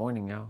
Morning, y'all.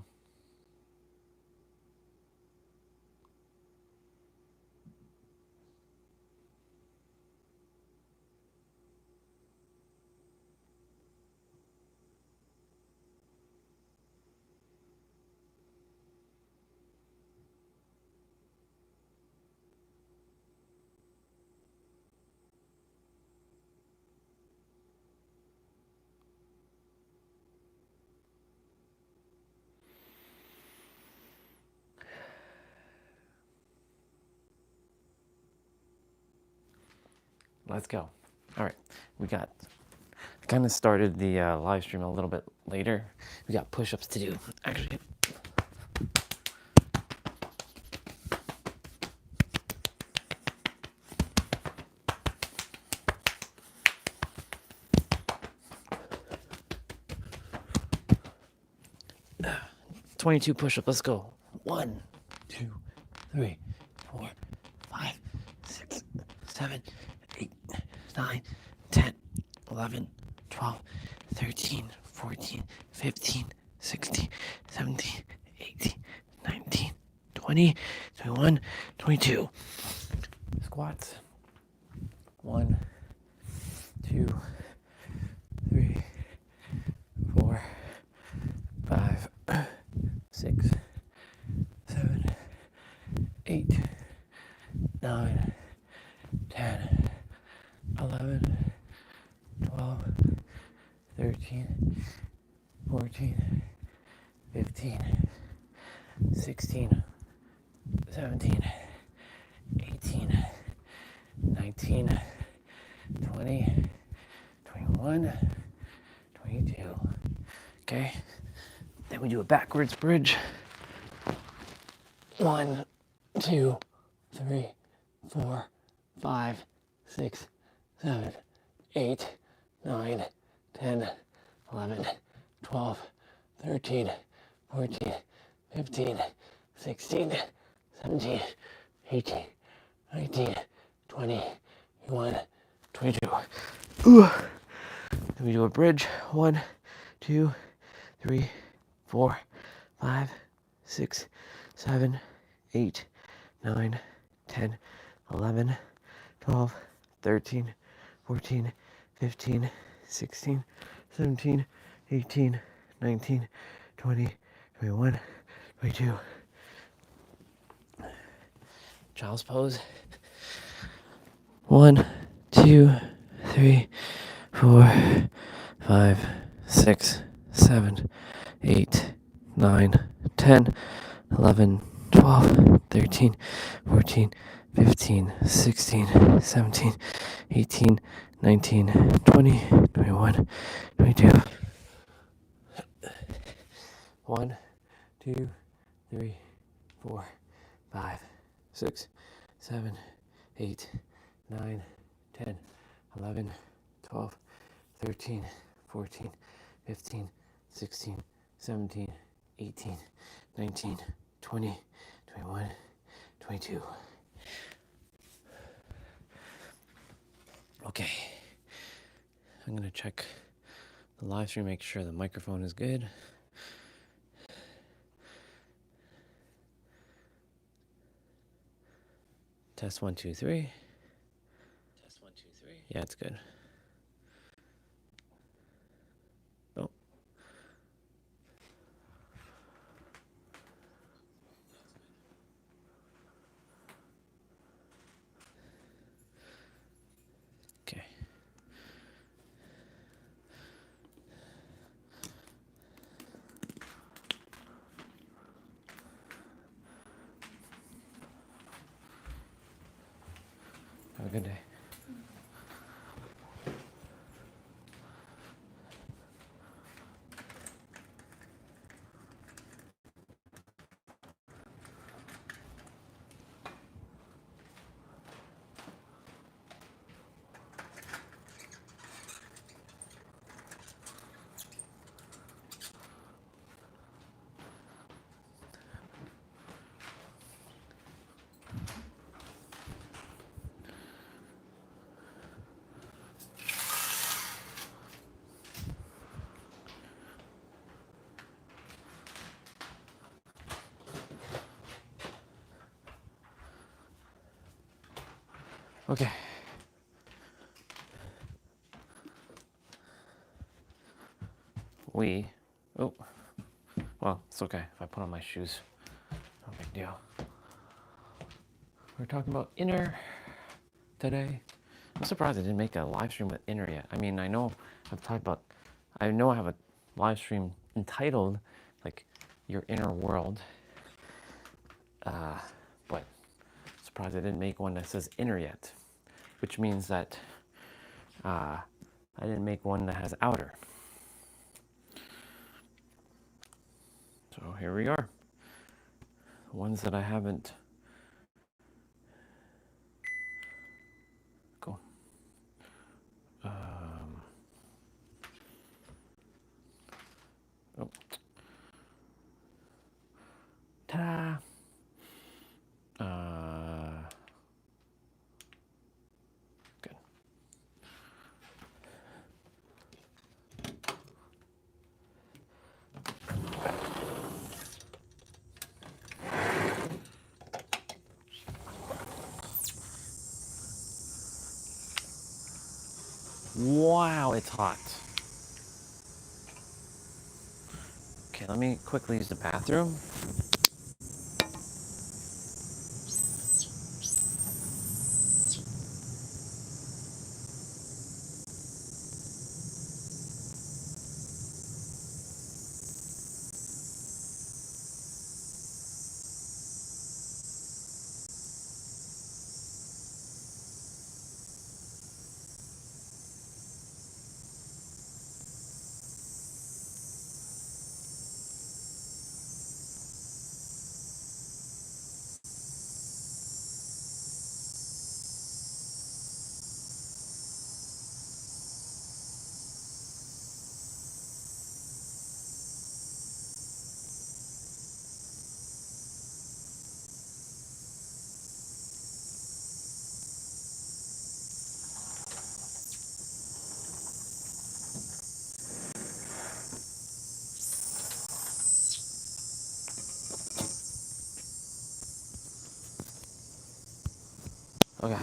Let's go. All right, we got kind of started the live stream a little bit later. We got push-ups to do. Actually, 22 push-ups. Let's go. 1, 2, 3, 4, 5, 6, 7, 8, 9, 10, 11, 12, 13, 14, 15, 16, 17, 18, 19, 20, 21, 22. Squats. 1, 2, 3, 4, 5, 6, 7, 8, 9, 10, 11, 12, 13, 14, 15, 16, 17, 18, 19, 20, 21, 22. Okay. Then we do a backwards bridge. 1, 2, 3, 4, 5, 6, 7, 8, 9, 10, 11, 12, 13, 14, 15, 16, 17, 18, 19, 20, 21, 22. Ooh. Then we do a bridge. 1, 2, 3, 4, 5, 6, 7, 8, 9, 10, 11, 12, 13, 14, 15, 16, 17, 18, 19, 20, 21, 22. Child's pose. 1, 2, 3, 4, 5, 6, 7, 8, 9, 10, 11, 12, 13, 14, 15, 16, 17, 18, 19, 20, 21, 22. 1, 2, 3, 4, 5, 6, 7, 8, 9, 10, 11, 12, 13, 14, 15, 16, 17, 18, 19, 20, 21, 22. Okay. I'm going to check the live stream, make sure the microphone is good. Test 1, 2, 3. Test 1, 2, 3. Yeah, it's good. Oh. Okay. Have a good day. Okay. Oh, well, it's okay if I put on my shoes. No big deal. We're talking about inner today. I'm surprised I didn't make a live stream with inner yet. I mean, I know I have a live stream entitled like your inner world, but surprised I didn't make one that says inner yet, which means that I didn't make one that has outer. So here we are. The ones that I haven't. Cool. Oh. Ta-da! Good. Wow, it's hot. Okay, let me quickly use the bathroom. Okay.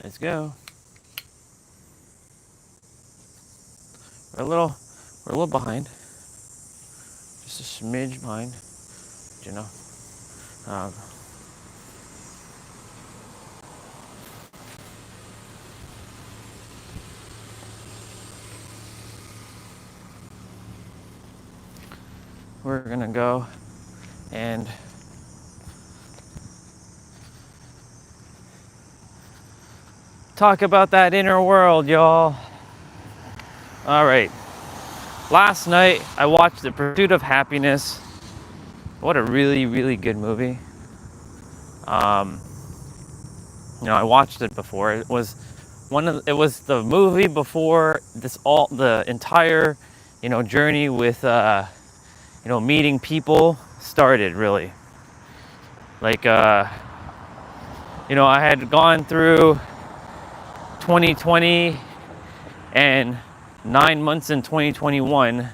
Let's go. We're a little behind. Just a smidge behind. You know. We're gonna go and talk about that inner world, y'all. All right. Last night I watched The Pursuit of Happiness. What a really, really good movie. I watched it before. It was the movie before the entire, journey with, meeting people started, really. Like, I had gone through 2020 and 9 months in 2021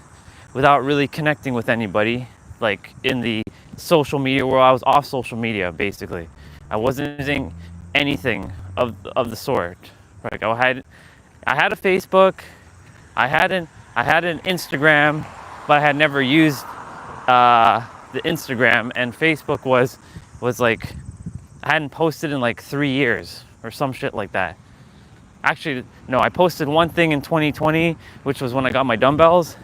without really connecting with anybody, like in the social media world. I was off social media, basically. I wasn't using anything of the sort. Like I had a Facebook, I had an Instagram, but I had never used the Instagram, and Facebook was like, I hadn't posted in like 3 years or some shit like that. Actually, no, I posted one thing in 2020, which was when I got my dumbbells,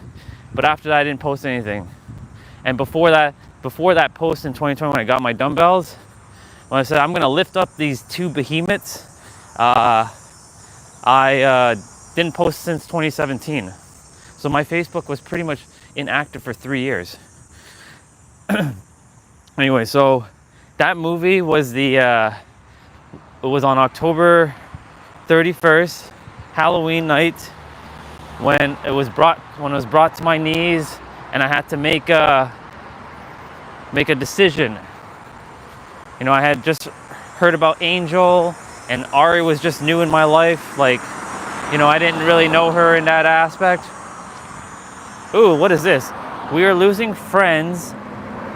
but after that I didn't post anything. And before that post in 2020 when I got my dumbbells, when I said I'm gonna lift up these two behemoths, I didn't post since 2017. So my Facebook was pretty much inactive for 3 years. Anyway, so that movie was it was on October 31st, Halloween night, when it was brought to my knees, and I had to make a decision. I had just heard about Angel, and Ari was just new in my life. Like, I didn't really know her in that aspect. Ooh, what is this? We are losing friends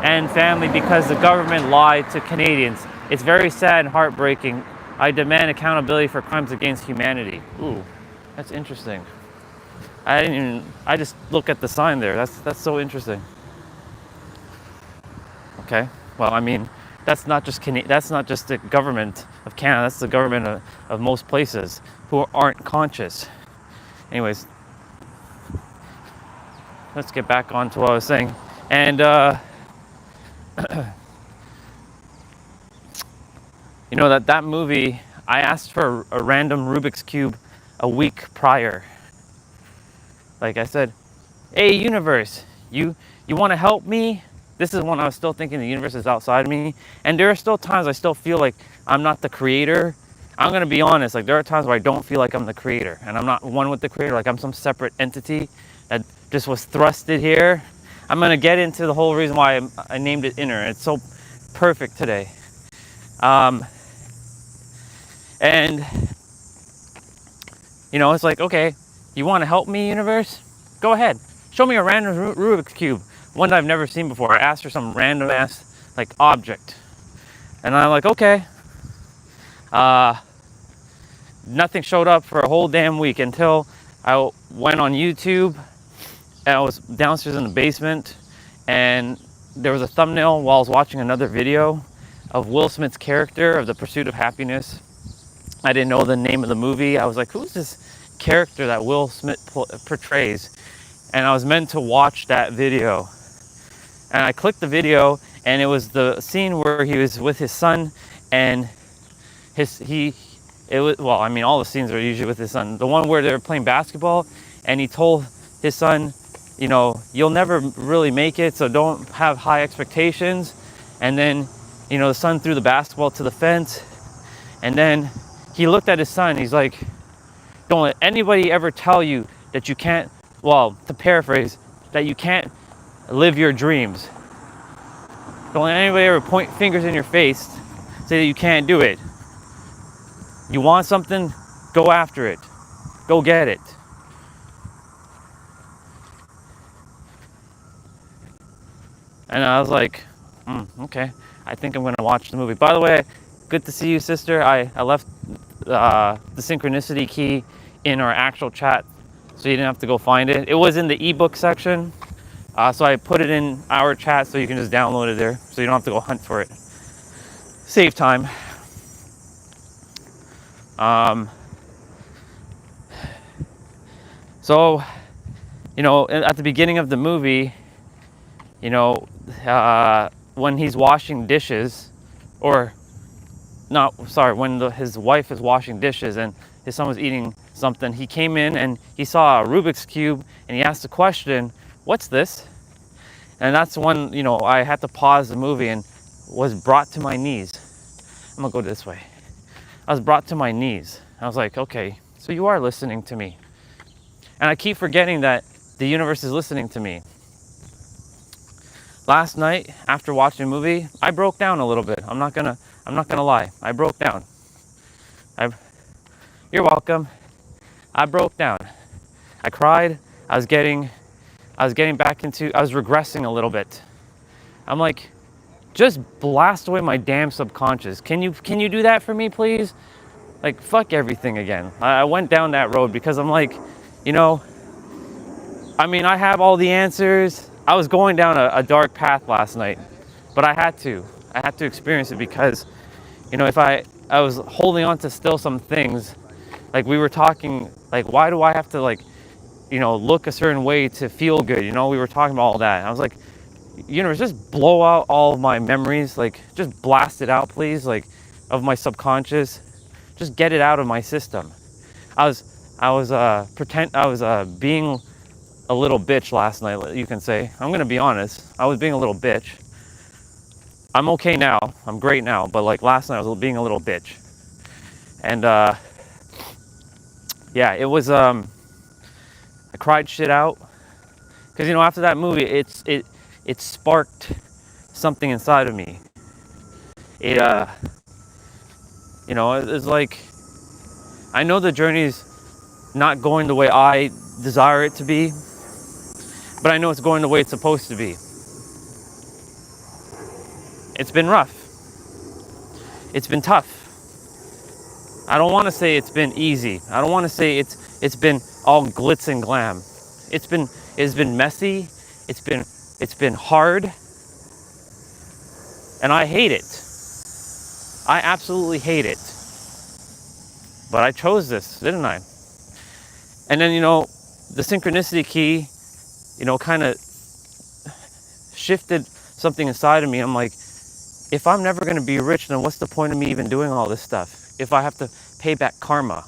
and family because the government lied to Canadians. It's very sad and heartbreaking. I demand accountability for crimes against humanity. Ooh, that's interesting. I just look at the sign there. That's so interesting. Okay. Well, I mean, that's not just the government of Canada. That's the government of most places who aren't conscious. Anyways, let's get back on to what I was saying. And you know that movie, I asked for a random Rubik's Cube a week prior. Like I said, hey universe, you want to help me? This is when I was still thinking the universe is outside of me. And there are still times I still feel like I'm not the creator. I'm going to be honest, like there are times where I don't feel like I'm the creator and I'm not one with the creator, like I'm some separate entity that just was thrusted here. I'm going to get into the whole reason why I named it inner. It's so perfect today. And you know, it's like, okay, you want to help me, universe? Go ahead. Show me a random Rubik's Cube, one that I've never seen before. I asked for some random ass like object. And I'm like, okay. Nothing showed up for a whole damn week until I went on YouTube. And I was downstairs in the basement and there was a thumbnail while I was watching another video of Will Smith's character of The Pursuit of Happiness. I didn't know the name of the movie. I was like, who's this character that Will Smith portrays? And I was meant to watch that video. And I clicked the video and it was the scene where he was with his son and all the scenes are usually with his son. The one where they're playing basketball and he told his son, you know, you'll never really make it, so don't have high expectations. And then, you know, the son threw the basketball to the fence and then he looked at his son. He's like, don't let anybody ever tell you that you can't, well, to paraphrase, that you can't live your dreams. Don't let anybody ever point fingers in your face, say that you can't do it. You want something, go after it. Go get it. And I was like, okay, I think I'm gonna watch the movie. By the way, good to see you, sister. I left the synchronicity key in our actual chat, so you didn't have to go find it. It was in the ebook section, so I put it in our chat so you can just download it there, so you don't have to go hunt for it. Save time. So, you know, at the beginning of the movie, you know, when he's washing dishes, when his wife is washing dishes and his son was eating something, he came in and he saw a Rubik's Cube and he asked the question, what's this? And that's when, you know, I had to pause the movie and was brought to my knees. I'm gonna go this way. I was brought to my knees. I was like, okay, so you are listening to me. And I keep forgetting that the universe is listening to me. Last night, after watching a movie, I broke down a little bit. I'm not gonna lie. I broke down. You're welcome. I broke down. I cried. I was regressing a little bit. I'm like, just blast away my damn subconscious. Can you do that for me, please? Like, fuck everything again. I went down that road because I'm like, you know, I mean, I have all the answers. I was going down a dark path last night, but I had to experience it because, you know, if I was holding on to still some things, like we were talking, like, why do I have to, like, you know, look a certain way to feel good? You know, we were talking about all that. And I was like, universe, just blow out all of my memories, like, just blast it out, please, like, of my subconscious. Just get it out of my system. I was being a little bitch last night, you can say. I'm gonna be honest. I was being a little bitch. I'm okay now. I'm great now. But like last night, I was being a little bitch. And yeah, it was. I cried shit out because, you know, after that movie, it sparked something inside of me. It you know, it's like, I know the journey's not going the way I desire it to be, but I know it's going the way it's supposed to be. It's been rough. it's been tough. I don't want to say it's been easy. I don't want to say it's been all glitz and glam. It's been messy. It's been hard. And I hate it. I absolutely hate it. But I chose this, didn't I? And then, the synchronicity key, kind of shifted something inside of me. I'm like, if I'm never going to be rich, then what's the point of me even doing all this stuff? If I have to pay back karma.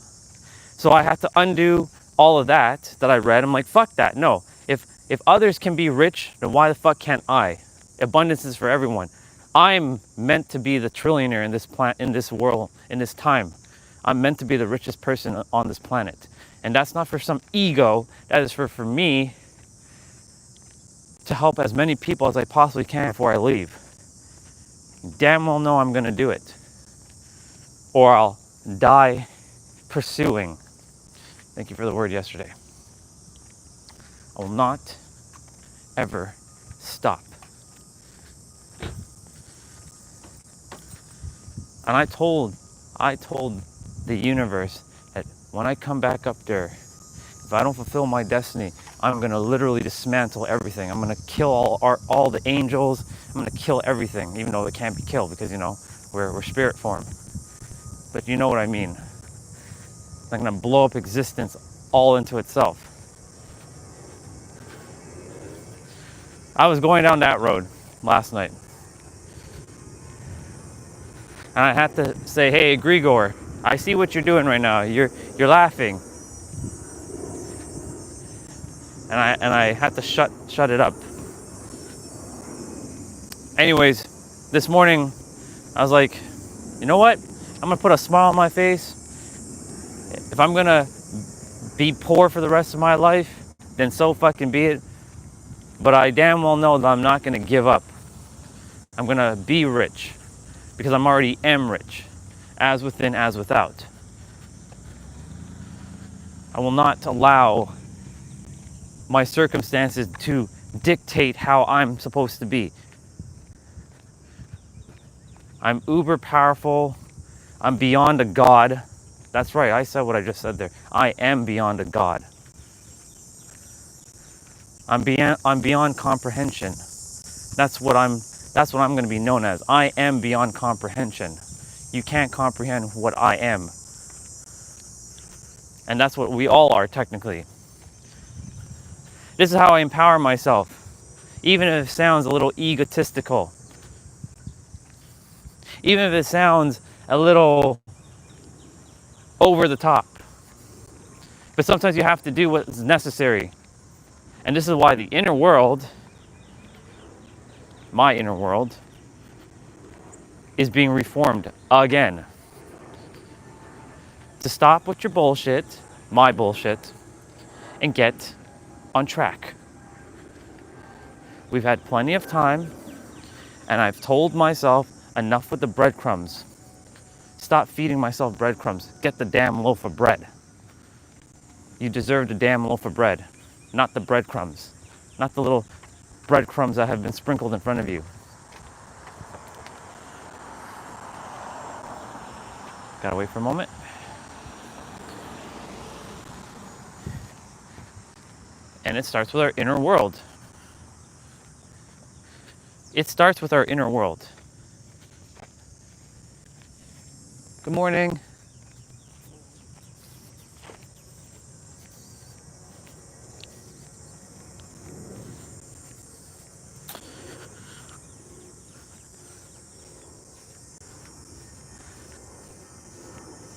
So I have to undo all of that I read. I'm like, fuck that. No. If others can be rich, then why the fuck can't I? Abundance is for everyone. I'm meant to be the trillionaire in this world, in this time. I'm meant to be the richest person on this planet. And that's not for some ego. That is for me to help as many people as I possibly can before I leave. Damn well know I'm going to do it. Or I'll die pursuing. Thank you for the word yesterday. I will not ever stop. And I told the universe that when I come back up there, if I don't fulfill my destiny, I'm going to literally dismantle everything. I'm going to kill all the angels. I'm going to kill everything, even though it can't be killed because, we're spirit form. But you know what I mean. I'm going to blow up existence all into itself. I was going down that road last night. And I had to say, hey, Grigor, I see what you're doing right now. You're laughing. And I had to shut it up. Anyways, this morning I was like, you know what? I'm gonna put a smile on my face. If I'm gonna be poor for the rest of my life, then so fucking be it. But I damn well know that I'm not gonna give up. I'm gonna be rich because I'm already am rich, as within, as without. I will not allow my circumstances to dictate how I'm supposed to be. I'm uber powerful. I'm beyond a God. That's right, I said what I just said there. I am beyond a God. I'm beyond comprehension. That's what I'm going to be known as. I am beyond comprehension. You can't comprehend what I am. And that's what we all are technically. This is how I empower myself, even if it sounds a little egotistical. Even if it sounds a little over the top. But sometimes you have to do what's necessary. And this is why the inner world, my inner world, is being reformed again. To stop with your bullshit, my bullshit, and get on track. We've had plenty of time, and I've told myself enough with the breadcrumbs. Stop feeding myself breadcrumbs. Get the damn loaf of bread. You deserve the damn loaf of bread, not the breadcrumbs, not the little breadcrumbs that have been sprinkled in front of you. Gotta wait for a moment. And it starts with our inner world. It starts with our inner world. Good morning.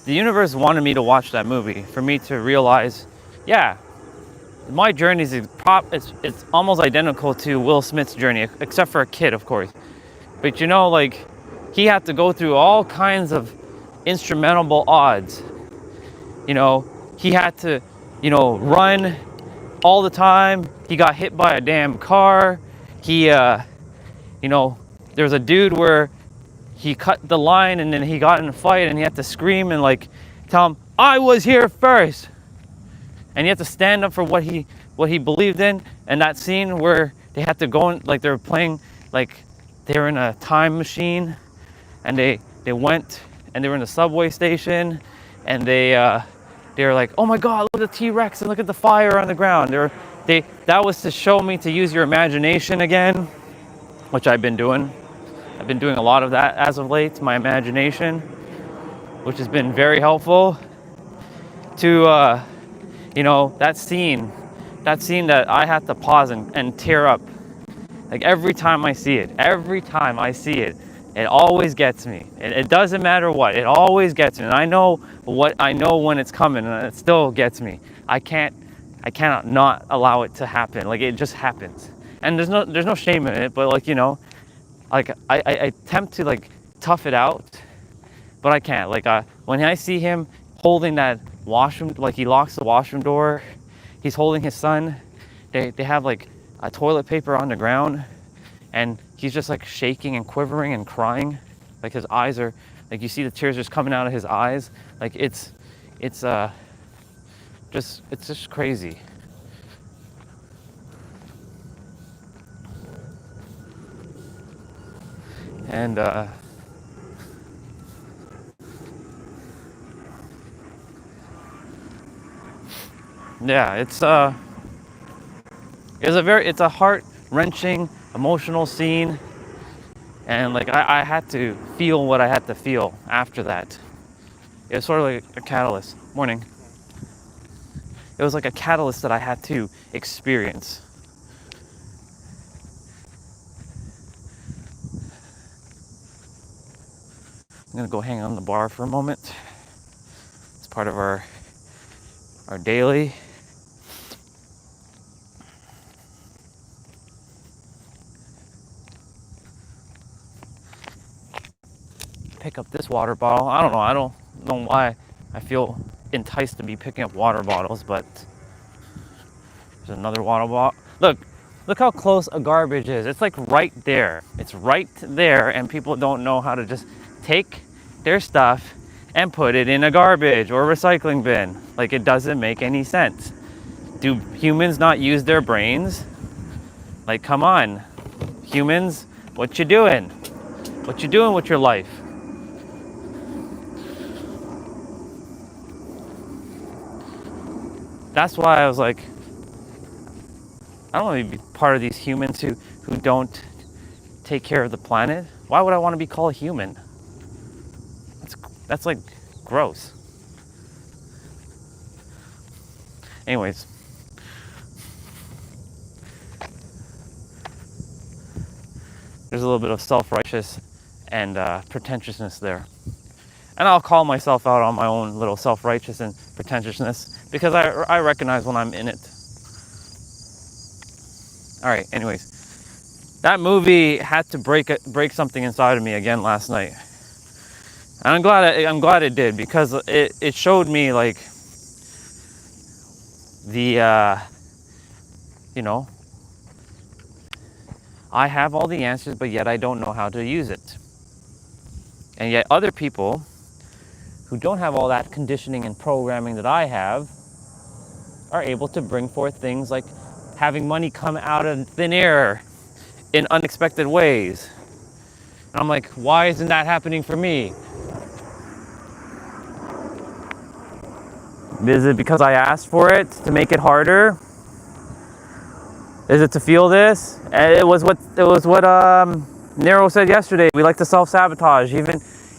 The universe wanted me to watch that movie for me to realize, yeah, my journey is it's almost identical to Will Smith's journey, except for a kid, of course. But he had to go through all kinds of insurmountable odds. He had to, run all the time. He got hit by a damn car. There was a dude where he cut the line and then he got in a fight and he had to scream and tell him, I was here first. And he had to stand up for what he believed in. And that scene where they had to go in, they were playing, they were in a time machine and they they went and they were in the subway station, and they were like, oh my God, look at the T-Rex and look at the fire on the ground. That was to show me to use your imagination again, which I've been doing. I've been doing a lot of that as of late, my imagination, which has been very helpful to, that scene that I had to pause and tear up. Like every time I see it, it always gets me. It doesn't matter what, it always gets me. And I know when it's coming, and it still gets me. I cannot not allow it to happen. Like it just happens. And there's no shame in it, but like I attempt to like tough it out, but I can't. Like when I see him holding that washroom, like he locks the washroom door, he's holding his son, they have like a toilet paper on the ground, and he's just like shaking and quivering and crying. Like his eyes are, like you see the tears just coming out of his eyes. Like it's just crazy. And yeah, it's a heart-wrenching, emotional scene, and like I had to feel what I had to feel after that. It was sort of like a catalyst. Morning. It was like a catalyst that I had to experience. I'm gonna go hang on the bar for a moment. It's part of our daily. Pick up this water bottle. I don't know why I feel enticed to be picking up water bottles, but there's another water bottle. Look how close a garbage is. It's like right there. It's right there, and people don't know how to just take their stuff and put it in a garbage or recycling bin. Like it doesn't make any sense. Do humans not use their brains? Like, come on, humans, what you doing? What you doing with your life? That's why I was like, I don't want to be part of these humans who don't take care of the planet. Why would I want to be called human? That's like gross. Anyways, there's a little bit of self-righteous and pretentiousness there. And I'll call myself out on my own little self-righteous and pretentiousness because I recognize when I'm in it. All right, anyways, that movie had to break something inside of me again last night. And I'm glad it did, because it showed me like the I have all the answers, but yet I don't know how to use it. And yet other people who don't have all that conditioning and programming that I have are able to bring forth things like having money come out of thin air in unexpected ways. And I'm like, why isn't that happening for me? Is it because I asked for it to make it harder? Is it to feel this? It was what Nero said yesterday. We like to self-sabotage,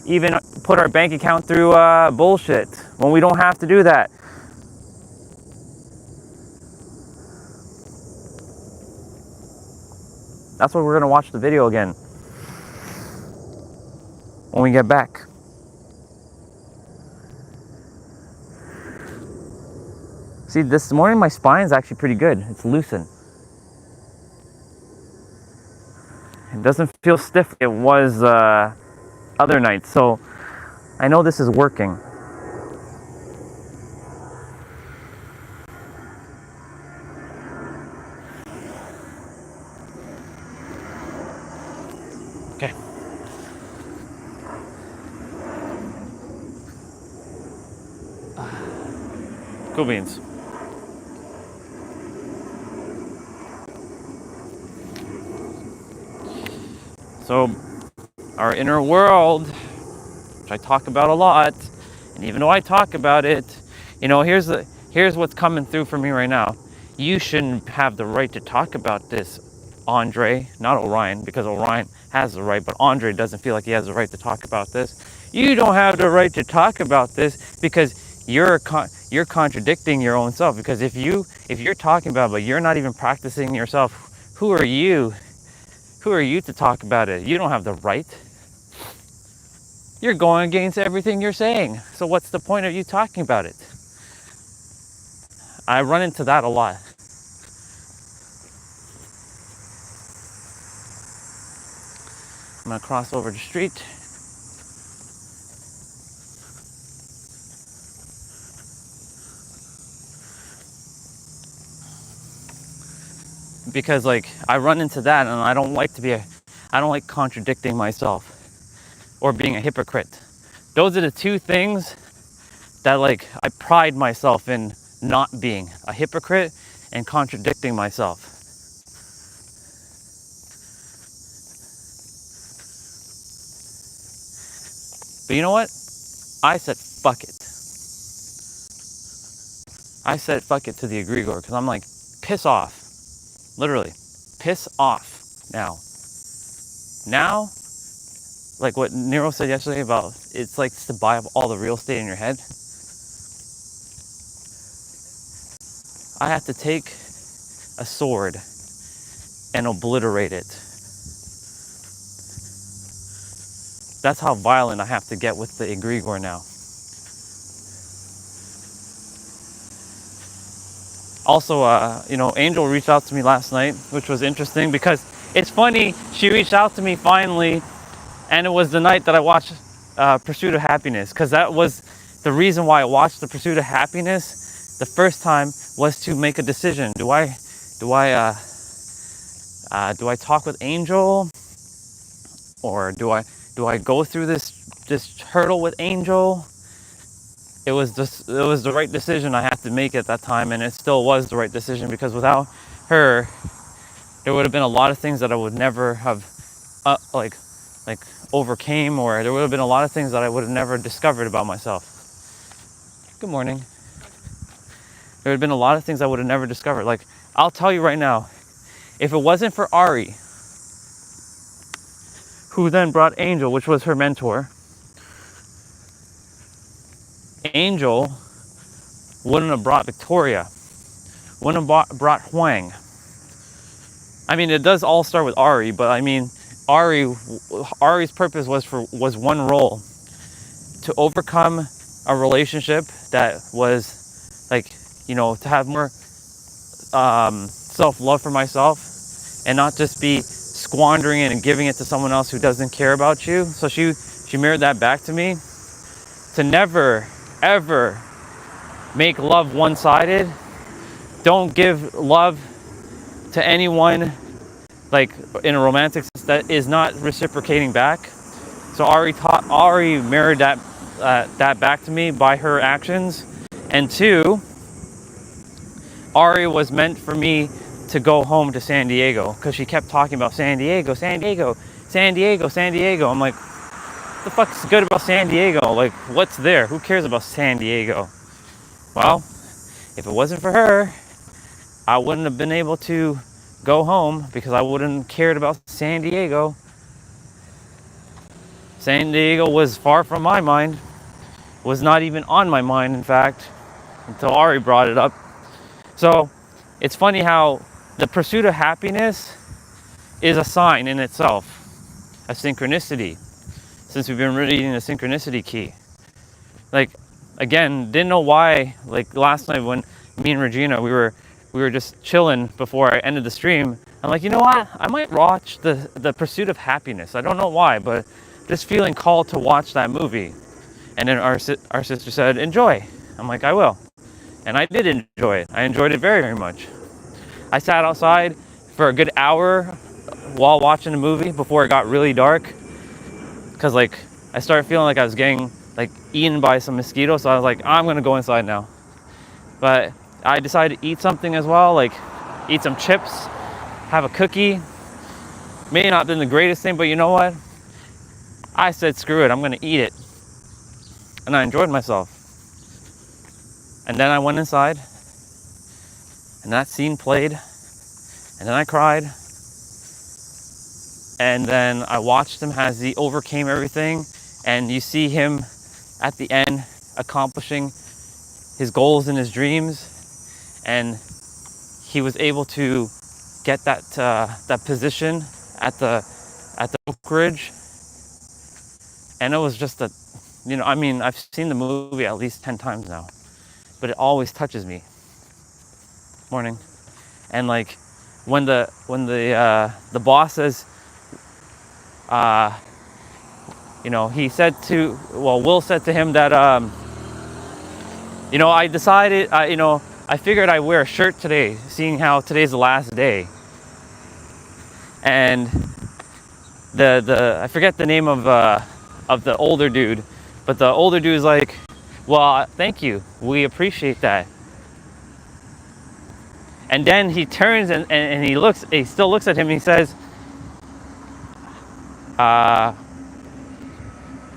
even put our bank account through bullshit when we don't have to do that. That's why we're gonna watch the video again when we get back. See, this morning my spine's actually pretty good. It's loosened. It doesn't feel stiff like it was other nights, so I know this is working. Okay. Cool beans. So, our inner world which I talk about a lot. And even though I talk about it, you know, here's what's coming through for me right now. You shouldn't have the right to talk about this, Andre, not Orion, because Orion has the right, but Andre doesn't feel like he has the right to talk about this. You don't have the right to talk about this because you're contradicting your own self. Because if you're talking about it, but you're not even practicing yourself, who are you? Who are you to talk about it? You don't have the right. You're going against everything you're saying. So what's the point of you talking about it? I run into that a lot. I'm gonna cross over the street. Because like I run into that, and I don't like contradicting myself or being a hypocrite. Those are the two things that like I pride myself in not being a hypocrite and contradicting myself. But you know what? I said fuck it. I said fuck it to the egregore because I'm like, piss off. Literally, piss off now. Now, like what Nero said yesterday about it's like to buy up all the real estate in your head. I have to take a sword and obliterate it. That's how violent I have to get with the egregore now. Also, you know, Angel reached out to me last night, which was interesting because it's funny. She reached out to me finally, and it was the night that I watched Pursuit of Happiness, because that was the reason why I watched The Pursuit of Happiness the first time, was to make a decision. Do I talk with Angel, or do I go through this hurdle with Angel? It was the right decision I had to make at that time, and it still was the right decision, because without her, there would have been a lot of things that I would never have like overcame, or there would have been a lot of things that I would have never discovered about myself. Good morning. There would have been a lot of things I would have never discovered. Like, I'll tell you right now, if it wasn't for Ari, who then brought Angel, which was her mentor, Angel wouldn't have brought Victoria, wouldn't have brought Huang. I mean, it does all start with Ari, but I mean, Ari's purpose was one role: to overcome a relationship that was like, you know, to have more self-love for myself, and not just be squandering it and giving it to someone else who doesn't care about you. So she mirrored that back to me, to never ever make love one-sided. Don't give love to anyone like in a romantic sense that is not reciprocating back. So Ari mirrored that back to me by her actions. And two, Ari was meant for me to go home to San Diego, because she kept talking about San Diego, San Diego, San Diego, San Diego. I'm like, what the fuck's good about San Diego? Like, what's there? Who cares about San Diego? Well, if it wasn't for her, I wouldn't have been able to go home, because I wouldn't have cared about San Diego. San Diego was far from my mind, was not even on my mind, in fact, until Ari brought it up. So it's funny how the pursuit of happiness is a sign in itself, a synchronicity, since we've been reading the synchronicity key. Like, again, didn't know why, like last night when me and Regina, we were just chilling before I ended the stream. I'm like, you know what? I might watch the Pursuit of Happiness. I don't know why, but just feeling called to watch that movie. And then our sister said, enjoy. I'm like, I will. And I did enjoy it. I enjoyed it very, very much. I sat outside for a good hour while watching the movie before it got really dark, because like I started feeling like I was getting like eaten by some mosquitoes. So I was like, I'm gonna go inside now. But I decided to eat something as well, like eat some chips, have a cookie. May not have been the greatest thing, but you know what? I said, screw it, I'm gonna eat it. and I enjoyed myself. And then I went inside, and that scene played, and then I cried, and then I watched him as he overcame everything, and you see him at the end accomplishing his goals and his dreams, and he was able to get that position at the brokerage, and it was just I mean, I've seen the movie at least 10 times now, but it always touches me. Morning. And like when the boss says, he said to, Will said to him that, I decided, I figured I'd wear a shirt today, seeing how today's the last day. And I forget the name of the older dude, but the older dude is like, well, thank you, we appreciate that. And then he turns and he still looks at him and he says, not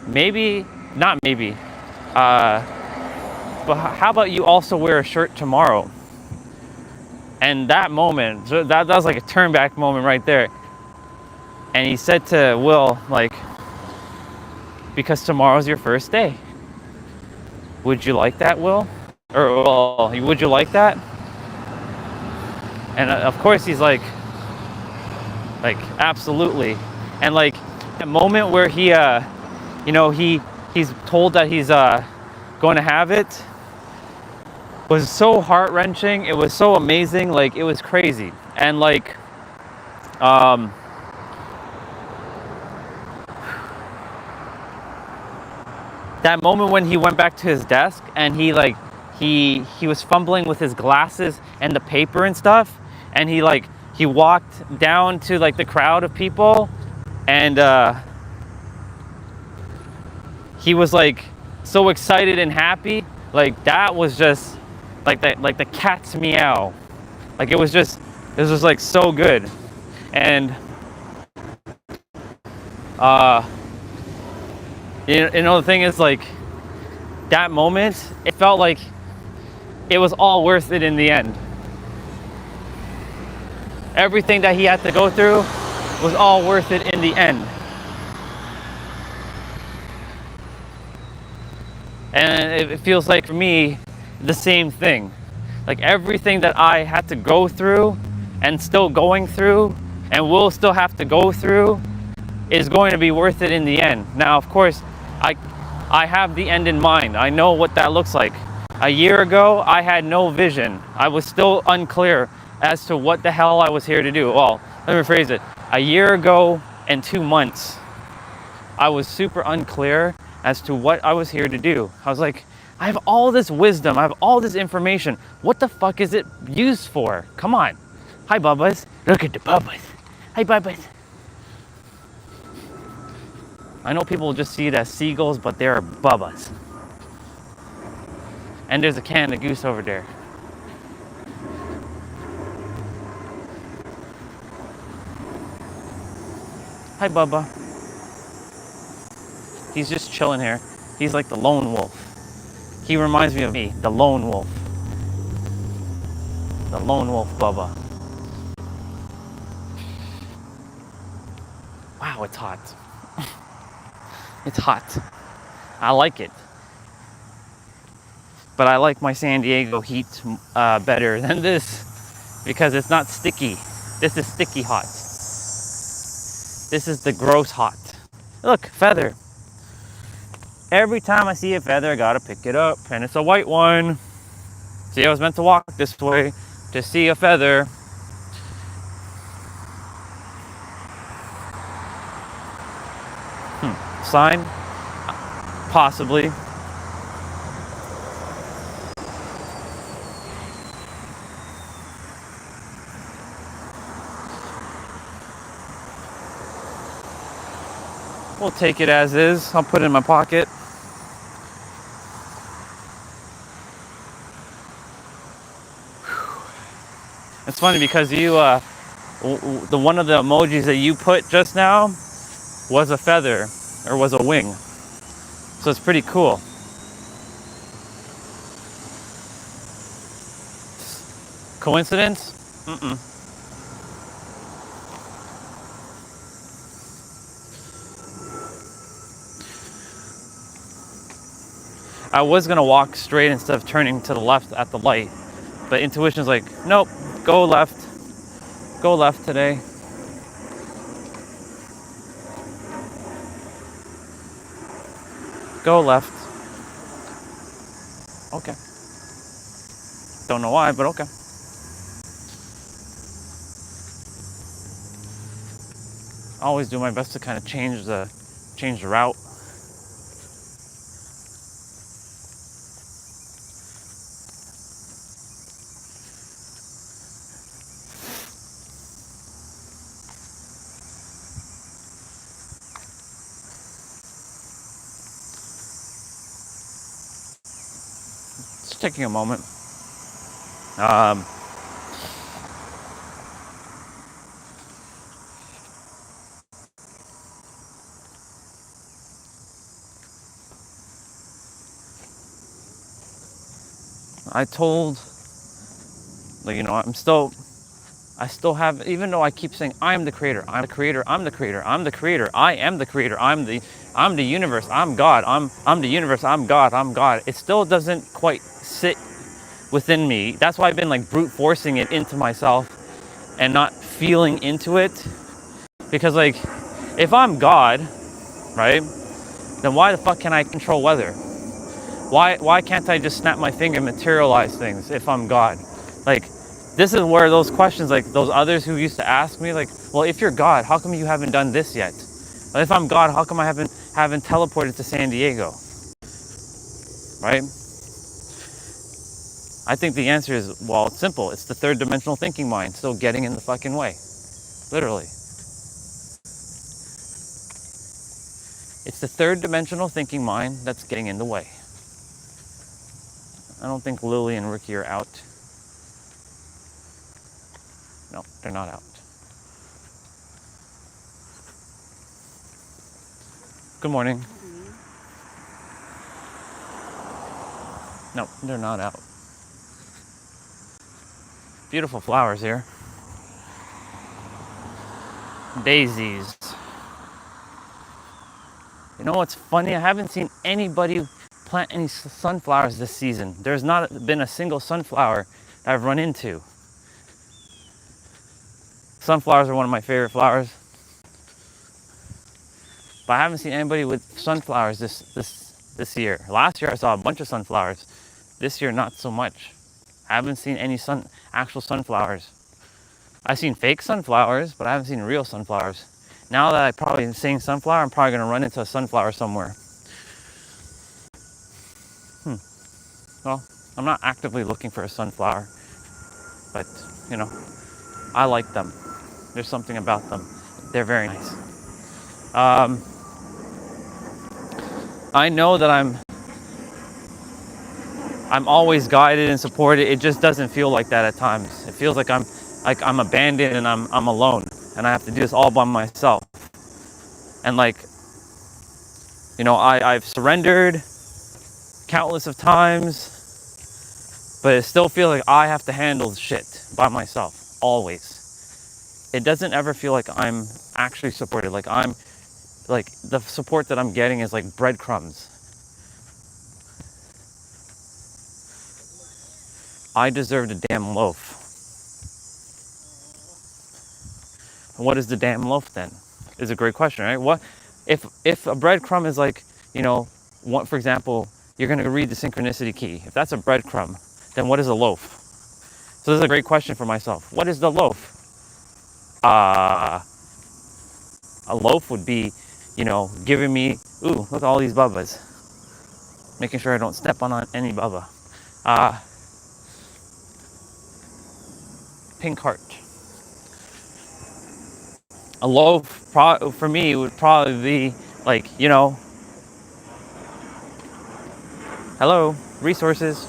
maybe, but how about you also wear a shirt tomorrow? And that moment, that was like a turn back moment right there. And he said to Will, like, because tomorrow's your first day. Would you like that, Will? Or would you like that? And of course he's like absolutely. And like that moment where he he's told that he's going to have it was so heart-wrenching. It was so amazing. Like, it was crazy. And like that moment when he went back to his desk and he was fumbling with his glasses and the paper and stuff, and he walked down to like the crowd of people, and he was like so excited and happy. Like, that was just like the cat's meow. Like, it was just like so good. And the thing is, like, that moment, it felt like it was all worth it in the end. Everything that he had to go through was all worth it in the end. And it feels like for me, the same thing. Like, everything that I had to go through and still going through and will still have to go through is going to be worth it in the end. Now, of course, I have the end in mind. I know what that looks like. A year ago, I had no vision. I was still unclear as to what the hell I was here to do. Well, let me rephrase it. A year ago and 2 months, I was super unclear as to what I was here to do. I was like, I have all this wisdom. I have all this information. What the fuck is it used for? Come on. Hi, Bubbas. Look at the Bubbas. Hi, Bubbas. I know people just see it as seagulls, but they're Bubbas. And there's a Canada goose over there. Hi, Bubba. He's just chilling here. He's like the lone wolf. He reminds me of me, the lone wolf. The lone wolf Bubba. Wow, it's hot. It's hot. I like it. But I like my San Diego heat better than this because it's not sticky. This is sticky hot. This is the gross hot. Look, feather. Every time I see a feather, I gotta pick it up, and it's a white one. See, I was meant to walk this way to see a feather. Sign? Possibly. We'll take it as is. I'll put it in my pocket. It's funny because you, the one of the emojis that you put just now was a feather or was a wing. So it's pretty cool. Coincidence? Mm-mm. I was gonna walk straight instead of turning to the left at the light, but intuition's like, nope, go left today. Go left. Okay. Don't know why, but okay. I always do my best to kind of change the route. Just taking a moment. I told, like, I still have, even though I keep saying I am the creator, I'm the creator, I'm the creator, I'm the creator, I am the creator, I'm the universe, I'm God, I'm the universe, I'm God. It still doesn't quite sit within me. That's why I've been like brute forcing it into myself and not feeling into it. Because like, if I'm God, right, then why the fuck can I control weather? Why can't I just snap my finger and materialize things if I'm God? Like, this is where those questions, like those others who used to ask me, like, well, if you're God, how come you haven't done this yet? Well, if I'm God, how come I haven't teleported to San Diego? Right? I think the answer is, well, it's simple. It's the third dimensional thinking mind still getting in the fucking way. Literally. It's the third dimensional thinking mind that's getting in the way. I don't think Lily and Ricky are out. No, they're not out. Good morning. No, they're not out. Beautiful flowers here. Daisies. You know what's funny? I haven't seen anybody plant any sunflowers this season. There's not been a single sunflower that I've run into. Sunflowers are one of my favorite flowers. But I haven't seen anybody with sunflowers this year. Last year I saw a bunch of sunflowers. This year not so much. I haven't seen any actual sunflowers. I've seen fake sunflowers, but I haven't seen real sunflowers. Now that I probably am saying sunflower, I'm probably gonna run into a sunflower somewhere. Well, I'm not actively looking for a sunflower, but you know, I like them. There's something about them. They're very nice. I know that I'm always guided and supported. It just doesn't feel like that at times. It feels like I'm a bandit and I'm alone and I have to do this all by myself. And like, you know, I've surrendered countless of times, but it still feels like I have to handle shit by myself, always. It doesn't ever feel like I'm actually supported. Like the support that I'm getting is like breadcrumbs. I deserved a damn loaf. What is the damn loaf then? Is a great question, right? What if a breadcrumb is like, you know, for example, you're gonna read the synchronicity key. If that's a breadcrumb, then what is a loaf? So this is a great question for myself. What is the loaf? A loaf would be, you know, giving me, ooh, look at all these bubbas. Making sure I don't step on any bubba. Pink heart. A loaf for me would probably be like, you know, hello, resources.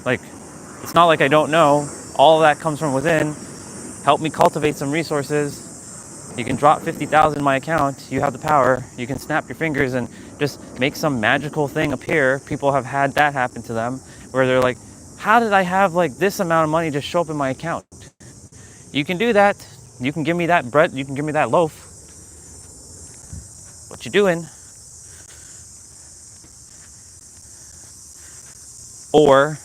Like, it's not like I don't know. All of that comes from within. Help me cultivate some resources. You can drop 50,000 in my account. You have the power. You can snap your fingers and just make some magical thing appear. People have had that happen to them where they're like, how did I have like this amount of money just show up in my account? You can do that. You can give me that bread. You can give me that loaf. What you doing? Or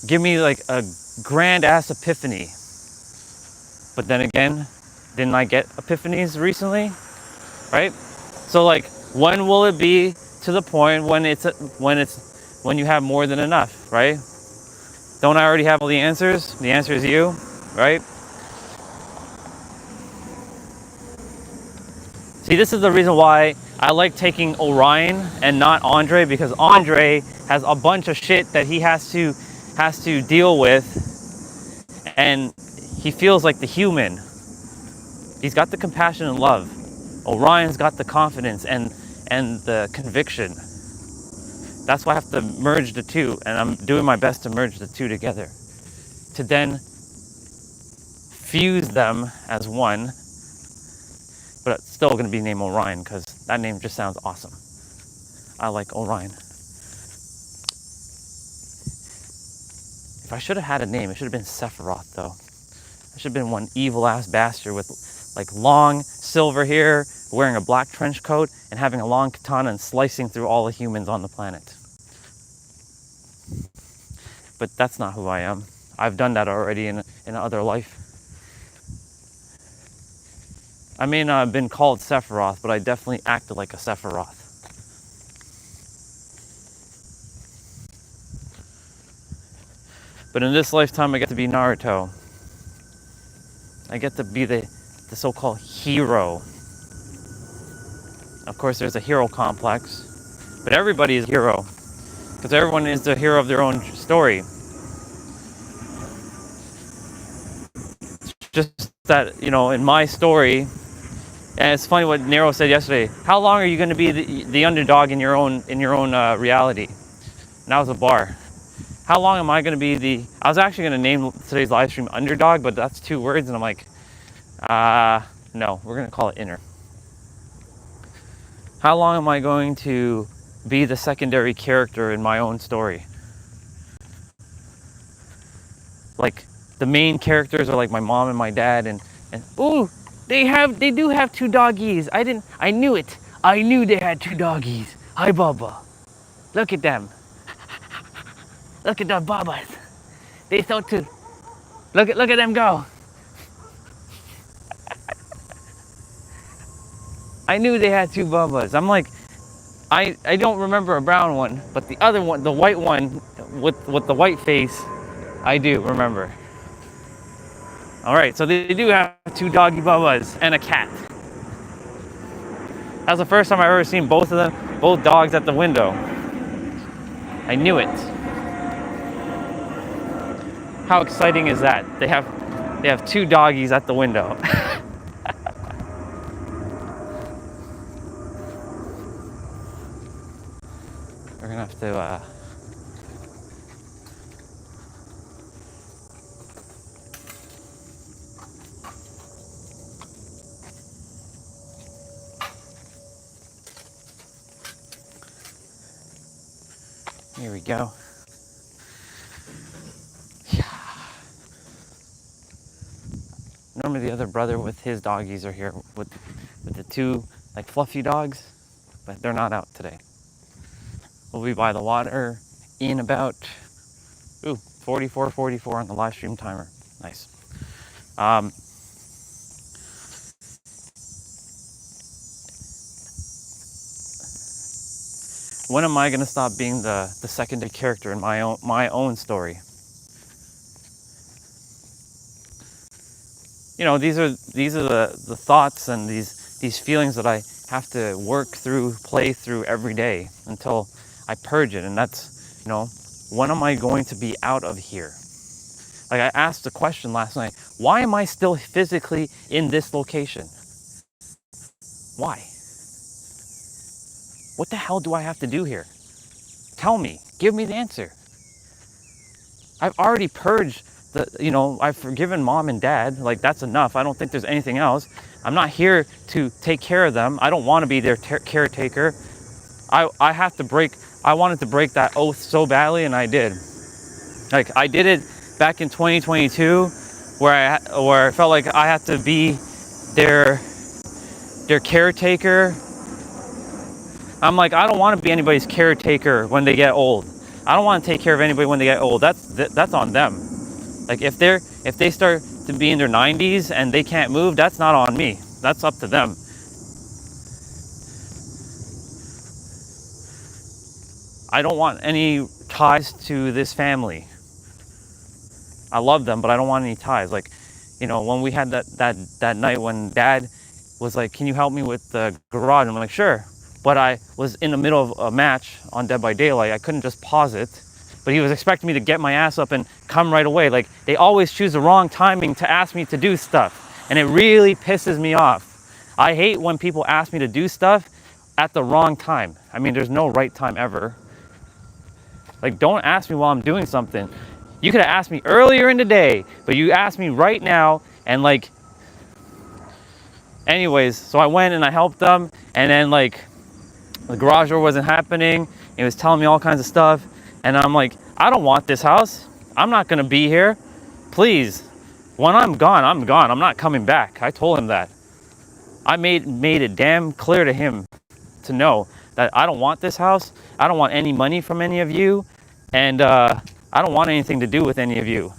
give me like a grand ass epiphany. But then again, didn't I get epiphanies recently? Right? So like, when will it be to the point when when you have more than enough, right? Don't I already have all the answers? The answer is you, right? See, this is the reason why I like taking Orion and not Andre, because Andre has a bunch of shit that he has to deal with, and he feels like the human. He's got the compassion and love. Orion's got the confidence and the conviction. That's why I have to merge the two, and I'm doing my best to merge the two together, to then fuse them as one. But it's still going to be named Orion, because that name just sounds awesome. I like Orion. If I should have had a name, it should have been Sephiroth, though. I should have been one evil-ass bastard with like long silver hair, wearing a black trench coat, and having a long katana and slicing through all the humans on the planet. But that's not who I am. I've done that already in another life. I may not have been called Sephiroth, but I definitely acted like a Sephiroth. But in this lifetime, I get to be Naruto. I get to be the so-called hero. Of course, there's a hero complex, but everybody is a hero, because everyone is the hero of their own story. It's just that, you know, in my story, and it's funny what Nero said yesterday. How long are you going to be the underdog in your own reality? And that was a bar. How long am I going to be I was actually going to name today's live stream Underdog, but that's 2 words, and I'm like, no, we're going to call it Inner. How long am I going to be the secondary character in my own story? Like, the main characters are like my mom and my dad, and ooh, they do have 2 doggies. I knew it. I knew they had 2 doggies. Hi, Baba. Look at them. Look at the Babas. They thought to. Look at them go. I knew they had 2 Babas. I'm like, I don't remember a brown one, but the other one, the white one with the white face, I do remember. All right, so they do have 2 doggy Babas and a cat. That's the first time I've ever seen both dogs at the window. I knew it. How exciting is that? They have 2 doggies at the window. We're gonna have to here we go. Yeah. Normally the other brother with his doggies are here with the 2 like fluffy dogs, but they're not out today. We'll be by the water in about 44 on the live stream timer. Nice. When am I going to stop being the secondary character in my own story? You know, these are the thoughts and these feelings that I have to work through, play through every day until I purge it. And that's, you know, when am I going to be out of here? Like, I asked the question last night, why am I still physically in this location? Why? What the hell do I have to do here? Tell me, give me the answer. I've already purged I've forgiven mom and dad. Like, that's enough. I don't think there's anything else. I'm not here to take care of them. I don't want to be their caretaker. I wanted to break that oath so badly, and I did. Like I did it back in 2022 where I felt like I had to be their caretaker. I'm like, I don't want to be anybody's caretaker when they get old. I don't want to take care of anybody when they get old. That's on them. Like if they start to be in their 90s and they can't move, that's not on me. That's up to them. I don't want any ties to this family. I love them, but I don't want any ties. Like, you know, when we had that night when Dad was like, "Can you help me with the garage?" I'm like, "Sure." But I was in the middle of a match on Dead by Daylight. I couldn't just pause it. But he was expecting me to get my ass up and come right away. Like, they always choose the wrong timing to ask me to do stuff. And it really pisses me off. I hate when people ask me to do stuff at the wrong time. I mean, there's no right time ever. Like, don't ask me while I'm doing something. You could have asked me earlier in the day, but you asked me right now, and like, anyways, so I went and I helped them, and then like, the garage door wasn't happening. He was telling me all kinds of stuff, and I'm like, I don't want this house. I'm not gonna be here. Please, when I'm gone, I'm gone. I'm not coming back. I told him that. I made it damn clear to him to know that I don't want this house. I don't want any money from any of you, and I don't want anything to do with any of you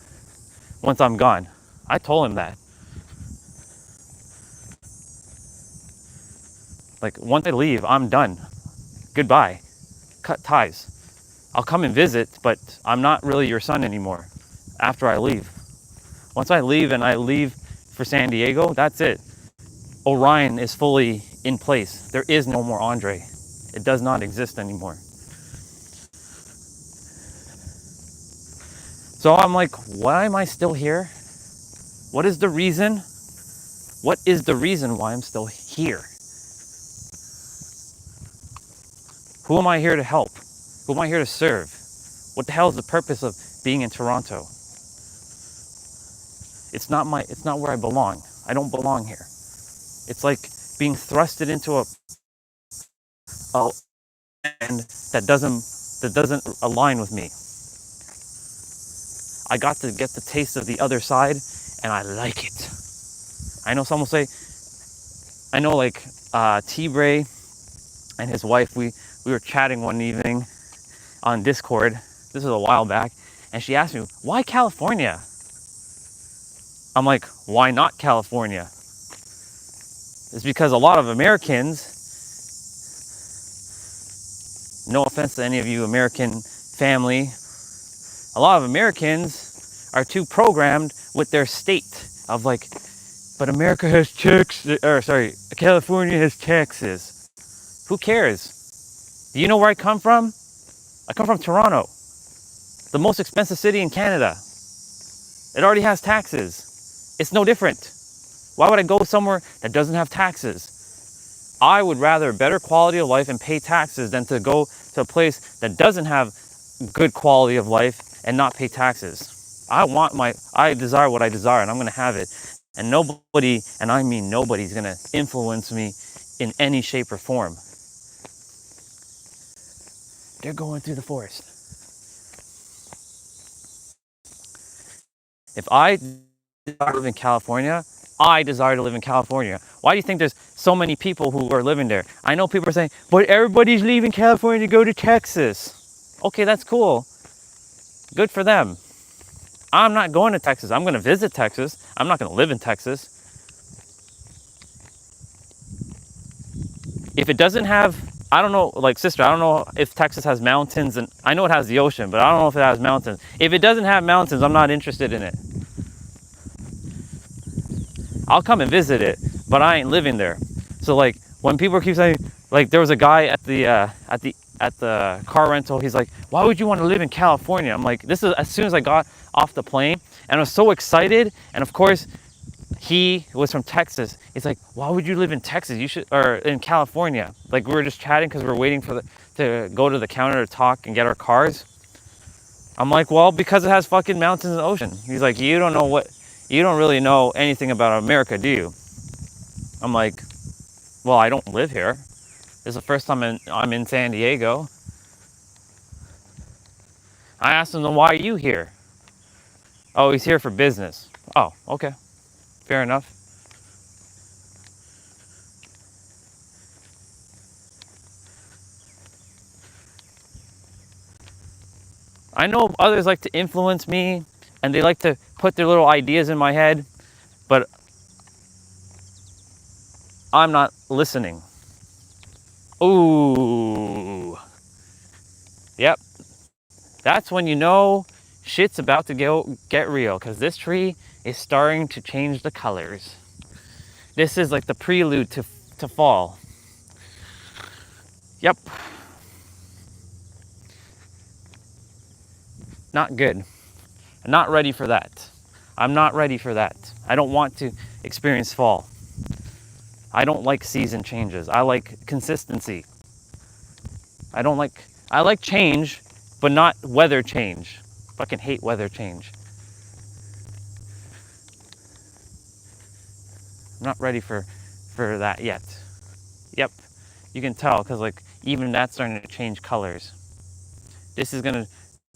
once I'm gone. I told him that. Like, once I leave, I'm done. Goodbye. Cut ties. I'll come and visit, but I'm not really your son anymore after I leave. Once I leave and I leave for San Diego, that's it. Orion is fully in place. There is no more Andre. It does not exist anymore. So I'm like, why am I still here? What is the reason? What is the reason why I'm still here? Who am I here to help? Who am I here to serve? What the hell is the purpose of being in Toronto? It's not where I belong. I don't belong here. It's like being thrusted into a land that doesn't align with me. I got to get the taste of the other side, and I like it. I know someone will say, I know like T-Bray and his wife, we were chatting one evening on Discord. This was a while back, and she asked me, why California? I'm like, why not California? It's because a lot of Americans, no offense to any of you American family, a lot of Americans are too programmed with their state of like, but America has California has taxes. Who cares? Do you know where I come from? I come from Toronto, the most expensive city in Canada. It already has taxes. It's no different. Why would I go somewhere that doesn't have taxes? I would rather a better quality of life and pay taxes than to go to a place that doesn't have good quality of life and not pay taxes. I desire what I desire, and I'm gonna have it. And nobody, and I mean nobody's gonna influence me in any shape or form. They're going through the forest. If I desire to live in California, I desire to live in California. Why do you think there's so many people who are living there? I know people are saying, but everybody's leaving California to go to Texas. Okay, that's cool. Good for them. I'm not going to Texas. I'm going to visit Texas. I'm not going to live in Texas. If it doesn't have, I don't know, like sister, I don't know if Texas has mountains, and I know it has the ocean, but I don't know if it has mountains. If it doesn't have mountains, I'm not interested in it. I'll come and visit it, but I ain't living there. So like when people keep saying, like there was a guy at the car rental, he's like, why would you want to live in California? I'm like, this is as soon as I got off the plane, and I was so excited. And of course, he was from Texas. He's like, why would you live in Texas? You should, or in California. Like we were just chatting because we were waiting to go to the counter to talk and get our cars. I'm like, well, because it has fucking mountains and ocean. He's like, you don't really know anything about America, do you? I'm like, well, I don't live here. This is the first time I'm in San Diego. I asked him, then why are you here? Oh, he's here for business. Oh, okay. Fair enough. I know others like to influence me and they like to put their little ideas in my head, but I'm not listening. Ooh. Yep. That's when you know shit's about to get real, because this tree is starting to change the colors. This is like the prelude to fall. Yep. Not good. Not ready for that. I'm not ready for that. I don't want to experience fall. I don't like season changes. I like consistency. I like change, but not weather change. Fucking hate weather change. I'm not ready for that yet. Yep. You can tell because like even that's starting to change colors. This is gonna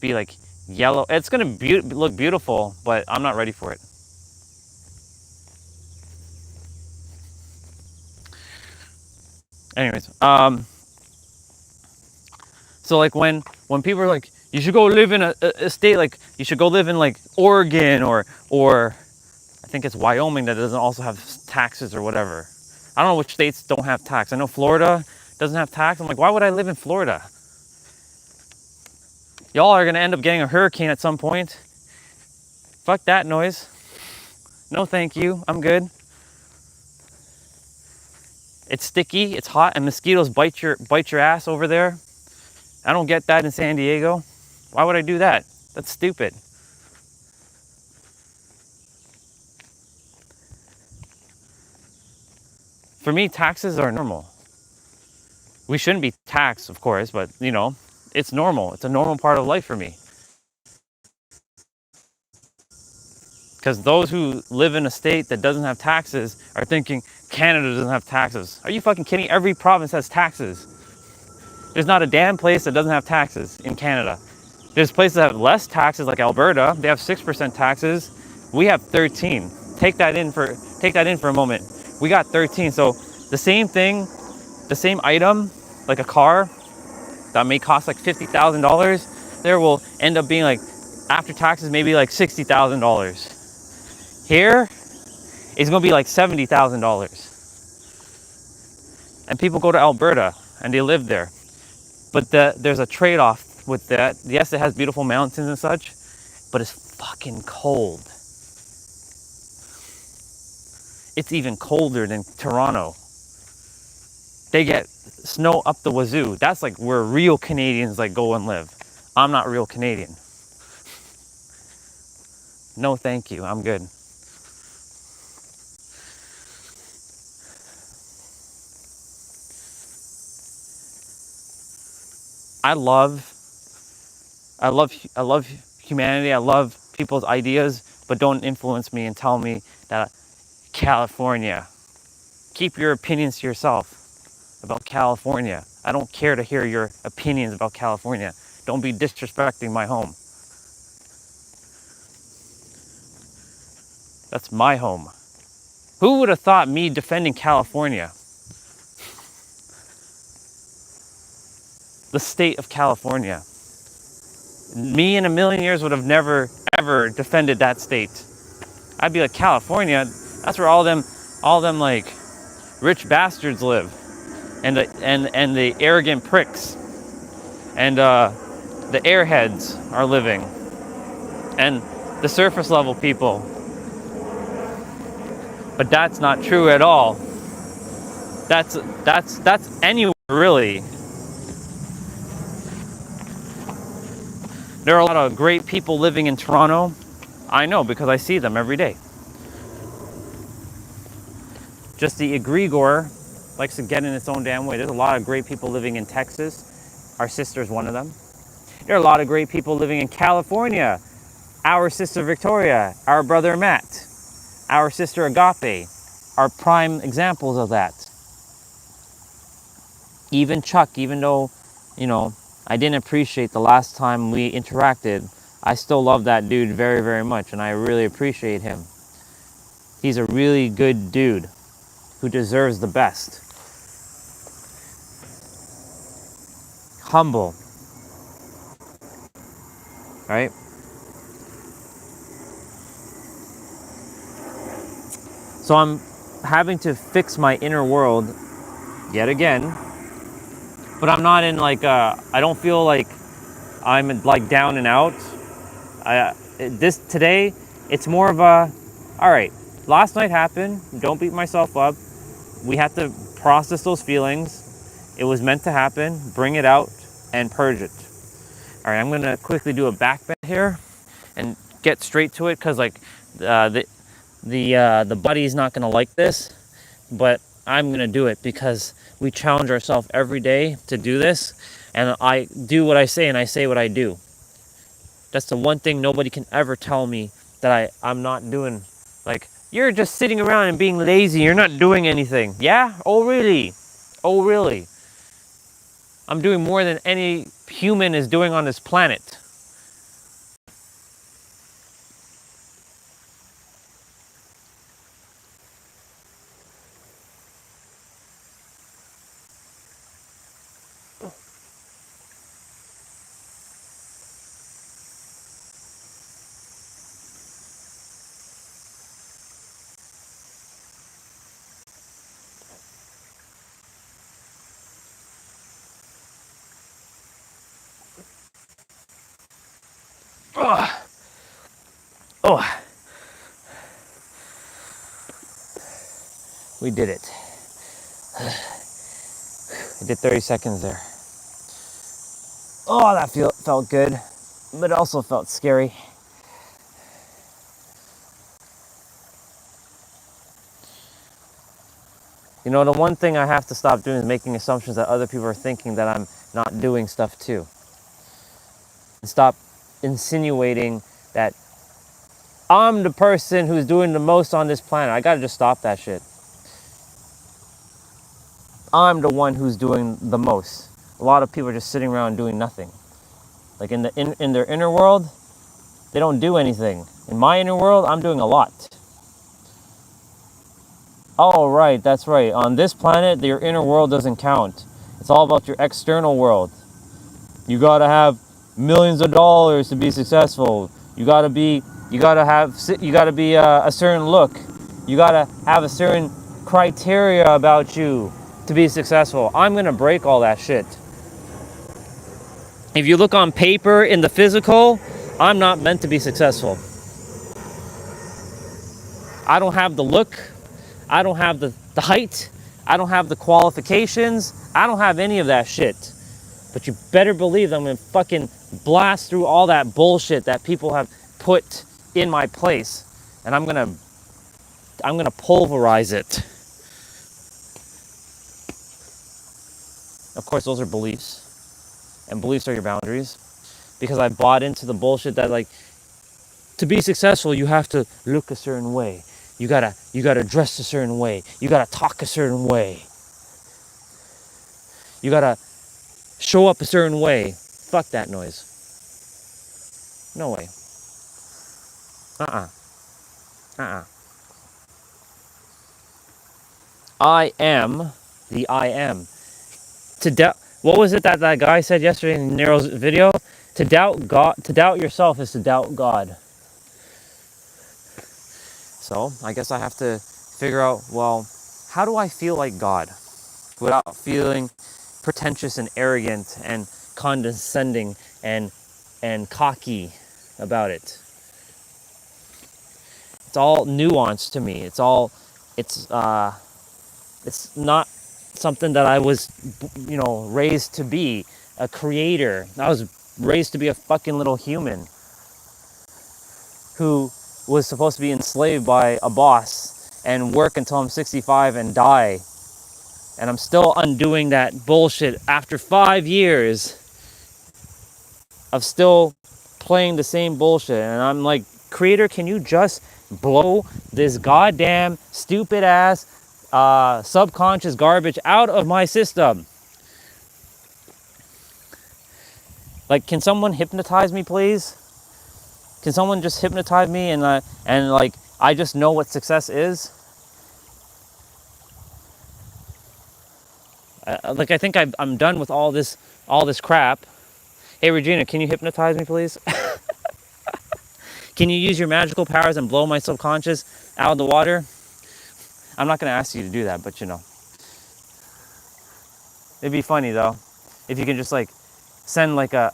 be like yellow. It's gonna look beautiful, but I'm not ready for it. Anyways, so like when people are like, you should go live in a state, like you should go live in like Oregon or I think it's Wyoming that doesn't also have taxes or whatever. I don't know which states don't have tax. I know Florida doesn't have tax. I'm like, why would I live in Florida? Y'all are gonna end up getting a hurricane at some point. Fuck that noise. No thank you, I'm good. It's sticky, it's hot, and mosquitoes bite your ass over there. I don't get that in San Diego. Why would I do that? That's stupid. For me, taxes are normal. We shouldn't be taxed, of course, but you know, it's normal. It's a normal part of life for me. Because those who live in a state that doesn't have taxes are thinking Canada doesn't have taxes. Are you fucking kidding? Every province has taxes. There's not a damn place that doesn't have taxes in Canada. There's places that have less taxes, like Alberta. They have 6% taxes. We have 13. Take that in for a moment. We got 13. So the same thing, the same item, like a car that may cost like $50,000, there will end up being like, after taxes, maybe like $60,000. Here, it's gonna be like $70,000. And people go to Alberta and they live there. But there's a trade-off with that. Yes, it has beautiful mountains and such, but it's fucking cold. It's even colder than Toronto. They get snow up the wazoo. That's like where real Canadians like go and live. I'm not real Canadian. No thank you, I'm good. I love humanity. I love people's ideas, but don't influence me and tell me that California. Keep your opinions to yourself about California. I don't care to hear your opinions about California. Don't be disrespecting my home. That's my home. Who would have thought me defending California? The state of California. Me in a million years would have never, ever defended that state. I'd be like, California, that's where all them like rich bastards live. And the arrogant pricks. And the airheads are living. And the surface level people. But that's not true at all. That's anywhere really. There are a lot of great people living in Toronto. I know because I see them every day. Just the egregore likes to get in its own damn way. There's a lot of great people living in Texas. Our sister's one of them. There are a lot of great people living in California. Our sister Victoria, our brother Matt, our sister Agape are prime examples of that. Even Chuck, even though, you know, I didn't appreciate the last time we interacted, I still love that dude very, very much, and I really appreciate him. He's a really good dude who deserves the best. Humble, right? So I'm having to fix my inner world yet again, but I'm not in like I don't feel like I'm like down and out. Today, it's more of a, all right, last night happened, don't beat myself up. We have to process those feelings. It was meant to happen, bring it out and purge it. All right, I'm gonna quickly do a back bend here and get straight to it, because like the buddy's not gonna like this, but I'm gonna do it because we challenge ourselves every day to do this, and I do what I say and I say what I do. That's the one thing nobody can ever tell me that I'm not doing. Like, you're just sitting around and being lazy, you're not doing anything. Yeah? Oh really? Oh really? I'm doing more than any human is doing on this planet. Oh, oh. We did it. I did 30 seconds there. Oh, that felt good, but it also felt scary. You know, the one thing I have to stop doing is making assumptions that other people are thinking that I'm not doing stuff too. And stop insinuating that I'm the person who's doing the most on this planet. I gotta just stop that shit. I'm the one who's doing the most. A lot of people are just sitting around doing nothing. Like in their inner world, they don't do anything. In my inner world, I'm doing a lot. Oh, right, that's right. On this planet, your inner world doesn't count. It's all about your external world. You gotta have millions of dollars to be successful. You gotta be a certain look. You gotta have a certain criteria about you to be successful. I'm gonna break all that shit. If you look on paper in the physical, I'm not meant to be successful. I don't have the look. I don't have the height. I don't have the qualifications. I don't have any of that shit. But you better believe I'm gonna fucking blast through all that bullshit that people have put in my place, and I'm gonna pulverize it. Of course, those are beliefs, and beliefs are your boundaries. Because I bought into the bullshit that, like, to be successful, you have to look a certain way. You gotta dress a certain way. You gotta talk a certain way. You gotta show up a certain way. Fuck that noise. No way. I am the I am. What was it that guy said yesterday in Nero's video? To doubt yourself is to doubt God. So I guess I have to figure out, well, how do I feel like God without feeling pretentious and arrogant and condescending and cocky about it? It's all nuanced to me. It's not something that I was, raised to be a creator. I was raised to be a fucking little human who was supposed to be enslaved by a boss and work until I'm 65 and die. And I'm still undoing that bullshit after 5 years of still playing the same bullshit. And I'm like, creator, can you just blow this goddamn stupid ass subconscious garbage out of my system? Like, can someone hypnotize me, please? Can someone just hypnotize me and like I just know what success is? Like I think I'm done with all this crap. Hey Regina, can you hypnotize me, please? Can you use your magical powers and blow my subconscious out of the water? I'm not gonna ask you to do that, but you know, it'd be funny though if you can just like send like a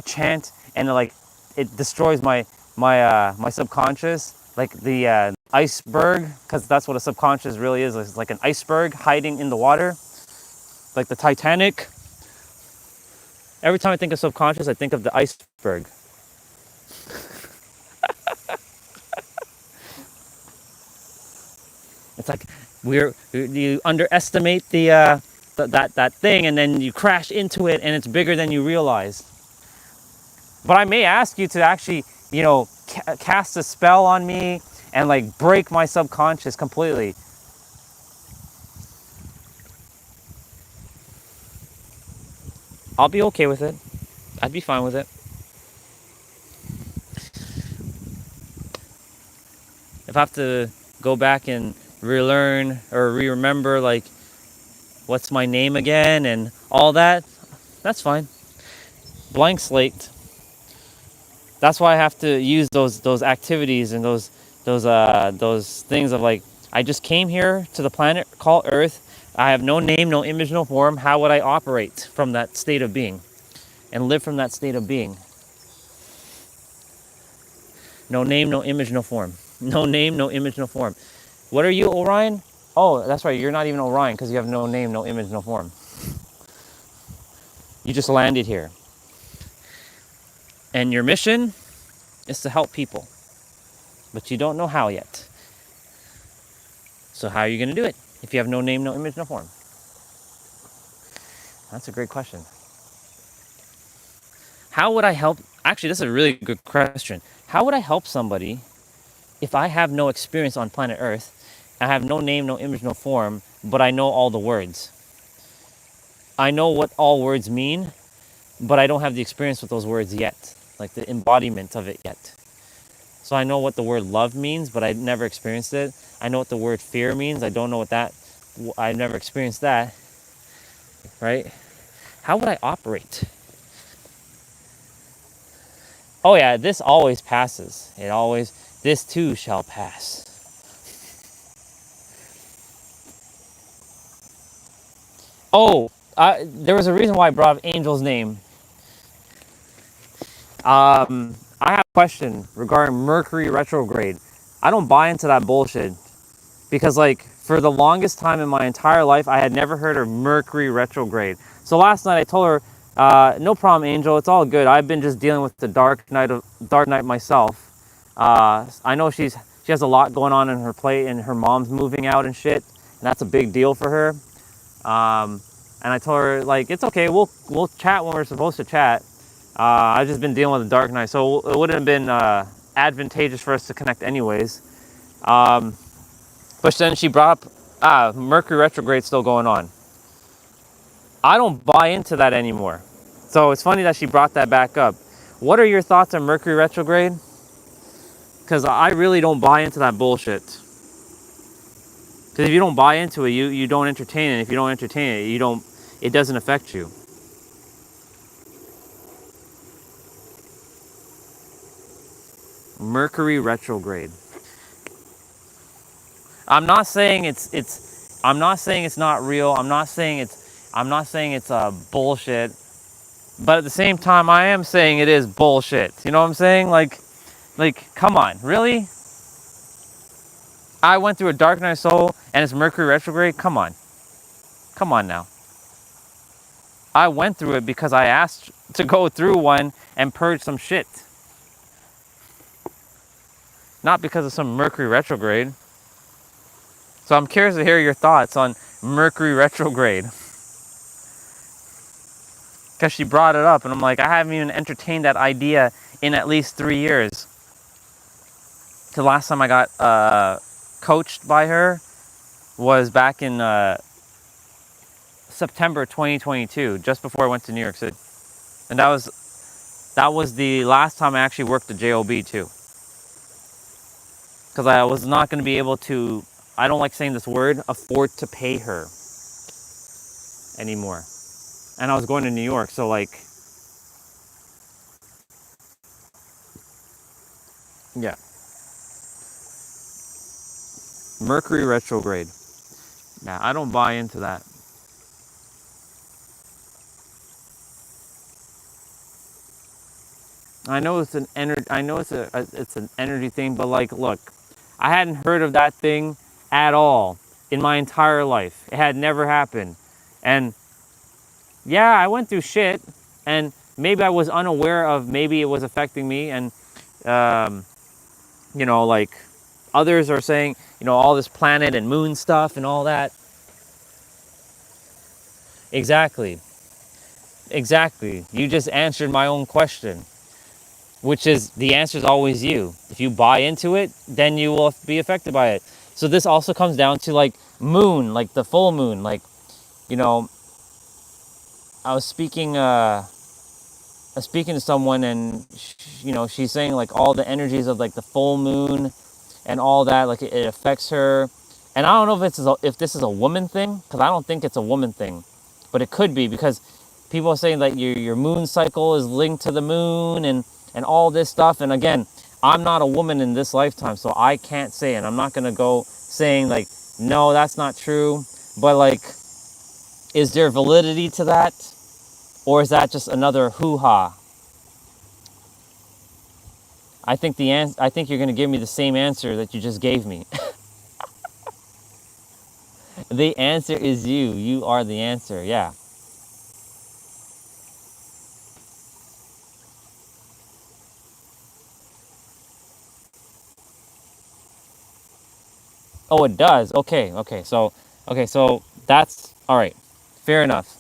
chant and like it destroys my subconscious, like the iceberg, because that's what a subconscious really is. It's like an iceberg hiding in the water, like the Titanic. Every time I think of subconscious, I think of the iceberg. It's like you underestimate that thing, and then you crash into it, and it's bigger than you realize. But I may ask you to actually, you know, cast a spell on me and like break my subconscious completely. I'll be okay with it. I'd be fine with it. If I have to go back and relearn or re-remember like what's my name again and all that, that's fine. Blank slate. That's why I have to use those activities and those things of like, I just came here to the planet called Earth. I have no name, no image, no form. How would I operate from that state of being and live from that state of being? No name, no image, no form. No name, no image, no form. What are you, Orion? Oh, that's right. You're not even Orion because you have no name, no image, no form. You just landed here. And your mission is to help people. But you don't know how yet. So how are you going to do it if you have no name, no image, no form? That's a great question. How would I help? Actually, this is a really good question. How would I help somebody if I have no experience on planet Earth? I have no name, no image, no form, but I know all the words. I know what all words mean, but I don't have the experience with those words yet, like the embodiment of it yet. So I know what the word love means, but I've never experienced it. I know what the word fear means. I don't know what that, I've never experienced that, right? How would I operate? Oh yeah, this always passes. This too shall pass. Oh, there was a reason why I brought up Angel's name. I have a question regarding Mercury retrograde. I don't buy into that bullshit because like for the longest time in my entire life, I had never heard of Mercury retrograde. So last night I told her, no problem, Angel. It's all good. I've been just dealing with the dark night myself. I know she has a lot going on in her plate, and her mom's moving out and shit, and that's a big deal for her. And I told her like it's okay. We'll chat when we're supposed to chat. I've just been dealing with the dark night, so it wouldn't have been advantageous for us to connect anyways. But then she brought up Mercury retrograde still going on. I don't buy into that anymore. So it's funny that she brought that back up. What are your thoughts on Mercury retrograde? Because I really don't buy into that bullshit. Because if you don't buy into it, you don't entertain it. If you don't entertain it, it doesn't affect you. Mercury retrograde. I'm not saying I'm not saying it's not real. I'm not saying it's bullshit. But at the same time, I am saying it is bullshit. You know what I'm saying? Like, come on, really? I went through a dark night of soul and it's Mercury retrograde. Come on now. I went through it because I asked to go through one and purge some shit. Not because of some Mercury retrograde. So I'm curious to hear your thoughts on Mercury retrograde. Because she brought it up and I'm like, I haven't even entertained that idea in at least 3 years. The last time I got coached by her was back in September 2022, just before I went to New York City. And that was That was the last time I actually worked a job too, because I was not going to be able to, I don't like saying this word, afford to pay her anymore. And I was going to New York, so like, yeah. Mercury retrograde. Yeah, I don't buy into that. I know it's an energy. I know it's an energy thing, but like, look, I hadn't heard of that thing at all in my entire life. It had never happened, and yeah, I went through shit, and maybe I was unaware of. Maybe it was affecting me, and um, like others are saying, all this planet and moon stuff and all that. Exactly, exactly. You just answered my own question, which is the answer is always you. If you buy into it, then you will be affected by it. So this also comes down to like moon, like the full moon. Like, you know, I was speaking to someone, and she's saying like all the energies of like the full moon and all that, like it affects her. And I don't know if this is a woman thing, because I don't think it's a woman thing, but it could be, because people are saying that your moon cycle is linked to the moon and all this stuff. And again, I'm not a woman in this lifetime, so I can't say it. I'm not gonna go saying like, no, that's not true. But like, is there validity to that, or is that just another hoo-ha? I think you're gonna give me the same answer that you just gave me. The answer is you. You are the answer. Yeah. Oh, it does. Okay. So that's all right. Fair enough.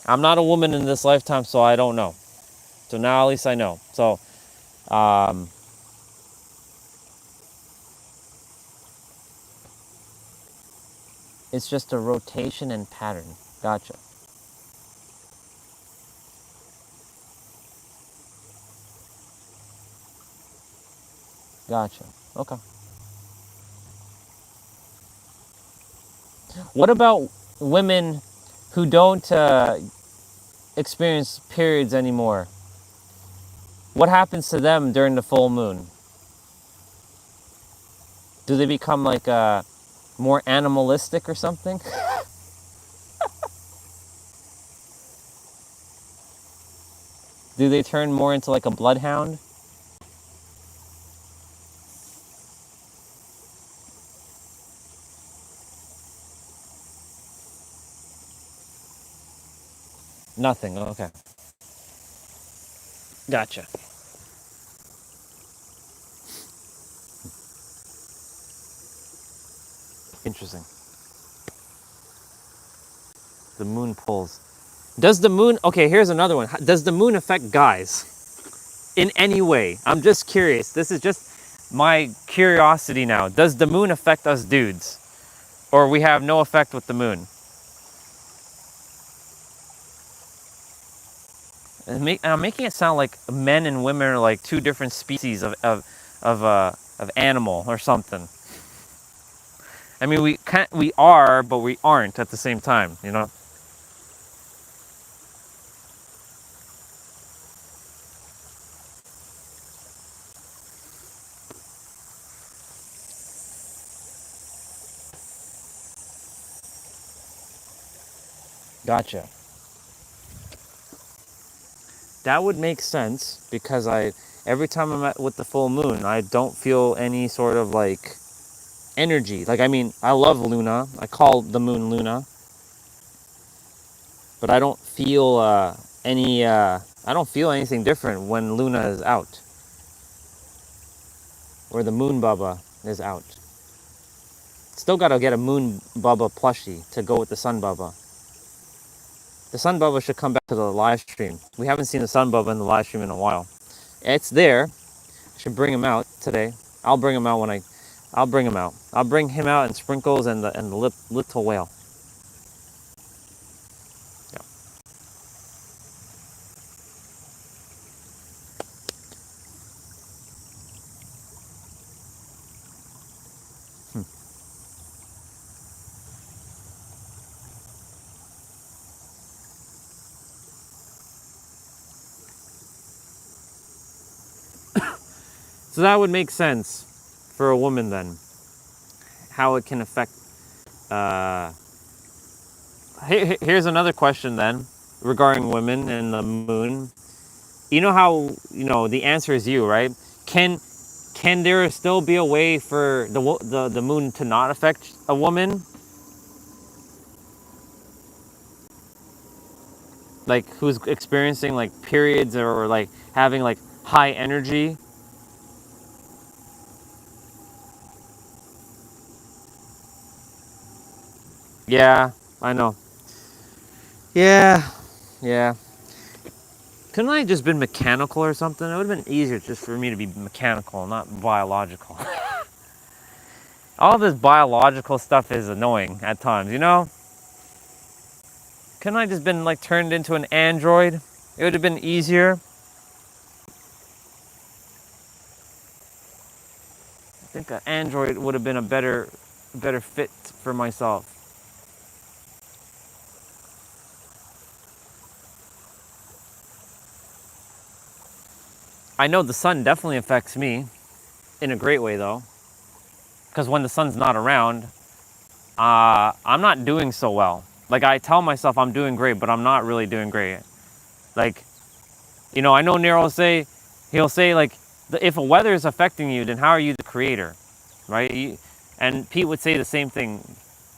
I'm not a woman in this lifetime, so I don't know. So now at least I know. So, um, it's just a rotation and pattern. Gotcha. Gotcha. Okay. What about women who don't experience periods anymore? What happens to them during the full moon? Do they become like more animalistic or something? Do they turn more into like a bloodhound? Nothing. Okay. Gotcha. Interesting. The moon pulls. Does the moon, okay, here's another one. Does the moon affect guys in any way? I'm just curious. This is just my curiosity now. Does the moon affect us dudes? Or we have no effect with the moon? I'm making it sound like men and women are like two different species of animal or something. I mean, we are, but we aren't at the same time, you know? Gotcha. That would make sense, because every time I'm with the full moon, I don't feel any sort of like energy. Like, I mean, I love Luna. I call the moon Luna, but I don't feel I don't feel anything different when Luna is out, or the moon Baba is out. Still gotta get a moon Baba plushie to go with the sun Baba. The sun Baba should come back to the live stream. We haven't seen the sun Baba in the live stream in a while. It's there. I should bring him out today. I'll bring him out I'll bring him out. I'll bring him out and Sprinkles and the little whale. Yeah. So that would make sense for a woman then, how it can affect. Here's another question then regarding women and the moon. You know how, the answer is you, right? Can there still be a way for the moon to not affect a woman? Like who's experiencing like periods or like having like high energy? Yeah, I know. Yeah, yeah. Couldn't I just been mechanical or something? It would have been easier just for me to be mechanical, not biological. All this biological stuff is annoying at times, you know? Couldn't I just been like turned into an android? It would have been easier. I think an android would have been a better fit for myself. I know the sun definitely affects me in a great way though, because when the sun's not around, I'm not doing so well. Like I tell myself I'm doing great, but I'm not really doing great. Like, I know Nero he'll say like, if a weather is affecting you, then how are you the creator, right? And Pete would say the same thing.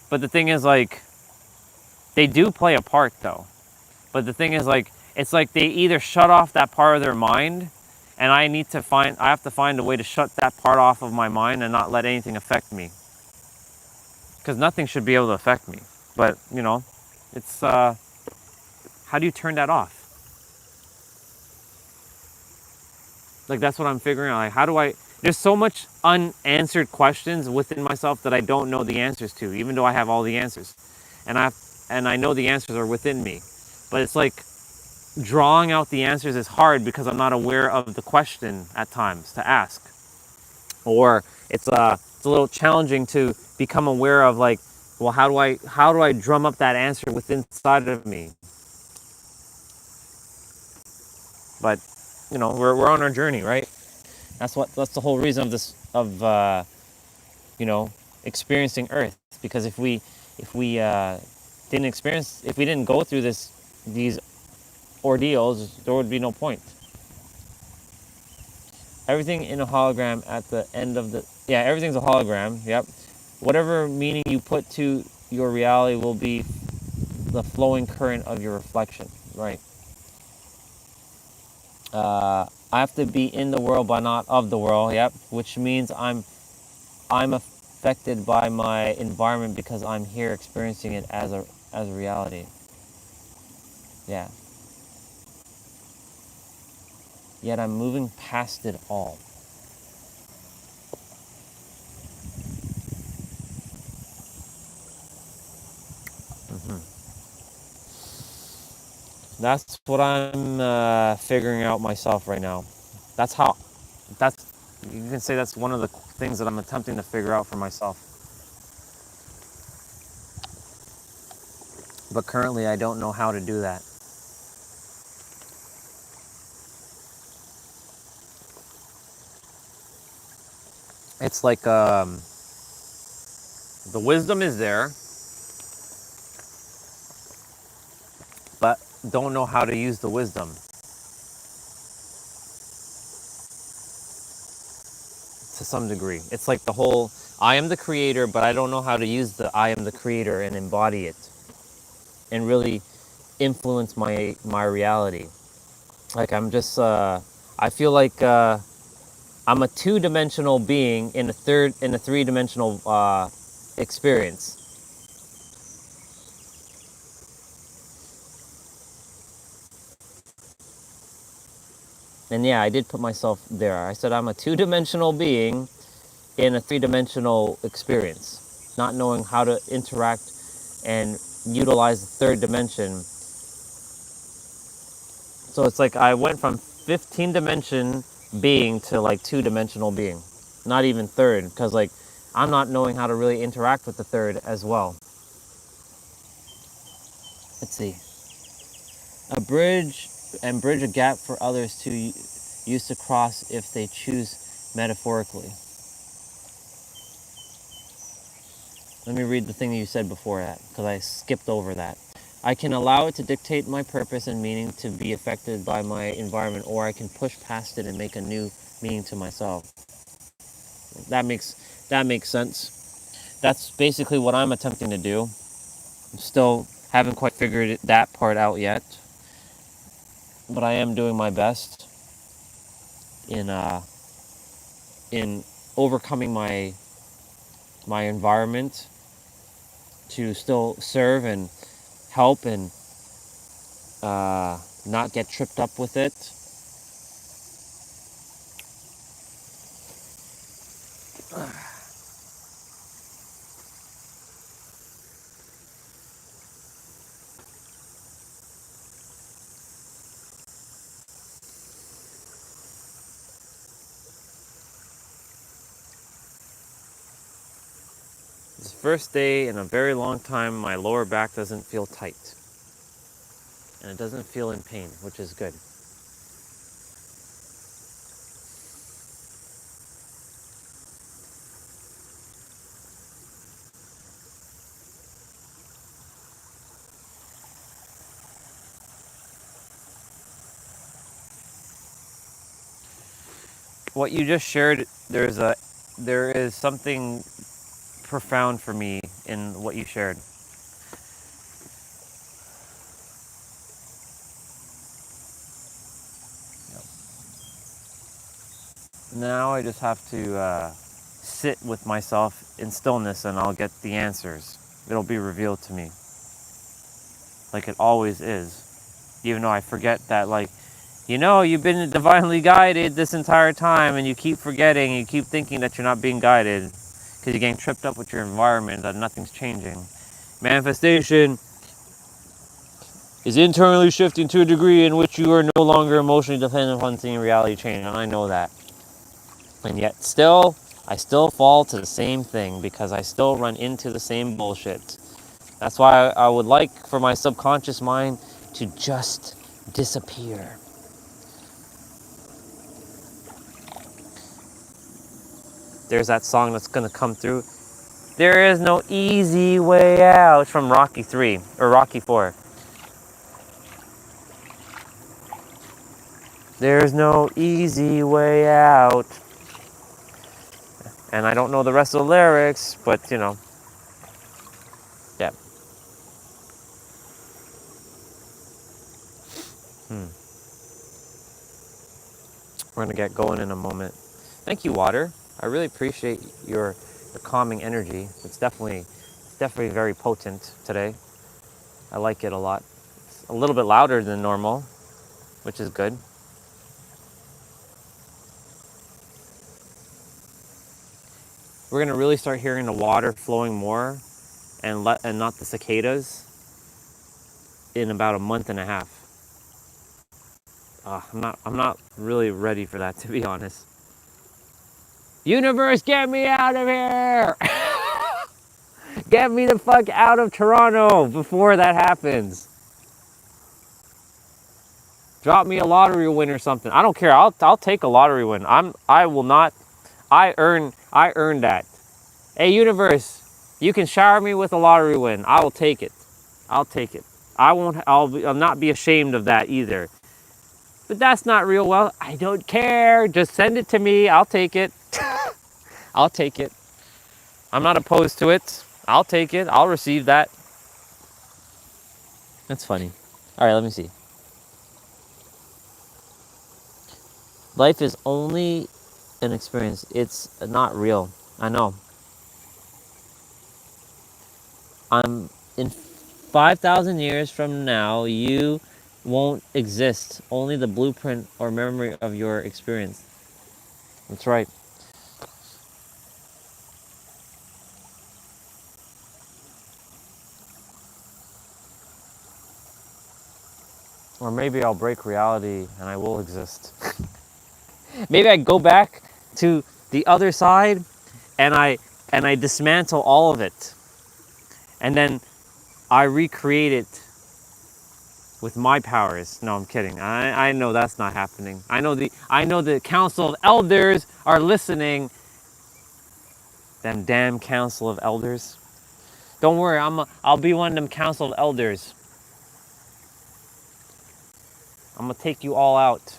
But the thing is like, they do play a part though. But the thing is like, it's like they either shut off that part of their mind, and I have to find a way to shut that part off of my mind and not let anything affect me. Because nothing should be able to affect me. But, it's, how do you turn that off? Like, that's what I'm figuring out. Like, how do there's so much unanswered questions within myself that I don't know the answers to, even though I have all the answers. And I know the answers are within me. But it's like, drawing out the answers is hard because I'm not aware of the question at times to ask. Or it's a little challenging to become aware of like, well, how do I drum up that answer within inside of me? But we're on our journey, right? That's the whole reason of this of experiencing Earth. Because if we didn't go through these ordeals, there would be no point. Everything in a hologram at the end of everything's a hologram. Yep. Whatever meaning you put to your reality will be the flowing current of your reflection. Right. I have to be in the world but not of the world. Yep. Which means I'm affected by my environment because I'm here experiencing it as a reality. Yeah. Yet I'm moving past it all. That's what I'm figuring out myself right now. That's how. That's You can say that's one of the things that I'm attempting to figure out for myself. But currently, I don't know how to do that. It's like the wisdom is there, but don't know how to use the wisdom to some degree. It's like the whole I am the creator, but I don't know how to use the I am the creator and embody it and really influence my reality. Like I feel like I'm a two-dimensional being in a three-dimensional experience. And yeah, I did put myself there. I said I'm a two-dimensional being in a three-dimensional experience, not knowing how to interact and utilize the third dimension. So it's like I went from 15 dimension being to like two-dimensional being, not even third, because like I'm not knowing how to really interact with the third as well. Let's see. A bridge a gap for others to use to cross if they choose metaphorically. Let me read the thing that you said before that, because I skipped over that. I can allow it to dictate my purpose and meaning to be affected by my environment, or I can push past it and make a new meaning to myself. That makes sense. That's basically what I'm attempting to do. I'm still haven't quite figured that part out yet, but I am doing my best in overcoming my environment to still serve and help and not get tripped up with it. It's the first day in a very long time my lower back doesn't feel tight. And it doesn't feel in pain, which is good. What you just shared, there is something profound for me in what you shared. Now I just have to sit with myself in stillness and I'll get the answers. It'll be revealed to me. Like it always is. Even though I forget that, like, you've been divinely guided this entire time and you keep forgetting, you keep thinking that you're not being guided because you're getting tripped up with your environment, that nothing's changing. Manifestation is internally shifting to a degree in which you are no longer emotionally dependent upon seeing reality change, and I know that. And yet I still fall to the same thing because I still run into the same bullshit. That's why I would like for my subconscious mind to just disappear. There's that song that's going to come through. There is no easy way out, from Rocky 3 or Rocky 4. There's no easy way out. And I don't know the rest of the lyrics, but yeah. We're going to get going in a moment. Thank you, water. I really appreciate your calming energy. It's definitely very potent today. I like it a lot. It's a little bit louder than normal, which is good. We're going to really start hearing the water flowing more and not the cicadas in about a month and a half. I'm not really ready for that, to be honest. Universe, get me out of here! Get me the fuck out of Toronto before that happens. Drop me a lottery win or something. I don't care. I'll take a lottery win. I will not. I earned that. Hey, universe, you can shower me with a lottery win. I will take it. I'll take it. I'll not be ashamed of that either. But that's not real wealth. I don't care. Just send it to me. I'll take it. I'll take it. I'm not opposed to it. I'll take it. I'll receive that. That's funny. All right, let me see. Life is only an experience. It's not real. I know. In 5,000 years from now, you won't exist. Only the blueprint or memory of your experience. That's right. Or maybe I'll break reality and I will exist. Maybe I go back to the other side and I dismantle all of it. And then I recreate it with my powers. No, I'm kidding. I know that's not happening. I know the council of elders are listening. Them damn council of elders. Don't worry, I'll be one of them council of elders. I'm gonna take you all out.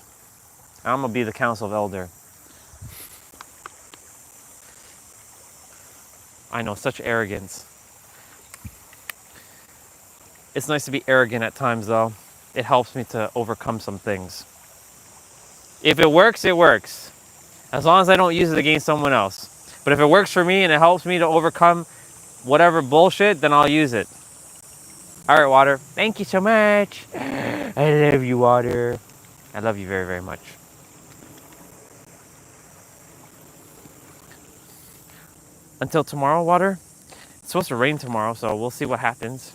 I'm gonna be the council of elder. I know, such arrogance. It's nice to be arrogant at times though. It helps me to overcome some things. If it works, it works. As long as I don't use it against someone else. But if it works for me and it helps me to overcome whatever bullshit, then I'll use it. All right, Water. Thank you so much. I love you, Water. I love you very, very much. Until tomorrow, Water. It's supposed to rain tomorrow, so we'll see what happens.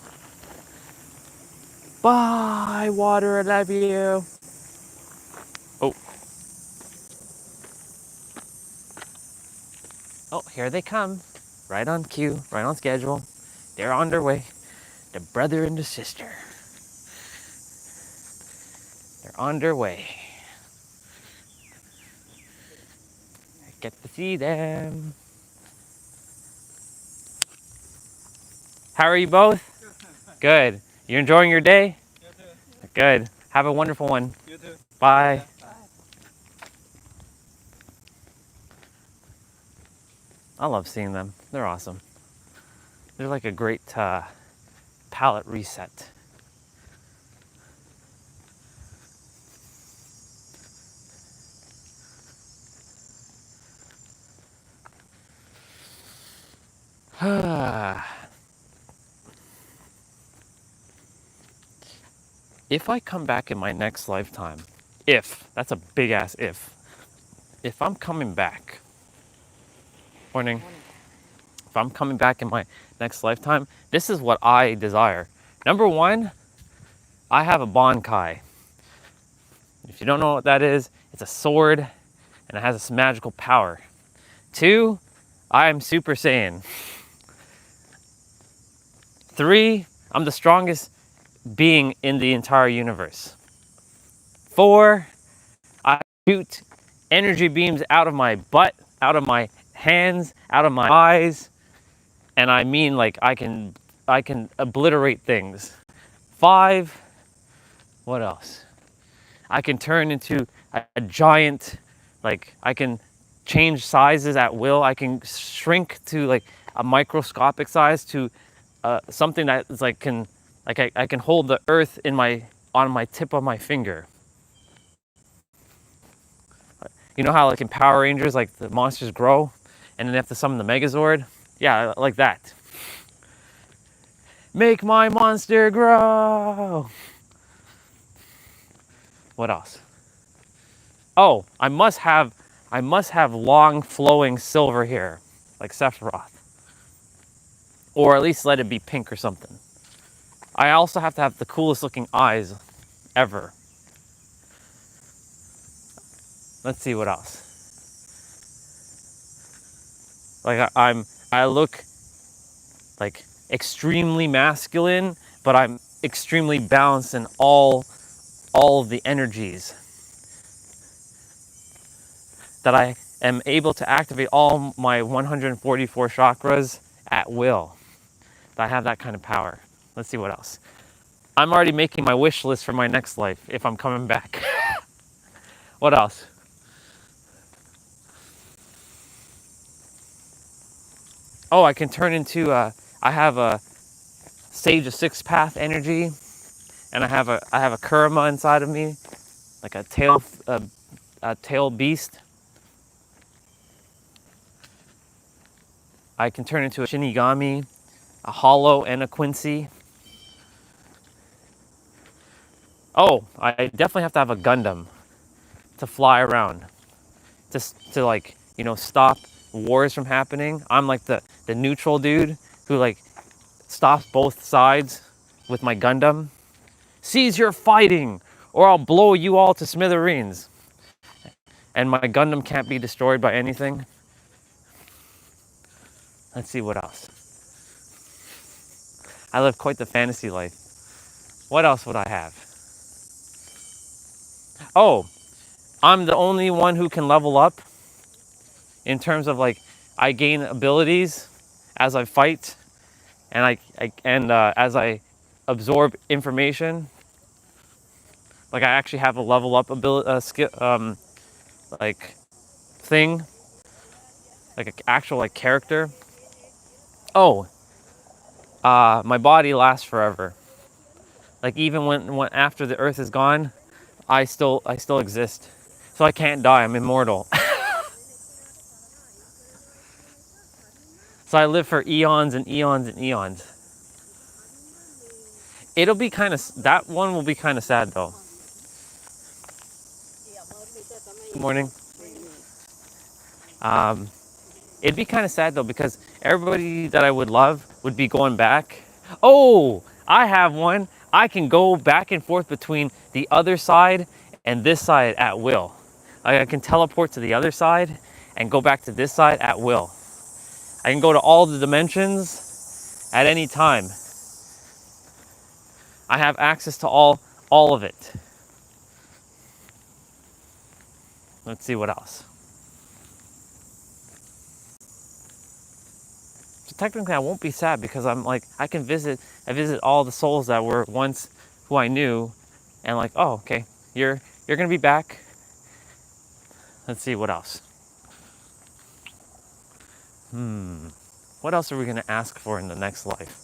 Bye, Water. I love you. Oh. Oh, here they come. Right on cue, right on schedule. They're on their way. The brother and the sister. They're on their way. I get to see them. How are you both? Good. You enjoying your day? You too. Good. Have a wonderful one. You too. Bye. Bye. I love seeing them. They're awesome. They're like a great palate reset. If I come back in my next lifetime, that's a big ass if I'm coming back, morning, if I'm coming back in my next lifetime, this is what I desire. Number one, I have a Bankai. If you don't know what that is, it's a sword and it has this magical power. Two, I am Super Saiyan. Three, I'm the strongest being in the entire universe. Four, I shoot energy beams out of my butt, out of my hands, out of my eyes, and I mean like I can obliterate things. Five, what else? I can turn into a giant, like I can change sizes at will. I can shrink to like a microscopic size to something that is like I can hold the earth on my tip of my finger. You know how like in Power Rangers, like the monsters grow and then they have to summon the Megazord? Yeah, like that. Make my monster grow. What else? Oh, I must have long flowing silver hair, like Sephiroth. Or at least let it be pink or something. I also have to have the coolest looking eyes ever. Let's see what else. Like I look like extremely masculine, but I'm extremely balanced in all of the energies. That I am able to activate all my 144 chakras at will. I have that kind of power. Let's see what else. I'm already making my wish list for my next life if I'm coming back. What else? Oh, I can turn into I have a Sage of Sixth Path energy, and I have a Kurama inside of me, like a tail beast. I can turn into a Shinigami, a Hollow, and a Quincy. Oh, I definitely have to have a Gundam to fly around, just to like, you know, stop wars from happening. I'm like the neutral dude who like stops both sides with my Gundam. Cease your fighting or I'll blow you all to smithereens. And my Gundam can't be destroyed by anything. Let's see what else. I live quite the fantasy life. What else would I have? Oh, I'm the only one who can level up in terms of like I gain abilities as I fight and as I absorb information. Like I actually have a level up ability skill like thing, like an actual like character. Oh, my body lasts forever. Like even when after the earth is gone, I still exist. So I can't die. I'm immortal. So I live for eons and eons and eons. It'll be kind of that one will be kind of sad though. Good morning. Um, it'd be kind of sad though because everybody that I would love would be going back. Oh, I have one. I can go back and forth between the other side and this side at will. Like I can teleport to the other side and go back to this side at will. I can go to all the dimensions at any time. I have access to all of it. Let's see what else. So technically I won't be sad because I'm like I visit all the souls that were once who I knew and like, oh, okay, you're gonna be back. Let's see what else. What else are we gonna ask for in the next life?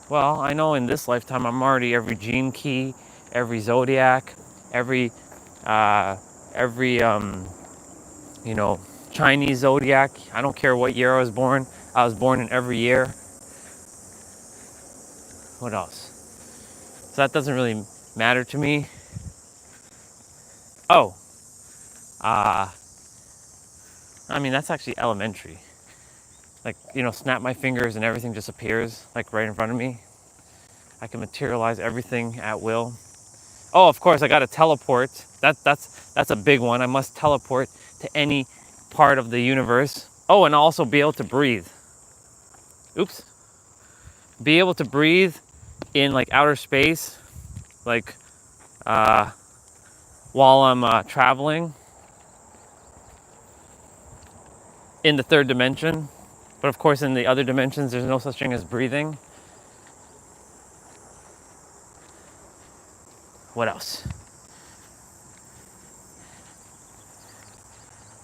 Well, I know in this lifetime I'm already every gene key, every zodiac, every uh, every you know, Chinese zodiac. I don't care what year I was born. I was born in every year. What else? So that doesn't really matter to me. Oh, uh, I mean that's actually elementary. Like, you know, snap my fingers and everything just appears like right in front of me. I can materialize everything at will. Oh, of course, I got to teleport. That's a big one. I must teleport to any part of the universe. Oh, and also be able to breathe. Oops. Be able to breathe in like outer space, like uh, while I'm traveling in the third dimension. But of course, in the other dimensions, there's no such thing as breathing. What else?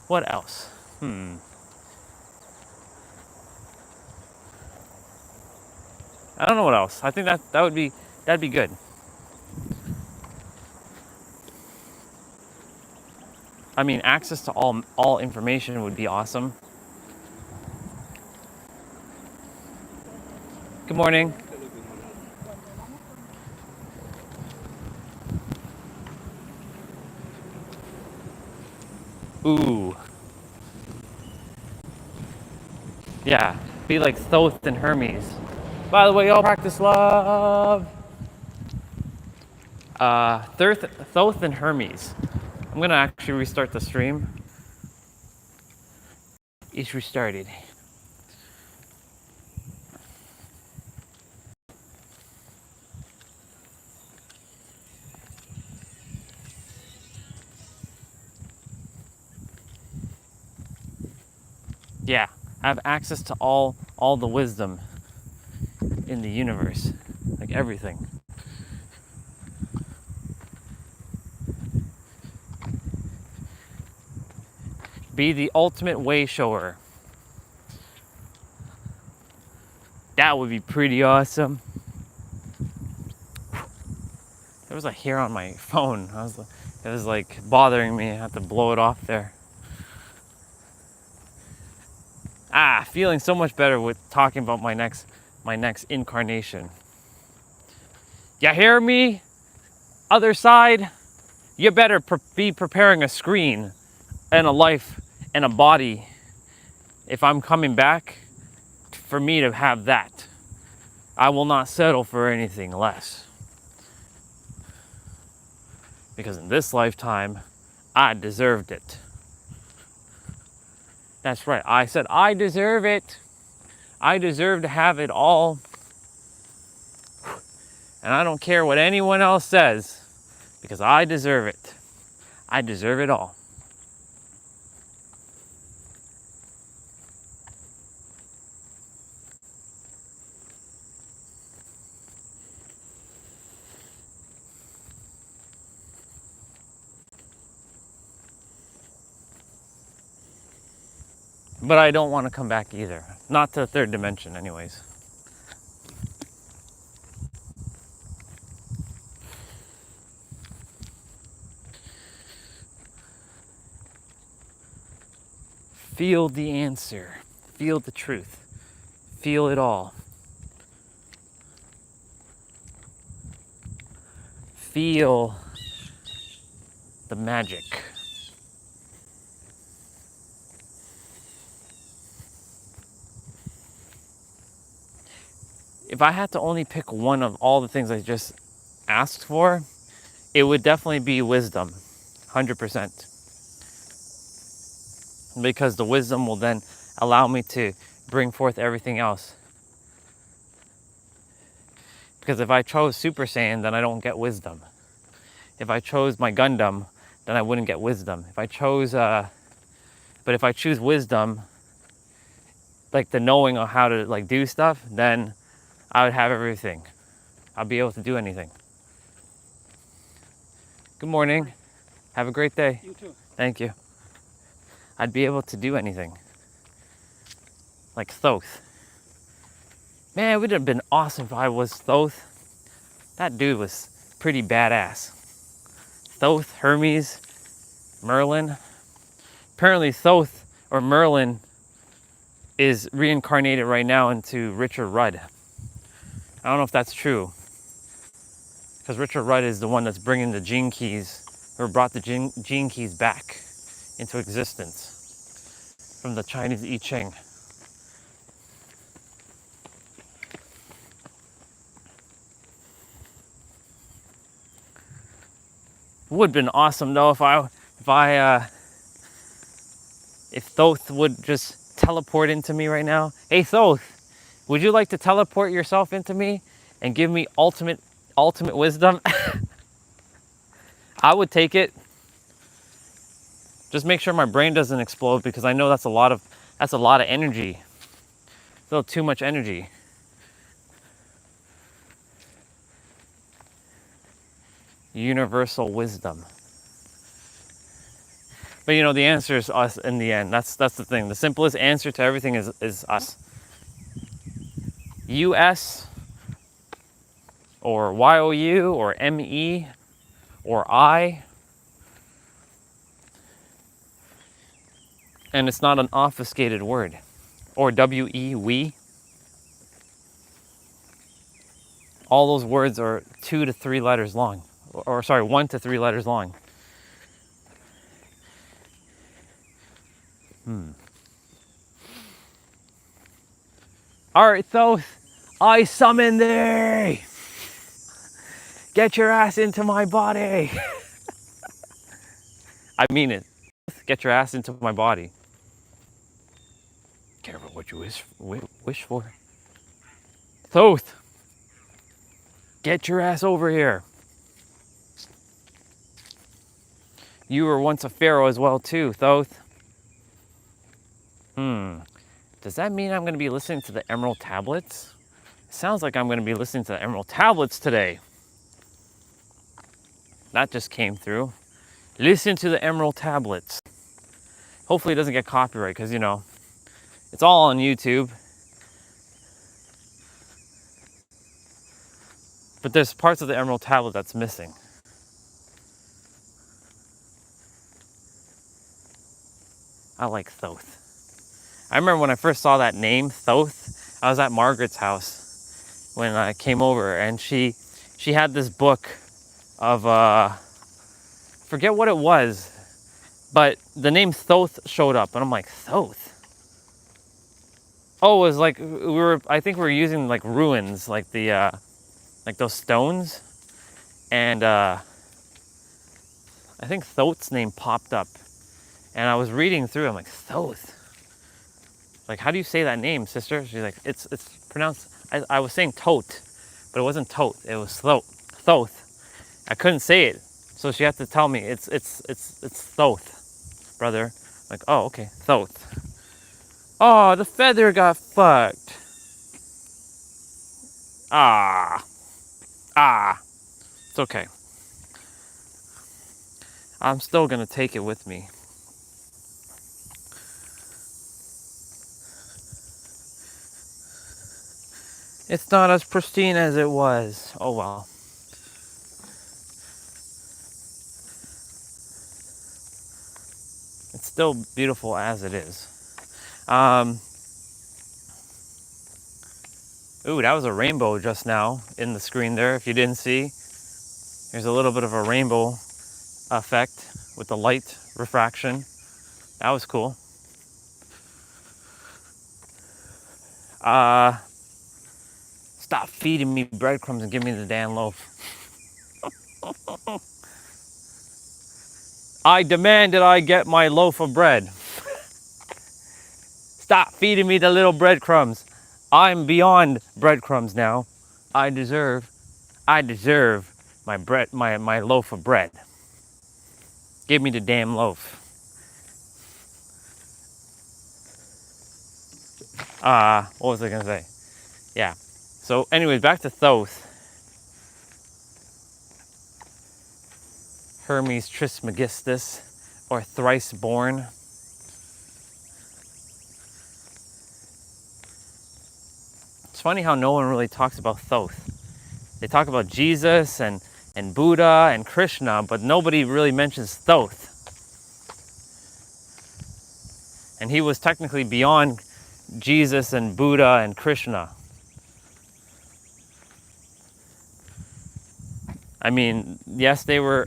What else? I don't know what else. I think that'd be good. I mean, access to all information would be awesome. Good morning. Ooh, yeah. Be like Thoth and Hermes. By the way, y'all practice love. Thoth and Hermes. I'm gonna actually restart the stream. It's restarted. Yeah, I have access to all the wisdom in the universe, like everything. Be the ultimate way shower. That would be pretty awesome. There was a hair on my phone. It was like bothering me. I had to blow it off there. Feeling so much better with talking about my next incarnation. You hear me? Other side, you better be preparing a screen and a life and a body if I'm coming back for me to have that. I will not settle for anything less. Because in this lifetime, I deserved it. That's right. I said, I deserve it. I deserve to have it all. And I don't care what anyone else says, because I deserve it. I deserve it all. But I don't want to come back either. Not to the third dimension, anyways. Feel the answer. Feel the truth. Feel it all. Feel the magic. If I had to only pick one of all the things I just asked for, it would definitely be wisdom, 100%. Because the wisdom will then allow me to bring forth everything else. Because if I chose Super Saiyan, then I don't get wisdom. If I chose my Gundam, then I wouldn't get wisdom. If I chose, but if I choose wisdom, like the knowing of how to like do stuff, then I would have everything. I'll be able to do anything. Good morning. Have a great day. You too. Thank you. I'd be able to do anything. Like Thoth. Man, it would have been awesome if I was Thoth. That dude was pretty badass. Thoth, Hermes, Merlin. Apparently Thoth or Merlin is reincarnated right now into Richard Rudd. I don't know if that's true. Because Richard Rudd is the one that's bringing the gene keys, or brought the gene keys back into existence from the Chinese I Ching. Would have been awesome though if Thoth would just teleport into me right now. Hey Thoth, would you like to teleport yourself into me and give me ultimate wisdom? I would take it. Just make sure my brain doesn't explode, because I know that's a lot of energy. It's a little too much energy. Universal wisdom. But you know, the answer is us in the end. That's the thing. The simplest answer to everything is us. US or YOU or ME or I. And it's not an obfuscated word. Or WE, we. All those words are 2 to 3 letters long. Or sorry, 1 to 3 letters long. Alright, Thoth, I summon thee! Get your ass into my body! I mean it. Get your ass into my body. Careful what you wish for. Thoth, get your ass over here. You were once a pharaoh as well too, Thoth. Does that mean I'm going to be listening to the Emerald Tablets? Sounds like I'm going to be listening to the Emerald Tablets today. That just came through. Listen to the Emerald Tablets. Hopefully it doesn't get copyright, because, you know, it's all on YouTube. But there's parts of the Emerald Tablet that's missing. I like Thoth. I remember when I first saw that name, Thoth, I was at Margaret's house when I came over, and she had this book of, forget what it was, but the name Thoth showed up, and I'm like, Thoth? Oh, it was like, I think we were using like ruins, like the, like those stones, and I think Thoth's name popped up. And I was reading through, I'm like, Thoth? Like, how do you say that name, sister? She's like, it's pronounced, I was saying Tote, but it wasn't Tote, it was Thoth. I couldn't say it. So she had to tell me, it's Thoth, brother. I'm like, oh, okay, Thoth. Oh, the feather got fucked. It's okay. I'm still gonna take it with me. It's not as pristine as it was. Oh well. It's still beautiful as it is. Ooh, that was a rainbow just now in the screen there. If you didn't see, there's a little bit of a rainbow effect with the light refraction. That was cool. Stop feeding me breadcrumbs and give me the damn loaf. I demand that I get my loaf of bread. Stop feeding me the little breadcrumbs. I'm beyond breadcrumbs now. I deserve my bread, my loaf of bread. Give me the damn loaf. What was I gonna say? Yeah. So anyways, back to Thoth. Hermes Trismegistus, or thrice born. It's funny how no one really talks about Thoth. They talk about Jesus and Buddha and Krishna, but nobody really mentions Thoth. And he was technically beyond Jesus and Buddha and Krishna. I mean, yes, they are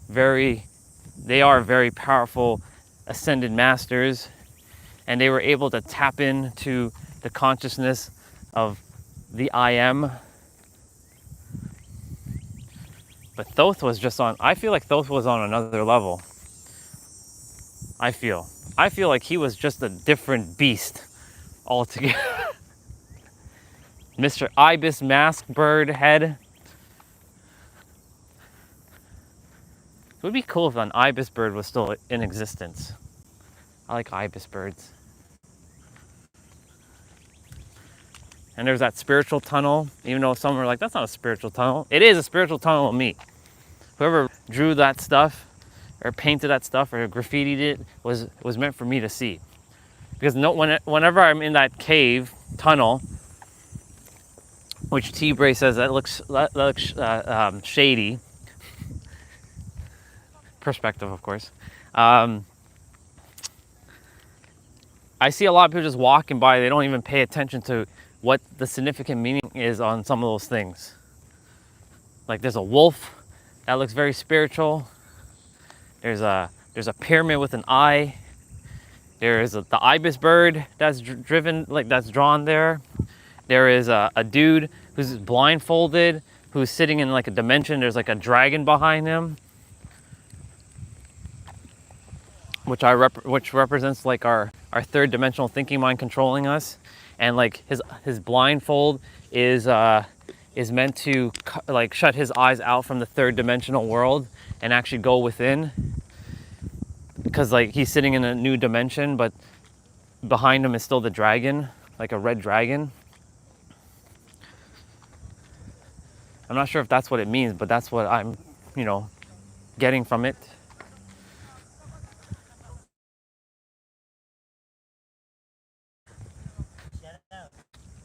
very powerful ascended masters, and they were able to tap into the consciousness of the I am. But Thoth was just on, I feel like Thoth was on another level. I feel like he was just a different beast altogether. Mr. Ibis mask bird head. It would be cool if an ibis bird was still in existence. I like ibis birds. And there's that spiritual tunnel, even though some were like, that's not a spiritual tunnel. It is a spiritual tunnel to me. Whoever drew that stuff, or painted that stuff, or graffitied it, was meant for me to see. Because whenever I'm in that cave tunnel, which T-Bray says that looks shady, perspective, of course. I see a lot of people just walking by. They don't even pay attention to what the significant meaning is on some of those things. Like there's a wolf that looks very spiritual. There's a pyramid with an eye. There is the ibis bird that's that's drawn there. There is a dude who's blindfolded, who's sitting in like a dimension. There's like a dragon behind him, which represents like our third dimensional thinking mind controlling us. And like his blindfold is meant to like shut his eyes out from the third dimensional world and actually go within, because like he's sitting in a new dimension, but behind him is still the dragon, like a red dragon. I'm not sure if that's what it means, but that's what I'm, getting from it.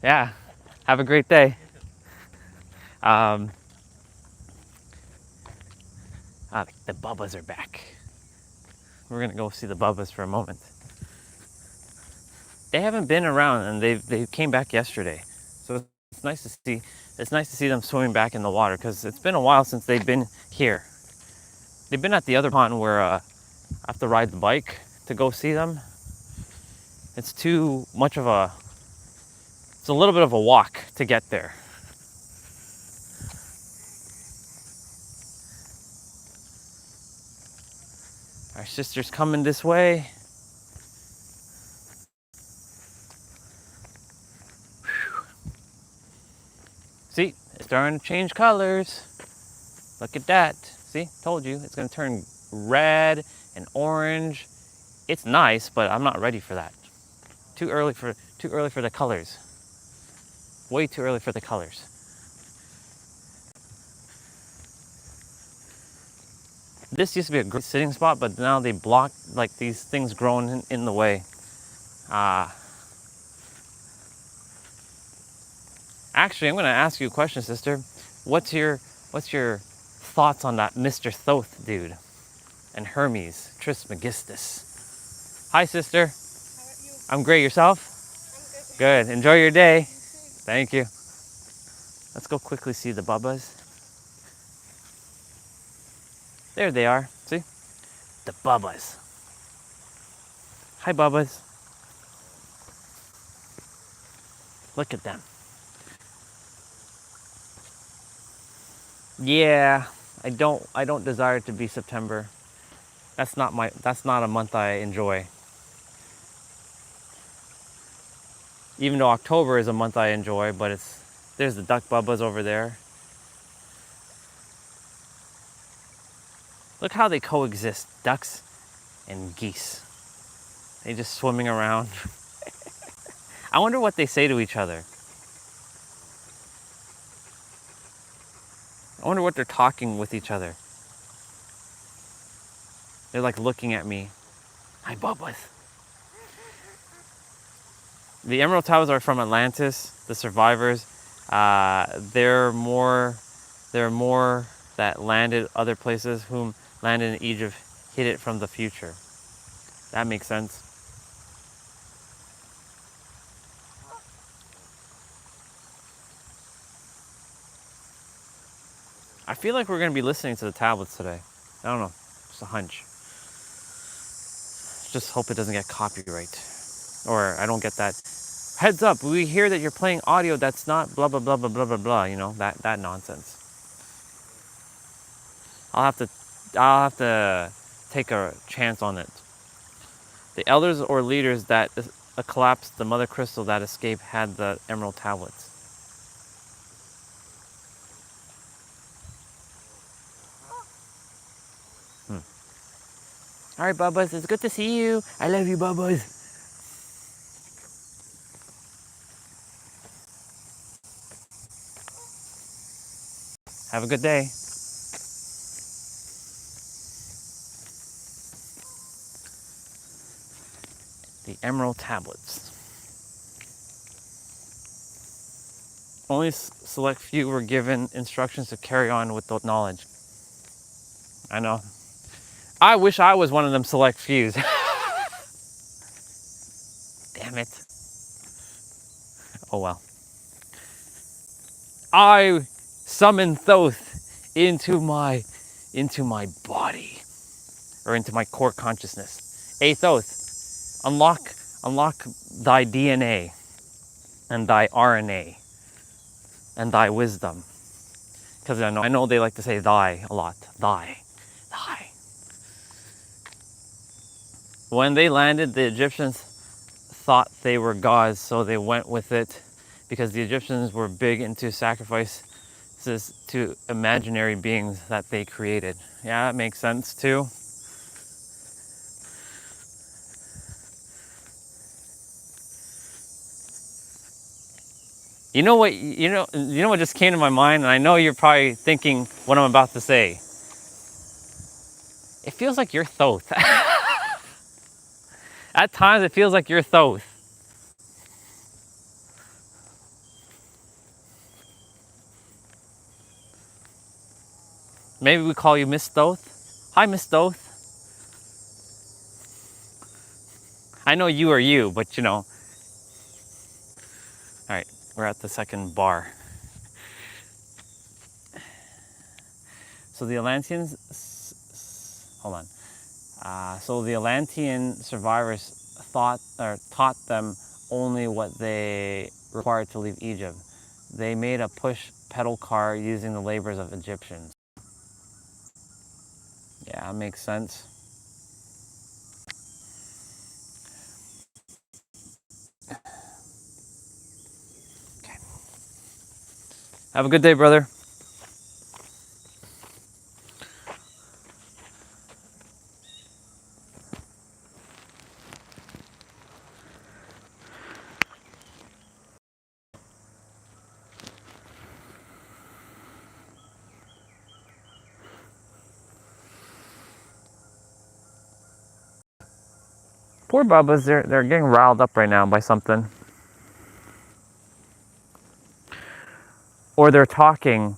Yeah, have a great day. The Bubbas are back. We're gonna go see the Bubbas for a moment. They haven't been around, and they came back yesterday, so it's nice to see. It's nice to see them swimming back in the water, because it's been a while since they've been here. They've been at the other pond where I have to ride the bike to go see them. It's too much of a. It's a little bit of a walk to get there. sister's coming this way. See, it's starting to change colors. Look at that. See, told you, it's gonna turn red and orange. It's nice, but I'm not ready for that. Too early for the colors. Way too early for the colors. This used to be a great sitting spot, but now they block like these things growing in the way. Actually, I'm gonna ask you a question, sister. What's your thoughts on that Mr. Thoth dude and Hermes Trismegistus? Hi, sister. How about you? I'm great. Yourself? I'm good. Good. Enjoy your day. Thank you. Let's go quickly see the bubbas. There they are. See? The bubbas. Hi, bubbas. Look at them. Yeah, I don't desire it to be September. That's not a month I enjoy. Even though October is a month I enjoy, but there's the duck bubbas over there. Look how they coexist, ducks and geese. They just swimming around. I wonder what they say to each other. I wonder what they're talking with each other. They're like looking at me. Hi, bubbas. The emerald tablets are from Atlantis, the survivors. They're more that landed other places, whom landed in Egypt hid it from the future. That makes sense. I feel like we're going to be listening to the tablets today. I don't know, just a hunch. Just hope it doesn't get copyright, or I don't get that. Heads up, we hear that you're playing audio that's not blah blah blah blah blah blah blah. You know, that nonsense. I'll have to take a chance on it. The elders or leaders that collapsed the mother crystal that escaped had the emerald tablets. All right, Bubbas, it's good to see you. I love you, Bubbas. Have a good day. The emerald tablets. Only select few were given instructions to carry on with the knowledge. I know. I wish I was one of them select fews. Damn it. Oh well. I summon Thoth into my body, or into my core consciousness. Hey Thoth, unlock thy DNA and thy RNA and thy wisdom. Because I know they like to say thy a lot. Thy. When they landed, the Egyptians thought they were gods, so they went with it, because the Egyptians were big into sacrifices to imaginary beings that they created. Yeah, that makes sense too. You know what just came to my mind, and I know you're probably thinking what I'm about to say. It feels like you're Thoth. At times it feels like you're Thoth. Maybe we call you Miss Thoth. Hi, Miss Thoth. I know you are you, but you know. All right, we're at the second bar. So the Atlanteans, hold on. So the Atlantean survivors taught them only what they required to leave Egypt. They made a push pedal car using the labors of Egyptians. Yeah, that makes sense. Have a good day, brother. Poor Bubbas, they're getting riled up right now by something. Or they're talking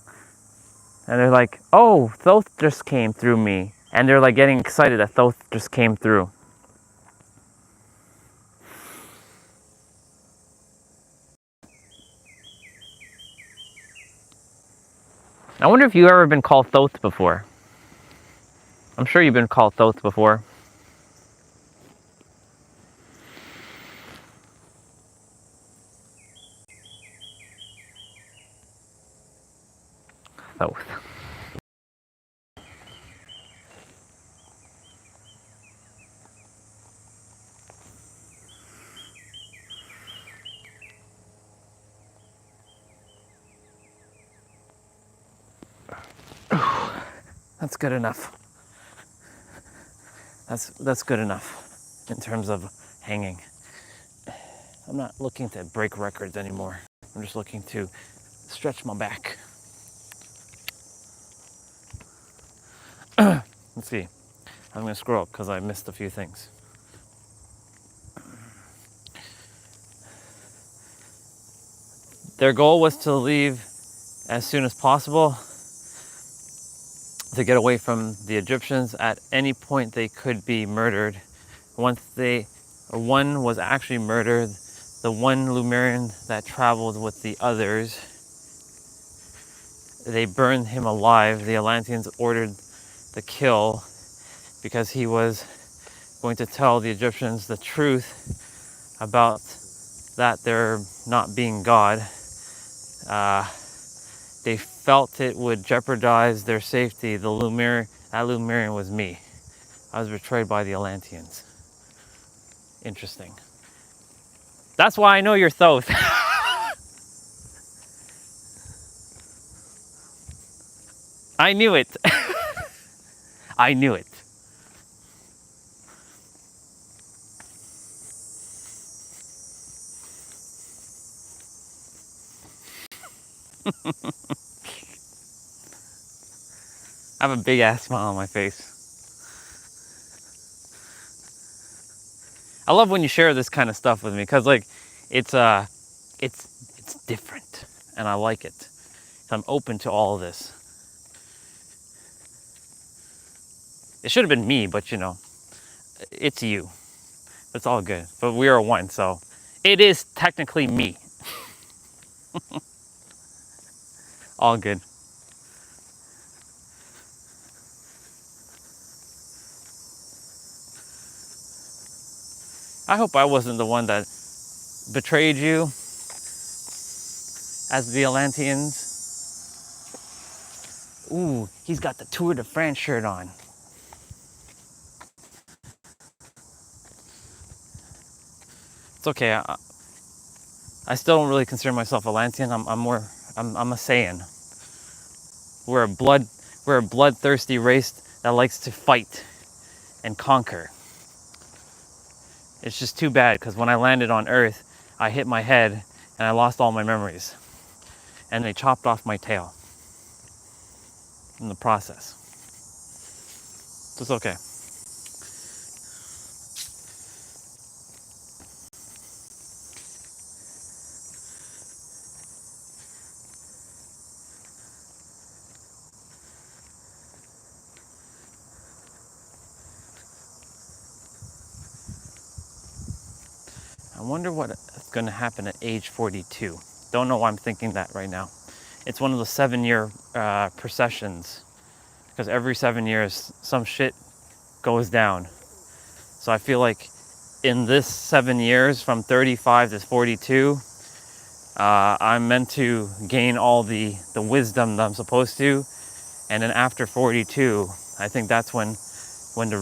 and they're like, oh, Thoth just came through me. And they're like getting excited that Thoth just came through. I wonder if you've ever been called Thoth before. I'm sure you've been called Thoth before. Thoth. That's good enough. That's good enough in terms of hanging. I'm not looking to break records anymore. I'm just looking to stretch my back. Let's see. I'm gonna scroll up because I missed a few things. Their goal was to leave as soon as possible to get away from the Egyptians. At any point they could be murdered. Once one was actually murdered, the one Lumerian that traveled with the others, they burned him alive. The Atlanteans ordered the kill because he was going to tell the Egyptians the truth about that they're not being God. They felt it would jeopardize their safety. That Lumerian was me. I was betrayed by the Atlanteans. Interesting. That's why I know you're Thoth. I knew it. I knew it. I have a big ass smile on my face. I love when you share this kind of stuff with me because like it's different and I like it. So I'm open to all of this. It should have been me, but you know, it's you. It's all good. But we are one, so it is technically me. All good. I hope I wasn't the one that betrayed you as the Atlanteans. Ooh, he's got the Tour de France shirt on. It's okay. I still don't really consider myself Atlantean. I'm a Saiyan. We're a bloodthirsty race that likes to fight and conquer. It's just too bad because when I landed on Earth, I hit my head and I lost all my memories. And they chopped off my tail in the process. So it's okay. I wonder what's going to happen at age 42. Don't know why I'm thinking that right now. It's one of the 7-year processions because every 7 years some shit goes down. So I feel like in this 7 years from 35 to 42, I'm meant to gain all the wisdom that I'm supposed to. And then after 42, I think that's when the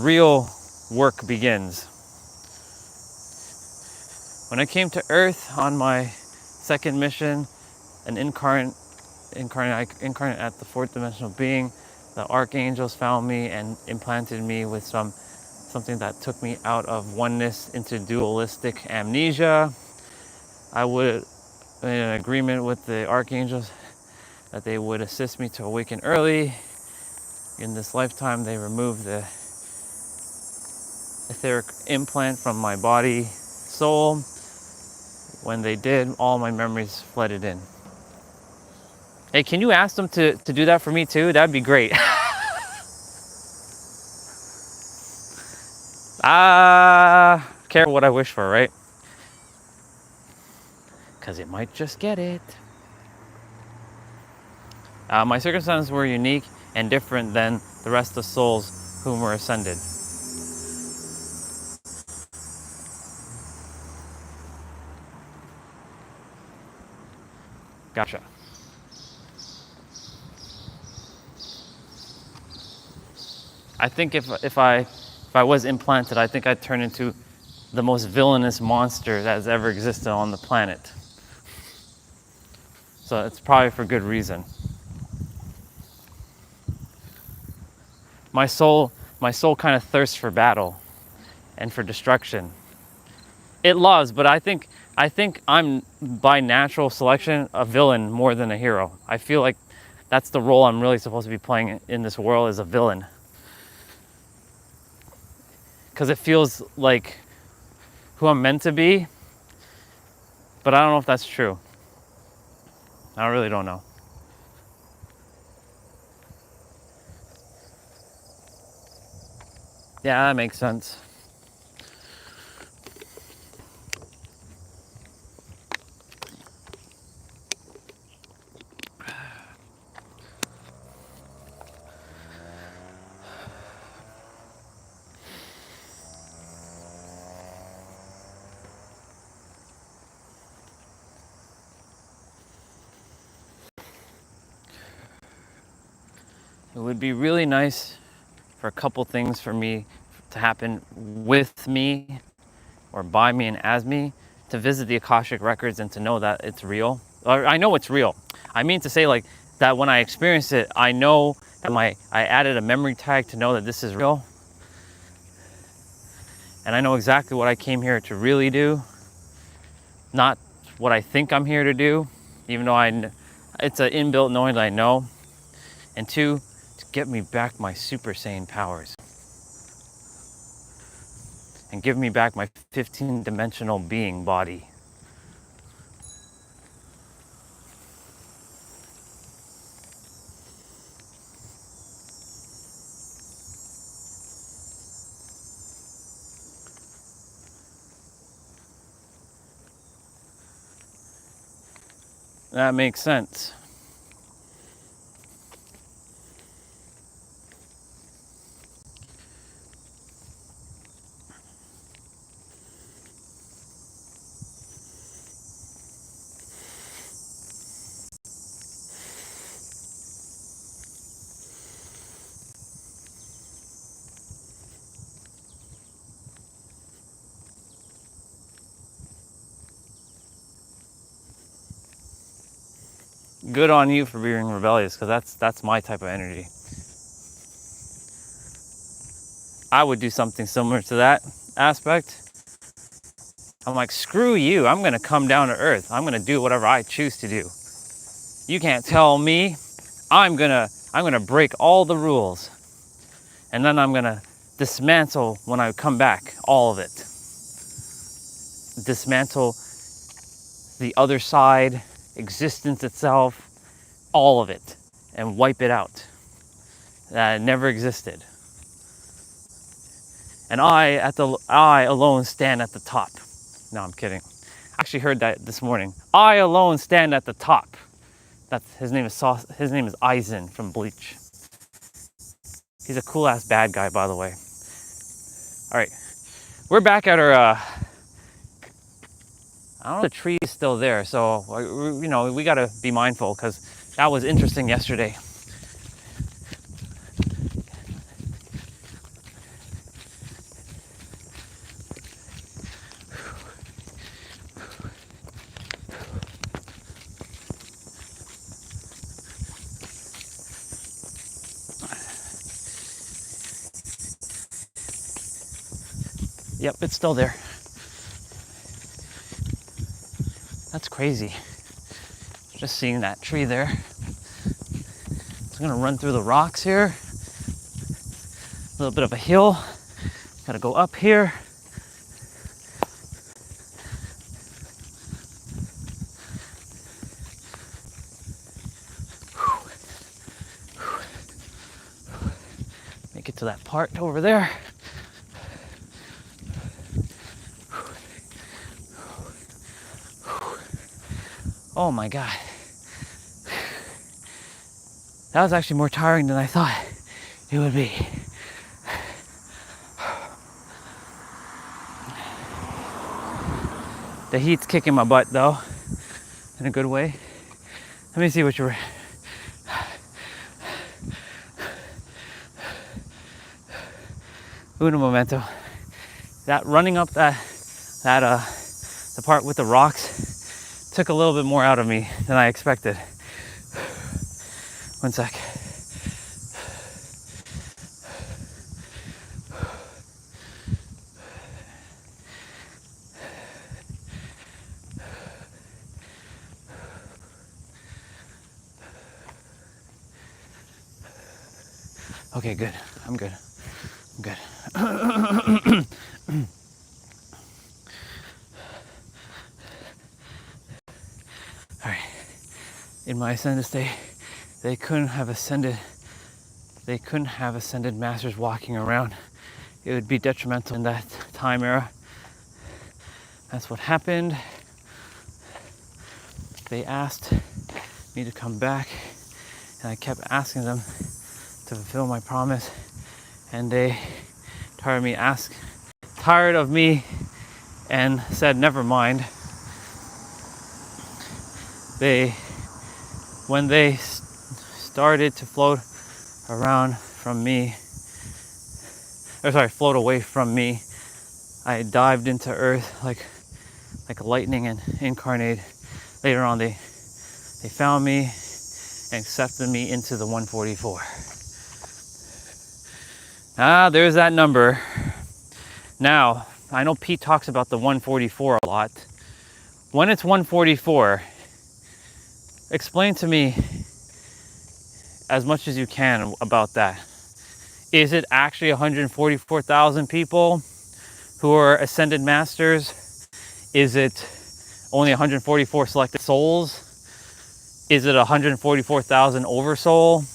real work begins. When I came to Earth on my second mission, an incarnate at the fourth dimensional being. The archangels found me and implanted me with something that took me out of oneness into dualistic amnesia. I would, in an agreement with the archangels, that they would assist me to awaken early. In this lifetime, they removed the etheric implant from my body, soul. When they did, all my memories flooded in. Hey, can you ask them to do that for me too? That'd be great. Careful what I wish for, right? Because it might just get it. My circumstances were unique and different than the rest of the souls whom were ascended. Gotcha. I think if I was implanted, I think I'd turn into the most villainous monster that has ever existed on the planet. So it's probably for good reason. My soul kind of thirsts for battle and for destruction. It loves, but I think I'm by natural selection a villain more than a hero. I feel like that's the role I'm really supposed to be playing in this world, as a villain. Because it feels like who I'm meant to be, but I don't know if that's true. I really don't know. Yeah, that makes sense. It would be really nice for a couple things for me to happen with me or by me and as me, to visit the Akashic records and to know that it's real. Or I know it's real. I mean to say, like, that when I experience it, I know that I added a memory tag to know that this is real. And I know exactly what I came here to really do, not what I think I'm here to do, even though it's an inbuilt knowing that I know. And two, to get me back my Super Saiyan powers. And give me back my 15-dimensional being body. That makes sense. Good on you for being rebellious, because that's my type of energy. I would do something similar to that aspect. I'm like, screw you, I'm gonna come down to earth. I'm gonna do whatever I choose to do. You can't tell me. I'm gonna break all the rules. And then I'm gonna dismantle, when I come back, all of it. Dismantle the other side, existence itself, all of it, and wipe it out. That it never existed. And I alone stand at the top. No, I'm kidding. I actually heard that this morning. I alone stand at the top. His name is Eisen from Bleach. He's a cool ass bad guy, by the way. All right, we're back at our. I don't know if the tree is still there, so we gotta be mindful, because that was interesting yesterday. Yep, it's still there. That's crazy. Just seeing that tree there. I'm gonna run through the rocks here. A little bit of a hill. Gotta go up here. Make it to that part over there. Oh my God. That was actually more tiring than I thought it would be. The heat's kicking my butt though, in a good way. Let me see what you're... Uno momento. That running up the part with the rocks took a little bit more out of me than I expected. One sec. Okay, good. I'm good. I'm good. All right. In my ascended state, they couldn't have ascended masters walking around. It would be detrimental in that time era. That's what happened. They asked me to come back, and I kept asking them to fulfill my promise, and they tired of me and said never mind. When they started to float away from me, I dived into earth like lightning and incarnate. Later on, they found me and accepted me into the 144. There's that number. Now, I know Pete talks about the 144 a lot. When it's 144, explain to me as much as you can about that. Is it actually 144,000 people who are ascended masters? Is it only 144 selected souls? Is it 144,000 oversoul?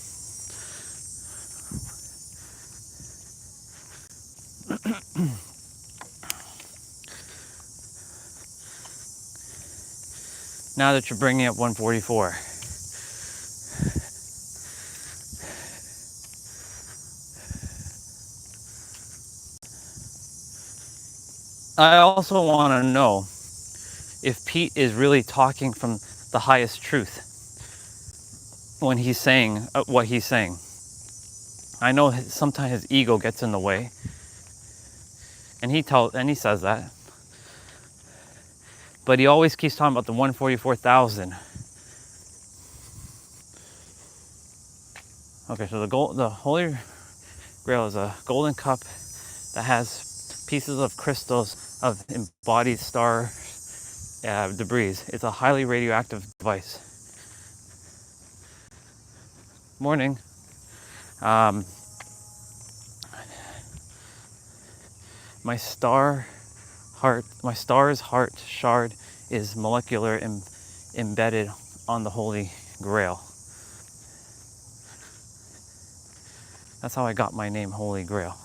Now that you're bringing up 144. I also want to know if Pete is really talking from the highest truth when he's saying what he's saying. I know sometimes his ego gets in the way, and he says that. But he always keeps talking about the 144,000. Okay, so the Holy Grail is a golden cup that has pieces of crystals of embodied star debris. It's a highly radioactive device. Morning. My star's heart shard is molecular embedded on the Holy Grail. That's how I got my name, Holy Grail.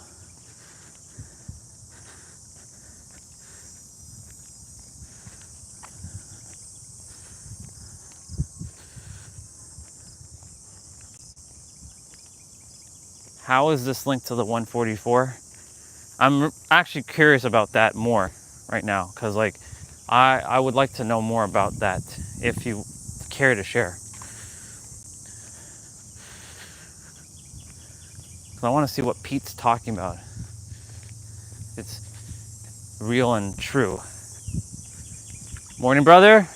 How is this linked to the 144? I'm actually curious about that more right now, because I would like to know more about that if you care to share. I want to see what Pete's talking about. It's real and true. Morning, brother.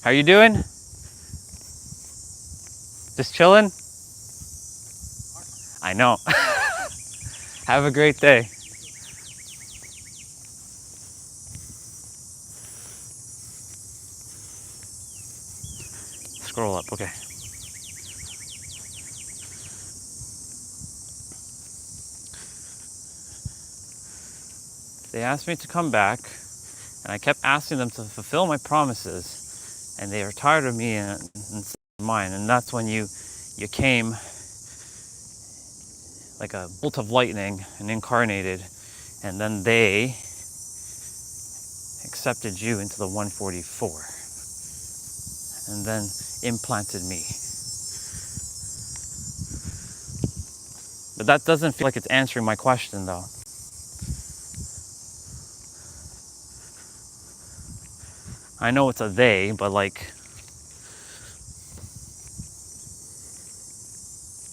How you doing? Just chilling? I know. Have a great day. Scroll up, okay. They asked me to come back, and I kept asking them to fulfill my promises, and they were tired of me and mine. And that's when you came like a bolt of lightning and incarnated, and then they accepted you into the 144, and then implanted me. But that doesn't feel like it's answering my question, though. I know it's a they, but like,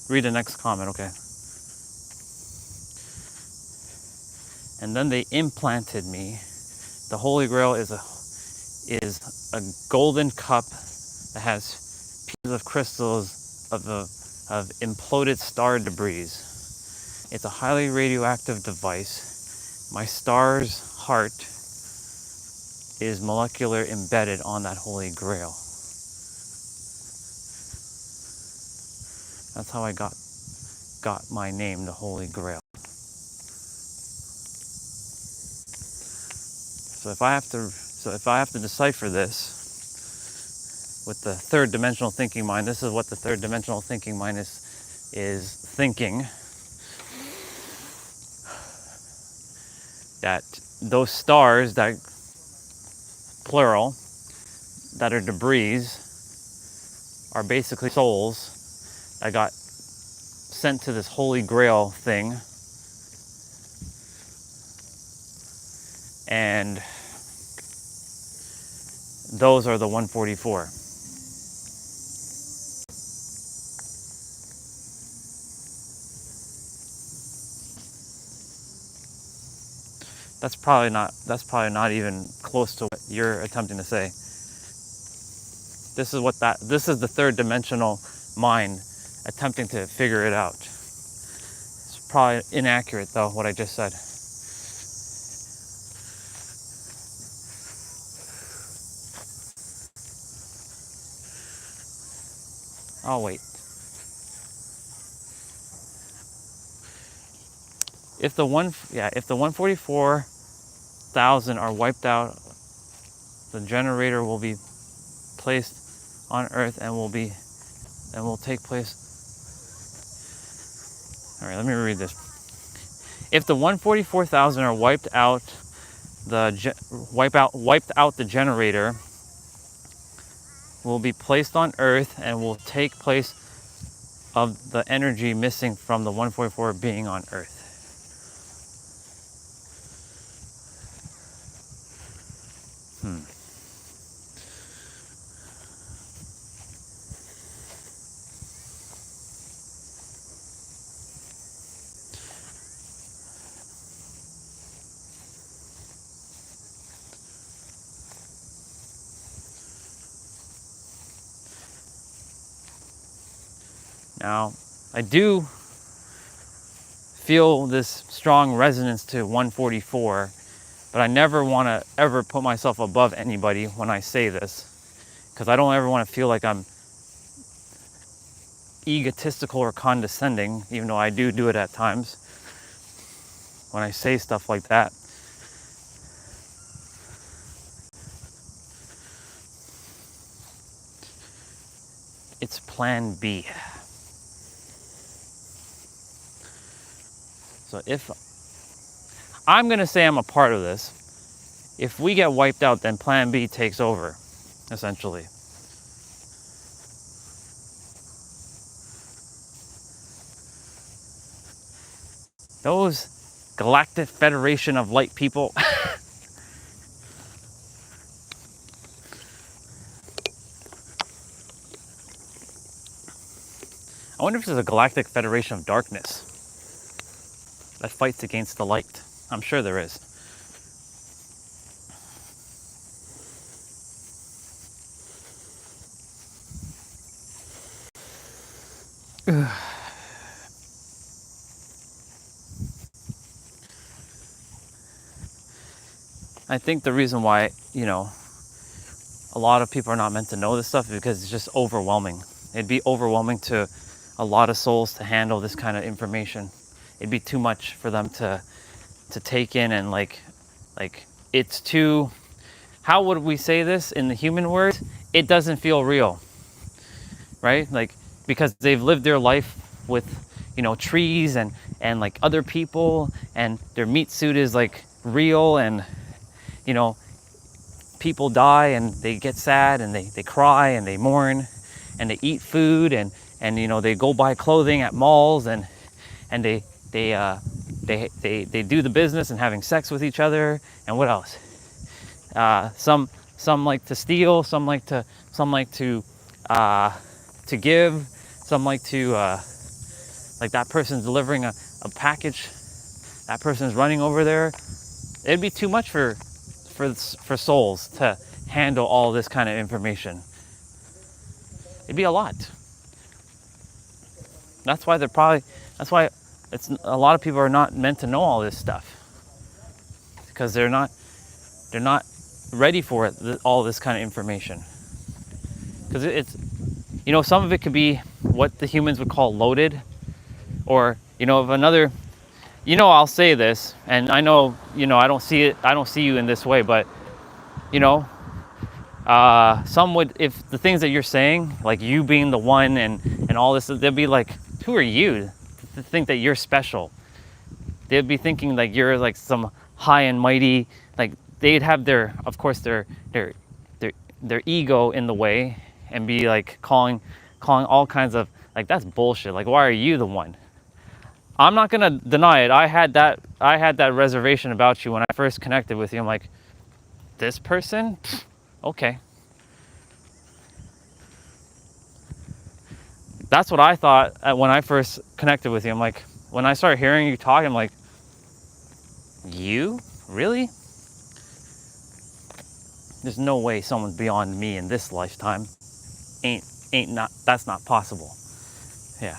read the next comment, okay? And then they implanted me. The Holy Grail is a golden cup that has pieces of crystals of imploded star debris. It's a highly radioactive device. My star's heart is molecular embedded on that Holy Grail. That's how I got my name, the Holy Grail. So if I have to decipher this with the third dimensional thinking mind, this is what the third dimensional thinking mind is thinking. That those stars, that plural, that are debris, are basically souls that got sent to this Holy Grail thing, and those are the 144. That's probably not even close to what you're attempting to say. This is the third dimensional mind attempting to figure it out. It's probably inaccurate, though, what I just said. Oh, wait. If the 144,000 are wiped out, the generator will be placed on Earth and will take place. All right, let me read this. If the 144,000 are wiped out, wiped out the generator will be placed on Earth and will take place of the energy missing from the 144 being on Earth. Now, I do feel this strong resonance to 144, but I never want to ever put myself above anybody when I say this, because I don't ever want to feel like I'm egotistical or condescending, even though I do it at times when I say stuff like that. It's plan B. So if I'm going to say I'm a part of this, if we get wiped out, then plan B takes over, essentially. Those Galactic Federation of Light people. I wonder if there's a Galactic Federation of Darkness that fights against the light. I'm sure there is. I think the reason why, a lot of people are not meant to know this stuff because it's just overwhelming. It'd be overwhelming to a lot of souls to handle this kind of information. It'd be too much for them to take in, and like it's too, how would we say this in the human words? It doesn't feel real, right? Like, because they've lived their life with, you know, trees and like other people, and their meat suit is like real, and you know, people die and they get sad and they cry and they mourn and they eat food, and you know, they go buy clothing at malls, and they do the business and having sex with each other, and what else? Some like to steal, some like to give, some like to like that person's delivering a package, that person's running over there. It'd be too much for souls to handle all this kind of information. It'd be a lot. That's why it's a lot of people are not meant to know all this stuff, because they're not ready for it, all this kind of information. Because it's, you know, some of it could be what the humans would call loaded, or, you know, of another, you know, I'll say this, and I know, you know, I don't see you in this way, but, you know, some would, if the things that you're saying, like you being the one and all this, they'll be like, who are you to think that you're special? They'd be thinking like you're like some high and mighty, like they'd have their, of course, their ego in the way, and be like calling all kinds of, like, that's bullshit. Like, why are you the one? I'm not gonna deny it. I had that reservation about you when I first connected with you. I'm like, this person? Pfft, okay. That's what I thought when I first connected with you. I'm like, when I started hearing you talk, I'm like, you? Really? There's no way someone's beyond me in this lifetime. That's not possible. Yeah.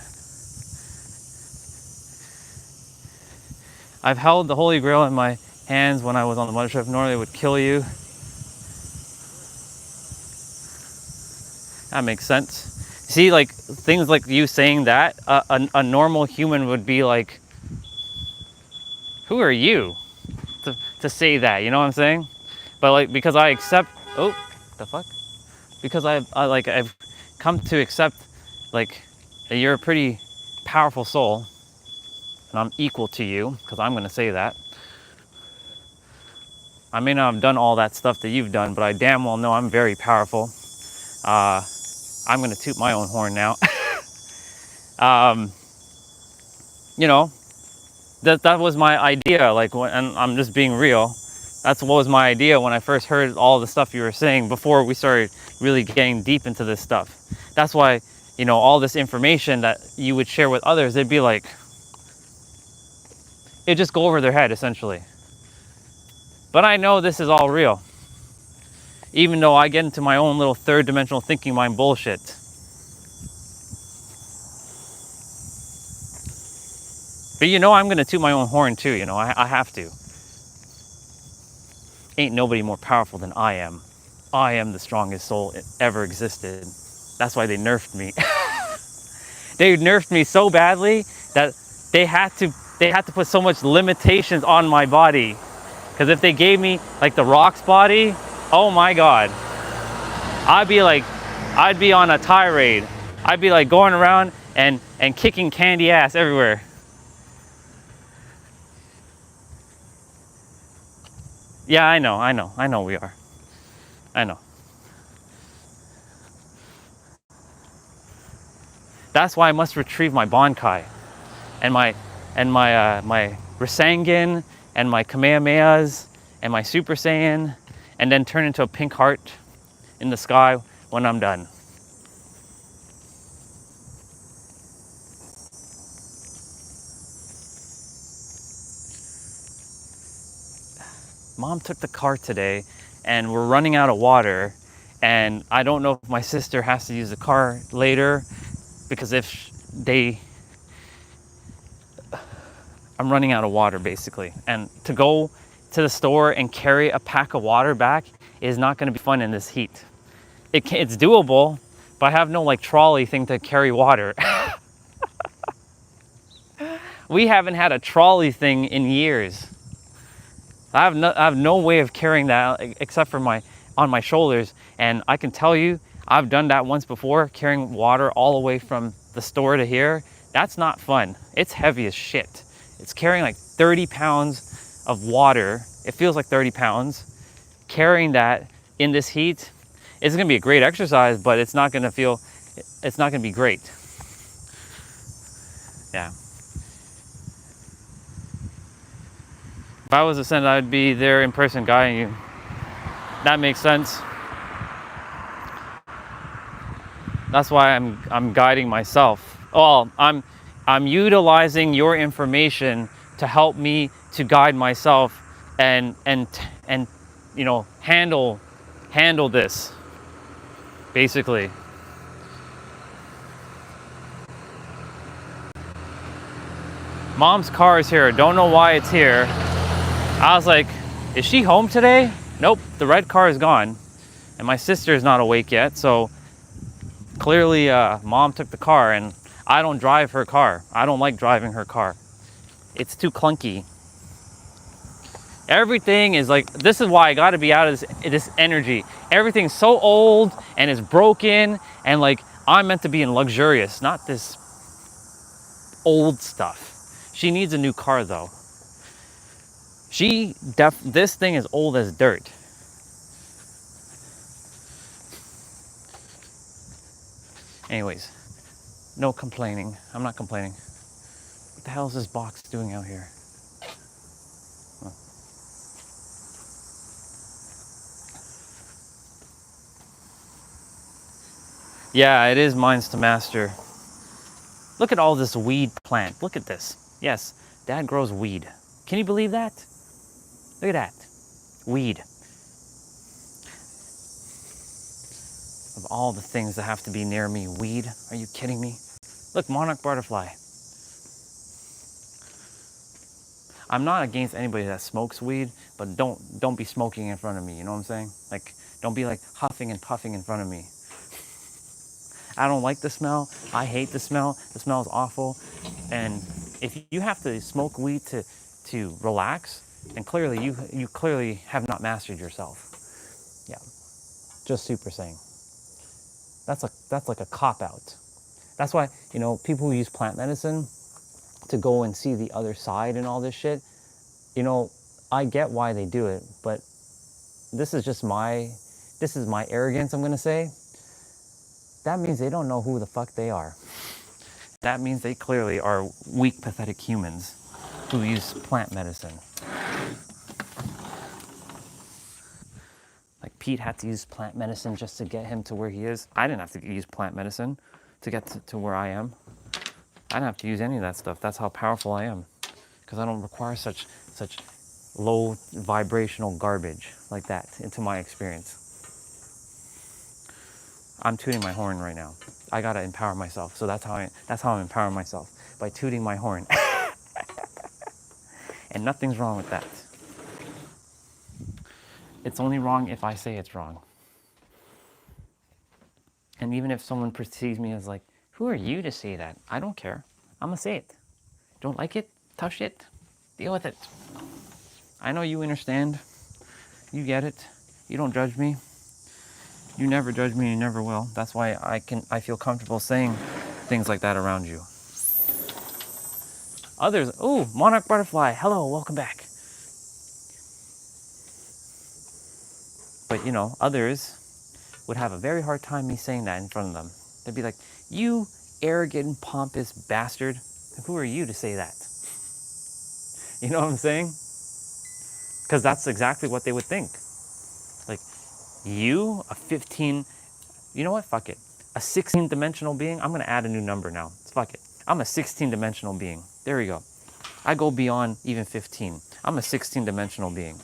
I've held the Holy Grail in my hands when I was on the mothership. Normally it would kill you. That makes sense. See, like, things like you saying that, a normal human would be like, who are you to say that? You know what I'm saying? But like, because I accept, oh, the fuck? Because I've come to accept, like, that you're a pretty powerful soul, and I'm equal to you, because I'm going to say that. I may not have done all that stuff that you've done, but I damn well know I'm very powerful. I'm going to toot my own horn now. You know, that was my idea, like, and I'm just being real. That's what was my idea when I first heard all the stuff you were saying before we started really getting deep into this stuff. That's why, you know, all this information that you would share with others, it'd be like, it'd just go over their head, essentially. But I know this is all real, even though I get into my own little third dimensional thinking mind bullshit. But you know, I'm going to toot my own horn too, you know, I have to. Ain't nobody more powerful than I am. I am the strongest soul ever existed. That's why they nerfed me. They nerfed me so badly that they had to put so much limitations on my body. Because if they gave me like the Rock's body, oh my God, I'd be on a tirade. I'd be like going around and kicking candy ass everywhere. Yeah, I know we are. I know. That's why I must retrieve my Bankai and my Rasengan and my Kamehamehas and my Super Saiyan, and then turn into a pink heart in the sky when I'm done. Mom took the car today and we're running out of water, and I don't know if my sister has to use the car later, because I'm running out of water basically, and to go to the store and carry a pack of water back is not going to be fun in this heat. it's doable, but I have no like trolley thing to carry water. We haven't had a trolley thing in years. I have no way of carrying that except for on my shoulders. And I can tell you, I've done that once before, carrying water all the way from the store to here. That's not fun. It's heavy as shit. It's carrying like 30 pounds of water. It feels like 30 pounds. Carrying that in this heat, it's gonna be a great exercise, but it's not gonna be great. Yeah. If I was Ascended, I'd be there in person guiding you. That makes sense. That's why I'm guiding myself. Well, I'm utilizing your information to help me to guide myself and you know, handle this basically. Mom's car is here. Don't know why it's here. I was like, is she home today? Nope, the red car is gone. And my sister's not awake yet, so clearly mom took the car, and I don't drive her car. I don't like driving her car. It's too clunky. Everything is like, this is why I gotta be out of this energy. Everything's so old and it's broken, and like, I'm meant to be in luxurious, not this old stuff. She needs a new car though. This thing is old as dirt. Anyways, no complaining. I'm not complaining. What the hell is this box doing out here? Oh. Yeah, it is Minds to Master. Look at all this weed plant. Look at this. Yes, Dad grows weed. Can you believe that? Look at that. Weed. Of all the things that have to be near me, weed? Are you kidding me? Look, monarch butterfly. I'm not against anybody that smokes weed, but don't be smoking in front of me, you know what I'm saying? Like, don't be like huffing and puffing in front of me. I don't like the smell. I hate the smell. The smell is awful. And if you have to smoke weed to relax, then clearly you clearly have not mastered yourself. Yeah, just super saying. That's like a cop out. That's why, you know, people who use plant medicine to go and see the other side and all this shit, you know, I get why they do it, but this is my arrogance, I'm gonna say. That means they don't know who the fuck they are. That means they clearly are weak, pathetic humans who use plant medicine. Like Pete had to use plant medicine just to get him to where he is. I didn't have to use plant medicine to get to where I am. I didn't have to use any of that stuff. That's how powerful I am. Because I don't require such low vibrational garbage like that into my experience. I'm tooting my horn right now. I gotta empower myself. So that's how I'm empowering myself, by tooting my horn. And nothing's wrong with that. It's only wrong if I say it's wrong. And even if someone perceives me as like, who are you to say that? I don't care. I'm gonna say it. Don't like it? Tough shit. Deal with it. I know you understand. You get it. You don't judge me. You never judge me, you never will. That's why I feel comfortable saying things like that around you. Others, ooh, monarch butterfly, hello, welcome back. But you know, others would have a very hard time me saying that in front of them. They'd be like, you arrogant, pompous bastard. Who are you to say that? You know what I'm saying? Because that's exactly what they would think. Like, you, a 15, you know what, fuck it. A 16-dimensional being, I'm gonna add a new number now. Fuck it. I'm a 16-dimensional being. There we go. I go beyond even 15. I'm a 16-dimensional being.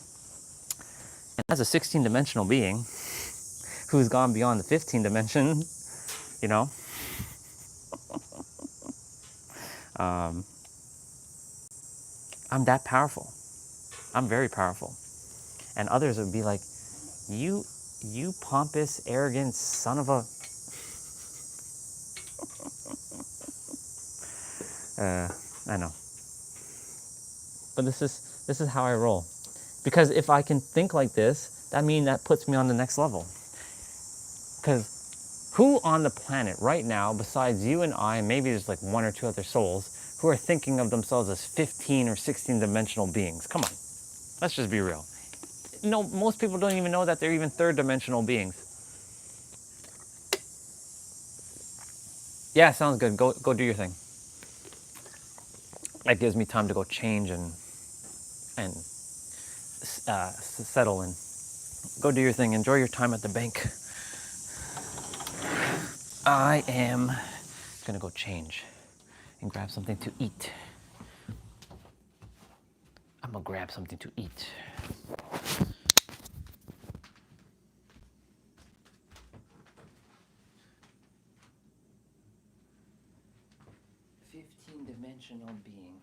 And as a 16-dimensional being who's gone beyond the 15 dimension, you know, I'm that powerful. I'm very powerful. And others would be like, you You pompous, arrogant son of a... I know. But this is how I roll. Because if I can think like this, that means that puts me on the next level. Because who on the planet right now, besides you and I, and maybe there's like one or two other souls, who are thinking of themselves as 15 or 16 dimensional beings? Come on, let's just be real. No, most people don't even know that they're even third dimensional beings. Yeah, sounds good. Go do your thing. That gives me time to go change and settle and go do your thing. Enjoy your time at the bank. I am gonna go change and grab something to eat. I'm gonna grab something to eat. Dimensional being.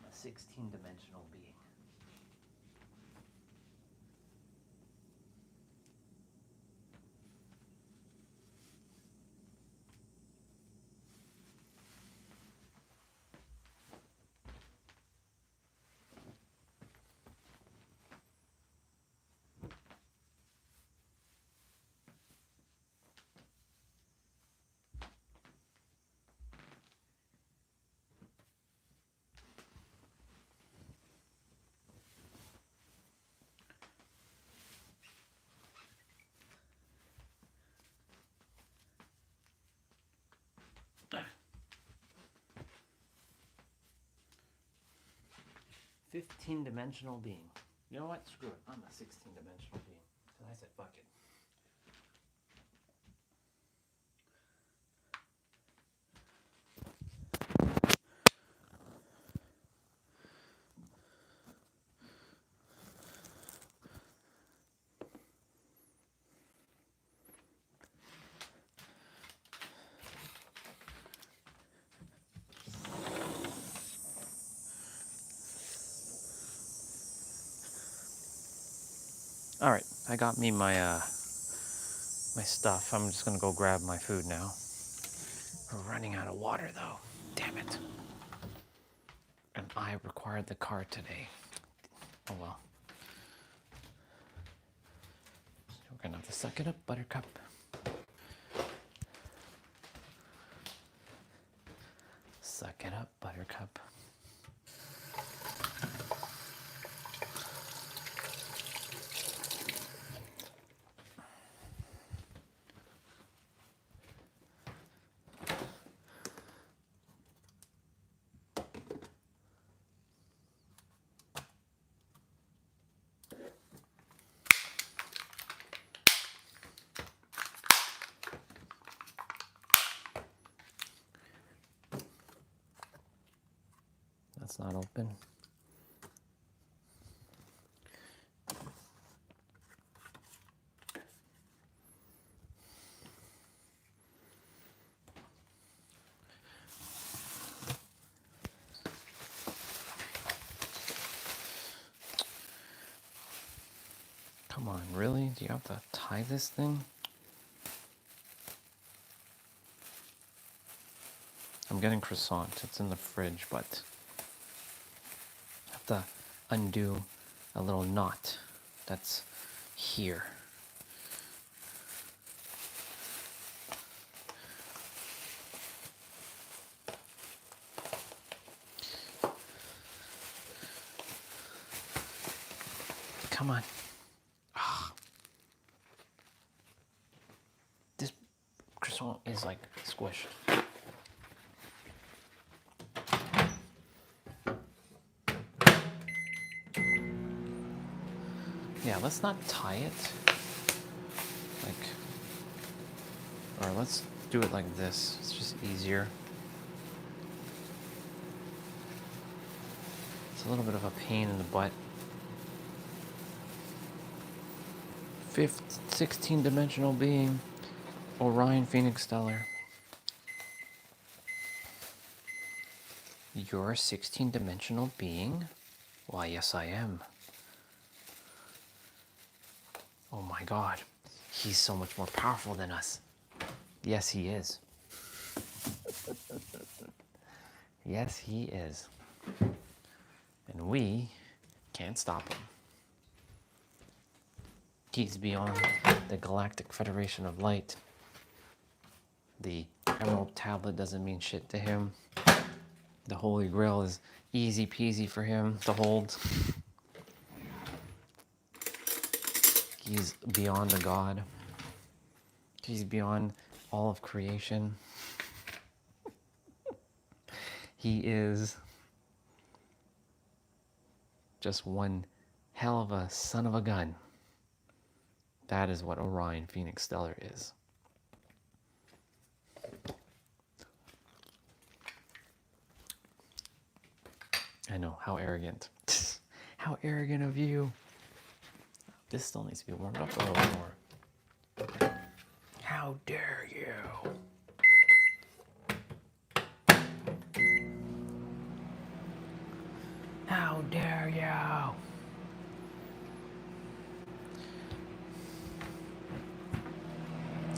A 16-dimensional being. Dimensional being. You know what? Screw it. I'm a 16-dimensional being. So I said, fuck it. All right, I got me my my stuff. I'm just gonna go grab my food now. We're running out of water though. Damn it. And I required the car today. Oh well. We're gonna have to suck it up, Buttercup. Suck it up, Buttercup. That's not open. Come on, really? Do you have to tie this thing? I'm getting croissant. It's in the fridge, but I have to undo a little knot that's here. Come on. Ah. This croissant is like squished. Yeah, let's not tie it. Or let's do it like this. It's just easier. It's a little bit of a pain in the butt. 16-dimensional being, Orion Phoenix Stellar. You're a 16-dimensional being? Why, yes, I am. Oh my God, he's so much more powerful than us. Yes, he is. Yes, he is. And we can't stop him. He's beyond the Galactic Federation of Light. The Emerald Tablet doesn't mean shit to him. The Holy Grail is easy peasy for him to hold. He's beyond a god. He's beyond all of creation. He is just one hell of a son of a gun. That is what Orion Phoenix Stellar is. I know, how arrogant. How arrogant of you. This still needs to be warmed up a little more. How dare you? How dare you?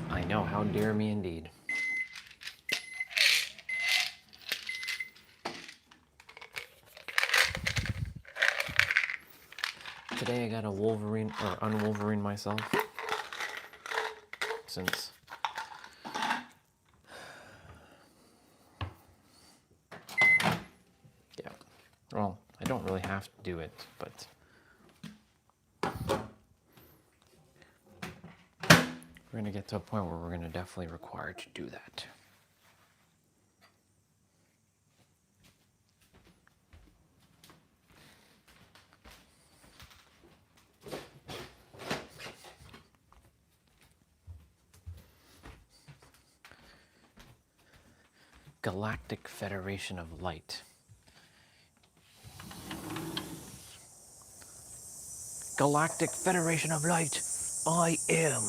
I know, how dare me indeed. Today I got a Wolverine or unwolverine myself. Since yeah. Well, I don't really have to do it, but we're gonna get to a point where we're gonna definitely require to do that. Galactic Federation of Light. Galactic Federation of Light, I am.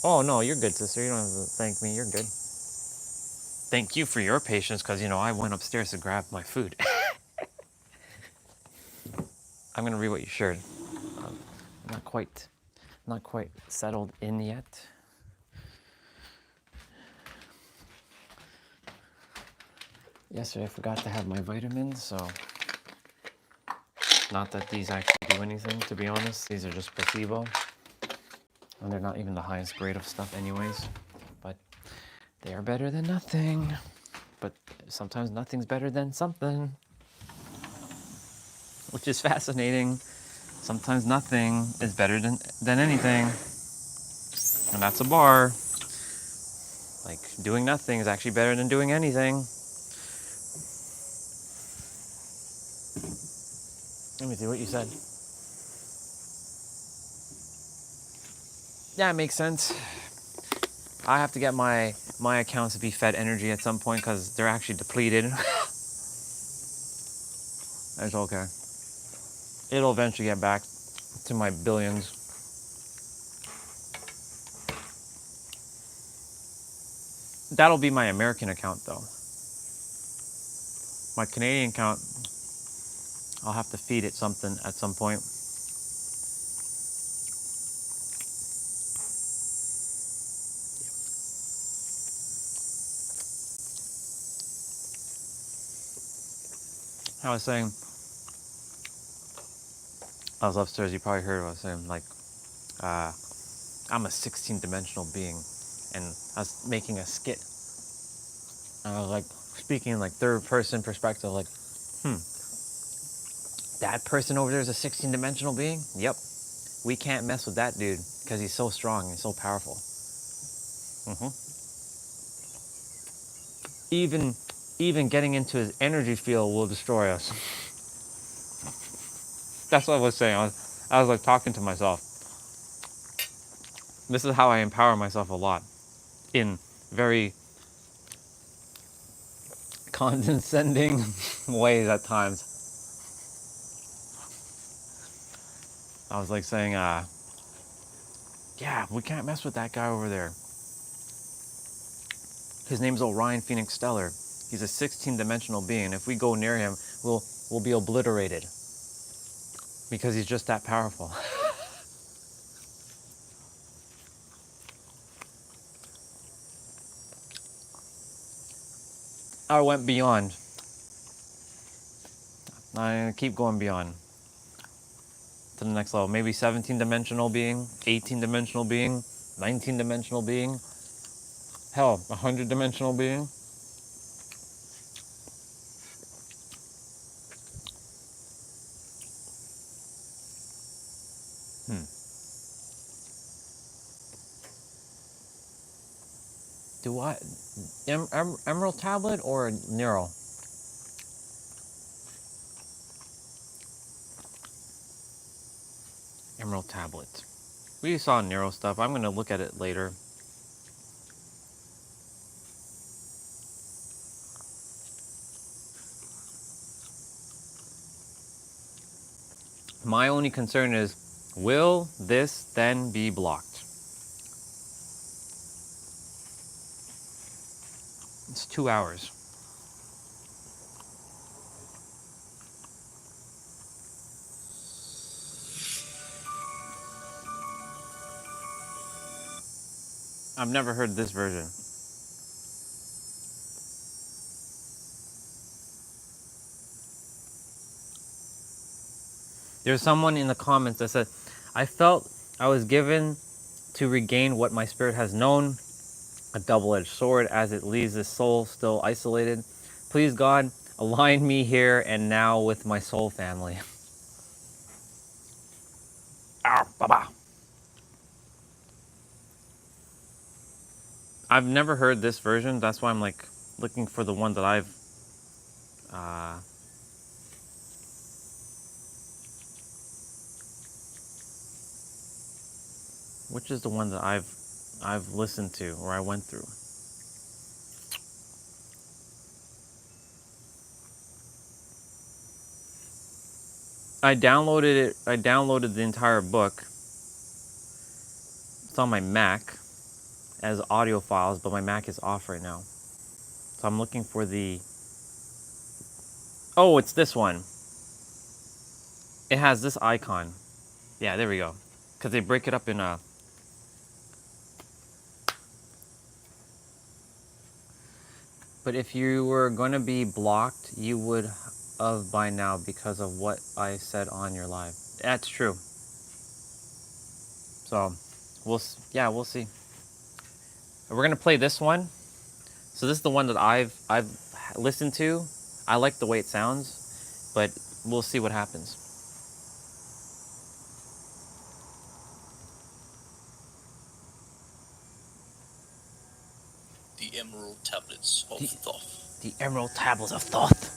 Oh no, you're good, sister. You don't have to thank me. You're good. Thank you for your patience, because you know I went upstairs to grab my food. I'm gonna read what you shared. I'm not quite settled in yet. Yesterday I forgot to have my vitamins, so not that these actually do anything, to be honest. These are just placebo. And they're not even the highest grade of stuff anyways. But they are better than nothing. But sometimes nothing's better than something. Which is fascinating. Sometimes nothing is better than anything. And that's a bar. Like, doing nothing is actually better than doing anything. Let me see what you said. Yeah, it makes sense. I have to get my accounts to be fed energy at some point because they're actually depleted. It's okay. It'll eventually get back to my billions. That'll be my American account though. My Canadian account, I'll have to feed it something at some point. I was saying, I was upstairs, you probably heard what I was saying, like, I'm a 16-dimensional being, and I was making a skit. And I was like, speaking like third-person perspective, like, that person over there is a 16-dimensional being? Yep. We can't mess with that dude, because he's so strong and so powerful. Even getting into his energy field will destroy us. That's what I was saying. I was like talking to myself. This is how I empower myself a lot. In very condescending ways at times. I was like saying, yeah, we can't mess with that guy over there. His name's Orion Phoenix Stellar. He's a 16-dimensional being. If we go near him, we'll be obliterated. Because he's just that powerful. I went beyond. I'm gonna keep going beyond to the next level. Maybe 17-dimensional being, 18-dimensional being, 19-dimensional being, hell, 100-dimensional being. Do I Emerald tablet or Neural? Emerald tablet. We saw Neural stuff. I'm gonna look at it later. My only concern is, will this then be blocked? It's 2 hours. I've never heard this version. There's someone in the comments that said, I felt I was given to regain what my spirit has known, a double-edged sword as it leaves the soul still isolated. Please God, align me here and now with my soul family. Ah, baba. I've never heard this version. That's why I'm like looking for the one that I've which is the one that I've listened to or I went through. I downloaded it. I downloaded the entire book. It's on my Mac as audio files, but my Mac is off right now. So I'm looking for the... Oh, it's this one. It has this icon. Yeah, there we go. Because they break it up in a... But if you were going to be blocked, you would have by now because of what I said on your live. That's true. So, we'll see. We're going to play this one. So this is the one that I've listened to. I like the way it sounds, but we'll see what happens. The Emerald Tablets of Thoth. The Emerald Tablets of Thoth.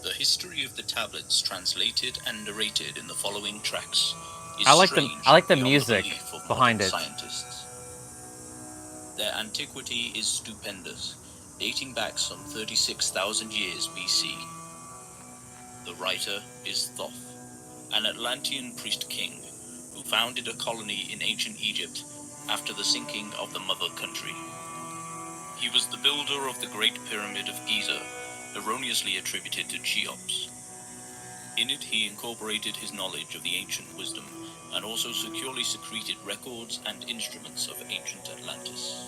The history of the tablets translated and narrated in the following tracks is I like the beyond music belief of behind modern it. Scientists. Their antiquity is stupendous, dating back some 36,000 years BC. The writer is Thoth, an Atlantean priest king who founded a colony in ancient Egypt after the sinking of the mother country. He was the builder of the Great Pyramid of Giza, erroneously attributed to Cheops. In it he incorporated his knowledge of the ancient wisdom and also securely secreted records and instruments of ancient Atlantis.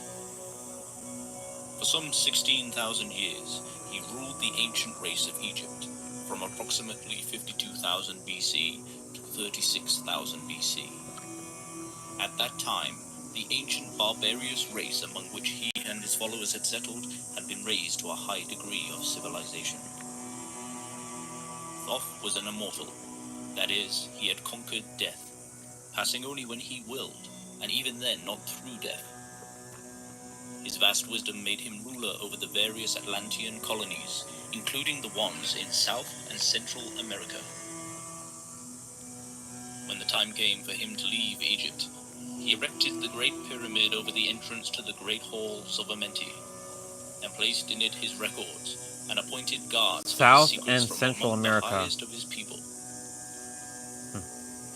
For some 16,000 years, he ruled the ancient race of Egypt, from approximately 52,000 BC to 36,000 BC. At that time, the ancient barbarous race among which he and his followers had settled had been raised to a high degree of civilization. Thoth was an immortal, that is, he had conquered death, passing only when he willed, and even then not through death. His vast wisdom made him ruler over the various Atlantean colonies, including the ones in South and Central America. When the time came for him to leave Egypt, he erected the Great Pyramid over the entrance to the Great Halls of Amenti, and placed in it his records, and appointed guards South for his and secrets from Central among America. the highest of his people.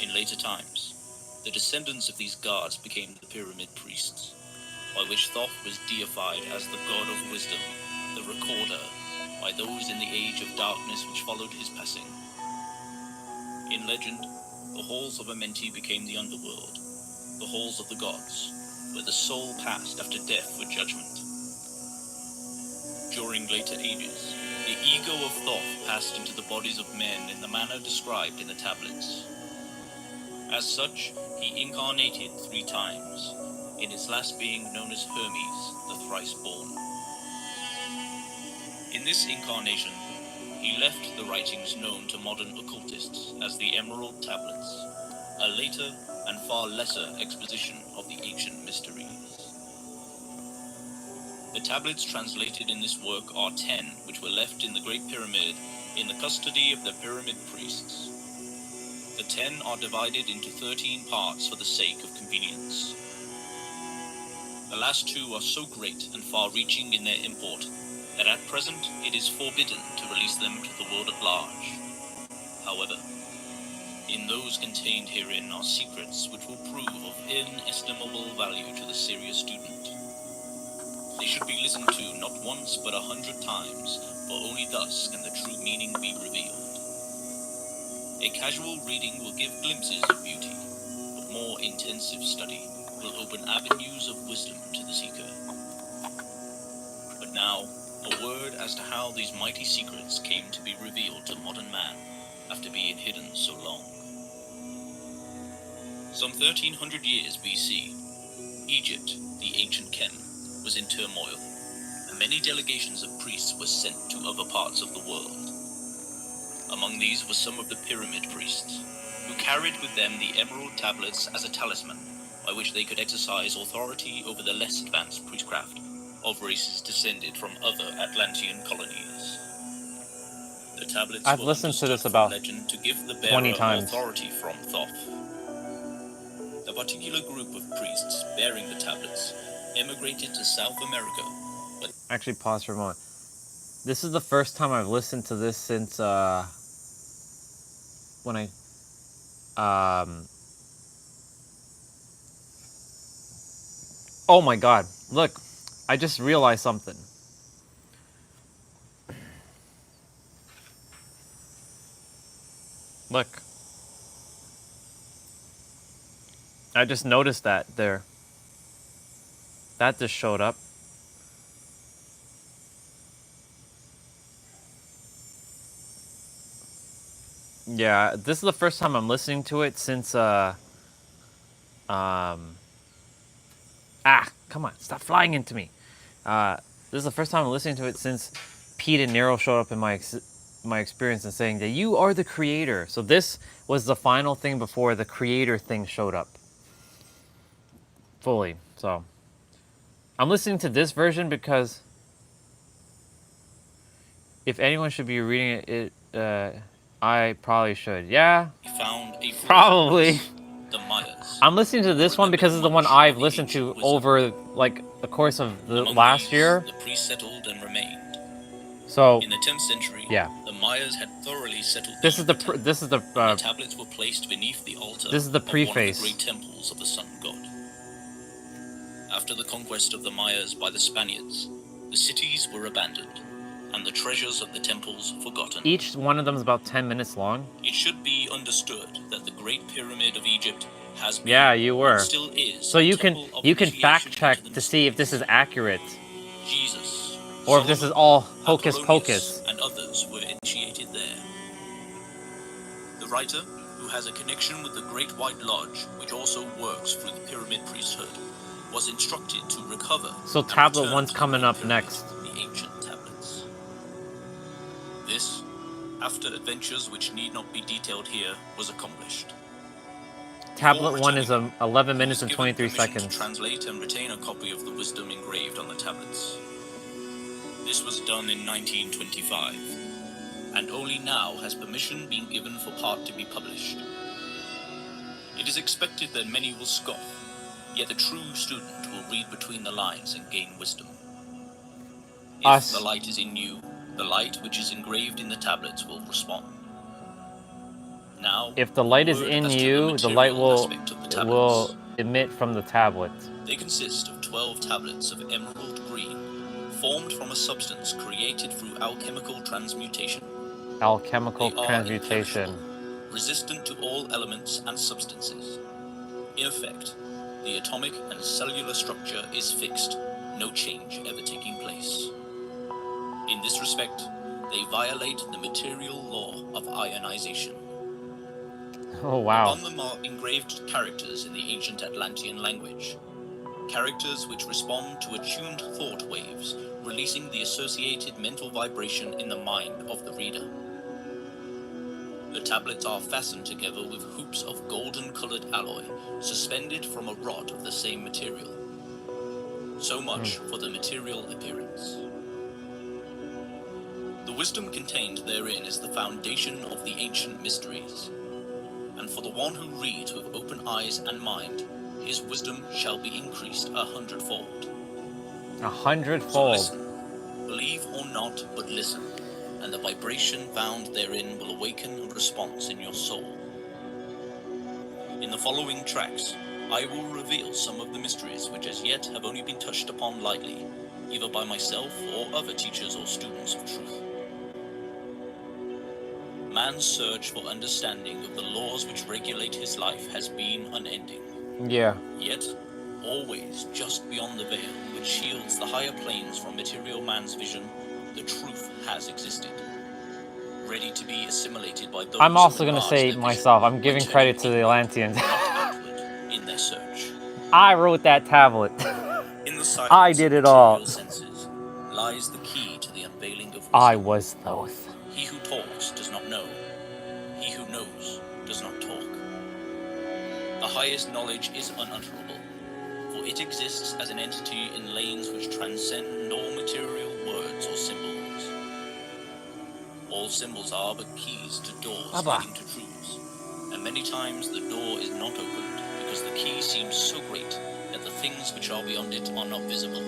In later times, the descendants of these guards became the Pyramid Priests, by which Thoth was deified as the god of wisdom, the recorder, by those in the age of darkness which followed his passing. In legend, the halls of Amenti became the underworld, the halls of the gods, where the soul passed after death for judgment. During later ages, the ego of Thoth passed into the bodies of men in the manner described in the tablets. As such, he incarnated 3 times, in his last being known as Hermes, the thrice-born. In this incarnation, he left the writings known to modern occultists as the Emerald Tablets, a later and far lesser exposition of the ancient mysteries. The tablets translated in this work are 10, which were left in the Great Pyramid in the custody of the pyramid priests. The 10 are divided into 13 parts for the sake of convenience. The last 2 are so great and far-reaching in their import that at present it is forbidden to release them to the world at large. However, in those contained herein are secrets which will prove of inestimable value to the serious student. They should be listened to not once but 100 times, for only thus can the true meaning be revealed. A casual reading will give glimpses of beauty, but more intensive study will open avenues of wisdom to the seeker. But now, a word as to how these mighty secrets came to be revealed to modern man after being hidden so long. Some 1300 years BC, Egypt, the ancient Kem, was in turmoil, and many delegations of priests were sent to other parts of the world. Among these were some of the pyramid priests, who carried with them the emerald tablets as a talisman by which they could exercise authority over the less advanced priestcraft of races descended from other Atlantean colonies. The tablets I've were listened to this understood about from legend to give the 20 bearer times. authority from Thoth. A particular group of priests bearing the tablets emigrated to South America. Actually, pause for a moment. This is the first time I've listened to this since when I oh my god, look, I just realized something. Look, I just noticed that there. That just showed up. Yeah, this is the first time I'm listening to it since come on, stop flying into me. This is the first time I'm listening to it since Pete and Nero showed up in my experience and saying that you are the creator. So this was the final thing before the creator thing showed up fully. So I'm listening to this version because if anyone should be reading it, I probably should. Yeah, Found a probably. the Mayas. I'm listening to this one because it's the one I've listened to over like the course of the last year. The priests settled and remained. So in the 10th century, yeah, the Mayas had thoroughly settled. This is the tablets were placed beneath the altar. This is the preface. Of one of the great temples of the sun god. After the conquest of the Mayas by the Spaniards, the cities were abandoned, and the treasures of the temples forgotten. Each one of them is about 10 minutes long. It should be understood that the Great Pyramid of Egypt has been, yeah, you were. Still is. So you can fact check to see if this is accurate. Jesus, or if this is all hocus pocus. And others were initiated there. The writer, who has a connection with the Great White Lodge, which also works through the pyramid priesthood, was instructed to recover. So tablet 1's coming up next. The ancient tablets. This, after adventures which need not be detailed here, was accomplished. Tablet 1 is 11 minutes and 23 seconds. To translate and retain a copy of the wisdom engraved on the tablets. This was done in 1925, and only now has permission been given for part to be published. It is expected that many will scoff, yet the true student will read between the lines and gain wisdom. If the light is in you, the light which is engraved in the tablets will respond. Now, if the light is in you, the light will emit from the tablets. They consist of 12 tablets of emerald green, formed from a substance created through alchemical transmutation. Alchemical transmutation. Resistant to all elements and substances. In effect, the atomic and cellular structure is fixed, no change ever taking place. In this respect, they violate the material law of ionization. Oh, wow. Upon them are engraved characters in the ancient Atlantean language, characters which respond to attuned thought waves, releasing the associated mental vibration in the mind of the reader. The tablets are fastened together with hoops of golden-colored alloy, suspended from a rod of the same material. So much for the material appearance. The wisdom contained therein is the foundation of the ancient mysteries. And for the one who reads with open eyes and mind, his wisdom shall be increased 100-fold. 100-fold. So listen, believe or not, but listen, and the vibration found therein will awaken a response in your soul. In the following tracks, I will reveal some of the mysteries which as yet have only been touched upon lightly, either by myself or other teachers or students of truth. Man's search for understanding of the laws which regulate his life has been unending. Yeah. Yet, always just beyond the veil which shields the higher planes from material man's vision, the truth has existed, ready to be assimilated by those I'm also who going to enlarge say their myself, vision I'm giving by credit to turning the inward, Atlanteans. not outward, in their search. I wrote that tablet. In the silence I did of it all. material senses lies the key to the unveiling of wisdom. I was those. He who talks does not know. He who knows does not talk. The highest knowledge is unutterable, for it exists as an entity in lanes which transcend all material words or symbols. All symbols are but keys to doors leading to truths, and many times the door is not opened because the key seems so great that the things which are beyond it are not visible.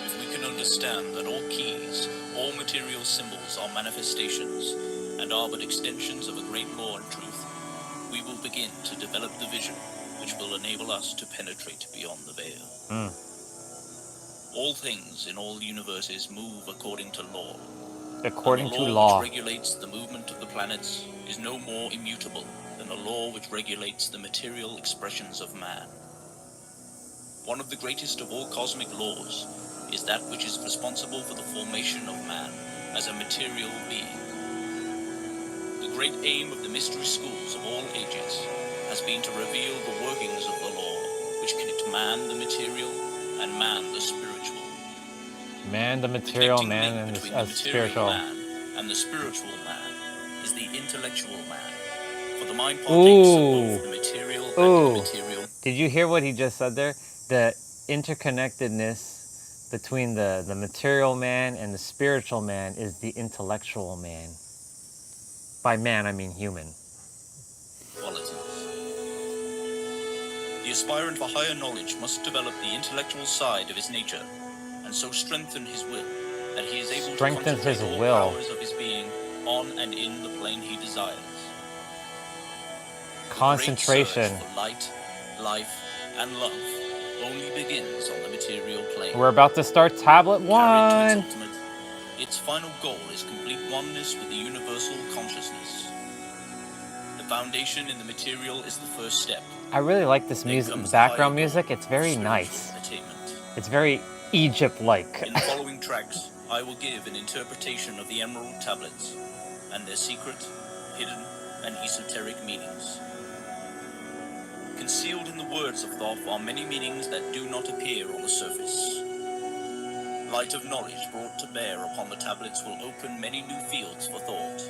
If we can understand that all keys, all material symbols are manifestations and are but extensions of a great law and truth, we will begin to develop the vision which will enable us to penetrate beyond the veil. All things in all universes move according to law. According and to the law. which regulates the movement of the planets is no more immutable than the law which regulates the material expressions of man. One of the greatest of all cosmic laws is that which is responsible for the formation of man as a material being. The great aim of the mystery schools of all ages has been to reveal the workings of the law which connect man the material and man the spiritual. Man, the The material connecting man, link and between the the material spiritual. man and the spiritual man is the intellectual man, for the mind partakes of both the material and immaterial. Did you hear what he just said there? The interconnectedness between the material man and the spiritual man is the intellectual man. By man, I mean human. Qualities. The aspirant for higher knowledge must develop the intellectual side of his nature, and so strengthen his will, that he is able to concentrate all powers of his being on and in the plane he desires. Concentration. The great search for light, life, and love only begins on the material plane. We're about to start tablet 1. Carried to its ultimate, its final goal is complete oneness with the universal consciousness. The foundation in the material is the first step. I really like this music, the background music. It's very nice. Attainment. It's very Egypt-like. In the following tracks, I will give an interpretation of the Emerald Tablets and their secret, hidden, and esoteric meanings. Concealed in the words of Thoth are many meanings that do not appear on the surface. Light of knowledge brought to bear upon the tablets will open many new fields for thought.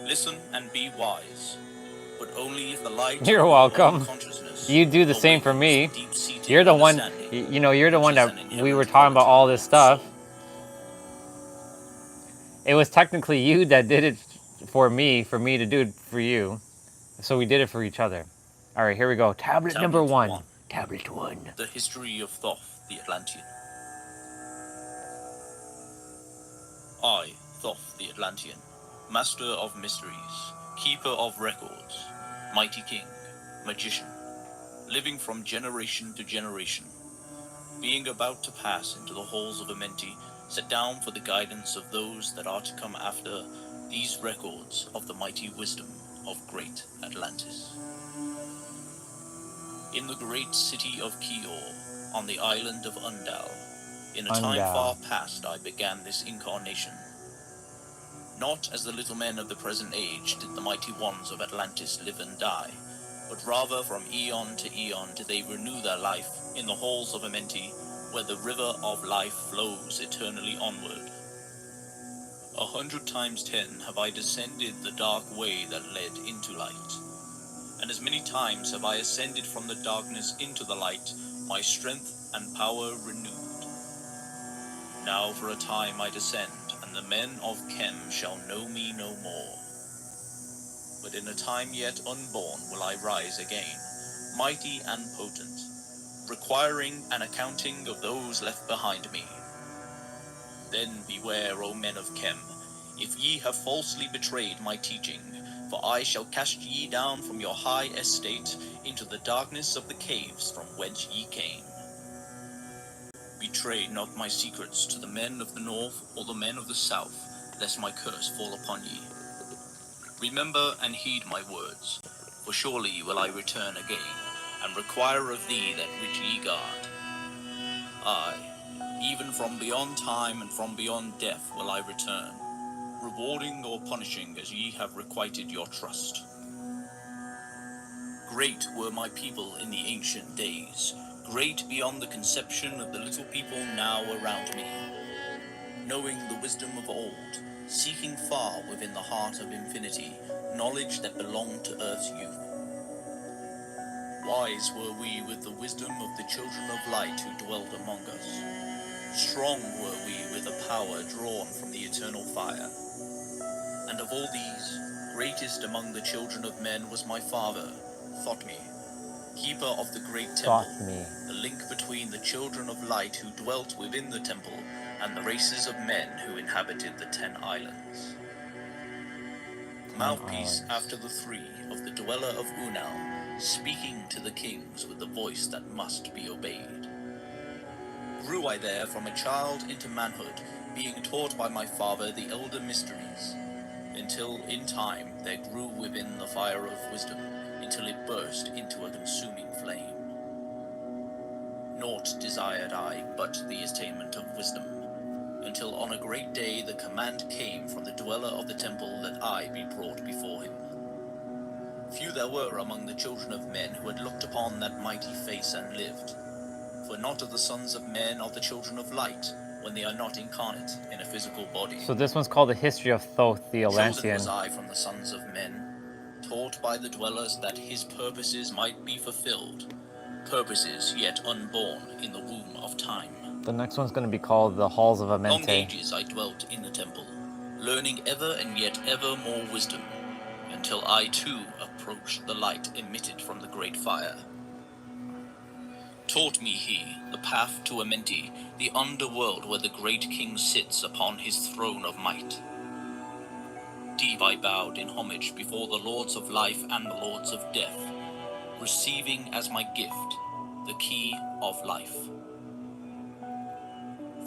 Listen and be wise, but only if the light You're of welcome. your consciousness You do the same for me. deep-seated You're the one, understanding, you know, you're the one which is that an we were inherent talking about all quality this of the soul. stuff. It was technically you that did it for me to do it for you. So we did it for each other. All right, here we go. Tablet number 1. Tablet 1. The history of Thoth the Atlantean. I, Thoth the Atlantean, master of mysteries, keeper of records, mighty king, magician, living from generation to generation, being about to pass into the halls of Amenti, set down for the guidance of those that are to come after these records of the mighty wisdom of great Atlantis. In the great city of Kior, on the island of Undal, In a time far past I began this incarnation. Not as the little men of the present age did the mighty ones of Atlantis live and die, but rather from eon to eon did they renew their life in the halls of Amenti, where the river of life flows eternally onward. 100 times 10 have I descended the dark way that led into light, and as many times have I ascended from the darkness into the light, my strength and power renewed. Now for a time I descend, and the men of Chem shall know me no more. But in a time yet unborn will I rise again, mighty and potent, requiring an accounting of those left behind me. Then beware, O men of Chem, if ye have falsely betrayed my teaching, for I shall cast ye down from your high estate into the darkness of the caves from whence ye came. Betray not my secrets to the men of the north or the men of the south, lest my curse fall upon ye. Remember and heed my words, for surely will I return again, and require of thee that which ye guard. Aye, even from beyond time and from beyond death will I return, rewarding or punishing as ye have requited your trust. Great were my people in the ancient days, great beyond the conception of the little people now around me, knowing the wisdom of old, seeking far within the heart of infinity, knowledge that belonged to earth's youth. Wise were we with the wisdom of the children of light who dwelled among us. Strong were we with a power drawn from the eternal fire. And of all these, greatest among the children of men was my father, Thotme, keeper of the great temple, the link between the children of light who dwelt within the temple and the races of men who inhabited the 10 islands. Mouthpiece after the 3 of the dweller of Unal, speaking to the kings with the voice that must be obeyed. Grew I there from a child into manhood, being taught by my father the elder mysteries, until in time there grew within the fire of wisdom, until it burst into a consuming flame. Naught desired I but the attainment of wisdom, until on a great day the command came from the dweller of the temple that I be brought before him. Few there were among the children of men who had looked upon that mighty face and lived, for not of the sons of men are the children of light, when they are not incarnate in a physical body. So this one's called The History of Thoth the Chosen Atlantean. was I from the sons of men, taught by the dwellers that his purposes might be fulfilled, purposes yet unborn in the womb of time. The next one's going to be called The Halls of Long Amenti. ages I dwelt in the temple, learning ever and yet ever more wisdom, until I too approached the light emitted from the great fire. Taught me he the path to Amenti, the underworld where the great king sits upon his throne of might. Deep I bowed in homage before the lords of life and the lords of death, receiving as my gift the key of life.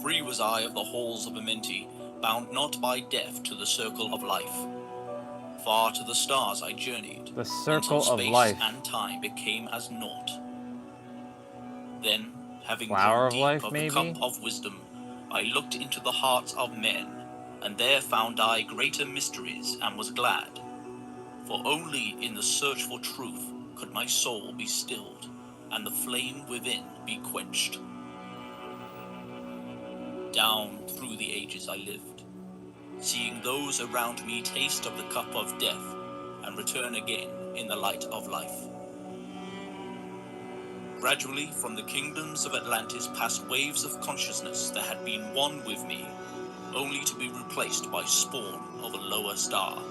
Free was I of the halls of Amenti, bound not by death to the circle of life. Far to the stars I journeyed, The circle until of space life. and time became as naught. Then, having Flower drunk of deep life, of maybe? the cup of wisdom, I looked into the hearts of men, and there found I greater mysteries, and was glad. For only in the search for truth could my soul be stilled, and the flame within be quenched. Down through the ages I lived, seeing those around me taste of the cup of death, and return again in the light of life. Gradually, from the kingdoms of Atlantis passed waves of consciousness that had been one with me, only to be replaced by spawn of a lower star.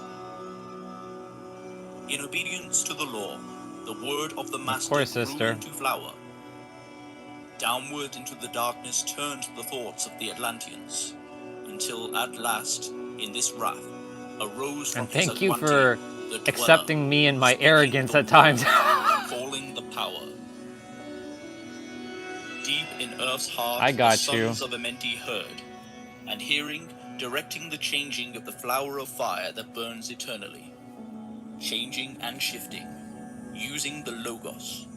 In obedience to the law, the word of the master grew sister. into flower. Downward into the darkness turned the thoughts of the Atlanteans, until at last, in this wrath, arose from And his thank you Atlantean, for the dweller, accepting me and my speaking arrogance the at times. word, calling the power. Deep in Earth's heart, I got the you. sons of Amenti heard, and hearing, directing the changing of the flower of fire that burns eternally, changing and shifting, using the Logos,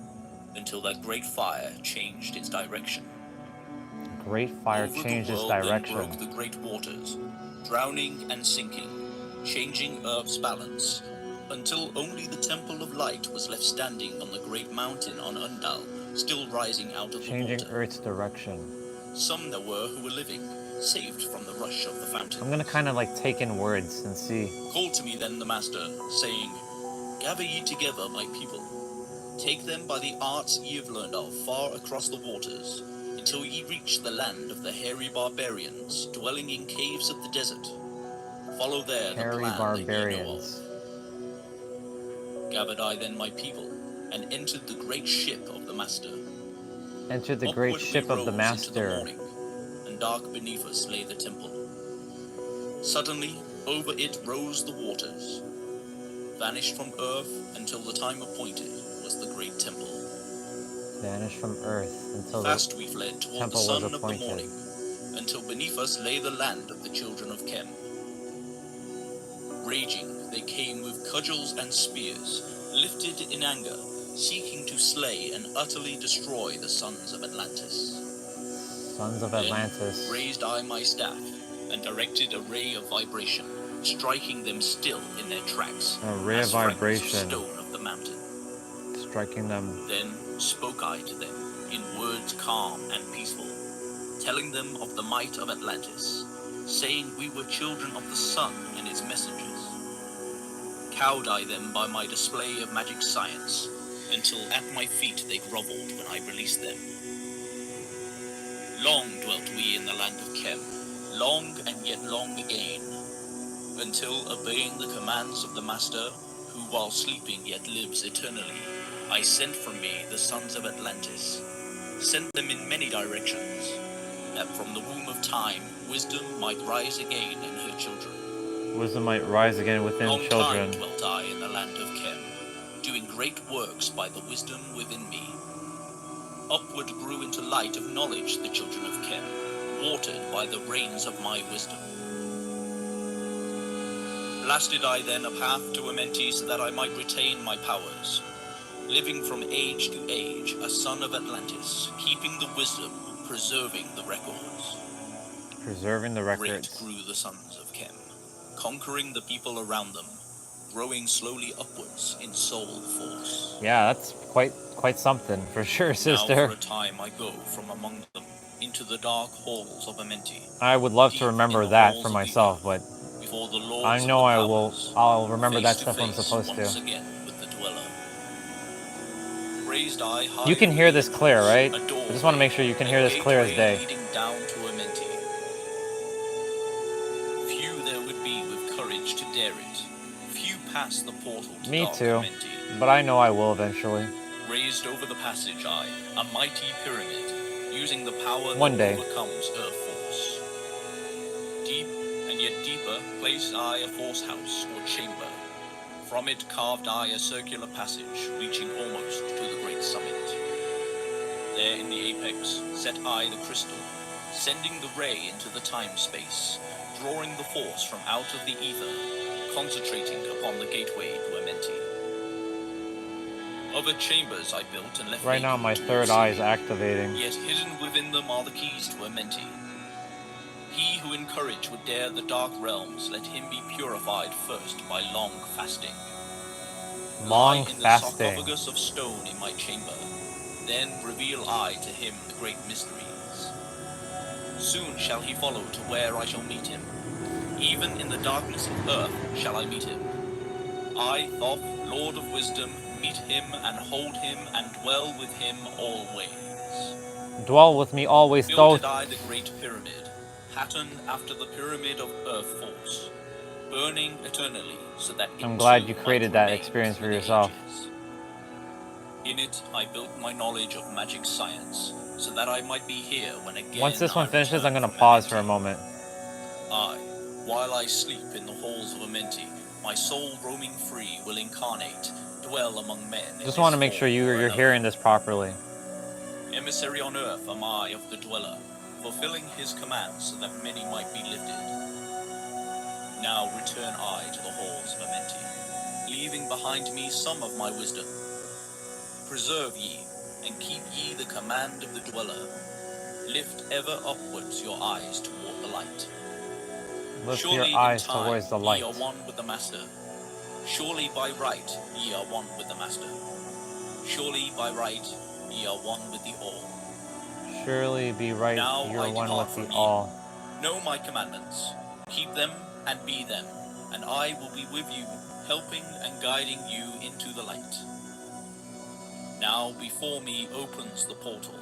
until that great fire changed its direction. great fire Over the changed its world then direction. broke the great waters, drowning and sinking, changing Earth's balance, until only the Temple of Light was left standing on the great mountain on Undal, still rising out of the Changing water. Earth's direction. Some there were who were living, saved from the rush of the fountain. I'm gonna kind of like take in words and see. Called to me then the Master, saying, Gather ye together, my people. Take them by the arts ye have learned of far across the waters, until ye reach the land of the hairy barbarians, dwelling in caves of the desert. Follow there the Hairy plan barbarians. that ye know of. Gathered I then my people, and entered the great ship of the Master. Entered the great Upward we ship of the rose into the Master. morning, and dark beneath us lay the temple. Suddenly, over it rose the waters, vanished from earth until the time appointed was the great temple. Vanished from Earth until Fast the we fled toward the temple was sun of the appointed. morning, until beneath us lay the land of the children of Chem. Raging, they came with cudgels and spears, lifted in anger, seeking to slay and utterly destroy the sons of Atlantis. Sons of Then Atlantis. raised I my staff, and directed a ray of vibration, striking them still in their tracks, A ray of as fragments vibration. of stone of the mountain. Striking them. Then spoke I to them in words calm and peaceful, telling them of the might of Atlantis, saying we were children of the sun and its messengers. Cowed I them by my display of magic science, until at my feet they groveled when I released them. Long dwelt we in the land of Chem, long and yet long again, until obeying the commands of the Master, who while sleeping yet lives eternally, I sent from me the sons of Atlantis, sent them in many directions, that from the womb of time wisdom might rise again in her children. Wisdom might rise again within Long children. time dwelt I in the land of Chem, doing great works by the wisdom within me. Upward grew into light of knowledge the children of Chem, watered by the rains of my wisdom. Blasted I then a path to Amenti so that I might retain my powers, living from age to age, a son of Atlantis, keeping the wisdom, preserving the records. Preserving the Great records. grew the sons of Chem, conquering the people around them, growing slowly upwards in soul force. Yeah, that's quite something for sure, Now sister. for a time I go from among them into the dark halls of Amenti, I would love deep to remember in the that halls for of the myself, earth, but before the lords I of know the I will. powers, I'll remember that face stuff to I'm face supposed once to. again with the dweller. Raised I high You can hear this within clear, right? a I just want to make sure you can hear this clear as day. leading down to Amenti. Few there would be with courage to dare it. Few pass the portal to Me dark too, Amenti. but I know I will eventually. Raised over the passage I, a mighty pyramid, using the power One that day. overcomes earth force. Deep and yet deeper placed I a force house or chamber. From it carved I a circular passage, reaching almost to the great summit. There in the apex set I the crystal, sending the ray into the time-space, drawing the force from out of the ether, concentrating upon the gateway to Amenti. Other chambers I built and left Right now, vacant my to third eye is receive, activating. yet hidden within them are the keys to Amenti. He who in courage would dare the dark realms, let him be purified first by long fasting. Long Lie in the fasting. sarcophagus of stone in my chamber, then reveal I to him the great mysteries. Soon shall he follow to where I shall meet him. Even in the darkness of earth shall I meet him. I, Thoth, Lord of Wisdom, meet him and hold him and dwell with him always. Dwell with me always, Builded Thoth. I the great pyramid, patterned after the pyramid of earth force, burning eternally so that it I'm glad too you might created that remain experience through for the yourself. ages. In it I built my knowledge of magic science, so that I might be here when again Once this one I finishes, I'm return gonna from pause for a Amenti. moment. I, while I sleep in the halls of Amenti, my soul roaming free will incarnate, dwell among men. Just want to make sure you're hearing this properly. Emissary on earth am I of the dweller, fulfilling his commands so that many might be lifted. Now return I to the halls of Amenti, leaving behind me some of my wisdom. Preserve ye, and keep ye the command of the dweller, Lift ever upwards your eyes toward the light. Lift Surely your in eyes time towards the ye light. are one with the Master. Surely by right ye are one with the Master. Surely by right ye are one with the All. Surely be right, Now you're I one depart with the from all. ye. Know my commandments, keep them and be them, and I will be with you, helping and guiding you into the light. Now before me opens the portal.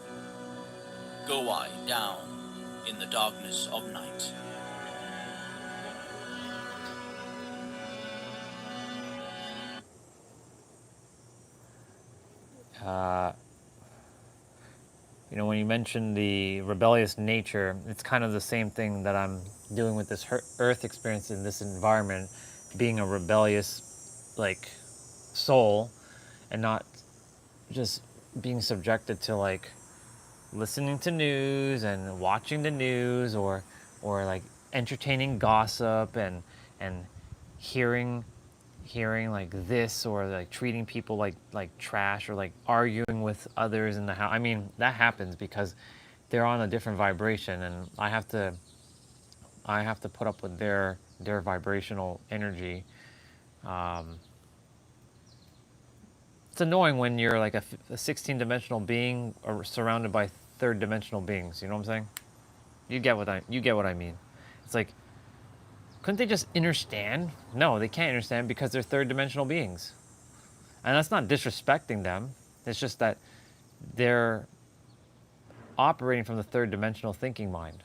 Go I down in the darkness of night. You know, when you mentioned the rebellious nature, it's kind of the same thing that I'm doing with this earth experience in this environment, being a rebellious, like, soul, and not just being subjected to, like, listening to news and watching the news, or like entertaining gossip and hearing like this, or like treating people like trash, or like arguing with others in the house. I mean, that happens because they're on a different vibration, and I have to put up with their vibrational energy. It's annoying when you're like a 16 dimensional being or surrounded by third dimensional beings. You know what I'm saying? You get what I mean. It's like, couldn't they just understand? No, they can't understand because they're third dimensional beings. And that's not disrespecting them. It's just that they're operating from the third dimensional thinking mind.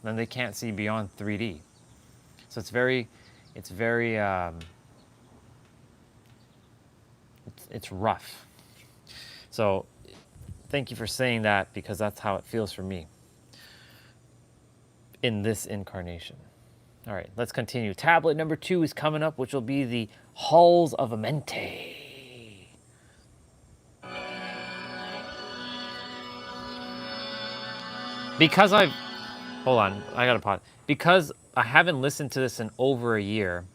And they can't see beyond 3D. So it's very, it's rough. So thank you for saying that, because that's how it feels for me in this incarnation. All right, let's continue. Tablet number 2 is coming up, which will be the Halls of Amente. Because hold on, I gotta pause. Because I haven't listened to this in over a year,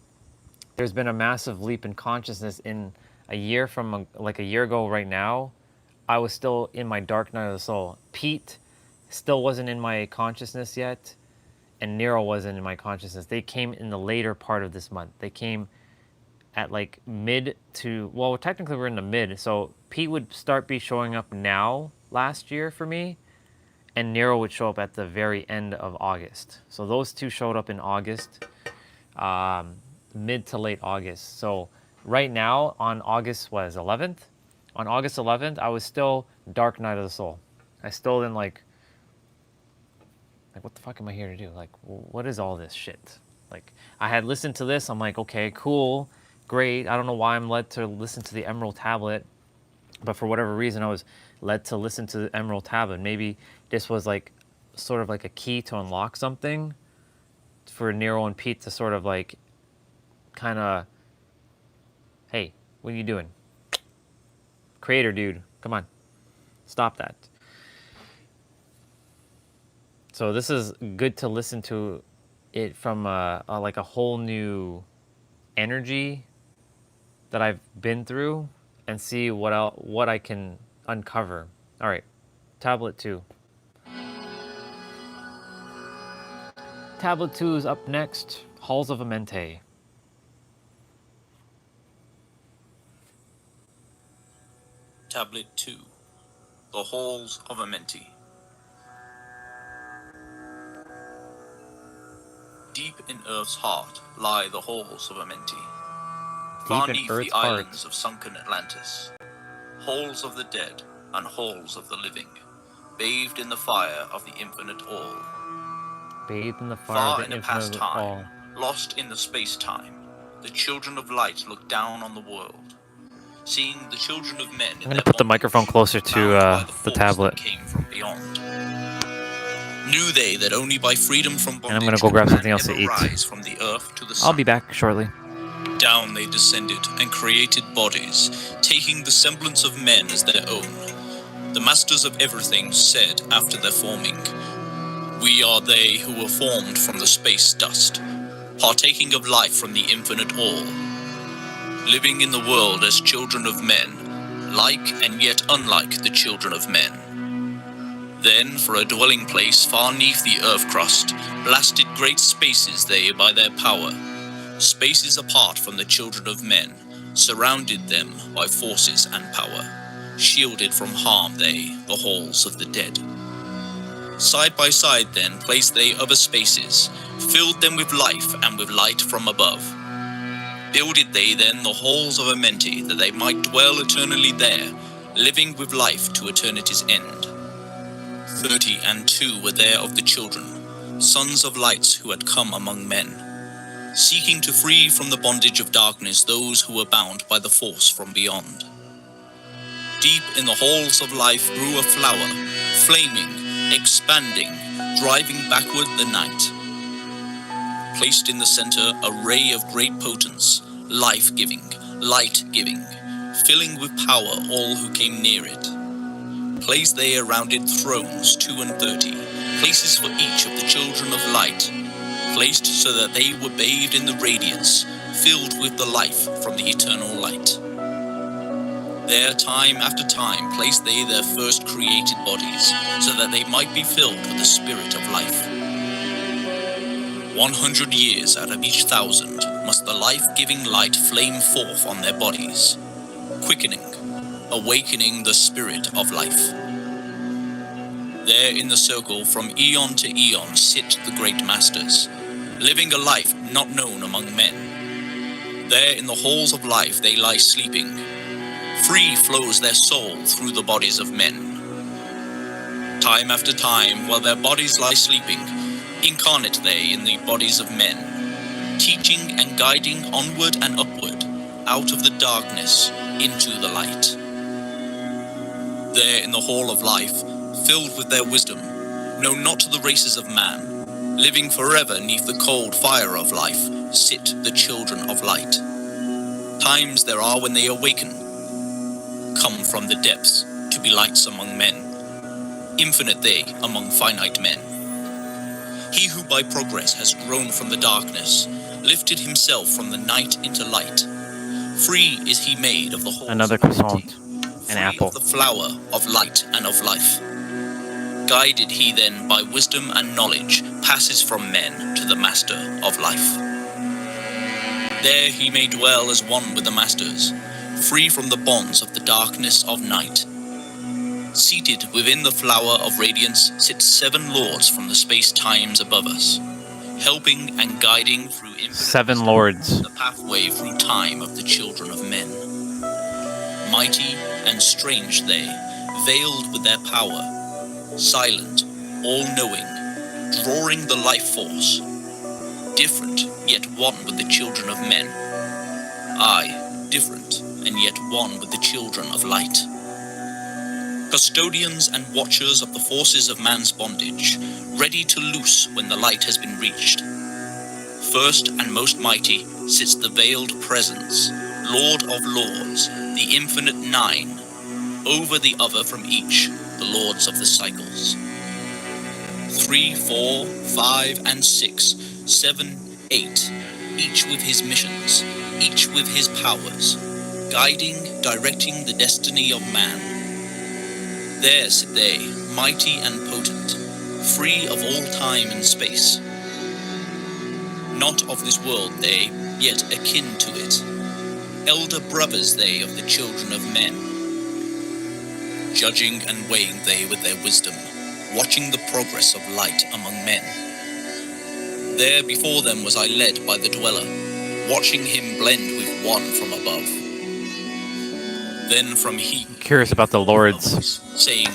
there's been a massive leap in consciousness in a year from like a year ago right now. I was still in my dark night of the soul. Pete still wasn't in my consciousness yet, and Nero wasn't in my consciousness. They came in the later part of this month. They came at like mid to, well, technically we're in the mid. So Pete would start be showing up now last year for me, and Nero would show up at the very end of August. So those two showed up in August, mid to late August. So right now on August, what is 11th? On August 11th, I was still Dark Night of the Soul. I still didn't like, what the fuck am I here to do? Like, what is all this shit? Like, I had listened to this. I'm like, okay, cool, great. I don't know why I'm led to listen to the Emerald Tablet, but for whatever reason, I was led to listen to the Emerald Tablet. Maybe this was like, sort of like a key to unlock something for Nero and Pete to sort of like, kind of, hey, what are you doing? Creator dude, come on, stop that. So this is good to listen to it from like a whole new energy that I've been through, and see what I can uncover. All right, Tablet 2. Tablet 2 is up next. Halls of Amente. Tablet 2. The Halls of Amenti. Deep in Earth's heart lie the halls of Amenti. Far Deep in neath Earth's the heart. islands of sunken Atlantis. Halls of the dead and halls of the living, bathed in the fire of the infinite all. Bathed in the fire Far of in the a past infinite all. time, lost in the space-time, the children of light look down on the world, seeing the children of men in I'm their gonna put the bondage, microphone closer to bound by the force tablet, that came from beyond. Knew they that only by freedom from bondage and I'm gonna go could grab man something else ever to eat. rise from the earth to the sun. I'll be back shortly. Down they descended and created bodies, taking the semblance of men as their own. The masters of everything said after their forming, "We are they who were formed from the space dust, partaking of life from the infinite all, living in the world as children of men, like and yet unlike the children of men. Then, for a dwelling place far neath the earth crust, blasted great spaces they by their power, spaces apart from the children of men, surrounded them by forces and power, shielded from harm they, the halls of the dead. Side by side then placed they other spaces, filled them with life and with light from above. Builded they then the halls of Amenti, that they might dwell eternally there, living with life to eternity's end. 32 were there of the children, sons of lights who had come among men, seeking to free from the bondage of darkness those who were bound by the force from beyond. Deep in the halls of life grew a flower, flaming, expanding, driving backward the night. Placed in the center a ray of great potence, life-giving, light-giving, filling with power all who came near it. Placed they around it thrones 32, places for each of the children of light, placed so that they were bathed in the radiance, filled with the life from the eternal light. There, time after time, placed they their first created bodies, so that they might be filled with the spirit of life. 100 years out of each 1,000 must the life-giving light flame forth on their bodies, quickening, awakening the spirit of life. There in the circle from eon to eon sit the great masters, living a life not known among men. There in the halls of life they lie sleeping. Free flows their soul through the bodies of men. Time after time, while their bodies lie sleeping, incarnate they in the bodies of men, teaching and guiding onward and upward, out of the darkness into the light. There in the hall of life, filled with their wisdom, known not to the races of man, living forever neath the cold fire of life, sit the children of light. Times there are when they awaken, come from the depths to be lights among men, infinite they among finite men. He who by progress has grown from the darkness, lifted himself from the night into light. Free is he made of the whole. Another croissant, an free apple. of the flower of light and of life. Guided he then by wisdom and knowledge, passes from men to the master of life. There he may dwell as one with the masters, free from the bonds of the darkness of night. Seated within the flower of radiance sit 7 lords from the space-times above us, helping and guiding through infinite 7 lords. the pathway through time of the children of men. Mighty and strange they, veiled with their power, silent, all-knowing, drawing the life force, different yet one with the children of men. Aye, different and yet one with the children of light. Custodians and watchers of the forces of man's bondage, ready to loose when the light has been reached. First and most mighty sits the veiled presence, Lord of Lords, the infinite 9, over the other from each, the lords of the cycles. 3, 4, 5, and 6, 7, 8, each with his missions, each with his powers, guiding, directing the destiny of man. There sit they, mighty and potent, free of all time and space. Not of this world they, yet akin to it. Elder brothers they of the children of men. Judging and weighing they with their wisdom, watching the progress of light among men. There before them was I led by the dweller, watching him blend with one from above. Then from he, Curious about the lords. saying,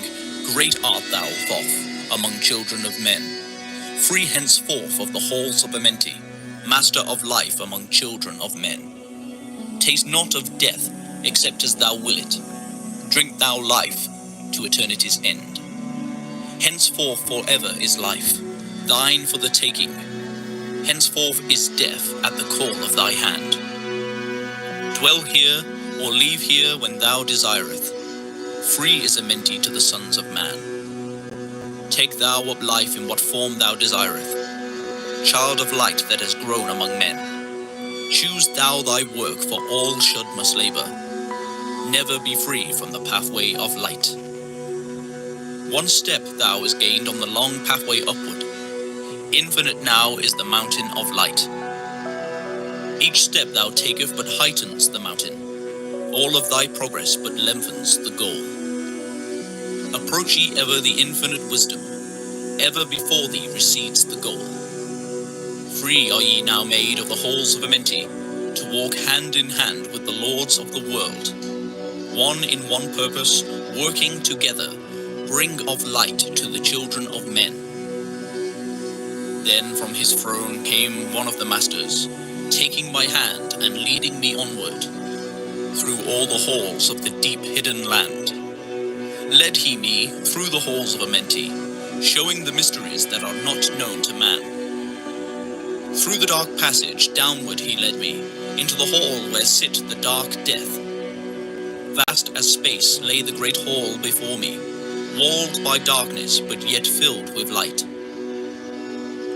Great art thou, Thoth, among children of men, free henceforth of the halls of Amenti, master of life among children of men. Taste not of death, except as thou will it. Drink thou life to eternity's end. Henceforth forever is life, thine for the taking. Henceforth is death at the call of thy hand. Dwell here, or leave here when thou desireth. Free is Amenti to the sons of man. Take thou up life in what form thou desireth. Child of light that has grown among men. Choose thou thy work, for all should must labor. Never be free from the pathway of light. One step thou is gained on the long pathway upward. Infinite now is the mountain of light. Each step thou taketh but heightens the mountain. All of thy progress but lengthens the goal. Approach ye ever the infinite wisdom. Ever before thee recedes the goal. Free are ye now made of the halls of Amenti, to walk hand in hand with the lords of the world. One in one purpose, working together, bring of light to the children of men. Then from his throne came one of the masters, taking my hand and leading me onward, through all the halls of the deep hidden land. Led he me through the halls of Amenti, showing the mysteries that are not known to man. Through the dark passage downward he led me, into the hall where sit the dark death. Vast as space lay the great hall before me, walled by darkness but yet filled with light.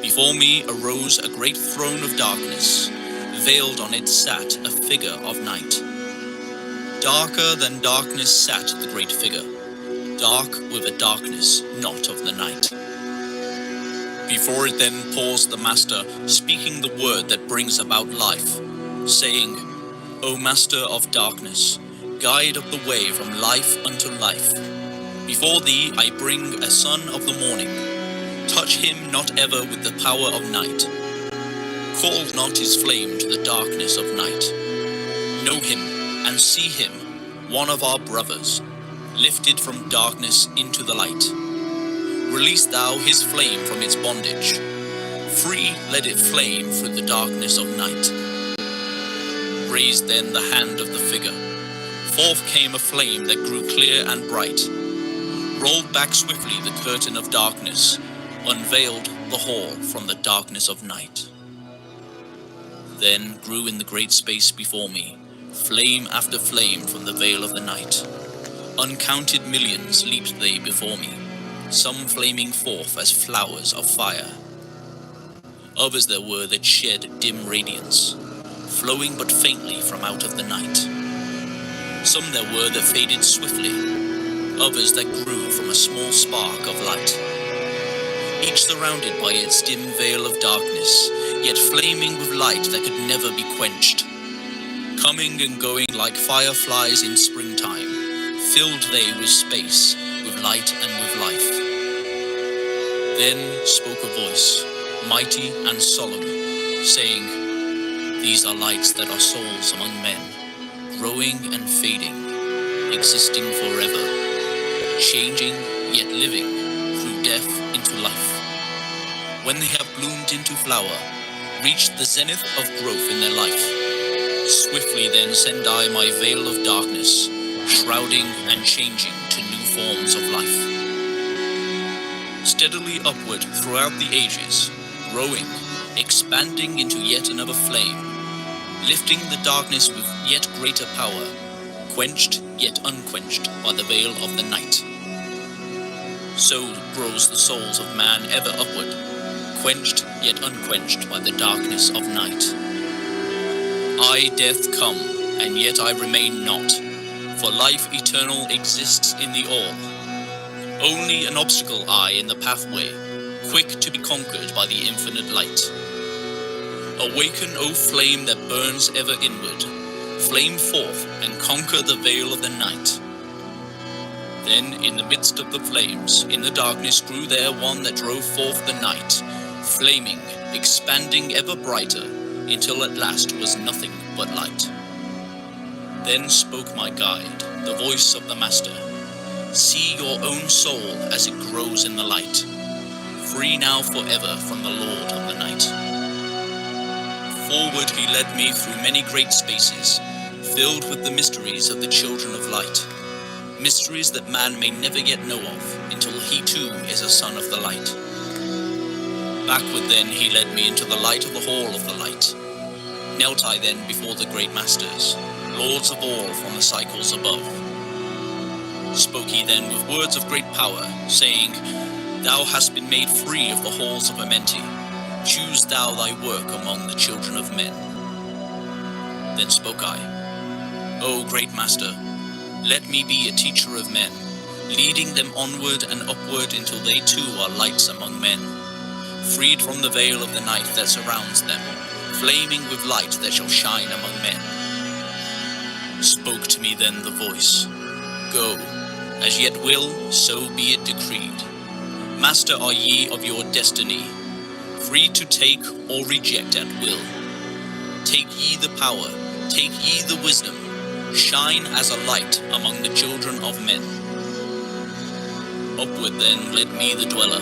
Before me arose a great throne of darkness, veiled on it sat a figure of night. Darker than darkness sat the great figure, dark with a darkness not of the night. Before it then paused the master, speaking the word that brings about life, saying, O master of darkness, guide up the way from life unto life. Before thee I bring a son of the morning. Touch him not ever with the power of night. Call not his flame to the darkness of night. Know him and see him, one of our brothers, lifted from darkness into the light. Release thou his flame from its bondage. Free let it flame through the darkness of night. Raised then the hand of the figure. Forth came a flame that grew clear and bright. Rolled back swiftly the curtain of darkness, unveiled the hall from the darkness of night. Then grew in the great space before me, flame after flame from the veil of the night. Uncounted millions leaped they before me, some flaming forth as flowers of fire. Others there were that shed dim radiance, flowing but faintly from out of the night. Some there were that faded swiftly, others that grew from a small spark of light. Each surrounded by its dim veil of darkness, yet flaming with light that could never be quenched. Coming and going like fireflies in springtime, filled they with space, with light and with life. Then spoke a voice, mighty and solemn, saying, These are lights that are souls among men, growing and fading, existing forever, changing yet living through death into life. When they have bloomed into flower, reached the zenith of growth in their life, swiftly then send I my veil of darkness, shrouding and changing to new forms of life. Steadily upward throughout the ages, growing, expanding into yet another flame, lifting the darkness with yet greater power, quenched yet unquenched by the veil of the night. So grows the souls of man ever upward, quenched yet unquenched by the darkness of night. I, death, come, and yet I remain not, for life eternal exists in the all. Only an obstacle I in the pathway, quick to be conquered by the infinite light. Awaken, O flame that burns ever inward, flame forth and conquer the veil of the night. Then in the midst of the flames, in the darkness grew there one that drove forth the night, flaming, expanding ever brighter, until at last was nothing but light. Then spoke my guide, the voice of the Master, See your own soul as it grows in the light, free now forever from the Lord of the night. Forward he led me through many great spaces, filled with the mysteries of the children of light, mysteries that man may never yet know of, until he too is a son of the light. Backward then he led me into the light of the hall of the light. Knelt I then before the great masters, lords of all from the cycles above. Spoke he then with words of great power, saying, Thou hast been made free of the halls of Amenti. Choose thou thy work among the children of men. Then spoke I, O great master, let me be a teacher of men, leading them onward and upward until they too are lights among men, freed from the veil of the night that surrounds them, flaming with light that shall shine among men. Spoke to me then the voice, "Go, as yet will, so be it decreed. Master are ye of your destiny, free to take or reject at will. Take ye the power, take ye the wisdom, shine as a light among the children of men." Upward then led me the dweller,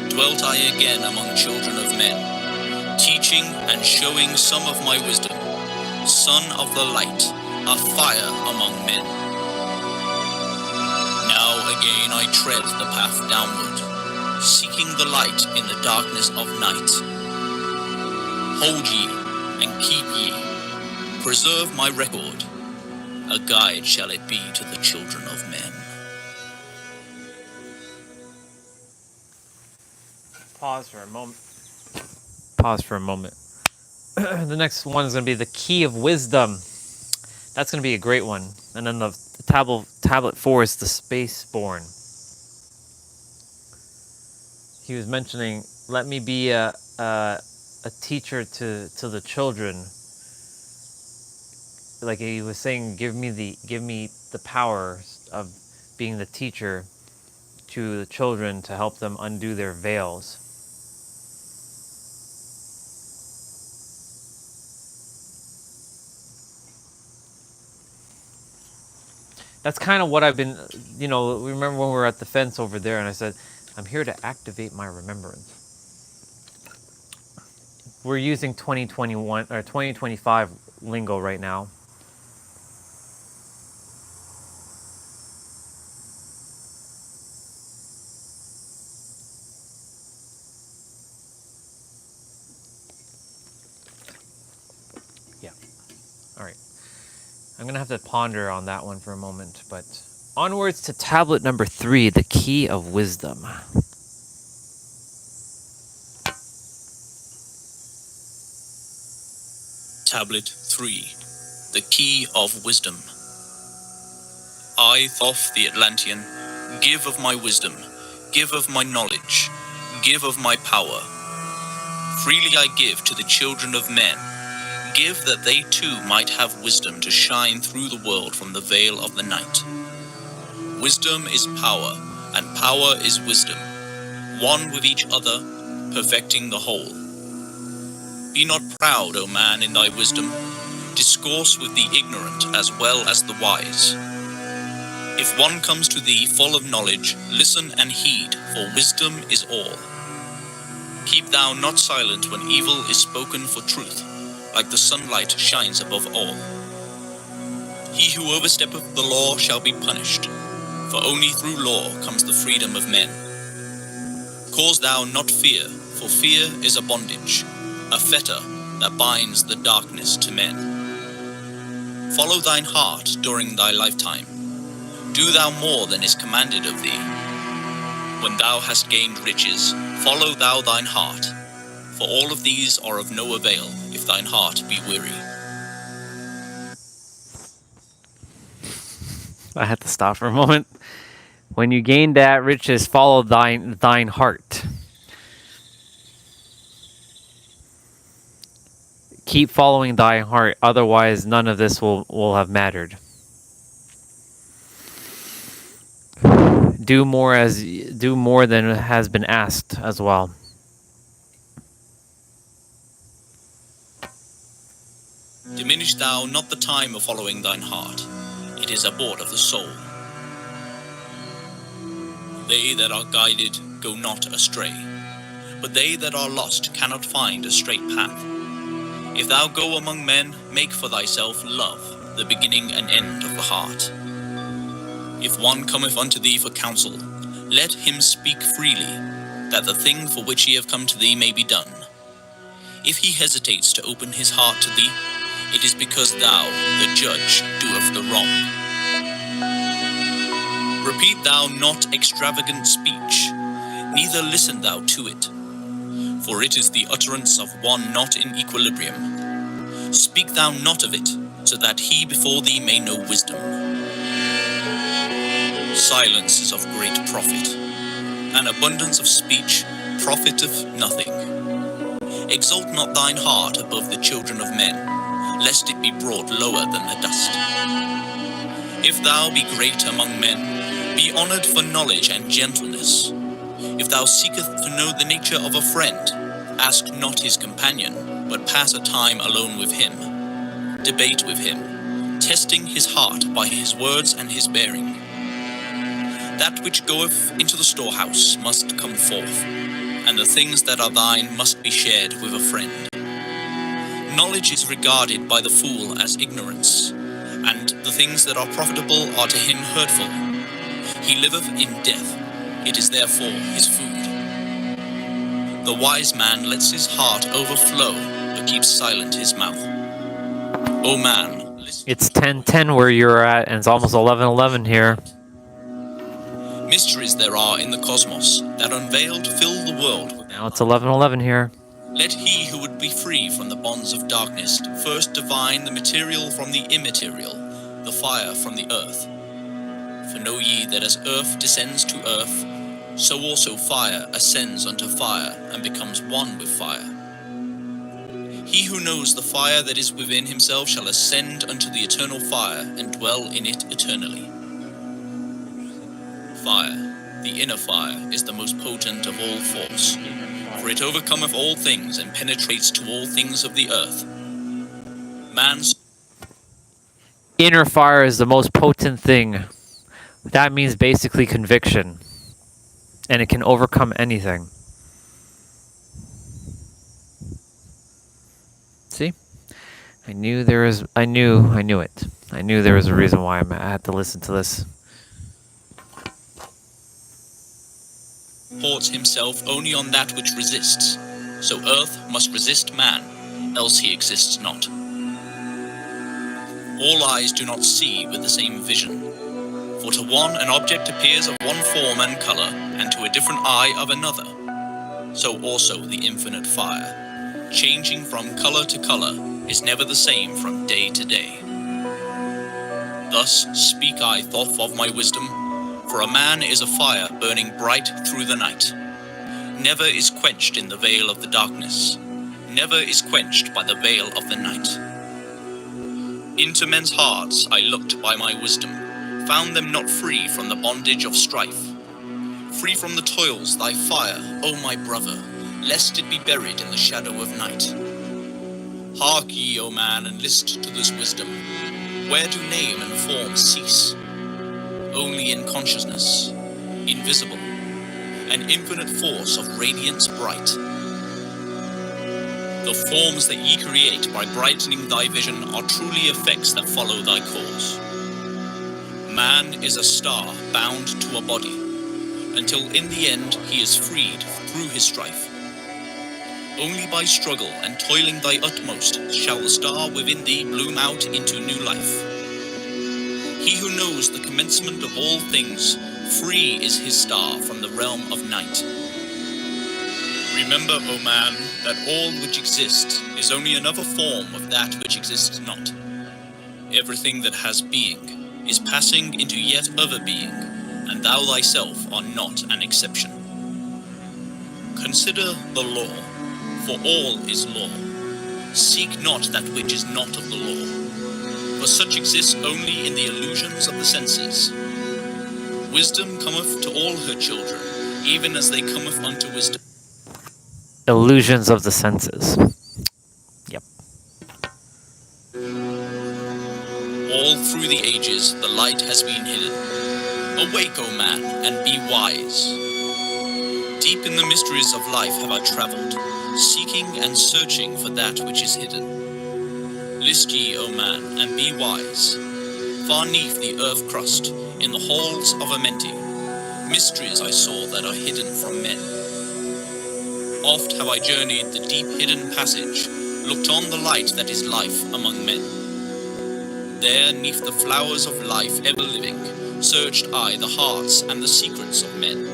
dwelt I again among children of men, teaching and showing some of my wisdom, son of the light, a fire among men. Now again I tread the path downward, seeking the light in the darkness of night. Hold ye and keep ye, preserve my record, a guide shall it be to the children of men. Pause for a moment. Pause for a moment. The next one is going to be the key of wisdom. That's going to be a great one. And then the tablet 4 is the spaceborn. He was mentioning, let me be a teacher to the children. Like he was saying, give me the power of being the teacher to the children to help them undo their veils. That's kind of what I've been, remember when we were at the fence over there and I said, I'm here to activate my remembrance. We're using 2021 or 2025 lingo right now. Yeah. All right. I'm going to have to ponder on that one for a moment, but onwards to tablet number 3, the key of wisdom. Tablet 3, the key of wisdom. I, Thoth the Atlantean, give of my wisdom, give of my knowledge, give of my power. Freely I give to the children of men, give that they too might have wisdom to shine through the world from the veil of the night. Wisdom is power, and power is wisdom, one with each other, perfecting the whole. Be not proud, O man, in thy wisdom. Discourse with the ignorant as well as the wise. If one comes to thee full of knowledge, listen and heed, for wisdom is all. Keep thou not silent when evil is spoken for truth, like the sunlight shines above all. He who oversteppeth the law shall be punished, for only through law comes the freedom of men. Cause thou not fear, for fear is a bondage, a fetter that binds the darkness to men. Follow thine heart during thy lifetime. Do thou more than is commanded of thee. When thou hast gained riches, follow thou thine heart, for all of these are of no avail if thine heart be weary. I had to stop for a moment. When you gain that riches, follow thine heart. Keep following thy heart, otherwise none of this will have mattered. Do more than has been asked as well. Diminish thou not the time of following thine heart. It is a board of the soul. They that are guided go not astray, but they that are lost cannot find a straight path. If thou go among men, make for thyself love, the beginning and end of the heart. If one cometh unto thee for counsel, let him speak freely, that the thing for which he have come to thee may be done. If he hesitates to open his heart to thee, it is because thou, the judge, doeth the wrong. Repeat thou not extravagant speech, neither listen thou to it, for it is the utterance of one not in equilibrium. Speak thou not of it, so that he before thee may know wisdom. Silence is of great profit. An abundance of speech profiteth nothing. Exalt not thine heart above the children of men, lest it be brought lower than the dust. If thou be great among men, be honored for knowledge and gentleness. If thou seekest to know the nature of a friend, ask not his companion, but pass a time alone with him. Debate with him, testing his heart by his words and his bearing. That which goeth into the storehouse must come forth, and the things that are thine must be shared with a friend. Knowledge is regarded by the fool as ignorance, and the things that are profitable are to him hurtful. He liveth in death, it is therefore his food. The wise man lets his heart overflow, but keeps silent his mouth. O man, It's 10:10 where you're at, and it's almost 11:11 here. mysteries there are in the cosmos that unveiled fill the world with. Now it's 11:11 here. Let he who would be free from the bonds of darkness first divine the material from the immaterial, the fire from the earth. For know ye that as earth descends to earth, so also fire ascends unto fire and becomes one with fire. He who knows the fire that is within himself shall ascend unto the eternal fire and dwell in it eternally. Fire, the inner fire, is the most potent of all force, for it overcometh all things and penetrates to all things of the earth. Man's Inner fire is the most potent thing. That means basically conviction. And it can overcome anything. See? I knew it. I knew there was a reason why I had to listen to this. supports himself only on that which resists, so earth must resist man, else he exists not. All eyes do not see with the same vision, for to one an object appears of one form and colour, and to a different eye of another. So also the infinite fire, changing from colour to colour, is never the same from day to day. Thus speak I Thoth of my wisdom, for a man is a fire burning bright through the night. Never is quenched in the veil of the darkness, never is quenched by the veil of the night. Into men's hearts I looked by my wisdom, found them not free from the bondage of strife. Free from the toils thy fire, O my brother, lest it be buried in the shadow of night. Hark ye, O man, and list to this wisdom. Where do name and form cease? Only in consciousness, invisible, an infinite force of radiance bright. The forms that ye create by brightening thy vision are truly effects that follow thy course. Man is a star bound to a body, until in the end he is freed through his strife. Only by struggle and toiling thy utmost shall the star within thee bloom out into new life. He who knows the commencement of all things, free is his star from the realm of night. Remember, O man, that all which exists is only another form of that which exists not. Everything that has being is passing into yet other being, and thou thyself art not an exception. Consider the law, for all is law. Seek not that which is not of the law, for such exists only in the illusions of the senses. Wisdom cometh to all her children, even as they cometh unto wisdom. Illusions of the senses. Yep. All through the ages the light has been hidden. Awake, O man, and be wise. Deep in the mysteries of life have I travelled, seeking and searching for that which is hidden. List ye, O man, and be wise. Far neath the earth crust, in the halls of Amenti, mysteries I saw that are hidden from men. Oft have I journeyed the deep hidden passage, looked on the light that is life among men. There, neath the flowers of life ever living, searched I the hearts and the secrets of men.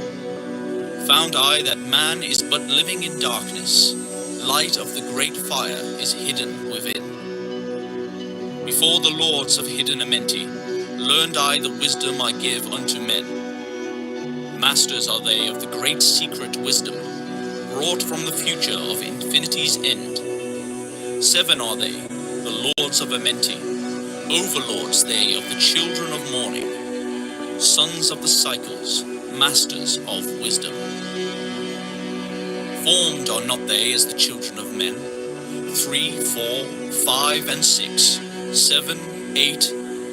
Found I that man is but living in darkness, light of the great fire is hidden within. Before the lords of hidden Amenti, learned I the wisdom I give unto men. Masters are they of the great secret wisdom, brought from the future of infinity's end. 7 are they, the lords of Amenti, overlords they of the children of morning, sons of the cycles, masters of wisdom. Formed are not they as the children of men, 3, 4, 5, and 6, 7, 8,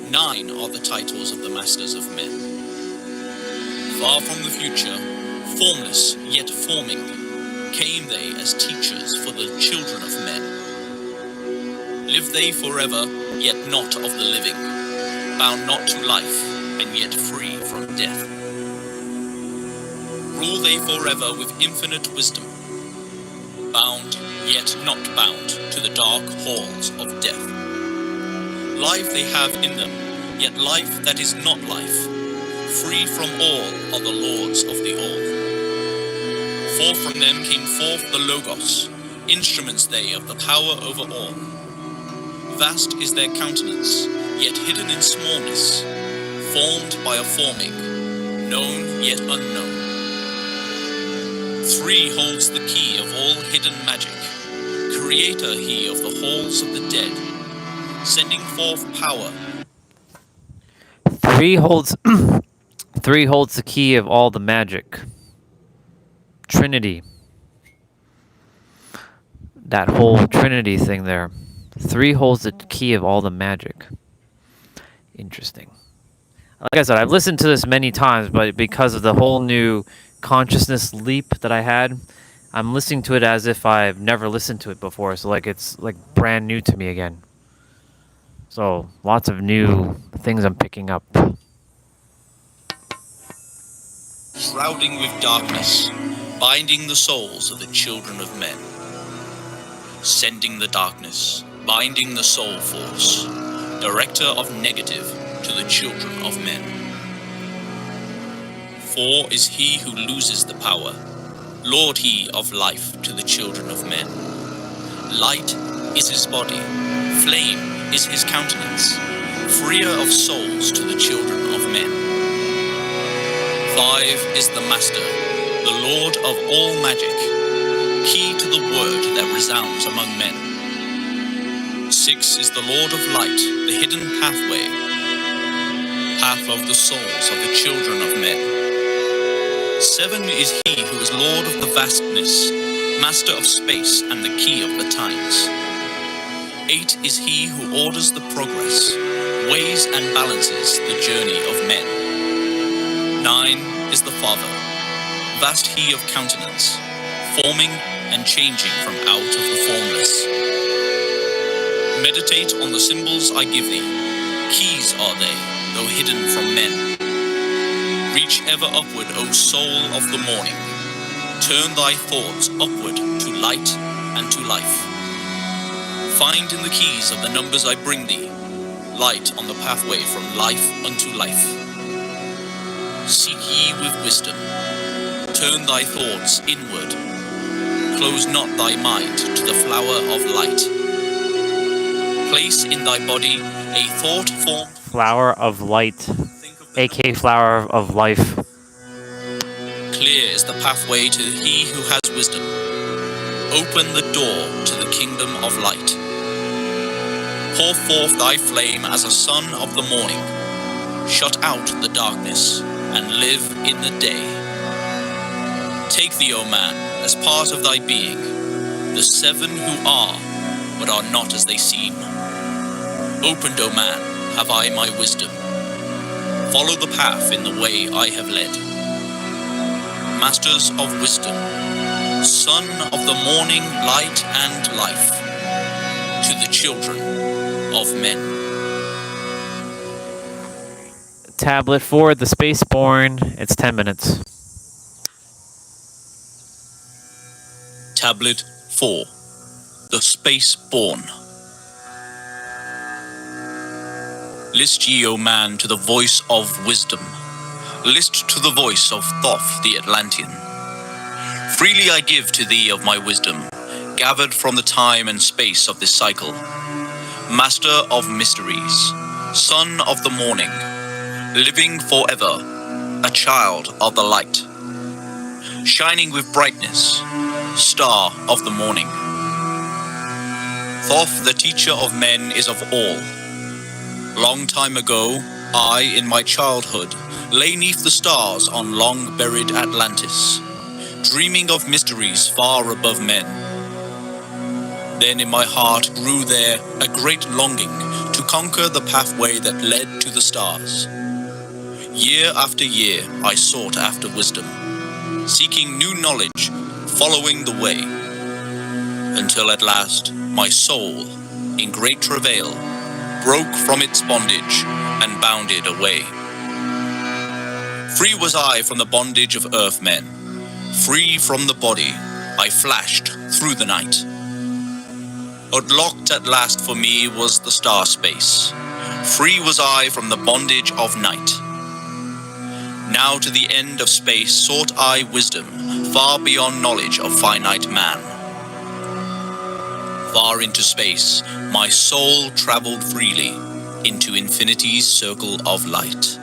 9 are the titles of the masters of men. Far from the future, formless yet forming, came they as teachers for the children of men. Live they forever, yet not of the living, bound not to life, and yet free from death. Rule they forever with infinite wisdom, bound, yet not bound to the dark halls of death. Life they have in them, yet life that is not life. Free from all are the lords of the all. For from them came forth the Logos, instruments they of the power over all. Vast is their countenance, yet hidden in smallness, formed by a forming, known yet unknown. 3 holds the key of all hidden magic, creator he of the halls of the dead, sending forth power. 3 holds 3 holds the key of all the magic. Trinity. That whole Trinity thing there. 3 holds the key of all the magic. Interesting. Like I said, I've listened to this many times, but because of the whole new consciousness leap that I had, I'm listening to it as if I've never listened to it before. So like it's like brand new to me again. So lots of new things I'm picking up. Shrouding with darkness, binding the souls of the children of men. Sending the darkness, binding the soul force, director of negative to the children of men. 4 is he who loses the power, lord he of life to the children of men. Light is his body, flame is his countenance, freer of souls to the children of men. 5 is the master, the lord of all magic, key to the word that resounds among men. 6 is the lord of light, the hidden pathway, path of the souls of the children of men. 7 is he who is lord of the vastness, master of space and the key of the times. 8 is he who orders the progress, weighs and balances the journey of men. 9 is the Father, vast he of countenance, forming and changing from out of the formless. Meditate on the symbols I give thee, keys are they, though hidden from men. Reach ever upward, O soul of the morning, turn thy thoughts upward to light and to life. Find in the keys of the numbers I bring thee, light on the pathway from life unto life. Seek ye with wisdom, turn thy thoughts inward, close not thy mind to the flower of light. Place in thy body a thought formed Flower of light, aka flower of life. Clear is the pathway to he who has wisdom. Open the door to the kingdom of light. Pour forth thy flame as a sun of the morning. Shut out the darkness and live in the day. Take thee, O man, as part of thy being, the 7 who are, but are not as they seem. Opened, O man, have I my wisdom. Follow the path in the way I have led. Masters of wisdom, son of the morning light and life, to the children of men. Tablet 4, the Spaceborn. It's 10 minutes. Tablet 4, the Space-born. List ye, O man, to the voice of wisdom. List to the voice of Thoth the Atlantean. Freely I give to thee of my wisdom, gathered from the time and space of this cycle. Master of mysteries, son of the morning, living forever, a child of the light, shining with brightness, star of the morning. Thoth, the teacher of men, is of all. Long time ago, I, in my childhood, lay 'neath the stars on long-buried Atlantis, dreaming of mysteries far above men. Then in my heart grew there a great longing to conquer the pathway that led to the stars. Year after year I sought after wisdom, seeking new knowledge, following the way, until at last my soul, in great travail, broke from its bondage and bounded away. Free was I from the bondage of earthmen, free from the body, I flashed through the night. Unlocked at last for me was the star space, free was I from the bondage of night. Now to the end of space sought I wisdom, far beyond knowledge of finite man. Far into space, my soul traveled freely, into infinity's circle of light.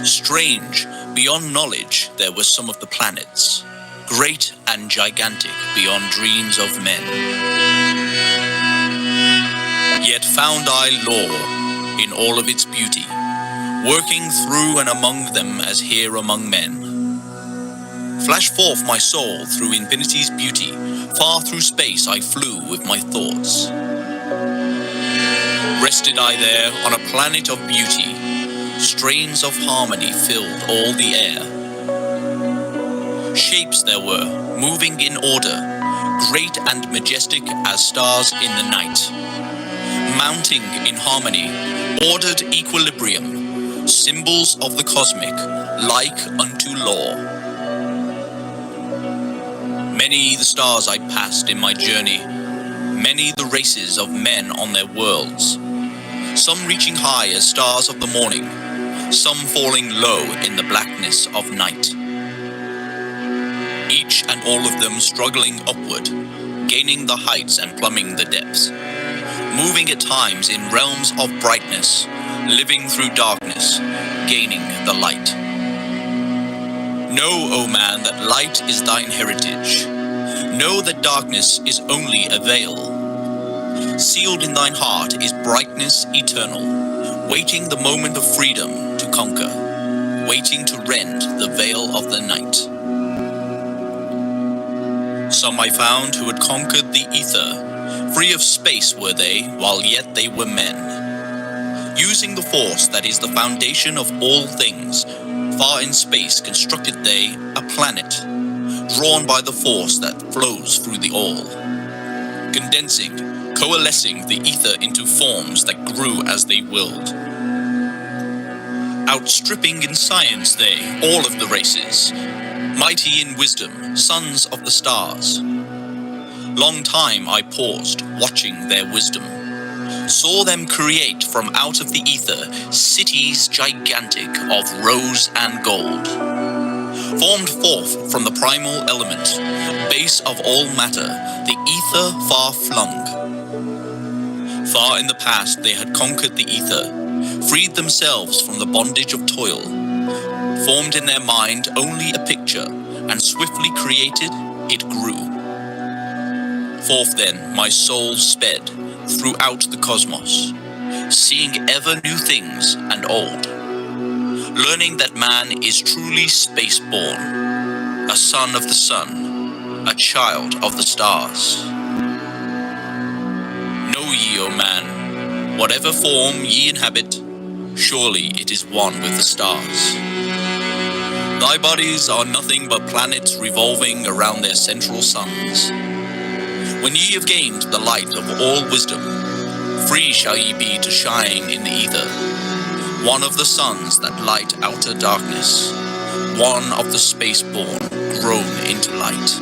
Strange, beyond knowledge, there were some of the planets, great and gigantic beyond dreams of men. Yet found I law in all of its beauty, working through and among them as here among men. Flash forth my soul through infinity's beauty, far through space I flew with my thoughts. Rested I there on a planet of beauty, strains of harmony filled all the air. Shapes there were, moving in order, great and majestic as stars in the night. Mounting in harmony, ordered equilibrium, symbols of the cosmic, like unto law. Many the stars I passed in my journey, many the races of men on their worlds, some reaching high as stars of the morning, some falling low in the blackness of night. Each and all of them struggling upward, gaining the heights and plumbing the depths, moving at times in realms of brightness, living through darkness, gaining the light. Know, O man, that light is thine heritage. Know that darkness is only a veil. Sealed in thine heart is brightness eternal, waiting the moment of freedom to conquer, waiting to rend the veil of the night. Some I found who had conquered the ether, free of space were they, while yet they were men. Using the force that is the foundation of all things, far in space constructed they a planet, drawn by the force that flows through the all, condensing, coalescing the ether into forms that grew as they willed. Outstripping in science they, all of the races, mighty in wisdom, sons of the stars. Long time I paused, watching their wisdom, saw them create from out of the ether cities gigantic of rose and gold. Formed forth from the primal element, base of all matter, the ether far flung. Far in the past they had conquered the ether, freed themselves from the bondage of toil, formed in their mind only a picture, and swiftly created, it grew. Forth then my soul sped throughout the cosmos, seeing ever new things and old, learning that man is truly space-born, a son of the sun, a child of the stars. Know ye, O man, whatever form ye inhabit, surely it is one with the stars. Thy bodies are nothing but planets revolving around their central suns. When ye have gained the light of all wisdom, free shall ye be to shine in the ether, one of the suns that light outer darkness, one of the space-born grown into light.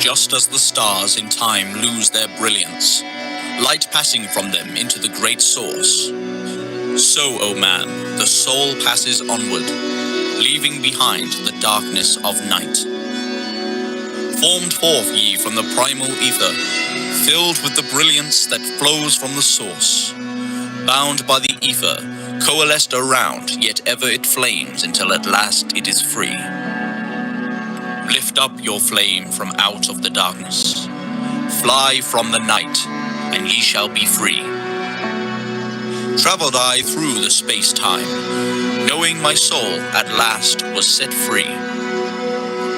Just as the stars in time lose their brilliance, light passing from them into the great source, so, O man, the soul passes onward, leaving behind the darkness of night. Formed forth ye from the primal ether, filled with the brilliance that flows from the source, bound by the ether, coalesced around, yet ever it flames until at last it is free. Lift up your flame from out of the darkness. Fly from the night, and ye shall be free. Traveled I through the space-time, knowing my soul at last was set free.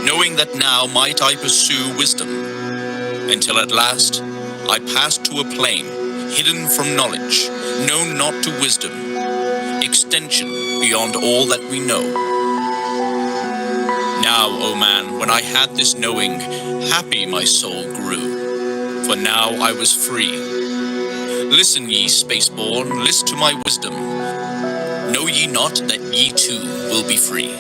Knowing that now might I pursue wisdom, until at last I passed to a plane, hidden from knowledge, known not to wisdom, extension beyond all that we know. Now, O man, when I had this knowing, happy my soul grew, for now I was free. Listen ye, spaceborn, list to my wisdom. Know ye not that ye too will be free?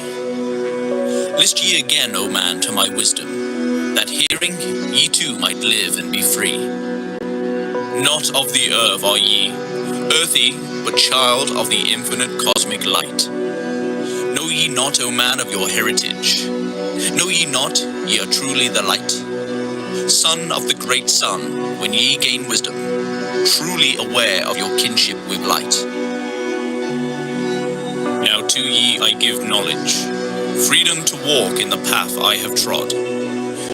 List ye again, O man, to my wisdom, that hearing ye too might live and be free. Not of the earth are ye, earthy, but child of the infinite cosmic light. Know ye not, O man, of your heritage? Know ye not ye are truly the light? Son of the great sun, when ye gain wisdom, truly aware of your kinship with light. Now to ye I give knowledge, freedom to walk in the path I have trod,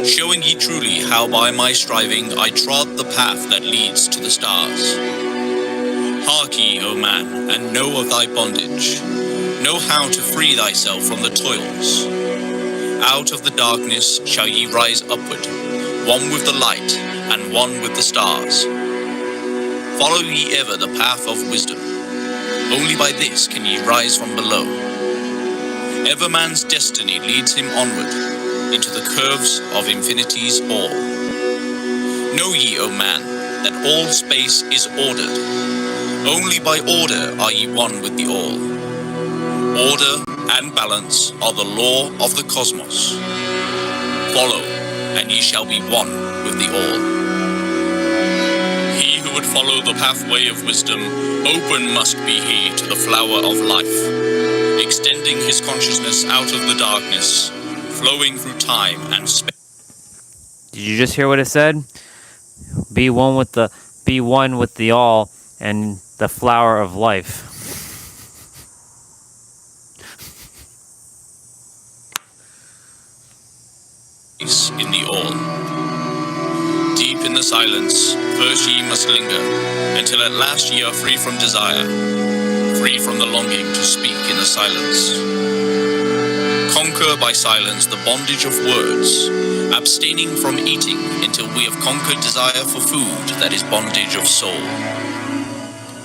showing ye truly how by my striving I trod the path that leads to the stars. Hark ye, O man, and know of thy bondage. Know how to free thyself from the toils. Out of the darkness shall ye rise upward, one with the light and one with the stars. Follow ye ever the path of wisdom. Only by this can ye rise from below. Ever man's destiny leads him onward, into the curves of infinity's all. Know ye, O man, that all space is ordered. Only by order are ye one with the all. Order and balance are the law of the cosmos. Follow, and ye shall be one with the all. He who would follow the pathway of wisdom, open must be he to the flower of life, extending his consciousness out of the darkness, flowing through time and space. Did you just hear what it said? Be one with the all and the flower of life. In the all. Deep in the silence, first ye must linger, until at last ye are free from desire, free from the longing to speak in the silence. Conquer by silence the bondage of words, abstaining from eating until we have conquered desire for food that is bondage of soul.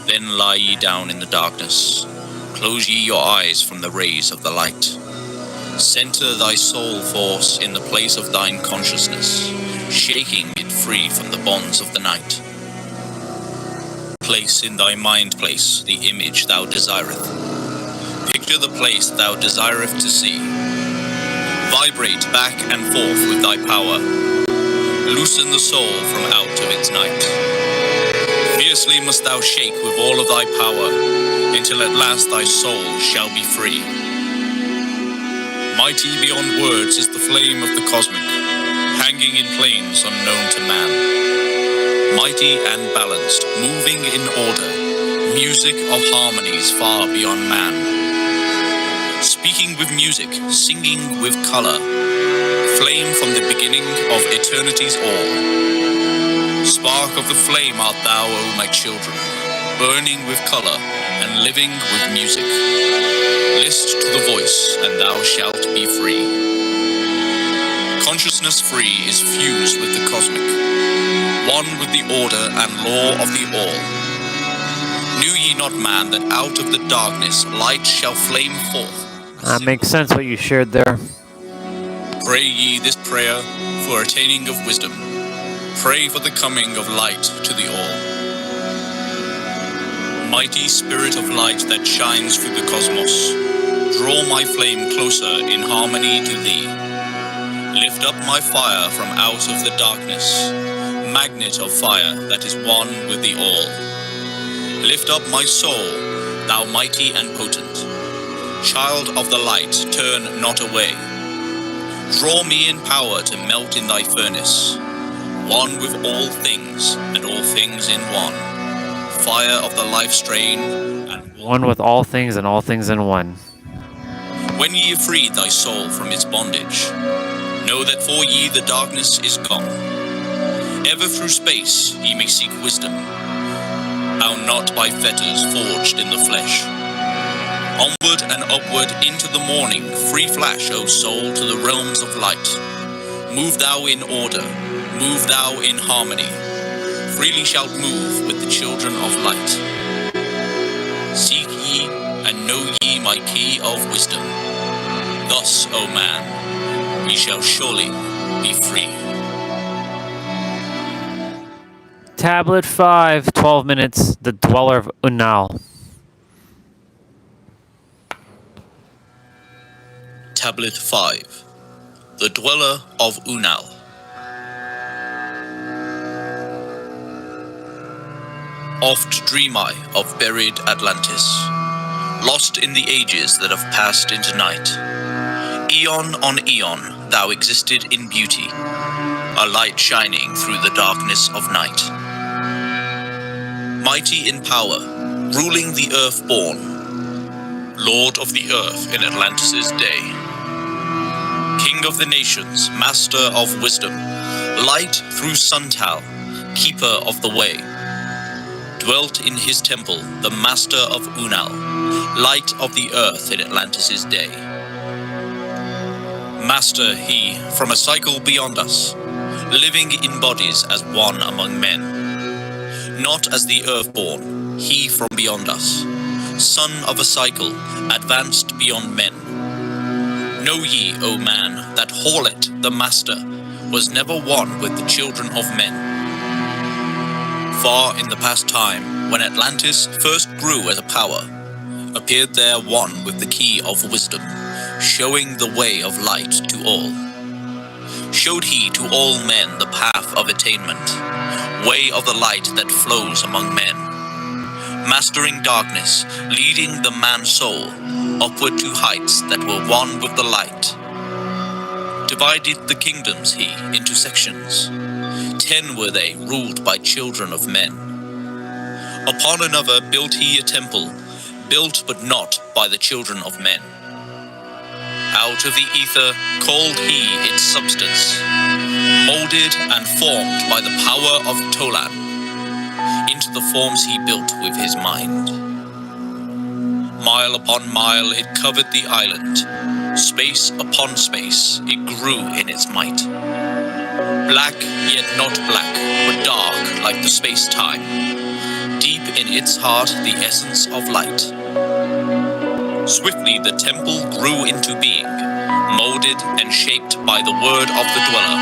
Then lie ye down in the darkness, close ye your eyes from the rays of the light. Center thy soul force in the place of thine consciousness, shaking it free from the bonds of the night. Place in thy mind place the image thou desireth. Picture the place thou desireth to see. Vibrate back and forth with thy power. Loosen the soul from out of its night. Fiercely must thou shake with all of thy power, until at last thy soul shall be free. Mighty beyond words is the flame of the cosmic, hanging in plains unknown to man. Mighty and balanced, moving in order, music of harmonies far beyond man. Speaking with music, singing with color, flame from the beginning of eternity's all. Spark of the flame art thou, O my children, burning with color and living with music. List to the voice, and thou shalt be free. Consciousness free is fused with the cosmic, one with the order and law of the all. Knew ye not, man, that out of the darkness light shall flame forth? That makes sense what you shared there. Pray ye this prayer for attaining of wisdom. Pray for the coming of light to the all. Mighty spirit of light that shines through the cosmos, draw my flame closer in harmony to thee. Lift up my fire from out of the darkness, magnet of fire that is one with the all. Lift up my soul, thou mighty and potent. Child of the light, turn not away. Draw me in power to melt in thy furnace, one with all things and all things in one. fire of the life strain, and one with all things and all things in one. when ye have freed thy soul from its bondage, know that for ye the darkness is gone. Ever through space ye may seek wisdom, bound not by fetters forged in the flesh. Onward and upward into the morning, free flash, O soul, to the realms of light. Move thou in order, move thou in harmony, freely shalt move with the children of light. Seek ye and know ye my key of wisdom. Thus, O man, we shall surely be free. Tablet 5, 12 minutes, the Dweller of Unal. Tablet 5, the Dweller of Unal. Oft dream I of buried Atlantis, lost in the ages that have passed into night. Eon on eon thou existed in beauty, a light shining through the darkness of night. Mighty in power, ruling the earth-born, Lord of the earth in Atlantis' day. King of the nations, master of wisdom, light through Suntal, keeper of the way. Dwelt in his temple, the master of Unal, light of the earth in Atlantis' day. Master he from a cycle beyond us, living in bodies as one among men. Not as the earth-born, he from beyond us, son of a cycle, advanced beyond men. Know ye, O man, that Horlet, the master, was never one with the children of men. Far in the past time, when Atlantis first grew as a power, appeared there one with the key of wisdom, showing the way of light to all. Showed he to all men the path of attainment, way of the light that flows among men. Mastering darkness, leading the man-soul upward to heights that were one with the light. Divided the kingdoms he into sections. 10 were they, ruled by children of men. Upon another built he a temple, built but not by the children of men. Out of the ether called he its substance, molded and formed by the power of Tolan. Into the forms he built with his mind. Mile upon mile it covered the island, space upon space it grew in its might. Black, yet not black, but dark like the space-time. Deep in its heart the essence of light. Swiftly the temple grew into being, molded and shaped by the word of the dweller,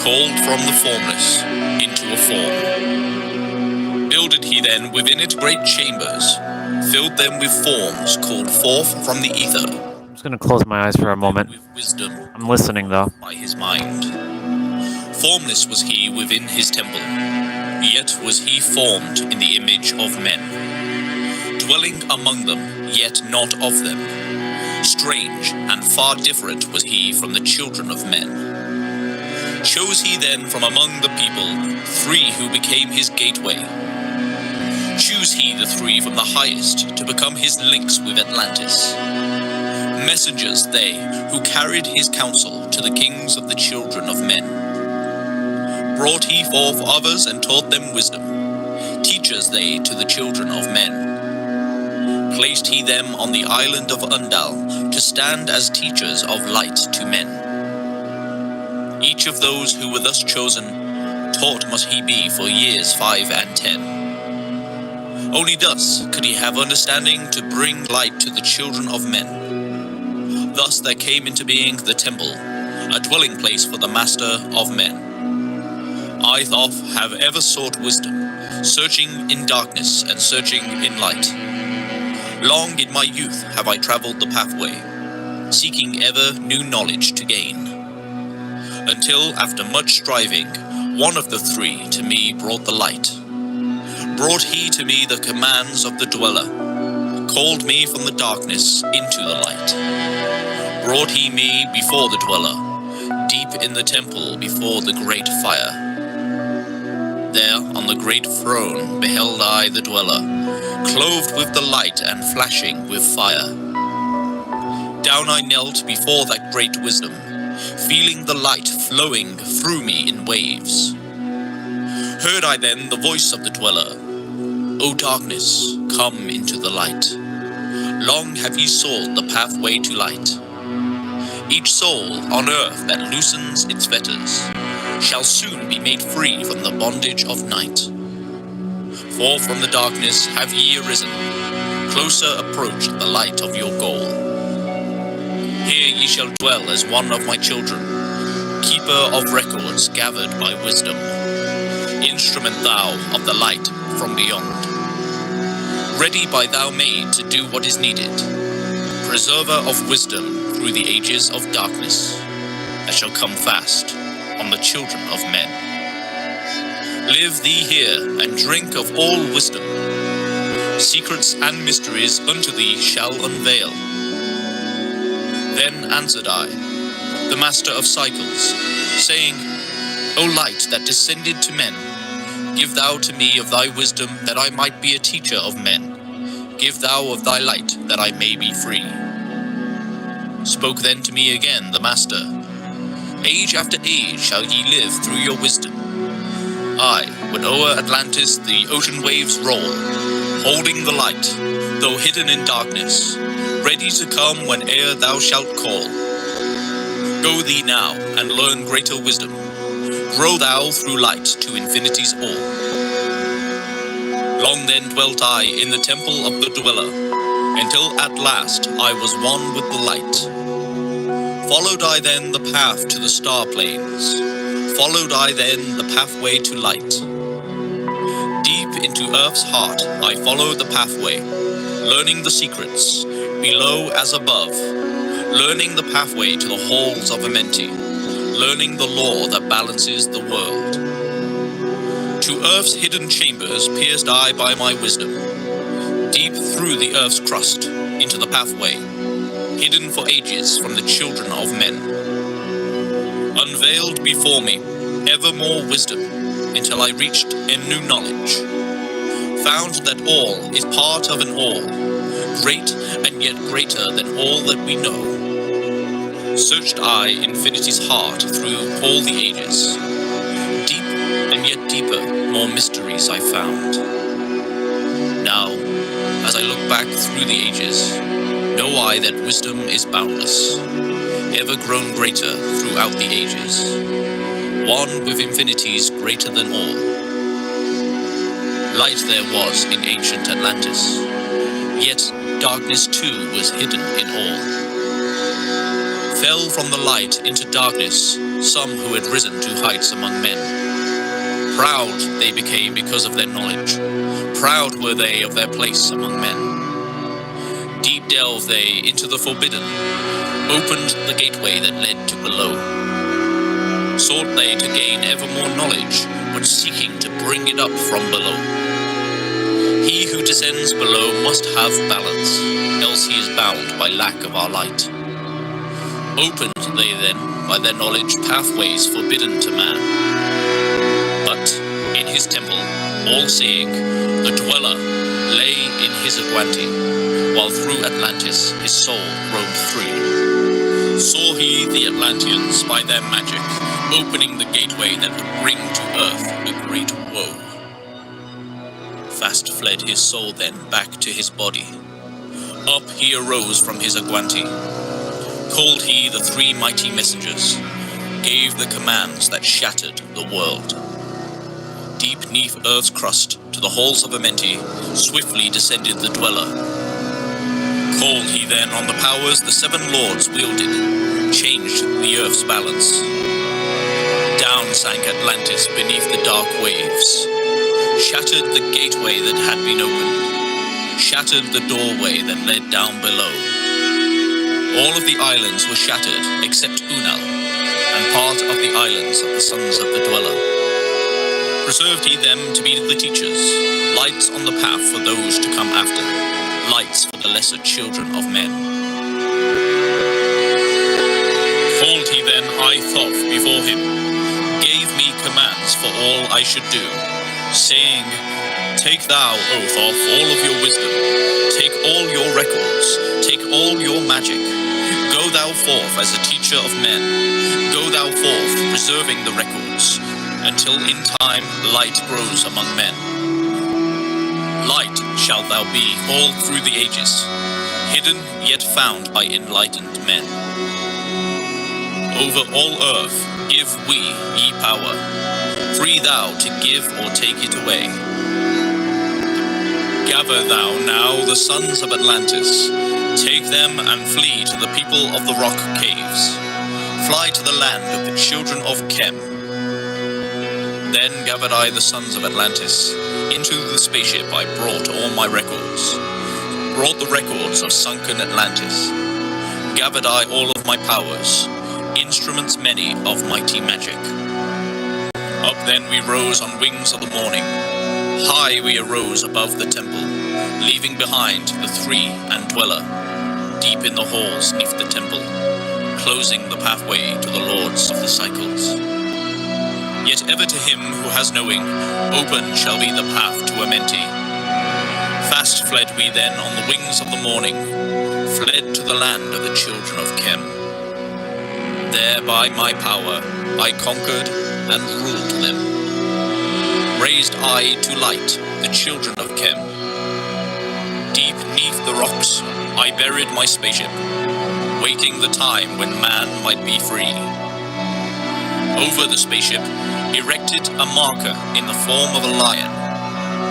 called from the formless into a form. Builded he then within its great chambers, filled them with forms called forth from the ether. I'm just going to close my eyes for a moment. With wisdom, I'm listening though. by his mind. Formless was he within his temple, yet was he formed in the image of men. Dwelling among them, yet not of them. Strange and far different was he from the children of men. Chose he then from among the people 3 who became his gateway. Choose he the 3 from the highest to become his links with Atlantis. Messengers they who carried his counsel to the kings of the children of men. Brought he forth others and taught them wisdom, teachers they to the children of men. Placed he them on the island of Undal to stand as teachers of light to men. Each of those who were thus chosen, taught must he be for years 5 and 10. Only thus could he have understanding to bring light to the children of men. Thus there came into being the temple, a dwelling place for the master of men. I, Thoth, have ever sought wisdom, searching in darkness and searching in light. Long in my youth have I traveled the pathway, seeking ever new knowledge to gain. Until, after much striving, one of the 3 to me brought the light. Brought he to me the commands of the dweller, called me from the darkness into the light. Brought he me before the dweller, deep in the temple before the great fire. There on the great throne beheld I the dweller, clothed with the light and flashing with fire. Down I knelt before that great wisdom, feeling the light flowing through me in waves. Heard I then the voice of the dweller, O darkness, come into the light. Long have ye sought the pathway to light. Each soul on earth that loosens its fetters shall soon be made free from the bondage of night. For from the darkness have ye arisen, closer approach the light of your goal. Here ye shall dwell as one of my children, keeper of records gathered by wisdom, instrument thou of the light from beyond. Ready by thou made to do what is needed, preserver of wisdom through the ages of darkness, that shall come fast on the children of men. Live thee here and drink of all wisdom, secrets and mysteries unto thee shall unveil. Then answered I, the master of cycles, saying, O light that descended to men, give thou to me of thy wisdom, that I might be a teacher of men. Give thou of thy light, that I may be free. Spoke then to me again the master, Age after age shall ye live through your wisdom. I, when o'er Atlantis the ocean waves roll, holding the light, though hidden in darkness, ready to come whene'er thou shalt call. Go thee now, and learn greater wisdom. Grow thou through light to infinity's all. Long then dwelt I in the temple of the dweller, until at last I was one with the light. Followed I then the path to the star plains, followed I then the pathway to light. Deep into earth's heart I followed the pathway, learning the secrets, below as above, learning the pathway to the halls of Amenti, learning the law that balances the world. To earth's hidden chambers pierced I by my wisdom, deep through the earth's crust into the pathway, hidden for ages from the children of men. Unveiled before me ever more wisdom, until I reached a new knowledge, found that all is part of an all, great and yet greater than all that we know. Searched I infinity's heart through all the ages, deep and yet deeper more mysteries I found. Now, as I look back through the ages, know I that wisdom is boundless, ever grown greater throughout the ages, one with infinities greater than all. Light there was in ancient Atlantis, yet darkness too was hidden in all. Fell from the light into darkness some who had risen to heights among men. Proud they became because of their knowledge, proud were they of their place among men. Deep delved they into the forbidden, opened the gateway that led to below. Sought they to gain ever more knowledge, but seeking to bring it up from below. He who descends below must have balance, else he is bound by lack of our light. Opened they then, by their knowledge, pathways forbidden to man. But in his temple, all-seeing, the dweller lay in his Aguanti, while through Atlantis his soul roamed free. Saw he the Atlanteans by their magic, opening the gateway that would bring to earth a great woe. Fast fled his soul then back to his body. Up he arose from his Aguanti. Called he the three mighty messengers, gave the commands that shattered the world. Deep neath earth's crust, to the halls of Amenti, swiftly descended the dweller. Called he then on the powers the seven lords wielded, changed the earth's balance. Down sank Atlantis beneath the dark waves, shattered the gateway that had been opened, shattered the doorway that led down below. All of the islands were shattered except Unal, and part of the islands of the sons of the dweller. Preserved he them to be the teachers, lights on the path for those to come after, lights for the lesser children of men. Called he then I Thoth before him, gave me commands for all I should do, saying, "Take thou oath of all of your wisdom, take all your records, take all your magic. Go thou forth as a teacher of men, go thou forth preserving the records, until in time light grows among men. Light shalt thou be all through the ages, hidden yet found by enlightened men. Over all earth give we ye power, free thou to give or take it away. Gather thou now the sons of Atlantis, take them and flee to the people of the rock caves. Fly to the land of the children of Chem. Then gathered I the sons of Atlantis. Into the spaceship I brought all my records, brought the records of sunken Atlantis. Gathered I all of my powers, instruments many of mighty magic. Up then we rose on wings of the morning. High we arose above the temple, leaving behind the three and dweller. Deep in the halls neath the temple, closing the pathway to the lords of the cycles. Yet ever to him who has knowing, open shall be the path to Amenti. Fast fled we then on the wings of the morning, fled to the land of the children of Chem. There by my power I conquered and ruled them. Raised I to light the children of Chem. Deep neath the rocks I buried my spaceship, waiting the time when man might be free. Over the spaceship erected a marker in the form of a lion,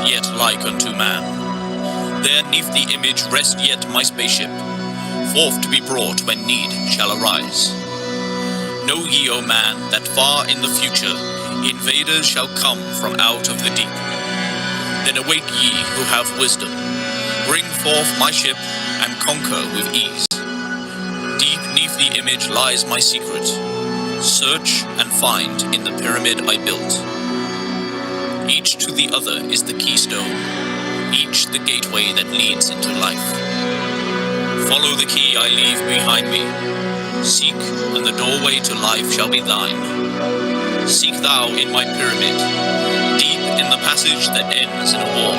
yet like unto man. There neath the image rest yet my spaceship, forth to be brought when need shall arise. Know ye, O man, that far in the future invaders shall come from out of the deep. Then awake ye who have wisdom, bring forth my ship and conquer with ease. Deep neath the image lies my secret, search and find in the pyramid I built. Each to the other is the keystone, each the gateway that leads into life. Follow the key I leave behind me, seek and the doorway to life shall be thine. Seek thou in my pyramid, deep in the passage that ends in a wall.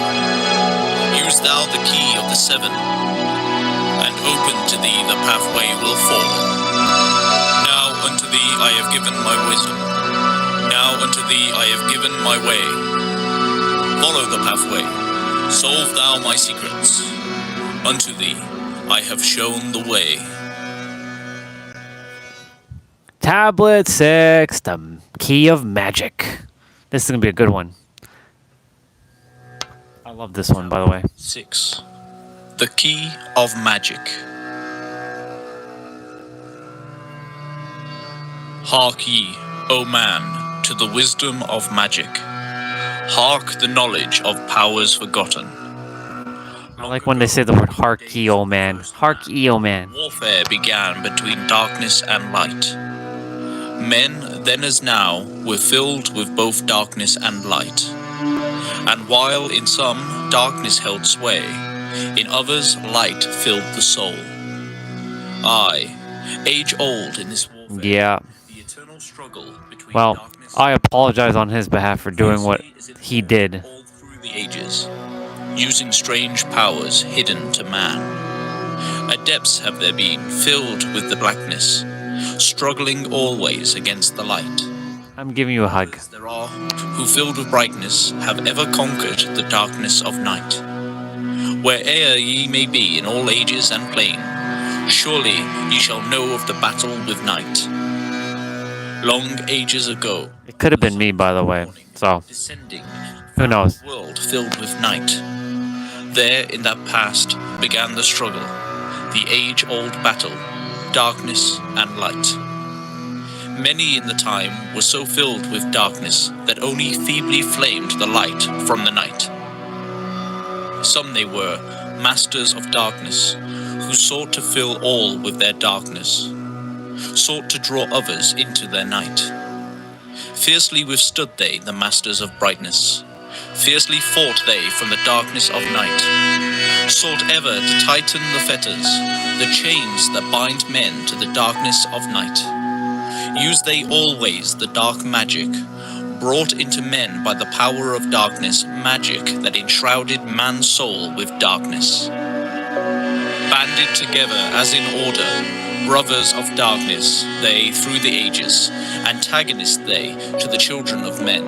Use thou the key of the seven, and open to thee the pathway will fall. Now unto thee I have given my wisdom, now unto thee I have given my way. Follow the pathway, solve thou my secrets, unto thee I have shown the way. Tablet 6, the Key of Magic. This is going to be a good one. I love this one, by the way. 6. The Key of Magic. Hark ye, O man, to the wisdom of magic. Hark the knowledge of powers forgotten. I like when they say the word hark ye, O man. Hark ye, O man. Warfare began between darkness and light. Men, then as now, were filled with both darkness and light. And while in some darkness held sway, in others light filled the soul. Aye, age old in this warfare. Yeah. The eternal struggle between Well, darkness I apologize on his behalf for doing what he did. all through the ages, using strange powers hidden to man. Adepts have there been, filled with the blackness, struggling always against the light. I'm giving you a hug. There are who, filled with brightness, have ever conquered the darkness of night. Where'er ye may be in all ages and plain, surely ye shall know of the battle with night. Long ages ago, It could have been me, by the way. So, descending, who knows? world filled with night. There in that past began the struggle, the age-old battle, darkness and light. Many in the time were so filled with darkness that only feebly flamed the light from the night. Some they were, masters of darkness, who sought to fill all with their darkness, sought to draw others into their night. Fiercely withstood they, the masters of brightness, fiercely fought they from the darkness of night, sought ever to tighten the fetters, the chains that bind men to the darkness of night. Used they always the dark magic, brought into men by the power of darkness, magic that enshrouded man's soul with darkness. Banded together as in order, brothers of darkness, they through the ages, antagonists they to the children of men.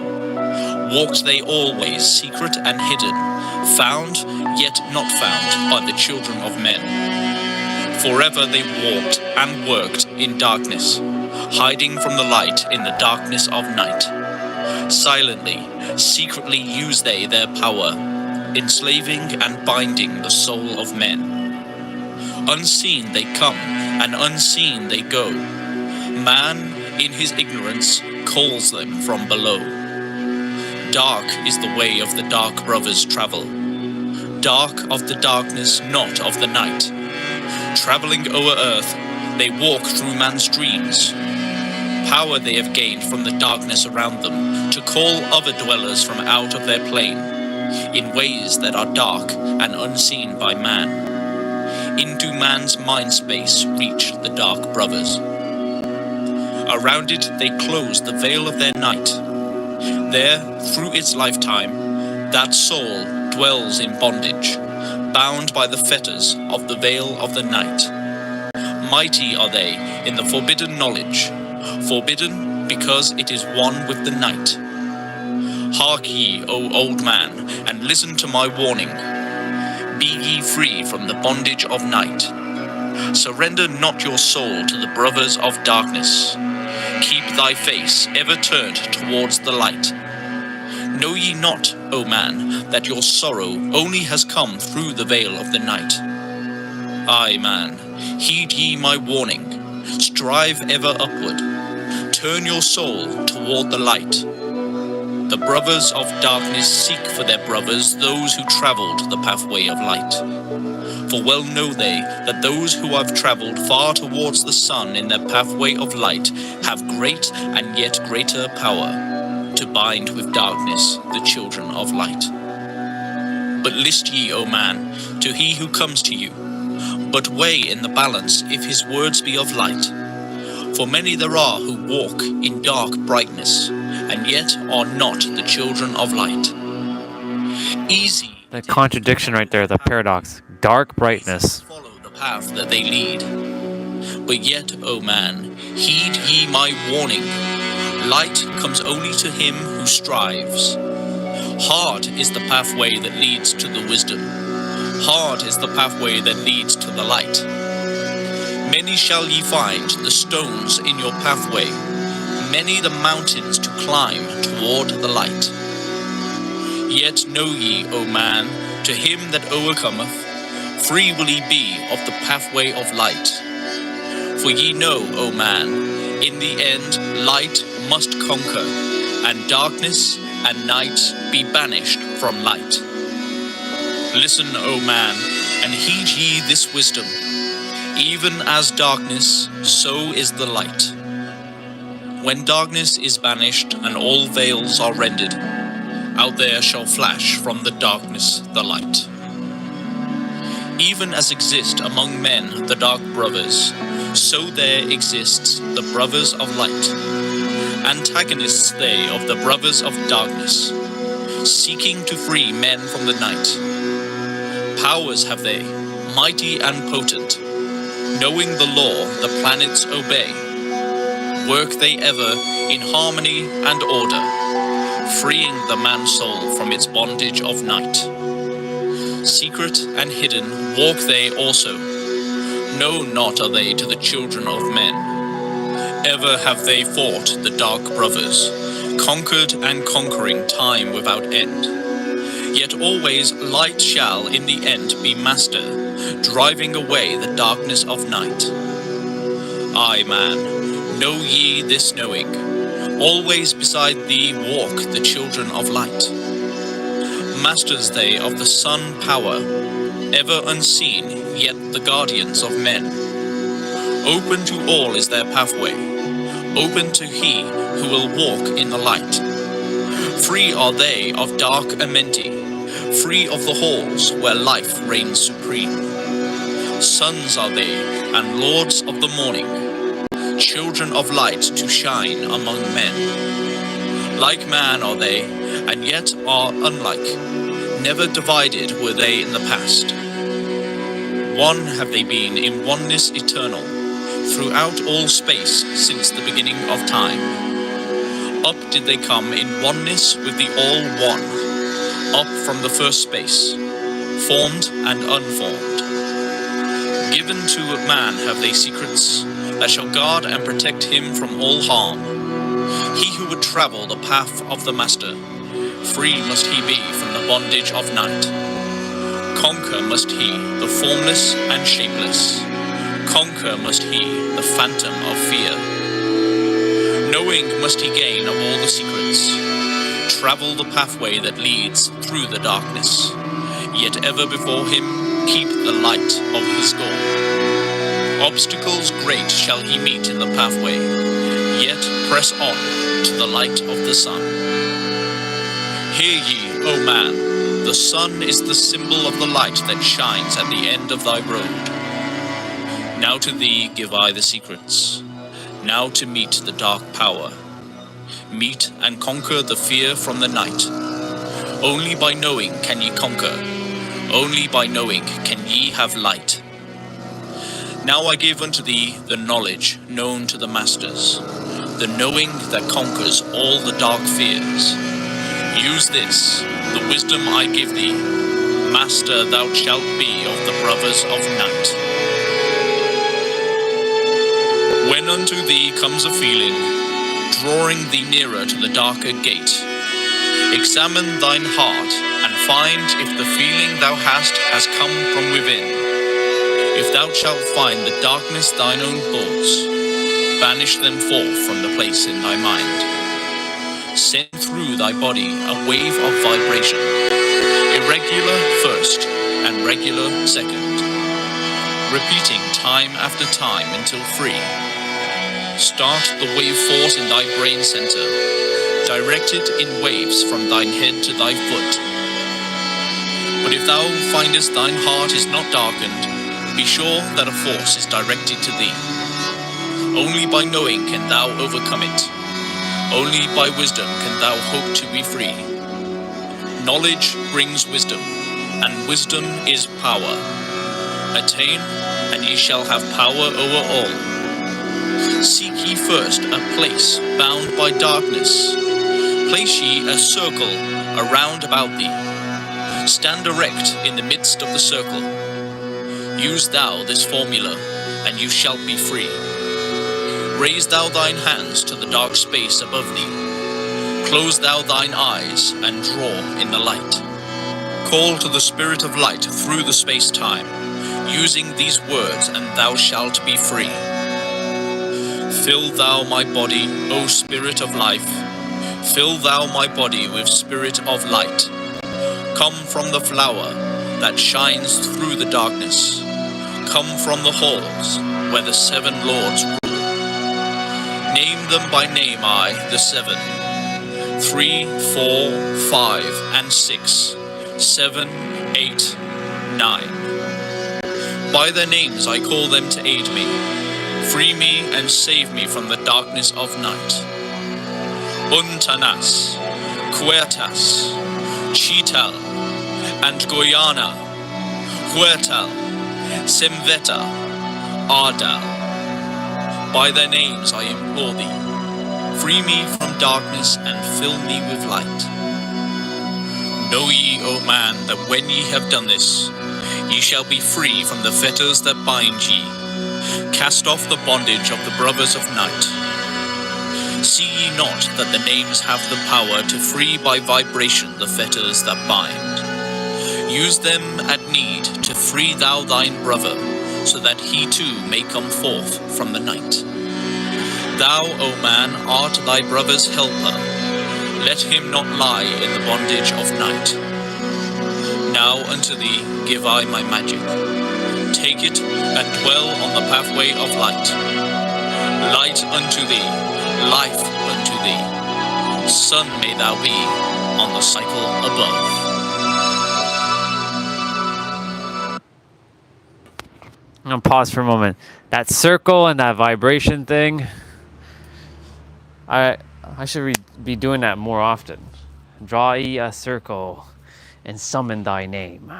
Walked they always secret and hidden, found yet not found by the children of men. Forever they walked and worked in darkness, hiding from the light in the darkness of night. Silently, secretly use they their power, enslaving and binding the soul of men. Unseen they come, and unseen they go. Man, in his ignorance, calls them from below. Dark is the way of the dark brothers travel, dark of the darkness, not of the night. Traveling o'er earth, they walk through man's dreams. Power they have gained from the darkness around them, to call other dwellers from out of their plane, in ways that are dark and unseen by man. Into man's mind space reach the dark brothers. Around it they close the veil of their night. There, through its lifetime, that soul dwells in bondage, bound by the fetters of the veil of the night. Mighty are they in the forbidden knowledge, forbidden because it is one with the night. Hark ye, O old man, and listen to my warning. Be ye free from the bondage of night. Surrender not your soul to the brothers of darkness. Keep thy face ever turned towards the light. Know ye not, O man, that your sorrow only has come through the veil of the night? Aye, man, heed ye my warning. Strive ever upward. Turn your soul toward the light. The brothers of darkness seek for their brothers those who travelled the pathway of light. For well know they that those who have travelled far towards the sun in their pathway of light have great and yet greater power to bind with darkness the children of light. But list ye, O man, to he who comes to you, but weigh in the balance if his words be of light. For many there are who walk in dark brightness, and yet are not the children of light. Easy. The contradiction right there, the paradox. Dark brightness. Follow the path that they lead. But yet, O man, heed ye my warning. Light comes only to him who strives. Hard is the pathway that leads to the wisdom. Hard is the pathway that leads to the light. Many shall ye find the stones in your pathway, many the mountains to climb toward the light. Yet know ye, O man, to him that overcometh, free will he be of the pathway of light. For ye know, O man, in the end light must conquer, and darkness and night be banished from light. Listen, O man, and heed ye this wisdom. Even as darkness, so is the light. When darkness is banished and all veils are rended, out there shall flash from the darkness the light. Even as exist among men the dark brothers, so there exists the brothers of light. Antagonists they of the brothers of darkness, seeking to free men from the night. Powers have they, mighty and potent. Knowing the law, the planets obey. Work they ever in harmony and order, freeing the man-soul from its bondage of night. Secret and hidden walk they also. Know not are they to the children of men. Ever have they fought the dark brothers, conquered and conquering time without end. Yet always light shall in the end be master, driving away the darkness of night. Aye, man, know ye this knowing, always beside thee walk the children of light. Masters they of the sun power, ever unseen, yet the guardians of men. Open to all is their pathway, open to he who will walk in the light. Free are they of dark amenti, free of the halls where life reigns supreme. Sons are they, and lords of the morning, children of light to shine among men. Like man are they, and yet are unlike. Never divided were they in the past. One have they been in oneness eternal, throughout all space since the beginning of time. Up did they come in oneness with the All-One, up from the first space, formed and unformed. Given to man have they secrets that shall guard and protect him from all harm. He who would travel the path of the Master, free must he be from the bondage of night. Conquer must he the formless and shapeless. Conquer must he the phantom of fear. Knowing must he gain of all the secrets. Travel the pathway that leads through the darkness. Yet ever before him keep the light of his goal. Obstacles great shall he meet in the pathway, yet press on to the light of the sun. Hear ye, O man, the sun is the symbol of the light that shines at the end of thy road. Now to thee give I the secrets, now to meet the dark power. Meet and conquer the fear from the night. Only by knowing can ye conquer, only by knowing can ye have light. Now I give unto thee the knowledge known to the masters, the knowing that conquers all the dark fears. Use this, the wisdom I give thee. Master thou shalt be of the brothers of night. When unto thee comes a feeling, drawing thee nearer to the darker gate, examine thine heart and find if the feeling thou hast has come from within. If thou shalt find the darkness thine own thoughts, banish them forth from the place in thy mind. Send through thy body a wave of vibration, irregular first and regular second, repeating time after time until free. Start the wave force in thy brain center, directed in waves from thine head to thy foot. But if thou findest thine heart is not darkened, be sure that a force is directed to thee. Only by knowing can thou overcome it. Only by wisdom can thou hope to be free. Knowledge brings wisdom, and wisdom is power. Attain, and ye shall have power over all. Seek ye first a place bound by darkness. Place ye a circle around about thee. Stand erect in the midst of the circle. Use thou this formula, and you shalt be free. Raise thou thine hands to the dark space above thee. Close thou thine eyes, and draw in the light. Call to the Spirit of light through the space-time, using these words, and thou shalt be free. Fill thou my body, O Spirit of life. Fill thou my body with spirit of light. Come from the flower that shines through the darkness. Come from the halls where the 7 lords rule. Name them by name I, the 7. 3, 4, 5, and 6, 7, 8, 9. By their names I call them to aid me. Free me and save me from the darkness of night. Untanas, Quertas, Chital, and Goyana, Huertal, Semveta, Ardal. By their names I implore thee, free me from darkness and fill me with light. Know ye, O man, that when ye have done this, ye shall be free from the fetters that bind ye. Cast off the bondage of the brothers of night. See ye not that the names have the power to free by vibration the fetters that bind? Use them at need to free thou thine brother, so that he too may come forth from the night. Thou, O man, art thy brother's helper. Let him not lie in the bondage of night. Now unto thee give I my magic. Take it and dwell on the pathway of light. Light unto thee, life unto thee. Sun may thou be on the cycle above. I'm gonna pause for a moment. That circle and that vibration thing, I should be doing that more often. Draw ye a circle and summon thy name.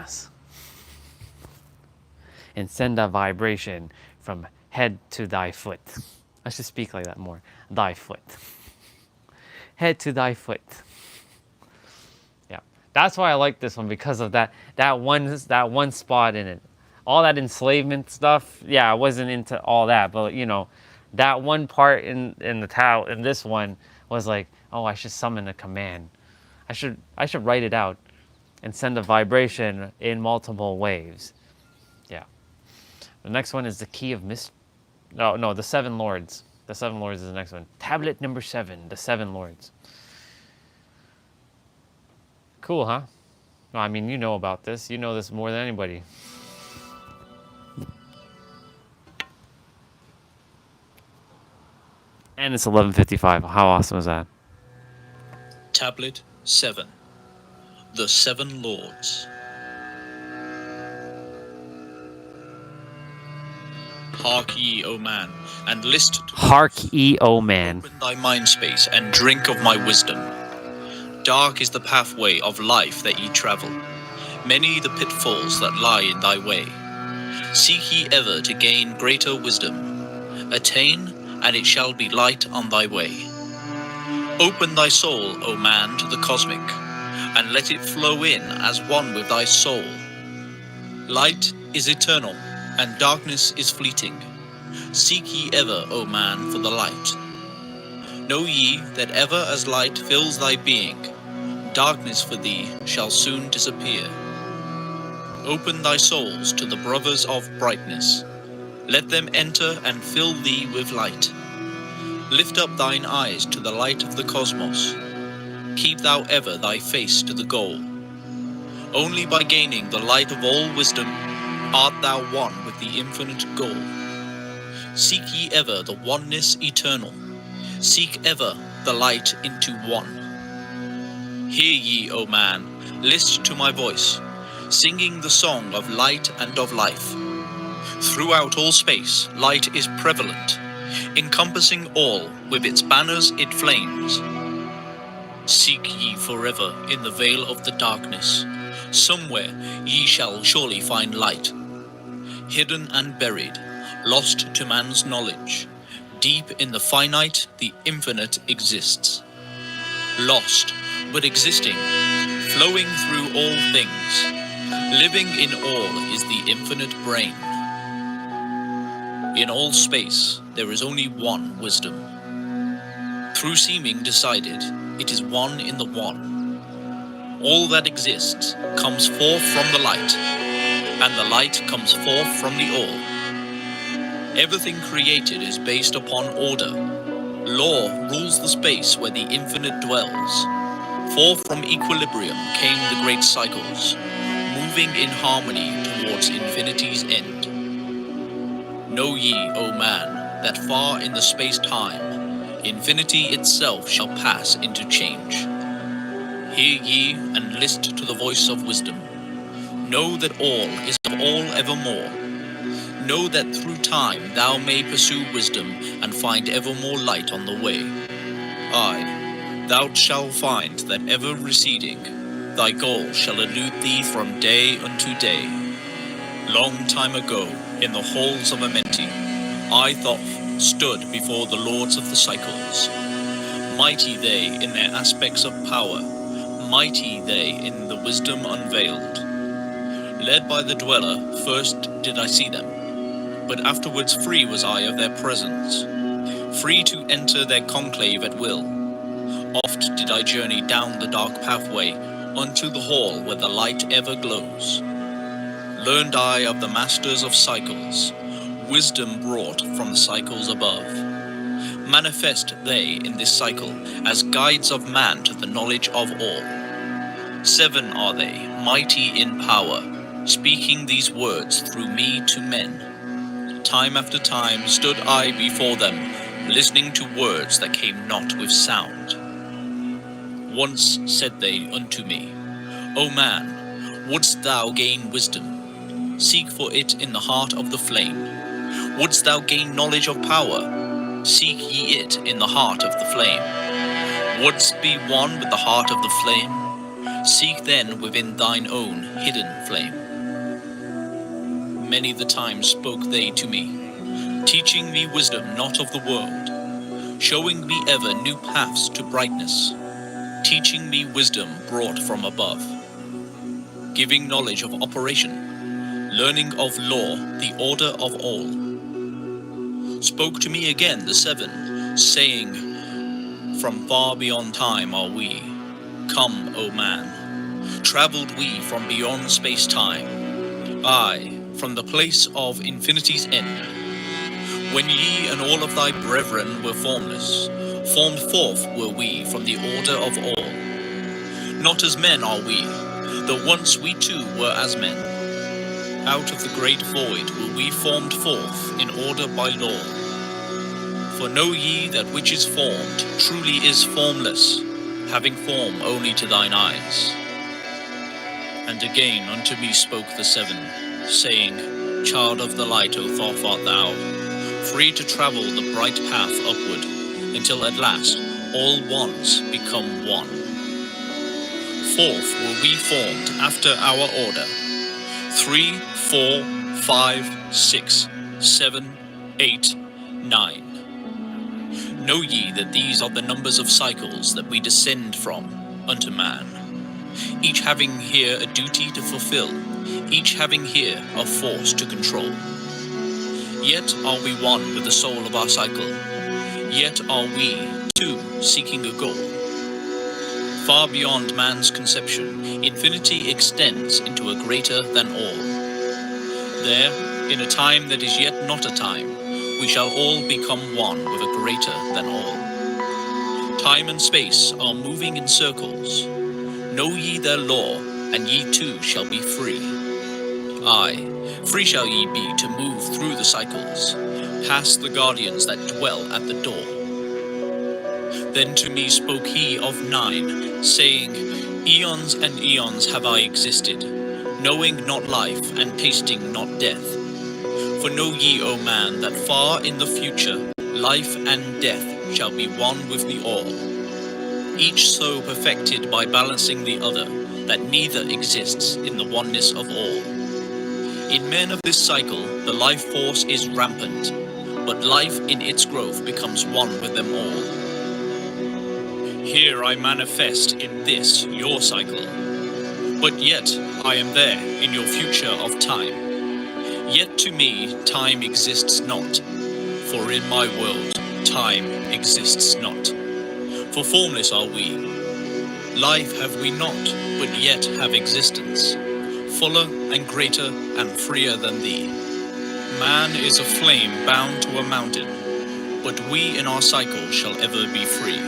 And send a vibration from head to thy foot. I should speak like that more. Thy foot. Head to thy foot. Yeah. That's why I like this one, because of that one spot in it. All that enslavement stuff, yeah, I wasn't into all that, but you know, that one part in the Tao in this one was like, oh, I should summon a command. I should write it out and send a vibration in multiple waves. Yeah. The next one is the Key of Mist. No, the Seven Lords. The Seven Lords is the next one. Tablet number 7, the Seven Lords. Cool, huh? I mean, you know about this. You know this more than anybody. And it's 11:55. How awesome is that? Tablet 7. The Seven Lords. Hark ye, O man, and list to Hark ye, O man. Open thy mind space and drink of my wisdom. Dark is the pathway of life that ye travel, many the pitfalls that lie in thy way. Seek ye ever to gain greater wisdom. Attain, and it shall be light on thy way. Open thy soul, O man, to the cosmic, and let it flow in as one with thy soul. Light is eternal, and darkness is fleeting. Seek ye ever, O man, for the light. Know ye that ever as light fills thy being, darkness for thee shall soon disappear. Open thy souls to the brothers of brightness. Let them enter and fill thee with light. Lift up thine eyes to the light of the cosmos. Keep thou ever thy face to the goal. Only by gaining the light of all wisdom art thou one with the infinite goal. Seek ye ever the oneness eternal. Seek ever the light into one. Hear ye, O man, list to my voice, singing the song of light and of life. Throughout all space, light is prevalent, encompassing all, with its banners it flames. Seek ye forever in the veil of the darkness. Somewhere ye shall surely find light. Hidden and buried, lost to man's knowledge, deep in the finite, the infinite exists. Lost, but existing, flowing through all things. Living in all is the infinite brain. In all space, there is only one wisdom. Through seeming decided, it is one in the one. All that exists comes forth from the light, and the light comes forth from the all. Everything created is based upon order. Law rules the space where the infinite dwells. Forth from equilibrium came the great cycles, moving in harmony towards infinity's end. Know ye, O man, that far in the space-time, infinity itself shall pass into change. Hear ye and list to the voice of wisdom. Know that all is of all evermore. Know that through time thou may pursue wisdom and find ever more light on the way. Aye, thou shalt find that ever receding, thy goal shall elude thee from day unto day. Long time ago, in the halls of Amenti, I, Thoth, stood before the lords of the cycles. Mighty they in their aspects of power, mighty they in the wisdom unveiled. Led by the dweller, first did I see them, but afterwards free was I of their presence, free to enter their conclave at will. Oft did I journey down the dark pathway unto the hall where the light ever glows. Learned I of the masters of cycles, wisdom brought from the cycles above. Manifest they in this cycle as guides of man to the knowledge of all. 7 are they, mighty in power, speaking these words through me to men. Time after time stood I before them, listening to words that came not with sound. Once said they unto me, O man, wouldst thou gain wisdom? Seek for it in the heart of the flame. Wouldst thou gain knowledge of power? Seek ye it in the heart of the flame. Wouldst be one with the heart of the flame? Seek then within thine own hidden flame. Many the time spoke they to me, teaching me wisdom not of the world, showing me ever new paths to brightness, teaching me wisdom brought from above, giving knowledge of operation, learning of law, the order of all. Spoke to me again the seven, saying, from far beyond time are we, come, O man, travelled we from beyond space-time, aye, from the place of infinity's end, when ye and all of thy brethren were formless, formed forth were we from the order of all. Not as men are we, though once we too were as men. Out of the great void were we formed forth in order by law. For know ye that which is formed truly is formless, having form only to thine eyes. And again unto me spoke the seven, saying, Child of the light, O Thoth art thou, free to travel the bright path upward, until at last all ones become one. Forth were we formed after our order, 3, 4, 5, 6, 7, 8, 9. Know ye that these are the numbers of cycles that we descend from unto man, each having here a duty to fulfill, each having here a force to control. Yet are we one with the soul of our cycle, yet are we, too, seeking a goal. Far beyond man's conception, infinity extends into a greater than all. There, in a time that is yet not a time, we shall all become one with a greater than all. Time and space are moving in circles. Know ye their law, and ye too shall be free. Aye, free shall ye be to move through the cycles, past the guardians that dwell at the door. Then to me spoke he of 9, saying, Eons and eons have I existed, knowing not life and tasting not death. For know ye, O man, that far in the future, life and death shall be one with the all, each so perfected by balancing the other, that neither exists in the oneness of all. In men of this cycle, the life force is rampant, but life in its growth becomes one with them all. Here I manifest in this your cycle, but yet I am there in your future of time. Yet to me time exists not, for in my world time exists not. For formless are we. Life have we not, but yet have existence, fuller and greater and freer than thee. Man is a flame bound to a mountain, but we in our cycle shall ever be free.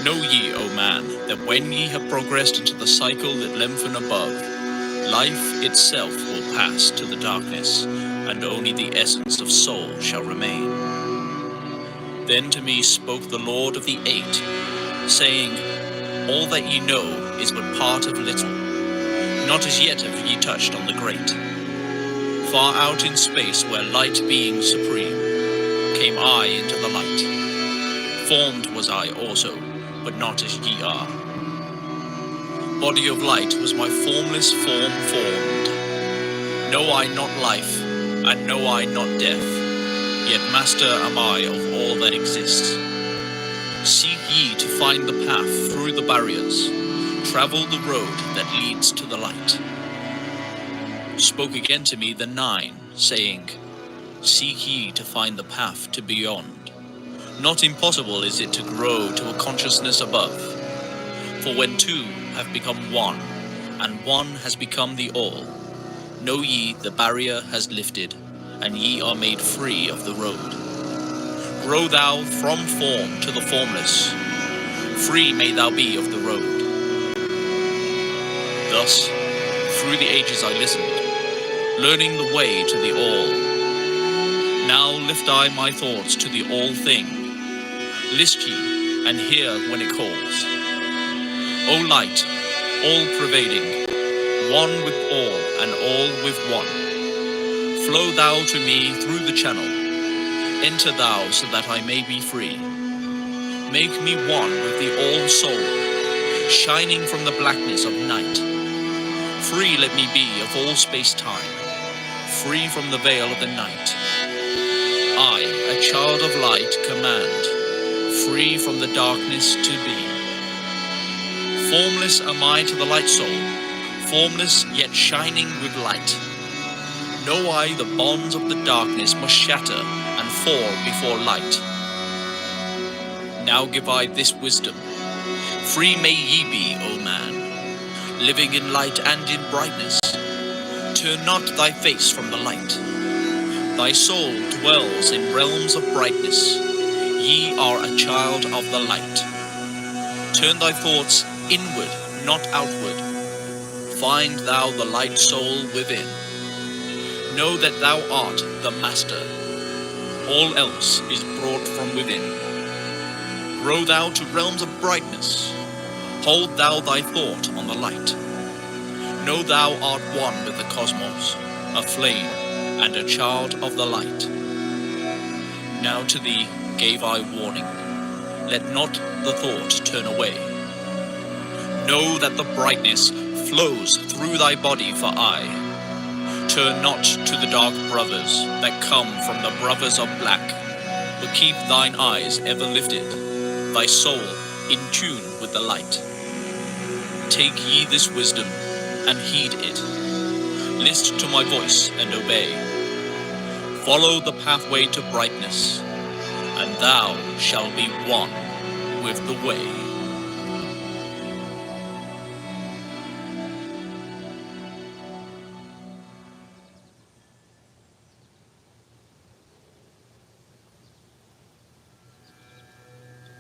Know ye, O man, that when ye have progressed into the cycle that lengthen above, life itself will pass to the darkness, and only the essence of soul shall remain. Then to me spoke the Lord of the 8, saying, All that ye know is but part of little, not as yet have ye touched on the great. Far out in space where light being supreme, came I into the light. Formed was I also, but not as ye are. Body of light was my formless form formed. Know I not life, and know I not death, yet master am I of all that exists. Seek ye to find the path through the barriers, travel the road that leads to the light. Spoke again to me the 9, saying, Seek ye to find the path to beyond. Not impossible is it to grow to a consciousness above. For when two have become one, and one has become the all, know ye the barrier has lifted, and ye are made free of the road. Grow thou from form to the formless, free may thou be of the road. Thus, through the ages I listened, learning the way to the all. Now lift I my thoughts to the all thing. List ye, and hear when it calls. O light, all-pervading, one with all and all with one, flow thou to me through the channel. Enter thou so that I may be free. make me one with the All-Soul, shining from the blackness of night. Free let me be of all space-time, free from the veil of the night. I, a child of light, command, free from the darkness to be. Formless am I to the light soul, formless yet shining with light. Know I the bonds of the darkness must shatter and fall before light. Now give I this wisdom. Free may ye be, O man, living in light and in brightness. Turn not thy face from the light. Thy soul dwells in realms of brightness. Ye are a child of the light. Turn thy thoughts inward, not outward. Find thou the light soul within. Know that thou art the master. All else is brought from within. Grow thou to realms of brightness. Hold thou thy thought on the light. Know thou art one with the cosmos, a flame and a child of the light. Now to thee gave I warning. Let not the thought turn away. Know that the brightness flows through thy body, for I. Turn not to the dark brothers that come from the brothers of black, but keep thine eyes ever lifted, thy soul in tune with the light. Take ye this wisdom and heed it. List to my voice and obey. Follow the pathway to brightness, and thou shalt be one with the way.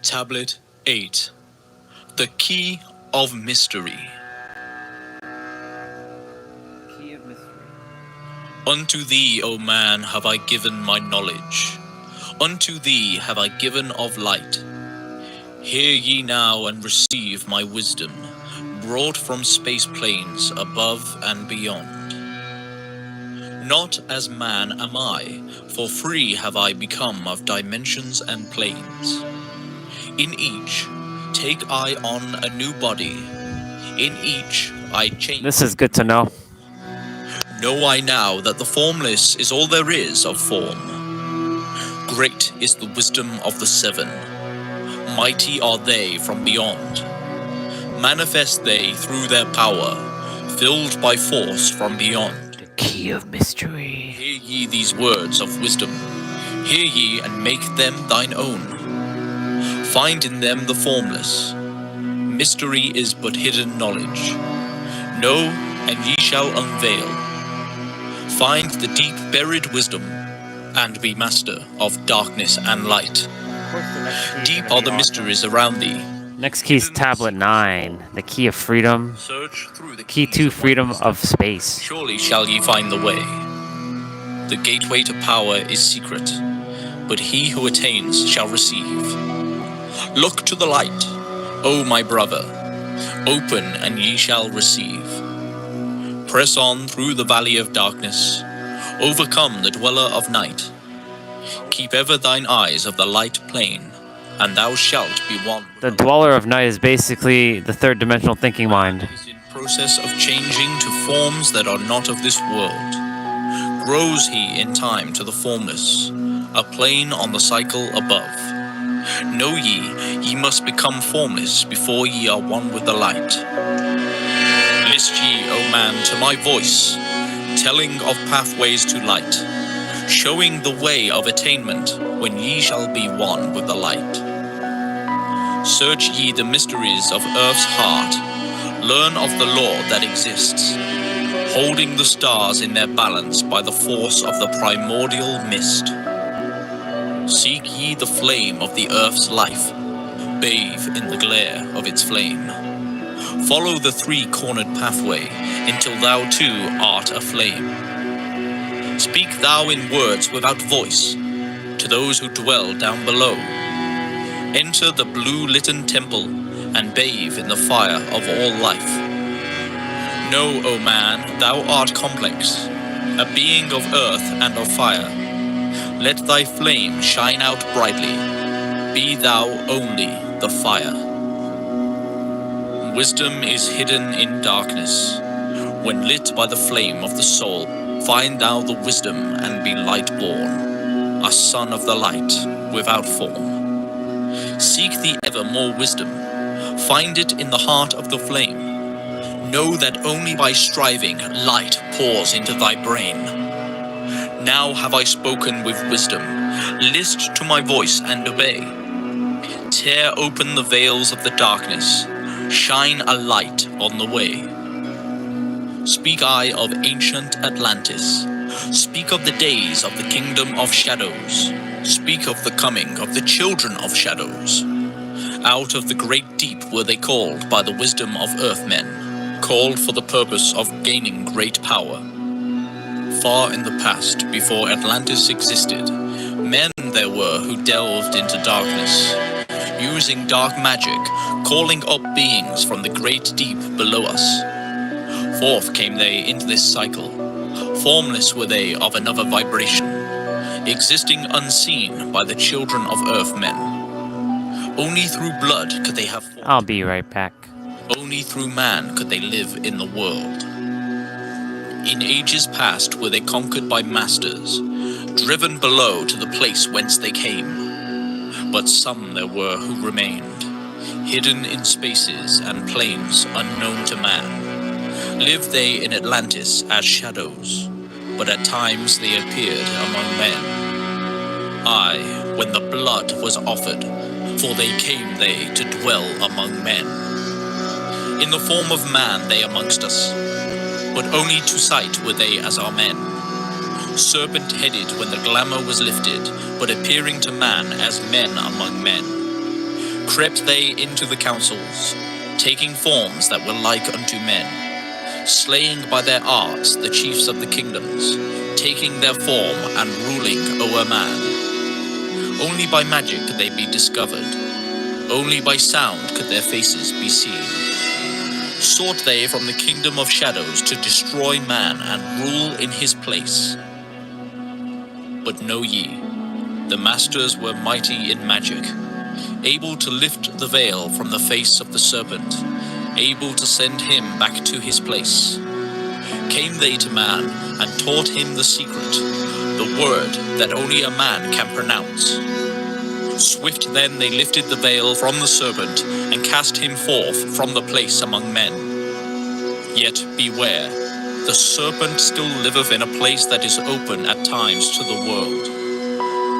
Tablet 8. The Key of Mystery. Key of mystery. Unto thee, O man, have I given my knowledge. Unto thee have I given of light. Hear ye now and receive my wisdom, brought from space planes above and beyond. Not as man am I, for free have I become of dimensions and planes. In each take I on a new body. In each I change. This is good to know. Know I now that the formless is all there is of form. Great is the wisdom of the seven. Mighty are they from beyond. Manifest they through their power, filled by force from beyond. The key of mystery. Hear ye these words of wisdom. Hear ye and make them thine own. Find in them the formless. Mystery is but hidden knowledge. Know, and ye shall unveil. Find the deep buried wisdom, and be master of darkness and light. Deep are the mysteries around thee. Next key is tablet 9. The key of freedom. Search through the Key keys to of freedom wisdom. of space. Surely shall ye find the way. The gateway to power is secret, but he who attains shall receive. Look to the light, O my brother. Open, and ye shall receive. Press on through the valley of darkness. Overcome the dweller of night. Keep ever thine eyes of the light plane, and thou shalt be one. The dweller of night is basically the third dimensional thinking mind. Is in process of changing to forms that are not of this world. Grows he in time to the formless, a plane on the cycle above. Know ye must become formless before ye are one with the light. List ye, O man, to my voice, telling of pathways to light, showing the way of attainment when ye shall be one with the light. Search ye the mysteries of earth's heart, learn of the law that exists, holding the stars in their balance by the force of the primordial mist. Seek ye the flame of the earth's life, bathe in the glare of its flame. Follow the three-cornered pathway until thou too art a flame. Speak thou in words without voice to those who dwell down below. Enter the blue-litten temple and bathe in the fire of all life. Know, O man, thou art complex, a being of earth and of fire. Let thy flame shine out brightly. Be thou only the fire. Wisdom is hidden in darkness. When lit by the flame of the soul, find thou the wisdom and be light born, a son of the light without form. Seek the ever more wisdom, find it in the heart of the flame. Know that only by striving light pours into thy brain. Now have I spoken with wisdom, list to my voice and obey. Tear open the veils of the darkness, shine a light on the way. Speak I of ancient Atlantis, speak of the days of the kingdom of shadows, speak of the coming of the children of shadows. Out of the great deep were they called by the wisdom of earthmen, called for the purpose of gaining great power. Far in the past, before Atlantis existed, men there were who delved into darkness, using dark magic, calling up beings from the great deep below us. Forth came they into this cycle. Formless were they of another vibration, existing unseen by the children of earthmen. Only through blood could they have formed. I'll be right back. Only through man could they live in the world. In ages past were they conquered by masters, driven below to the place whence they came. But some there were who remained, hidden in spaces and planes unknown to man. Lived they in Atlantis as shadows, but at times they appeared among men. Aye, when the blood was offered, for they came they to dwell among men. In the form of man they amongst us, but only to sight were they as our men. Serpent-headed when the glamour was lifted, but appearing to man as men among men. Crept they into the councils, taking forms that were like unto men. Slaying by their arts the chiefs of the kingdoms, taking their form and ruling o'er man. Only by magic could they be discovered, only by sound could their faces be seen. Sought they from the kingdom of shadows to destroy man and rule in his place. But know ye, the masters were mighty in magic, able to lift the veil from the face of the serpent, able to send him back to his place. Came they to man and taught him the secret, the word that only a man can pronounce. Swift then they lifted the veil from the serpent and cast him forth from the place among men. Yet beware, the serpent still liveth in a place that is open at times to the world.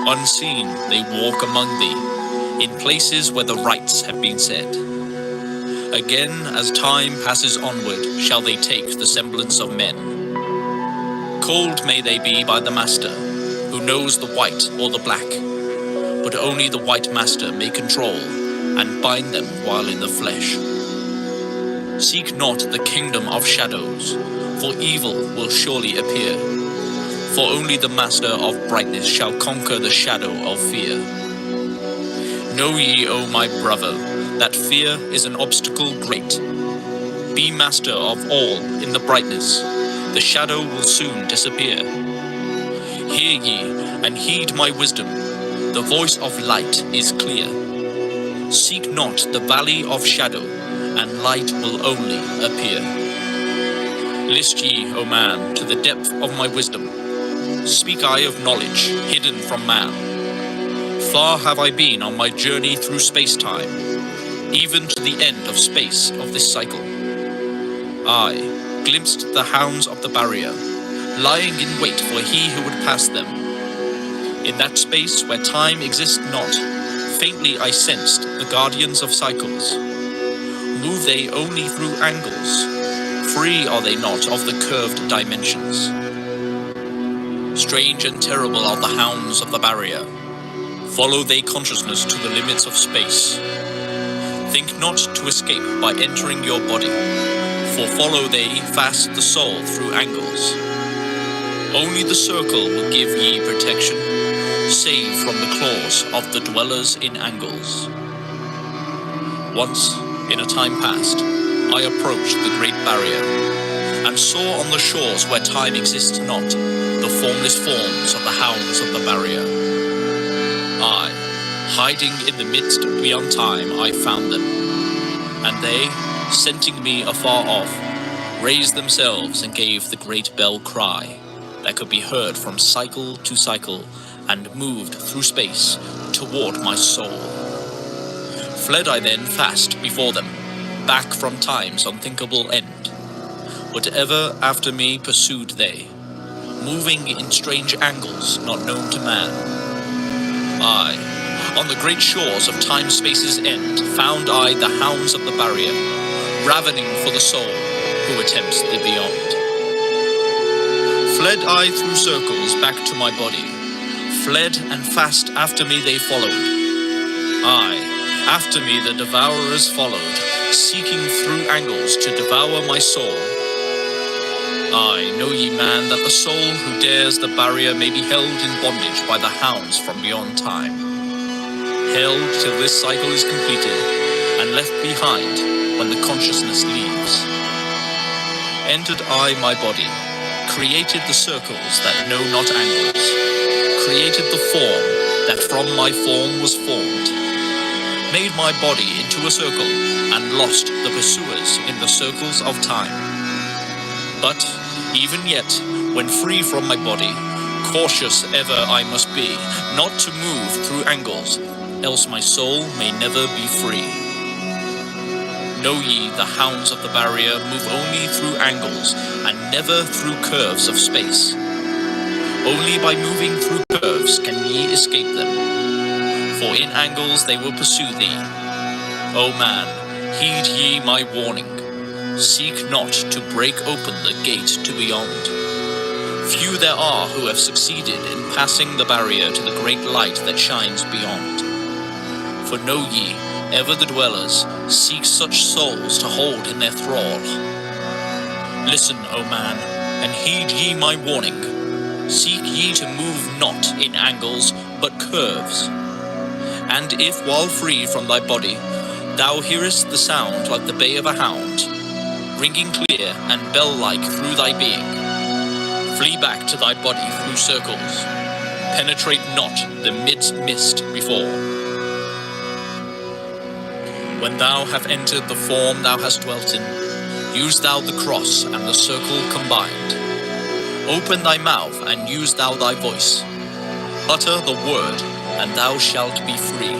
Unseen they walk among thee, in places where the rites have been said. Again, as time passes onward, shall they take the semblance of men. Cold may they be by the master, who knows the white or the black, but only the white master may control and bind them while in the flesh. Seek not the kingdom of shadows, for evil will surely appear, for only the master of brightness shall conquer the shadow of fear. Know ye, O my brother, that fear is an obstacle great. Be master of all in the brightness, the shadow will soon disappear. Hear ye and heed my wisdom, the voice of light is clear. Seek not the valley of shadow, and light will only appear. List ye, O man, to the depth of my wisdom. Speak I of knowledge hidden from man. Far have I been on my journey through space-time, even to the end of space of this cycle. I glimpsed the hounds of the barrier, lying in wait for he who would pass them. In that space where time exists not, faintly I sensed the guardians of cycles. Move they only through angles, free are they not of the curved dimensions. Strange and terrible are the hounds of the barrier. Follow they consciousness to the limits of space. Think not to escape by entering your body, for follow they fast the soul through angles. Only the circle will give ye protection, save from the claws of the dwellers in angles. Once, in a time past, I approached the great barrier, and saw on the shores where time exists not, the formless forms of the hounds of the barrier. I, Hiding in the midst beyond time, I found them. And they, scenting me afar off, raised themselves and gave the great bell cry that could be heard from cycle to cycle and moved through space toward my soul. Fled I then fast before them, back from time's unthinkable end. But ever after me pursued they, moving in strange angles not known to man. I, on the great shores of time-space's end, found I the hounds of the barrier, ravening for the soul who attempts the beyond. Fled I through circles back to my body, fled and fast after me they followed. Aye, after me the devourers followed, seeking through angles to devour my soul. Aye, know ye, man, that the soul who dares the barrier may be held in bondage by the hounds from beyond time. Held till this cycle is completed, and left behind when the consciousness leaves. Entered I my body, created the circles that know not angles, created the form that from my form was formed, made my body into a circle, and lost the pursuers in the circles of time. But even yet, when free from my body, cautious ever I must be, not to move through angles, else my soul may never be free. Know ye, the hounds of the barrier move only through angles, and never through curves of space. Only by moving through curves can ye escape them, for in angles they will pursue thee. O man, heed ye my warning. Seek not to break open the gate to beyond. Few there are who have succeeded in passing the barrier to the great light that shines beyond. For know ye, ever the dwellers seek such souls to hold in their thrall. Listen, O man, and heed ye my warning. Seek ye to move not in angles, but curves. And if while free from thy body, thou hearest the sound like the bay of a hound, ringing clear and bell-like through thy being, flee back to thy body through circles, penetrate not the mist before. When thou have entered the form thou hast dwelt in, use thou the cross and the circle combined. Open thy mouth and use thou thy voice. Utter the word, and thou shalt be free.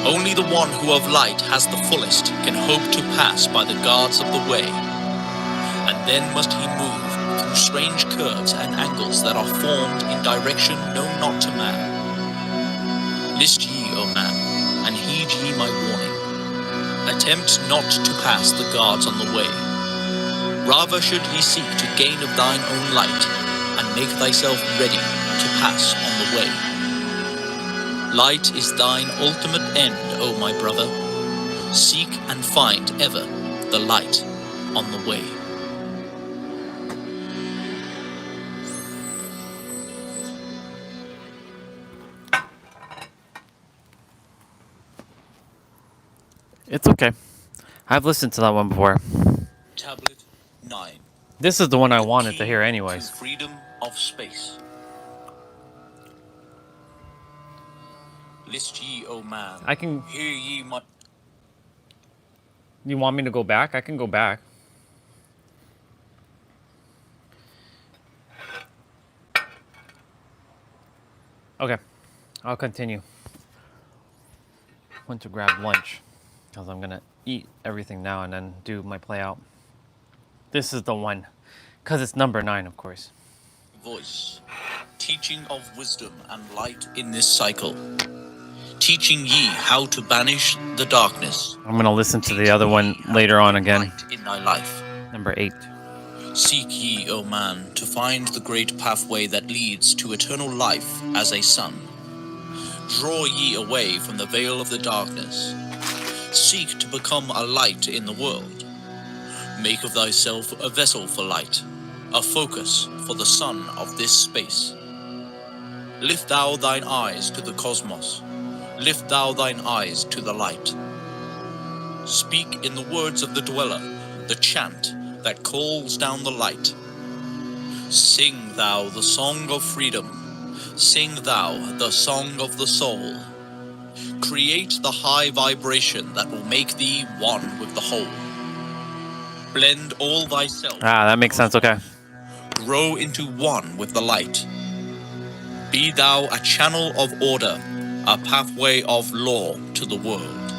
Only the one who of light has the fullest can hope to pass by the guards of the way. And then must he move through strange curves and angles that are formed in direction known not to man. List ye, O man, and heed ye my warning. Attempt not to pass the guards on the way. Rather should ye seek to gain of thine own light, and make thyself ready to pass on the way. Light is thine ultimate end, O my brother. Seek and find ever the light on the way. It's okay. I've listened to that one before. Tablet 9. This is the one I wanted Key to hear anyways. to freedom of space. List ye, O man. I can... Hear ye my... You want me to go back? I can go back. Okay. I'll continue. Went to grab lunch, because I'm going to eat everything now and then do my play out. This is the one, because it's number 9, of course. Voice. Teaching of wisdom and light in this cycle. Teaching ye how to banish the darkness. I'm going to listen to the other one later on again. Light in thy life. Number 8. Seek ye, O man, to find the great pathway that leads to eternal life as a sun. Draw ye away from the veil of the darkness. Seek to become a light in the world. Make of thyself a vessel for light, a focus for the sun of this space. Lift thou thine eyes to the cosmos. Lift thou thine eyes to the light. Speak in the words of the dweller, the chant that calls down the light. Sing thou the song of freedom. Sing thou the song of the soul. Create the high vibration that will make thee one with the whole. Blend all thyself. That makes sense. Okay. Grow into one with the light. Be thou a channel of order, a pathway of law to the world.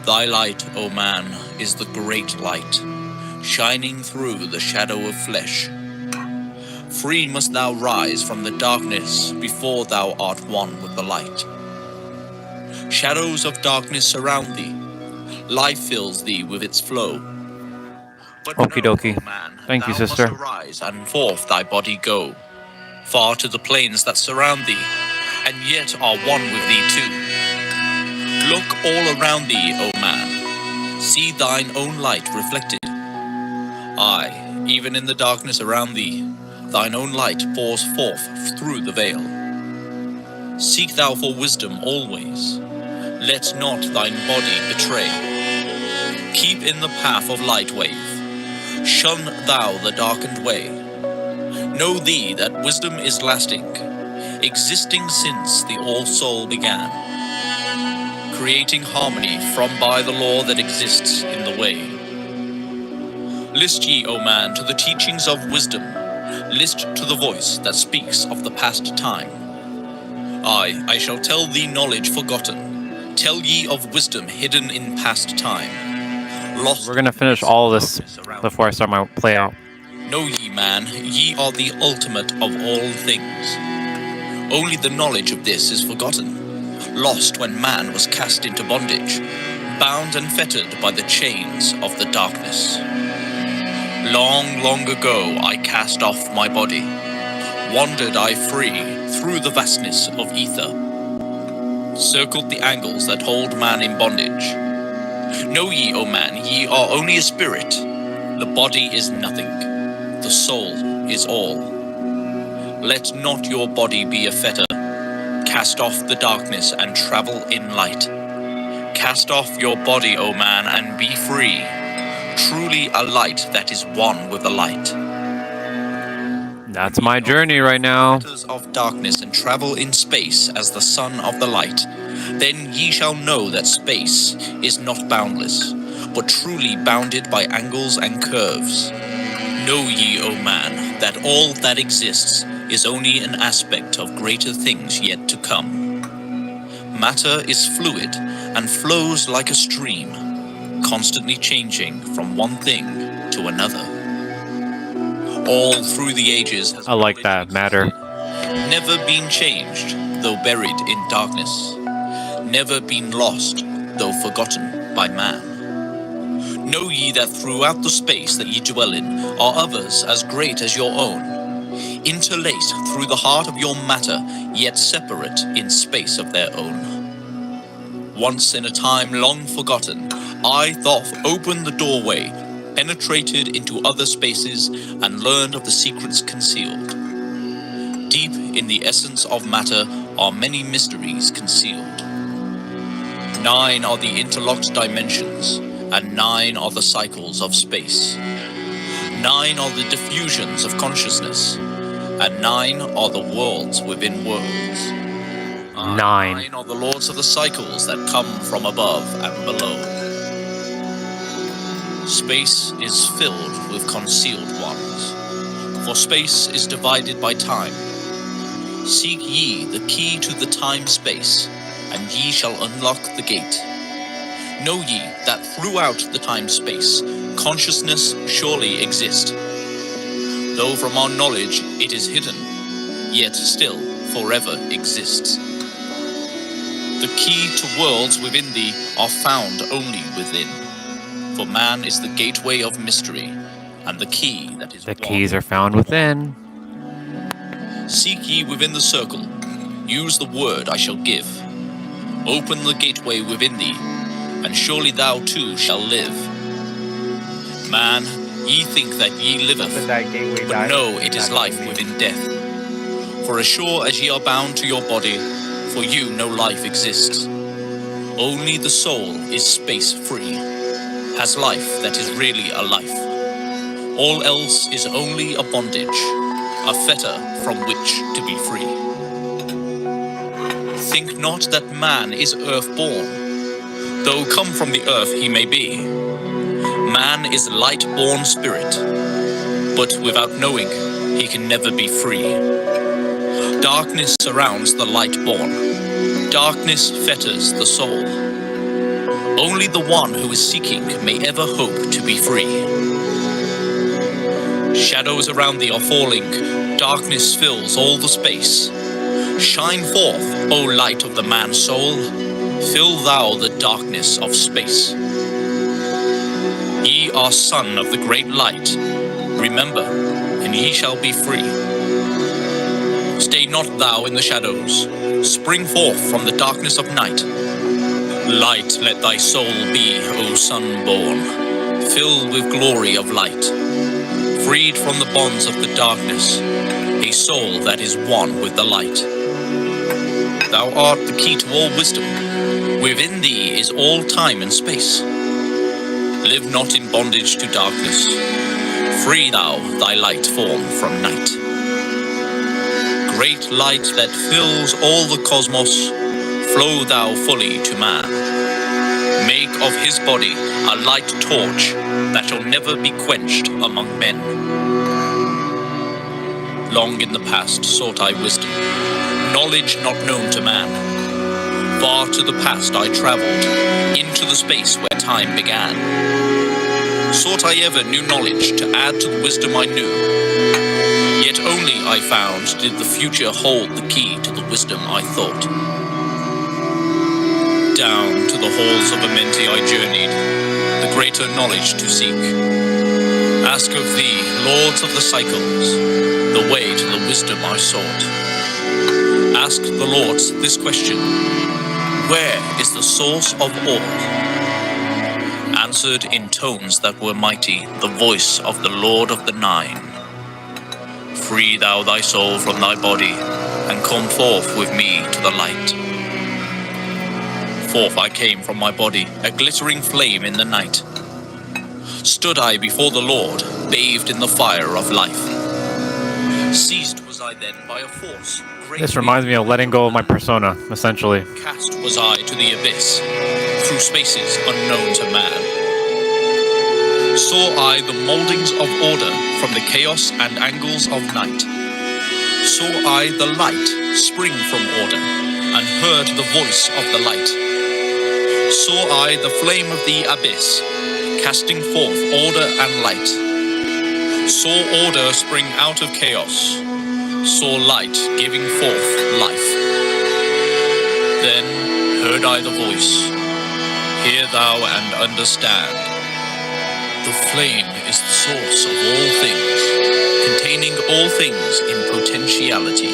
Thy light, O man, is the great light, shining through the shadow of flesh. Free must thou rise from the darkness before thou art one with the light. Shadows of darkness surround thee. Life fills thee with its flow. But Okie know, dokie. O man, Thank you, thou sister. must arise and forth thy body go, far to the plains that surround thee, and yet are one with thee too. Look all around thee, O man. See thine own light reflected. Aye, even in the darkness around thee, thine own light pours forth through the veil. Seek thou for wisdom always. Let not thine body betray. Keep in the path of light wave. Shun thou the darkened way. Know thee that wisdom is lasting, existing since the all-soul began, creating harmony from by the law that exists in the way. List ye, O man, to the teachings of wisdom. List to the voice that speaks of the past time. I shall tell thee knowledge forgotten. Tell ye of wisdom hidden in past time. Lost. We're gonna finish all this before I start my play out. Know ye, man, ye are the ultimate of all things. Only the knowledge of this is forgotten, lost when man was cast into bondage, bound and fettered by the chains of the darkness. Long, long ago I cast off my body, wandered I free through the vastness of ether, circled the angles that hold man in bondage. Know ye, O man, ye are only a spirit. The body is nothing. The soul is all. Let not your body be a fetter. Cast off the darkness and travel in light. Cast off your body, O man, and be free. Truly a light that is one with the light. That's my journey right now. Of darkness and travel in space as the son of the light. Then ye shall know that space is not boundless, but truly bounded by angles and curves. Know ye, O man, that all that exists is only an aspect of greater things yet to come. Matter is fluid and flows like a stream, constantly changing from one thing to another. All through the ages has I like that, matter. never been changed, though buried in darkness. Never been lost, though forgotten by man. Know ye that throughout the space that ye dwell in are others as great as your own, interlaced through the heart of your matter, yet separate in space of their own. Once in a time long forgotten, I Thoth opened the doorway, penetrated into other spaces, and learned of the secrets concealed. Deep in the essence of matter are many mysteries concealed. 9 are the interlocked dimensions, and 9 are the cycles of space. 9 are the diffusions of consciousness, and 9 are the worlds within worlds. 9. 9 are the lords of the cycles that come from above and below. Space is filled with concealed ones, for space is divided by time. Seek ye the key to the time-space, and ye shall unlock the gate. Know ye that throughout the time-space, consciousness surely exists. Though from our knowledge it is hidden, yet still forever exists. The key to worlds within thee are found only within. For man is the gateway of mystery, and the key that is The one. keys are found within. Seek ye within the circle, use the word I shall give. Open the gateway within thee, and surely thou too shall live. Man, ye think that ye liveth, but know it is life within death. For as sure as ye are bound to your body, for you no life exists. Only the soul is space free, has life that is really a life. All else is only a bondage, a fetter from which to be free. Think not that man is earth-born, though come from the earth he may be. Man is light-born spirit, but without knowing, he can never be free. Darkness surrounds the light-born. Darkness fetters the soul. Only the one who is seeking may ever hope to be free. Shadows around thee are falling. Darkness fills all the space. Shine forth, O light of the man's soul. Fill thou the darkness of space. Ye are son of the great light. Remember, and ye shall be free. Stay not thou in the shadows. Spring forth from the darkness of night. Light let thy soul be, O sun born, filled with glory of light. Freed from the bonds of the darkness, a soul that is one with the light. Thou art the key to all wisdom. Within thee is all time and space. Live not in bondage to darkness. Free thou thy light form from night. Great light that fills all the cosmos, flow thou fully to man. Make of his body a light torch that shall never be quenched among men. Long in the past sought I wisdom, knowledge not known to man. Far to the past I travelled, into the space where time began. Sought I ever new knowledge to add to the wisdom I knew. Yet only I found did the future hold the key to the wisdom I thought. Down to the halls of Amenti I journeyed, the greater knowledge to seek. Ask of thee, lords of the cycles, the way to the wisdom I sought. Ask the lords this question: where is the source of all? Answered in tones that were mighty, the voice of the Lord of the Nine. Free thou thy soul from thy body, and come forth with me to the light. Forth I came from my body, a glittering flame in the night. Stood I before the Lord, bathed in the fire of life. Seized was I then by a force. This reminds me of letting go of my persona, essentially. Cast was I to the abyss, through spaces unknown to man. Saw I the mouldings of order from the chaos and angles of night. Saw I the light spring from order, and heard the voice of the light. Saw I the flame of the abyss, casting forth order and light. Saw order spring out of chaos, saw light giving forth life. Then heard I the voice, hear thou and understand. The flame is the source of all things, containing all things in potentiality.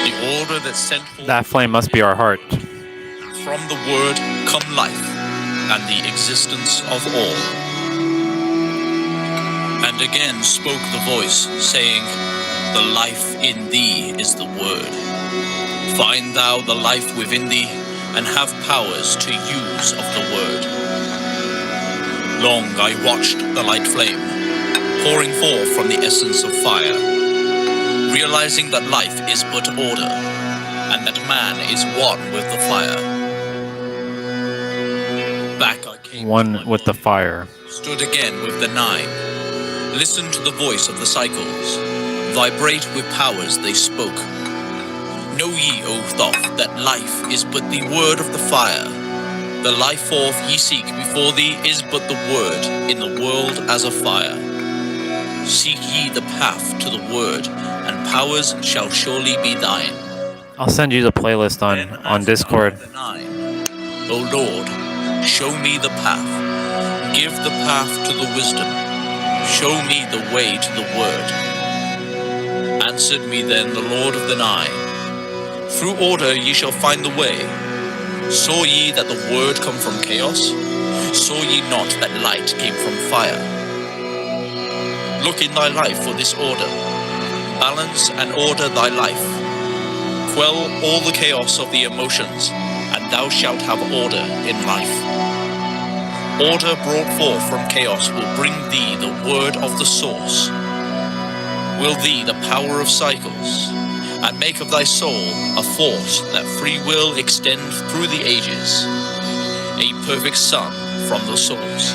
The order that sent forth That flame must be our heart. from the word come life, and the existence of all. And again spoke the voice, saying, the life in thee is the word. Find thou the life within thee, and have powers to use of the word. Long I watched the light flame, pouring forth from the essence of fire, realizing that life is but order, and that man is one with the fire. Back I came. One with the fire. Stood again with the Nine. Listened to the voice of the cycles. Vibrate with powers they spoke. Know ye, O Thoth, that life is but the word of the fire. The life forth ye seek before thee is but the word in the world as a fire. Seek ye the path to the word, and powers shall surely be thine. I'll send you the playlist on Discord. The Nine. O Lord, show me the path. Give the path to the wisdom. Show me the way to the word. Answered me then the Lord of the Nine. Through order ye shall find the way. Saw ye that the word come from chaos? Saw ye not that light came from fire? Look in thy life for this order. Balance and order thy life. Quell all the chaos of the emotions, and thou shalt have order in life. Order brought forth from chaos will bring thee the word of the source. will thee the power of cycles, and make of thy soul a force that free will extend through the ages, a perfect sun from the source.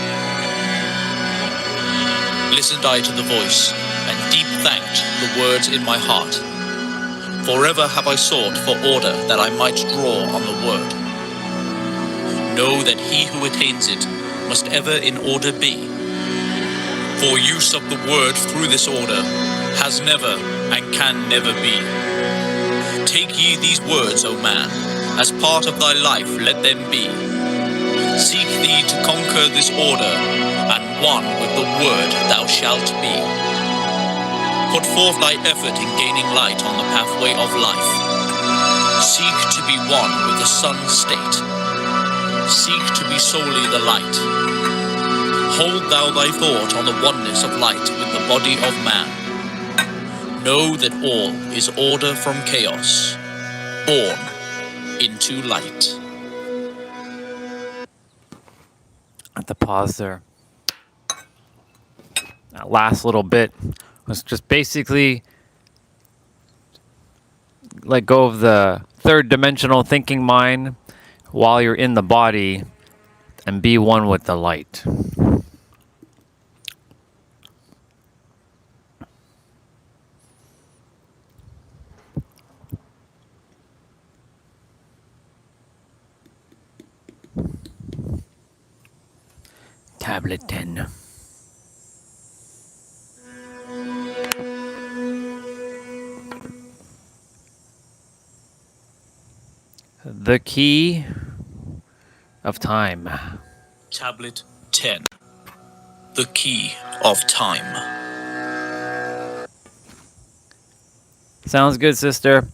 Listened I to the voice, and deep thanked the words in my heart. Forever have I sought for order that I might draw on the word. Know that he who attains it must ever in order be. For use of the word through this order has never and can never be. Take ye these words, O man, as part of thy life let them be. Seek thee to conquer this order, and one with the word thou shalt be. Put forth thy effort in gaining light on the pathway of life. Seek to be one with the sun's state. Seek to be solely the light. Hold thou thy thought on the oneness of light with the body of man. Know that all is order from chaos, born into light. At the pause there. That last little bit was just basically let go of the third dimensional thinking mind while you're in the body and be one with the light. Tablet 10. The key of time. Tablet 10. The key of time. Sounds good, sister.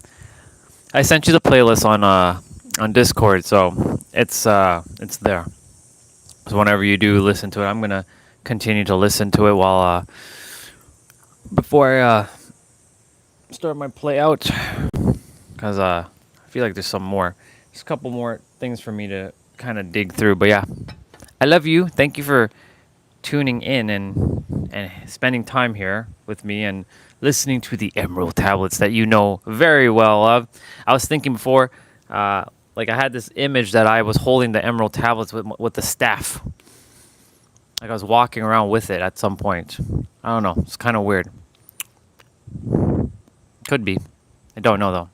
I sent you the playlist on Discord, so it's there. So whenever you do listen to it, I'm gonna continue to listen to it while before I start my play out, because I feel like there's a couple more things for me to kind of dig through. But yeah, I love you. Thank you for tuning in and spending time here with me and listening to the emerald tablets that you know very well of. I was thinking before, like I had this image that I was holding the emerald tablets with the staff. Like I was walking around with it at some point. I don't know. It's kind of weird. Could be. I don't know though.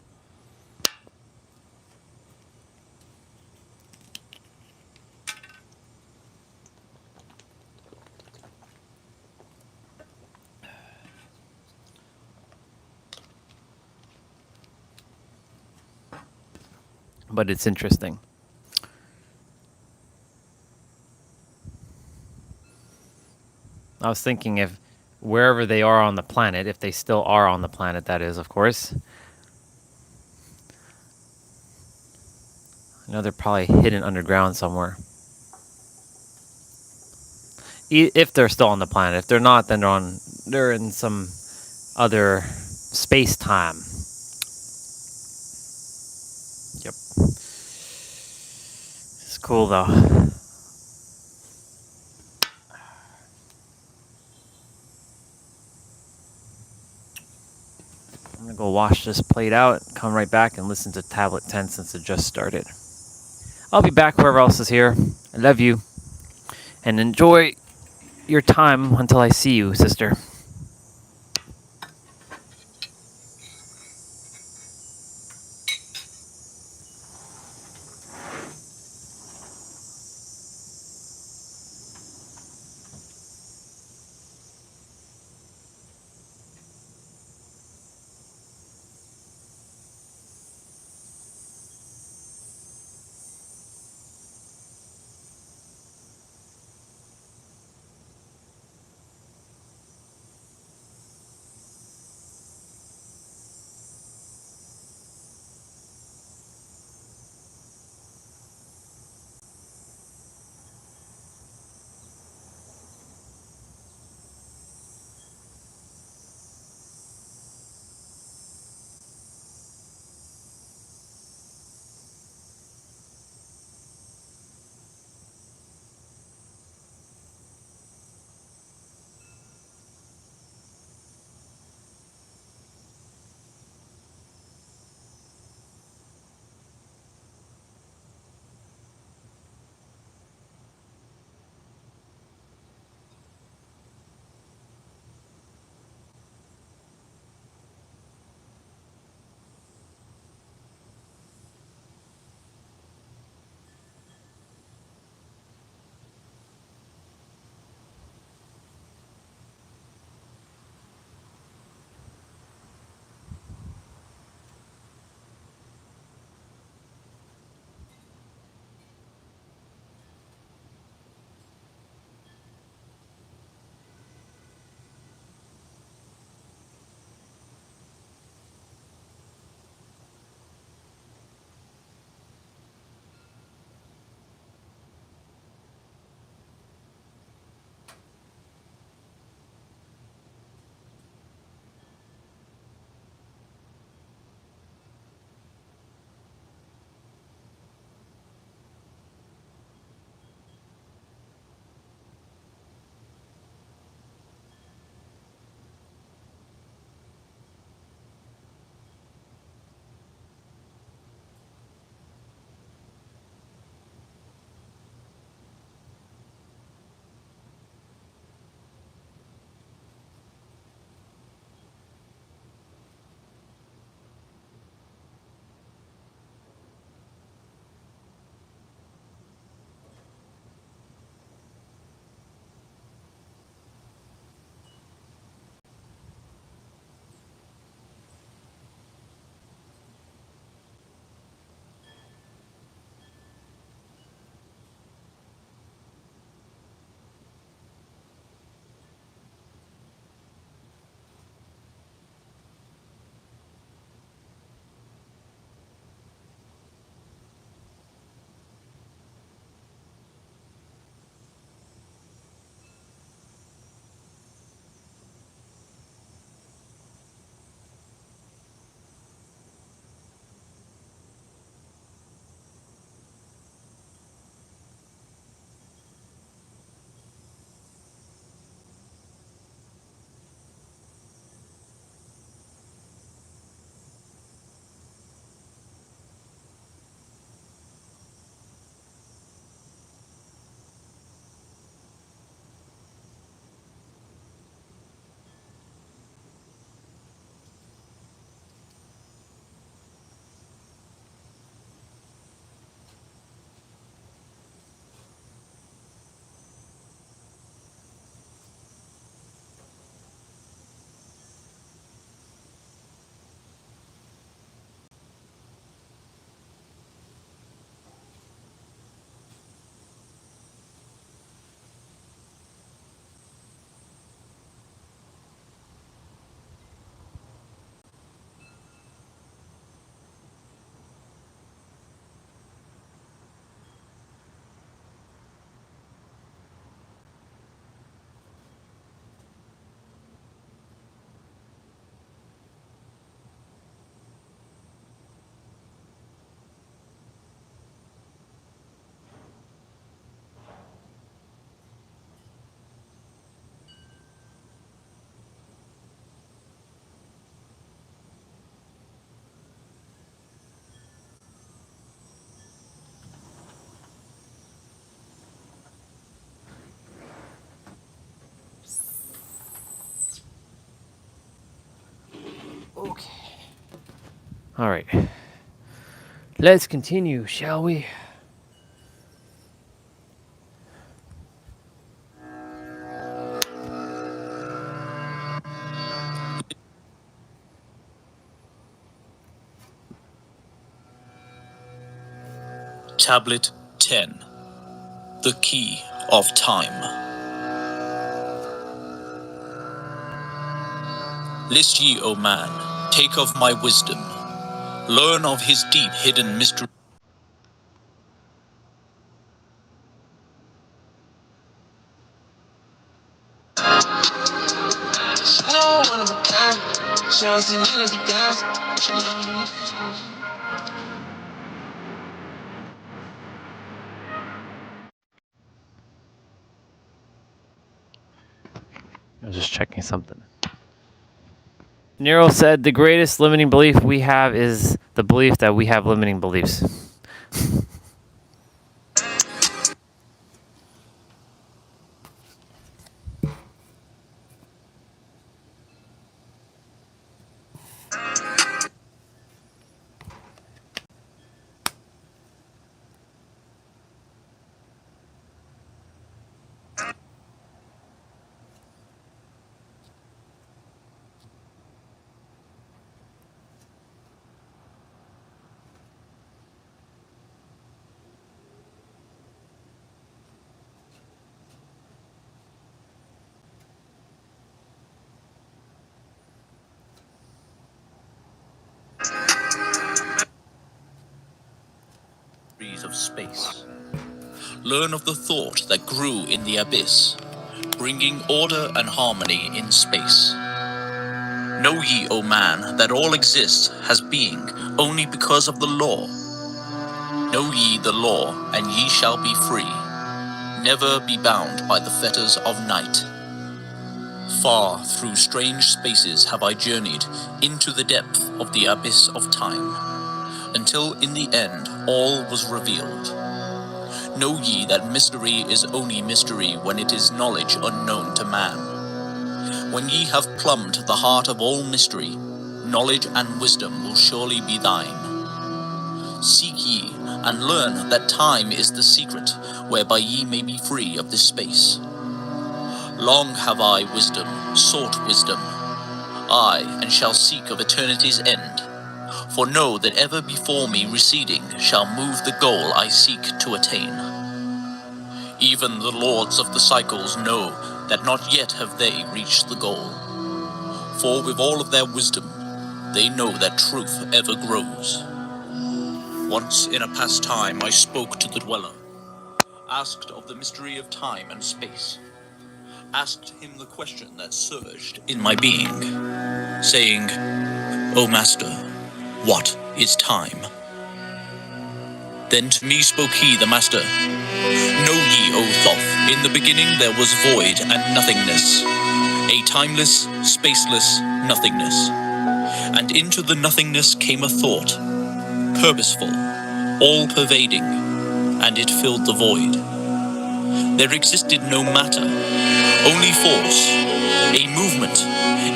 But it's interesting. I was thinking if wherever they are on the planet, if they still are on the planet, that is, of course. I know they're probably hidden underground somewhere. If they're still on the planet. If they're not, then they're in some other space-time. Yep. It's cool, though. I'm going to go wash this plate out, come right back and listen to Tablet 10 since it just started. I'll be back whoever else is here. I love you. And enjoy your time until I see you, sister. Okay. All right. Let's continue, shall we? Tablet 10. The Key of Time. List ye, O man, take of my wisdom, learn of his deep hidden mystery. I was just checking something. Nero said the greatest limiting belief we have is the belief that we have limiting beliefs. Of space. Learn of the thought that grew in the abyss, bringing order and harmony in space. Know ye, O man, that all exists has being only because of the law. Know ye the law, and ye shall be free. Never be bound by the fetters of night. Far through strange spaces have I journeyed into the depth of the abyss of time, until in the end all was revealed. Know ye that mystery is only mystery when it is knowledge unknown to man. When ye have plumbed the heart of all mystery, knowledge and wisdom will surely be thine. Seek ye and learn that time is the secret whereby ye may be free of this space. Long have I wisdom, sought wisdom, I and shall seek of eternity's end. For know that ever before me receding shall move the goal I seek to attain. Even the lords of the cycles know that not yet have they reached the goal. For with all of their wisdom, they know that truth ever grows. Once in a past time I spoke to the dweller, asked of the mystery of time and space, asked him the question that surged in my being, saying, O Master, what is time? Then to me spoke he, the Master, Know ye, O Thoth, in the beginning there was void and nothingness, a timeless, spaceless nothingness. And into the nothingness came a thought, purposeful, all-pervading, and it filled the void. There existed no matter, only force, a movement,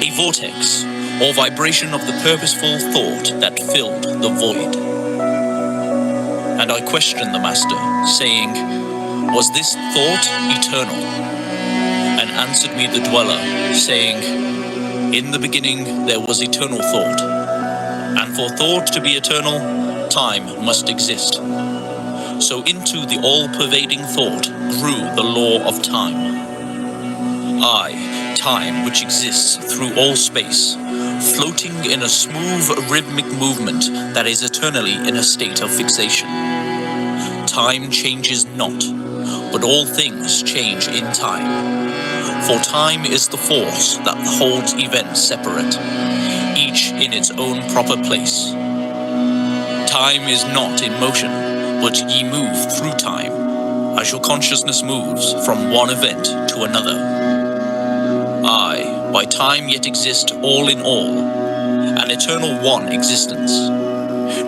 a vortex, or vibration of the purposeful thought that filled the void. And I questioned the Master, saying, Was this thought eternal? And answered me the dweller, saying, In the beginning there was eternal thought, and for thought to be eternal, time must exist. So into the all-pervading thought grew the law of time. I, time which exists through all space, floating in a smooth rhythmic movement that is eternally in a state of fixation. Time changes not, but all things change in time. For time is the force that holds events separate, each in its own proper place. Time is not in motion, but ye move through time, as your consciousness moves from one event to another. I, by time yet exist all in all, an eternal one existence.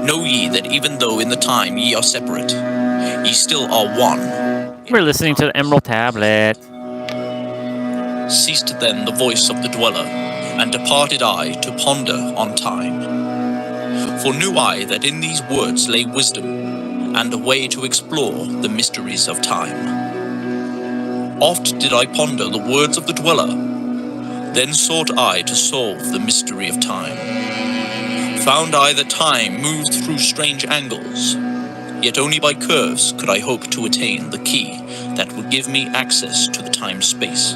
Know ye that even though in the time ye are separate, ye still are one. We're listening to the Emerald Tablet. Ceased then the voice of the dweller, and departed I to ponder on time. For knew I that in these words lay wisdom, and a way to explore the mysteries of time. Oft did I ponder the words of the dweller, then sought I to solve the mystery of time. Found I that time moved through strange angles, yet only by curves could I hope to attain the key that would give me access to the time-space.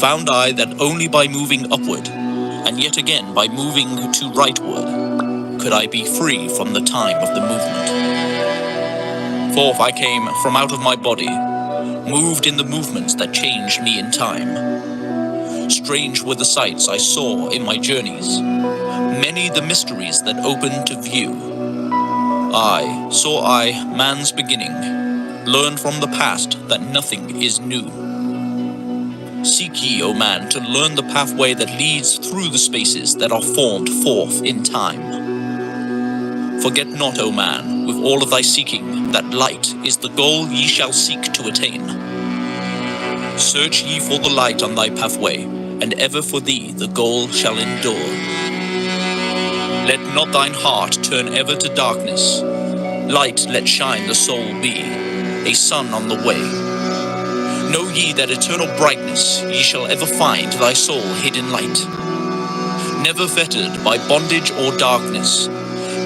Found I that only by moving upward, and yet again by moving to rightward, could I be free from the time of the movement. Forth I came from out of my body, moved in the movements that changed me in time. Strange were the sights I saw in my journeys, many the mysteries that opened to view. Saw I man's beginning, learned from the past that nothing is new. Seek ye, O man, to learn the pathway that leads through the spaces that are formed forth in time. Forget not, O man, with all of thy seeking, that light is the goal ye shall seek to attain. Search ye for the light on thy pathway, and ever for thee the goal shall endure. Let not thine heart turn ever to darkness. Light let shine the soul be, a sun on the way. Know ye that eternal brightness ye shall ever find thy soul hid in light. Never fettered by bondage or darkness,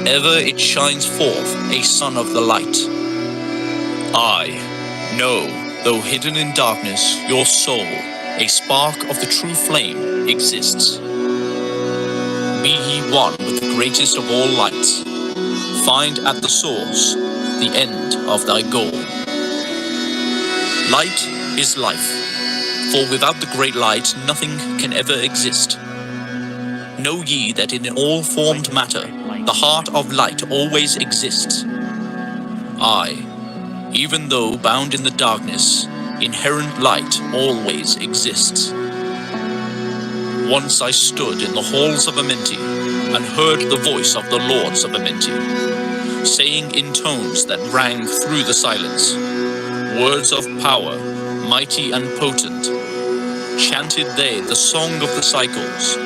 ever it shines forth a sun of the light. Know, though hidden in darkness, your soul, a spark of the true flame, exists. Be ye one with the greatest of all lights. Find at the source the end of thy goal. Light is life, for without the great light nothing can ever exist. Know ye that in all formed matter, the heart of light always exists. Even though bound in the darkness, inherent light always exists. Once I stood in the halls of Amenti, and heard the voice of the lords of Amenti, saying in tones that rang through the silence, words of power, mighty and potent. Chanted they the song of the cycles,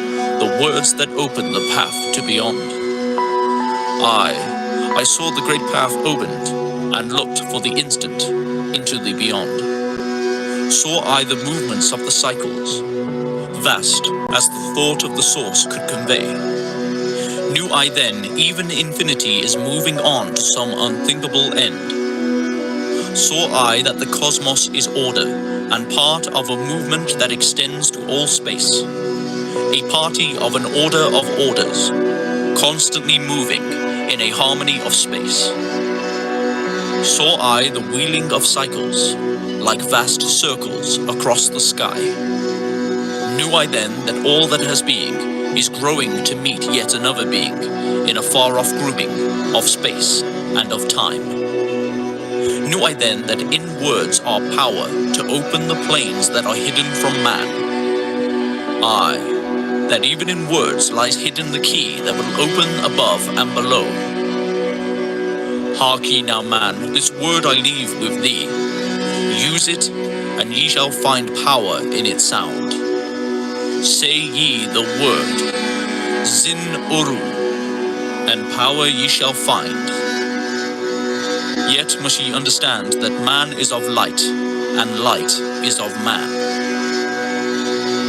the words that open the path to beyond. I saw the great path opened, and looked for the instant into the beyond. Saw I the movements of the cycles, vast as the thought of the source could convey. Knew I then even infinity is moving on to some unthinkable end. Saw I that the cosmos is order, and part of a movement that extends to all space. A party of an order of orders, constantly moving in a harmony of space. Saw I the wheeling of cycles, like vast circles across the sky. Knew I then that all that has being is growing to meet yet another being in a far-off grouping of space and of time. Knew I then that in words are power to open the planes that are hidden from man. That even in words lies hidden the key that will open above and below. Hark ye now, man, this word I leave with thee. Use it, and ye shall find power in its sound. Say ye the word, Zin Uru, and power ye shall find. Yet must ye understand that man is of light, and light is of man.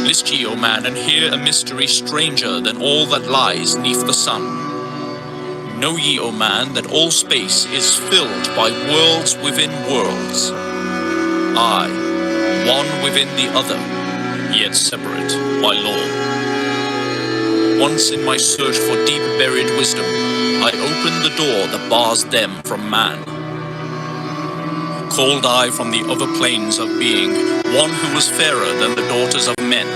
List ye, O man, and hear a mystery stranger than all that lies neath the sun. Know ye, O man, that all space is filled by worlds within worlds. One within the other, yet separate by law. Once in my search for deep buried wisdom, I opened the door that bars them from man. Called I from the other planes of being one who was fairer than the daughters of men.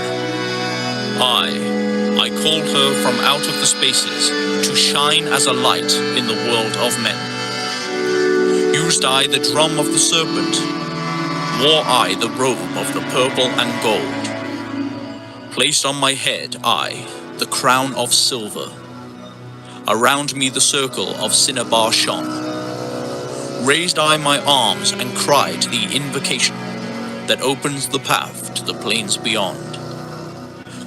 I called her from out of the spaces to shine as a light in the world of men. Used I the drum of the serpent, wore I the robe of the purple and gold. Placed on my head I the crown of silver. Around me the circle of cinnabar shone. Raised I my arms and cried the invocation that opens the path to the plains beyond.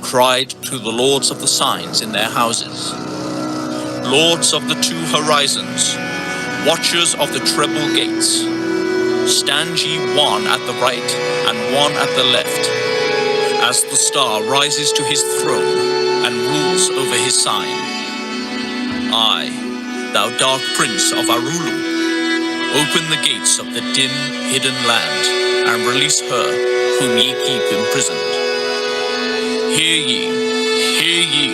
cried to the lords of the signs in their houses, lords of the two horizons, watchers of the treble gates, stand ye one at the right and one at the left, as the star rises to his throne and rules over his sign. I, thou dark prince of Arulu, open the gates of the dim, hidden land, and release her whom ye keep imprisoned. Hear ye, hear ye,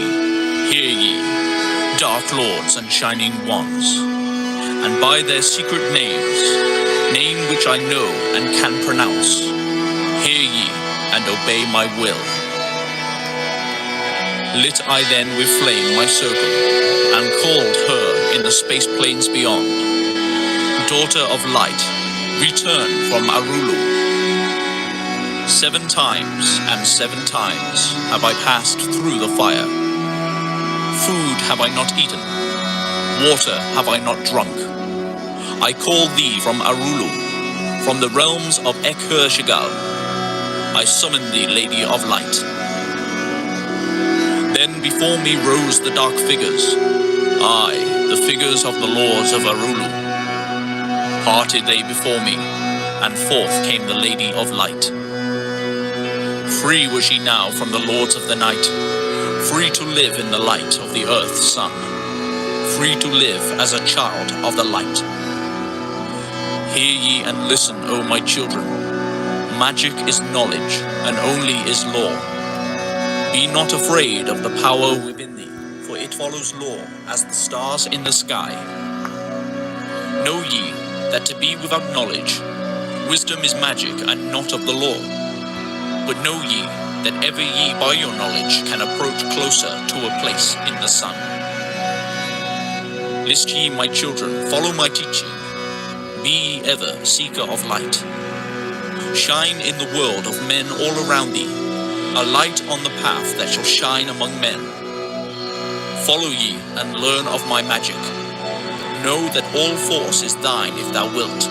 hear ye, dark lords and shining ones, and by their secret names, name which I know and can pronounce, hear ye and obey my will. Lit I then with flame my circle, and called her in the space plains beyond. Daughter of light, return from Arulu. 7 times and 7 times have I passed through the fire. Food have I not eaten, water have I not drunk. I call thee from Arulu, from the realms of Ekhur-Shigal. I summon thee, Lady of Light. Then before me rose the dark figures, aye, the figures of the lords of Arulu. Parted they before me, and forth came the Lady of Light. Free was she now from the lords of the night, free to live in the light of the earth's sun, free to live as a child of the light. Hear ye and listen, O my children. Magic is knowledge, and only is law. Be not afraid of the power within thee, for it follows law as the stars in the sky. Know ye that to be without knowledge, wisdom is magic and not of the law. But know ye that ever ye by your knowledge can approach closer to a place in the sun. List ye, my children, follow my teaching. Be ye ever seeker of light. Shine in the world of men all around thee, a light on the path that shall shine among men. Follow ye and learn of my magic. Know that all force is thine if thou wilt.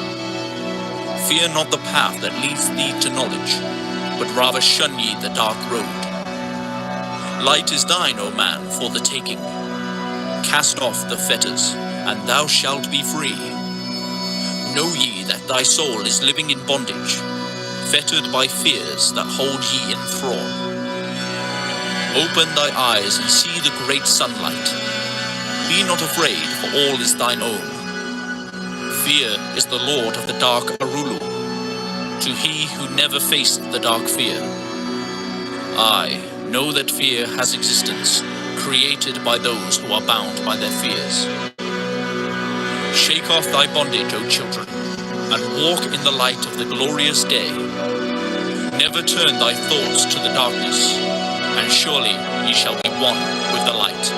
Fear not the path that leads thee to knowledge, but rather shun ye the dark road. Light is thine, O man, for the taking. Cast off the fetters, and thou shalt be free. Know ye that thy soul is living in bondage, fettered by fears that hold ye in thrall. Open thy eyes and see the great sunlight. Be not afraid, for all is thine own. Fear is the lord of the dark Arulu, to he who never faced the dark fear. I know that fear has existence, created by those who are bound by their fears. Shake off thy bondage, O children, and walk in the light of the glorious day. Never turn thy thoughts to the darkness, and surely ye shall be one with the light.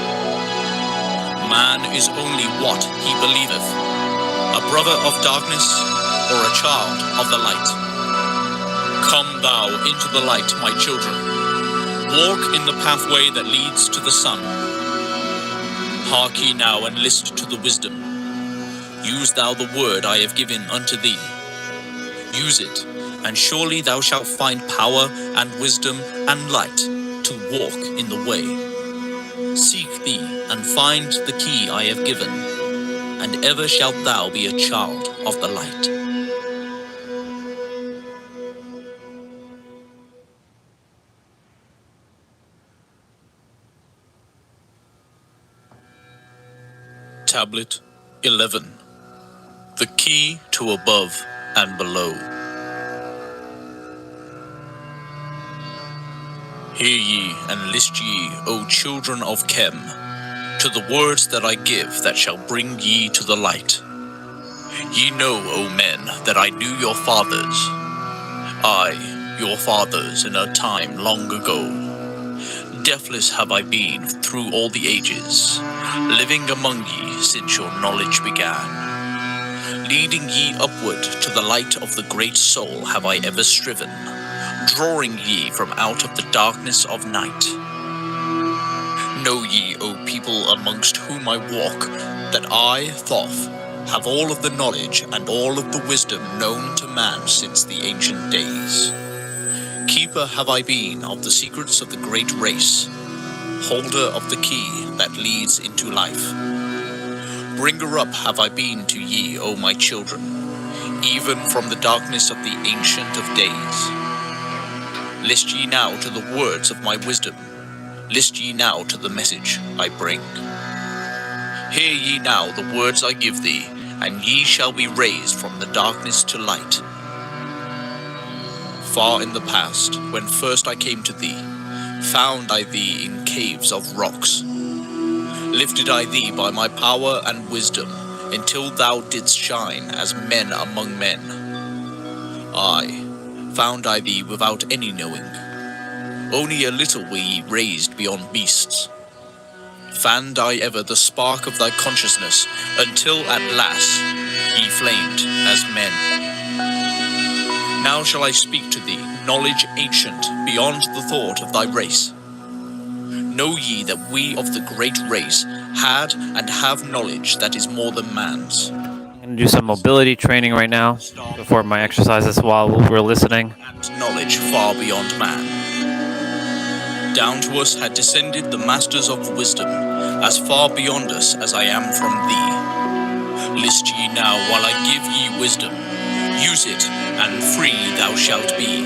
Man is only what he believeth, a brother of darkness or a child of the light. Come thou into the light, my children. Walk in the pathway that leads to the sun. Hark ye now and list to the wisdom. Use thou the word I have given unto thee. Use it, and surely thou shalt find power and wisdom and light to walk in the way. Seek thee and find the key I have given, and ever shalt thou be a child of the light. Tablet 11. The key to above and below. Hear ye and list ye, O children of Chem, to the words that I give that shall bring ye to the light. Ye know, O men, that I knew your fathers, I, your fathers in a time long ago. Deathless have I been through all the ages, living among ye since your knowledge began. Leading ye upward to the light of the great soul have I ever striven, drawing ye from out of the darkness of night. Know ye, O people amongst whom I walk, that I, Thoth, have all of the knowledge and all of the wisdom known to man since the ancient days. Keeper have I been of the secrets of the great race, holder of the key that leads into life. Bringer up have I been to ye, O my children, even from the darkness of the Ancient of Days. List ye now to the words of my wisdom, list ye now to the message I bring. Hear ye now the words I give thee, and ye shall be raised from the darkness to light. Far in the past, when first I came to thee, found I thee in caves of rocks. Lifted I thee by my power and wisdom, until thou didst shine as men among men. Aye, found I thee without any knowing. Only a little were ye raised beyond beasts. Fanned I ever the spark of thy consciousness, until at last ye flamed as men. Now shall I speak to thee, knowledge ancient, beyond the thought of thy race. Know ye that we of the great race had and have knowledge that is more than man's. I'm going to do some mobility training right now before my exercises while we're listening. And knowledge far beyond man. Down to us had descended the masters of wisdom, as far beyond us as I am from thee. List ye now while I give ye wisdom. Use it, and free thou shalt be.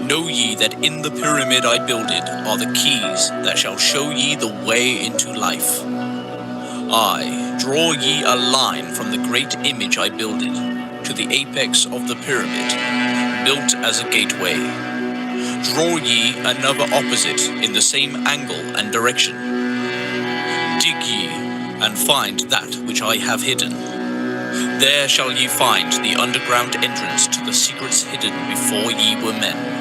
Know ye that in the pyramid I builded are the keys that shall show ye the way into life. Aye, draw ye a line from the great image I builded to the apex of the pyramid, built as a gateway. Draw ye another opposite in the same angle and direction. Dig ye, and find that which I have hidden. There shall ye find the underground entrance to the secrets hidden before ye were men.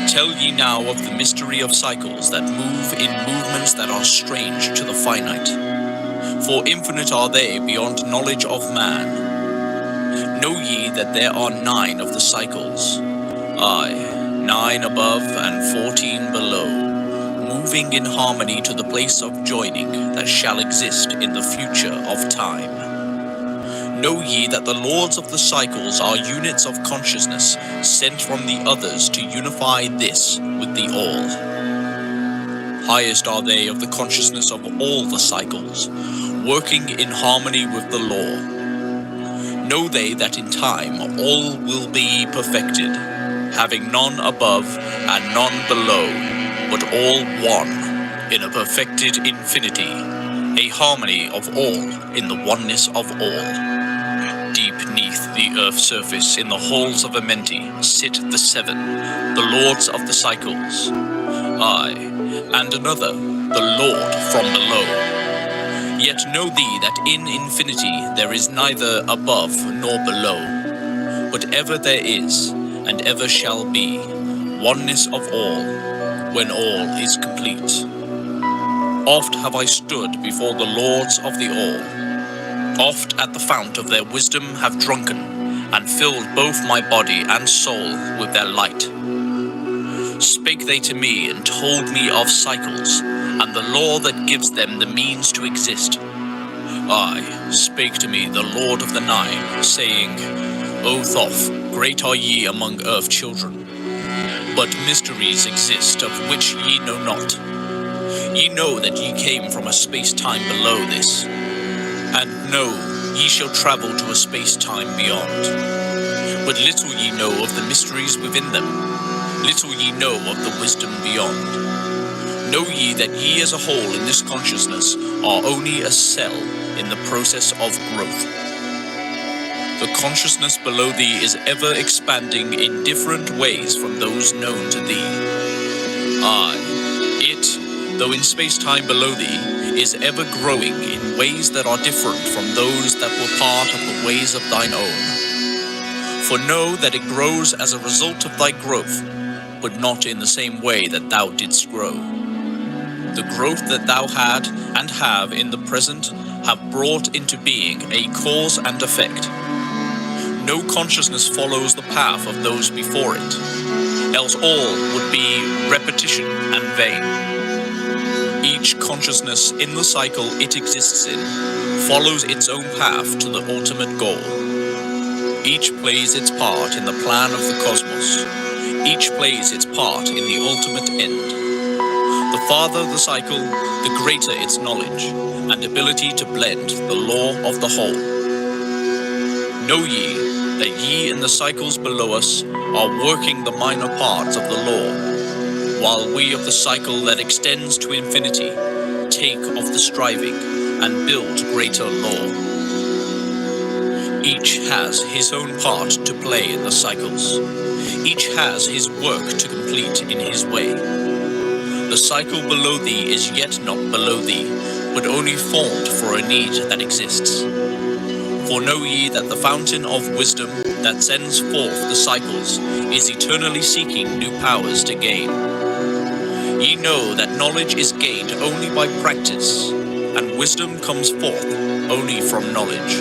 Tell ye now of the mystery of cycles that move in movements that are strange to the finite. For infinite are they beyond knowledge of man. Know ye that there are 9 of the cycles, aye, 9 above and 14 below, moving in harmony to the place of joining that shall exist in the future of time. Know ye that the lords of the cycles are units of consciousness sent from the others to unify this with the all. Highest are they of the consciousness of all the cycles, working in harmony with the law. Know they that in time all will be perfected, having none above and none below, but all one in a perfected infinity, a harmony of all in the oneness of all. Deep neath the earth's surface, in the halls of Amenti, sit the 7, the lords of the cycles. Aye, and another, the Lord from below. Yet know thee that in infinity there is neither above nor below, but ever there is, and ever shall be, oneness of all, when all is complete. Oft have I stood before the lords of the all. Oft at the fount of their wisdom have drunken, and filled both my body and soul with their light. Spake they to me and told me of cycles, and the law that gives them the means to exist. Aye, spake to me the Lord of the Nine, saying, O Thoth, great are ye among earth children, but mysteries exist of which ye know not. Ye know that ye came from a space-time below this, and know ye shall travel to a space-time beyond. But little ye know of the mysteries within them, little ye know of the wisdom beyond. Know ye that ye as a whole in this consciousness are only a cell in the process of growth. The consciousness below thee is ever expanding in different ways from those known to thee. Aye, it, though in space-time below thee, is ever growing in ways that are different from those that were part of the ways of thine own. For know that it grows as a result of thy growth, but not in the same way that thou didst grow. The growth that thou had and have in the present have brought into being a cause and effect. No consciousness follows the path of those before it, else all would be repetition and vain. Each consciousness in the cycle it exists in follows its own path to the ultimate goal. Each plays its part in the plan of the cosmos. Each plays its part in the ultimate end. The farther the cycle, the greater its knowledge and ability to blend the law of the whole. Know ye that ye in the cycles below us are working the minor parts of the law, while we of the cycle that extends to infinity take of the striving and build greater law. Each has his own part to play in the cycles. Each has his work to complete in his way. The cycle below thee is yet not below thee, but only formed for a need that exists. For know ye that the fountain of wisdom that sends forth the cycles is eternally seeking new powers to gain. Ye know that knowledge is gained only by practice, and wisdom comes forth only from knowledge.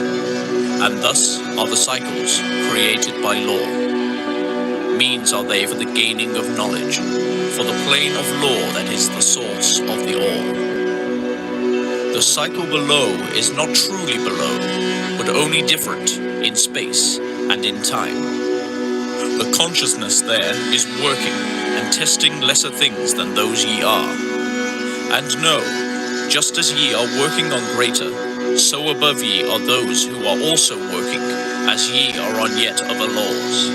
And thus are the cycles created by law. Means are they for the gaining of knowledge, for the plane of law that is the source of the all. The cycle below is not truly below, but only different in space and in time. The consciousness there is working and testing lesser things than those ye are. And know, just as ye are working on greater, so above ye are those who are also working, as ye are on yet other laws.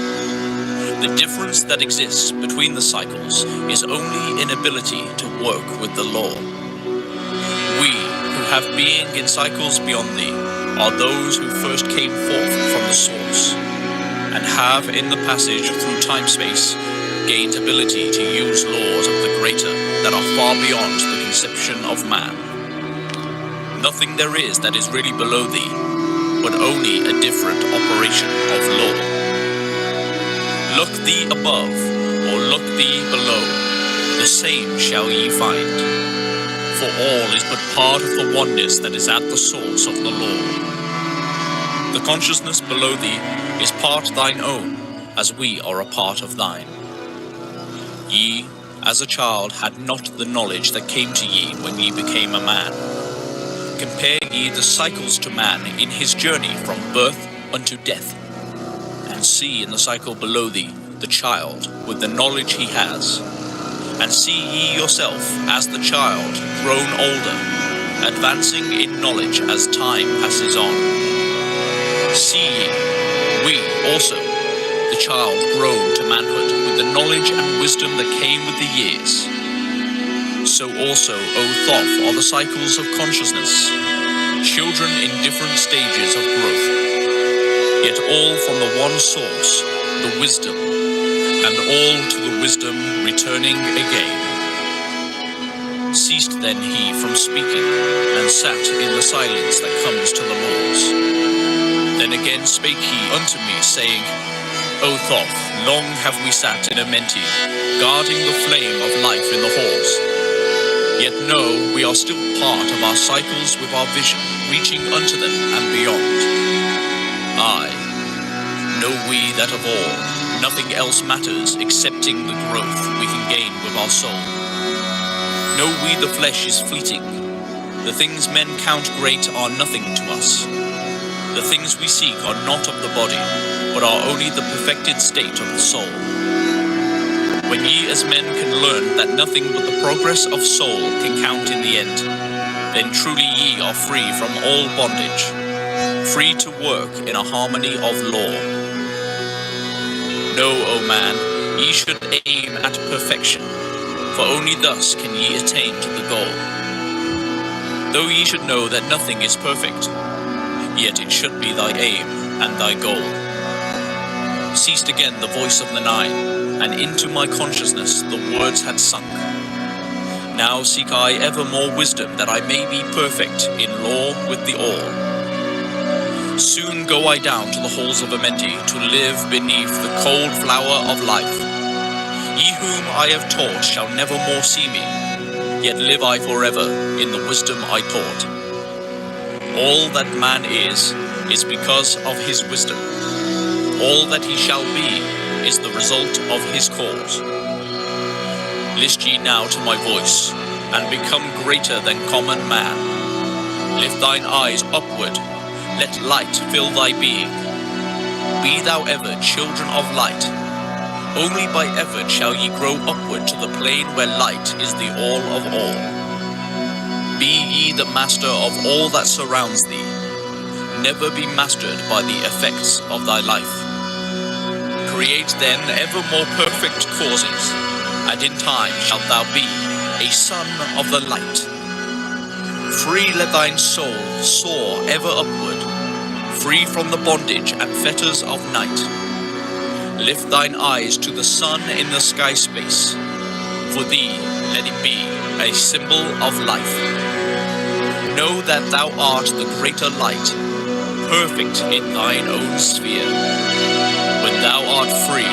The difference that exists between the cycles is only in ability to work with the law. We, who have being in cycles beyond thee, are those who first came forth from the source, and have in the passage through time-space gained ability to use laws of the greater that are far beyond the conception of man. Nothing there is that is really below thee, but only a different operation of law. Look thee above, or look thee below, the same shall ye find. For all is but part of the oneness that is at the source of the law. The consciousness below thee is part thine own, as we are a part of thine. Ye, as a child, had not the knowledge that came to ye when ye became a man. Compare ye the cycles to man in his journey from birth unto death, and see in the cycle below thee the child with the knowledge he has, and see ye yourself as the child grown older, advancing in knowledge as time passes on. See ye, we also, the child grown to manhood with the knowledge and wisdom that came with the years. So also, O Thoth, are the cycles of consciousness, children in different stages of growth, yet all from the one source, the wisdom, and all to the wisdom returning again. Ceased then he from speaking, and sat in the silence that comes to the laws. Then again spake he unto me, saying, O Thoth, long have we sat in Amenti, guarding the flame of life in the halls. Yet know we are still part of our cycles with our vision, reaching unto them and beyond. Aye, know we that of all, nothing else matters excepting the growth we can gain with our soul. Know we the flesh is fleeting. The things men count great are nothing to us. The things we seek are not of the body, but are only the perfected state of the soul. When ye as men can learn that nothing but the progress of soul can count in the end, then truly ye are free from all bondage, free to work in a harmony of law. Know, O man, ye should aim at perfection, for only thus can ye attain to the goal. Though ye should know that nothing is perfect, yet it should be thy aim and thy goal. Ceased again the voice of the nine, and into my consciousness the words had sunk. Now seek I ever more wisdom, that I may be perfect in law with the all. Soon go I down to the halls of Amenti, to live beneath the cold flower of life. Ye whom I have taught shall never more see me, yet live I forever in the wisdom I taught. All that man is because of his wisdom. All that he shall be is the result of his cause. List ye now to my voice, and become greater than common man. Lift thine eyes upward, let light fill thy being. Be thou ever children of light. Only by effort shall ye grow upward to the plane where light is the all of all. Be ye the master of all that surrounds thee. Never be mastered by the effects of thy life. Create then ever more perfect causes, and in time shalt thou be a son of the light. Free let thine soul soar ever upward, free from the bondage and fetters of night. Lift thine eyes to the sun in the sky space. For thee let it be a symbol of life. Know that thou art the greater light, perfect in thine own sphere. When thou art free,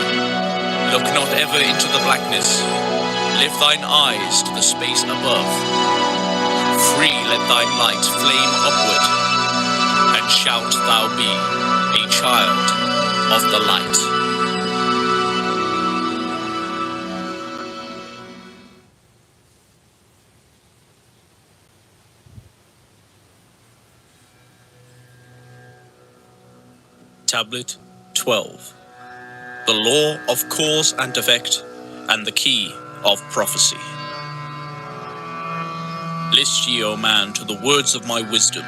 look not ever into the blackness. Lift thine eyes to the space above. Free let thine light flame upward, and shalt thou be a child of the light. Tablet 12. The law of cause and effect, and the key of prophecy. List ye, O man, to the words of my wisdom.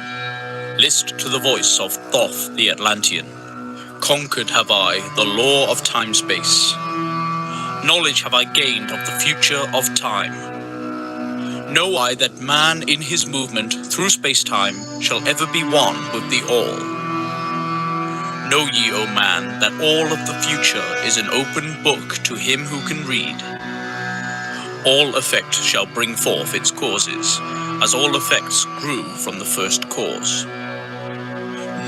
List to the voice of Thoth the Atlantean. Conquered have I the law of time-space. Knowledge have I gained of the future of time. Know I that man in his movement through space-time shall ever be one with the all. Know ye, O man, that all of the future is an open book to him who can read. All effect shall bring forth its causes, as all effects grew from the first cause.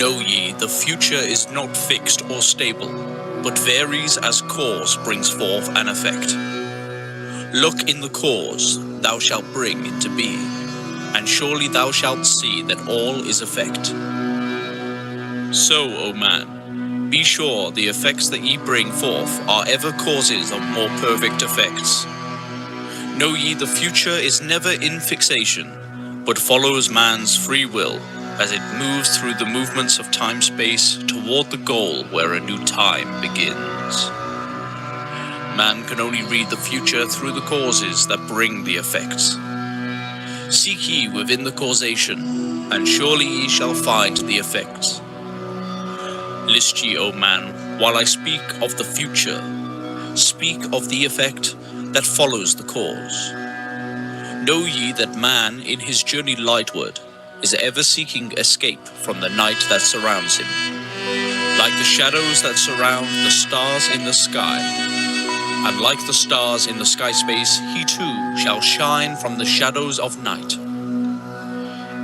Know ye, the future is not fixed or stable, but varies as cause brings forth an effect. Look in the cause, thou shalt bring into being, and surely thou shalt see that all is effect. So, O man, be sure the effects that ye bring forth are ever causes of more perfect effects. Know ye the future is never in fixation, but follows man's free will as it moves through the movements of time-space toward the goal where a new time begins. Man can only read the future through the causes that bring the effects. Seek ye within the causation, and surely ye shall find the effects. List ye, O man, while I speak of the future, speak of the effect that follows the cause. Know ye that man in his journey lightward is ever seeking escape from the night that surrounds him. Like the shadows that surround the stars in the sky, and like the stars in the sky space, he too shall shine from the shadows of night.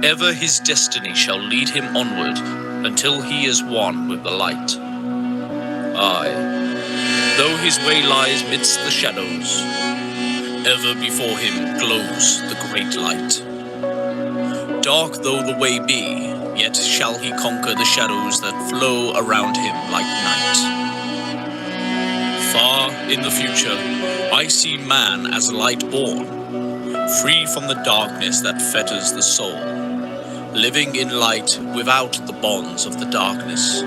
Ever his destiny shall lead him onward, until he is one with the light. Aye, though his way lies midst the shadows, ever before him glows the great light. Dark though the way be, yet shall he conquer the shadows that flow around him like night. Far in the future, I see man as light born, free from the darkness that fetters the soul, living in light without the bonds of the darkness,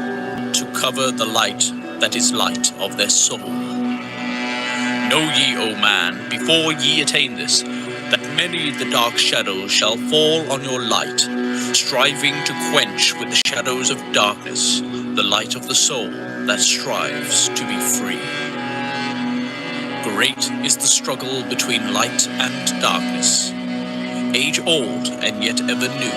to cover the light that is light of their soul. Know ye, O man, before ye attain this, that many the dark shadows shall fall on your light, striving to quench with the shadows of darkness the light of the soul that strives to be free. Great is the struggle between light and darkness, age old and yet ever new.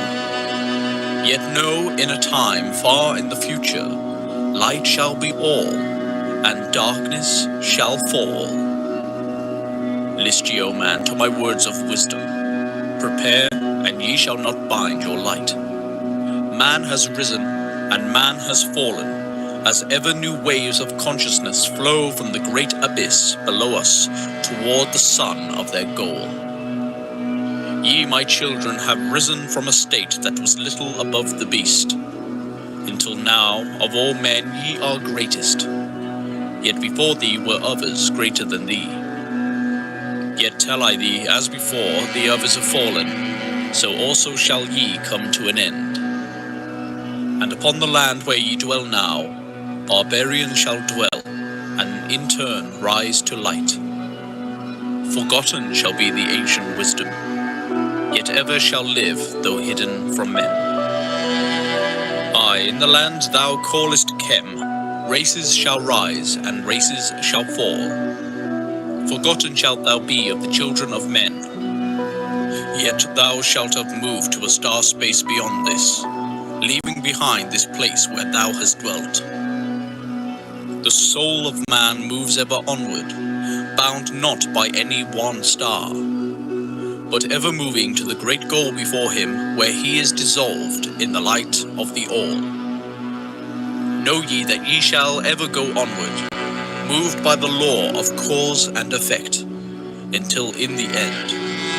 Yet know in a time far in the future, light shall be all, and darkness shall fall. List ye, O man, to my words of wisdom. Prepare, and ye shall not bind your light. Man has risen, and man has fallen, as ever new waves of consciousness flow from the great abyss below us toward the sun of their goal. Ye, my children, have risen from a state that was little above the beast, until now of all men ye are greatest. Yet before thee were others greater than thee. Yet tell I thee, as before the others have fallen, so also shall ye come to an end. And upon the land where ye dwell now, barbarians shall dwell, and in turn rise to light. Forgotten shall be the ancient wisdom, yet ever shall live though hidden from men. Aye, in the land thou callest Chem, races shall rise and races shall fall. Forgotten shalt thou be of the children of men, yet thou shalt have moved to a star space beyond this, leaving behind this place where thou hast dwelt. The soul of man moves ever onward, bound not by any one star, but ever moving to the great goal before him, where he is dissolved in the light of the all. Know ye that ye shall ever go onward, moved by the law of cause and effect, until in the end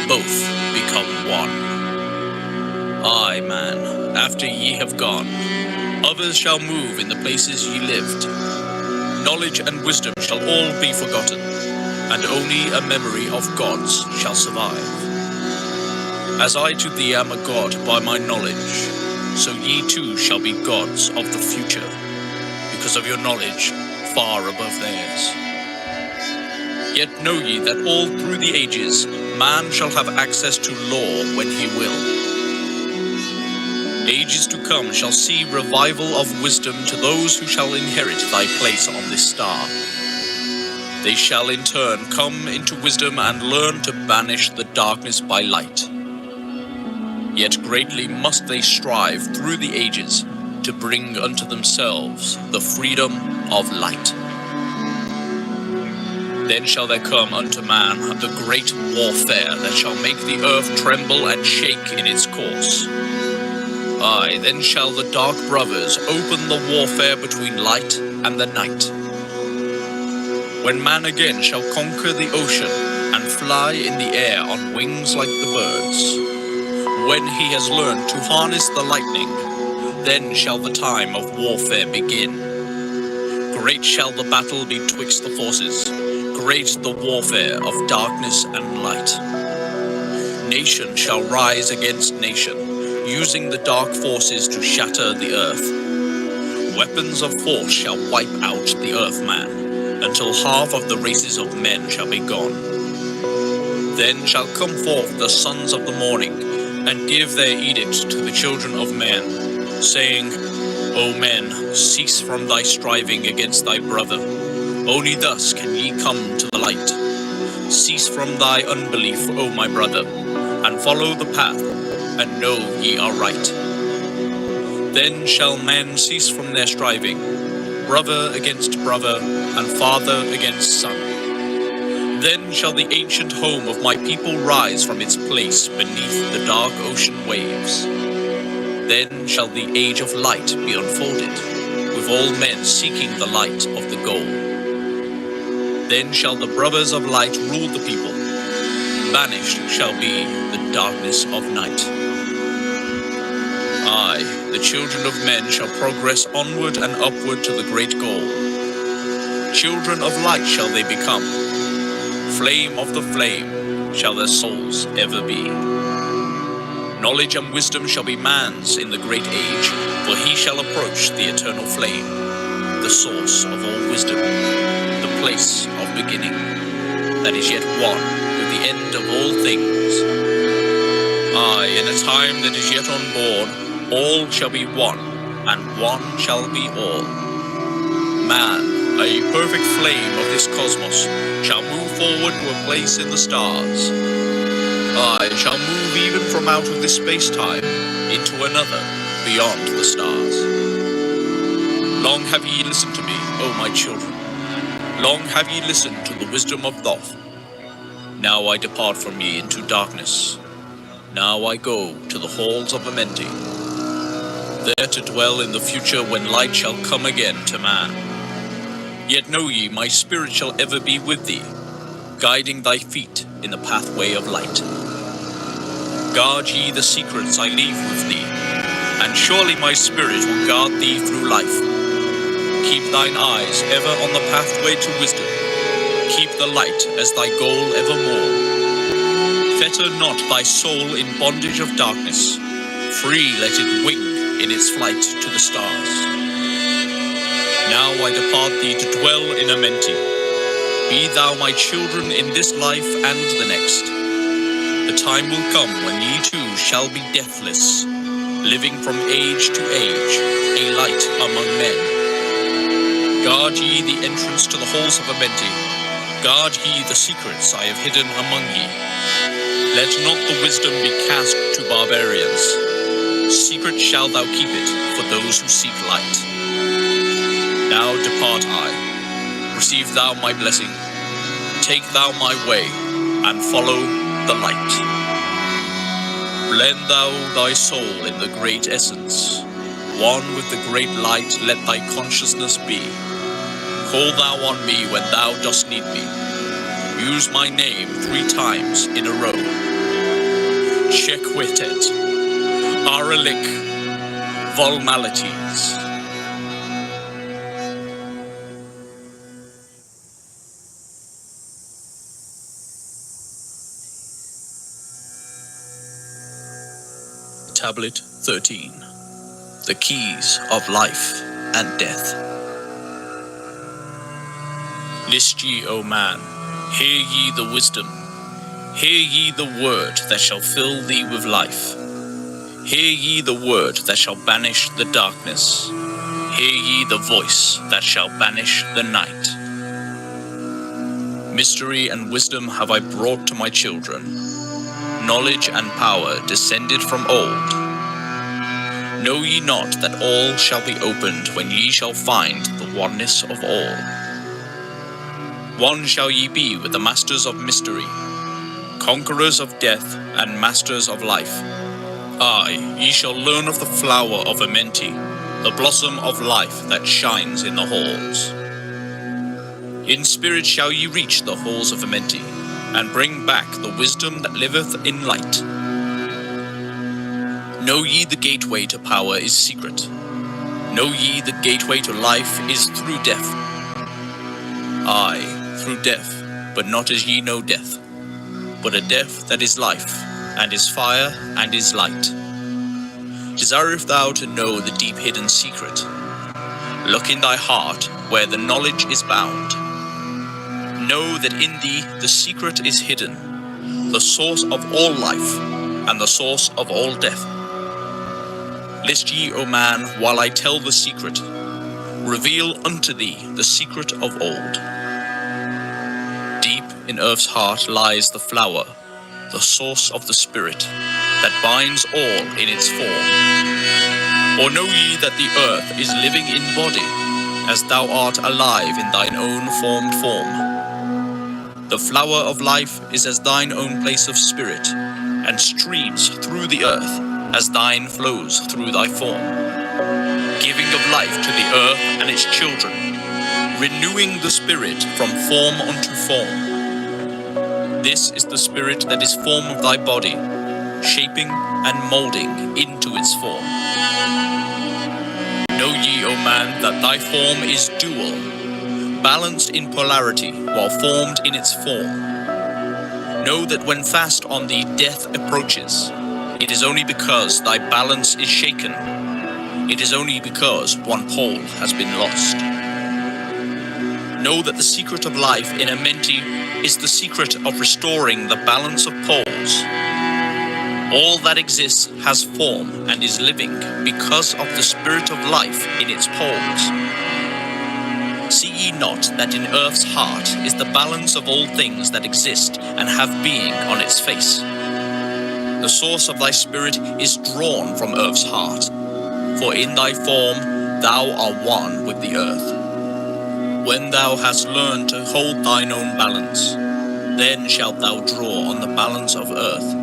both become one. Aye, man, after ye have gone, others shall move in the places ye lived. Knowledge and wisdom shall all be forgotten, and only a memory of gods shall survive. As I to thee am a god by my knowledge, so ye too shall be gods of the future, because of your knowledge far above theirs. Yet know ye that all through the ages man shall have access to law when he will. Ages to come shall see revival of wisdom to those who shall inherit thy place on this star. They shall in turn come into wisdom and learn to banish the darkness by light. Yet greatly must they strive through the ages to bring unto themselves the freedom of light. Then shall there come unto man the great warfare that shall make the earth tremble and shake in its course. Aye, then shall the dark brothers open the warfare between light and the night. When man again shall conquer the ocean and fly in the air on wings like the birds, when he has learned to harness the lightning, then shall the time of warfare begin. Great shall the battle be twixt the forces, great the warfare of darkness and light. Nation shall rise against nation, using the dark forces to shatter the earth. Weapons of force shall wipe out the earthman, until half of the races of men shall be gone. Then shall come forth the sons of the morning, and give their edict to the children of men, saying, O men, cease from thy striving against thy brother. Only thus can ye come to the light. Cease from thy unbelief, O my brother, and follow the path, and know ye are right. Then shall men cease from their striving, brother against brother, and father against son. Then shall the ancient home of my people rise from its place beneath the dark ocean waves. Then shall the age of light be unfolded, with all men seeking the light of the goal. Then shall the brothers of light rule the people. Banished shall be the darkness of night. Aye, the children of men shall progress onward and upward to the great goal. Children of light shall they become. Flame of the flame shall their souls ever be. Knowledge and wisdom shall be man's in the great age, for he shall approach the eternal flame, the source of all wisdom, the place of beginning, that is yet one with the end of all things. Aye, in a time that is yet unborn, all shall be one, and one shall be all. Man, a perfect flame of this cosmos, shall move forward to a place in the stars. I shall move even from out of this space-time into another, beyond the stars. Long have ye listened to me, O my children. Long have ye listened to the wisdom of Thoth. Now I depart from ye into darkness. Now I go to the halls of Amenti, there to dwell in the future when light shall come again to man. Yet know ye, my spirit shall ever be with thee, guiding thy feet in the pathway of light. Guard ye the secrets I leave with thee, and surely my spirit will guard thee through life. Keep thine eyes ever on the pathway to wisdom. Keep the light as thy goal evermore. Fetter not thy soul in bondage of darkness. Free let it wing in its flight to the stars. Now I depart thee to dwell in Amenti, Be thou my children in this life and the next. The time will come when ye too shall be deathless, living from age to age, a light among men. Guard ye the entrance to the halls of Amenti. Guard ye the secrets I have hidden among ye. Let not the wisdom be cast to barbarians. Secret shalt thou keep it for those who seek light. Now depart I. Receive thou my blessing. Take thou my way, and follow the light. Blend thou thy soul in the great essence. One with the great light let thy consciousness be. Call thou on me when thou dost need me. Use my name 3 times in a row. Checkwitet, Aralik, Volmalities. Tablet 13. The Keys of Life and Death. List ye, O man, hear ye the wisdom. Hear ye the word that shall fill thee with life. Hear ye the word that shall banish the darkness. Hear ye the voice that shall banish the night. Mystery and wisdom have I brought to my children. Knowledge and power descended from old. Know ye not that all shall be opened when ye shall find the oneness of all? One shall ye be with the masters of mystery, conquerors of death and masters of life. Aye, ye shall learn of the flower of Amenti, the blossom of life that shines in the halls. In spirit shall ye reach the halls of Amenti, and bring back the wisdom that liveth in light. Know ye the gateway to power is secret. Know ye the gateway to life is through death. Aye, through death, but not as ye know death, but a death that is life, and is fire, and is light. Desireth thou to know the deep hidden secret? Look in thy heart, where the knowledge is bound. Know that in thee the secret is hidden, the source of all life, and the source of all death. List ye, O man, while I tell the secret. Reveal unto thee the secret of old. Deep in earth's heart lies the flower, the source of the spirit, that binds all in its form. Or know ye that the earth is living in body, as thou art alive in thine own formed form? The flower of life is as thine own place of spirit, and streams through the earth, as thine flows through thy form, giving of life to the earth and its children, renewing the spirit from form unto form. This is the spirit that is form of thy body, shaping and molding into its form. Know ye, O man, that thy form is dual, balanced in polarity while formed in its form. Know that when fast on thee death approaches, it is only because thy balance is shaken. It is only because one pole has been lost. Know that the secret of life in Amenti is the secret of restoring the balance of poles. All that exists has form and is living because of the spirit of life in its poles. See ye not that in earth's heart is the balance of all things that exist and have being on its face? The source of thy spirit is drawn from earth's heart, for in thy form thou art one with the earth. When thou hast learned to hold thine own balance, then shalt thou draw on the balance of earth.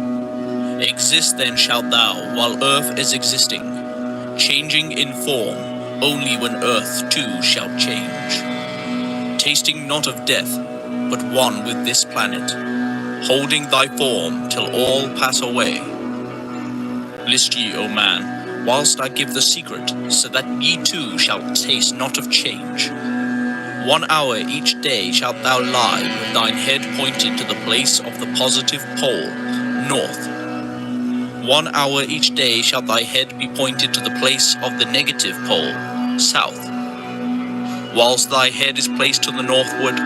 Exist then shalt thou while earth is existing, changing in form only when earth too shall change. Tasting not of death, but one with this planet, holding thy form till all pass away. List ye, O man, whilst I give the secret, so that ye too shall taste not of change. 1 hour each day shalt thou lie with thine head pointed to the place of the positive pole, north. 1 hour each day shall thy head be pointed to the place of the negative pole, south. Whilst thy head is placed to the northward,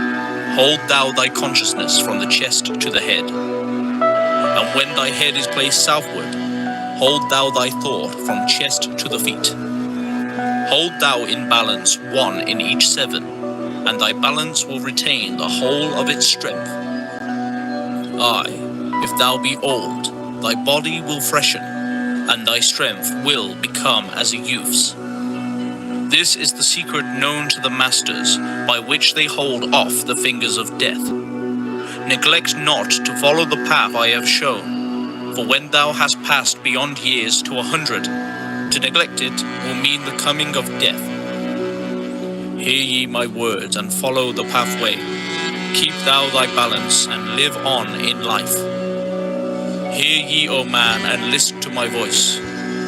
Hold thou thy consciousness from the chest to the head. And when thy head is placed southward, hold thou thy thought from chest to the feet. Hold thou in balance one in each seven, and thy balance will retain the whole of its strength. Aye, if thou be old, thy body will freshen, and thy strength will become as a youth's. This is the secret known to the masters, by which they hold off the fingers of death. Neglect not to follow the path I have shown, for when thou hast passed beyond years to 100, to neglect it will mean the coming of death. Hear ye my words and follow the pathway. Keep thou thy balance and live on in life. Hear ye, O man, and list to my voice.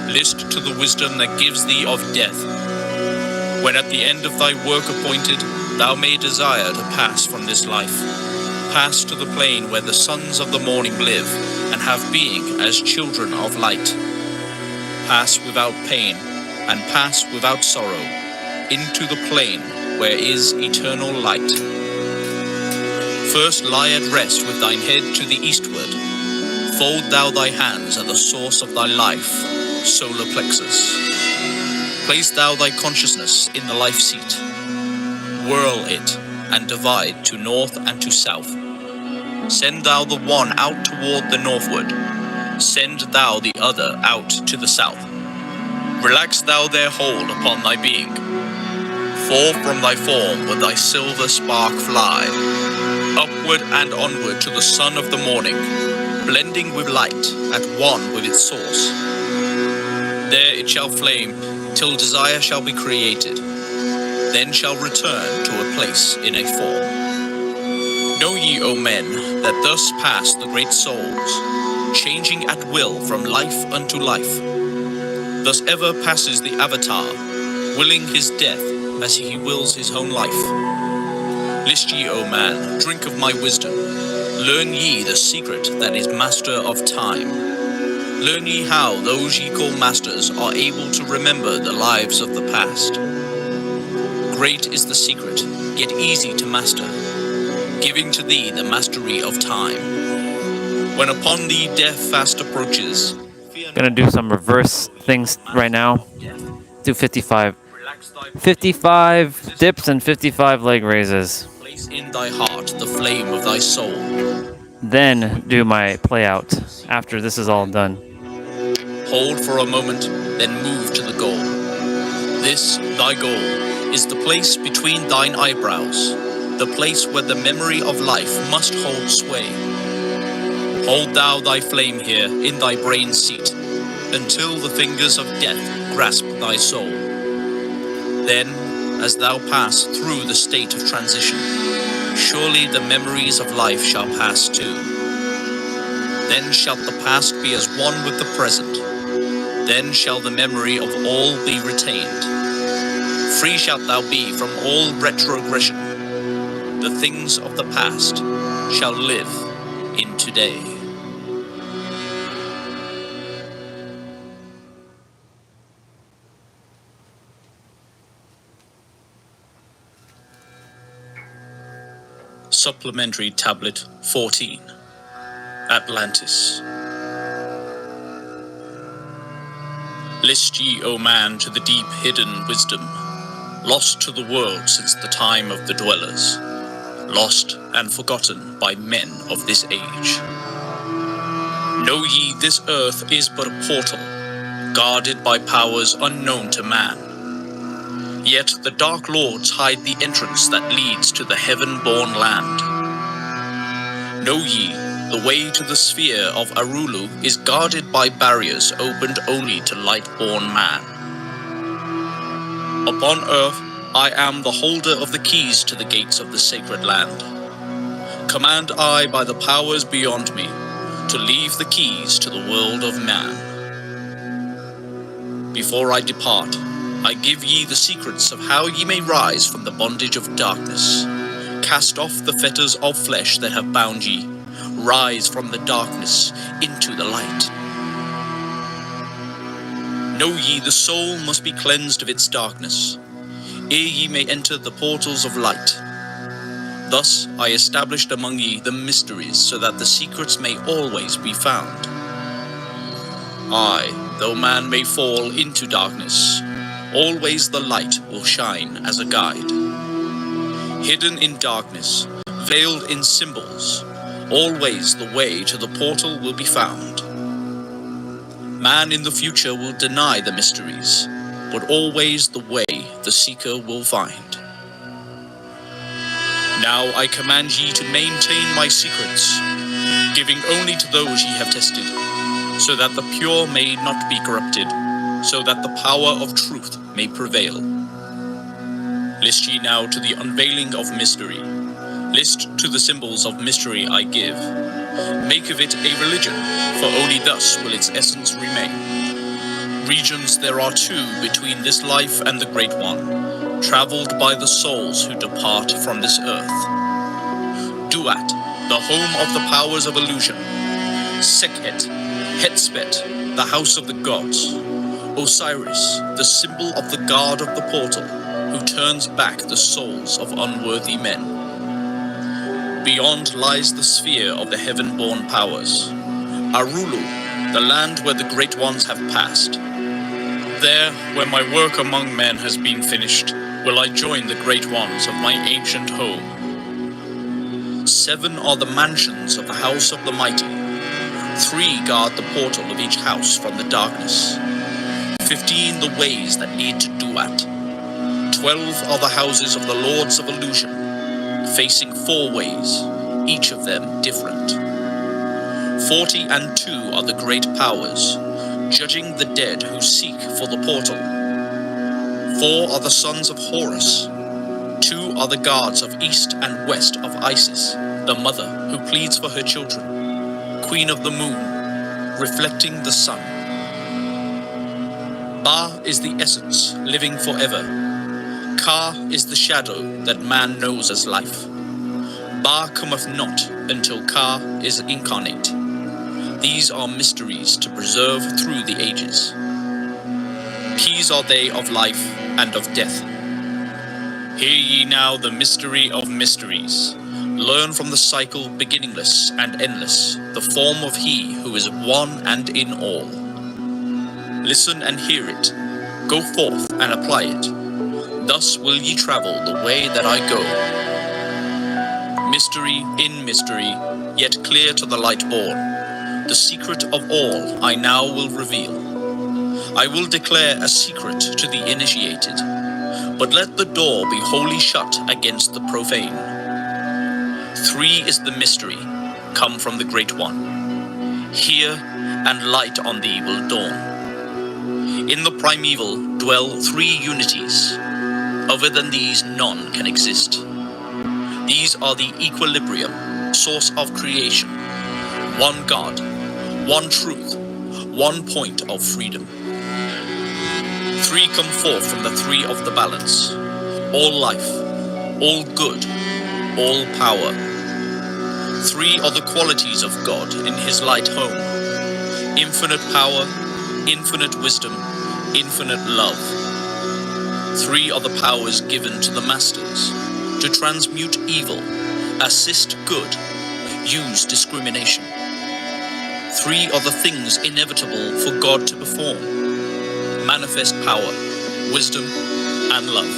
List to the wisdom that gives thee of death. When at the end of thy work appointed, thou may desire to pass from this life, pass to the plane where the sons of the morning live, and have being as children of light. Pass without pain, and pass without sorrow, into the plane where is eternal light. First lie at rest with thine head to the eastward. Fold thou thy hands at the source of thy life, solar plexus. Place thou thy consciousness in the life seat. Whirl it, and divide to north and to south. Send thou the one out toward the northward. Send thou the other out to the south. Relax thou their hold upon thy being. Forth from thy form would thy silver spark fly, upward and onward to the sun of the morning, blending with light, at one with its source. There it shall flame, till desire shall be created, then shall return to a place in a form. Know ye, O men, that thus pass the great souls, changing at will from life unto life. Thus ever passes the avatar, willing his death as he wills his own life. List ye, O man, drink of my wisdom. Learn ye the secret that is master of time. Learn ye how those ye call masters are able to remember the lives of the past. Great is the secret, yet easy to master, giving to thee the mastery of time. When upon thee death fast approaches, Gonna do some reverse things right now. Do 55. 55 dips and 55 leg raises. place in thy heart the flame of thy soul. Then do my play out after this is all done. Hold for a moment, then move to the goal. This, thy goal, is the place between thine eyebrows, the place where the memory of life must hold sway. Hold thou thy flame here in thy brain seat, until the fingers of death grasp thy soul. Then, as thou pass through the state of transition, surely the memories of life shall pass too. Then shall the past be as one with the present. Then shall the memory of all be retained. Free shalt thou be from all retrogression. The things of the past shall live in today. Supplementary Tablet 14, Atlantis. List ye, O man, to the deep hidden wisdom, lost to the world since the time of the dwellers, lost and forgotten by men of this age. Know ye this earth is but a portal, guarded by powers unknown to man. Yet the Dark Lords hide the entrance that leads to the heaven-born land. Know ye, the way to the sphere of Arulu is guarded by barriers opened only to light-born man. Upon earth, I am the holder of the keys to the gates of the sacred land. Command I by the powers beyond me to leave the keys to the world of man. Before I depart, I give ye the secrets of how ye may rise from the bondage of darkness. Cast off the fetters of flesh that have bound ye. Rise from the darkness into the light. Know ye the soul must be cleansed of its darkness, ere ye may enter the portals of light. Thus I established among ye the mysteries, so that the secrets may always be found. Aye, though man may fall into darkness, always the light will shine as a guide. Hidden in darkness, veiled in symbols, always the way to the portal will be found. Man in the future will deny the mysteries, but always the way the seeker will find. Now I command ye to maintain my secrets, giving only to those ye have tested, so that the pure may not be corrupted, so that the power of truth may prevail. List ye now to the unveiling of mystery. List to the symbols of mystery I give. Make of it a religion, for only thus will its essence remain. Regions there are two between this life and the Great One, traveled by the souls who depart from this earth. Duat, the home of the powers of illusion. Sekhet, Hetspet, the house of the gods. Osiris, the symbol of the guard of the portal, who turns back the souls of unworthy men. Beyond lies the sphere of the heaven-born powers. Arulu, the land where the great ones have passed. There, where my work among men has been finished, will I join the great ones of my ancient home. 7 are the mansions of the house of the mighty. 3 guard the portal of each house from the darkness. 15 the ways that lead to Duat. 12 are the houses of the lords of illusion, facing 4 ways, each of them different. 40 and 2 are the great powers, judging the dead who seek for the portal. 4 are the sons of Horus. 2 are the guards of east and west of Isis, the mother who pleads for her children, queen of the moon, reflecting the sun. Ba is the essence, living forever. Ka is the shadow that man knows as life. Ba cometh not until Ka is incarnate. These are mysteries to preserve through the ages. Keys are they of life and of death. Hear ye now the mystery of mysteries. Learn from the cycle beginningless and endless, the form of He who is one and in all. Listen and hear it. Go forth and apply it. Thus will ye travel the way that I go. Mystery in mystery, yet clear to the light born. The secret of all I now will reveal. I will declare a secret to the initiated, but let the door be wholly shut against the profane. 3 is the mystery, come from the Great One. Hear, and light on thee will dawn. In the primeval dwell 3 unities. Other than these, none can exist. These are the equilibrium, source of creation. One God, one truth, one point of freedom. 3 come forth from the 3 of the balance. All life, all good, all power. 3 are the qualities of God in His light home. Infinite power, infinite wisdom, infinite love. 3 are the powers given to the masters, to transmute evil, assist good, use discrimination. 3 are the things inevitable for God to perform, manifest power, wisdom, and love.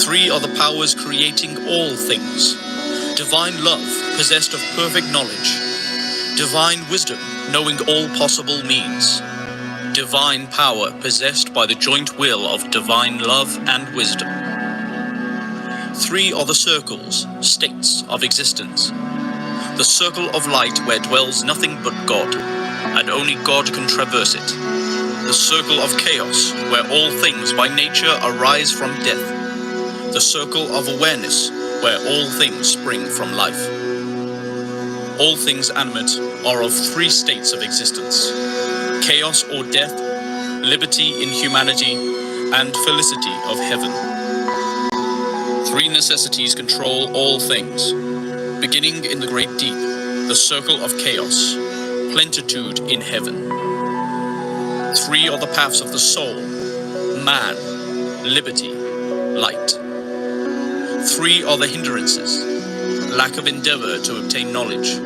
3 are the powers creating all things, divine love possessed of perfect knowledge, divine wisdom knowing all possible means, divine power possessed by the joint will of divine love and wisdom. 3 are the circles, states of existence. The circle of light where dwells nothing but God, and only God can traverse it. The circle of chaos where all things by nature arise from death. The circle of awareness where all things spring from life. All things animate are of 3 states of existence: chaos or death, liberty in humanity, and felicity of heaven. 3 necessities control all things, beginning in the great deep, the circle of chaos, plenitude in heaven. 3 are the paths of the soul: man, liberty, light. 3 are the hindrances: lack of endeavor to obtain knowledge,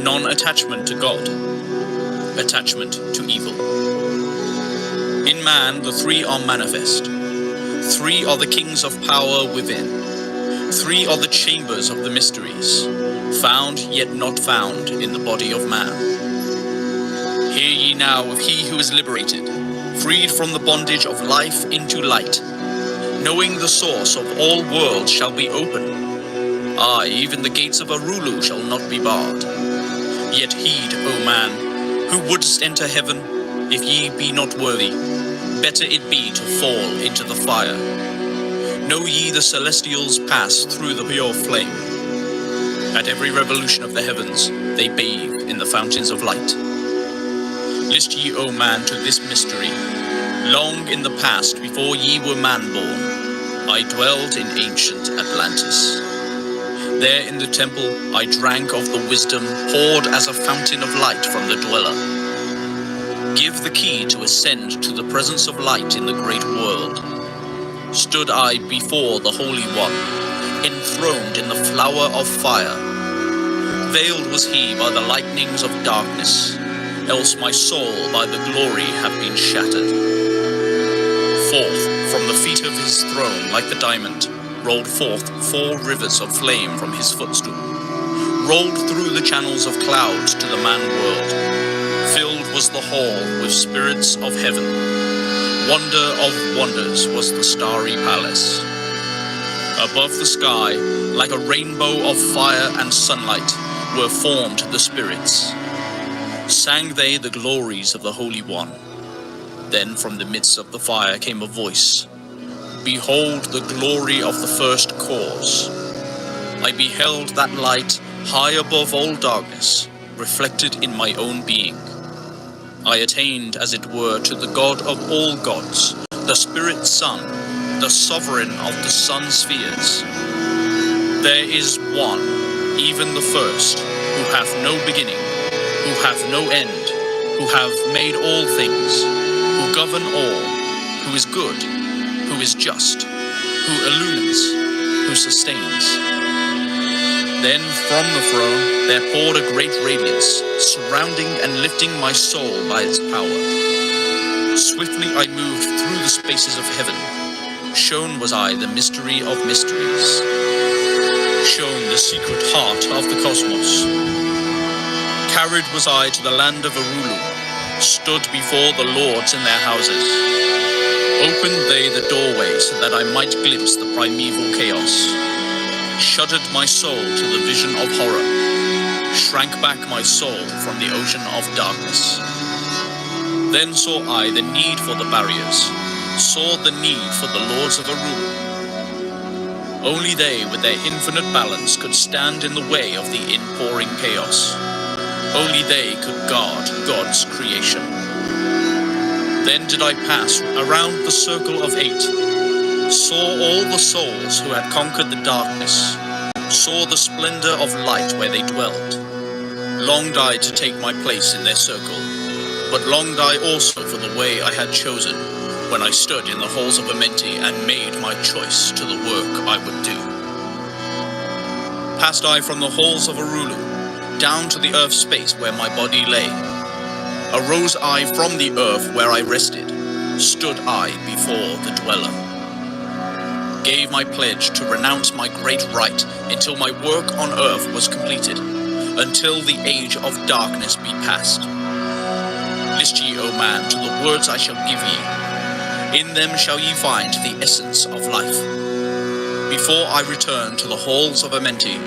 non-attachment to God, attachment to evil. In man, the 3 are manifest. 3 are the kings of power within. 3 are the chambers of the mysteries, found yet not found in the body of man. Hear ye now of he who is liberated, freed from the bondage of life into light, knowing the source of all worlds shall be open. Aye, even the gates of Arulu shall not be barred. Yet heed, O man, who wouldst enter heaven, if ye be not worthy, better it be to fall into the fire. Know ye the celestials pass through the pure flame. At every revolution of the heavens, they bathe in the fountains of light. List ye, O man, to this mystery. Long in the past, before ye were man-born, I dwelt in ancient Atlantis. There in the temple I drank of the wisdom poured as a fountain of light from the dweller. Give the key to ascend to the presence of light in the great world. Stood I before the Holy One, enthroned in the flower of fire. Veiled was he by the lightnings of darkness, else my soul by the glory have been shattered. Forth from the feet of his throne, like the diamond, rolled forth 4 rivers of flame from his footstool, rolled through the channels of clouds to the man-world. Filled was the hall with spirits of heaven. Wonder of wonders was the starry palace. Above the sky, like a rainbow of fire and sunlight, were formed the spirits. Sang they the glories of the Holy One. Then from the midst of the fire came a voice. Behold the glory of the first cause. I beheld that light high above all darkness, reflected in my own being. I attained, as it were, to the God of all gods, the Spirit Son, the sovereign of the sun spheres. There is one, even the first, who hath no beginning, who hath no end, who hath made all things, who govern all, who is good, who is just, who illumines, who sustains. Then from the throne there poured a great radiance, surrounding and lifting my soul by its power. Swiftly I moved through the spaces of heaven. Shown was I the mystery of mysteries. Shown the secret heart of the cosmos. Carried was I to the land of Arulu, stood before the lords in their houses. Opened they the doorway so that I might glimpse the primeval chaos. Shuddered my soul to the vision of horror, shrank back my soul from the ocean of darkness. Then saw I the need for the barriers, saw the need for the lords of Arulu. Only they with their infinite balance could stand in the way of the inpouring chaos. Only they could guard God's creation. Then did I pass around the circle of 8, saw all the souls who had conquered the darkness, saw the splendor of light where they dwelt. Longed I to take my place in their circle, but longed I also for the way I had chosen when I stood in the halls of Amenti and made my choice to the work I would do. Passed I from the halls of Arulu, down to the earth space where my body lay. Arose I from the earth where I rested, stood I before the dweller. Gave my pledge to renounce my great right until my work on earth was completed, until the age of darkness be past. List ye, O man, to the words I shall give ye. In them shall ye find the essence of life. Before I return to the halls of Amenti,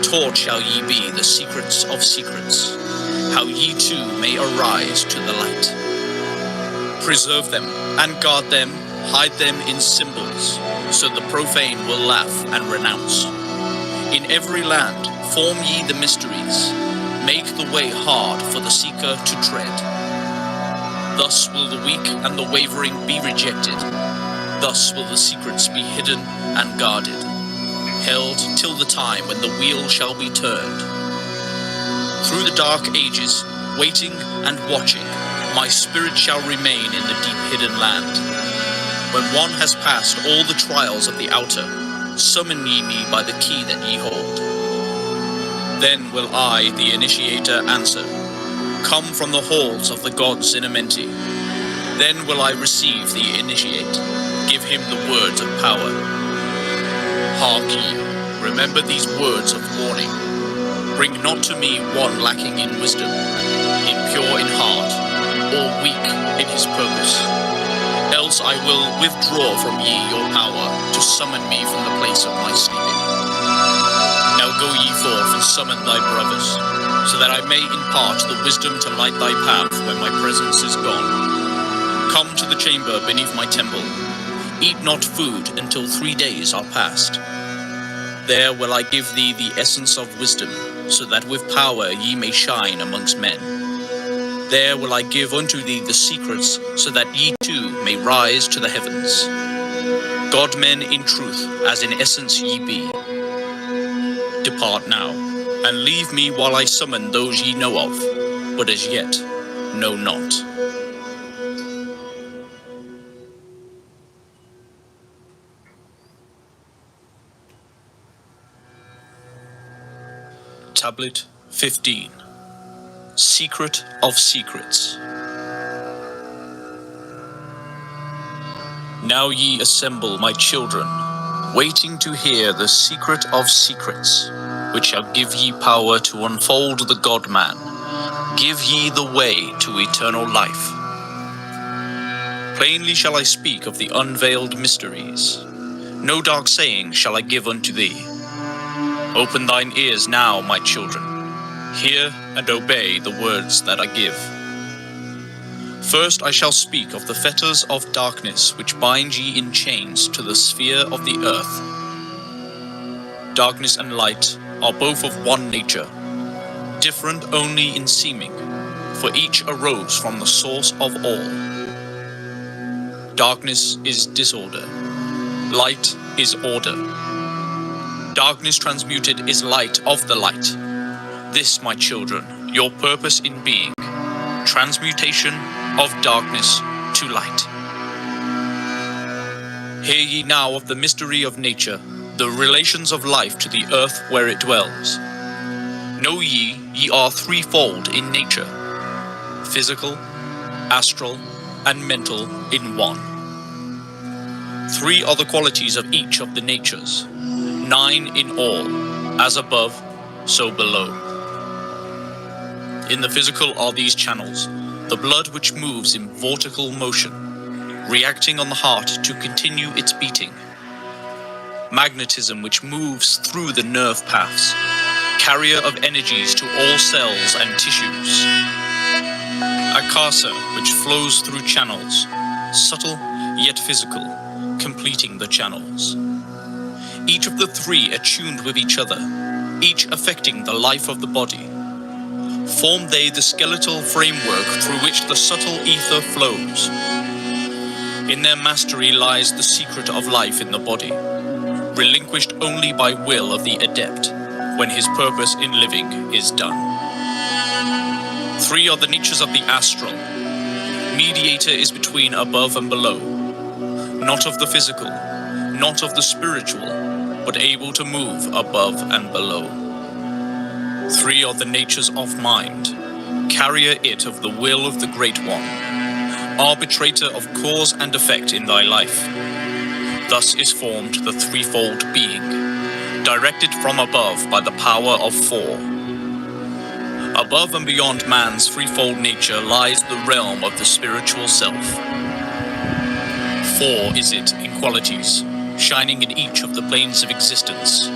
taught shall ye be the secrets of secrets, how ye too may arise to the light. Preserve them and guard them, hide them in symbols, so the profane will laugh and renounce. In every land form ye the mysteries, make the way hard for the seeker to tread. Thus will the weak and the wavering be rejected, thus will the secrets be hidden and guarded, held till the time when the wheel shall be turned. Through the dark ages, waiting and watching, my spirit shall remain in the deep hidden land. When one has passed all the trials of the outer, Summon ye me by the key that ye hold. Then will I, the initiator, answer, come from the halls of the gods in Amenti. Then will I receive the initiate, give him the words of power. Hark ye, remember these words of warning. Bring not to me one lacking in wisdom, impure in heart, or weak in his purpose. Else I will withdraw from ye your power to summon me from the place of my sleeping. Now go ye forth and summon thy brothers, so that I may impart the wisdom to light thy path when my presence is gone. Come to the chamber beneath my temple. Eat not food until 3 days are past. There will I give thee the essence of wisdom, so that with power ye may shine amongst men. There will I give unto thee the secrets, so that ye too may rise to the heavens. God-men in truth, as in essence ye be. Depart now, and leave me while I summon those ye know of, but as yet know not. Tablet 15. Secret of Secrets. Now ye assemble, my children, waiting to hear the secret of secrets, which shall give ye power to unfold the God-man, give ye the way to eternal life. Plainly shall I speak of the unveiled mysteries. No dark saying shall I give unto thee. Open thine ears now, my children. Hear and obey the words that I give. First I shall speak of the fetters of darkness which bind ye in chains to the sphere of the earth. Darkness and light are both of one nature, different only in seeming, for each arose from the source of all. Darkness is disorder, light is order. Darkness transmuted is light of the light. This, my children, your purpose in being, transmutation of darkness to light. Hear ye now of the mystery of nature, the relations of life to the earth where it dwells. Know ye, ye are threefold in nature, physical, astral, and mental in one. 3 are the qualities of each of the natures, 9 in all, as above, so below. In the physical are these channels, the blood which moves in vortical motion, reacting on the heart to continue its beating. Magnetism which moves through the nerve paths, carrier of energies to all cells and tissues. Akasa which flows through channels, subtle yet physical, completing the channels. Each of the 3 attuned with each other, each affecting the life of the body. Form they the skeletal framework through which the subtle ether flows. In their mastery lies the secret of life in the body, relinquished only by will of the adept, when his purpose in living is done. 3 are the natures of the astral. Mediator is between above and below, not of the physical, not of the spiritual, but able to move above and below. 3 are the natures of mind, carrier it of the will of the Great One, arbitrator of cause and effect in thy life. Thus is formed the threefold being, directed from above by the power of 4. Above and beyond man's threefold nature lies the realm of the spiritual self. 4 is it in qualities, shining in each of the planes of existence,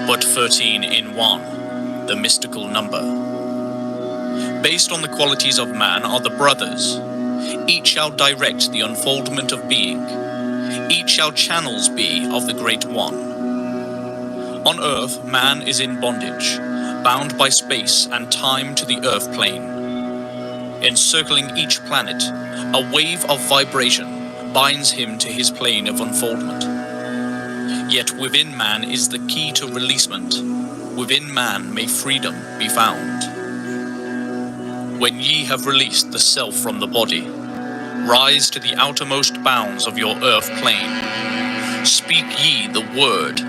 but 13 in one, the mystical number. Based on the qualities of man are the brothers. Each shall direct the unfoldment of being. Each shall channels be of the Great One. On earth, man is in bondage, bound by space and time to the earth plane. Encircling each planet, a wave of vibration binds him to his plane of unfoldment. Yet within man is the key to releasement. Within man may freedom be found. When ye have released the self from the body, rise to the outermost bounds of your earth plane. Speak ye the word,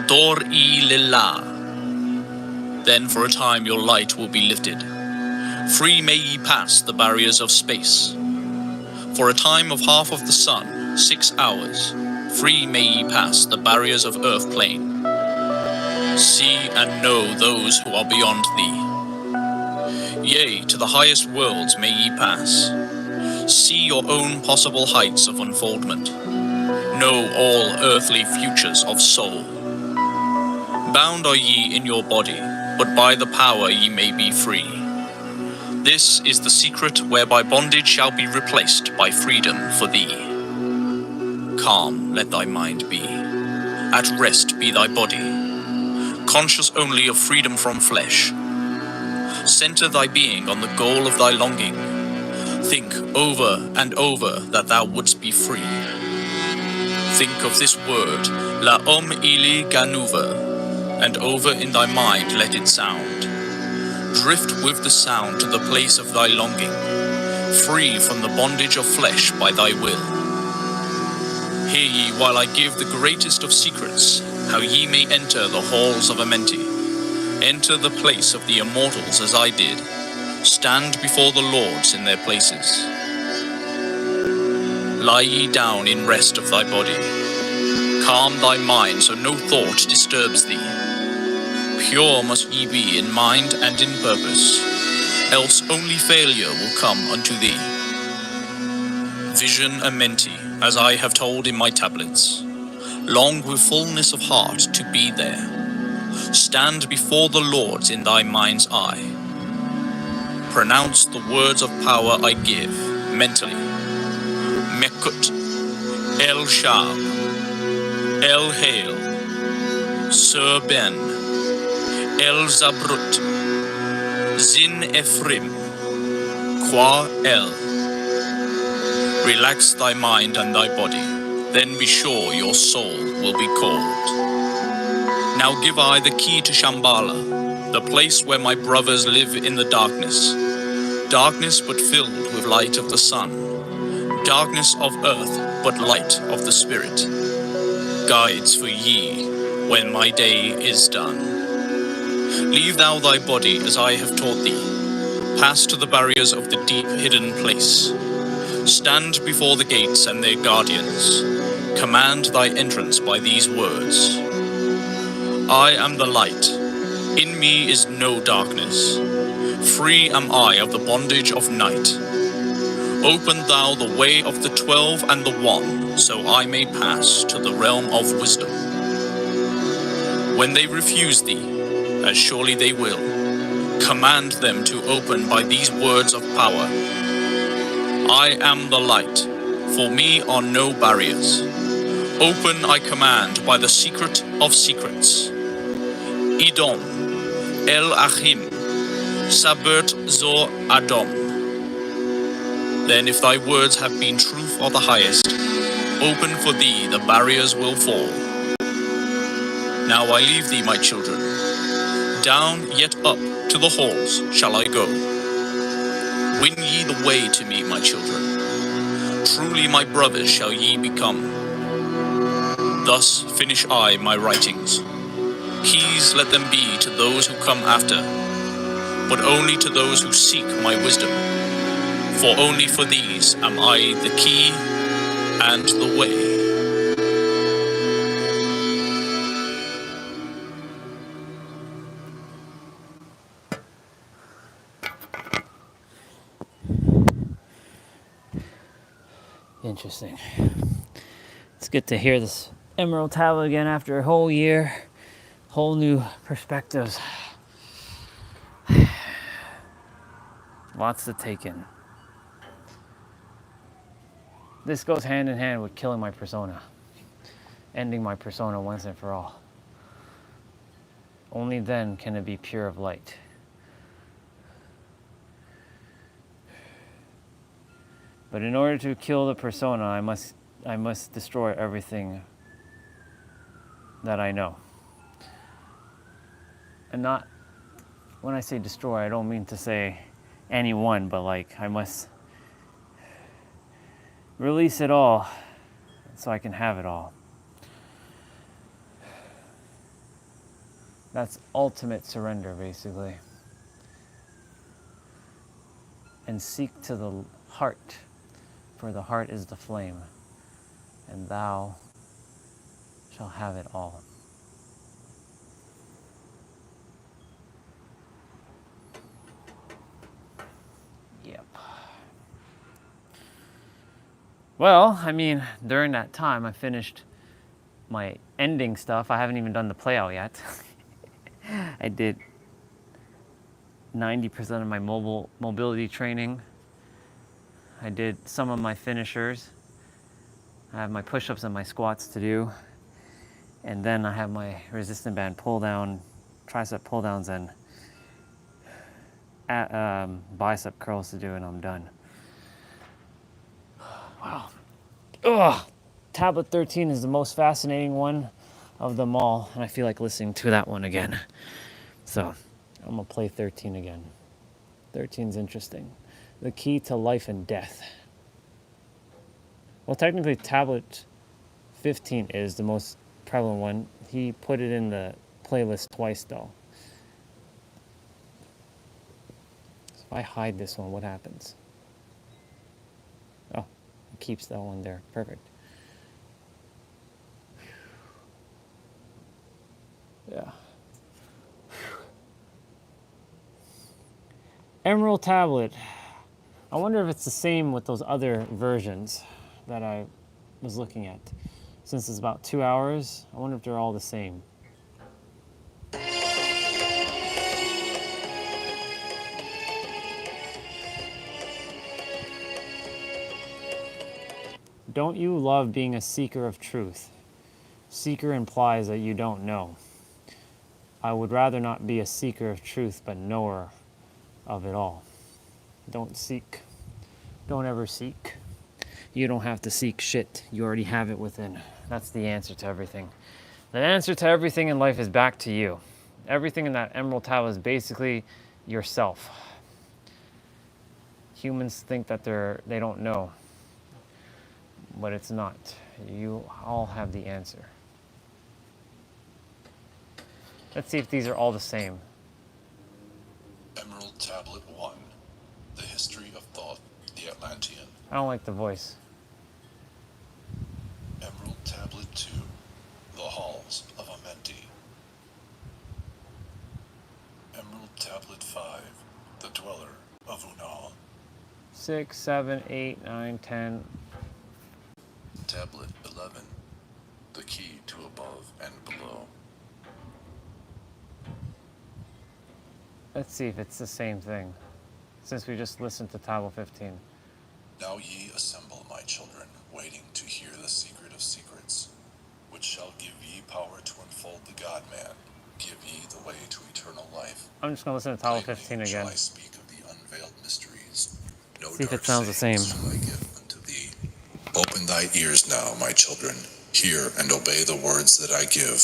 Dor-i lillah. Then for a time your light will be lifted. Free may ye pass the barriers of space. For a time of half of the sun, 6 hours, free may ye pass the barriers of earth plane. See and know those who are beyond thee. Yea, to the highest worlds may ye pass. See your own possible heights of unfoldment. Know all earthly futures of soul. Bound are ye in your body, but by the power ye may be free. This is the secret whereby bondage shall be replaced by freedom for thee. Calm let thy mind be. At rest be thy body. Conscious only of freedom from flesh. Center thy being on the goal of thy longing. Think over and over that thou wouldst be free. Think of this word, La'om ili ganuva, and over in thy mind let it sound. Drift with the sound to the place of thy longing, free from the bondage of flesh by thy will. Hear ye while I give the greatest of secrets, how ye may enter the halls of Amenti. Enter the place of the immortals as I did. Stand before the lords in their places. Lie ye down in rest of thy body. Calm thy mind so no thought disturbs thee. Pure must ye be in mind and in purpose, else only failure will come unto thee. Vision Amenti, as I have told in my tablets. Long with fullness of heart to be there. Stand before the lords in thy mind's eye. Pronounce the words of power I give, mentally. Mekut, El Shab, El Hail, Sir Ben, El Zabrut, Zin Ephrim, Kwa El. Relax thy mind and thy body, then be sure your soul will be called. Now give I the key to Shambhala, the place where my brothers live in the darkness. Darkness but filled with light of the sun. Darkness of earth but light of the spirit. Guides for ye when my day is done. Leave thou thy body as I have taught thee. Pass to the barriers of the deep hidden place. Stand before the gates and their guardians. Command thy entrance by these words. I am the light. In me is no darkness. Free am I of the bondage of night. Open thou the way of the 12 and the 1, so I may pass to the realm of wisdom. When they refuse thee, as surely they will, command them to open by these words of power. I am the light, for me are no barriers. Open I command by the secret of secrets. Idom, El Achim, Sabert Zor Adom. Then if thy words have been truth or the highest, open for thee the barriers will fall. Now I leave thee, my children. Down yet up to the halls shall I go. Win ye the way to me, my children. Truly my brothers shall ye become. Thus finish I my writings. Keys let them be to those who come after, but only to those who seek my wisdom. For only for these am I the key and the way. Interesting. It's good to hear this Emerald Tablet again after a whole year, whole new perspectives. Lots to take in. This goes hand in hand with killing my persona, ending my persona once and for all. Only then can it be pure of light. But in order to kill the persona, I must destroy everything that I know. And not, when I say destroy, I don't mean to say anyone, but like I must release it all so I can have it all. That's ultimate surrender, basically. And seek to the heart, for the heart is the flame, and thou shalt have it all. Yep. Well, I mean, during that time, I finished my ending stuff. I haven't even done the play out yet. I did 90% of my mobility training. I did some of my finishers. I have my push-ups and my squats to do. And then I have my resistant band pull down, tricep pull downs, and bicep curls to do, and I'm done. Wow. Ugh. Tablet 13 is the most fascinating one of them all, and I feel like listening to that one again. So I'm gonna play 13 again. 13's interesting. The key to life and death. Well, technically, tablet 15 is the most prevalent one. He put it in the playlist twice, though. So if I hide this one, what happens? Oh, it keeps that one there. Perfect. Yeah. Emerald tablet. I wonder if it's the same with those other versions that I was looking at. Since it's about 2 hours, I wonder if they're all the same. Don't you love being a seeker of truth? Seeker implies that you don't know. I would rather not be a seeker of truth, but knower of it all. Don't seek. Don't ever seek. You don't have to seek shit. You already have it within. That's the answer to everything. The answer to everything in life is back to you. Everything in that emerald tablet is basically yourself. Humans think that they don't know, but it's not. You all have the answer. Let's see if these are all the same. Emerald Tablet 1, The History of Thought, the Atlantean. I don't like the voice. Emerald Tablet 2, The Halls of Amenti. Emerald Tablet 5, The Dweller of Unal. 6, 7, 8, 9, 10. Tablet 11, The Key to Above and Below. Let's see if it's the same thing, since we just listened to tablet 15. Now ye assemble, my children, waiting to hear the secret of secrets, which shall give ye power to unfold the God-man, give ye the way to eternal life. I'm just going to listen to tablet 15 Plainly again. shall I speak of the unveiled mysteries. No See if dark it sounds the same. sayings shall I give unto thee. Open thy ears now, my children, hear and obey the words that I give.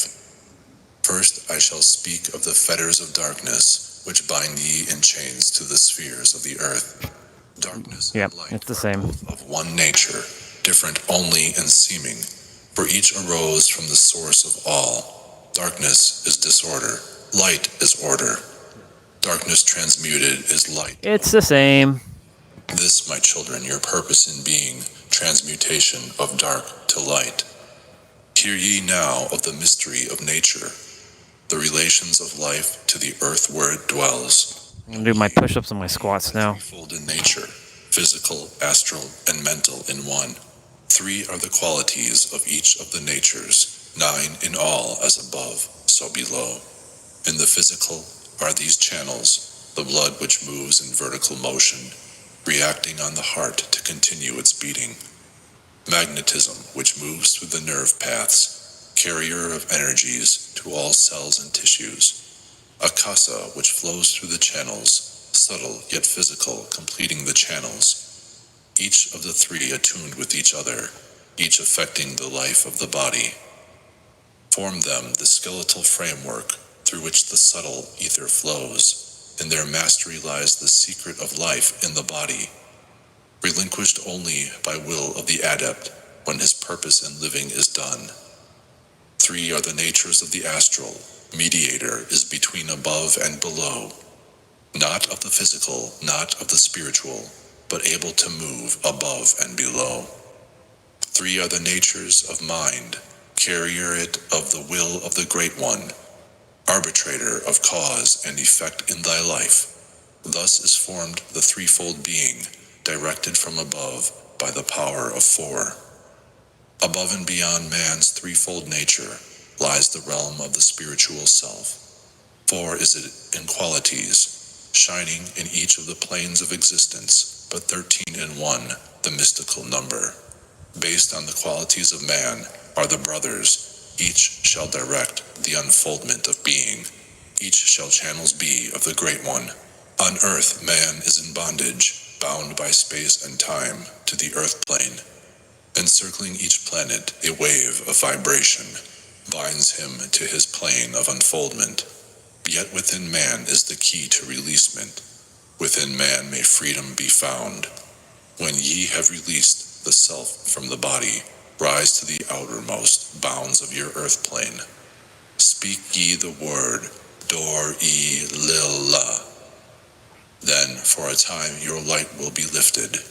First I shall speak of the fetters of darkness, which bind ye in chains to the spheres of the earth. Darkness Yep, and light it's the are same. both of one nature, different only in seeming, for each arose from the source of all. Darkness is disorder, light is order. Darkness transmuted is light. It's the same. This, my children, your purpose in being, transmutation of dark to light. Hear ye now of the mystery of nature, the relations of life to the earth where it dwells. I'm going to do my push-ups and my squats now. Threefold in nature, physical, astral, and mental in one. 3 are the qualities of each of the natures, 9 in all, as above, so below. In the physical are these channels, the blood which moves in vertical motion, reacting on the heart to continue its beating. Magnetism, which moves through the nerve paths, carrier of energies to all cells and tissues. Akasa, which flows through the channels, subtle yet physical, completing the channels. Each of the 3 attuned with each other, each affecting the life of the body. Form them the skeletal framework through which the subtle ether flows. In their mastery lies the secret of life in the body, relinquished only by will of the adept when his purpose in living is done. 3 are the natures of the astral. Mediator is between above and below. Not of the physical, not of the spiritual, but able to move above and below. 3 are the natures of mind, carrier it of the will of the Great One, arbitrator of cause and effect in thy life. Thus is formed the threefold being, directed from above by the power of 4. Above and beyond man's threefold nature lies the realm of the spiritual self. 4 is it in qualities, shining in each of the planes of existence, but 13 in 1, the mystical number. Based on the qualities of man are the brothers, each shall direct the unfoldment of being, each shall channels be of the Great One. On earth man is in bondage, bound by space and time to the earth plane. Encircling each planet, a wave of vibration binds him to his plane of unfoldment. Yet within man is the key to releasement. Within man may freedom be found. When ye have released the self from the body, rise to the outermost bounds of your earth plane. Speak ye the word, Dor-e-lil-la. Then for a time your light will be lifted.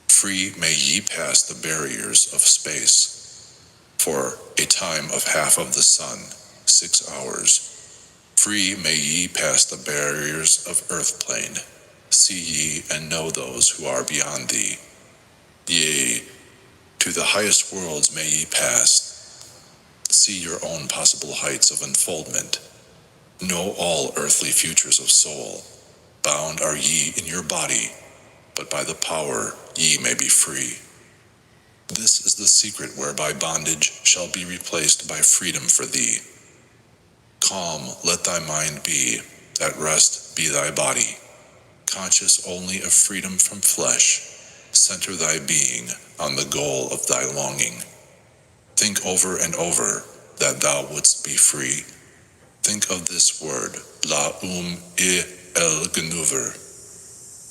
Free may ye pass the barriers of space. For a time of half of the sun, 6 hours. Free may ye pass the barriers of earth plane. See ye and know those who are beyond thee. Yea, to the highest worlds may ye pass. See your own possible heights of unfoldment. Know all earthly futures of soul. Bound are ye in your body, but by the power ye may be free. This is the secret whereby bondage shall be replaced by freedom for thee. Calm let thy mind be, at rest be thy body. Conscious only of freedom from flesh, center thy being on the goal of thy longing. Think over and over that thou wouldst be free. Think of this word, La-e-el-genuver,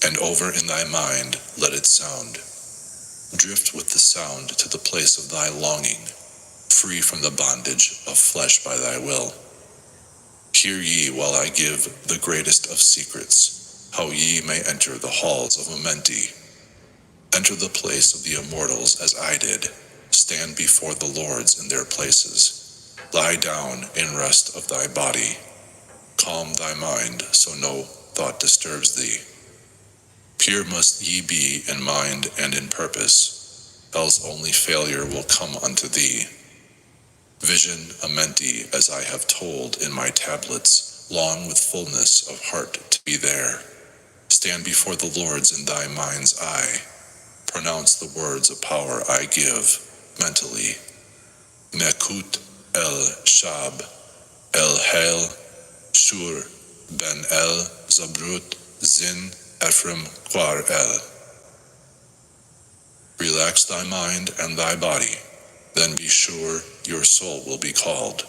and over in thy mind let it sound. Drift with the sound to the place of thy longing, free from the bondage of flesh by thy will. Hear ye while I give the greatest of secrets, how ye may enter the halls of Amenti. Enter the place of the immortals as I did, stand before the lords in their places. Lie down in rest of thy body. Calm thy mind so no thought disturbs thee. Pure must ye be in mind and in purpose, else only failure will come unto thee. Vision Amenti as I have told in my tablets, long with fullness of heart to be there. Stand before the lords in thy mind's eye. Pronounce the words of power I give, mentally. Nekut el-Shab, el-Hail, Shur, Ben el, Zabrut, Zin, Ephraim, Quar el. Relax thy mind and thy body, then be sure your soul will be called.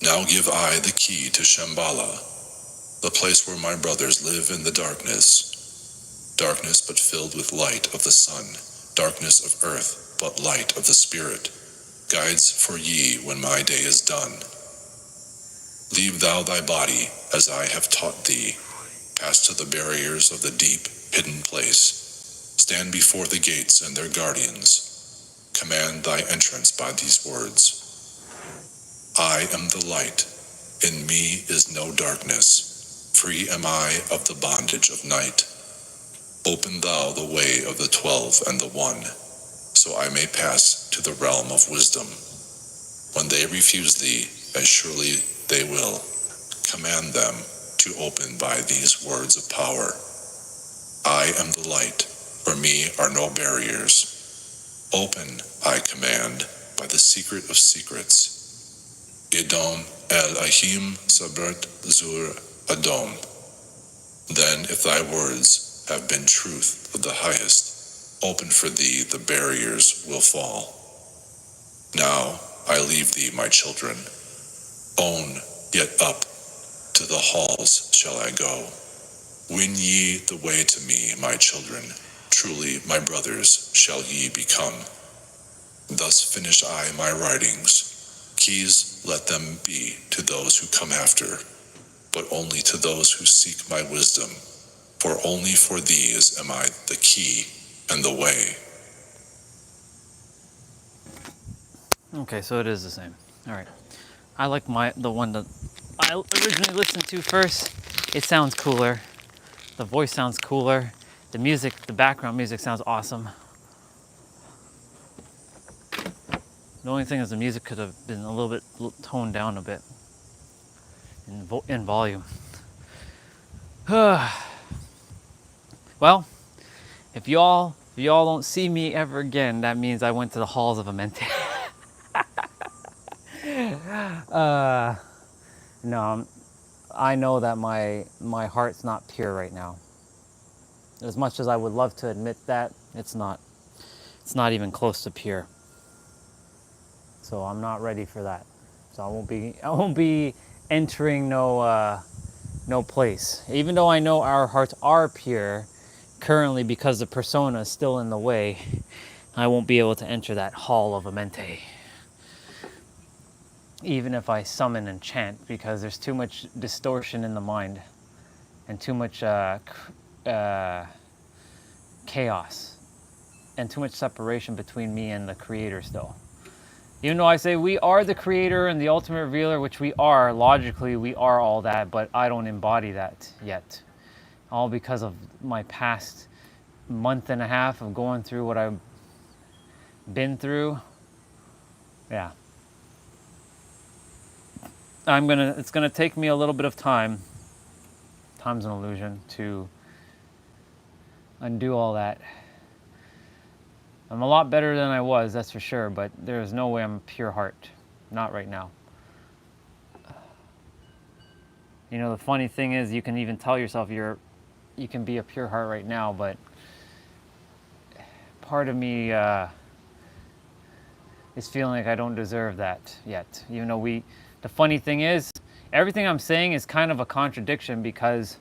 Now give I the key to Shambhala, the place where my brothers live in the darkness. Darkness but filled with light of the sun, darkness of earth but light of the spirit. Guides for ye when my day is done. Leave thou thy body as I have taught thee. Pass to the barriers of the deep, hidden place. Stand before the gates and their guardians. Command thy entrance by these words. I am the light. In me is no darkness. Free am I of the bondage of night. Open thou the way of the 12 and the 1, so I may pass to the realm of wisdom. When they refuse thee, as surely they will, command them to open by these words of power. I am the light, for me are no barriers. Open, I command, by the secret of secrets. Edom el-Ahim Sabrat Zur Adom. Then if thy words have been truth of the highest, open for thee the barriers will fall. Now I leave thee, my children. Own, yet up to the halls shall I go. Win ye the way to me, my children. Truly my brothers shall ye become. Thus finish I my writings. Keys let them be to those who come after, but only to those who seek my wisdom, for only for these am I the key and the way. Okay, so it is the same. All right. I like the one that I originally listened to first. It sounds cooler. The voice sounds cooler. The music, the background music sounds awesome. The only thing is the music could have been a little bit toned down a bit in volume. Well, if y'all don't see me ever again, that means I went to the halls of Amente. No, I know that my heart's not pure right now. As much as I would love to admit that, it's not. It's not even close to pure. So I'm not ready for that. So I won't be entering no place. Even though I know our hearts are pure, currently because the persona is still in the way, I won't be able to enter that hall of Amente. Even if I summon and chant, because there's too much distortion in the mind and too much chaos and too much separation between me and the creator still. Even though I say we are the creator and the ultimate revealer, which we are, logically we are all that, but I don't embody that yet. All because of my past month and a half of going through what I've been through. Yeah. It's gonna take me a little bit of time. Time's an illusion to undo all that. I'm a lot better than I was, that's for sure, but there's no way I'm pure heart. Not right now. You know, the funny thing is you can even tell yourself you can be a pure heart right now, but part of me is feeling like I don't deserve that yet. Even though the funny thing is, everything I'm saying is kind of a contradiction, because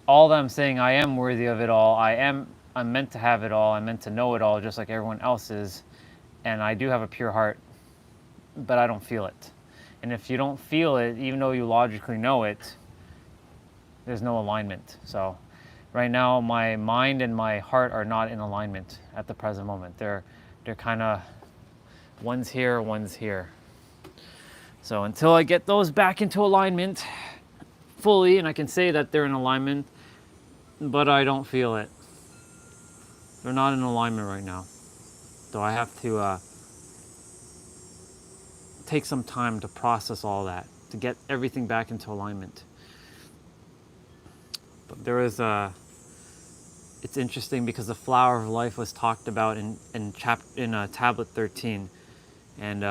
all that I'm saying, I am worthy of it all. I'm meant to have it all. I'm meant to know it all, just like everyone else is. And I do have a pure heart, but I don't feel it. And if you don't feel it, even though you logically know it, there's no alignment. So right now, my mind and my heart are not in alignment at the present moment. They're kind of, one's here, one's here. So until I get those back into alignment fully, and I can say that they're in alignment, but I don't feel it. They're not in alignment right now. So I have to take some time to process all that, to get everything back into alignment. But there is it's interesting because the flower of life was talked about in tablet 13. And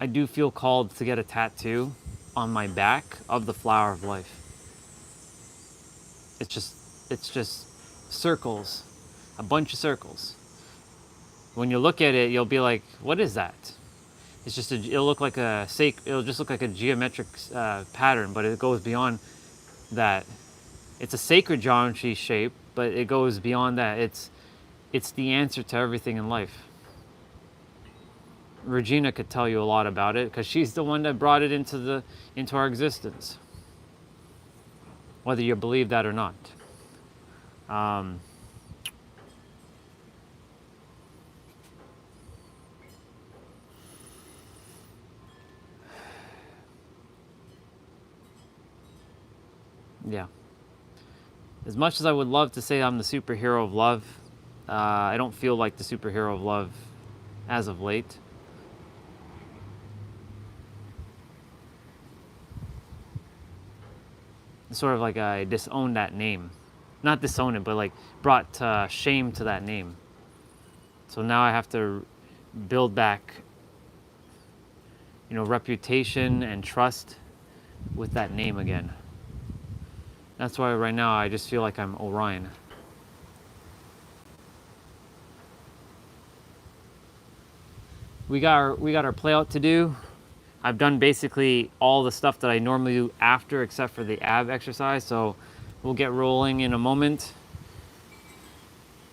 I do feel called to get a tattoo on my back of the flower of life. It's just circles, a bunch of circles. When you look at it, you'll be like, what is that? It's just it'll just look like a geometric pattern, but it goes beyond that. It's a sacred geometry shape, but it goes beyond that. It's the answer to everything in life. Regina could tell you a lot about it, because she's the one that brought it into our existence, whether you believe that or not. Yeah. As much as I would love to say I'm the superhero of love, I don't feel like the superhero of love as of late. It's sort of like I disowned that name. Not disown it, but like brought shame to that name. So now I have to build back, reputation and trust with that name again. That's why right now I just feel like I'm Orion. We got our play out to do. I've done basically all the stuff that I normally do after, except for the ab exercise. So we'll get rolling in a moment.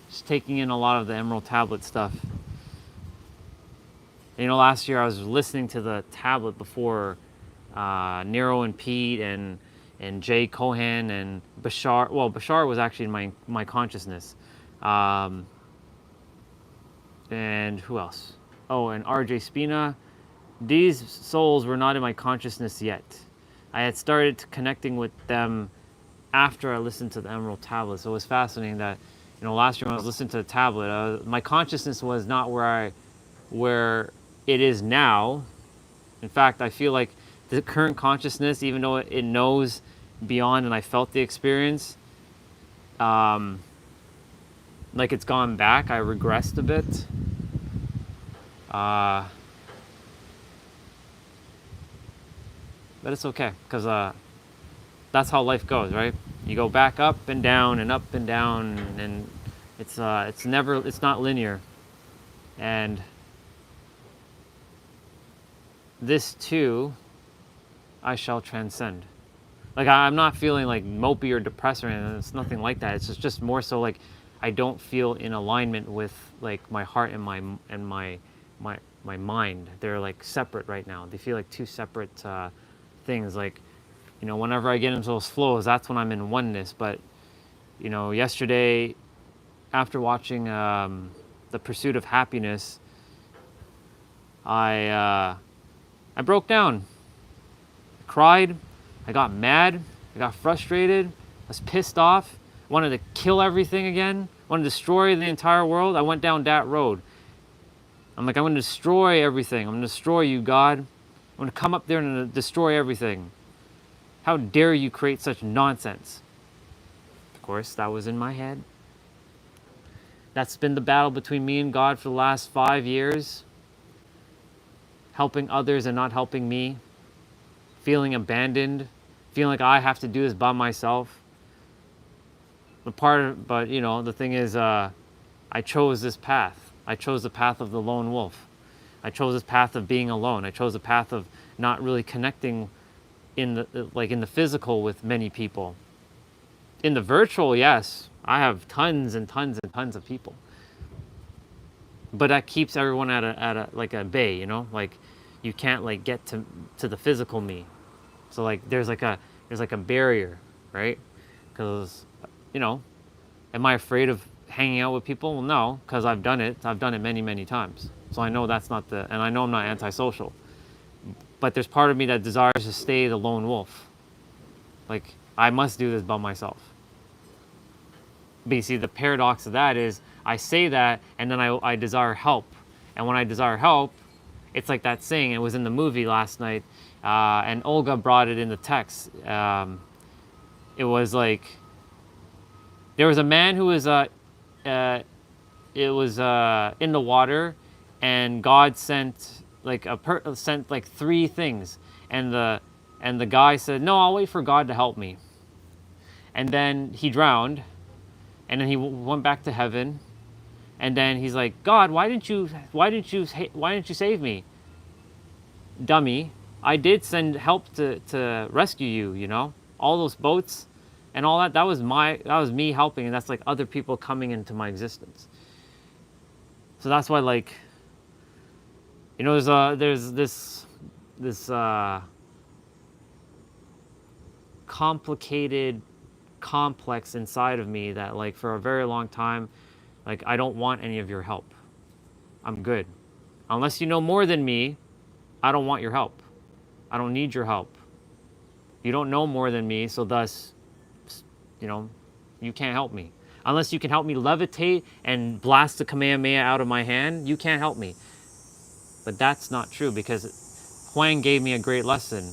Just taking in a lot of the Emerald Tablet stuff. You know, last year I was listening to the tablet before Nero and Pete and Jay Cohen and Bashar. Well, Bashar was actually in my consciousness. And who else? Oh, and RJ Spina. These souls were not in my consciousness yet. I had started connecting with them after I listened to the Emerald Tablet. So it was fascinating that, you know, last year when I was listening to the tablet, my consciousness was not where it is now. In fact, I feel like the current consciousness, even though it knows beyond and I felt the experience, like it's gone back. I regressed a bit. But it's okay, because that's how life goes, right? You go back up and down and up and down, and it's not linear. And this too, I shall transcend. Like, I'm not feeling like mopey or depressed or anything. It's nothing like that. It's just more so like I don't feel in alignment with like my heart and my mind. They're like separate right now. They feel like two separate things. Like, you know, whenever I get into those flows, that's when I'm in oneness. But, you know, yesterday, after watching The Pursuit of Happiness, I broke down. I cried. I got mad. I got frustrated. I was pissed off. Wanted to kill everything again. Wanted to destroy the entire world. I went down that road. I'm like, I'm going to destroy everything. I'm going to destroy you, God. I'm going to come up there and destroy everything. How dare you create such nonsense? Of course, that was in my head. That's been the battle between me and God for the last 5 years. Helping others and not helping me. Feeling abandoned. Feeling like I have to do this by myself. But you know, the thing is, I chose this path. I chose the path of the lone wolf. I chose this path of being alone. I chose the path of not really connecting in the physical with many people. In the virtual, yes, I have tons and tons and tons of people. But that keeps everyone at a bay, you know? Like, you can't like get to the physical me. So like there's like a barrier, right? Because, you know, am I afraid of hanging out with people? Well, no, because I've done it. I've done it many, many times. So I know that's not and I know I'm not antisocial. But there's part of me that desires to stay the lone wolf. Like, I must do this by myself. But you see, the paradox of that is I say that and then I desire help. And when I desire help, it's like that saying, it was in the movie last night, and Olga brought it in the text. It was like, there was a man who was in the water, and God sent like 3 things, and the guy said, no, I'll wait for God to help me. And then he drowned, and then he went back to heaven, and then he's like, God, why didn't you save me? Dummy, I did send help to rescue you, you know? All those boats and all that was me helping, and that's like other people coming into my existence. So that's why, like, you know, there's this complicated complex inside of me that, like, for a very long time, like, I don't want any of your help. I'm good. Unless you know more than me, I don't want your help. I don't need your help. You don't know more than me, so thus, you know, you can't help me. Unless you can help me levitate and blast the Kamehameha out of my hand, you can't help me. But that's not true, because Huang gave me a great lesson.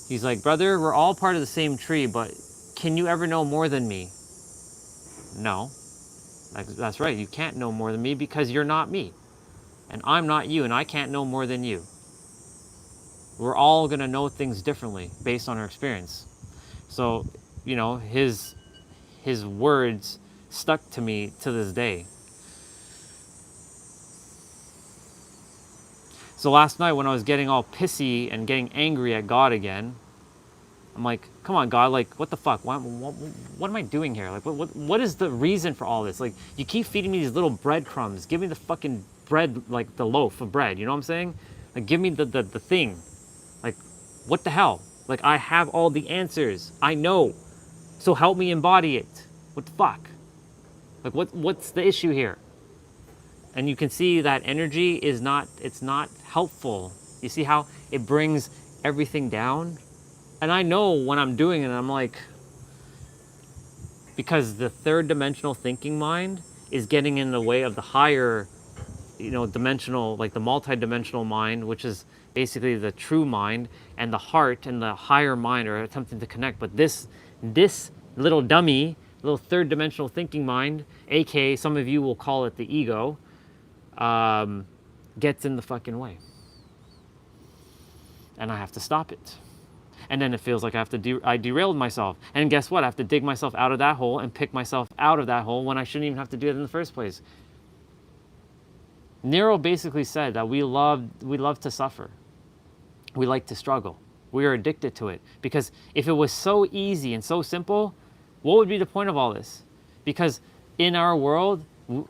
He's like, brother, we're all part of the same tree, but can you ever know more than me? No. That's right, you can't know more than me because you're not me. And I'm not you, and I can't know more than you. We're all going to know things differently based on our experience. So, you know, his words stuck to me to this day. So last night when I was getting all pissy and getting angry at God again, I'm like, come on, God, like, what the fuck? What am I doing here? Like, what is the reason for all this? Like, you keep feeding me these little breadcrumbs. Give me the fucking bread, like the loaf of bread. You know what I'm saying? Like, give me the thing. Like, what the hell? Like, I have all the answers. I know. So help me embody it. What the fuck? Like, what's the issue here? And you can see that energy is not, it's not helpful. You see how it brings everything down? And I know when I'm doing it, I'm like, because the third dimensional thinking mind is getting in the way of the higher, dimensional, like the multi-dimensional mind, which is basically the true mind, and the heart and the higher mind are attempting to connect. But this little dummy, little third dimensional thinking mind, aka some of you will call it the ego, gets in the fucking way. And I have to stop it. And then it feels like I derailed myself. And guess what? I have to dig myself out of that hole and pick myself out of that hole when I shouldn't even have to do it in the first place. Nero basically said that we love to suffer. We like to struggle. We are addicted to it. Because if it was so easy and so simple, what would be the point of all this? Because in our world,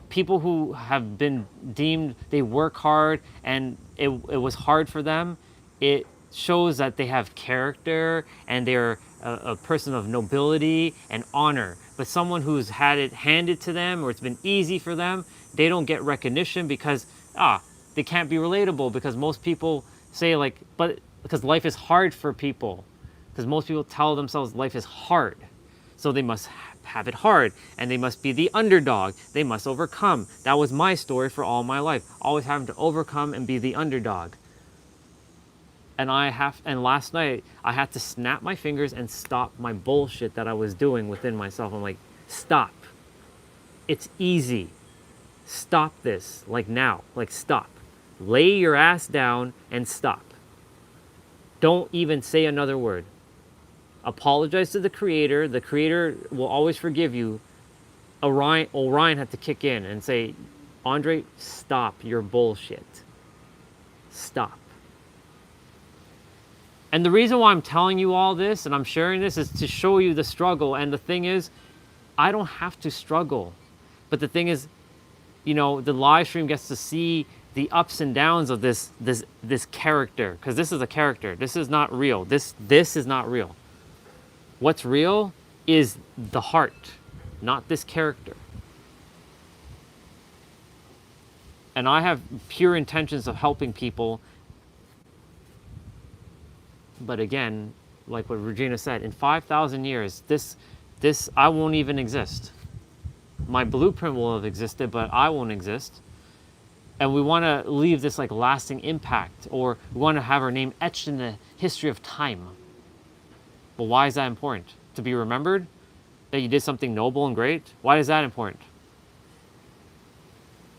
people who have been deemed, they work hard and it was hard for them, it shows that they have character and they're a person of nobility and honor. But someone who's had it handed to them or it's been easy for them, they don't get recognition because they can't be relatable, because most people say like, but because life is hard for people, because most people tell themselves life is hard, so they must have it hard and they must be the underdog, they must overcome. That was my story for all my life, always having to overcome and be the underdog. And last night I had to snap my fingers and stop my bullshit that I was doing within myself. I'm like, stop. It's easy. Stop this, like now, like stop. Lay your ass down and stop. Don't even say another word. Apologize to the creator. The creator will always forgive you. Orion had to kick in and say, Andre, stop your bullshit. Stop. And the reason why I'm telling you all this and I'm sharing this is to show you the struggle. And the thing is, I don't have to struggle. But the thing is, the live stream gets to see the ups and downs of this character. Because this is a character. This is not real. This is not real. What's real is the heart, not this character. And I have pure intentions of helping people. But again, like what Regina said, in 5,000 years, this I won't even exist. My blueprint will have existed, but I won't exist. And we want to leave this like lasting impact, or we want to have our name etched in the history of time. But why is that important? To be remembered? That you did something noble and great? Why is that important?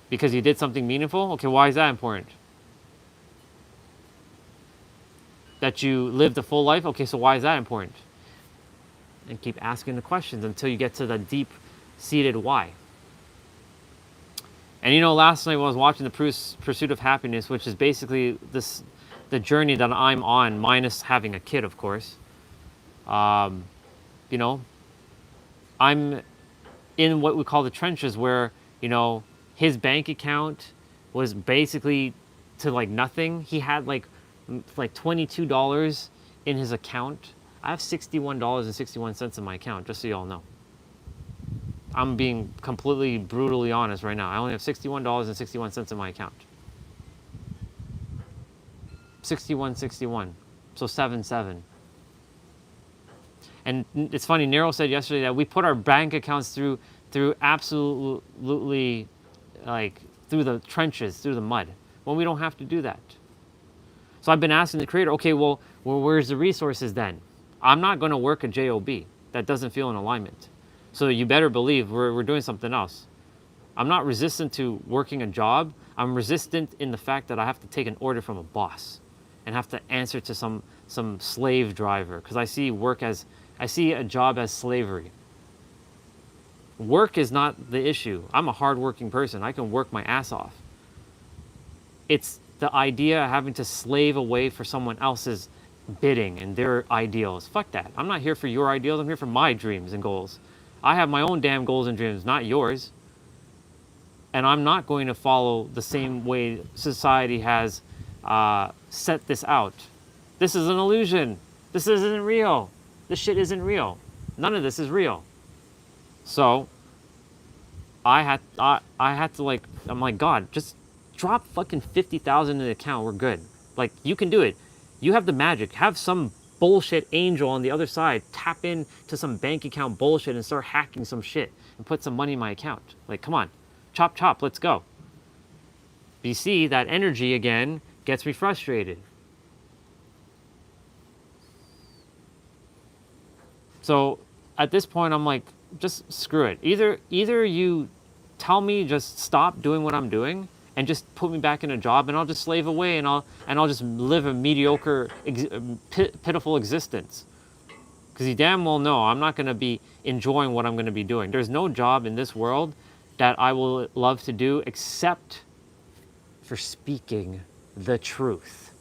Because you did something meaningful? Okay, why is that important? That you lived a full life? Okay, so why is that important? And keep asking the questions until you get to the deep-seated why. And last night when I was watching the Pursuit of Happiness, which is basically the journey that I'm on, minus having a kid, of course. I'm in what we call the trenches, where, his bank account was basically to like nothing. He had like $22 in his account. I have $61.61 in my account, just so you all know. I'm being completely brutally honest right now. I only have $61.61 in my account. 61.61, so 7.7. And it's funny, Nero said yesterday that we put our bank accounts through absolutely, like, through the trenches, through the mud, when we don't have to do that. So I've been asking the creator, okay, well where's the resources then? I'm not going to work a job. That doesn't feel in alignment. So you better believe we're doing something else. I'm not resistant to working a job. I'm resistant in the fact that I have to take an order from a boss and have to answer to some slave driver, because I see a job as slavery. Work is not the issue. I'm a hardworking person. I can work my ass off. It's the idea of having to slave away for someone else's bidding and their ideals. Fuck that. I'm not here for your ideals. I'm here for my dreams and goals. I have my own damn goals and dreams, not yours. And I'm not going to follow the same way society has set this out. This is an illusion. This isn't real. This shit isn't real. None of this is real. So I had to like, I'm like, God, just drop fucking 50,000 in the account. We're good. Like, you can do it. You have the magic. Have some bullshit angel on the other side tap into some bank account bullshit and start hacking some shit and put some money in my account. Like, come on, chop chop, let's go. But you see, that energy again gets me frustrated. So at this point, I'm like, just screw it. Either you tell me just stop doing what I'm doing and just put me back in a job, and I'll just slave away, and I'll just live a mediocre, pitiful existence. Because you damn well know I'm not going to be enjoying what I'm going to be doing. There's no job in this world that I will love to do except for speaking the truth.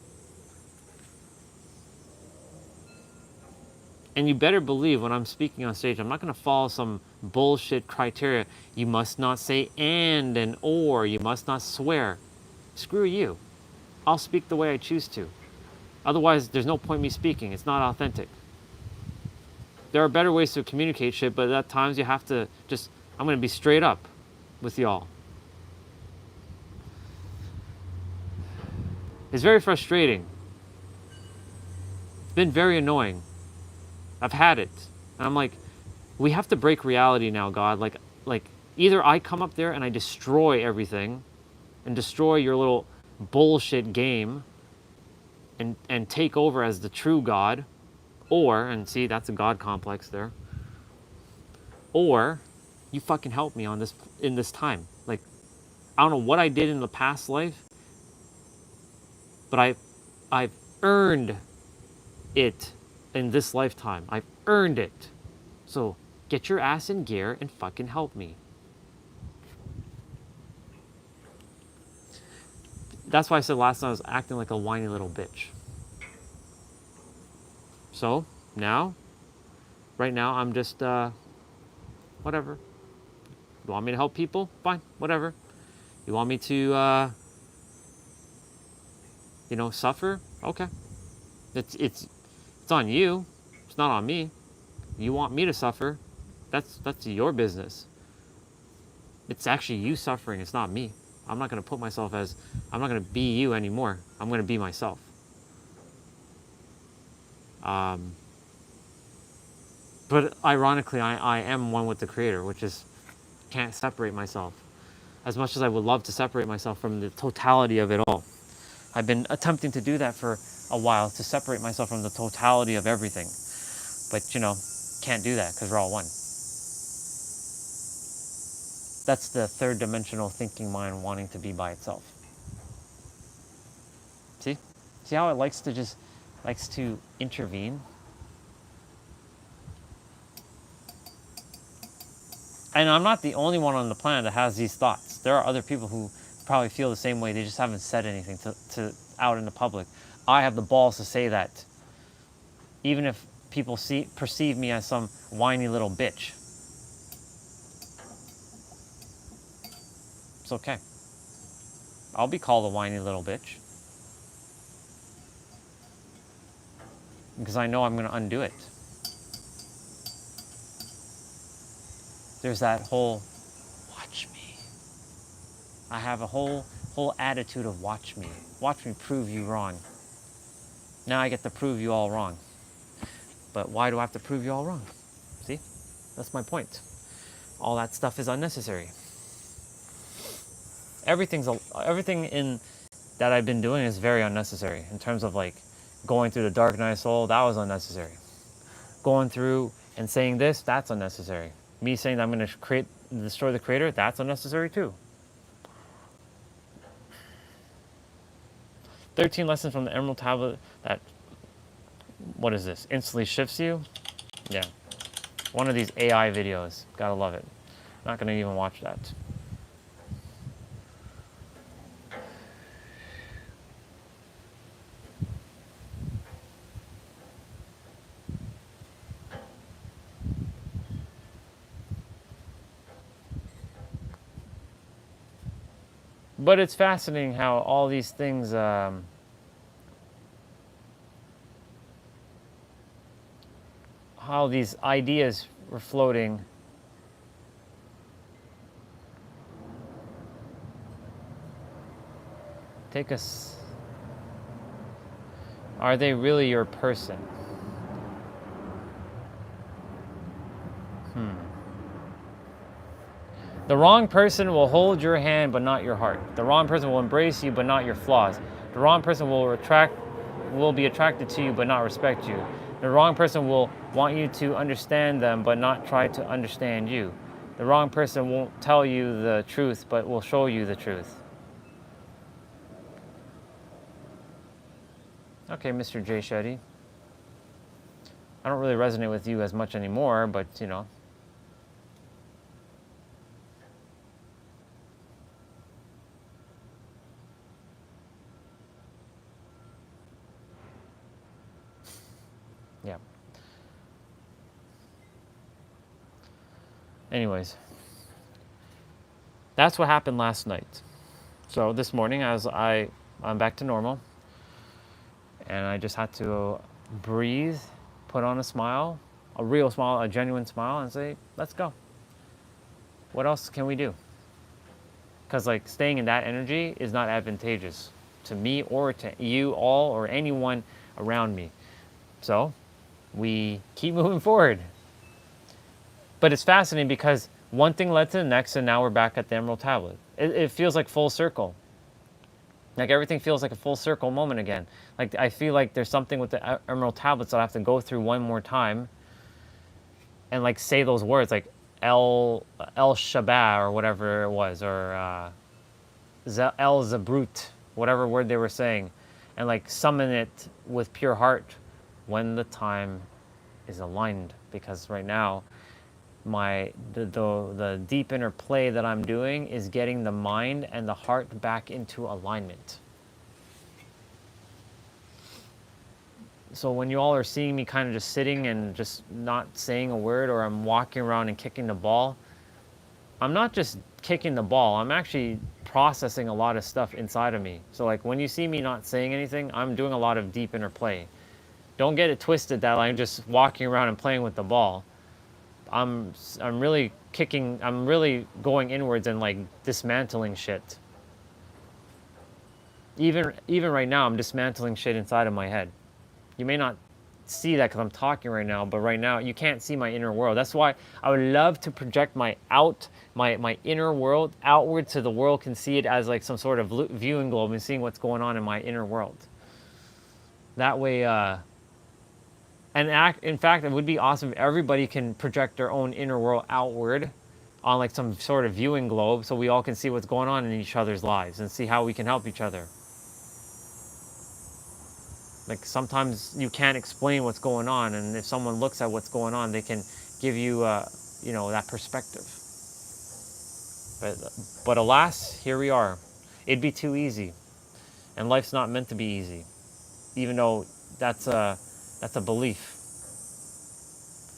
And you better believe when I'm speaking on stage, I'm not going to follow some bullshit criteria. You must not say and or. You must not swear. Screw you. I'll speak the way I choose to. Otherwise, there's no point me speaking. It's not authentic. There are better ways to communicate shit, but at times you have to just, I'm going to be straight up with y'all. It's very frustrating. It's been very annoying. I've had it. And I'm like, we have to break reality now, God. Like either I come up there and I destroy everything and destroy your little bullshit game and take over as the true God, or, and see, that's a God complex there, or you fucking help me on this in this time. Like, I don't know what I did in the past life, but I've earned it in this lifetime. I've earned it. So get your ass in gear and fucking help me. That's why I said last time I was acting like a whiny little bitch. So now, right now, I'm just, whatever. You want me to help people? Fine, whatever. You want me to, suffer? Okay. It's on you. It's not on me. You want me to suffer? That's your business. It's actually you suffering. It's not me. I'm not going to put myself as, I'm not going to be you anymore. I'm going to be myself. But ironically, I am one with the Creator, which is, can't separate myself. As much as I would love to separate myself from the totality of it all. I've been attempting to do that for a while, to separate myself from the totality of everything. But, can't do that because we're all one. That's the third dimensional thinking mind wanting to be by itself. See? See how it likes to intervene? And I'm not the only one on the planet that has these thoughts. There are other people who probably feel the same way. They just haven't said anything to out in the public. I have the balls to say that. Even if people perceive me as some whiny little bitch. It's okay. I'll be called a whiny little bitch. Because I know I'm going to undo it. There's that whole, watch me. I have a whole attitude of watch me. Watch me prove you wrong. Now I get to prove you all wrong. But why do I have to prove you all wrong? See? That's my point. All that stuff is unnecessary. Everything in that I've been doing is very unnecessary. In terms of like going through the dark night of soul, that was unnecessary. Going through and saying this, that's unnecessary. Me saying that I'm going to destroy the Creator, that's unnecessary too. 13 lessons from the Emerald Tablet that, what is this, instantly shifts you? Yeah. One of these AI videos. Gotta love it. Not going to even watch that. But it's fascinating how all these things, how these ideas were floating. Take us. Are they really your person? The wrong person will hold your hand but not your heart. The wrong person will embrace you but not your flaws. The wrong person will be attracted to you but not respect you. The wrong person will want you to understand them but not try to understand you. The wrong person won't tell you the truth but will show you the truth. Okay, Mr. J. Shetty. I don't really resonate with you as much anymore, but you know. Yeah. Anyways, that's what happened last night. So this morning, I'm back to normal, and I just had to breathe, put on a smile, a real smile, a genuine smile, and say, "Let's go." What else can we do? Because like staying in that energy is not advantageous to me or to you all or anyone around me. So we keep moving forward. But it's fascinating because one thing led to the next, and now we're back at the Emerald Tablet. It feels like full circle. Like everything feels like a full circle moment again. Like I feel like there's something with the Emerald Tablets that I have to go through one more time and like say those words like El Shabbat or whatever it was, or El Zabrut, whatever word they were saying, and like summon it with pure heart when the time is aligned. Because right now, the deep inner play that I'm doing is getting the mind and the heart back into alignment. So when you all are seeing me kind of just sitting and just not saying a word, or I'm walking around and kicking the ball, I'm not just kicking the ball, I'm actually processing a lot of stuff inside of me. So like when you see me not saying anything, I'm doing a lot of deep inner play. Don't get it twisted that I'm just walking around and playing with the ball. I'm really kicking, I'm really going inwards and like dismantling shit. Even right now, I'm dismantling shit inside of my head. You may not see that because I'm talking right now, but right now you can't see my inner world. That's why I would love to project my inner world outward so the world can see it as like some sort of viewing globe and seeing what's going on in my inner world. That way, in fact, it would be awesome if everybody can project their own inner world outward on like some sort of viewing globe so we all can see what's going on in each other's lives and see how we can help each other. Like sometimes you can't explain what's going on, and if someone looks at what's going on, they can give you, that perspective. But alas, here we are. It'd be too easy, and life's not meant to be easy, even though that's a belief,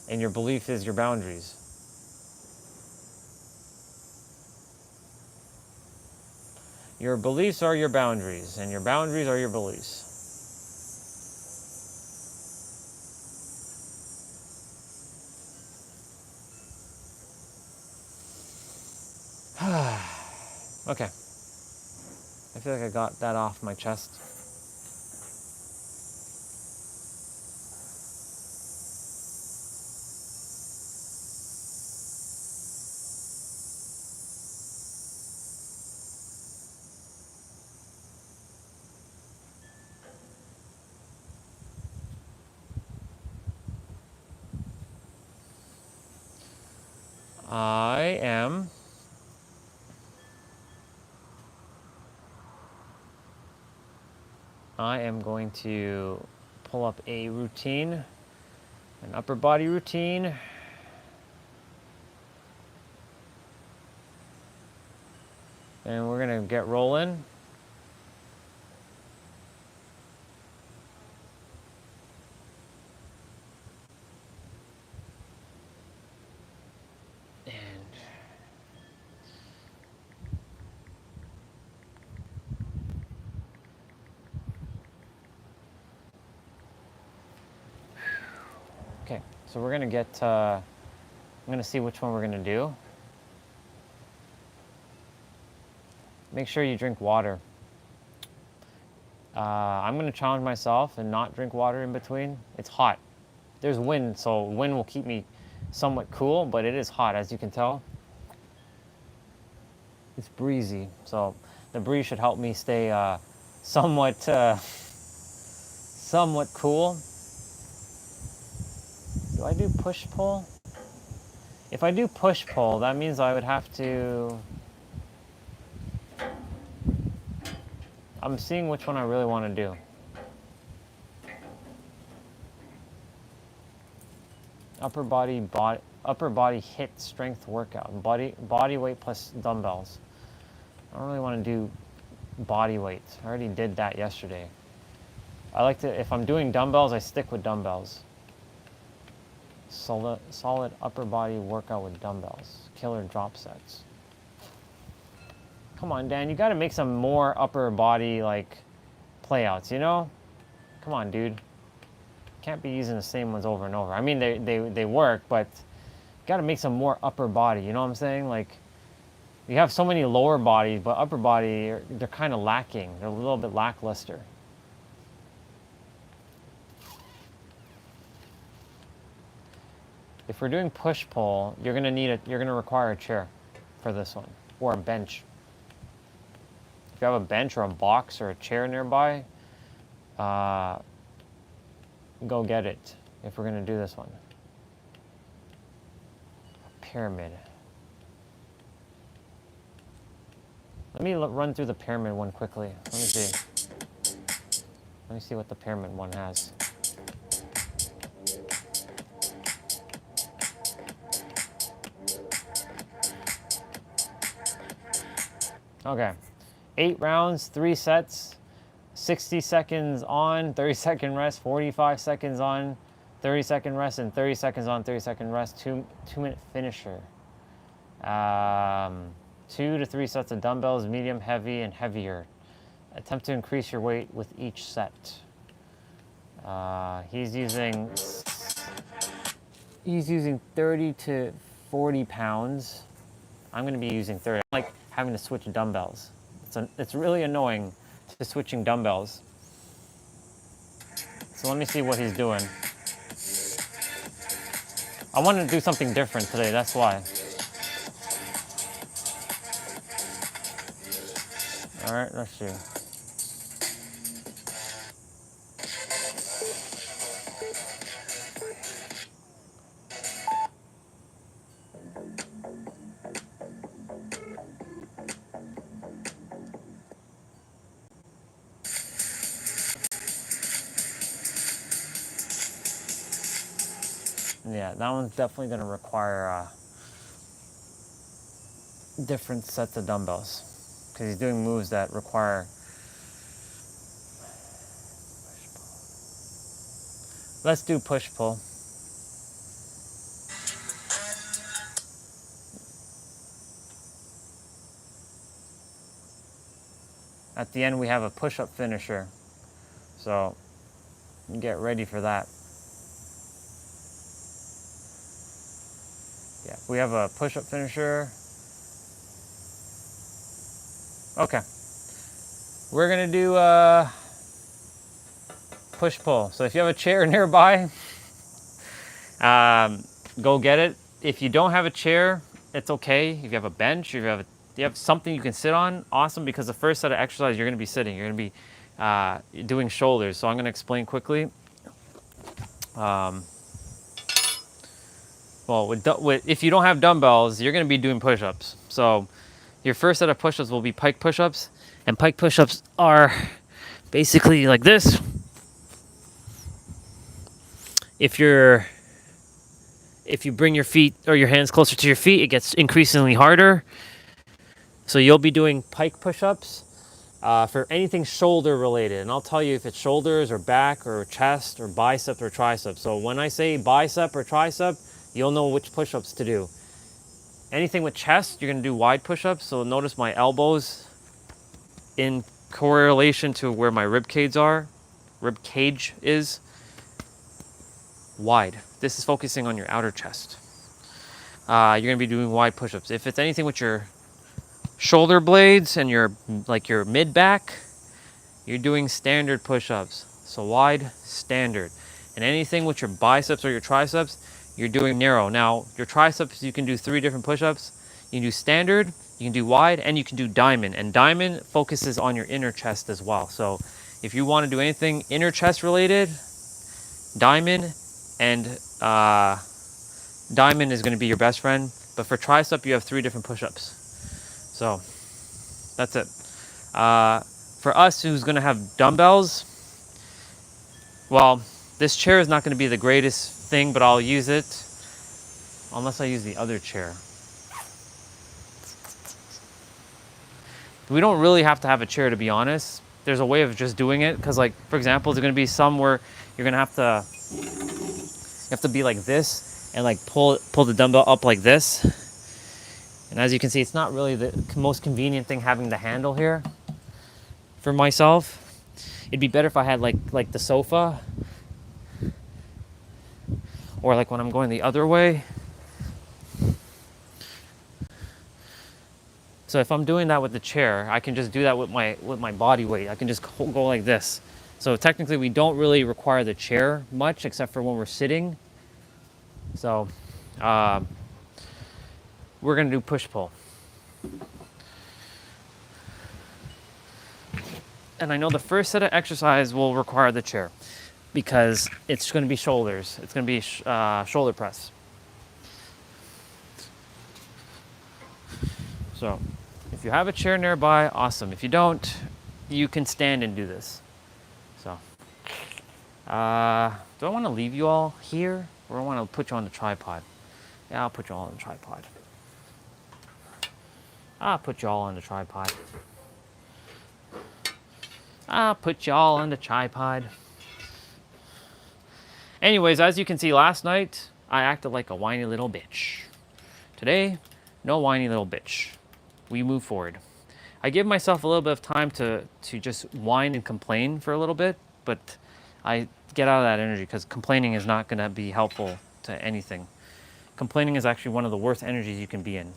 and your belief is your boundaries. Your beliefs are your boundaries, and your boundaries are your beliefs. Okay. I feel like I got that off my chest. I am going to pull up a routine, an upper body routine. And we're going to get rolling. So we're gonna get, I'm gonna see which one we're gonna do. Make sure you drink water. I'm gonna challenge myself and not drink water in between. It's hot. There's wind, so wind will keep me somewhat cool, but it is hot, as you can tell. It's breezy, so the breeze should help me stay somewhat cool. Do I do push-pull? If I do push-pull, that means I would have to... I'm seeing which one I really want to do. Upper body HIIT strength workout. Body weight plus dumbbells. I don't really want to do body weight. I already did that yesterday. I like to, if I'm doing dumbbells, I stick with dumbbells. Solid upper body workout with dumbbells. Killer drop sets. Come on, Dan, you got to make some more upper body like playouts, you know? Come on, dude. Can't be using the same ones over and over. I mean, they work, but you got to make some more upper body, you know what I'm saying? Like, you have so many lower bodies, but upper body, they're kind of lacking. They're a little bit lackluster. If we're doing push-pull, you're gonna require a chair for this one, or a bench. If you have a bench or a box or a chair nearby, go get it if we're gonna do this one. Pyramid. Let me run through the pyramid one quickly. Let me see. Let me see what the pyramid one has. Okay. 8 rounds, 3 sets, 60 seconds on, 30-second rest, 45 seconds on, 30-second rest, and 30 seconds on, 30-second rest, 2-minute finisher. 2 to 3 sets of dumbbells, medium, heavy, and heavier. Attempt to increase your weight with each set. He's using 30 to 40 pounds. I'm going to be using 30. I like having to switch dumbbells. It's really annoying to switching dumbbells. So let me see what he's doing. I want to do something different today, that's why. All right, let's see. Yeah, that one's definitely going to require different sets of dumbbells because he's doing moves that require. Let's do push-pull. At the end, we have a push-up finisher, so get ready for that. Yeah, we have a push-up finisher. Okay, we're gonna do push-pull. So if you have a chair nearby, go get it. If you don't have a chair, it's okay. If you have a bench, if you have something you can sit on, awesome, because the first set of exercise you're gonna be sitting. You're gonna be doing shoulders. So I'm gonna explain quickly. Well, if you don't have dumbbells, you're gonna be doing push-ups. So your first set of push-ups will be pike push-ups, and pike push-ups are basically like this. If you bring your feet or your hands closer to your feet, it gets increasingly harder. So you'll be doing pike push-ups for anything shoulder related. And I'll tell you if it's shoulders or back or chest or bicep or tricep. So when I say bicep or tricep, you'll know which push-ups to do. Anything with chest, you're gonna do wide push-ups. So notice my elbows in correlation to where my rib cage is. wide. This is focusing on your outer chest. You're gonna be doing wide push-ups. If it's anything with your shoulder blades and your mid back, you're doing standard push-ups. So wide, standard. And anything with your biceps or your triceps, you're doing narrow. Now, your triceps, you can do 3 different push-ups. You can do standard, you can do wide, and you can do diamond. And diamond focuses on your inner chest as well. So if you want to do anything inner chest related, diamond and diamond is going to be your best friend. But for tricep, you have 3 different push-ups. So that's it. For us who's going to have dumbbells, well, this chair is not going to be the greatest thing, but I'll use it unless I use the other chair. We don't really have to have a chair, to be honest. There's a way of just doing it, because like, for example, there's going to be some where you're going to have to be like this and like pull the dumbbell up like this. And as you can see, it's not really the most convenient thing having the handle here for myself. It'd be better if I had like the sofa, or like when I'm going the other way. So if I'm doing that with the chair, I can just do that with my body weight. I can just go like this. So technically we don't really require the chair much, except for when we're sitting. So we're gonna do push-pull. And I know the first set of exercise will require the chair, because it's gonna be shoulders. It's gonna be shoulder press. So if you have a chair nearby, awesome. If you don't, you can stand and do this. So do I want to leave you all here, or I want to put you on the tripod? Yeah, I'll put you all on the tripod. I'll put you all on the tripod. I'll put you all on the tripod. Anyways, as you can see, last night I acted like a whiny little bitch. Today, no whiny little bitch. We move forward. I give myself a little bit of time to just whine and complain for a little bit, but I get out of that energy, because complaining is not going to be helpful to anything. Complaining is actually one of the worst energies you can be in.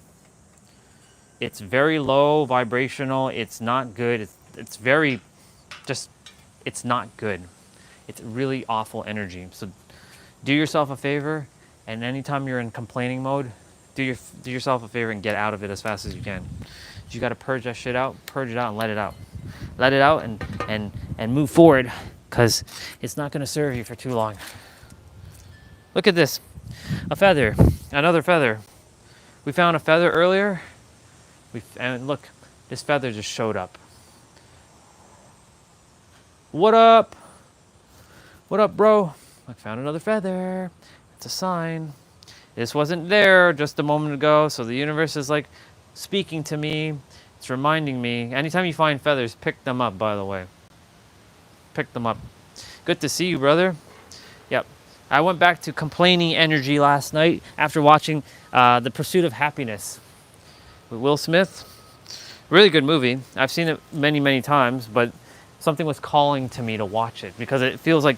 It's very low vibrational. It's not good. It's very just, it's not good. It's really awful energy. So do yourself a favor, and anytime you're in complaining mode, do yourself a favor and get out of it as fast as you can. You got to purge that shit out, purge it out, and let it out. Let it out and move forward, because it's not going to serve you for too long. Look at this. A feather. Another feather. We found a feather earlier. And look, this feather just showed up. What up? What up, bro? I found another feather. It's a sign. This wasn't there just a moment ago, so the universe is like speaking to me. It's reminding me. Anytime you find feathers, pick them up, by the way. Pick them up. Good to see you, brother. Yep. I went back to complaining energy last night after watching The Pursuit of Happiness with Will Smith. Really good movie. I've seen it many, many times, but something was calling to me to watch it, because it feels like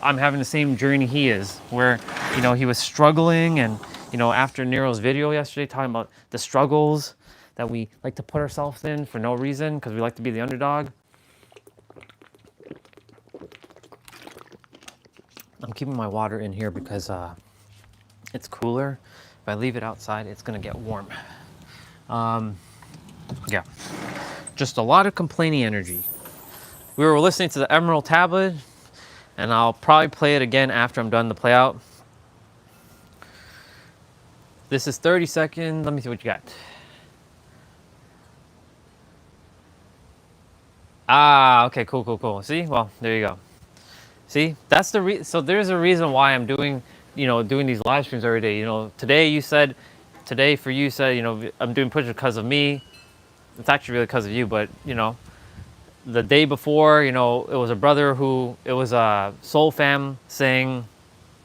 I'm having the same journey he is, where, you know, he was struggling, and, you know, after Nero's video yesterday talking about the struggles that we like to put ourselves in for no reason, because we like to be the underdog. I'm keeping my water in here because it's cooler. If I leave it outside, it's gonna get warm. Yeah, just a lot of complaining energy. We were listening to the Emerald Tablet, and I'll probably play it again after I'm done the play out. This is 30 seconds. Let me see what you got. Ah, okay, cool. See, well, there you go. See, that's the so there's a reason why I'm doing these live streams every day. You know, today for you said, you know, I'm doing push because of me. It's actually really because of you, but you know, the day before, you know, it was a brother it was a soul fam saying,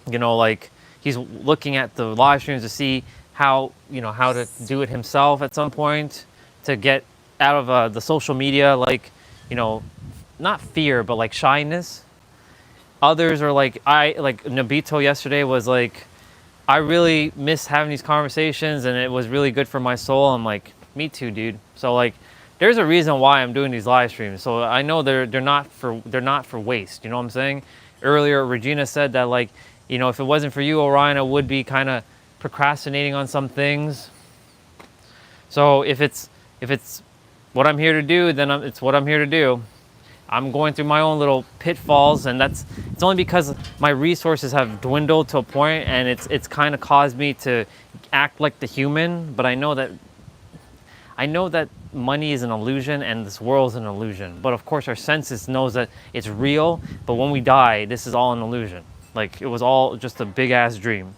you know, like he's looking at the live streams to see how to do it himself at some point, to get out of the social media, like, you know, not fear, but like shyness. Others are like, like Nobito yesterday was like, I really miss having these conversations and it was really good for my soul. I'm like, me too, dude. So like, there's a reason why I'm doing these live streams. So I know they're not for waste. You know what I'm saying? Earlier, Regina said that like, you know, if it wasn't for you, Orion, I would be kind of procrastinating on some things. So if it's what I'm here to do, then it's what I'm here to do. I'm going through my own little pitfalls, and it's only because my resources have dwindled to a point, and it's kind of caused me to act like the human. But I know that money is an illusion and this world is an illusion. But of course, our senses knows that it's real. But when we die, this is all an illusion. Like it was all just a big ass dream.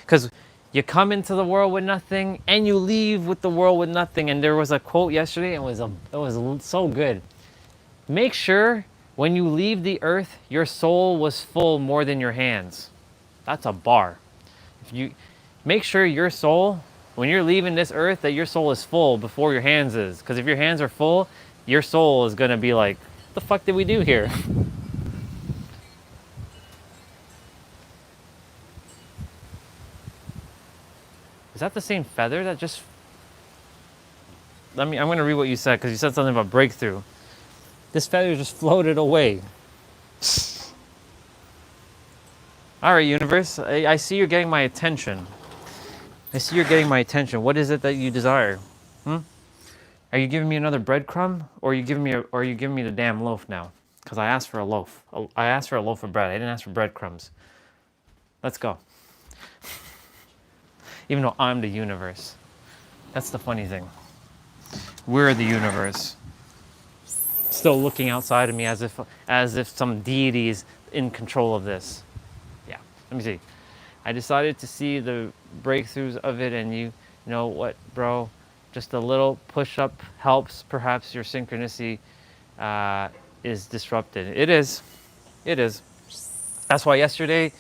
Because you come into the world with nothing, and you leave with the world with nothing. And there was a quote yesterday, and it was so good. Make sure when you leave the earth, your soul was full more than your hands. That's a bar. If you make sure your soul, when you're leaving this earth, that your soul is full before your hands is. Because if your hands are full, your soul is going to be like, what the fuck did we do here? Is that the same feather that just... I'm going to read what you said, because you said something about breakthrough. This feather just floated away. All right, universe. I see you're getting my attention. I see you're getting my attention. What is it that you desire? Are you giving me another breadcrumb, or are you giving me the damn loaf now? Because I asked for a loaf. I asked for a loaf of bread. I didn't ask for breadcrumbs. Let's go. Even though I'm the universe. That's the funny thing. We're the universe. Still looking outside of me as if some deity is in control of this. Yeah, let me see. I decided to see the breakthroughs of it, and you know what, bro? Just a little push-up helps. Perhaps your synchronicity is disrupted. It is. It is. That's why yesterday,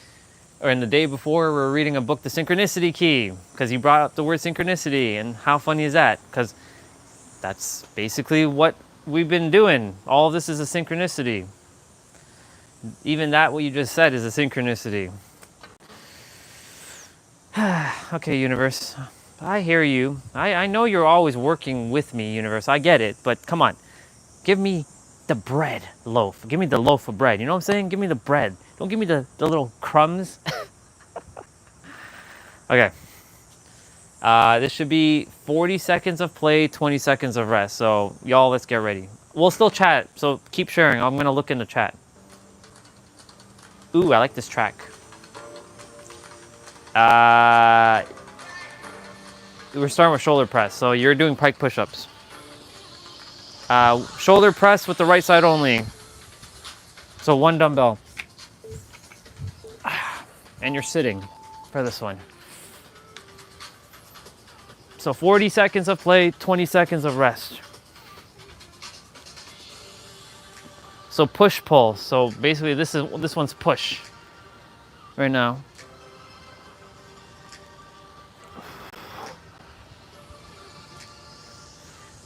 or in the day before, we were reading a book, The Synchronicity Key, because you brought up the word synchronicity, and how funny is that? Because that's basically what we've been doing. All of this is a synchronicity. Even that, what you just said, is a synchronicity. Okay, universe. I hear you. I know you're always working with me, universe. I get it. But come on. Give me the bread loaf. Give me the loaf of bread. You know what I'm saying? Give me the bread. Don't give me the little crumbs. Okay. This should be 40 seconds of play, 20 seconds of rest. So, y'all, let's get ready. We'll still chat, so keep sharing. I'm going to look in the chat. Ooh, I like this track. We're starting with shoulder press. So, you're doing pike push-ups. Shoulder press with the right side only. So, one dumbbell. And you're sitting for this one. So 40 seconds of play, 20 seconds of rest. So push pull. So basically this one's push right now.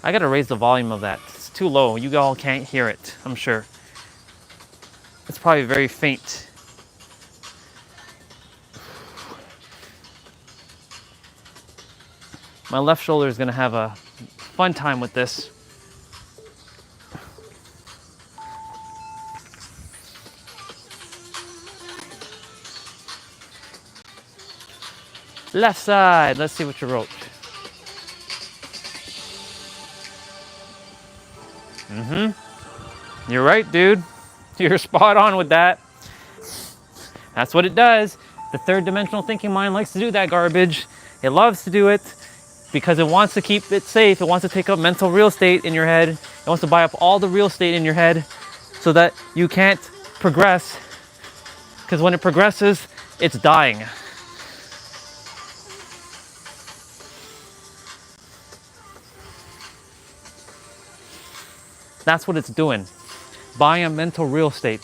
I gotta raise the volume of that. It's too low. You all can't hear it, I'm sure. It's probably very faint. My left shoulder is going to have a fun time with this. Left side. Let's see what you wrote. You're right, dude. You're spot on with that. That's what it does. The third dimensional thinking mind likes to do that garbage. It loves to do it. Because it wants to keep it safe. It wants to take up mental real estate in your head. It wants to buy up all the real estate in your head so that you can't progress. Because when it progresses, it's dying. That's what it's doing. Buying a mental real estate.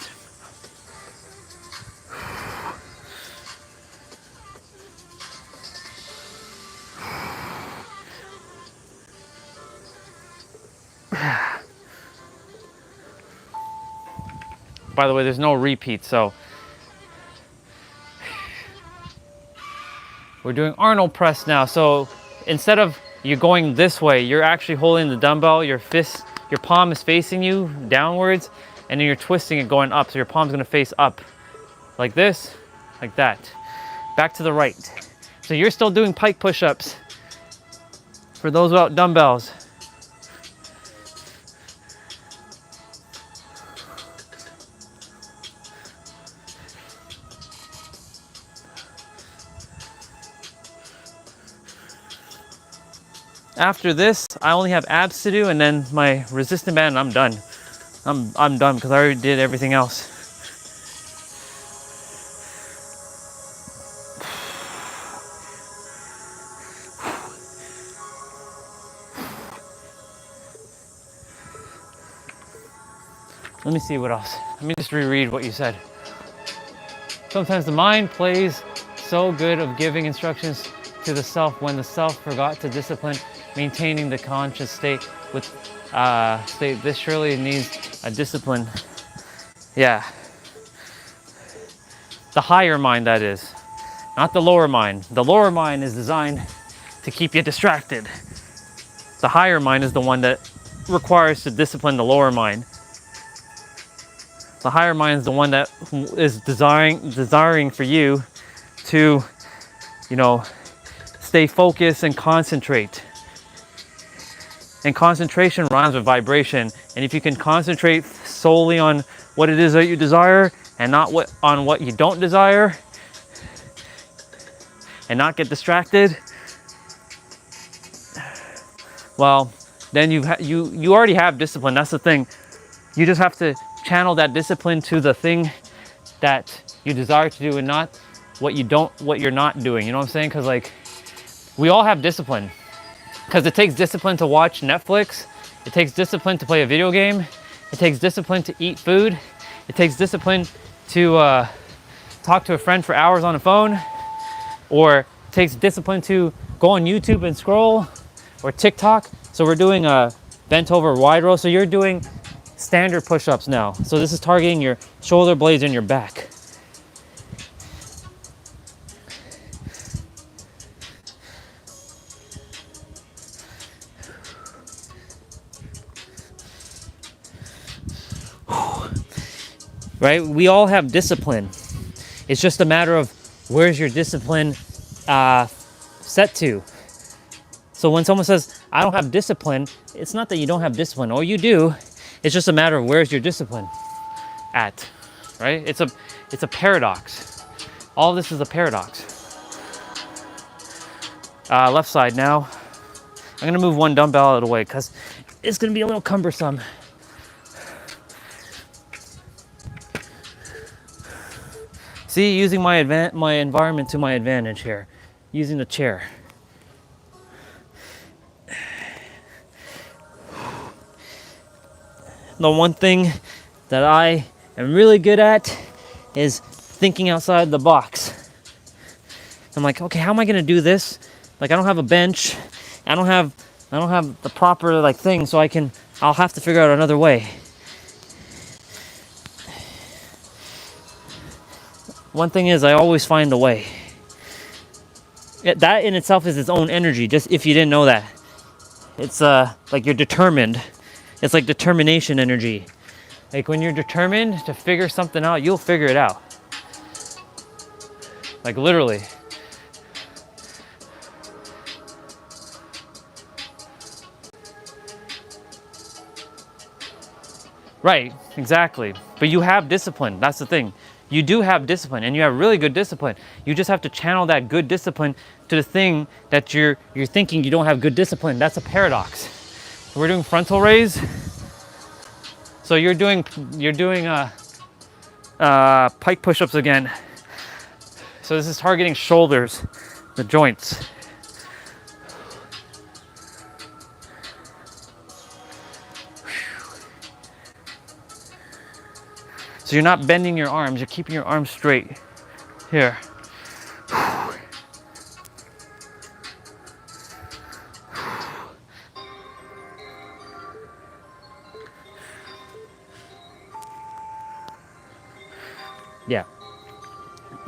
By the way, there's no repeat, so We're doing Arnold press now. So instead of you going this way, you're actually holding the dumbbell, your fist, your palm is facing you downwards, and then you're twisting it going up. So your palm's gonna face up like this, like that. Back to the right. So you're still doing pike push-ups for those without dumbbells. After this, I only have abs to do and then my resistant band, and I'm done. I'm done because I already did everything else. Let me see what else. Let me just reread what you said. Sometimes the mind plays so good of giving instructions to the self when the self forgot to discipline, maintaining the conscious state with state. This surely needs a discipline. Yeah. The higher mind, that is, not the lower mind. The lower mind is designed to keep you distracted. The higher mind is the one that requires to discipline the lower mind. The higher mind is the one that is desiring for you to, you know, stay focused and concentrate. And concentration rhymes with vibration. And if you can concentrate solely on what it is that you desire and not on what you don't desire, and not get distracted, well, then you already have discipline. That's the thing. You just have to channel that discipline to the thing that you desire to do and not what you're not doing. You know what I'm saying? Because like, we all have discipline. Because it takes discipline to watch Netflix. It takes discipline to play a video game. It takes discipline to eat food. It takes discipline to talk to a friend for hours on the phone. Or it takes discipline to go on YouTube and scroll, or TikTok. So we're doing a bent over wide row. So you're doing standard push-ups now. So this is targeting your shoulder blades and your back. Right? We all have discipline. It's just a matter of where's your discipline set to. So when someone says, I don't have discipline, it's not that you don't have discipline. All you do, it's just a matter of where's your discipline at, right? It's a paradox. All this is a paradox. Left side now. I'm gonna move one dumbbell out of the way because it's gonna be a little cumbersome. See, using my environment to my advantage here. Using the chair. The one thing that I am really good at is thinking outside the box. I'm like, okay, how am I gonna do this? Like, I don't have a bench. I don't have the proper like thing, so I'll have to figure out another way. One thing is, I always find a way. That in itself is its own energy, just if you didn't know that. It's like you're determined. It's like determination energy. Like when you're determined to figure something out, you'll figure it out. Like literally. Right, exactly. But you have discipline. That's the thing. You do have discipline, and you have really good discipline. You just have to channel that good discipline to the thing that you're thinking you don't have good discipline. That's a paradox. We're doing frontal raise. So you're doing pike push-ups again. So this is targeting shoulders, the joints. So you're not bending your arms, you're keeping your arms straight. Here. Yeah.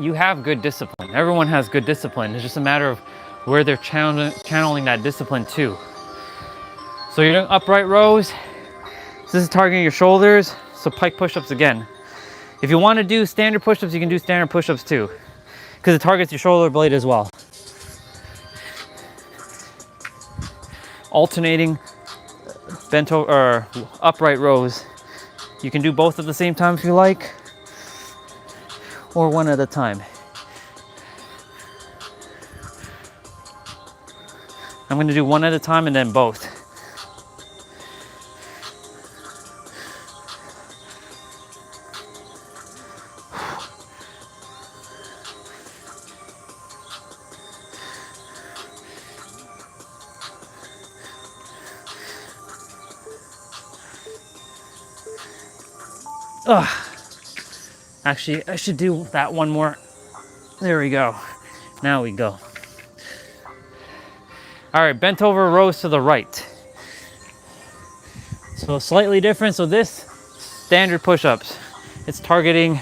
you have good discipline. Everyone has good discipline. It's just a matter of where they're channeling that discipline to. So you're doing upright rows. This is targeting your shoulders. So pike push-ups again. If you want to do standard push-ups, you can do standard push-ups too, because it targets your shoulder blade as well. Alternating bent over or upright rows. You can do both at the same time if you like, or one at a time. I'm going to do one at a time and then both. Ugh. Actually, I should do that one more. There we go. Now we go. All right, bent over rows to the right. So slightly different. So this standard push-ups, it's targeting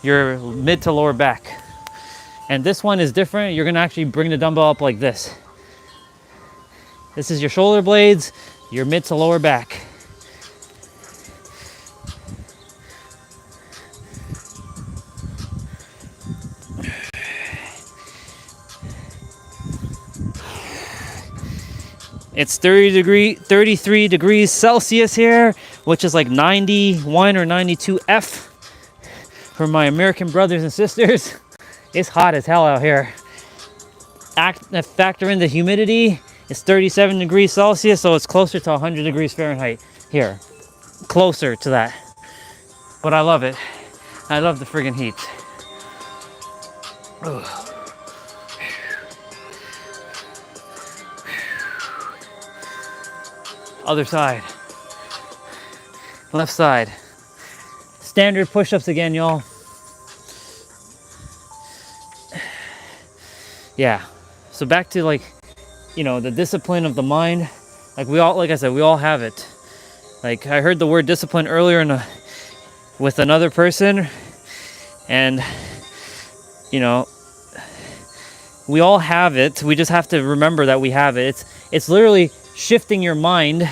your mid to lower back. And this one is different. You're gonna actually bring the dumbbell up like this. This is your shoulder blades, your mid to lower back. It's 33 degrees Celsius here, which is like 91 or 92 F for my American brothers and sisters. It's hot as hell out here. Factor in the humidity, it's 37 degrees Celsius, so it's closer to 100 degrees Fahrenheit here. Closer to that. But I love it. I love the friggin' heat. Ugh. Other side. Left side. Standard push-ups again, y'all. Yeah. So back to like, you know, the discipline of the mind. Like like I said, we all have it. Like I heard the word discipline earlier with another person, and you know, we all have it. We just have to remember that we have it. It's literally shifting your mind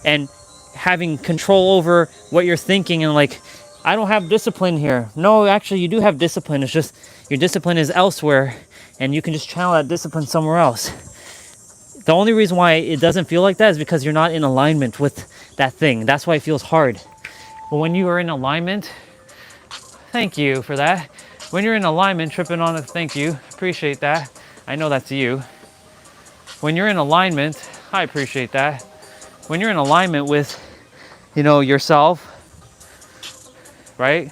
and having control over what you're thinking, and like, I don't have discipline here. No, actually you do have discipline. It's just your discipline is elsewhere, and you can just channel that discipline somewhere else. The only reason why it doesn't feel like that is because you're not in alignment with that thing. That's why it feels hard. But when you are in alignment, thank you for that. When you're in alignment, tripping on it, thank you, appreciate that. I know that's you. When you're in alignment, I appreciate that. When you're in alignment with, you know, yourself, right?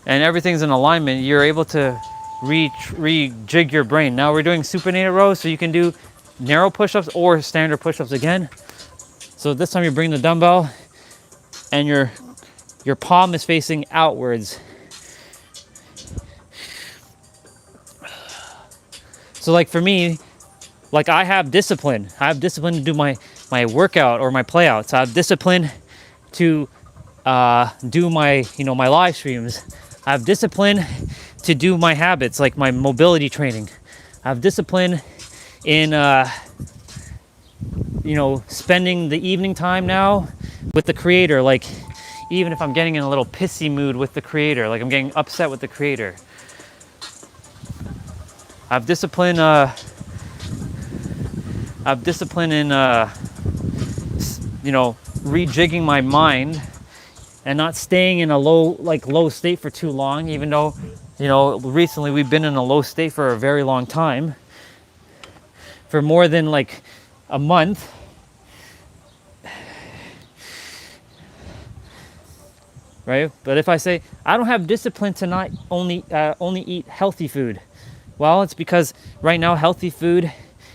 And everything's in alignment, you're able to rejig your brain. Now we're doing supinated rows, so you can do narrow push-ups or standard push-ups again. So this time you bring the dumbbell and your palm is facing outwards. So like for me, like I have discipline. I have discipline to do my workout or my playouts. I have discipline to do my, you know, my live streams. I have discipline to do my habits, like my mobility training. I have discipline in, you know, spending the evening time now with the creator. Like even if I'm getting in a little pissy mood with the creator, like I'm getting upset with the creator. I have discipline in, you know, rejigging my mind and not staying in a low state for too long, even though, you know, recently we've been in a low state for a very long time, for more than like a month. Right? But if I say I don't have discipline to not only eat healthy food, well, it's because right now healthy food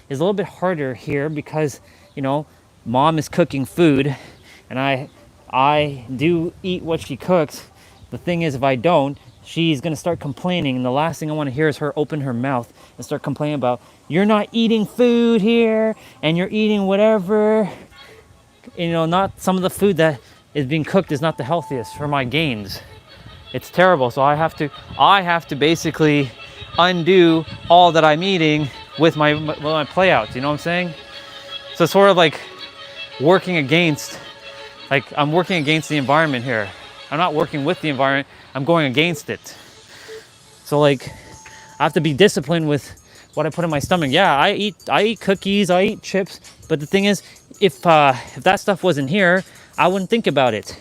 is a little bit harder here because, you know, mom is cooking food and I do eat what she cooks. The thing is, if I don't, she's gonna start complaining, and the last thing I want to hear is her open her mouth and start complaining about, you're not eating food here and you're eating whatever. You know, not some of the food that is being cooked is not the healthiest for my gains. It's terrible. So I have to basically undo all that I'm eating with my play outs. You know what I'm saying? So it's sort of like working against, I'm working against the environment here. I'm not working with the environment, I'm going against it. So like, I have to be disciplined with what I put in my stomach. Yeah, I eat cookies, I eat chips, but the thing is, if that stuff wasn't here, I wouldn't think about it.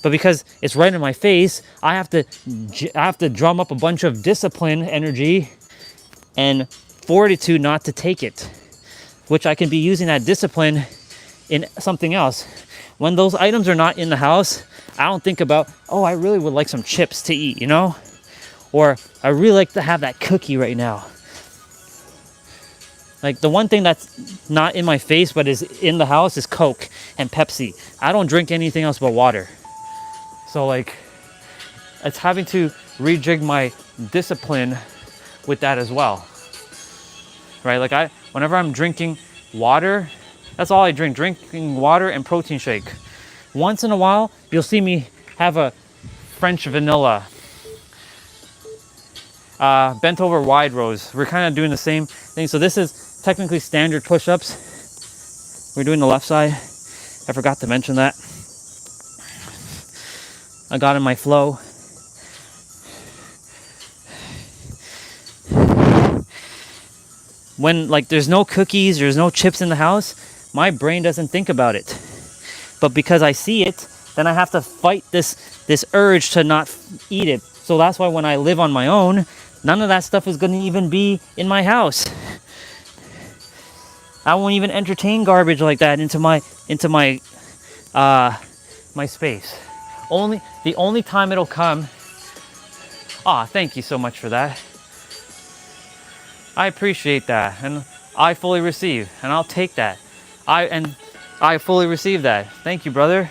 But because it's right in my face, I have to drum up a bunch of discipline, energy, and fortitude not to take it, which I can be using that discipline in something else. When those items are not in the house, I don't think about, oh, I really would like some chips to eat, you know? Or I really like to have that cookie right now. Like, the one thing that's not in my face but is in the house is Coke and Pepsi. I don't drink anything else but water. So like, it's having to rejig my discipline with that as well. Right? Like, whenever I'm drinking water, that's all I drink. Drinking water and protein shake. Once in a while, you'll see me have a French vanilla. Bent over wide rows. We're kind of doing the same thing. So this is technically standard push-ups. We're doing the left side. I forgot to mention that. I got in my flow. When like there's no cookies, there's no chips in the house, my brain doesn't think about it. But because I see it, then I have to fight this urge to not eat it. So that's why when I live on my own, none of that stuff is going to even be in my house. I won't even entertain garbage like that into my my space. The only time it'll come. Thank you so much for that. I appreciate that, and I fully receive, and I'll take that. I fully receive that. Thank you, brother.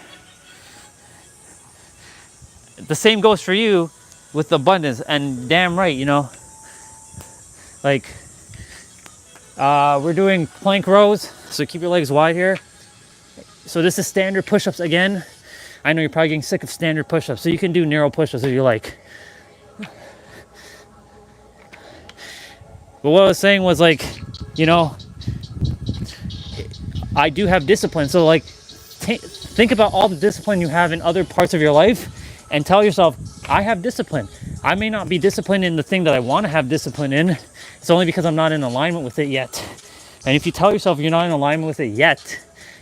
The same goes for you with abundance, and damn right, you know. Like, we're doing plank rows, so keep your legs wide here. So this is standard push-ups again. I know you're probably getting sick of standard push-ups, so you can do narrow push-ups if you like. But what I was saying was, like, you know, I do have discipline. So like, think about all the discipline you have in other parts of your life and tell yourself, I have discipline. I may not be disciplined in the thing that I want to have discipline in. It's only because I'm not in alignment with it yet. And if you tell yourself you're not in alignment with it yet,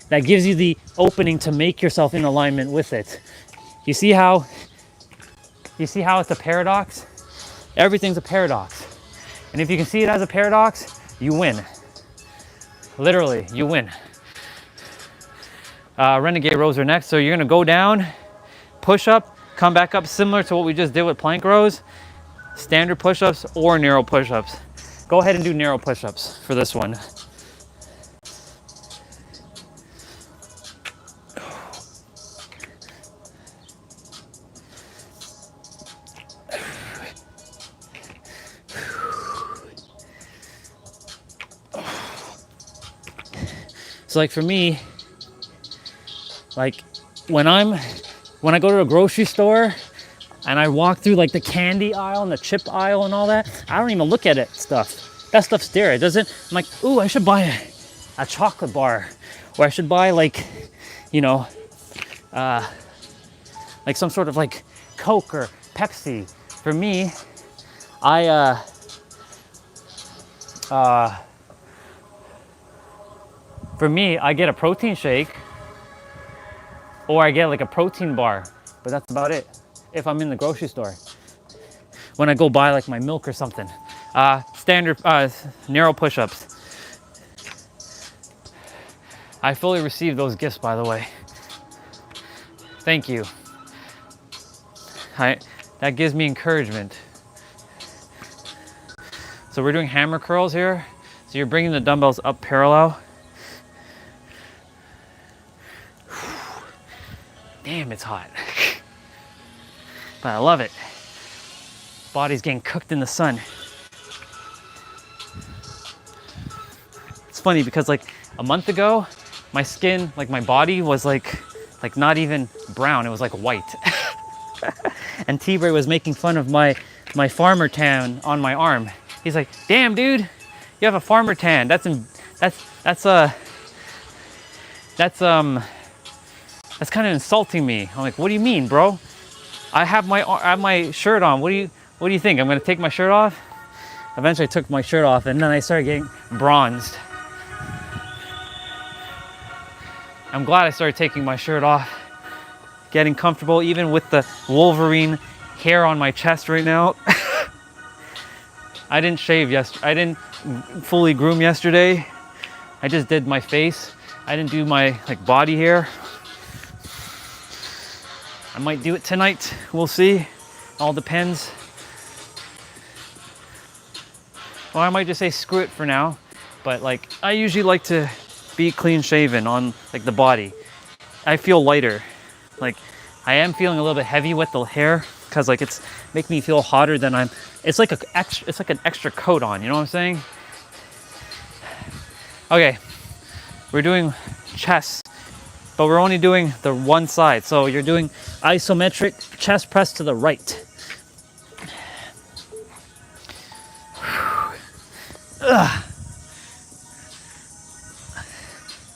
that gives you the opening to make yourself in alignment with it. You see how it's a paradox? Everything's a paradox. And if you can see it as a paradox, you win. Literally, you win. Renegade rows are next. So you're gonna go down, push up, come back up, similar to what we just did with plank rows, standard push-ups or narrow push-ups. Go ahead and do narrow push-ups for this one. So like for me, like when I go to a grocery store and I walk through like the candy aisle and the chip aisle and all that, I don't even look at it stuff. That stuff's there. It doesn't, I'm like, ooh, I should buy a chocolate bar, or I should buy like, you know, like some sort of like Coke or Pepsi. For me, I get a protein shake, or I get like a protein bar, but that's about it if I'm in the grocery store. When I go buy like my milk or something. Standard narrow push-ups. I fully received those gifts, by the way. Thank you. That gives me encouragement. So we're doing hammer curls here. So you're bringing the dumbbells up parallel. Damn, it's hot. But I love it. Body's getting cooked in the sun. It's funny because like a month ago, my skin, like my body was like not even brown. It was like white. And T-Bray was making fun of my farmer tan on my arm. He's like, damn dude, you have a farmer tan. That's kind of insulting me. I'm like, what do you mean, bro? I have my shirt on. What do you think? I'm gonna take my shirt off? Eventually I took my shirt off and then I started getting bronzed. I'm glad I started taking my shirt off, getting comfortable even with the Wolverine hair on my chest right now. I didn't shave yesterday. I didn't fully groom yesterday. I just did my face. I didn't do my body hair. I might do it tonight. We'll see. All depends. Well, I might just say screw it for now. But I usually like to be clean shaven on the body. I feel lighter. I am feeling a little bit heavy with the hair because it's make me feel hotter than I'm. It's like an extra coat on. You know what I'm saying? Okay, we're doing chest, but we're only doing the one side. So you're doing isometric chest press to the right. Ugh.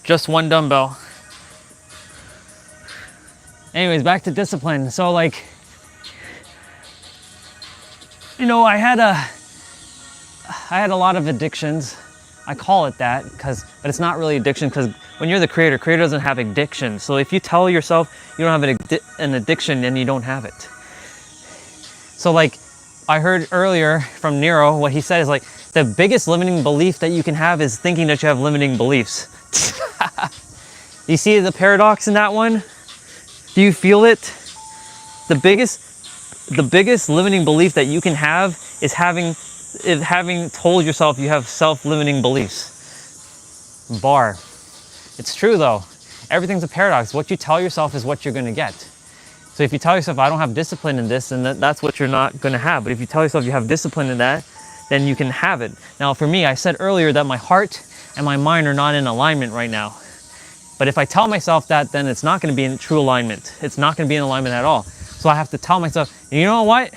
Just one dumbbell. Anyways, back to discipline. So I had a lot of addictions. I call it that but it's not really addiction, because when you're the creator doesn't have addiction. So if you tell yourself you don't have an addiction, then you don't have it. So I heard earlier from Nero, what he said is the biggest limiting belief that you can have is thinking that you have limiting beliefs. You see the paradox in that one? Do you feel it? The biggest limiting belief that you can have is having told yourself you have self-limiting beliefs. Bar. It's true though. Everything's a paradox. What you tell yourself is what you're gonna get. So if you tell yourself I don't have discipline in this, then that's what you're not gonna have. But if you tell yourself you have discipline in that, then you can have it. Now for me, I said earlier that my heart and my mind are not in alignment right now. But if I tell myself that, then it's not gonna be in true alignment. It's not gonna be in alignment at all. So I have to tell myself, you know what?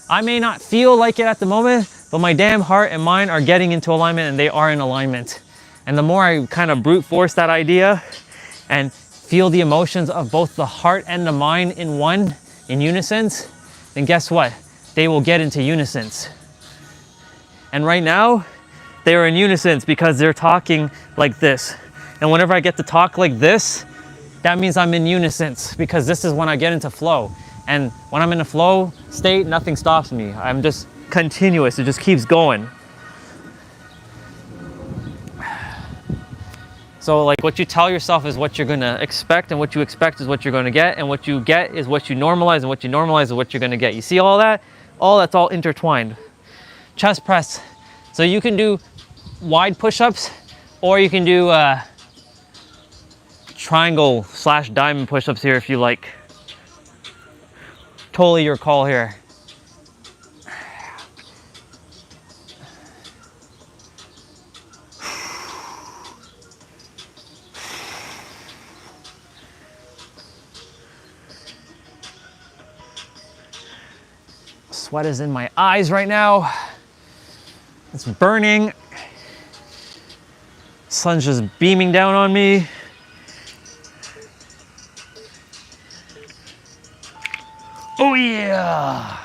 I may not feel like it at the moment, but my damn heart and mind are getting into alignment, and they are in alignment. And the more I kind of brute force that idea and feel the emotions of both the heart and the mind in unison, then guess what? They will get into unison. And right now, they are in unison because they're talking like this. And whenever I get to talk like this, that means I'm in unison, because this is when I get into flow. And when I'm in a flow state, nothing stops me. I'm just continuous. It just keeps going. So what you tell yourself is what you're gonna expect, and what you expect is what you're gonna get, and what you get is what you normalize, and what you normalize is what you're gonna get. You see all that? That's all intertwined. Chest press. So you can do wide push-ups, or you can do triangle/diamond push-ups here if you like. Totally your call here. Sweat is in my eyes right now. It's burning. Sun's just beaming down on me. Oh yeah.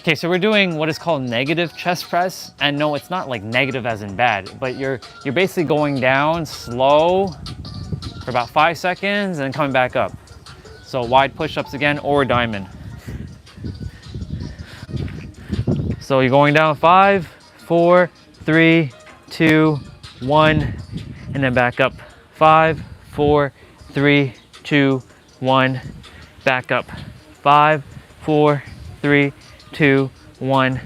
Okay, so we're doing what is called negative chest press. And no, it's not negative as in bad, but you're basically going down slow for about 5 seconds and then coming back up. So wide push-ups again, or diamond. So you're going down 5, 4, 3, 2, 1, and then back up. 5, 4, 3, 2, 1, back up. 5, 4, 3, 2, 1,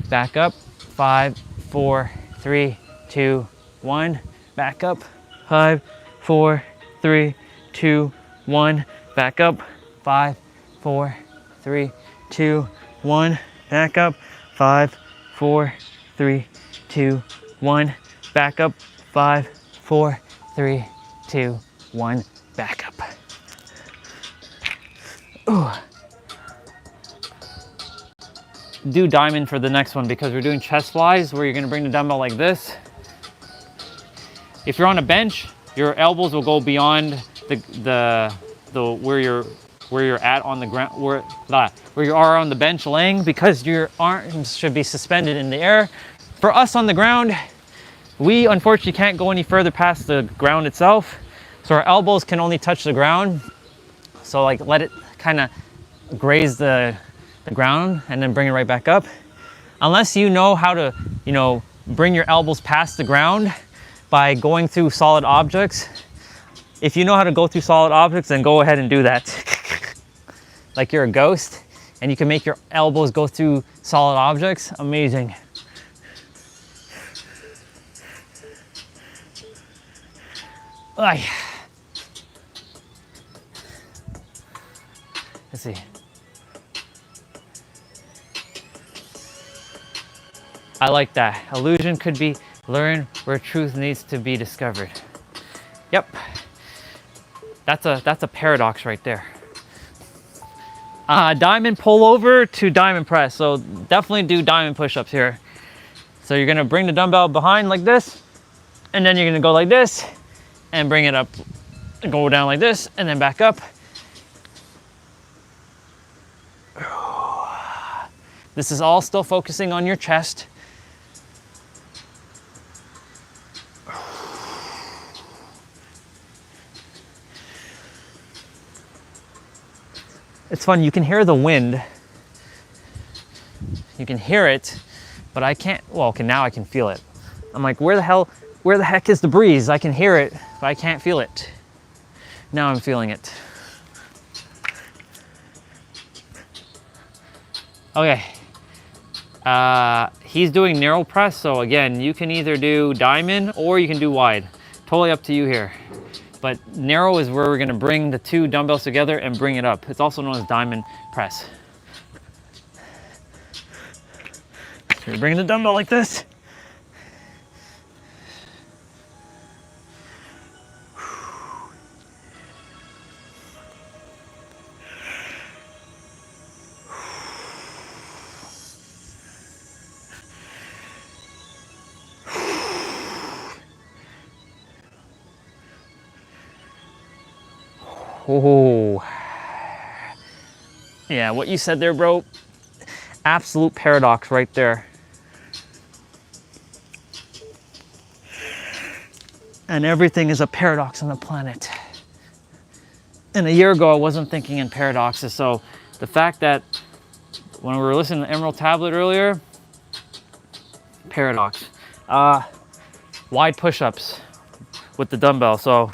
back up. 5, 4, 3, 2, 1, back up. 5, 4, 3, 2, 1, back up. 5, 4, 3, 2, 1, back up. 5, 4, 3, 2, 1, back up. 5, 4, 3, 2, 1, back up. Ooh. Do diamond for the next one because we're doing chest flies where you're gonna bring the dumbbell like this. If you're on a bench, your elbows will go beyond the where you're at on the ground, where you are on the bench laying, because your arms should be suspended in the air. For us on the ground, we unfortunately can't go any further past the ground itself. So our elbows can only touch the ground. So like let it kind of graze the ground and then bring it right back up. Unless you know how to, bring your elbows past the ground by going through solid objects. If you know how to go through solid objects, then go ahead and do that. Like you're a ghost and you can make your elbows go through solid objects. Amazing. Let's see. I like that. Illusion could be learned where truth needs to be discovered. Yep. That's a paradox right there. Diamond pull over to diamond press. So definitely do diamond push-ups here. So you're gonna bring the dumbbell behind like this, and then you're gonna go like this and bring it up, go down like this, and then back up. This is all still focusing on your chest. It's fun, you can hear the wind. You can hear it, but I can't, well, okay, now I can feel it. I'm like, where the heck is the breeze? I can hear it, but I can't feel it. Now I'm feeling it. Okay. He's doing narrow press, so again, you can either do diamond or you can do wide. Totally up to you here. But narrow is where we're gonna bring the two dumbbells together and bring it up. It's also known as diamond press. So you're bringing the dumbbell like this. Oh, yeah, what you said there, bro, absolute paradox right there. And everything is a paradox on the planet. And a year ago, I wasn't thinking in paradoxes. So the fact that when we were listening to Emerald Tablet earlier, paradox. Wide push-ups with the dumbbell. So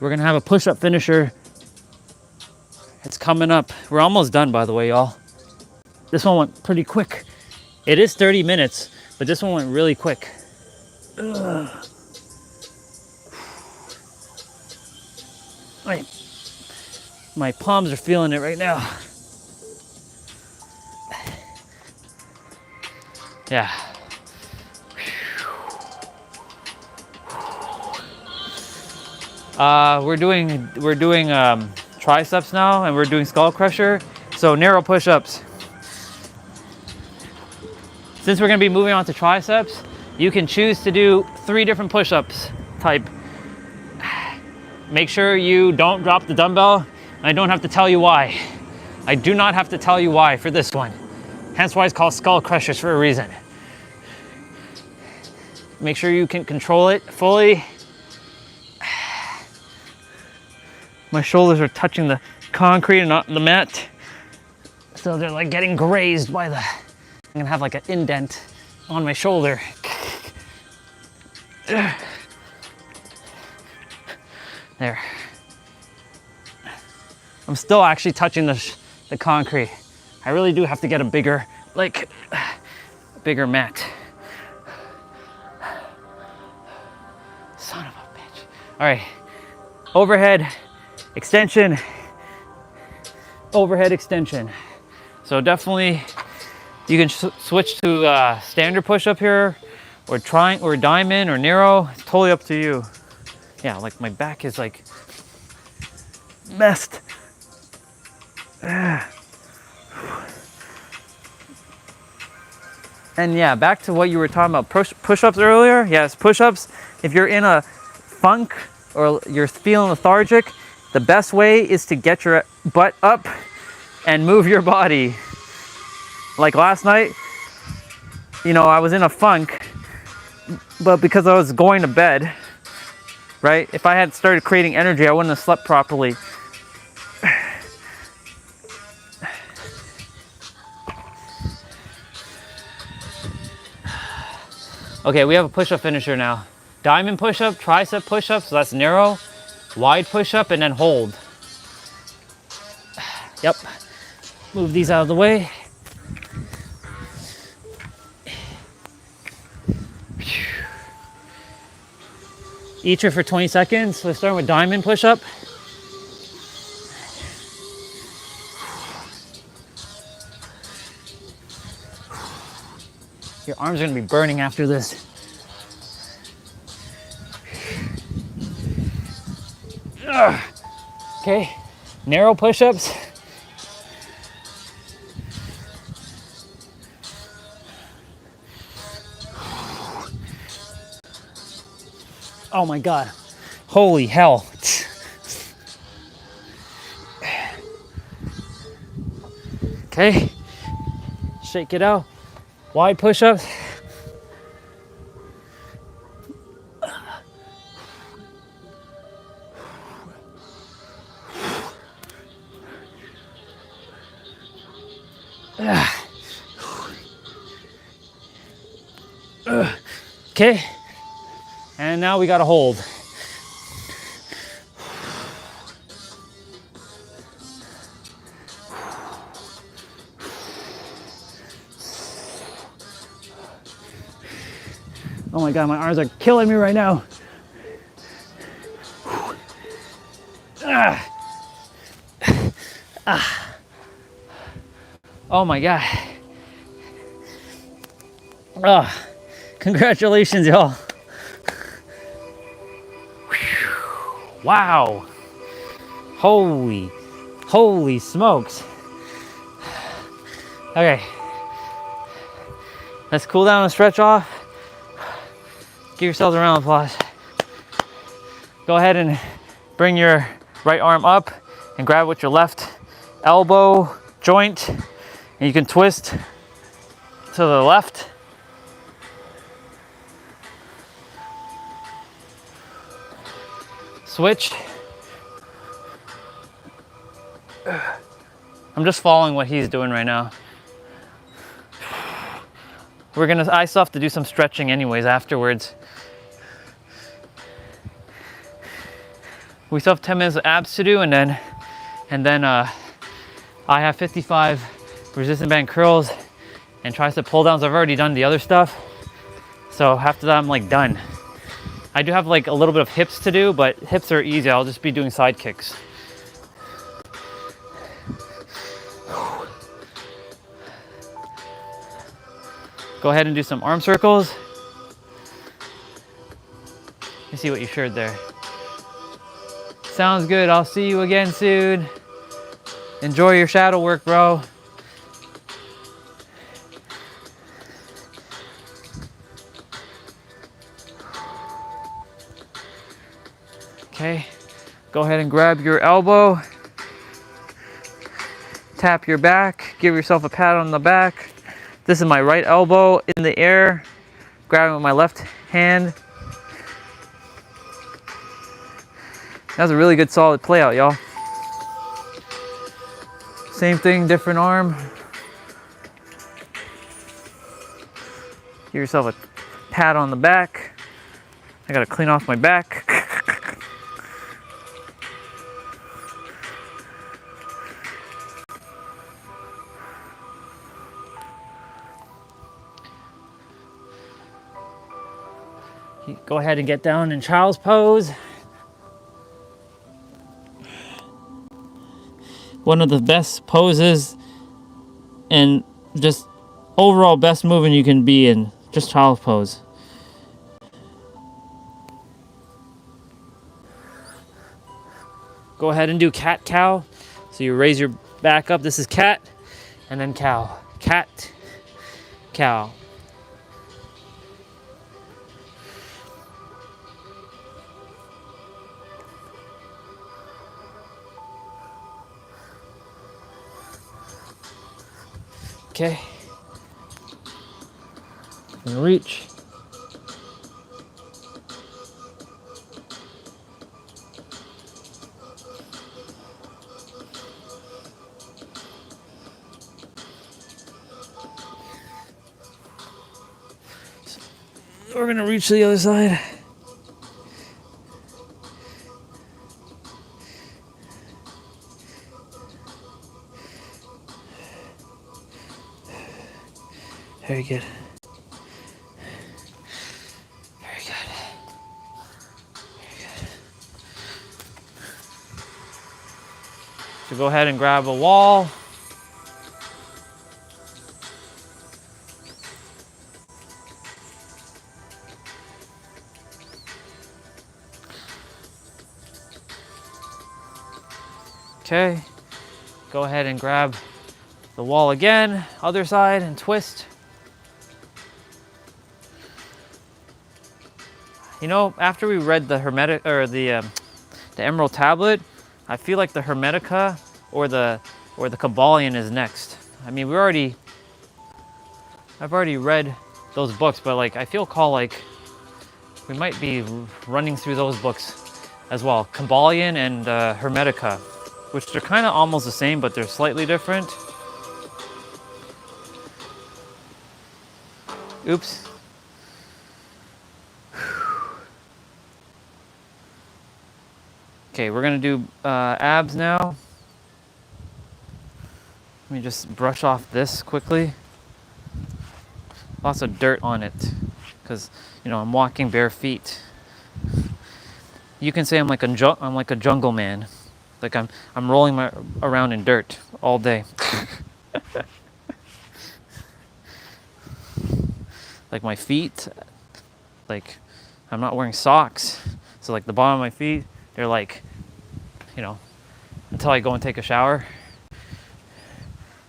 we're gonna have a push-up finisher. It's coming up. We're almost done, by the way, y'all. This one went pretty quick. It is 30 minutes, but this one went really quick. Ugh. My palms are feeling it right now. Yeah. We're doing triceps now, and we're doing skull crusher. So narrow push-ups. Since we're gonna be moving on to triceps, you can choose to do 3 different push-ups type. Make sure you don't drop the dumbbell. I don't have to tell you why. I do not have to tell you why for this one. Hence why it's called skull crushers for a reason. Make sure you can control it fully. My shoulders are touching the concrete and not the mat. So they're like getting grazed by the, I'm gonna have like an indent on my shoulder. There. I'm still actually touching the concrete. I really do have to get a bigger like a bigger mat. Son of a bitch. All right, overhead extension, overhead extension. So definitely you can switch to standard push-up here, or diamond or narrow. It's totally up to you. Yeah, like my back is like messed. And yeah, back to what you were talking about, push-ups earlier. Yes, push-ups. If you're in a funk or you're feeling lethargic, the best way is to get your butt up and move your body. Like last night, you know, I was in a funk, but because I was going to bed, right? If I had started creating energy, I wouldn't have slept properly. Okay, we have a push-up finisher now. Diamond push-up, tricep push-up, so that's narrow, wide push-up, and then hold. Yep. Move these out of the way. Each are for 20 seconds. So starting with diamond push-up. Your arms are gonna be burning after this. Okay, narrow push-ups. Oh my God, holy hell. Okay, shake it out. Wide push-ups. Okay, and now we gotta hold. Oh my God, my arms are killing me right now. Oh my God. Congratulations, y'all. Wow. Holy smokes. Okay. Let's cool down and stretch off. Give yourselves a round of applause. Go ahead and bring your right arm up and grab with your left elbow joint, and you can twist to the left. Switch. I'm just following what he's doing right now. I still have to do some stretching anyways afterwards. We still have 10 minutes of abs to do, and then I have 55 resistant band curls and tricep pull downs. I've already done the other stuff, so after that I'm like done. I do have like a little bit of hips to do, but hips are easy. I'll just be doing side kicks. Go ahead and do some arm circles. Let me see what you shared there. Sounds good. I'll see you again soon. Enjoy your shadow work, bro. Okay, go ahead and grab your elbow. Tap your back. Give yourself a pat on the back. This is my right elbow in the air. Grabbing with my left hand. That was a really good solid play out, y'all. Same thing, different arm. Give yourself a pat on the back. I gotta clean off my back. Go ahead and get down in child's pose. One of the best poses and just overall best movement you can be in, just child's pose. Go ahead and do cat cow. So you raise your back up. This is cat, and then cow. Cat, cow. Okay. And reach. We're gonna reach to the other side. Very good. Very good. Very good. So go ahead and grab a wall. Okay. Go ahead and grab the wall again, other side, and twist. You know, after we read the Hermetic or the Emerald Tablet, I feel like the Hermetica or the Kabbalion is next. I mean, I've already read those books, but like I feel called like we might be running through those books as well. Kabbalion and Hermetica, which they're kind of almost the same, but they're slightly different. Oops. Okay, we're gonna do abs now. Let me just brush off this quickly. Lots of dirt on it, because you know I'm walking bare feet. You can say I'm like a jungle man, like I'm rolling around in dirt all day. Like my feet, like I'm not wearing socks, so like the bottom of my feet, they're like, you know, until I go and take a shower,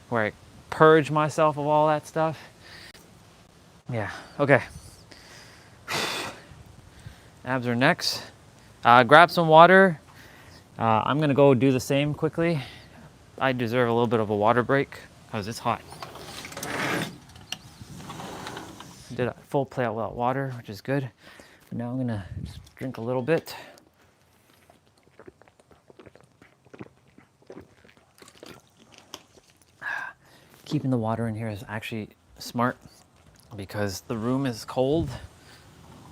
where I purge myself of all that stuff. Yeah, okay. Abs are next. Grab some water. I'm gonna go do the same quickly. I deserve a little bit of a water break because it's hot. Did a full play out without water, which is good. But now I'm gonna just drink a little bit. Keeping the water in here is actually smart because the room is cold,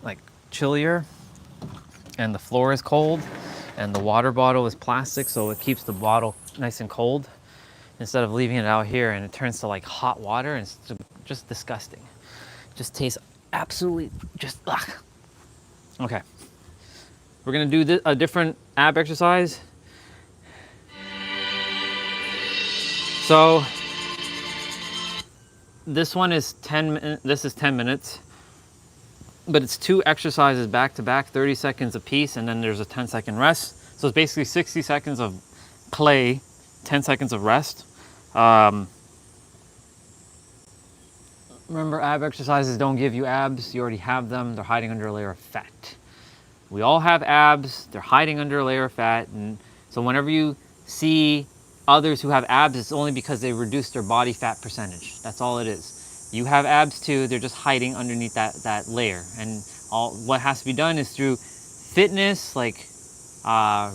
like chillier, and the floor is cold, and the water bottle is plastic, so it keeps the bottle nice and cold instead of leaving it out here and it turns to like hot water and it's just disgusting. It just tastes absolutely just ugh. Okay, we're gonna do a different ab exercise. So this one is 10 minutes, but it's 2 exercises back to back, 30 seconds a piece, and then there's a 10-second rest. So it's basically 60 seconds of play, 10 seconds of rest. Remember, ab exercises don't give you abs. You already have them. They're hiding under a layer of fat. We all have abs. They're hiding under a layer of fat. And so whenever you see others who have abs, it's only because they reduced their body fat percentage. That's all it is. You have abs too. They're just hiding underneath that layer. And what has to be done is through fitness, like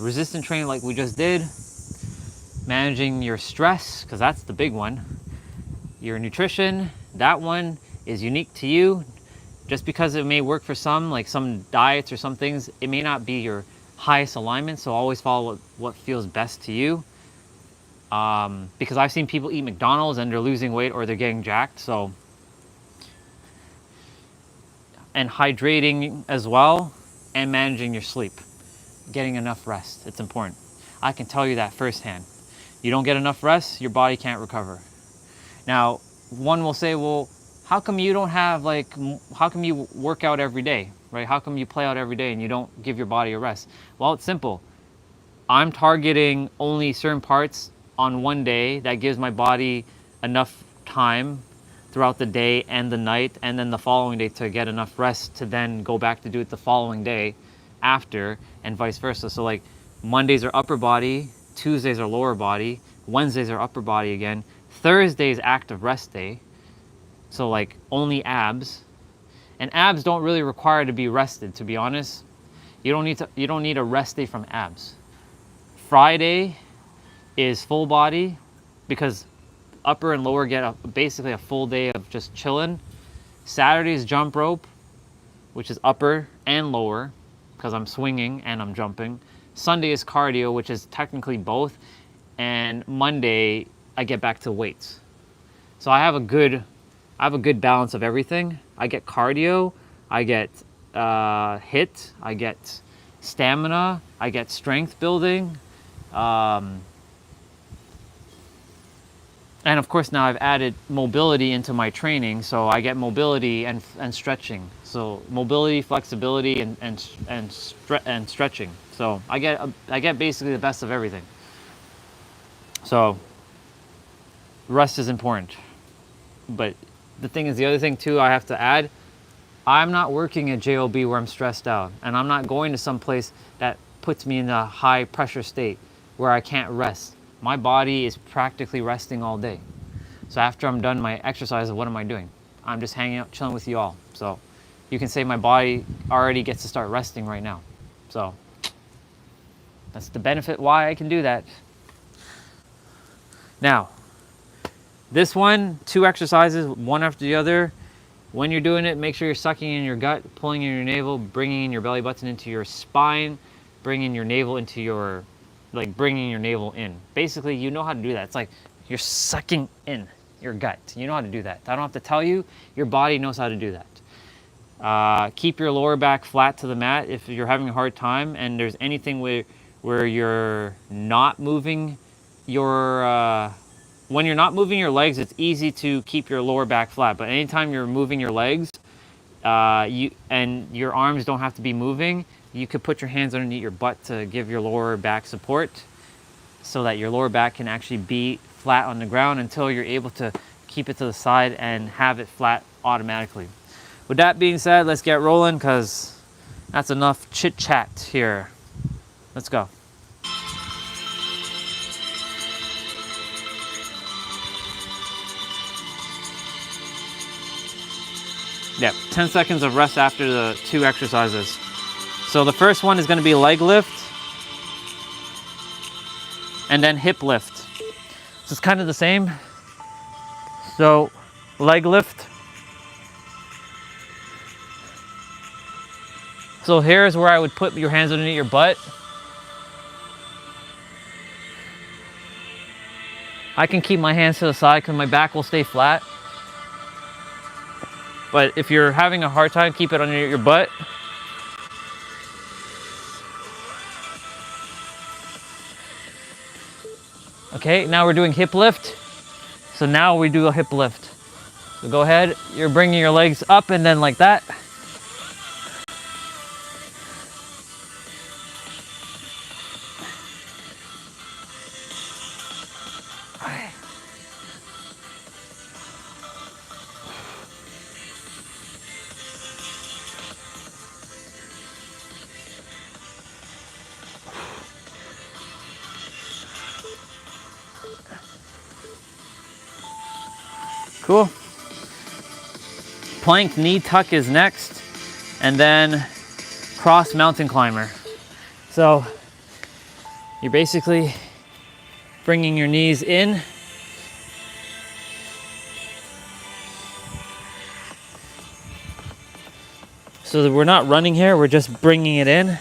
resistance training like we just did, managing your stress, because that's the big one, your nutrition, that one is unique to you. Just because it may work for some, like some diets or some things, it may not be your highest alignment, so always follow what feels best to you. Because I've seen people eat McDonald's and they're losing weight or they're getting jacked, so and hydrating as well, and managing your sleep. Getting enough rest, it's important. I can tell you that firsthand. You don't get enough rest, your body can't recover. Now, one will say, well, how come you don't have how come you work out every day, right? How come you play out every day and you don't give your body a rest? Well, it's simple. I'm targeting only certain parts on one day that gives my body enough time throughout the day and the night, and then the following day to get enough rest to then go back to do it the following day after, and vice versa. So like Mondays are upper body, Tuesdays are lower body, Wednesdays are upper body again, Thursday is active rest day, so like only abs. And abs don't really require to be rested, to be honest. You don't need a rest day from abs. Friday is full body because upper and lower get basically a full day of just chilling. Saturday is jump rope, which is upper and lower because I'm swinging and I'm jumping. Sunday is cardio, which is technically both. And Monday, I get back to weights. So I have a good balance of everything. I get cardio, I get HIIT, I get stamina, I get strength building. And of course now I've added mobility into my training, so I get mobility and stretching. So mobility, flexibility, and stretching. So I get basically the best of everything. So rest is important. But the thing is, the other thing too I have to add, I'm not working at JOB where I'm stressed out, and I'm not going to some place that puts me in a high pressure state where I can't rest. My body is practically resting all day. So after I'm done my exercise, what am I doing? I'm just hanging out, chilling with you all. So you can say my body already gets to start resting right now. So that's the benefit why I can do that. Now, this one, 2 exercises, one after the other. When you're doing it, make sure you're sucking in your gut, pulling in your navel, bringing in your belly button into your spine, bringing your navel into your, bringing your navel in. Basically, you know how to do that. It's like you're sucking in your gut. You know how to do that. I don't have to tell you. Your body knows how to do that. Keep your lower back flat to the mat if you're having a hard time and there's anything where you're not moving your... when you're not moving your legs, it's easy to keep your lower back flat. But anytime you're moving your legs, and your arms don't have to be moving, you could put your hands underneath your butt to give your lower back support so that your lower back can actually be flat on the ground until you're able to keep it to the side and have it flat automatically. With that being said, let's get rolling because that's enough chit chat here. Let's go. Yeah, 10 seconds of rest after the 2 exercises. So the first one is going to be leg lift and then hip lift. So it's kind of the same. So leg lift. So here's where I would put your hands underneath your butt. I can keep my hands to the side because my back will stay flat. But if you're having a hard time, keep it underneath your butt. Okay, now we're doing hip lift. So now we do a hip lift. So go ahead, you're bringing your legs up and then like that. Cool. Plank knee tuck is next, and then cross mountain climber. So you're basically bringing your knees in. So that we're not running here, we're just bringing it in.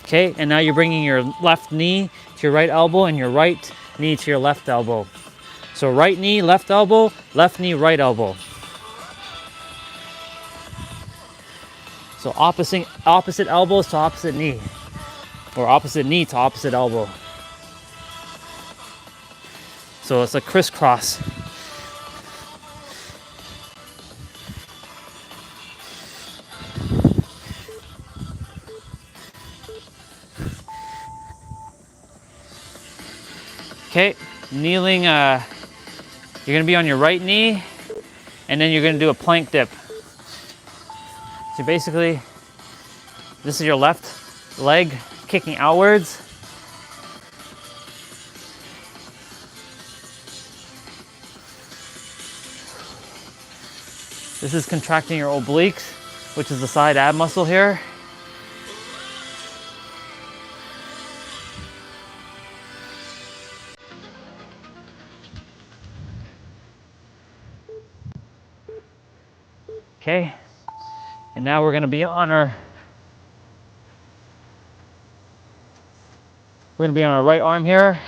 Okay, and now you're bringing your left knee to your right elbow and your right knee to your left elbow. So right knee, left elbow, left knee, right elbow. So opposite elbows to opposite knee, or opposite knee to opposite elbow. So it's a crisscross. Okay, kneeling, you're gonna be on your right knee, and then you're gonna do a plank dip. So basically, this is your left leg kicking outwards. This is contracting your obliques, which is the side ab muscle here. Okay, and now we're gonna be on our right arm here,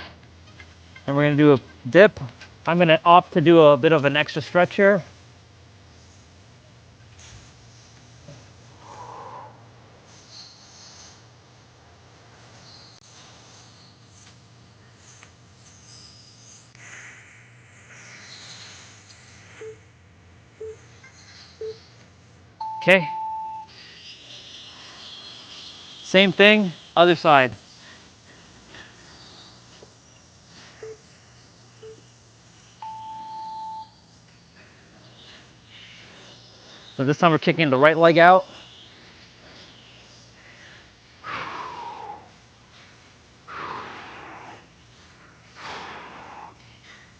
and we're gonna do a dip. I'm gonna opt to do a bit of an extra stretch here. Okay, same thing, other side. So this time we're kicking the right leg out.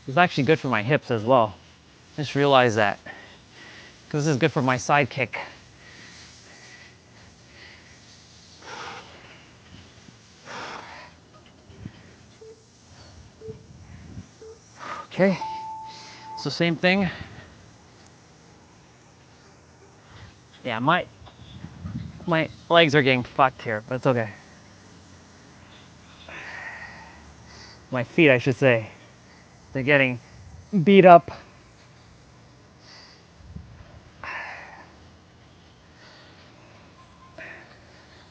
It's actually good for my hips as well. Just realized that, because this is good for my side kick. Okay, so same thing. Yeah, my legs are getting fucked here, but it's okay. My feet, I should say. They're getting beat up.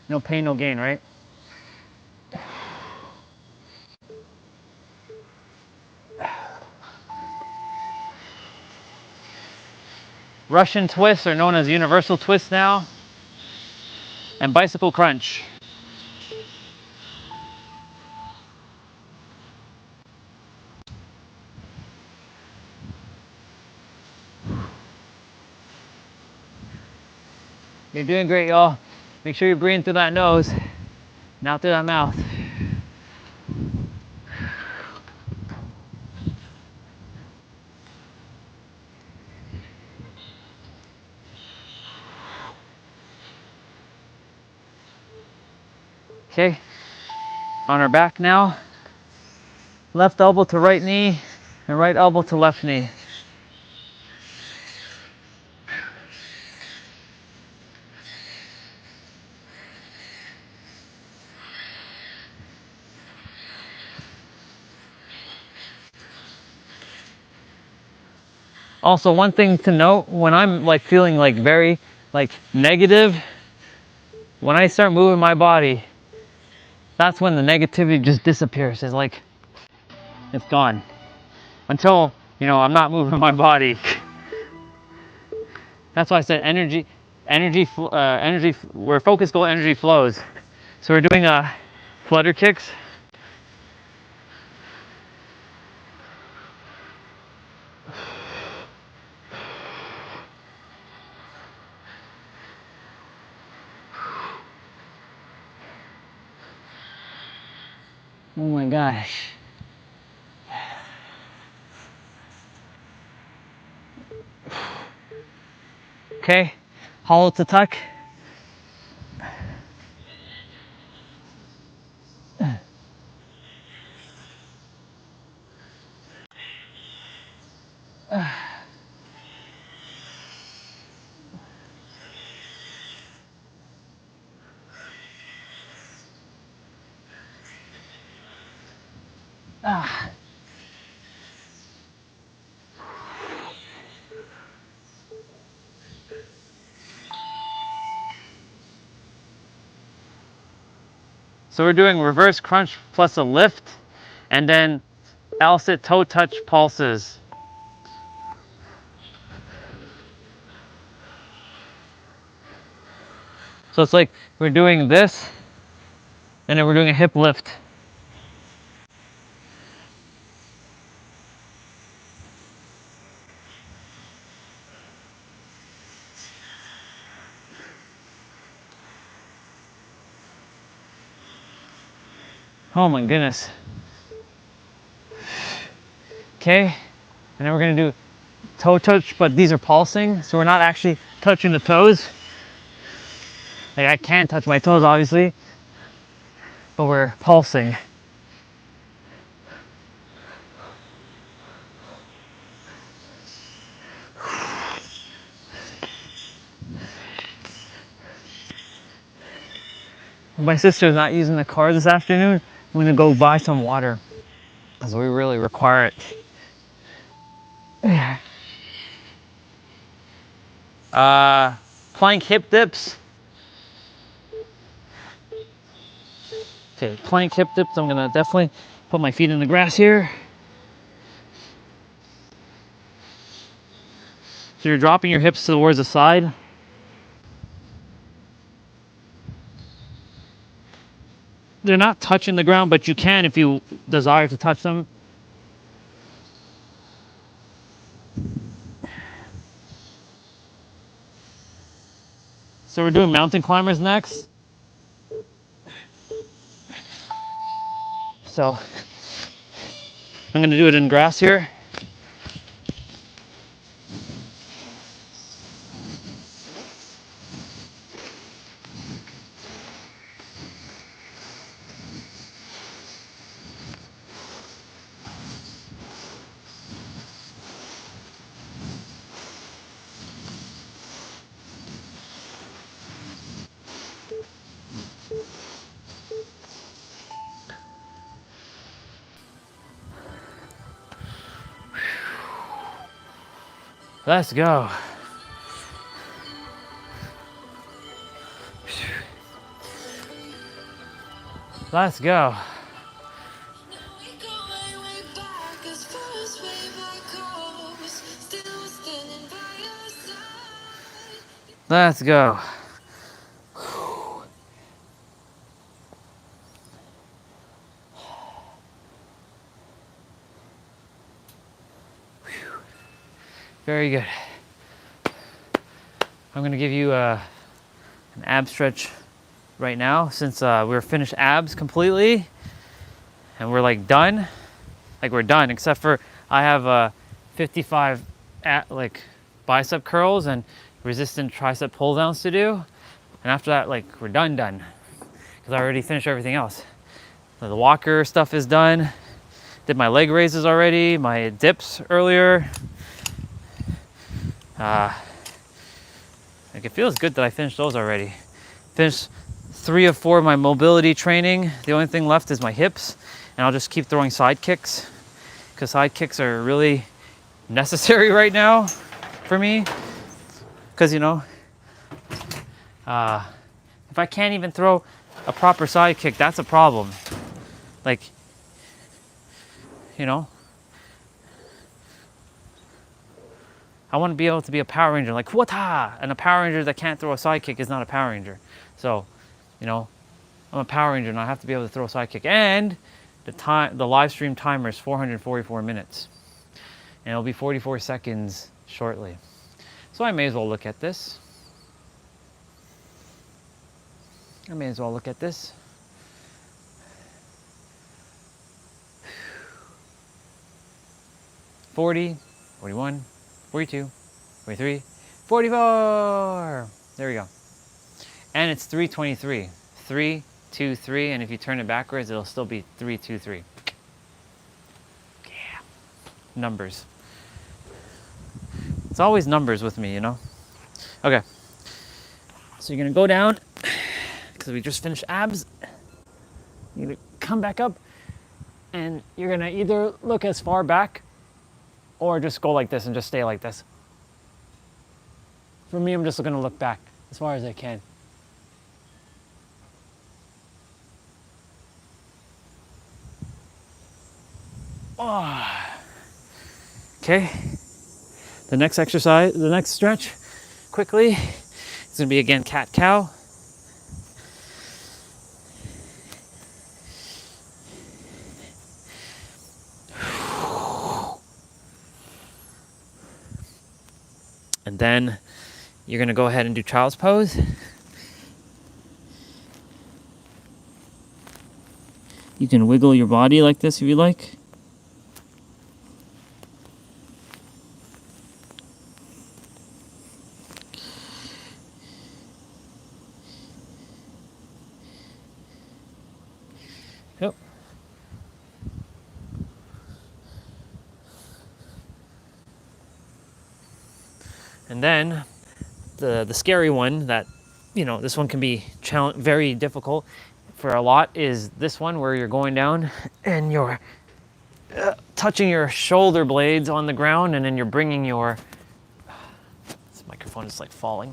No pain, no gain, right? Russian twists are known as universal twists now. And bicycle crunch. You're doing great, y'all. Make sure you're breathing through that nose, not through that mouth. Okay, on our back now. Left elbow to right knee, and right elbow to left knee. Also, one thing to note, when I'm like feeling like very like negative, when I start moving my body, that's when the negativity just disappears. It's like, it's gone. Until, you know, I'm not moving my body. That's why I said where focus goal energy flows. So we're doing flutter kicks. Oh my gosh. Okay, hollow to tuck. Ah. So we're doing reverse crunch plus a lift, and then L-sit toe touch pulses. So it's like we're doing this, and then we're doing a hip lift. Oh my goodness. Okay, and then we're gonna do toe touch, but these are pulsing, so we're not actually touching the toes. Like I can't touch my toes, obviously, but we're pulsing. My sister's not using the car this afternoon. I'm gonna go buy some water, because we really require it. Plank hip dips. Okay, plank hip dips. I'm gonna definitely put my feet in the grass here. So you're dropping your hips towards the side. They're not touching the ground, but you can if you desire to touch them. So we're doing mountain climbers next. So I'm gonna do it in grass here. Let's go. Let's go. Let's go. Very good. I'm gonna give you an ab stretch right now, since we're finished abs completely and we're like done. Like we're done, except for I have 55 like bicep curls and resistant tricep pull downs to do. And after that, like we're done, because I already finished everything else. So the walker stuff is done. Did my leg raises already, my dips earlier. Like it feels good that I finished those already. Finished 3 of 4 of my mobility training. The only thing left is my hips, and I'll just keep throwing side kicks, because side kicks are really necessary right now for me. Because you know, if I can't even throw a proper side kick, that's a problem. Like, you know, I want to be able to be a Power Ranger, like wata, and a Power Ranger that can't throw a side kick is not a Power Ranger. So, you know, I'm a Power Ranger and I have to be able to throw a side kick. And the live stream timer is 444 minutes, and it'll be 44 seconds shortly. So I may as well look at this. I may as well look at this. $40, $41, $42, $43, $44. There we go. And it's 323. 323, and if you turn it backwards, it'll still be 323. Yeah. Numbers. It's always numbers with me, you know? Okay. So you're gonna go down, because we just finished abs. You're gonna come back up, And you're gonna either look as far back or just go like this and just stay like this. For me, I'm just gonna look back as far as I can. Oh. Okay. The next exercise, the next stretch, quickly, it's gonna be again cat-cow. And then you're gonna go ahead and do child's pose. You can wiggle your body like this if you like. Yep. And then the scary one that, you know, this one can be very difficult for a lot is this one where you're going down and you're touching your shoulder blades on the ground, and then you're bringing your, this microphone is like falling,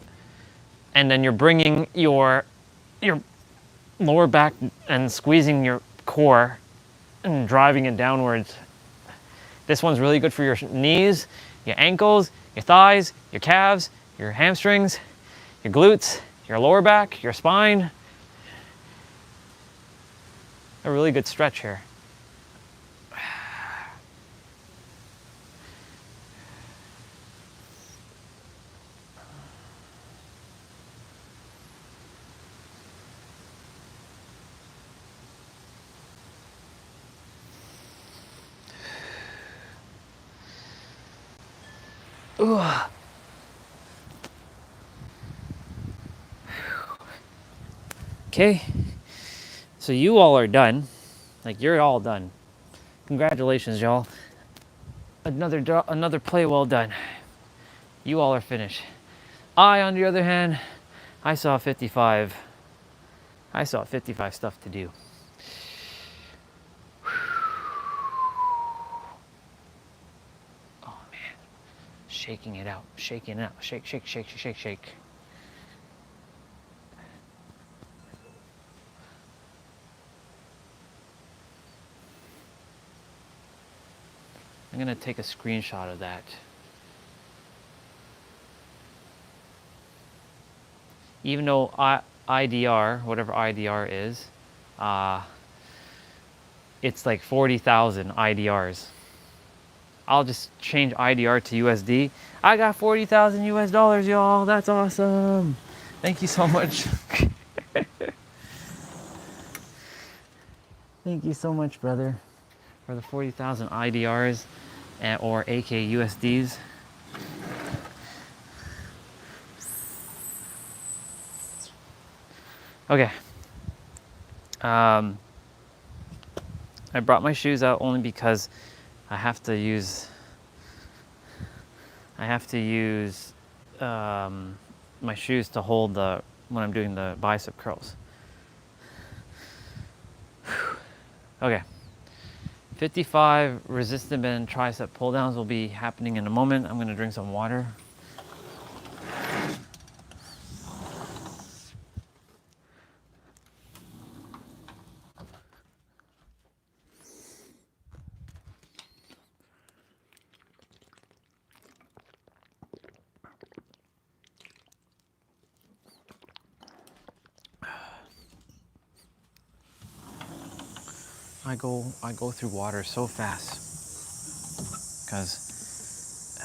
and then you're bringing your lower back and squeezing your core and driving it downwards. This one's really good for your knees, your ankles, your thighs, your calves, your hamstrings, your glutes, your lower back, your spine. A really good stretch here. Ooh. Okay, so you all are done. Like, you're all done. Congratulations, y'all. Another play well done. You all are finished. I, on the other hand, I saw 55 stuff to do. Oh man, shaking it out, shake, shake, shake, shake, shake. I'm gonna take a screenshot of that. Even though IDR, whatever IDR is, it's like 40,000 IDRs. I'll just change IDR to USD. I got 40,000 US dollars, y'all. That's awesome. Thank you so much. Thank you so much, brother, for the 40,000 IDRs or AK USDs. Okay. I brought my shoes out only because I have to use my shoes to hold when I'm doing the bicep curls. Okay. 55 resistant band tricep pull downs will be happening in a moment. I'm going to drink some water. I go through water so fast because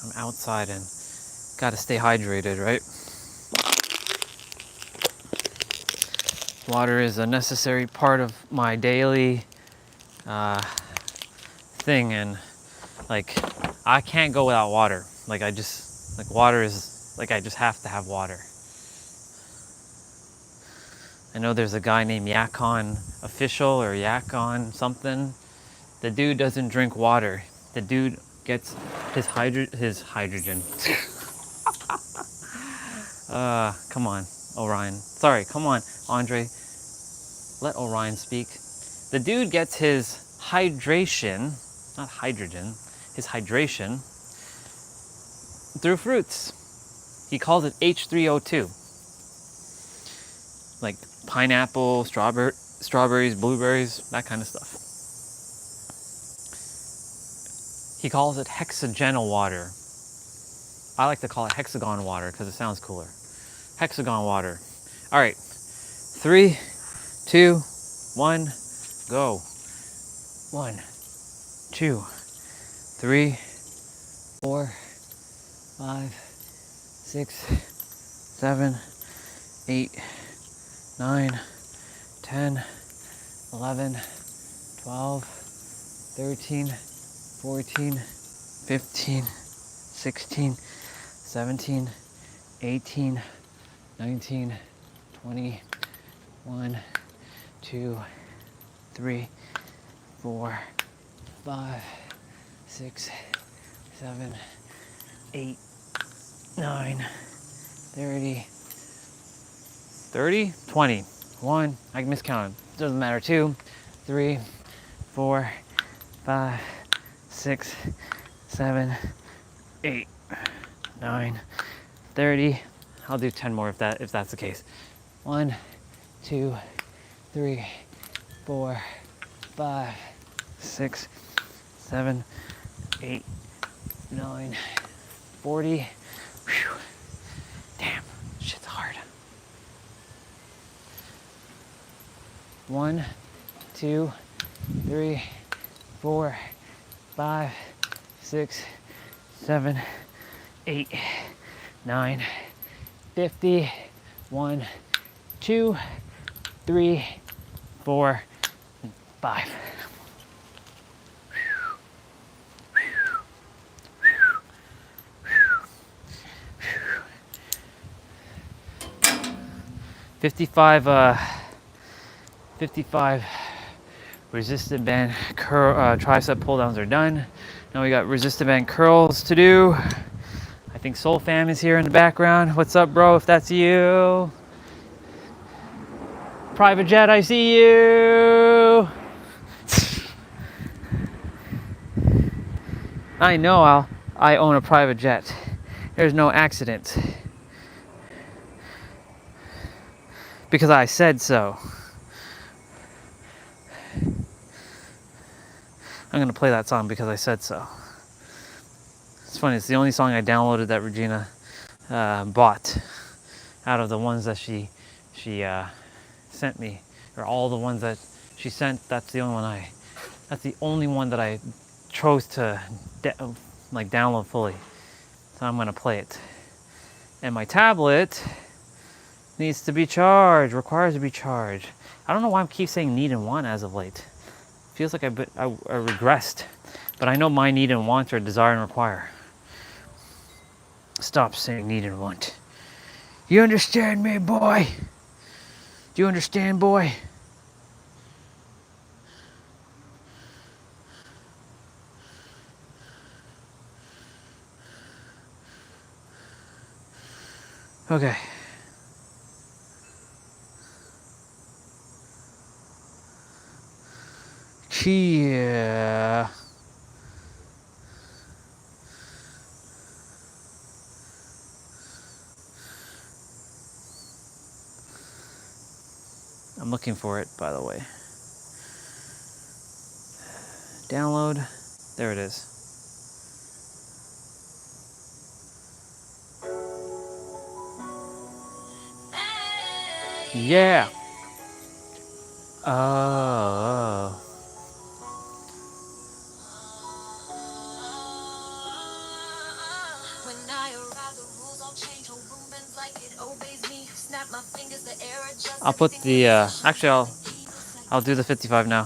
I'm outside and gotta stay hydrated, right? Water is a necessary part of my daily thing, and like I can't go without water. Like water is like, I just have to have water. I know there's a guy named Yakon Official or Yakon something. The dude doesn't drink water. The dude gets his hydrogen. Come on, Orion. Sorry, come on, Andre. Let Orion speak. The dude gets his hydration, not hydrogen, his hydration through fruits. He calls it H3O2. Like pineapple, strawberries, blueberries, that kind of stuff. He calls it hexagonal water. I like to call it hexagon water because it sounds cooler. Hexagon water. All right, 3, 2, 1, go. 1, 2, 3, 4, 5, 6, 7, 8, 9, 10, 11, 12, 13, 14, 15, 16, 17, 18, 19, 20, 1, 2, 3, 4, 5, 6, 7, 8, 9, 30, 30, 20, 1, I miscounted, doesn't matter, 2, 3, 4, 5, 6, 7, 8, 9, 30. I'll do 10 more if that's the case. 1, 2, 3, 4, 5, 6, 7, 8, 9, 40. Whew. Damn, shit's hard. 1, 2, 3, 4, 5, 6, 7, 8, 9, 50. 1, 2, 3, 4, 5. 55 resistant band tricep pull downs are done. Now we got resistant band curls to do. I think Soul Fam is here in the background. What's up, bro? If that's you. Private Jet, I see you. I know I own a private jet. There's no accident. Because I said so. I'm gonna play that song because I said so. It's funny, it's the only song I downloaded that Regina bought out of the ones that she sent me, or all the ones that she sent. That's the only one that I chose to download fully. So I'm gonna play it. And my tablet needs to be charged, requires to be charged. I don't know why I keep saying need and want as of late. Feels like I regressed, but I know my need and wants are desire and require. Stop saying need and want. You understand me, boy? Do you understand, boy? Okay. Yeah. I'm looking for it, by the way. Download. There it is. Yeah. Oh. I'll put the actually I'll do the 55 now.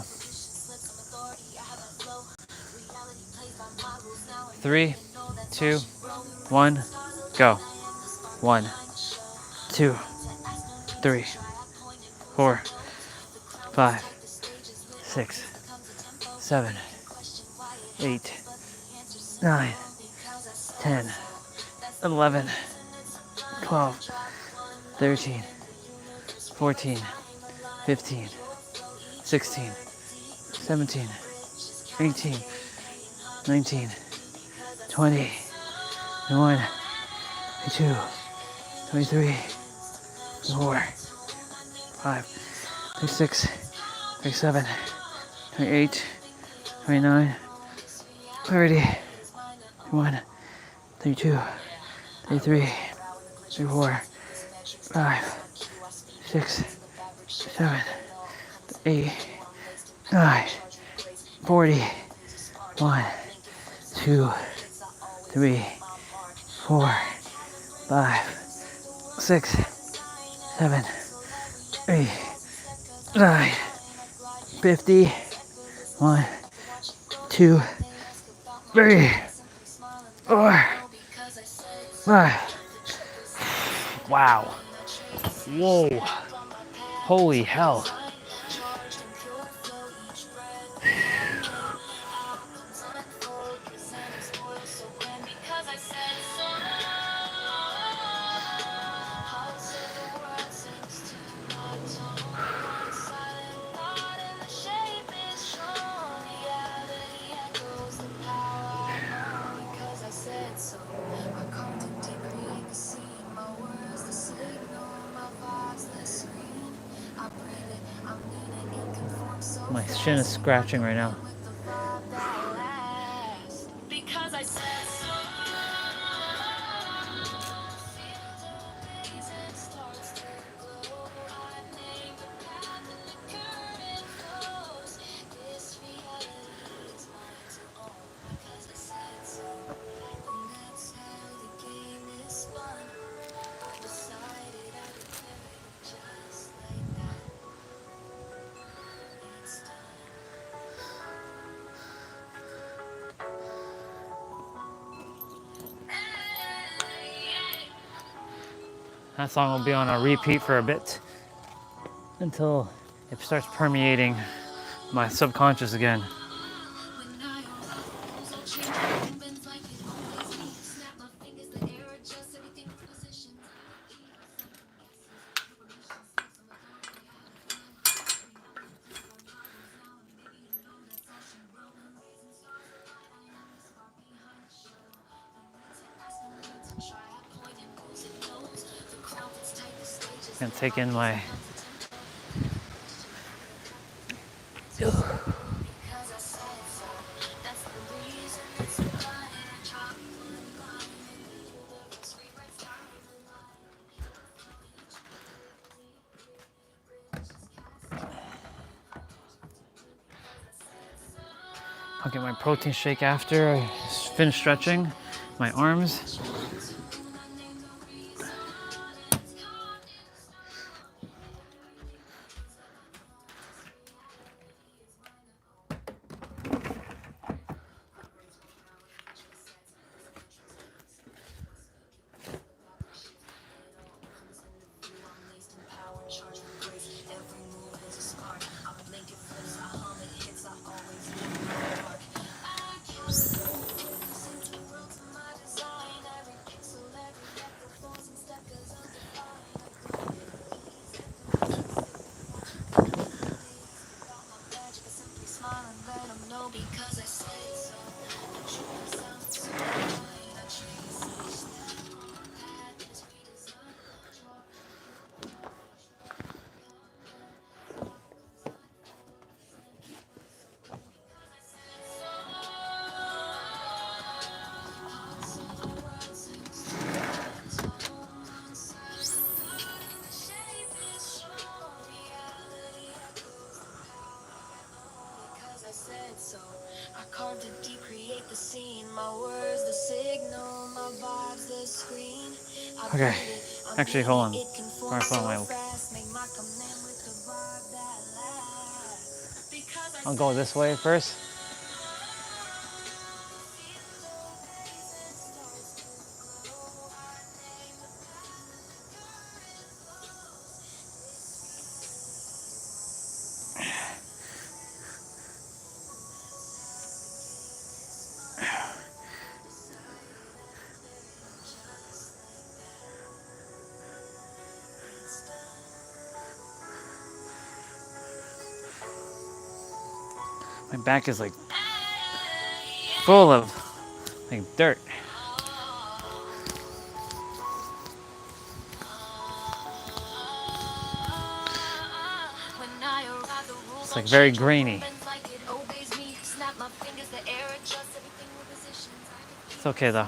3, 2, 1, go. 1, 2, 3, 4, 5, 6, 7, 8, 9, 10, 11, 12, 13, 14, 15, 16, 17, 18, 19, 20, 21, 22, 23, 24, 5, 26, 27, 28, 29, 30, 31, 32, 33, 34, 5, 6, 7, 8, 9, 40, 1, 2, 3, 4, 5, 6, 7, 8, 9, 50, 1, 2, 3, 4, 5. Wow. Whoa. Holy hell. My shin is scratching right now. That song will be on a repeat for a bit until it starts permeating my subconscious again. And take in my I'll get my protein shake after I finish stretching my arms. Okay, actually, hold on. Before I put on my I'll go this way first. My back is like full of like dirt. It's like very grainy. It's okay though.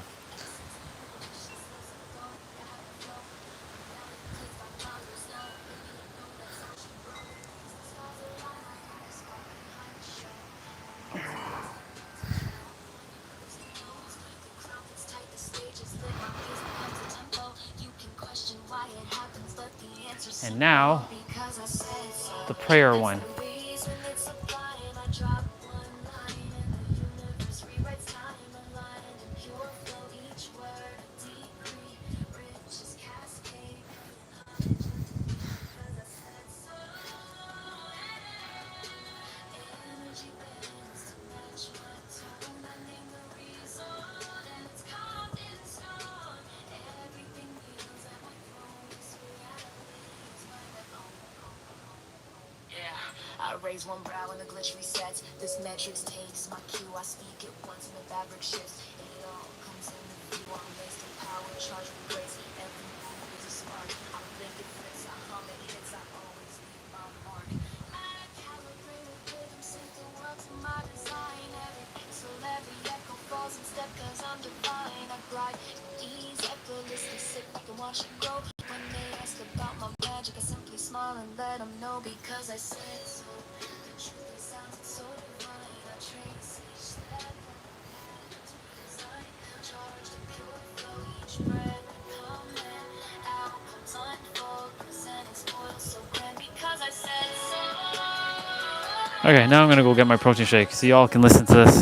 And now, the prayer one. I raise one brow and the glitch resets. This metrics takes my cue. I speak it once and the fabric shifts. It all comes in the view. I'm laced in power, charged with grace. Every move is a spark. I blink it flips, I hum it hits. I always leave my mark. I calibrate with rhythm, sync the world to my design. Every pixel, every echo falls in step, cause I'm divine. I glide ease, effortlessly sit back and watch it grow. When they ask about my magic, I simply smile and let them know because I said so. The truth sounds so divine. I trace each step on my path to design. Charged in pure flow, each breath coming out comes unfold, presenting spoil so grand because I said so. Okay, now I'm gonna go get my protein shake so y'all can listen to this.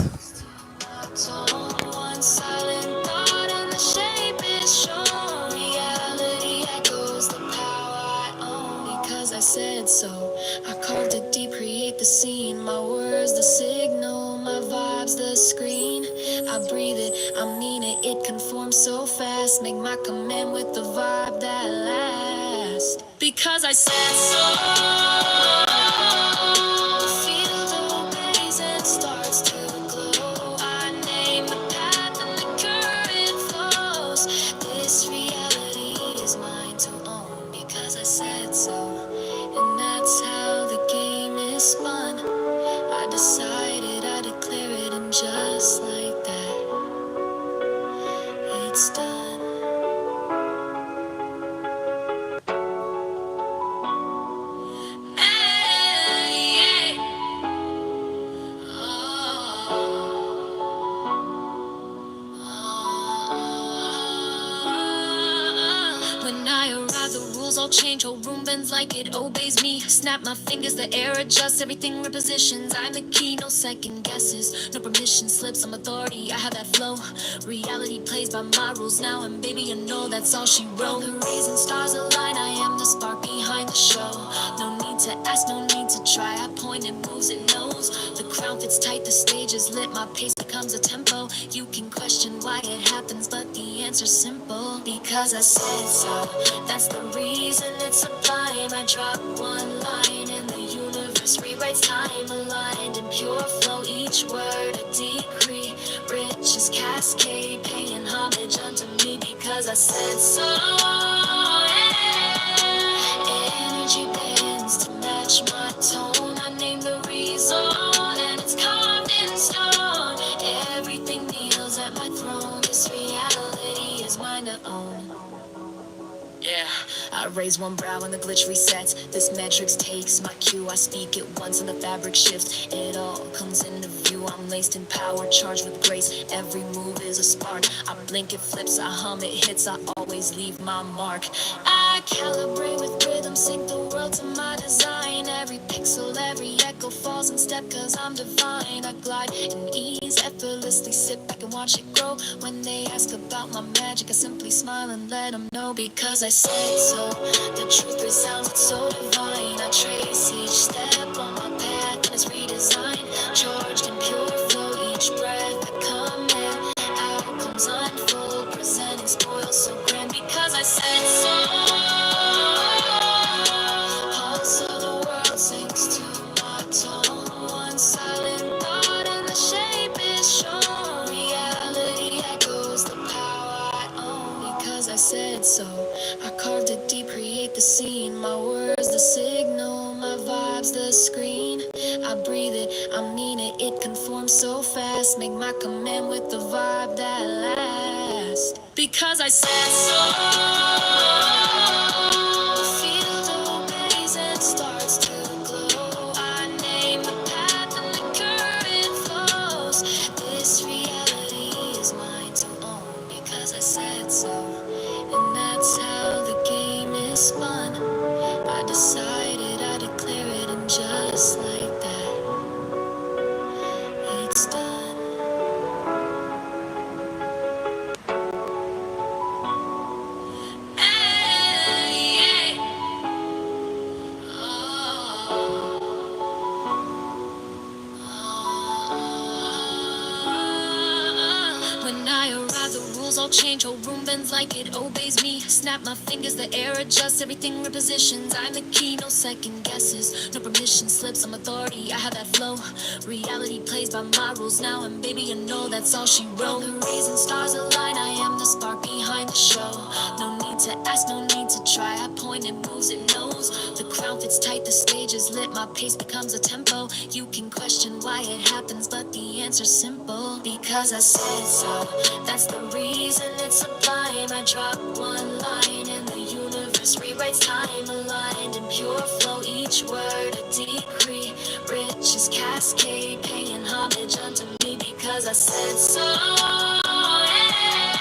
One silent thought and the shape is shown. Reality echoes the power I own because I said so. I carved it deep, create the scene. My words, the signal, my vibes, the screen. I breathe it, I mean it, it conforms so fast. Make my command with the vibe that lasts. Because I said so. Field obeys and starts to glow. I name the path and the current flows. This reality is mine to own because I said so. And that's how the game is spun. I decided I declare it, and just like that, it's done. Hey, yeah. When I arrive, the rules all change. Whole room bends like it obeys me. Snap my fingers, the air adjusts, everything repositions. I'm the key, no second guesses, no permission slips. I'm authority, I have that flow. Reality plays by my rules now, and baby, you know that's all she wrote. The reason stars align, I am the spark behind the show. No need to ask, no need to try. I point and moves, it knows. The crown fits tight, the stage is lit, my pace becomes a tempo. You can question why it happens, but the answer's simple. Because I said so. That's the reason it's sublime. I drop one line and the universe rewrites time. Aligned in pure flow, each word a decree. Riches cascade, paying homage unto me because I said so. Yeah. Energy bends to match my tone. I name the reason, and it's carved in stone. Everything kneels at my throne. This reality is mine to own. Yeah, I raise one brow and the glitch resets. This metrics takes my cue. I speak it once and the fabric shifts. It all comes into view. I'm laced in power, charged with grace. Every move is a spark. I blink, it flips, I hum, it hits. I always leave my mark. I calibrate with rhythm, sync the world to my design. Every pixel, every echo falls in step, cause I'm divine. I glide in ease, effortlessly sit back and watch it grow. When they ask about my magic, I simply smile and let them know because I said so. The truth resounds, it's so divine. I trace each step on my path and it's redesigned. Charged in pure flow, each breath that come in. Outcomes unfold, presenting spoil so grand because I said so. Pulse of the world sinks to my tone. One silent thought and the shape is shown. said so. I carved it deep, create the scene. My words, the signal, my vibes, the screen. I breathe it, I mean it, it conforms so fast. Make my command with the vibe that lasts. Because I said so. The field obeys and starts to glow. I name the path and the current flows. This reality is mine to own because I said so. And that's how the game is spun. I decided, I declare it, and just like that, it's done. Hey, when I arrive, the rules all change. Whole room bends like it obeys me. Snap my fingers, the air adjusts, everything repositions. I'm the key, no second guesses, no permission slips. I'm authority, I have that flow. Reality plays by my rules now, and baby, you know that's all she wrote. The reason stars align, I am the spark behind the show. No need to ask, no need to try. I point, it moves, it knows. The crown fits tight, the stage is lit. My pace becomes a tempo. You can question why it happens, but the answer's simple. Because I said so. That's the reason it's sublime. I drop one line and the universe rewrites time, aligned in pure flow. Each word a decree, rich as cascade, paying homage unto me because I said so. Yeah.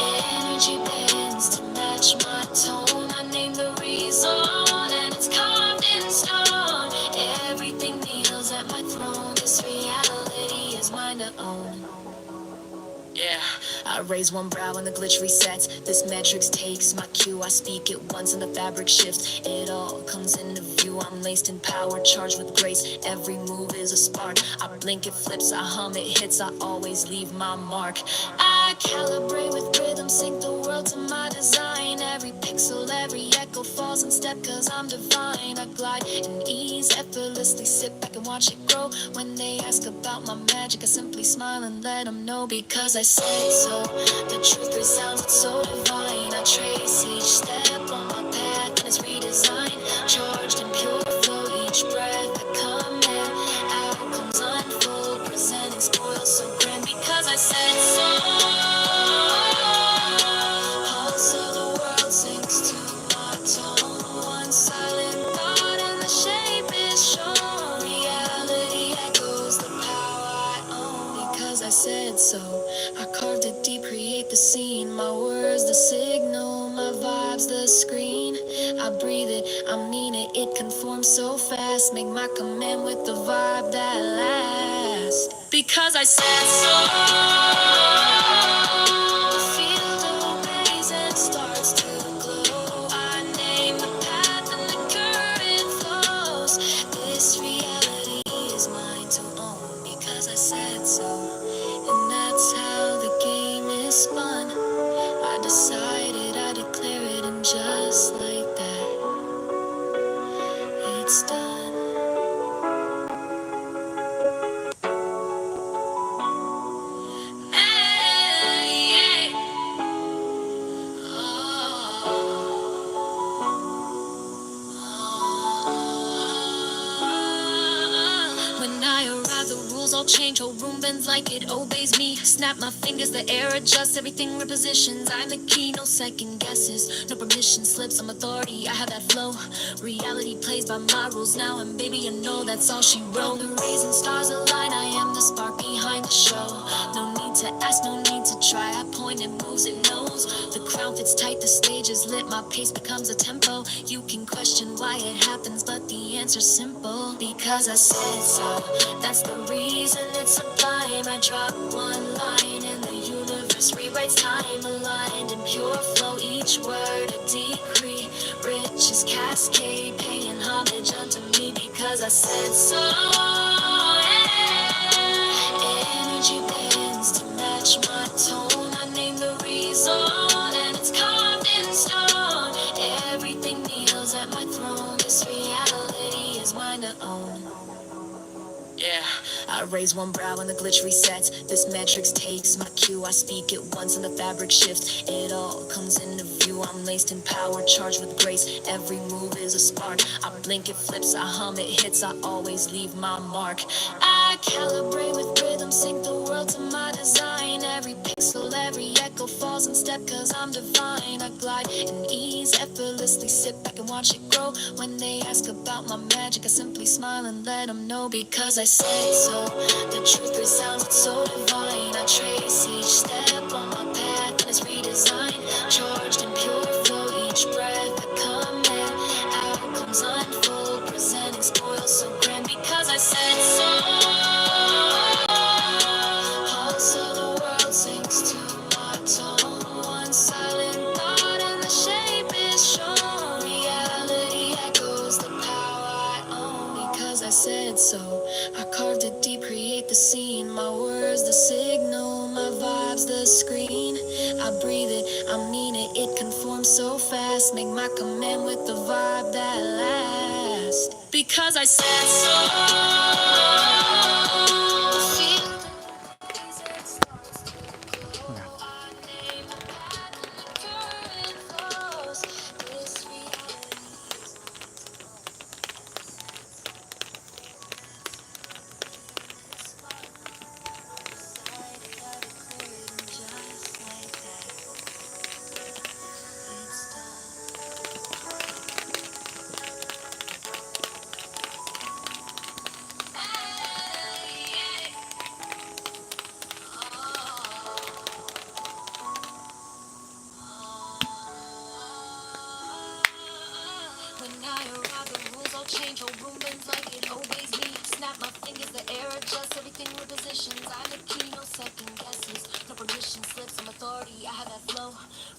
Energy bends to match my tone. I name the reason, and it's carved in stone. Everything kneels at my throne. This reality is mine to own. Yeah, I raise one brow and the glitch resets. This metrics takes my cue. I speak it once and the fabric shifts. It all comes into view. I'm laced in power, charged with grace. Every move is a spark. I blink, it flips, I hum, it hits. I always leave my mark. I calibrate with rhythm, sync the world to my design. Every pixel, every echo falls in step cause I'm divine. I glide in ease, effortlessly sit back and watch it grow. When they ask about my magic, I simply smile and let them know because I said so. The truth resounds, it's so divine. I trace each step on my path and it's redesigned. Charged in pure flow, each breath I come in. Outcomes unfold, presenting spoil so grand because I said so. Pulse of the world sinks to my tone. One silent thought and the shape is shown. Reality echoes the power I own because I said so. I carved it deep, create the scene. My words, the signal, my vibes, the screen. I breathe it, I mean it, it conforms so fast. Make my command with the vibe that lasts. Because I said so. The field obeys and starts to glow. I name the path and the current flows. This reality is mine to own because I said so. And that's how the game is spun. I decided, I declare it, and just like that, it's done. Hey, when I arrive, the rules all change. Whole room bends like it obeys me. Snap my fingers, the air adjusts, everything repositions. I'm the key, no second guesses, no permission slips. I'm authority, I have that flow. Reality plays by my rules now, and baby, you know that's all she wrote. The reason stars align, I am the spark behind the show. No need to ask, no need to try. I point, it moves, it knows. The crown fits tight, the stage is lit. My pace becomes a tempo. You can question why it happens, but the answer's simple. Because I said so. That's the reason it's sublime. I drop one line and the universe rewrites time, aligned in pure flow. Each word a decree, rich as cascade, paying homage unto me because I said so. Yeah. Energy bends to match my tone. I name the reason, and it's carved in stone. Everything kneels at my throne. This reality is mine to own. Yeah, I raise one brow and the glitch resets. This metrics takes my cue. I speak it once and the fabric shifts. It all comes into view. I'm laced in power, charged with grace. Every move is a spark. I blink, it flips, I hum, it hits. I always leave my mark. I calibrate with rhythm, sync the world to my design. Every pixel, every echo falls in step, cause I'm divine. I glide in ease, effortlessly sit back and watch it grow. When they ask about my magic, I simply smile and let them know, because I said so. The truth resounds, it's so divine. I trace each step on my path and it's redesigned. Charged in pure flow, each breath I come in, outcomes unfold, presenting spoil so grand, because I said so. Also the world sinks to my tone. One silent thought and the shape is shown. Reality echoes the power I own, because I said so. I carved it deep, create the scene. My words, the signal, my vibes, the screen. I breathe it, I mean it, it conforms so fast. Make my command with the vibe that lasts, because I said so. Feel the reason starts to glow. I name the path and the current flows. This reality is when I arrive, the rules all change. Whole room bends like it obeys me. Snap my fingers, the air adjusts, everything repositions. I'm the key, no second guesses. No permission slips, I'm authority. I have that flow.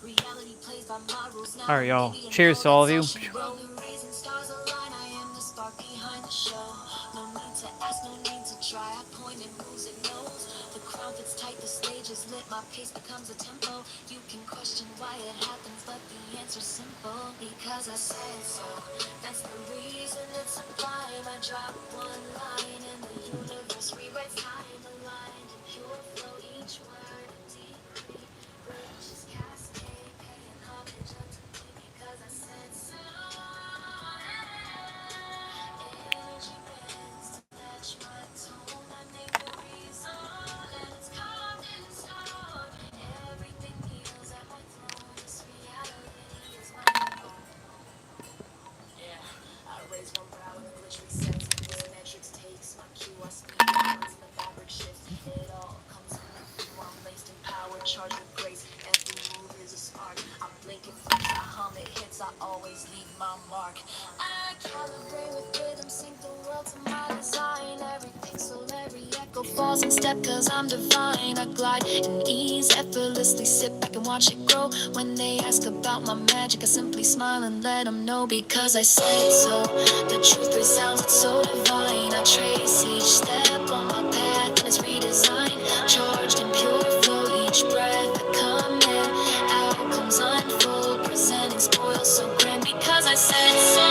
Reality plays by my rules now. All right, y'all. Cheers to all of you. Raising stars align, I am the spark behind the show. No need to ask, no need to try. I point and moves, it knows. The crown fits tight, the stage is lit. My pace becomes a tempo. You can question why it happens, but the answer's simple. Because I said so. That's the reason it's sublime. I drop one line and the universe rewrites time. Aligned in pure flow, each word a decree. Bridges cascade, paying homage unto me, because I said so. Energy bends to match my tone. I name the reason, and it's carved in stone. Everything kneels at my throne. This reality is my own. Yeah, I raise one brow and the glitch resets. This metrics takes my cue. I speak it once and the fabric shifts. It all comes in the view. I'm laced in power, charged with grace. Every move is a spark. I blink, it flips, I hum, it hits. I always leave my mark. I calibrate with rhythm, sync the world to my design. Every pixel, every echo falls in step, cause I'm divine. I glide in ease, effortlessly sit back and watch it grow. When they ask about my magic, I simply smile and let them know, because I said so. The truth resounds, it's so divine. I trace each step on my path and it's redesigned. Charged in pure flow, each breath I come in, outcomes unfold, presenting spoil so grand, because I said so.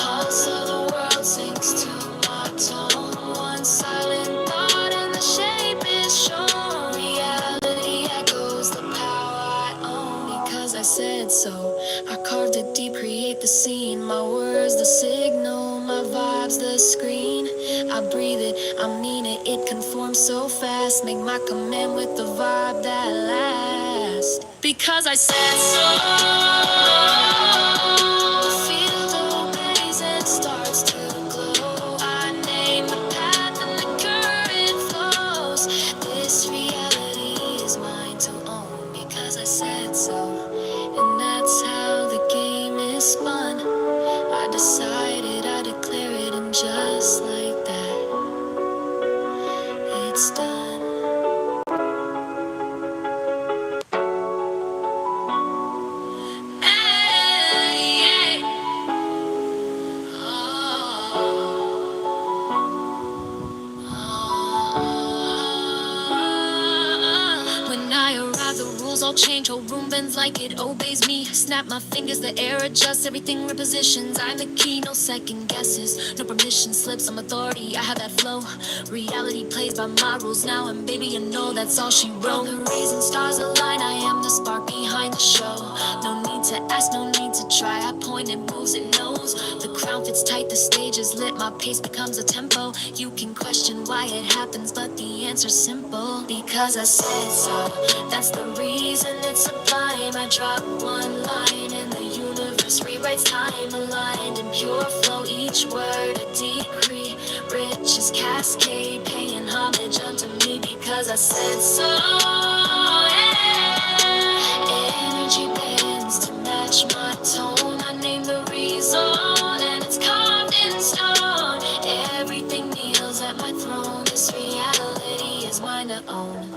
Also the world sinks to my tone. One silent thought and the shape is shown. Reality echoes the power I own, because I said so. I carved it deep, create the scene. My words, the signal, my vibes, the screen. I breathe it, I mean it, it conforms so fast. Make my command with the vibe that lasts, because I said so. Feel the blaze, it starts to glow. I name the path and the current flows. This reality is mine to own, because I said so. And that's how the game is spun. I decided, I declare it, and just like that, it's done. rules, all change. Whole room bends like it obeys me. Snap my fingers, the air adjusts, everything repositions. I'm the key, no second guesses, no permission slips. I'm authority, I have that flow. Reality plays by my rules now, and baby, you know that's all she wrote. The reason stars align, I am the spark behind the show. No need to ask, no need to try. I point, it moves, it knows. The crown fits tight, the stage is lit. My pace becomes a tempo. You can question why it happens, but the answer's simple. Because I said so. That's the reason it's sublime. I drop one line and the universe rewrites time, aligned in pure flow. Each word a decree, riches cascade, paying homage unto me because I said so. Yeah. Energy bends to match my tone. I name the reason, and it's carved in stone. Everything kneels at my throne. This reality is mine to own.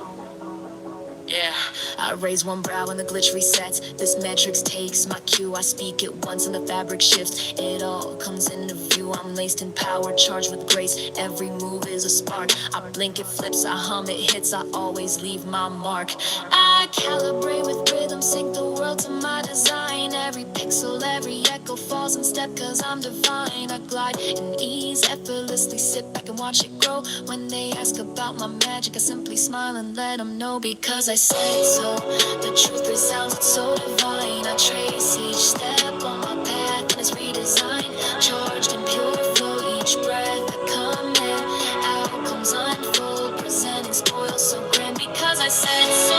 Yeah, I raise one brow and the glitch resets. This metrics takes my cue. I speak it once and the fabric shifts. It all comes into view. I'm laced in power, charged with grace. Every move is a spark. I blink, it flips, I hum, it hits. I always leave my mark. I calibrate with rhythm, sync the world to my design. Every pixel, every echo falls in step, cause I'm divine. I glide in ease, effortlessly sit back and watch it grow. When they ask about my magic, I simply smile and let them know because I said so. The truth resounds, it's so divine. I trace each step on my path and it's redesigned. Charged in pure flow, each breath I come in, outcomes unfold, presenting spoil so grand because I said so.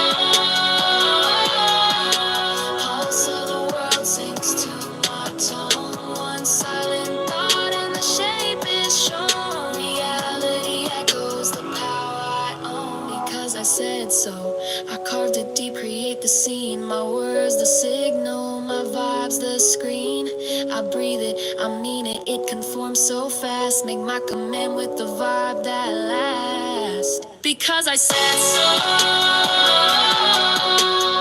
Pulse of the world sinks to my tone. One silent thought and the shape is shown. Reality echoes the power I own because I said so. I carved it deep, create the scene. My words, the signal, my vibes, the screen. I breathe it, I mean it, it conforms so fast. Make my command with the vibe that lasts. Because I said so.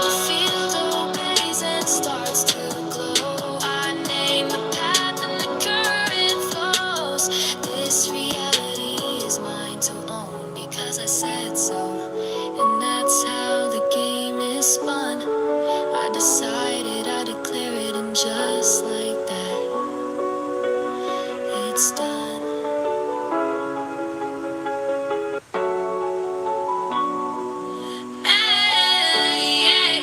The field obeys and starts to glow. I name the path and the current flows. This reality is mine to own because I said so. And that's how the game is spun. I decided, I declare it, and just like that, it's done. Hey, yeah.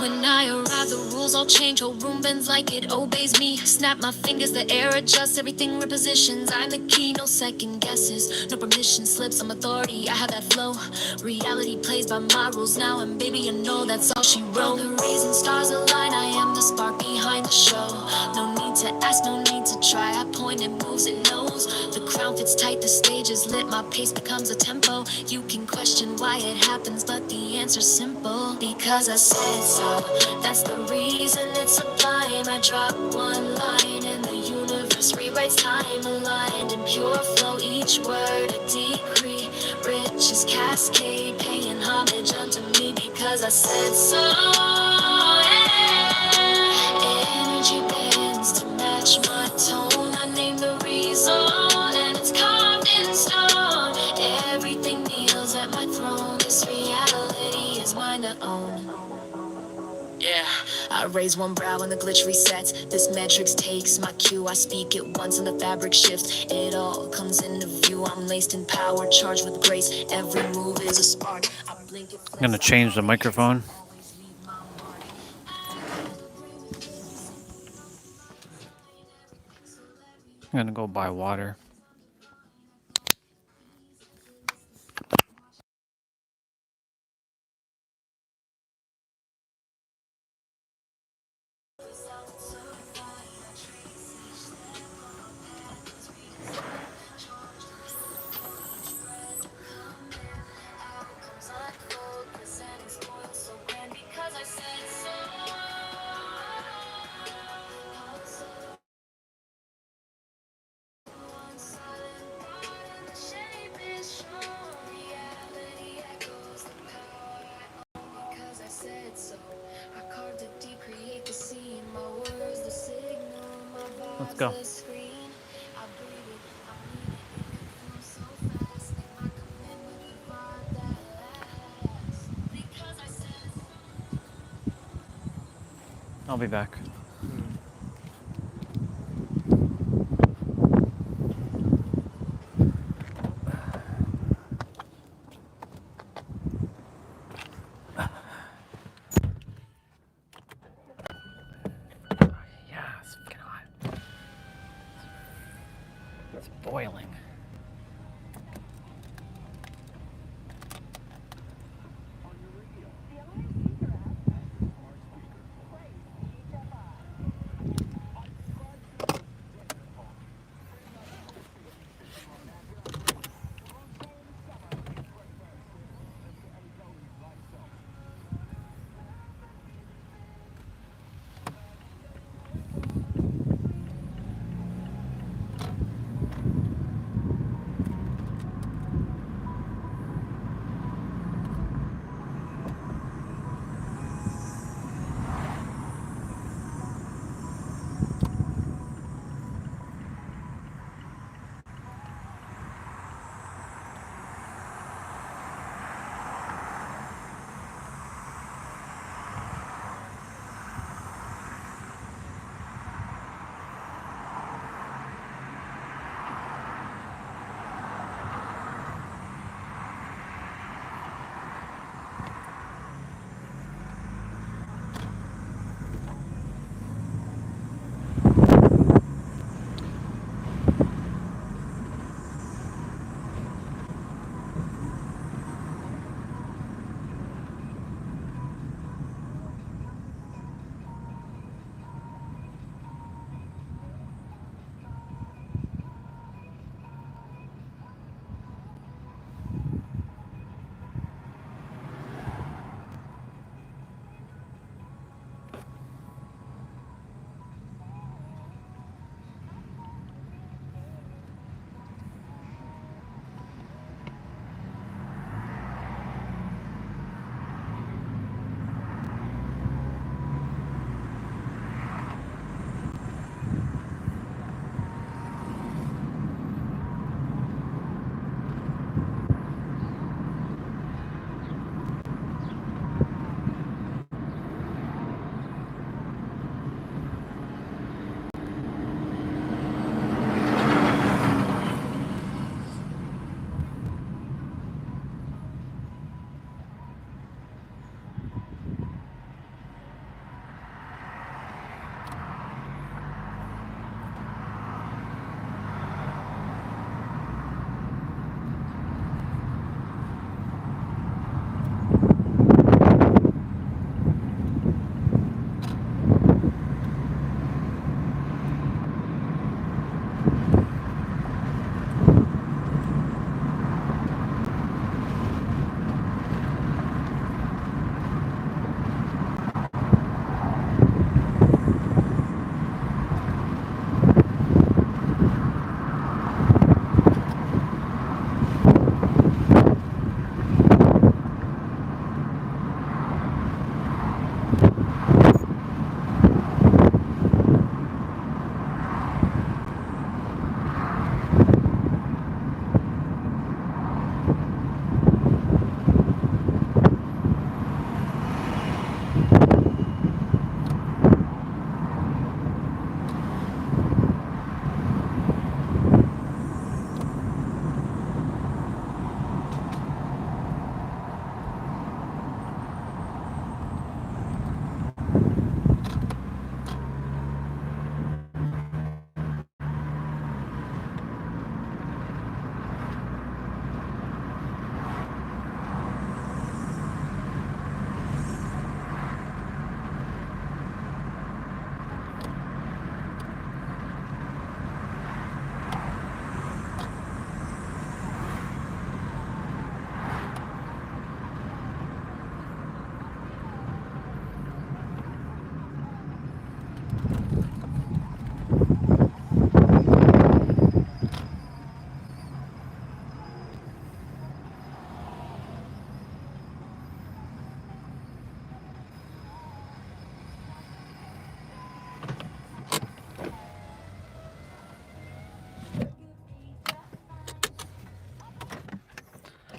When I arrive, the rules all change. Whole room bends like it obeys me. Snap my fingers, the air adjusts, everything repositions. I'm the key, no second guesses, no permission slips. I'm authority, I have that flow. Reality plays by my rules now, and baby, you know that's all she wrote. The reason stars align, I am the spark behind the show. No need to ask, no need to try. I point, it moves, it knows. The crown fits tight, the stage is lit. My pace becomes a tempo. You can question why it happens, but the answer's simple. Because I said so. That's the reason it's sublime. I drop one line and the universe rewrites time, aligned in pure flow. Each word a decree, riches cascade, paying homage unto me because I said so. Yeah. Energy bends to match my tone. I name the reason, and it's carved in stone. Everything kneels at my throne. This reality is mine to own. Yeah, I raise one brow and the glitch resets. This metrics takes my cue. I speak it once and the fabric shifts. It all comes into view. I'm laced in power, charged with grace. Every move is a spark. I blink it. I'm gonna change the microphone. I'm gonna go buy water. Let's go. I'll be back. Yeah, it's fucking hot. It's boiling.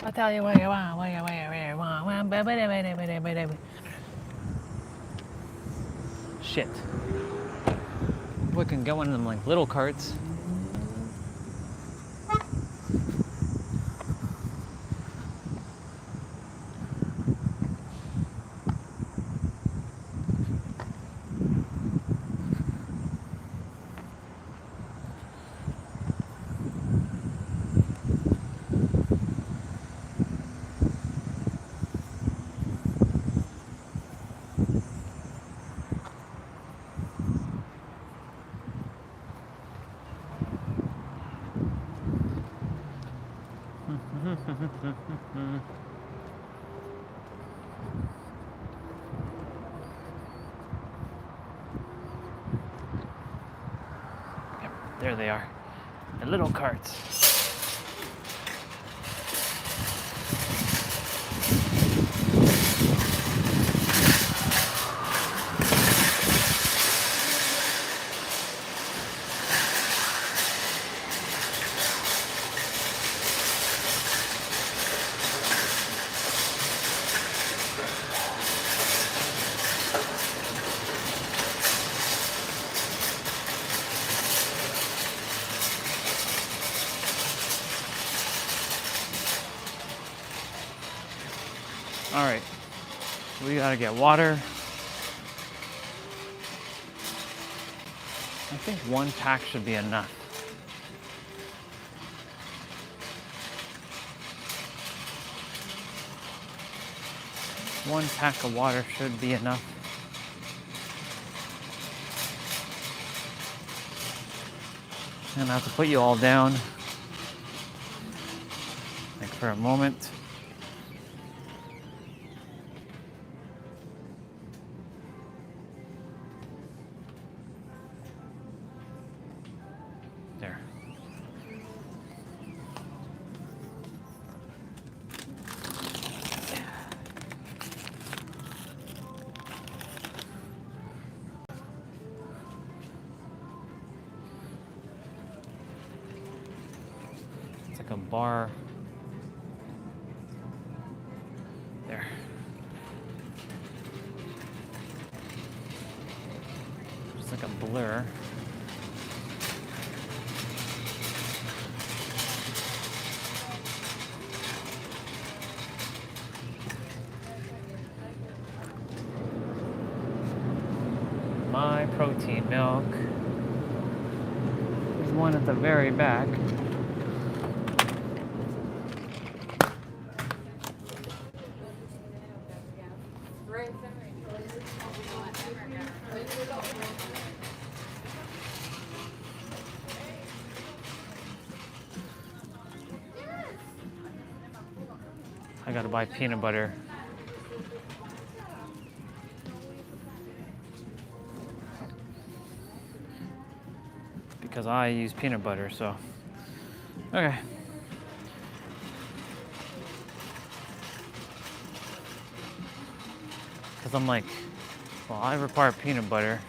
I'll tell you what you want, what you want. Shit. We can go in them like little carts. Yep, there they are. The little carts. All right, we gotta get water. I think 1 pack should be enough. One pack of water should be enough. And I have to put you all down, like for a moment. There. It's like a bar. There. Just like a blur. My protein milk. There's one at the very back. I gotta buy peanut butter. Because I use peanut butter, so. Okay. Because I'm like, well, I require peanut butter.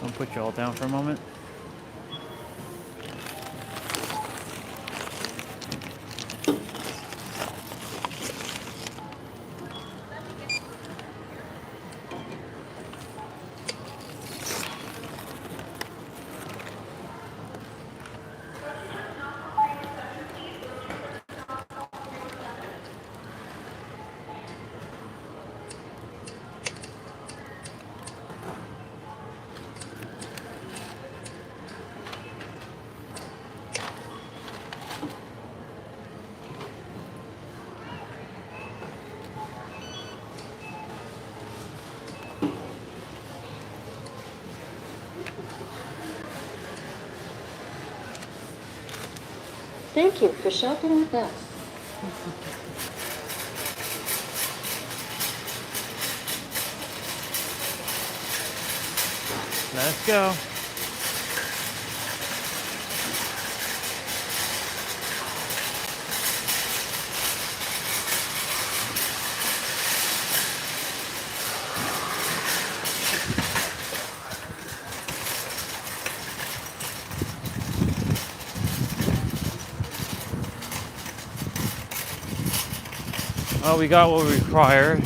I'll put you all down for a moment. Thank you for shopping with us. Let's go. Oh, we got what we required.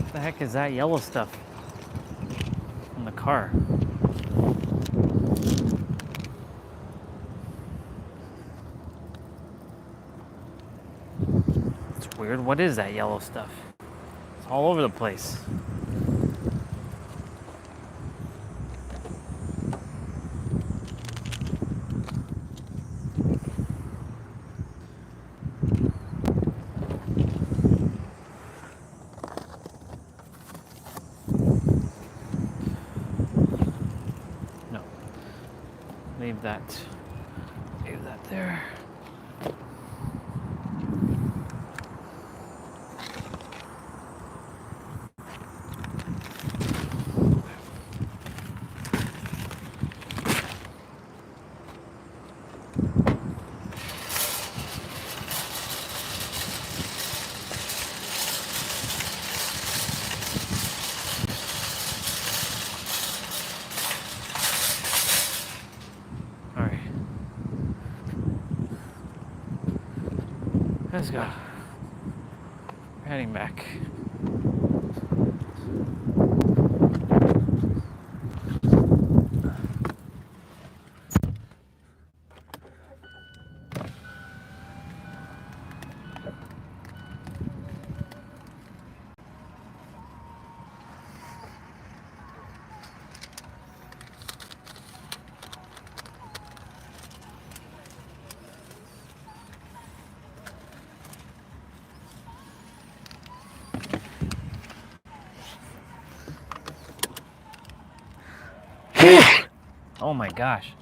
What the heck is that yellow stuff in the car? It's weird. What is that yellow stuff? It's all over the place. No. Leave that. Leave that there. All right. Let's go. We're heading back. Oh my gosh.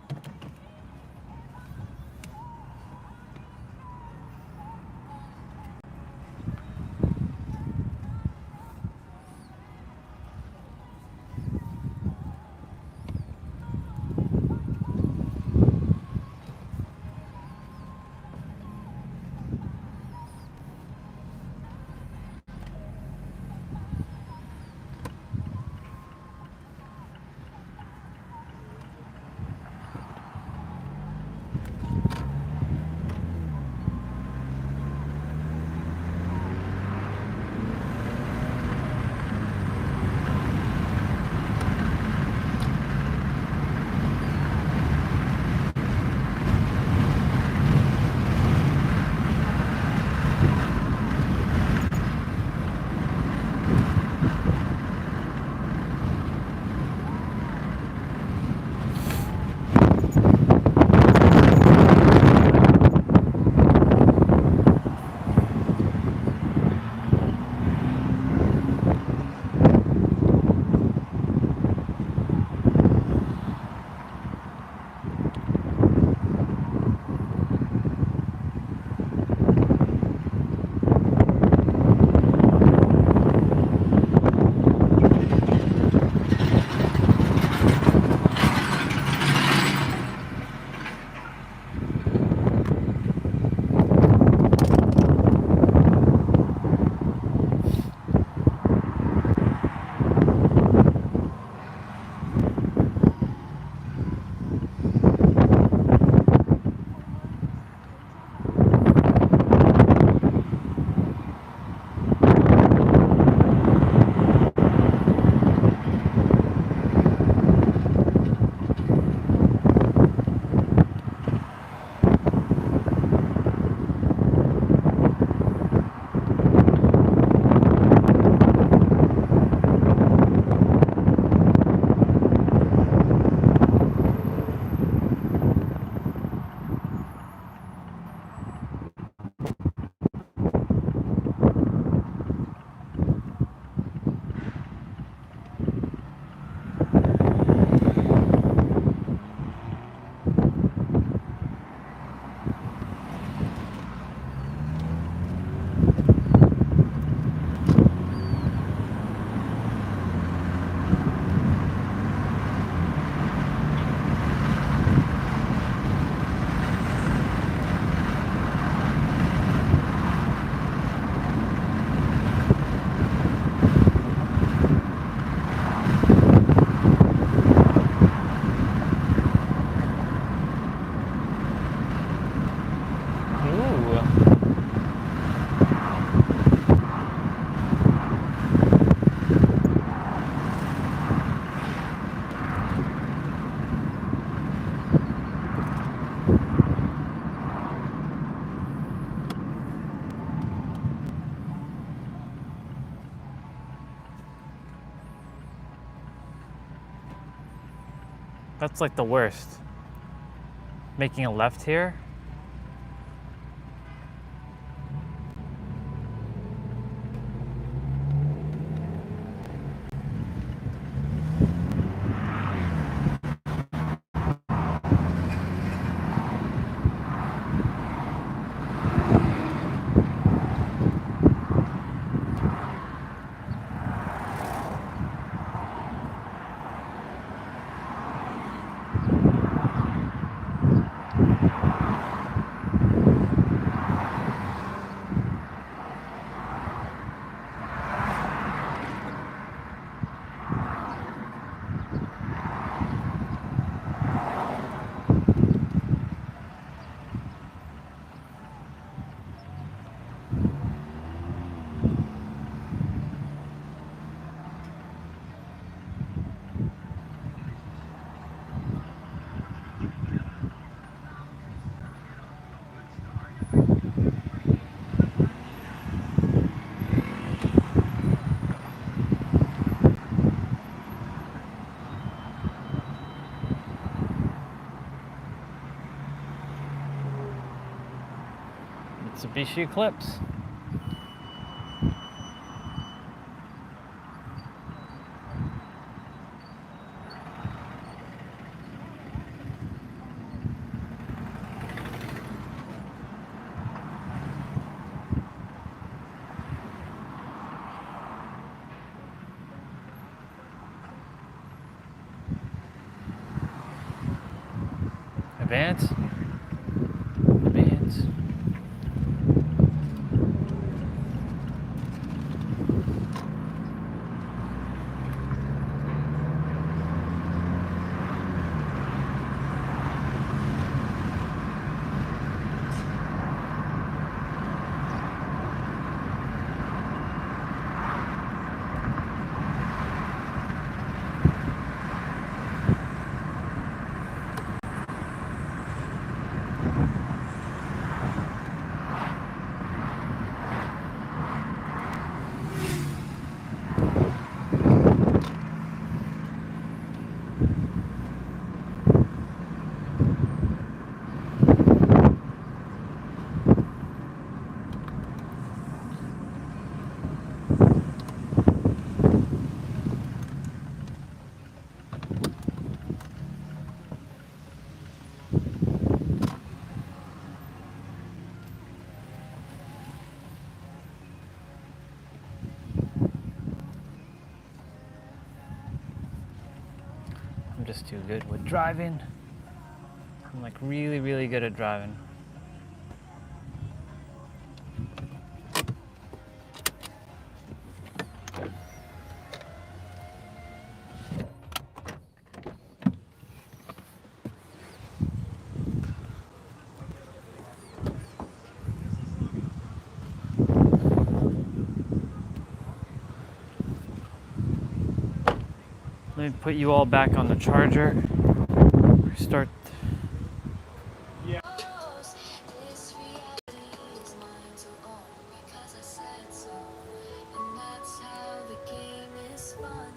That's like the worst. Making a left here. Mitsubishi Eclipse. Advance. Advance. I'm just too good with driving. I'm like really, really good at driving. Let me put you all back on the charger. Start. This reality is mine to own because I said so. And that's how the game is spun.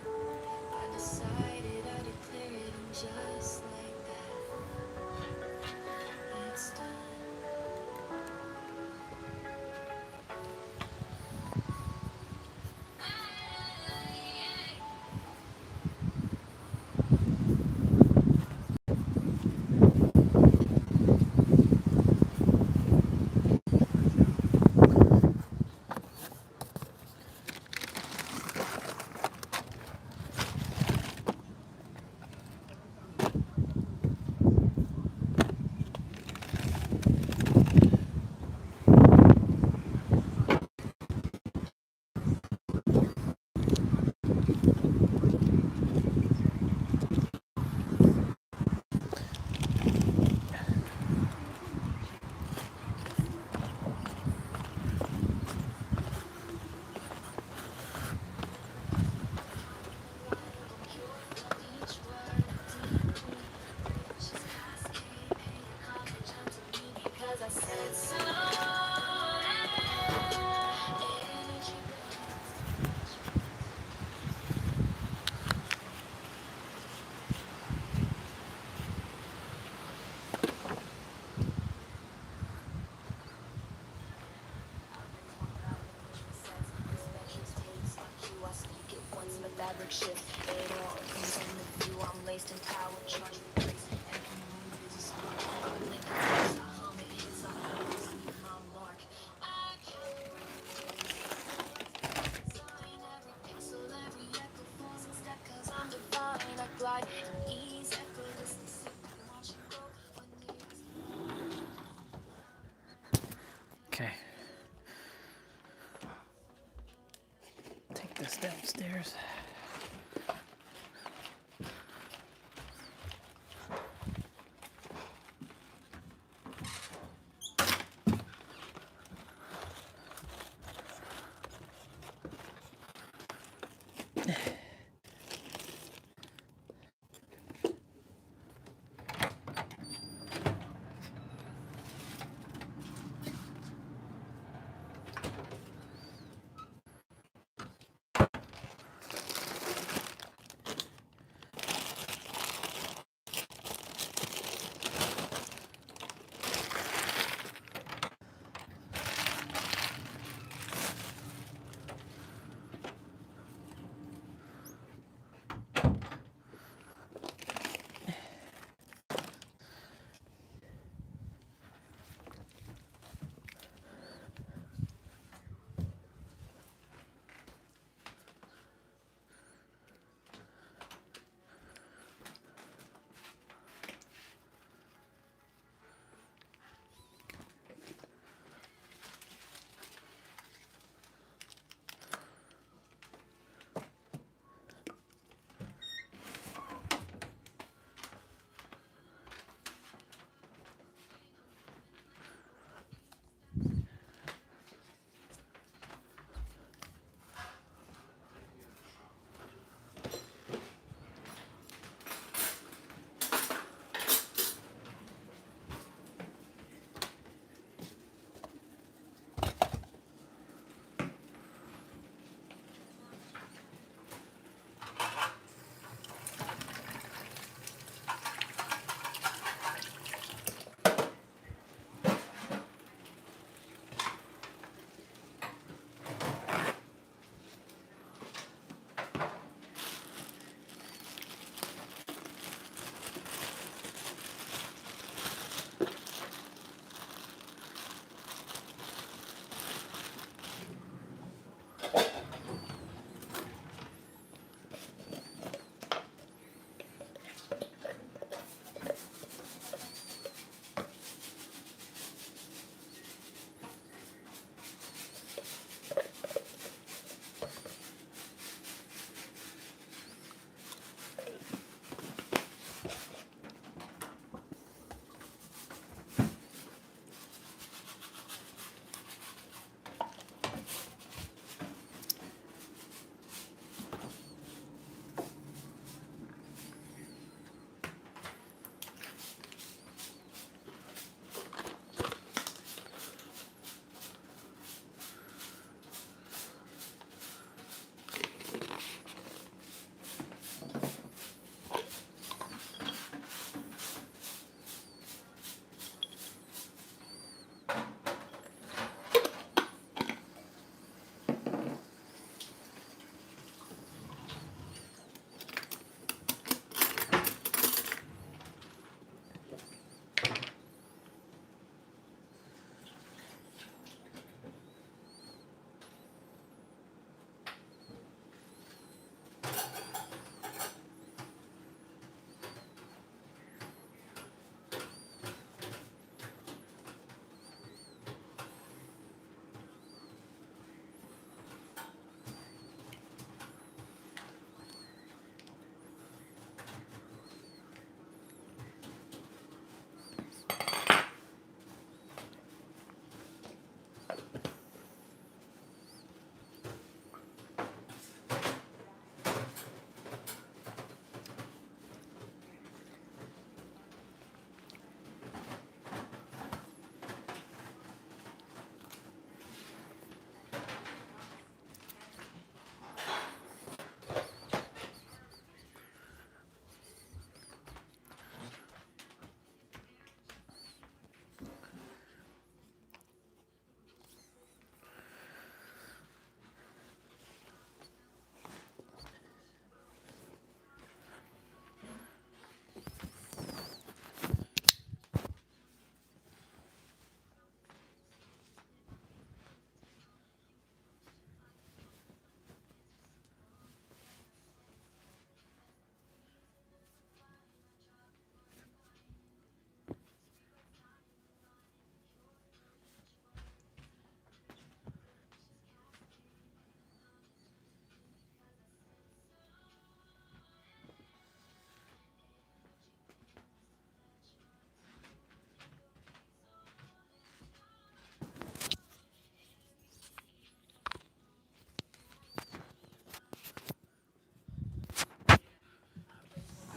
I decided I declare it, and just like that, it's done. fabric shift. It all comes in the view. I'm laced in power, charged with grace. And the moon is a spark. I blink the face, I hum it, hits, I always leave my mark. I design every pixel, every echo falls in step, 'cause I'm divine. I glide in ease, effortlessly simple. Watch it go when the Okay. Take this downstairs.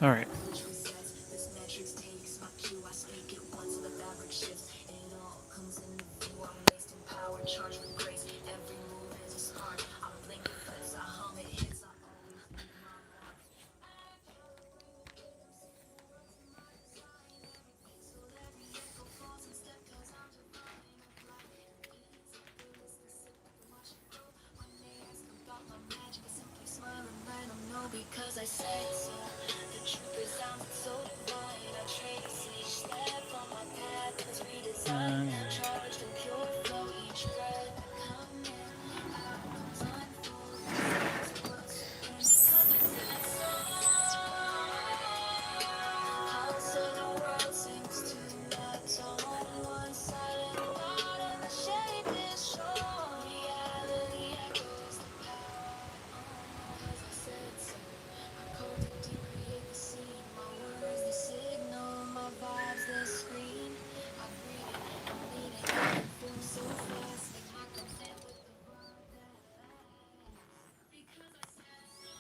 All right. Because I said so, the truth resounds so divine. I trace each step on my path and it's redesigned, charged in pure flow. Each breath I come in, out comes unfold. Because I said so, pulse of the world sinks to my tone. One silent thought and the shape is shown. Reality echoes the power. Because I said so. Cultivate, create the scene. My words, the signal. My vibes, the screen. I breathe it, I mean it. It feels so fast. Make my consent with the vibe that lasts. Because I said so.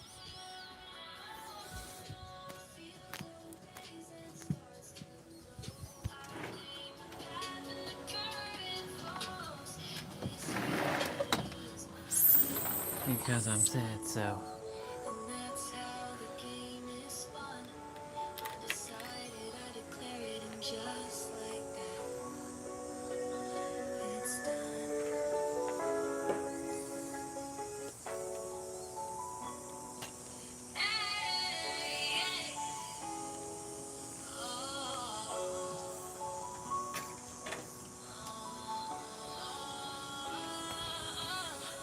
Feel the waves and stars to glow. I name the path and the current flows. This reality is mine. Because I'm sad, so. And that's how the game is spun. I decided, I declare it, and just like that, it's done. Hey, hey.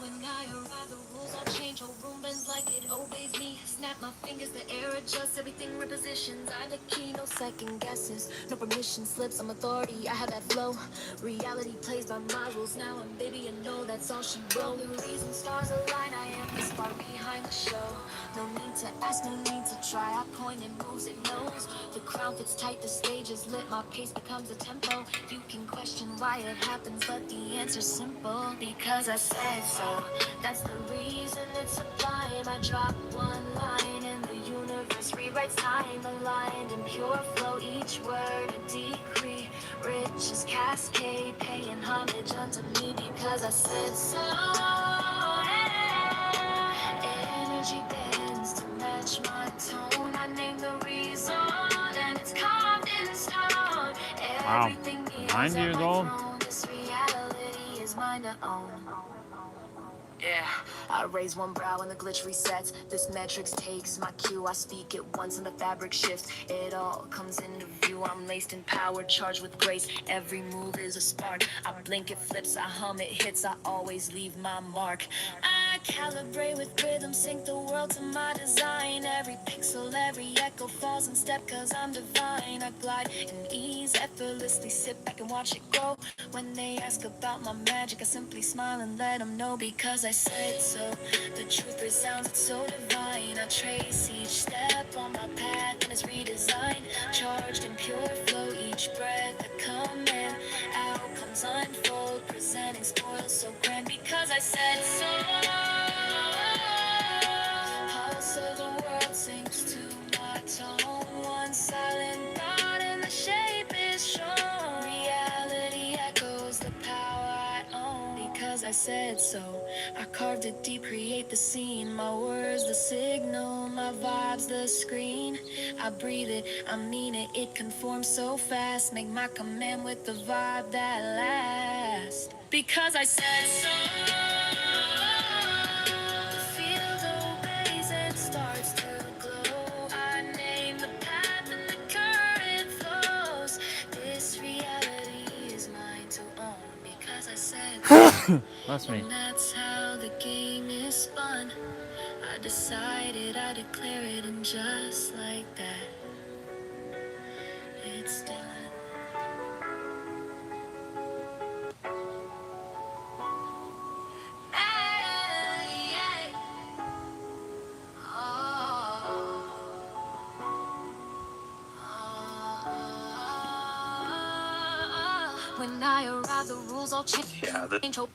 When I arrive, the rules all change. Whole room bends like it obeys me. Snap my fingers, the air adjusts, everything repositions. I'm the key, no second guesses, no permission slips. I'm authority, I have that flow. Reality plays by my rules. Now I'm baby, and know that's all she wrote. The reason stars align, I am the spark behind the show. No need to ask, no need to try. I point and moves, it knows. The crowd fits tight, the stage is lit. My pace becomes a tempo. You can question why it happens, but the answer's simple. Because I said so. That's the reason it's sublime. I drop one line and the universe rewrites time. Aligned in pure flow, each word a decree. Rich as cascade, paying homage unto me. Because I said so. Energy bends to match my tone. I name the reason, and it's carved in stone. Wow. Everything 9 years old? This reality is mine to own. Yeah, I raise one brow and the glitch resets. This metrics takes my cue. I speak it once and the fabric shifts. It all comes into view. I'm laced in power, charged with grace. Every move is a spark. I blink, it flips, I hum, it hits. I always leave my mark. I calibrate with rhythm, sync the world to my design. Every pixel, every echo falls in step, cause I'm divine. I glide in ease, effortlessly sit back and watch it grow. When they ask about my magic, I simply smile and let them know. Because I said so. The truth resounds, it's so divine. I trace each step on my path and it's redesigned. Charged in pure flow, each breath I come in. Outcomes unfold, presenting spoils so grand. Because I said so. Pulse of the world sinks to my tone. One silent thought and the shape is shown. Reality echoes the power I own. Because I said so. I carved it deep, create the scene. My words, the signal. My vibes, the screen. I breathe it, I mean it. It conforms so fast. Make my command with the vibe that lasts. Because I said so. Feel the waves and starts to glow. I name the path and the current flows. This reality is mine to own. Because I said so. That's me. And that's how the game is spun. I decided, I declare it, and just like that, it's done. Hey, hey. Oh. When I arrive, the rules all change. Yeah, Hope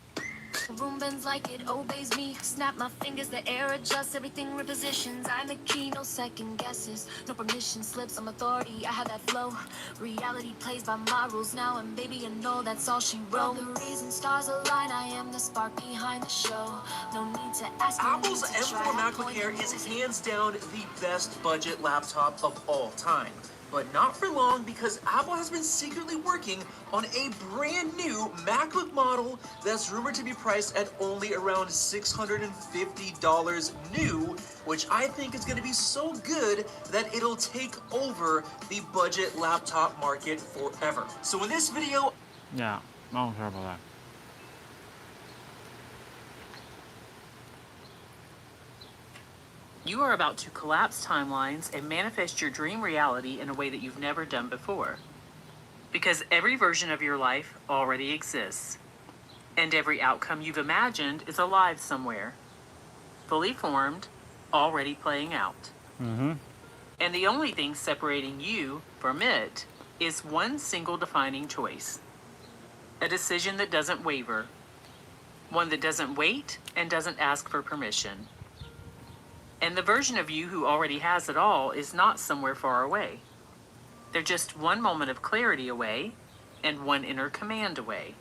The room bends like it obeys me. Snap my fingers, the air adjusts, everything repositions. I'm the key, no second guesses, no permission slips. I'm authority, I have that flow. Reality plays by my rules now, and baby, you know that's all she wrote. The reason stars align, I am the spark behind the show. No need to ask. Apple's M4 MacBook Air is hands down the best budget laptop of all time. But not for long, because Apple has been secretly working on a brand new MacBook model that's rumored to be priced at only around $650 new, which I think is going to be so good that it'll take over the budget laptop market forever. So in this video, Yeah, I don't care about that. You are about to collapse timelines and manifest your dream reality in a way that you've never done before. Because every version of your life already exists. And every outcome you've imagined is alive somewhere. Fully formed, already playing out. And the only thing separating you from it is one single defining choice. A decision that doesn't waver. One that doesn't wait and doesn't ask for permission. And the version of you who already has it all is not somewhere far away. They're just one moment of clarity away and one inner command away.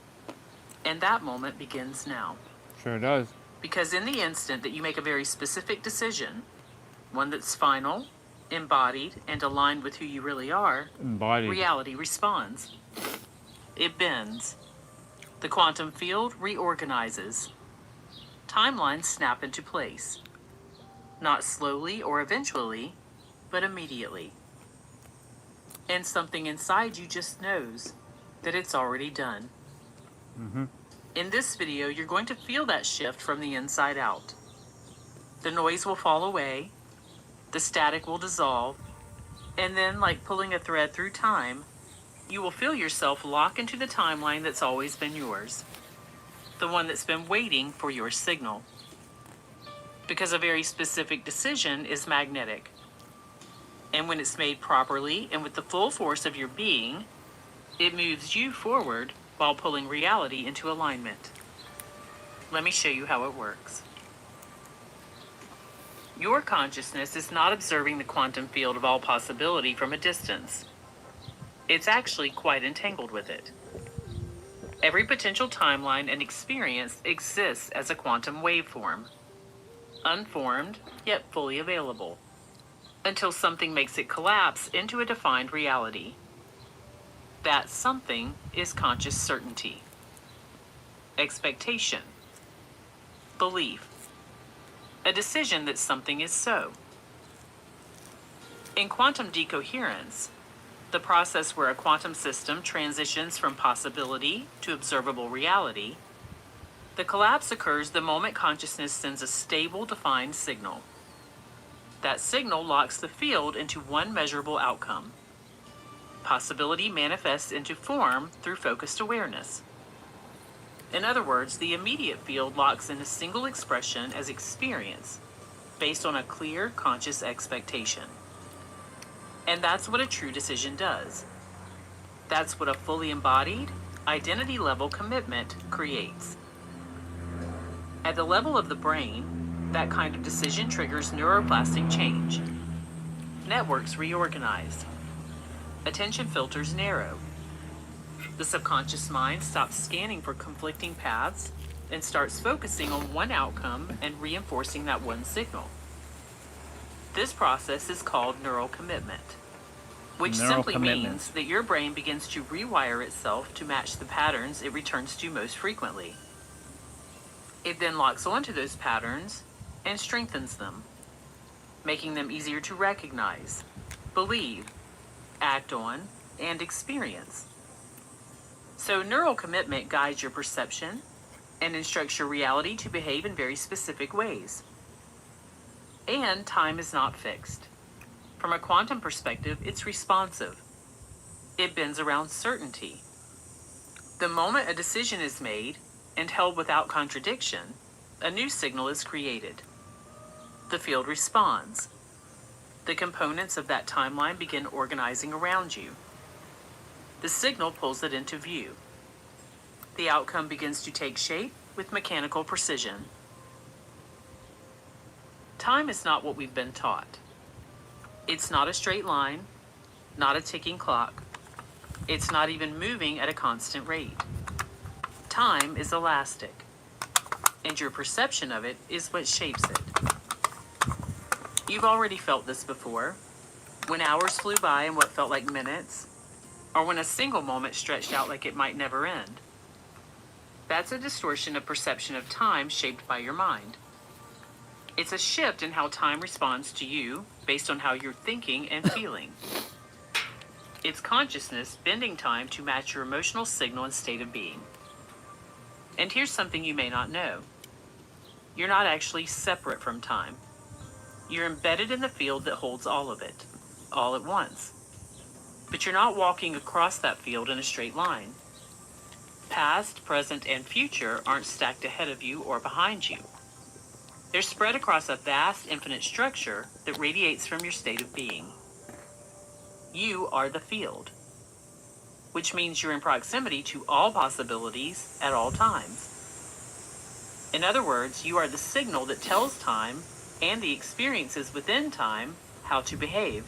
And that moment begins now. Sure does. Because in the instant that you make a very specific decision, one that's final, embodied, and aligned with who you really are, Embodied. reality responds. It bends. The quantum field reorganizes. Timelines snap into place. Not slowly or eventually, but immediately. And something inside you just knows that it's already done. In this video, you're going to feel that shift from the inside out. The noise will fall away, the static will dissolve, and then, like pulling a thread through time, you will feel yourself lock into the timeline that's always been yours. The one that's been waiting for your signal. Because a very specific decision is magnetic. And when it's made properly and with the full force of your being, it moves you forward while pulling reality into alignment. Let me show you how it works. Your consciousness is not observing the quantum field of all possibility from a distance. It's actually quite entangled with it. Every potential timeline and experience exists as a quantum waveform. Unformed, yet fully available, until something makes it collapse into a defined reality. That something is conscious certainty, expectation, belief, a decision that something is so. In quantum decoherence, the process where a quantum system transitions from possibility to observable reality, the collapse occurs the moment consciousness sends a stable, defined signal. That signal locks the field into one measurable outcome. Possibility manifests into form through focused awareness. In other words, the immediate field locks in a single expression as experience, based on a clear, conscious expectation. And that's what a true decision does. That's what a fully embodied, identity-level commitment creates. At the level of the brain, that kind of decision triggers neuroplastic change. Networks reorganize. Attention filters narrow. The subconscious mind stops scanning for conflicting paths and starts focusing on one outcome and reinforcing that one signal. This process is called neural commitment, which simply means that your brain begins to rewire itself to match the patterns it returns to most frequently. It then locks onto those patterns and strengthens them, making them easier to recognize, believe, act on, and experience. So neural commitment guides your perception and instructs your reality to behave in very specific ways. And time is not fixed. From a quantum perspective, it's responsive. It bends around certainty. The moment a decision is made and held without contradiction, a new signal is created. The field responds. The components of that timeline begin organizing around you. The signal pulls it into view. The outcome begins to take shape with mechanical precision. Time is not what we've been taught. It's not a straight line, not a ticking clock. It's not even moving at a constant rate. Time is elastic, and your perception of it is what shapes it. You've already felt this before, when hours flew by in what felt like minutes, or when a single moment stretched out like it might never end. That's a distortion of perception of time shaped by your mind. It's a shift in how time responds to you based on how you're thinking and feeling. It's consciousness bending time to match your emotional signal and state of being. And here's something you may not know. You're not actually separate from time. You're embedded in the field that holds all of it, all at once. But you're not walking across that field in a straight line. Past, present, and future aren't stacked ahead of you or behind you. They're spread across a vast, infinite structure that radiates from your state of being. You are the field, which means you're in proximity to all possibilities at all times. In other words, you are the signal that tells time and the experiences within time how to behave.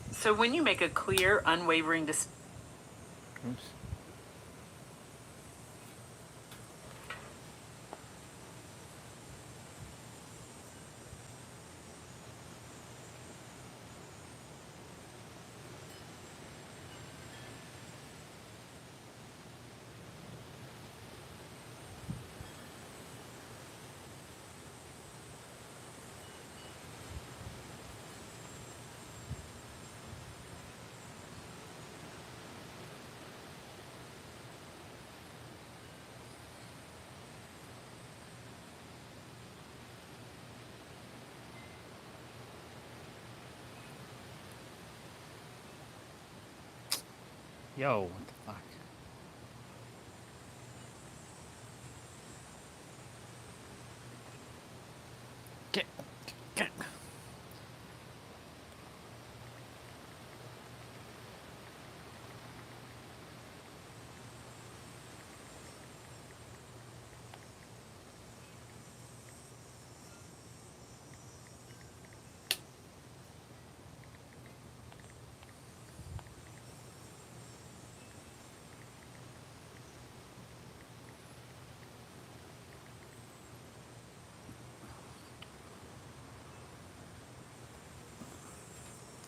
So when you make a clear, unwavering decision, Yo, what the fuck? Get.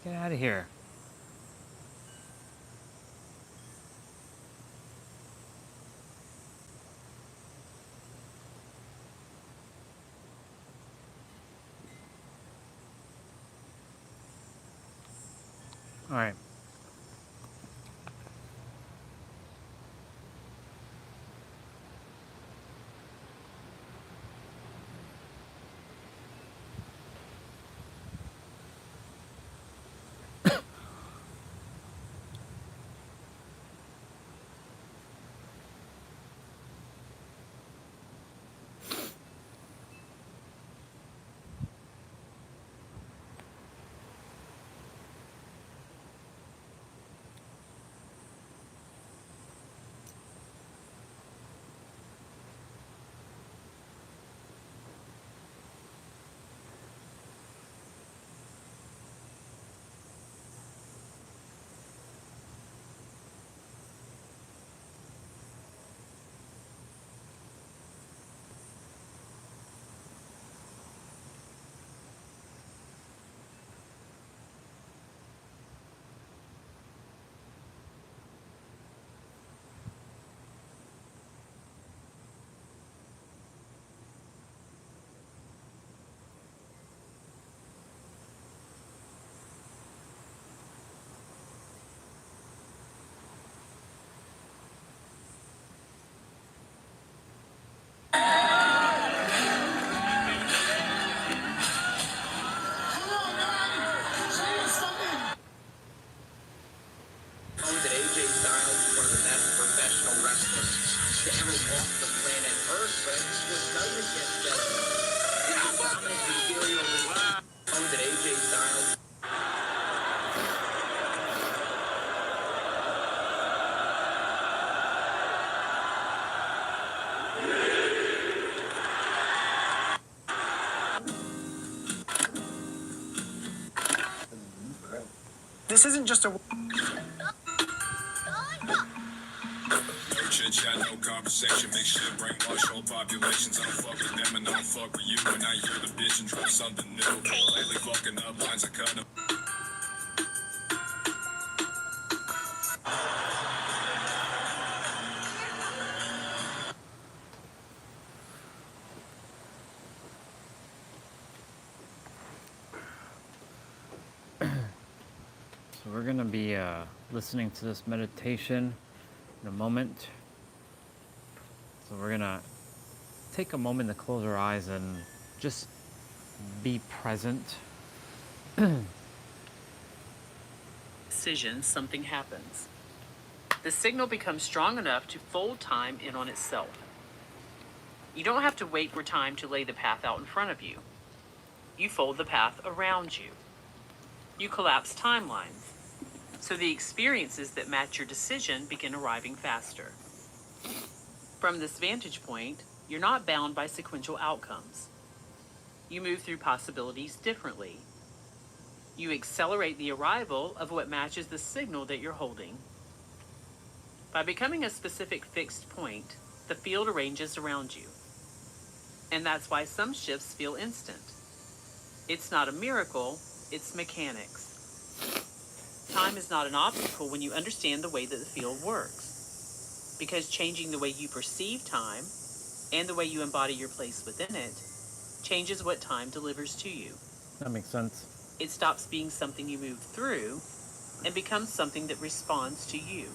Get out of here. All right. This isn't just a... No chit chat, no conversation, make shit brainwash whole populations. I don't fuck with them and I don't fuck with you. And now you're the bitch and try something new. Lately fucking up lines I cut up. So we're gonna be listening to this meditation in a moment. So we're gonna take a moment to close our eyes and just be present. Decision, something happens. The signal becomes strong enough to fold time in on itself. You don't have to wait for time to lay the path out in front of you. You fold the path around you. You collapse timelines, so the experiences that match your decision begin arriving faster. From this vantage point, you're not bound by sequential outcomes. You move through possibilities differently. You accelerate the arrival of what matches the signal that you're holding. By becoming a specific fixed point, the field arranges around you. And that's why some shifts feel instant. It's not a miracle, it's mechanics. Time is not an obstacle when you understand the way that the field works. Because changing the way you perceive time and the way you embody your place within it changes what time delivers to you. That makes sense. It stops being something you move through and becomes something that responds to you.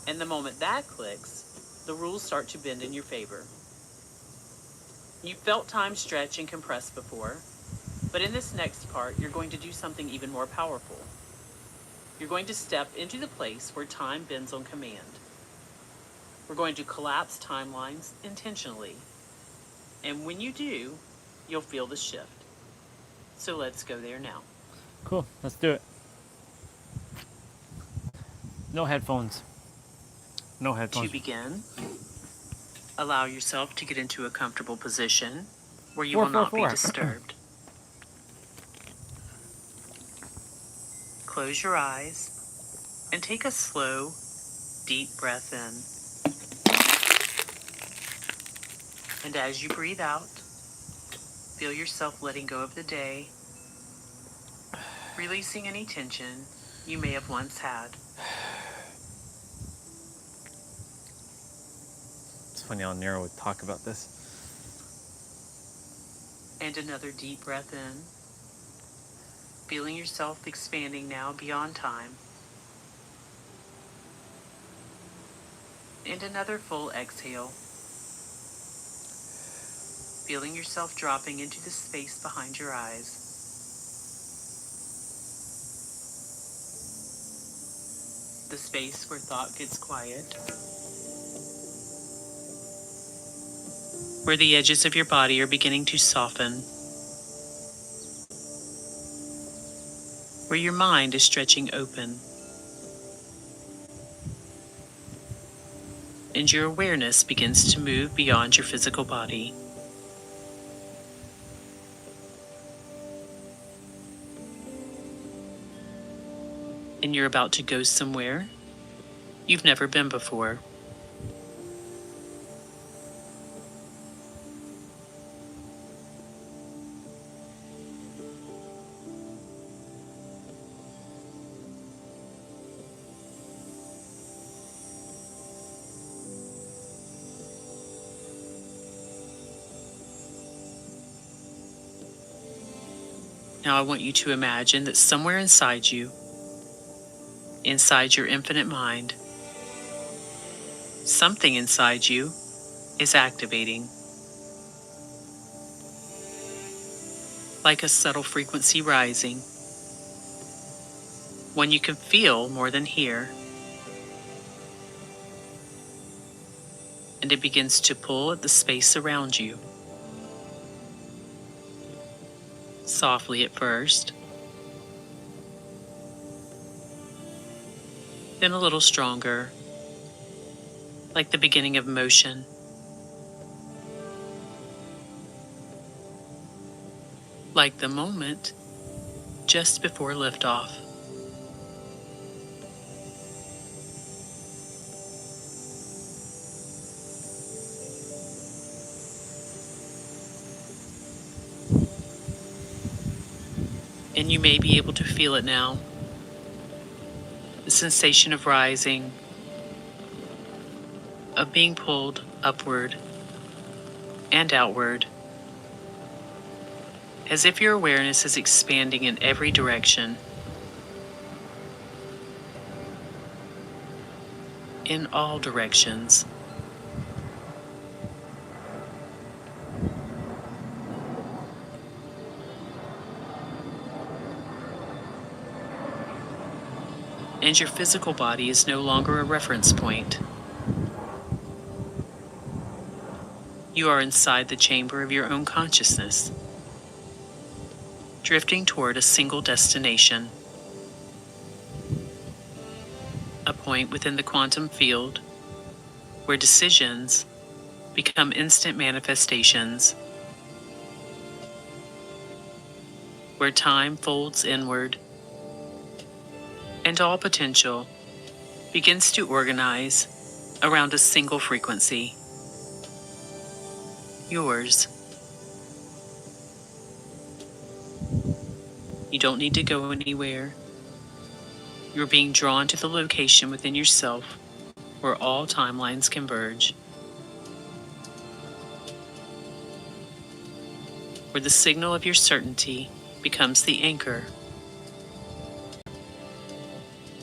And the moment that clicks, the rules start to bend in your favor. You've felt time stretch and compress before, but in this next part, you're going to do something even more powerful. You're going to step into the place where time bends on command. We're going to collapse timelines intentionally. And when you do, you'll feel the shift. So let's go there now. Cool, let's do it. No headphones. No headphones. To begin, allow yourself to get into a comfortable position where you will not be disturbed. Close your eyes and take a slow, deep breath in. And as you breathe out, feel yourself letting go of the day, releasing any tension you may have once had. It's funny how Nero would talk about this. And another deep breath in, feeling yourself expanding now beyond time. And another full exhale, feeling yourself dropping into the space behind your eyes. The space where thought gets quiet, where the edges of your body are beginning to soften, where your mind is stretching open, and your awareness begins to move beyond your physical body. And you're about to go somewhere you've never been before. Now I want you to imagine that somewhere inside you, inside your infinite mind, something inside you is activating. Like a subtle frequency rising, one you can feel more than hear. And it begins to pull at the space around you. Softly at first, then a little stronger, like the beginning of motion. Like the moment just before liftoff. And you may be able to feel it now. The sensation of rising, of being pulled upward and outward, as if your awareness is expanding in every direction, in all directions. And your physical body is no longer a reference point. You are inside the chamber of your own consciousness, drifting toward a single destination, a point within the quantum field where decisions become instant manifestations, where time folds inward and all potential begins to organize around a single frequency, yours. You don't need to go anywhere. You're being drawn to the location within yourself where all timelines converge, where the signal of your certainty becomes the anchor,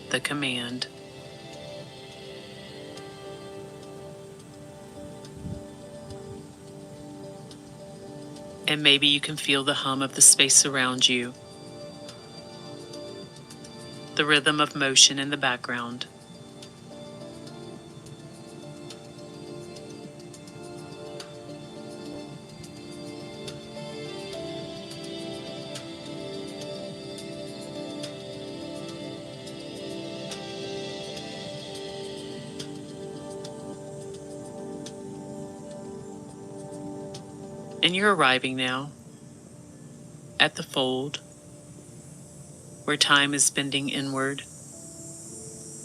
the command. And maybe you can feel the hum of the space around you, the rhythm of motion in the background. And you're arriving now at the fold where time is bending inward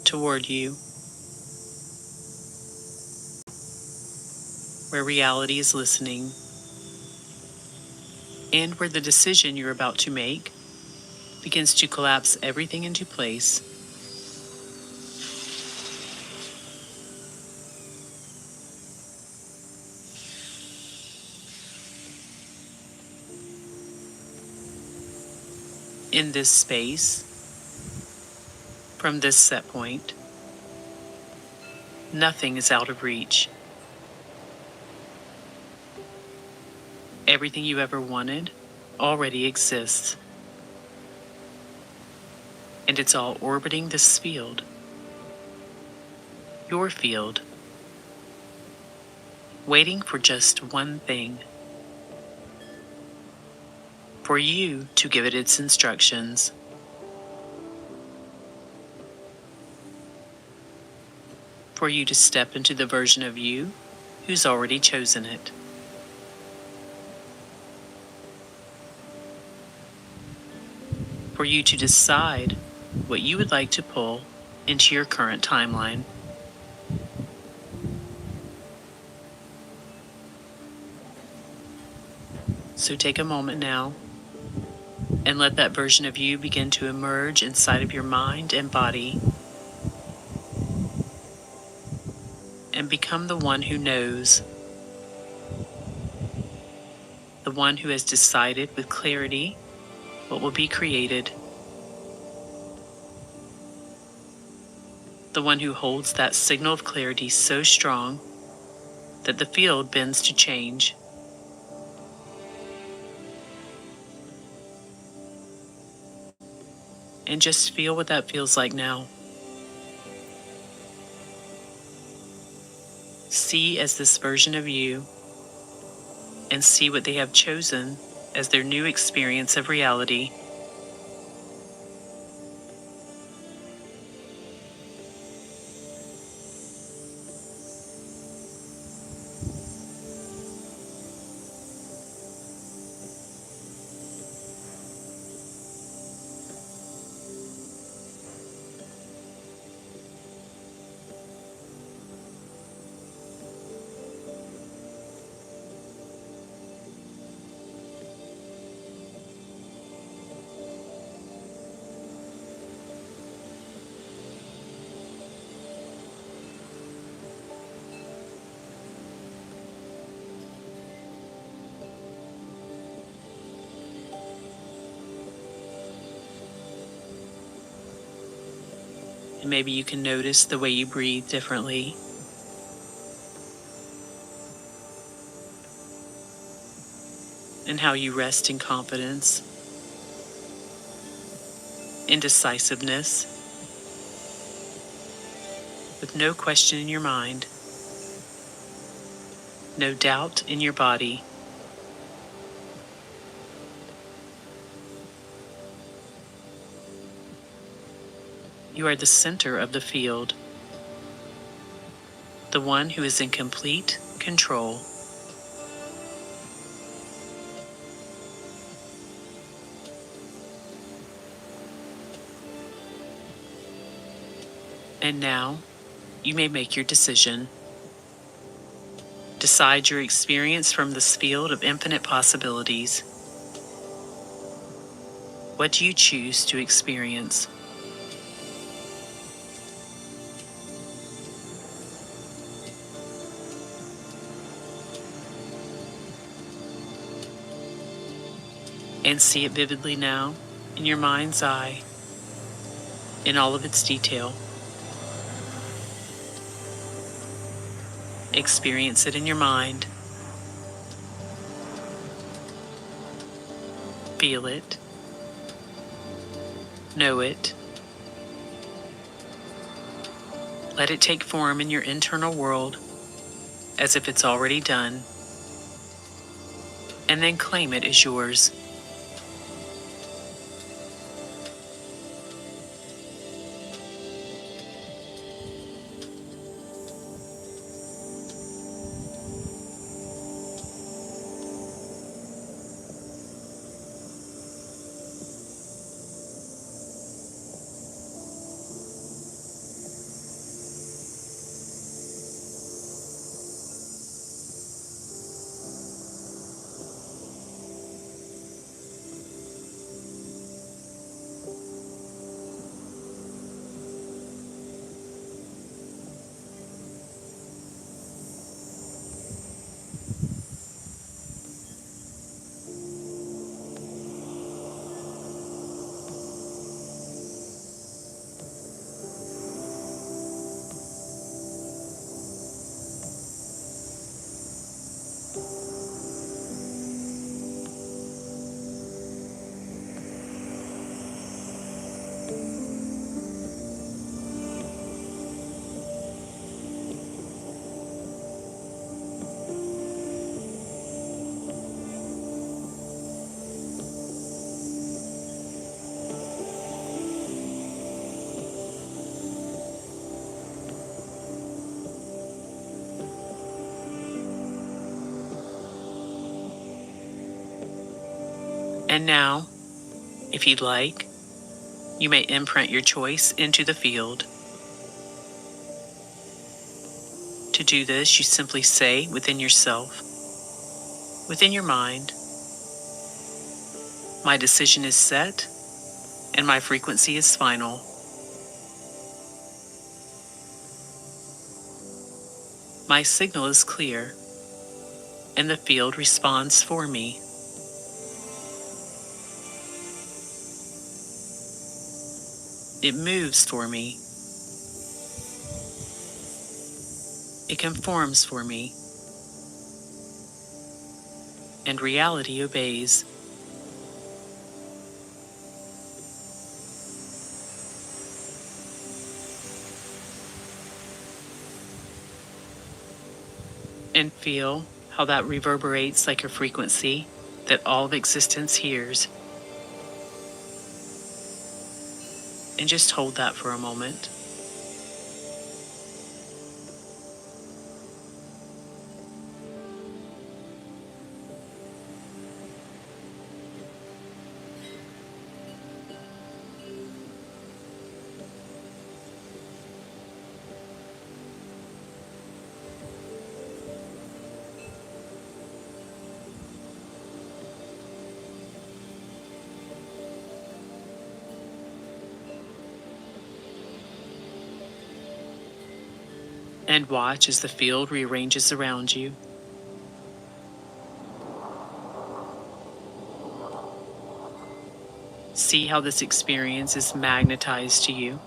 toward you, where reality is listening, and where the decision you're about to make begins to collapse everything into place. In this space, from this set point, nothing is out of reach. Everything you ever wanted already exists. And it's all orbiting this field, your field, waiting for just one thing: for you to give it its instructions. For you to step into the version of you who's already chosen it. For you to decide what you would like to pull into your current timeline. So take a moment now and let that version of you begin to emerge inside of your mind and body, and become the one who knows, the one who has decided with clarity what will be created, the one who holds that signal of clarity so strong that the field bends to change. And just feel what that feels like now. See as this version of you, and see what they have chosen as their new experience of reality. Maybe you can notice the way you breathe differently. And how you rest in confidence, indecisiveness, with no question in your mind, no doubt in your body. You are the center of the field, the one who is in complete control. And now, you may make your decision. Decide your experience from this field of infinite possibilities. What do you choose to experience? And see it vividly now, in your mind's eye, in all of its detail. Experience it in your mind. Feel it. Know it. Let it take form in your internal world as if it's already done. And then claim it as yours. And now, if you'd like, you may imprint your choice into the field. To do this, you simply say within yourself, within your mind, my decision is set and my frequency is final. My signal is clear and the field responds for me. It moves for me. It conforms for me. And reality obeys. And feel how that reverberates like a frequency that all of existence hears. And just hold that for a moment. And watch as the field rearranges around you. See how this experience is magnetized to you.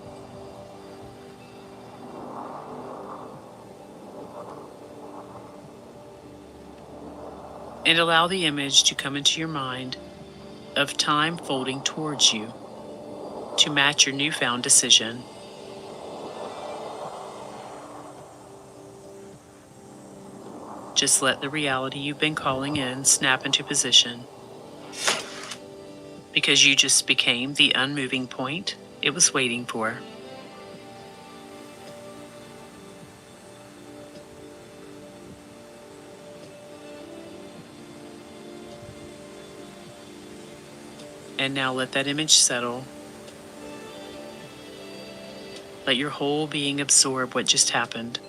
and allow the image to come into your mind of time folding towards you to match your newfound decision. Just let the reality you've been calling in snap into position, because you just became the unmoving point it was waiting for. And now let that image settle. Let your whole being absorb what just happened.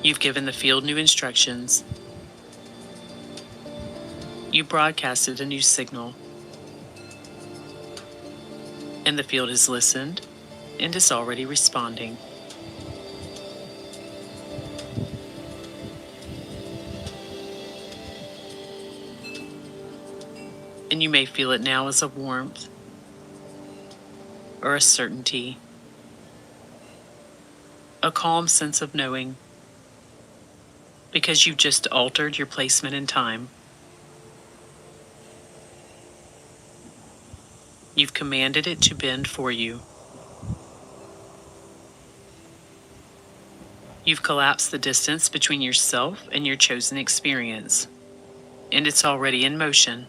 You've given the field new instructions. You broadcasted a new signal. And the field has listened and is already responding. And you may feel it now as a warmth or a certainty, a calm sense of knowing, because you've just altered your placement in time. You've commanded it to bend for you. You've collapsed the distance between yourself and your chosen experience, and it's already in motion.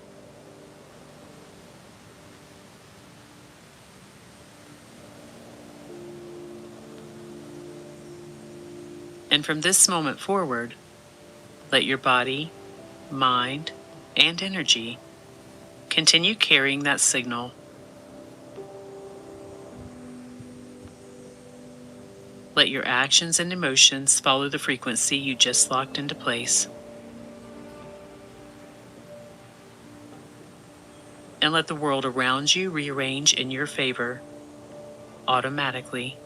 And from this moment forward, let your body, mind, and energy continue carrying that signal. Let your actions and emotions follow the frequency you just locked into place. And let the world around you rearrange in your favor automatically.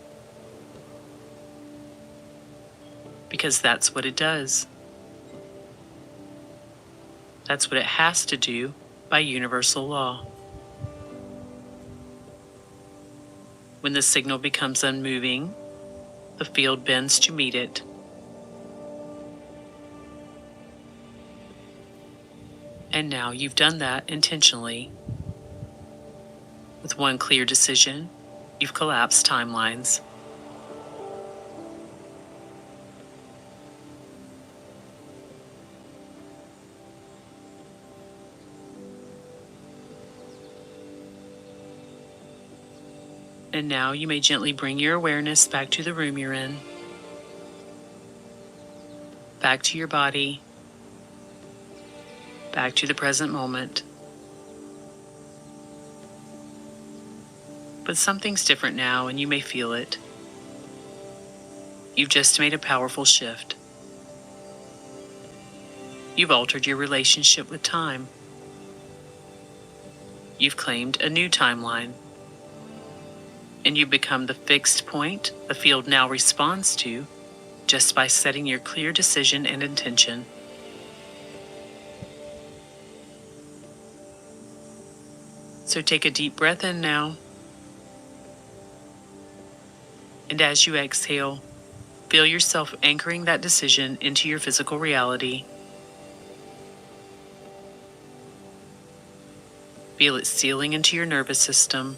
Because that's what it does. That's what it has to do by universal law. When the signal becomes unmoving, the field bends to meet it. And now you've done that intentionally. With one clear decision, you've collapsed timelines. And now you may gently bring your awareness back to the room you're in, back to your body, back to the present moment. But something's different now, and you may feel it. You've just made a powerful shift. You've altered your relationship with time. You've claimed a new timeline. And you become the fixed point the field now responds to just by setting your clear decision and intention. So take a deep breath in now. And as you exhale, feel yourself anchoring that decision into your physical reality. Feel it sealing into your nervous system,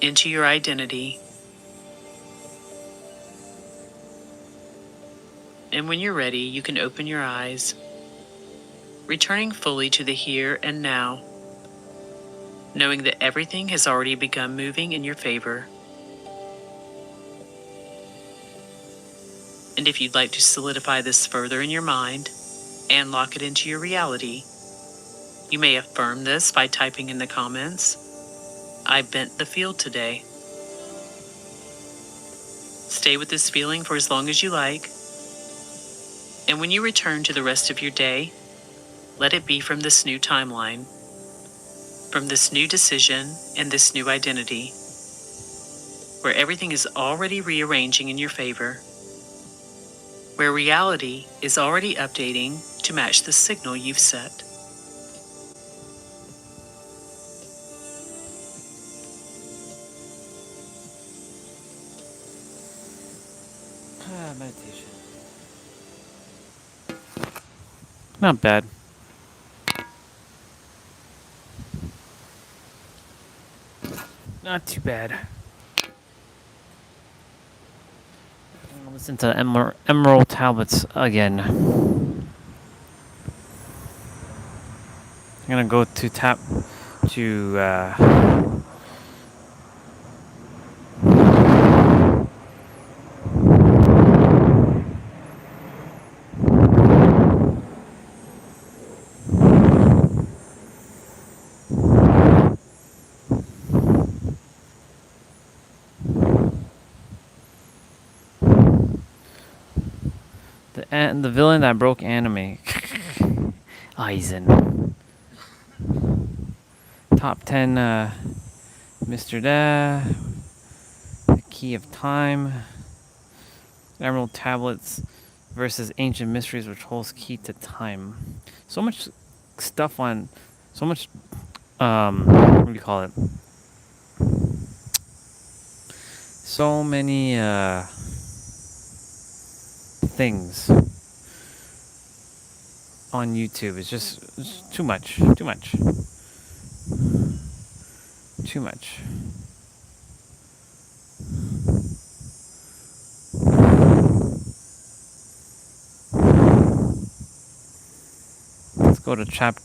into your identity. And when you're ready, you can open your eyes, returning fully to the here and now, knowing that everything has already begun moving in your favor. And if you'd like to solidify this further in your mind and lock it into your reality, you may affirm this by typing in the comments, I bent the field today. Stay with this feeling for as long as you like. And when you return to the rest of your day, let it be from this new timeline, from this new decision and this new identity, where everything is already rearranging in your favor, where reality is already updating to match the signal you've set. Meditation. Not bad. Not too bad. I'm gonna listen to Emerald Tablets again. I'm gonna go to the villain that broke anime. Aizen. Top 10 Mr. Da. The Key of Time. Emerald Tablets versus Ancient Mysteries, which holds key to time. So much stuff on, so much, what do you call it? So many things on YouTube. It's just too much.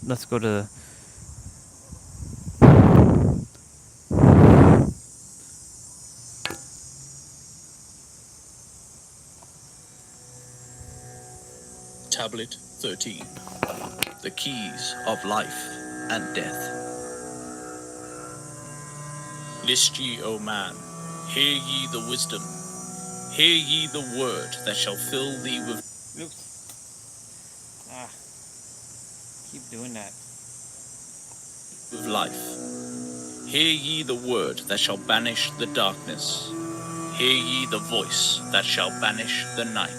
Let's go to Tablet 13. The Keys of Life and Death. List ye, O man, hear ye the wisdom, hear ye the word that shall fill thee with... Oops. Keep doing that. With life. Hear ye the word that shall banish the darkness. Hear ye the voice that shall banish the night.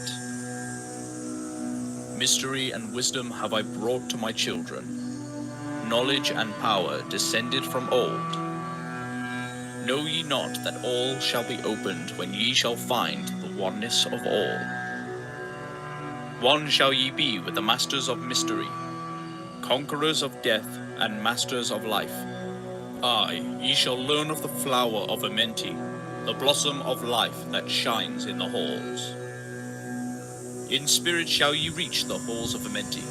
Mystery and wisdom have I brought to my children. Knowledge and power descended from old. Know ye not that all shall be opened when ye shall find the oneness of all? One shall ye be with the masters of mystery, conquerors of death and masters of life. Aye, ye shall learn of the flower of Amenti, the blossom of life that shines in the halls. In spirit shall ye reach the halls of Amenti,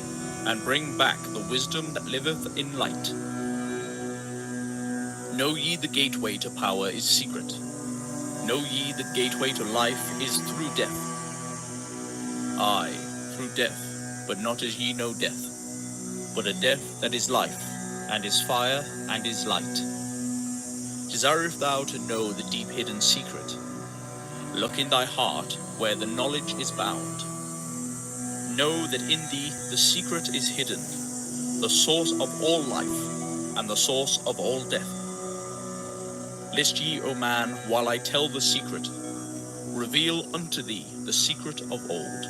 and bring back the wisdom that liveth in light. Know ye the gateway to power is secret. Know ye the gateway to life is through death. Aye, through death, but not as ye know death, but a death that is life, and is fire, and is light. Desirest thou to know the deep hidden secret? Look in thy heart where the knowledge is bound. Know that in thee the secret is hidden, the source of all life, and the source of all death. List ye, O man, while I tell the secret, reveal unto thee the secret of old.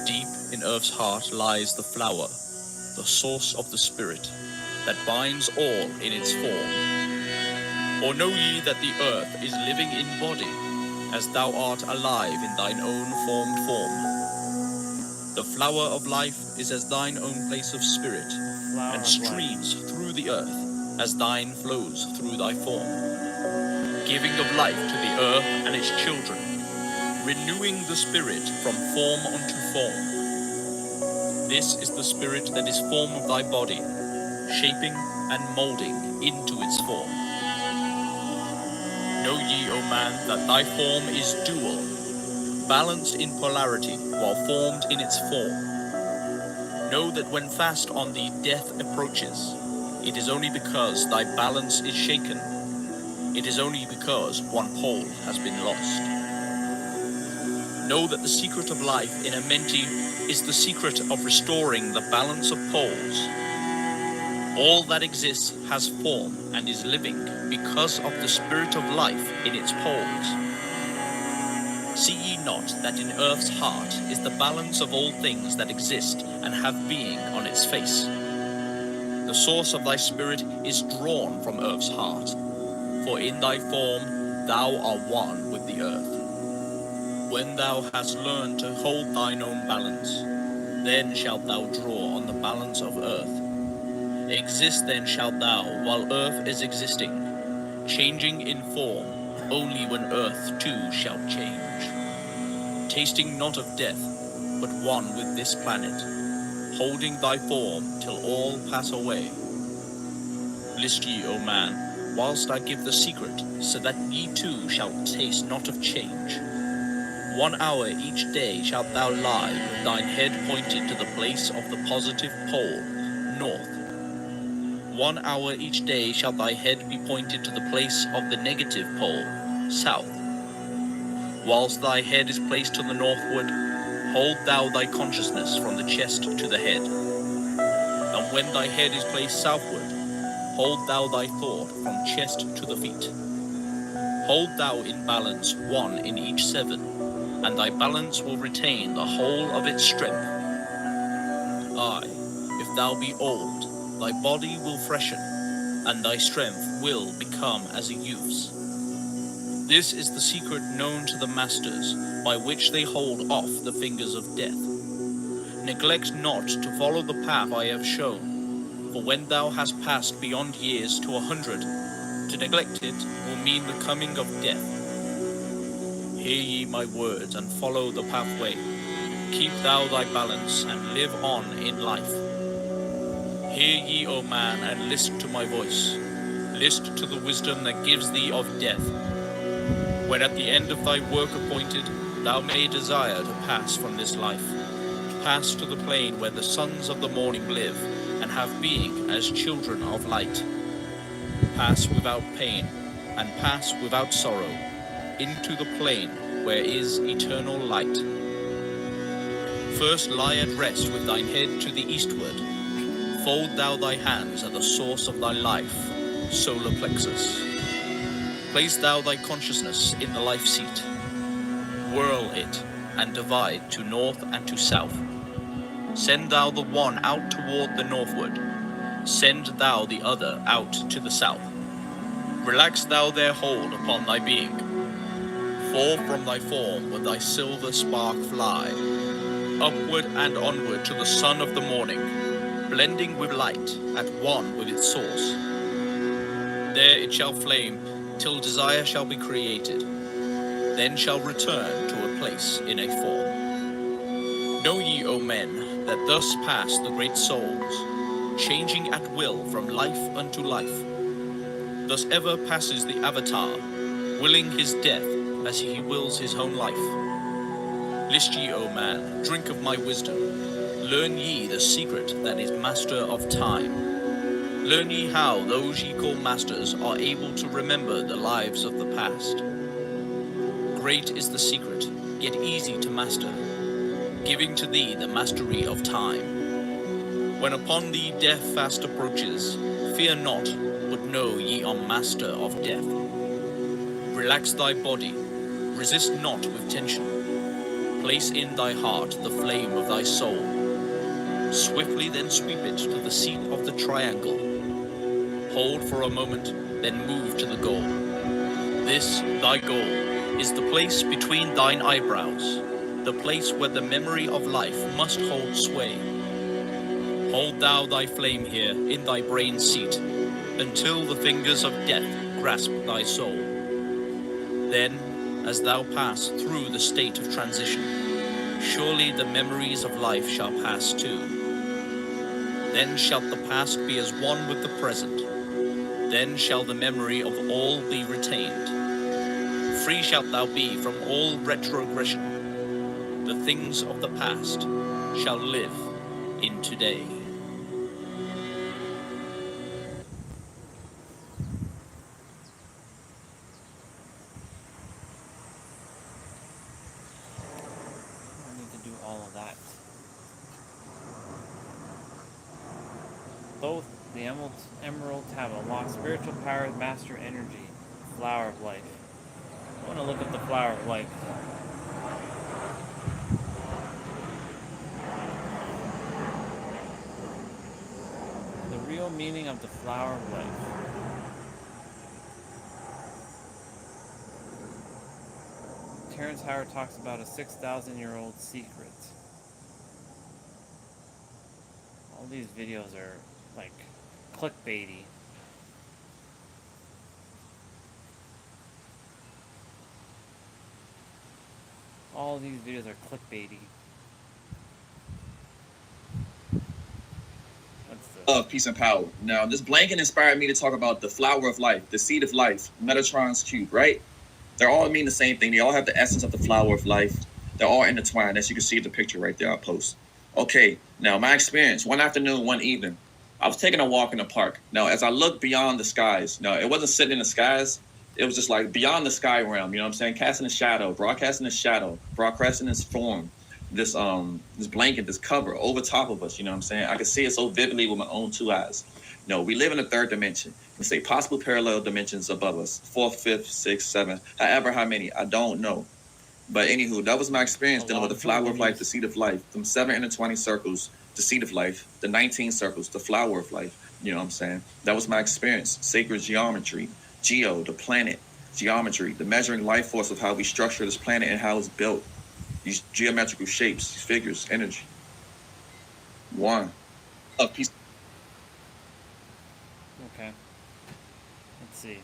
Deep in earth's heart lies the flower, the source of the spirit, that binds all in its form. Or know ye that the earth is living in body, as thou art alive in thine own formed form? The flower of life is as thine own place of spirit, and streams through the earth, as thine flows through thy form, giving of life to the earth and its children, renewing the spirit from form unto form. This is the spirit that is form of thy body, shaping and molding into its form. Know ye, O man, that thy form is dual, balanced in polarity while formed in its form. Know that when fast on thee death approaches, it is only because thy balance is shaken. It is only because one pole has been lost. Know that the secret of life in a menti is the secret of restoring the balance of poles. All that exists has form and is living because of the spirit of life in its poles. See ye not that in earth's heart is the balance of all things that exist and have being on its face? The source of thy spirit is drawn from earth's heart, for in thy form thou art one with the earth. When thou hast learned to hold thine own balance, then shalt thou draw on the balance of earth. Exist then shalt thou while earth is existing, changing in form only when earth too shall change. Tasting not of death, but one with this planet, holding thy form till all pass away. List ye, O man, whilst I give the secret, so that ye too shall taste not of change. 1 hour each day shalt thou lie with thine head pointed to the place of the positive pole, north. 1 hour each day shall thy head be pointed to the place of the negative pole, south. Whilst thy head is placed to the northward, hold thou thy consciousness from the chest to the head. And when thy head is placed southward, hold thou thy thought from chest to the feet. Hold thou in balance 1 in each 7, and thy balance will retain the whole of its strength. Aye, if thou be old, thy body will freshen, and thy strength will become as a youth's. This is the secret known to the masters, by which they hold off the fingers of death. Neglect not to follow the path I have shown, for when thou hast passed beyond years to 100, to neglect it will mean the coming of death. Hear ye my words and follow the pathway. Keep thou thy balance and live on in life. Hear ye, O man, and list to my voice. List to the wisdom that gives thee of death. When at the end of thy work appointed, thou may desire to pass from this life, pass to the plane where the sons of the morning live, and have being as children of light. Pass without pain, and pass without sorrow, into the plane where is eternal light. First lie at rest with thine head to the eastward. Fold thou thy hands at the source of thy life, solar plexus. Place thou thy consciousness in the life seat. Whirl it, and divide to north and to south. Send thou the one out toward the northward. Send thou the other out to the south. Relax thou their hold upon thy being. Forth from thy form with thy silver spark fly, upward and onward to the sun of the morning, blending with light, at one with its source. There it shall flame, till desire shall be created, then shall return to a place in a form. Know ye, O men, that thus pass the great souls, changing at will from life unto life. Thus ever passes the avatar, willing his death as he wills his own life. List ye, O man, drink of my wisdom. Learn ye the secret that is master of time. Learn ye how those ye call masters are able to remember the lives of the past. Great is the secret, yet easy to master, giving to thee the mastery of time. When upon thee death fast approaches, fear not, but know ye are master of death. Relax thy body, resist not with tension. Place in thy heart the flame of thy soul. Swiftly then sweep it to the seat of the triangle. Hold for a moment, then move to the goal. This, thy goal, is the place between thine eyebrows, the place where the memory of life must hold sway. Hold thou thy flame here in thy brain seat, until the fingers of death grasp thy soul. Then, as thou pass through the state of transition, surely the memories of life shall pass too. Then shalt the past be as one with the present. Then shall the memory of all be retained. Free shalt thou be from all retrogression. The things of the past shall live in today. Thoth, the emerald tablet, unlock spiritual power, master energy, flower of life. I want to look up the flower of life. The real meaning of the flower of life. Terrence Howard talks about a 6,000-year-old secret. All these videos are like clickbaity. All these videos are clickbaity. What's this? Love, peace, and power. Now, this blanket inspired me to talk about the flower of life, the seed of life, Metatron's cube, right? They're all mean the same thing. They all have the essence of the flower of life. They're all intertwined, as you can see in the picture right there I'll post. Okay, now my experience, one afternoon, one evening, I was taking a walk in the park. Now, as I looked beyond the skies, now it wasn't sitting in the skies, it was just like beyond the sky realm, you know what I'm saying? Casting a shadow, broadcasting a shadow, broadcasting this form, this blanket, this cover over top of us, you know what I'm saying? I could see it so vividly with my own two eyes. No, we live in a third dimension. We say possible parallel dimensions above us, fourth, fifth, sixth, seventh, however how many, I don't know. But anywho, that was my experience dealing with the flower of life, the seed of life, them 7 intertwining circles, the seed of life, the 19 circles, the flower of life, you know what I'm saying? That was my experience. Sacred geometry, geo, the planet, geometry, the measuring life force of how we structure this planet and how it's built. These geometrical shapes, these figures, energy. One. Of peace. Okay. Let's see.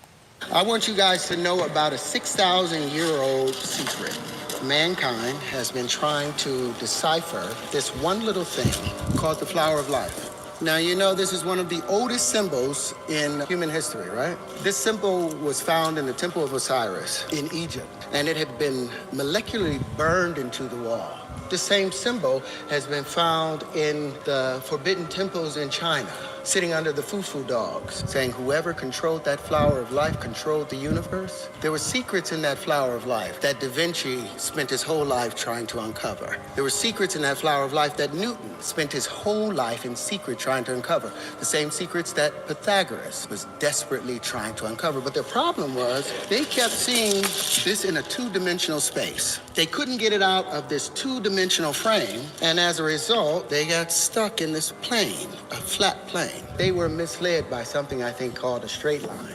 I want you guys to know about a 6,000-year-old secret. Mankind has been trying to decipher this one little thing called the flower of life. Now, you know, this is one of the oldest symbols in human history, right? This symbol was found in the Temple of Osiris in Egypt, and it had been molecularly burned into the wall. The same symbol has been found in the forbidden temples in China, sitting under the Fufu dogs, saying whoever controlled that flower of life controlled the universe. There were secrets in that flower of life that Da Vinci spent his whole life trying to uncover. There were secrets in that flower of life that Newton spent his whole life in secret trying to uncover. The same secrets that Pythagoras was desperately trying to uncover. But the problem was they kept seeing this in a two-dimensional space. They couldn't get it out of this two-dimensional frame, and as a result, they got stuck in this plane, a flat plane. They were misled by something I think called a straight line.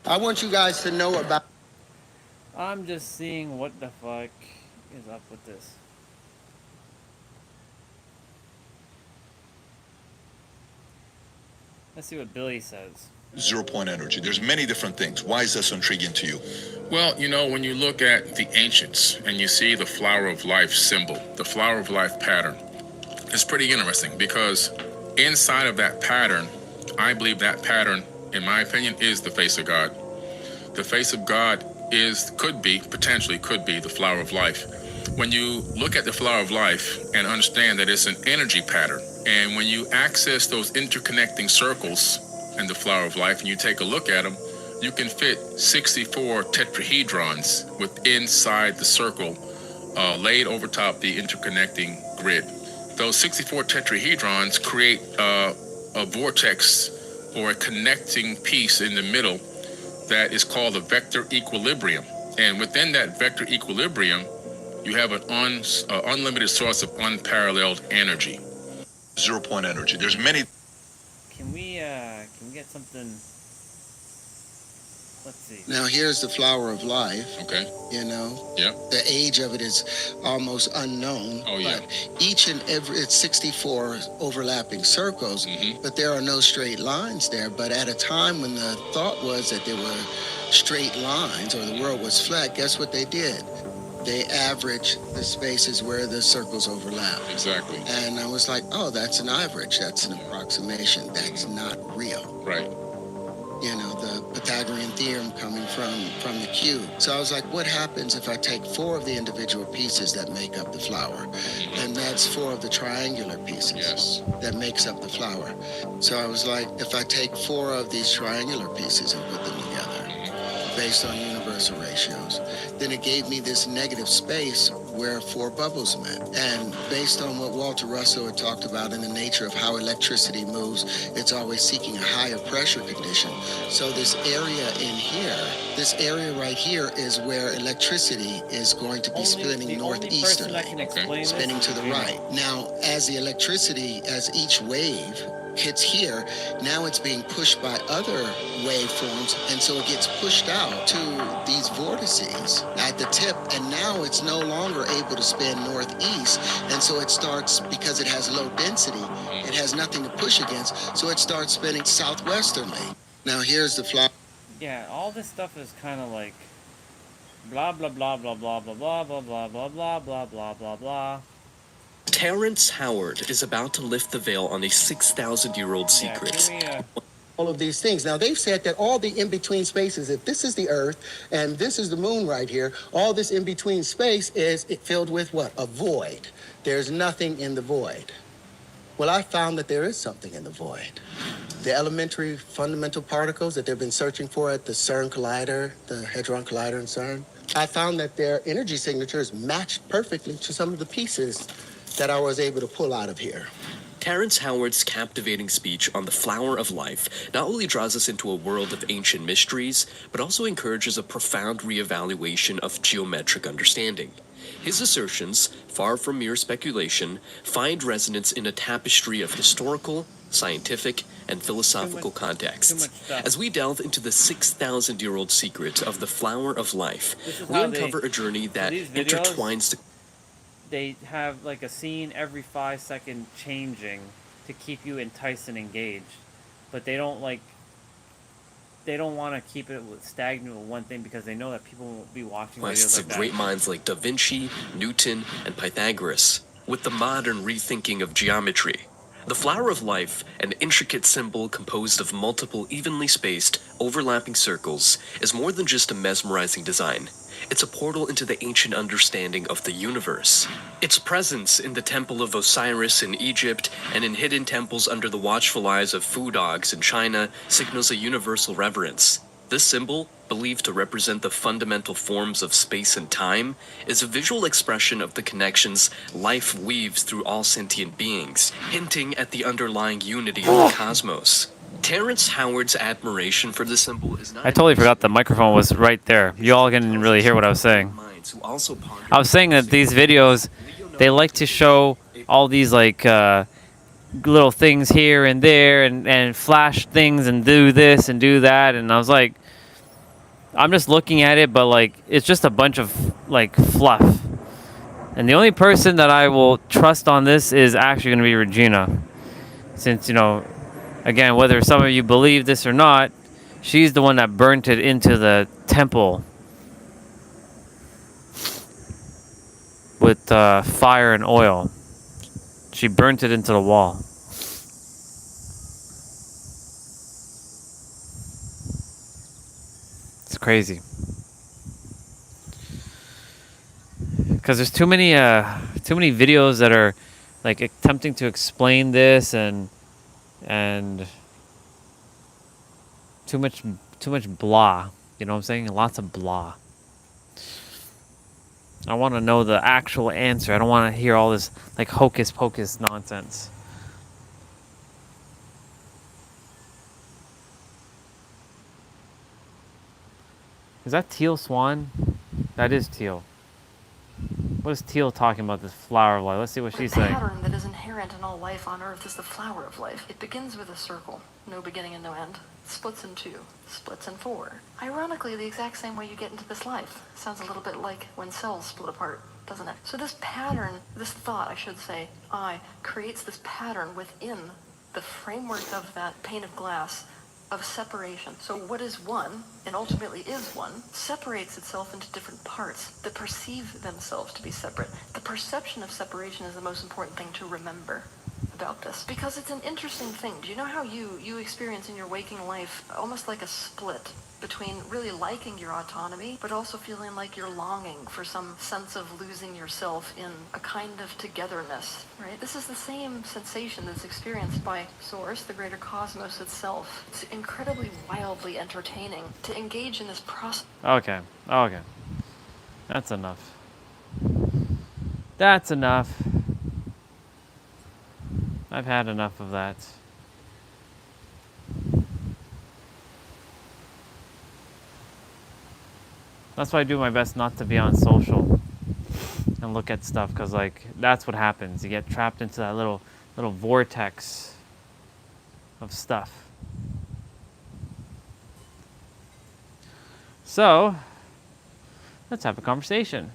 I want you guys to know about... I'm just seeing what the fuck is up with this. Let's see what Billy says. 0 point energy. There's many different things. Why is this intriguing to you? Well, you know, when you look at the ancients and you see the flower of life symbol, the flower of life pattern, it's pretty interesting because inside of that pattern, I believe that pattern, in my opinion, is the face of God. The face of God potentially could be the flower of life. When you look at the flower of life and understand that it's an energy pattern, and when you access those interconnecting circles in the flower of life and you take a look at them, you can fit 64 tetrahedrons inside the circle laid over top the interconnecting grid. Those 64 tetrahedrons create a vortex or a connecting piece in the middle that is called a vector equilibrium. And within that vector equilibrium, you have an unlimited source of unparalleled energy. 0 point energy. There's many. Can we get something? Let's see. Now, here's the flower of life. Okay. You know? Yeah. The age of it is almost unknown. Oh, yeah. But each and every, it's 64 overlapping circles, but there are no straight lines there. But at a time when the thought was that there were straight lines or the world was flat, guess what they did? They averaged the spaces where the circles overlap. Exactly. And I was like, oh, that's an average. That's an approximation. That's not real. Right. You know, the Pythagorean theorem coming from the cube. So I was like, what happens if I take 4 of the individual pieces that make up the flower? And that's 4 of the triangular pieces that makes up the flower. So I was like, if I take 4 of these triangular pieces and put them together, based on universal Russell ratios, then it gave me this negative space where 4 bubbles met. And based on what Walter Russell had talked about in the nature of how electricity moves, it's always seeking a higher pressure condition. So this area in here, this area right here is where electricity is going to be spinning northeasterly, spinning to the right. Now, as the electricity, as each wave hits here, now it's being pushed by other waveforms, and so it gets pushed out to these vortices at the tip, and now it's no longer able to spin northeast, and so it starts, because it has low density, it has nothing to push against, so it starts spinning southwesterly. Now here's the fly. Yeah, all this stuff is kind of like blah blah blah blah blah blah blah blah blah blah blah blah blah blah blah. Terrence Howard is about to lift the veil on a 6,000-year-old secret. All of these things. Now, they've said that all the in-between spaces, if this is the Earth and this is the moon right here, all this in-between space is filled with what? A void. There's nothing in the void. Well, I found that there is something in the void. The elementary fundamental particles that they've been searching for at the CERN Collider, the Hadron Collider in CERN, I found that their energy signatures matched perfectly to some of the pieces that I was able to pull out of here. Terrence Howard's captivating speech on the flower of life not only draws us into a world of ancient mysteries, but also encourages a profound reevaluation of geometric understanding. His assertions, far from mere speculation, find resonance in a tapestry of historical, scientific, and philosophical contexts. As we delve into the 6,000-year-old secret of the flower of life, we uncover a journey that intertwines the... They have like a scene every 5 seconds changing to keep you enticed and engaged, but they don't want to keep it stagnant with one thing because they know that people won't be watching videos like that. Great minds like Da Vinci, Newton, and Pythagoras, with the modern rethinking of geometry. The flower of life, an intricate symbol composed of multiple evenly spaced, overlapping circles, is more than just a mesmerizing design. It's a portal into the ancient understanding of the universe. Its presence in the Temple of Osiris in Egypt and in hidden temples under the watchful eyes of Fu dogs in China signals a universal reverence. This symbol, believed to represent the fundamental forms of space and time, is a visual expression of the connections life weaves through all sentient beings, hinting at the underlying unity of the cosmos. Terrence Howard's admiration for the symbol is not... I totally forgot the microphone was right there. You all didn't really hear what I was saying. I was saying that these videos, they like to show all these like little things here and there and flash things and do this and do that, and I was like, I'm just looking at it, but like it's just a bunch of like fluff. And the only person that I will trust on this is actually going to be Regina, since, you know, again, whether some of you believe this or not, she's the one that burnt it into the temple with fire and oil. She burnt it into the wall. It's crazy. Because there's too many videos that are like attempting to explain this and too much blah. You know what I'm saying? Lots of blah. I want to know the actual answer. I don't want to hear all this like hocus pocus nonsense. Is that Teal Swan? That is Teal. What is Teal talking about, this flower of life? Let's see what she's saying. The pattern that is inherent in all life on Earth is the flower of life. It begins with a circle, no beginning and no end. Splits in 2, splits in 4. Ironically, the exact same way you get into this life. Sounds a little bit like when cells split apart, doesn't it? So this pattern, this thought, I should say, creates this pattern within the framework of that pane of glass of separation. So what is one, and ultimately is one, separates itself into different parts that perceive themselves to be separate. The perception of separation is the most important thing to remember. about this because it's an interesting thing. Do you know how you experience in your waking life almost like a split between really liking your autonomy, but also feeling like you're longing for some sense of losing yourself in a kind of togetherness, right? This is the same sensation that's experienced by Source, the greater cosmos itself. It's incredibly wildly entertaining to engage in this process. Okay. Okay. That's enough. That's enough. I've had enough of that. That's why I do my best not to be on social and look at stuff, because like that's what happens. You get trapped into that little vortex of stuff. So let's have a conversation.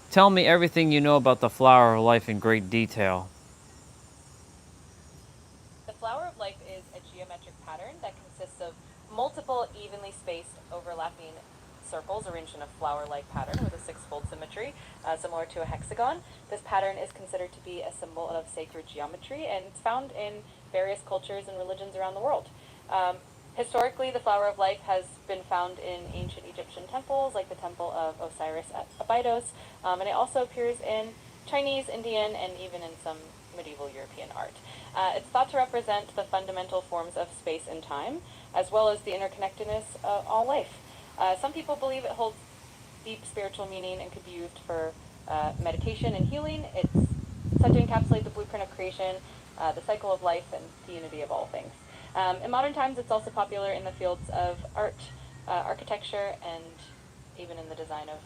Tell me everything you know about the flower of life in great detail. The flower of life is a geometric pattern that consists of multiple evenly spaced overlapping circles arranged in a flower-like pattern with a six-fold symmetry, similar to a hexagon. This pattern is considered to be a symbol of sacred geometry, and it's found in various cultures and religions around the world. Historically, the flower of life has been found in ancient Egyptian temples, like the temple of Osiris at Abydos, and it also appears in Chinese, Indian, and even in some medieval European art. It's thought to represent the fundamental forms of space and time, as well as the interconnectedness of all life. Some people believe it holds deep spiritual meaning and could be used for meditation and healing. It's said to encapsulate the blueprint of creation, the cycle of life, and the unity of all things. In modern times, it's also popular in the fields of art, architecture, and even in the design of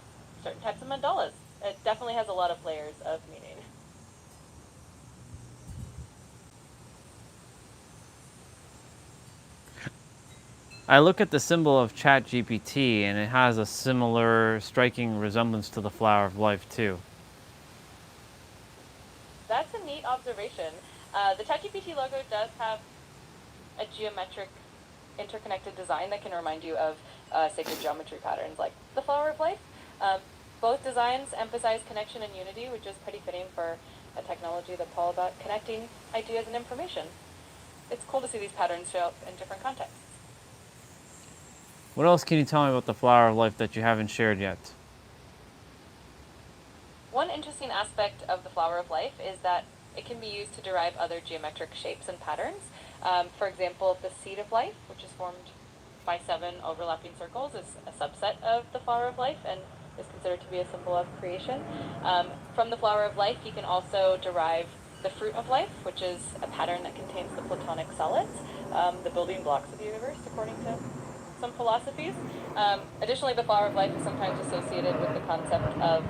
certain types of mandalas. It definitely has a lot of layers of meaning. I look at the symbol of ChatGPT, and it has a similar striking resemblance to the flower of life too. That's a neat observation. The ChatGPT logo does have a geometric interconnected design that can remind you of sacred geometry patterns like the flower of life. Both designs emphasize connection and unity, which is pretty fitting for a technology that's all about connecting ideas and information. It's cool to see these patterns show up in different contexts. What else can you tell me about the flower of life that you haven't shared yet? One interesting aspect of the flower of life is that it can be used to derive other geometric shapes and patterns. For example, the seed of life, which is formed by 7 overlapping circles, is a subset of the flower of life and is considered to be a symbol of creation. From the flower of life, you can also derive the fruit of life, which is a pattern that contains the platonic solids, the building blocks of the universe, according to some philosophies. Additionally, the flower of life is sometimes associated with the concept of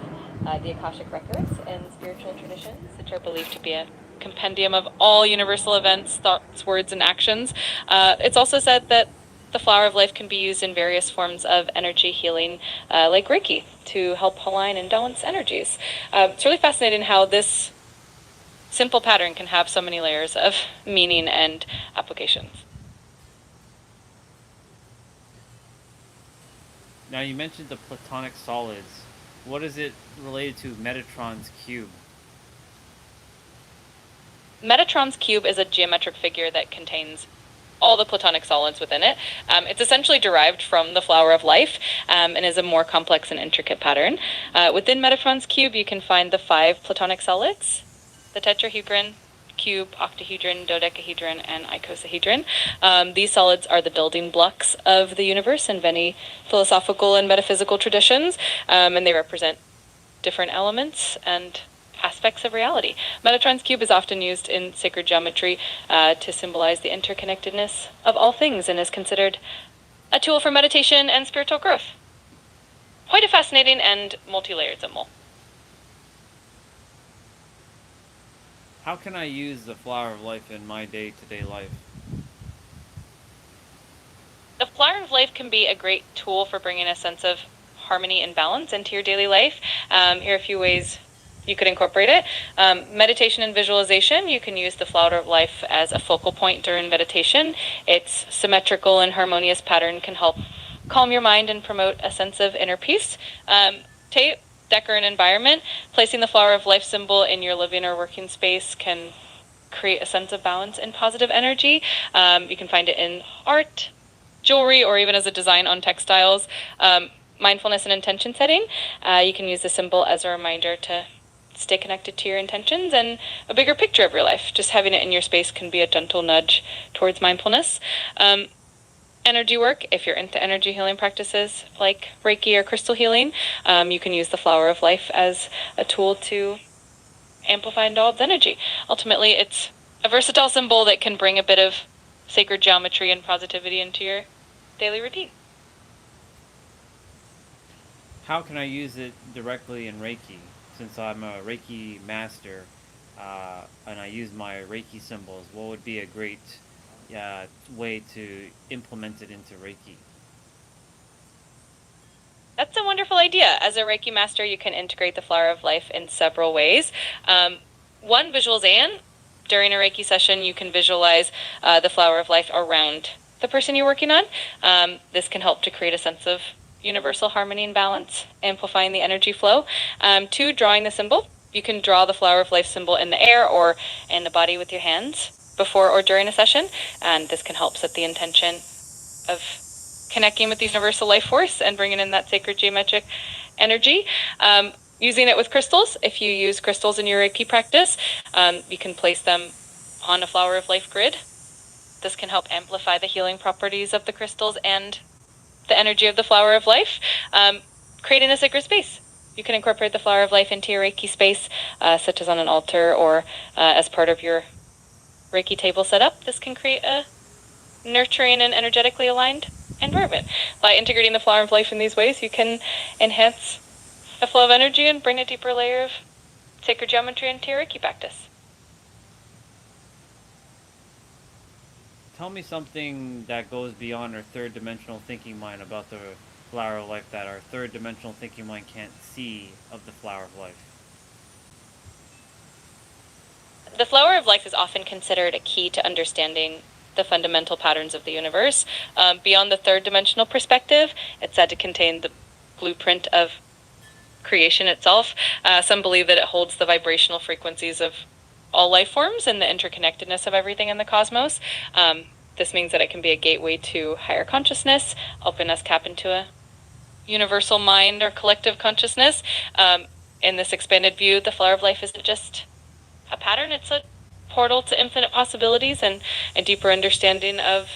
the Akashic records in spiritual traditions, which are believed to be a compendium of all universal events, thoughts, words, and actions. It's also said that the flower of life can be used in various forms of energy healing, like Reiki, to help align and balance energies. It's really fascinating how this simple pattern can have so many layers of meaning and applications. Now you mentioned the platonic solids. What is it related to Metatron's cube? Metatron's cube is a geometric figure that contains all the platonic solids within it. It's essentially derived from the flower of life and is a more complex and intricate pattern. Within Metatron's cube, you can find the 5 platonic solids, the tetrahedron, cube, octahedron, dodecahedron, and icosahedron. These solids are the building blocks of the universe in many philosophical and metaphysical traditions, and they represent different elements and aspects of reality. Metatron's cube is often used in sacred geometry to symbolize the interconnectedness of all things and is considered a tool for meditation and spiritual growth. Quite a fascinating and multi-layered symbol. How can I use the flower of life in my day-to-day life? The flower of life can be a great tool for bringing a sense of harmony and balance into your daily life. Here are a few ways you could incorporate it. Meditation and visualization. You can use the flower of life as a focal point during meditation. Its symmetrical and harmonious pattern can help calm your mind and promote a sense of inner peace. decor and environment, placing the flower of life symbol in your living or working space can create a sense of balance and positive energy. You can find it in art, jewelry, or even as a design on textiles. Mindfulness and intention setting. You can use the symbol as a reminder to stay connected to your intentions and a bigger picture of your life. Just having it in your space can be a gentle nudge towards mindfulness. Energy work, if you're into energy healing practices like Reiki or crystal healing, you can use the flower of life as a tool to amplify Indulged energy. Ultimately, it's a versatile symbol that can bring a bit of sacred geometry and positivity into your daily routine. How can I use it directly in Reiki? Since I'm a Reiki master and I use my Reiki symbols, what would be a great way to implement it into Reiki? That's a wonderful idea. As a Reiki master, you can integrate the flower of life in several ways. One, visualization. During a Reiki session, you can visualize the flower of life around the person you're working on. This can help to create a sense of universal harmony and balance, amplifying the energy flow. Two, drawing the symbol. You can draw the flower of life symbol in the air or in the body with your hands before or during a session, and this can help set the intention of connecting with the universal life force and bringing in that sacred geometric energy. Using it with crystals. If you use crystals in your Reiki practice, you can place them on a flower of life grid. This can help amplify the healing properties of the crystals and the energy of the flower of life. Creating a sacred space. You can incorporate the flower of life into your Reiki space, such as on an altar or as part of your Reiki table setup. This can create a nurturing and energetically aligned environment. By integrating the flower of life in these ways, you can enhance the flow of energy and bring a deeper layer of sacred geometry into your Reiki practice. Tell me something that goes beyond our third dimensional thinking mind about the flower of life that our third dimensional thinking mind can't see of the flower of life. The flower of life is often considered a key to understanding the fundamental patterns of the universe. Beyond the third dimensional perspective, it's said to contain the blueprint of creation itself. Some believe that it holds the vibrational frequencies of all life forms and the interconnectedness of everything in the cosmos. This means that it can be a gateway to higher consciousness, helping us tap into a universal mind or collective consciousness. In this expanded view, the flower of life isn't just a pattern, it's a portal to infinite possibilities and a deeper understanding of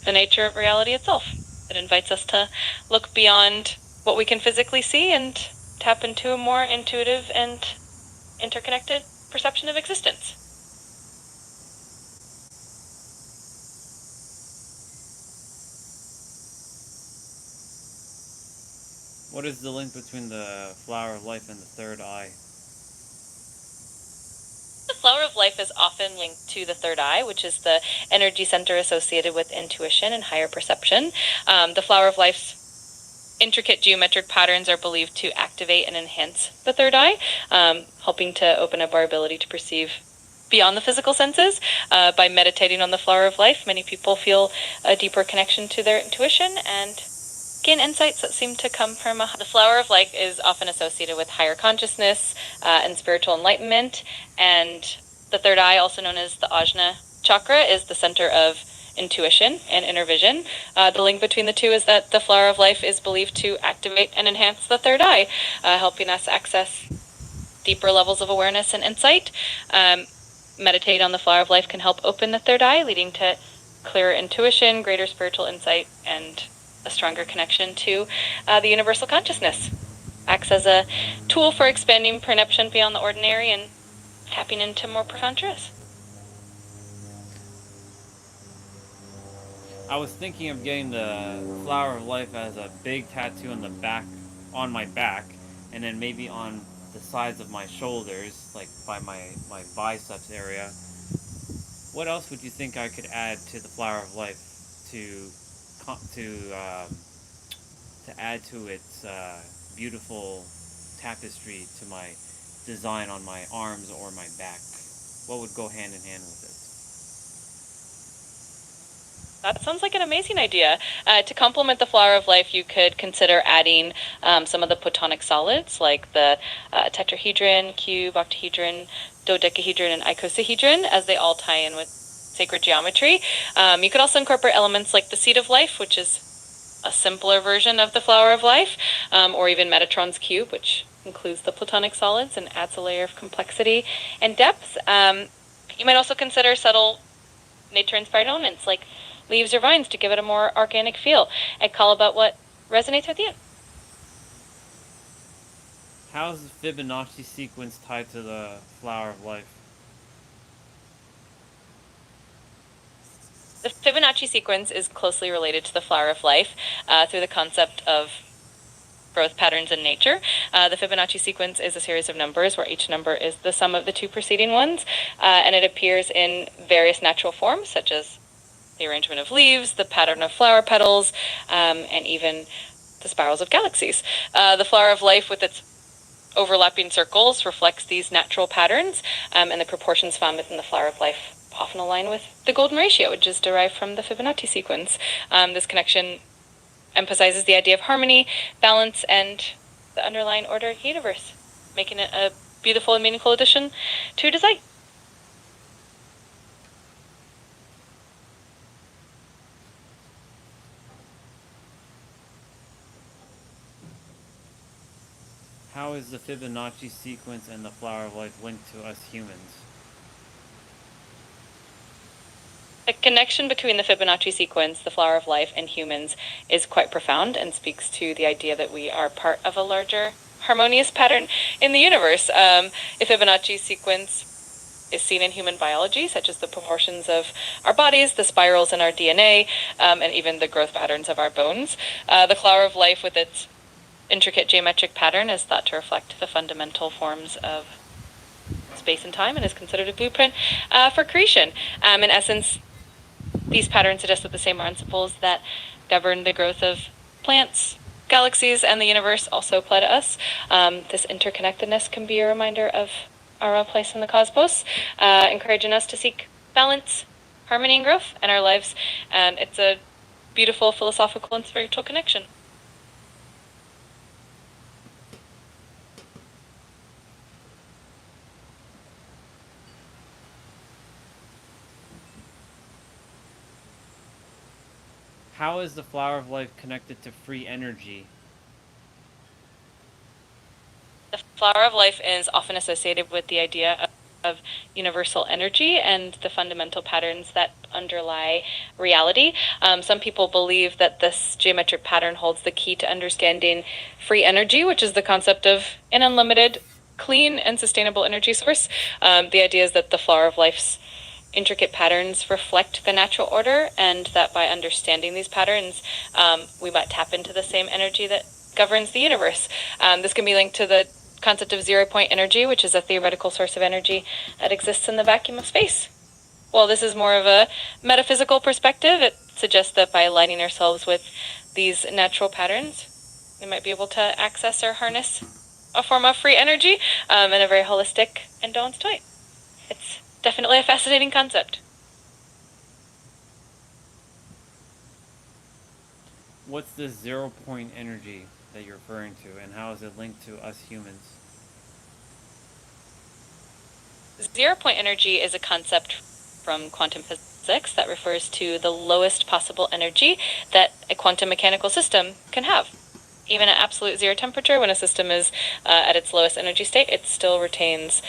the nature of reality itself. It invites us to look beyond what we can physically see and tap into a more intuitive and interconnected perception of existence. What is the link between the flower of life and the third eye? The flower of life is often linked to the third eye, which is the energy center associated with intuition and higher perception. The flower of life's intricate geometric patterns are believed to activate and enhance the third eye, helping to open up our ability to perceive beyond the physical senses. By meditating on the flower of life, many people feel a deeper connection to their intuition and gain insights that seem to come from the flower of life is often associated with higher consciousness and spiritual enlightenment. And the third eye, also known as the Ajna chakra, is the center of intuition and inner vision. The link between the two is that the flower of life is believed to activate and enhance the third eye, helping us access deeper levels of awareness and insight. Meditate on the flower of life can help open the third eye, leading to clearer intuition, greater spiritual insight, and a stronger connection to the universal consciousness. Acts as a tool for expanding perception beyond the ordinary and tapping into more profound truths. I was thinking of getting the flower of life as a big tattoo on the back, on my back, and then maybe on the sides of my shoulders, like by my biceps area. What else would you think I could add to the flower of life to add to its beautiful tapestry to my design on my arms or my back? What would go hand in hand with it? That sounds like an amazing idea. To complement the flower of life, you could consider adding some of the platonic solids like the tetrahedron, cube, octahedron, dodecahedron, and icosahedron, as they all tie in with sacred geometry. You could also incorporate elements like the seed of life, which is a simpler version of the flower of life, or even Metatron's cube, which includes the platonic solids and adds a layer of complexity and depth. You might also consider subtle nature-inspired elements like leaves or vines to give it a more organic feel, and call about what resonates with you. How is the Fibonacci sequence tied to the flower of life? The Fibonacci sequence is closely related to the flower of life through the concept of growth patterns in nature. The Fibonacci sequence is a series of numbers where each number is the sum of the two preceding ones, and it appears in various natural forms, such as the arrangement of leaves, the pattern of flower petals, and even the spirals of galaxies. The flower of life, with its overlapping circles, reflects these natural patterns, and the proportions found within the flower of life often align with the golden ratio, which is derived from the Fibonacci sequence. This connection emphasizes the idea of harmony, balance, and the underlying order of the universe, making it a beautiful and meaningful addition to design. How is the Fibonacci sequence and the flower of life linked to us humans? The connection between the Fibonacci sequence, the flower of life, and humans is quite profound and speaks to the idea that we are part of a larger harmonious pattern in the universe. The Fibonacci sequence is seen in human biology, such as the proportions of our bodies, the spirals in our DNA, and even the growth patterns of our bones. The flower of life, with its intricate geometric pattern, is thought to reflect the fundamental forms of space and time and is considered a blueprint for creation. In essence, these patterns suggest that the same principles that govern the growth of plants, galaxies, and the universe also apply to us. This interconnectedness can be a reminder of our own place in the cosmos, encouraging us to seek balance, harmony, and growth in our lives. And it's a beautiful philosophical and spiritual connection. How is the flower of life connected to free energy? The flower of life is often associated with the idea of universal energy and the fundamental patterns that underlie reality. Some people believe that this geometric pattern holds the key to understanding free energy, which is the concept of an unlimited, clean, and sustainable energy source. The idea is that the flower of life's intricate patterns reflect the natural order, and that by understanding these patterns, we might tap into the same energy that governs the universe. This can be linked to the concept of zero-point energy, which is a theoretical source of energy that exists in the vacuum of space. While this is more of a metaphysical perspective, it suggests that by aligning ourselves with these natural patterns, we might be able to access or harness a form of free energy in a very holistic and balanced way. It's definitely a fascinating concept. What's the 0-point energy that you're referring to, and how is it linked to us humans? 0-point energy is a concept from quantum physics that refers to the lowest possible energy that a quantum mechanical system can have. Even at absolute zero temperature, when a system is at its lowest energy state, it still retains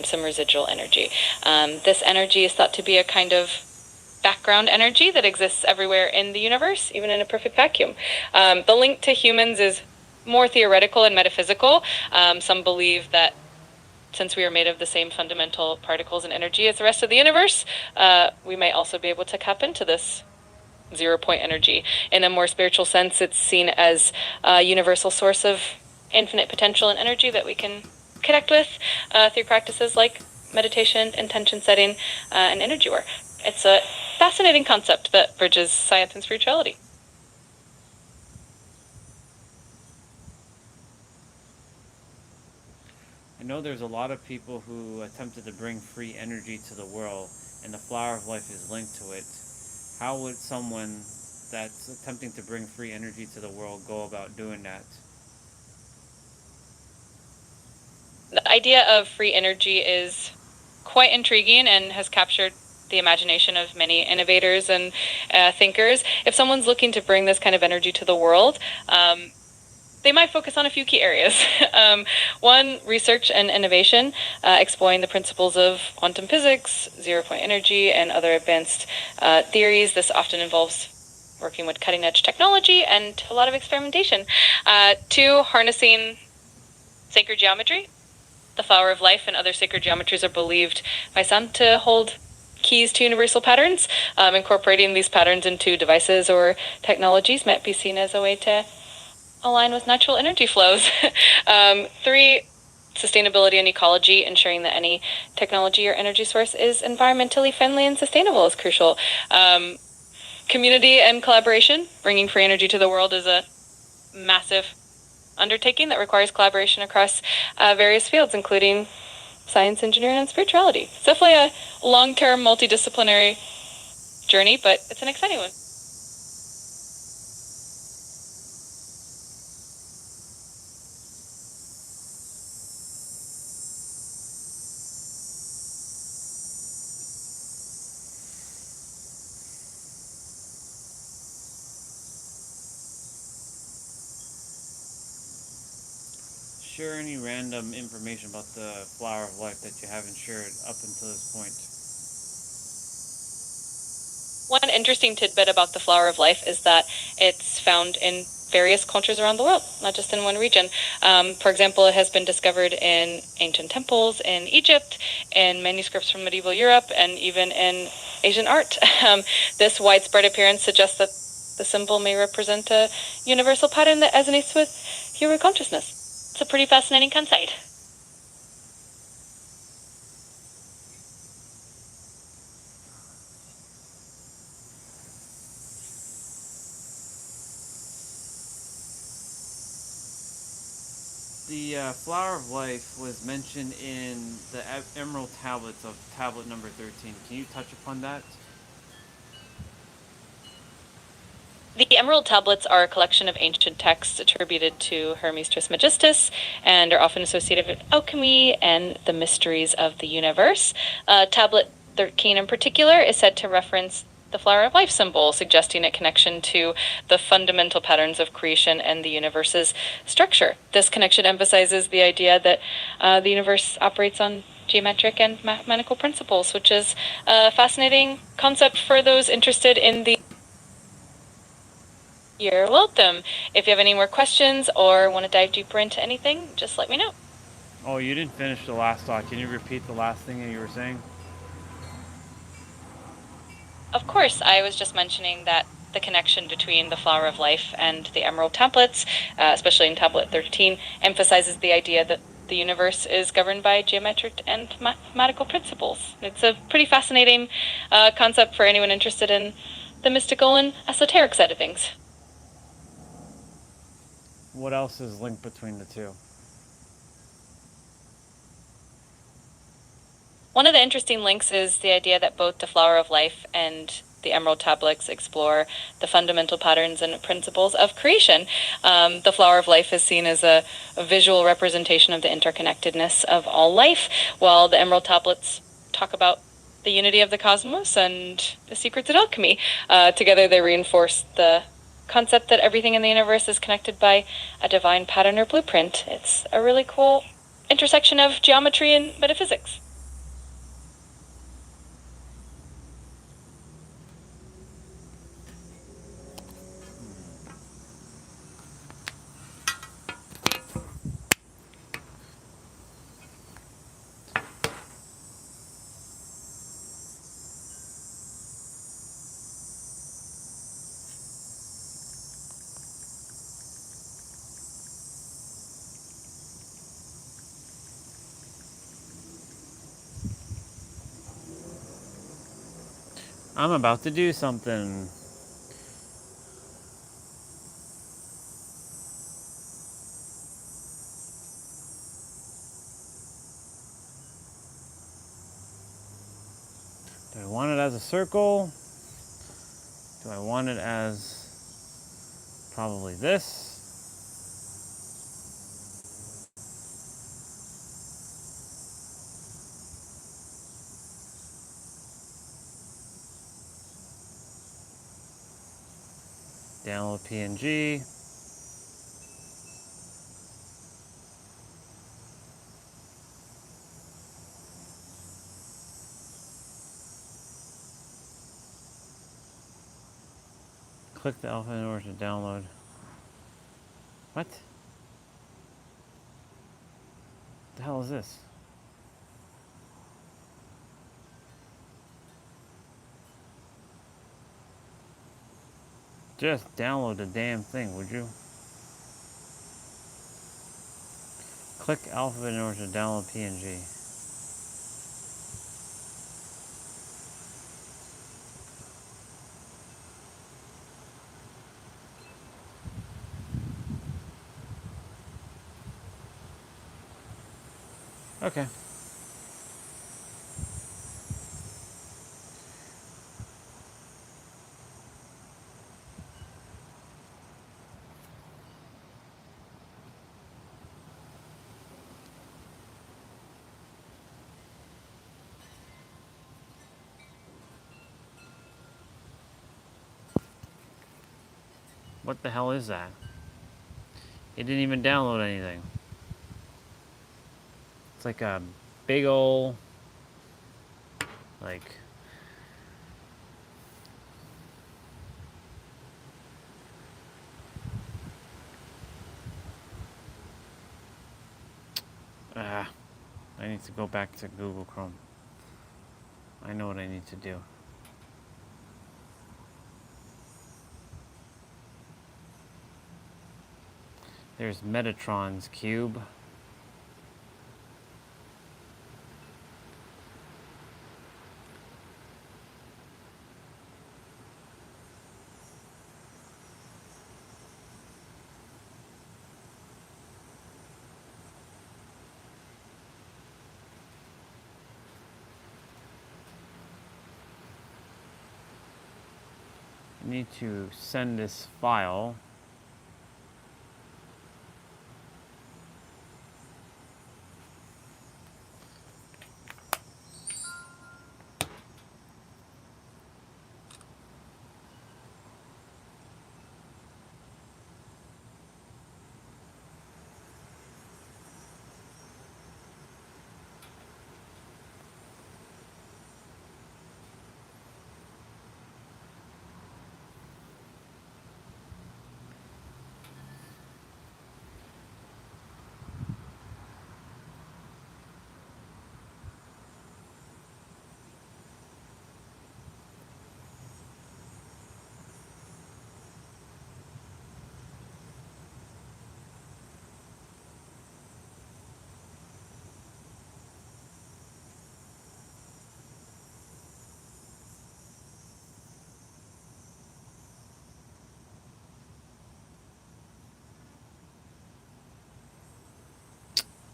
some residual energy. This energy is thought to be a kind of background energy that exists everywhere in the universe, even in a perfect vacuum. The link to humans is more theoretical and metaphysical. Some believe that since we are made of the same fundamental particles and energy as the rest of the universe, we may also be able to tap into this 0-point energy. In a more spiritual sense, it's seen as a universal source of infinite potential and energy that we can connect with through practices like meditation, intention setting, and energy work. It's a fascinating concept that bridges science and spirituality. I know there's a lot of people who attempted to bring free energy to the world, and the flower of life is linked to it. How would someone that's attempting to bring free energy to the world go about doing that? The idea of free energy is quite intriguing and has captured the imagination of many innovators and thinkers. If someone's looking to bring this kind of energy to the world, they might focus on a few key areas. One, research and innovation, exploring the principles of quantum physics, zero-point energy, and other advanced theories. This often involves working with cutting-edge technology and a lot of experimentation. Two, harnessing sacred geometry. The flower of life and other sacred geometries are believed by some to hold keys to universal patterns. Incorporating these patterns into devices or technologies might be seen as a way to align with natural energy flows. Three, sustainability and ecology, ensuring that any technology or energy source is environmentally friendly and sustainable is crucial. Community and collaboration, bringing free energy to the world is a massive undertaking that requires collaboration across various fields, including science, engineering, and spirituality. It's definitely a long-term, multidisciplinary journey, but it's an exciting one. Share any random information about the flower of life that you haven't shared up until this point. One interesting tidbit about the flower of life is that it's found in various cultures around the world, not just in one region. For example, it has been discovered in ancient temples in Egypt, in manuscripts from medieval Europe, and even in Asian art. This widespread appearance suggests that the symbol may represent a universal pattern that resonates with human consciousness. It's a pretty fascinating concept. The flower of life was mentioned in the emerald tablets of tablet number 13. Can you touch upon that? The Emerald Tablets are a collection of ancient texts attributed to Hermes Trismegistus and are often associated with alchemy and the mysteries of the universe. Tablet 13 in particular is said to reference the flower of life symbol, suggesting a connection to the fundamental patterns of creation and the universe's structure. This connection emphasizes the idea that the universe operates on geometric and mathematical principles, which is a fascinating concept for those interested in the. You're welcome. If you have any more questions or want to dive deeper into anything, just let me know. Oh, you didn't finish the last thought. Can you repeat the last thing that you were saying? Of course, I was just mentioning that the connection between the flower of life and the emerald tablets, especially in tablet 13, emphasizes the idea that the universe is governed by geometric and mathematical principles. It's a pretty fascinating concept for anyone interested in the mystical and esoteric side of things. What else is linked between the two? One of the interesting links is the idea that both the flower of life and the emerald tablets explore the fundamental patterns and principles of creation. The flower of life is seen as a visual representation of the interconnectedness of all life, while the emerald tablets talk about the unity of the cosmos and the secrets of alchemy. Together they reinforce the concept that everything in the universe is connected by a divine pattern or blueprint. It's a really cool intersection of geometry and metaphysics. I'm about to do something. Do I want it as a circle? Do I want it as probably this? Download PNG. Click the alpha in order to download. What? The hell is this? Just download the damn thing, would you? Click alphabet in order to download PNG. Okay. What the hell is that? It didn't even download anything. It's like a big ol' like I need to go back to Google Chrome. I know what I need to do. There's Metatron's cube. I need to send this file.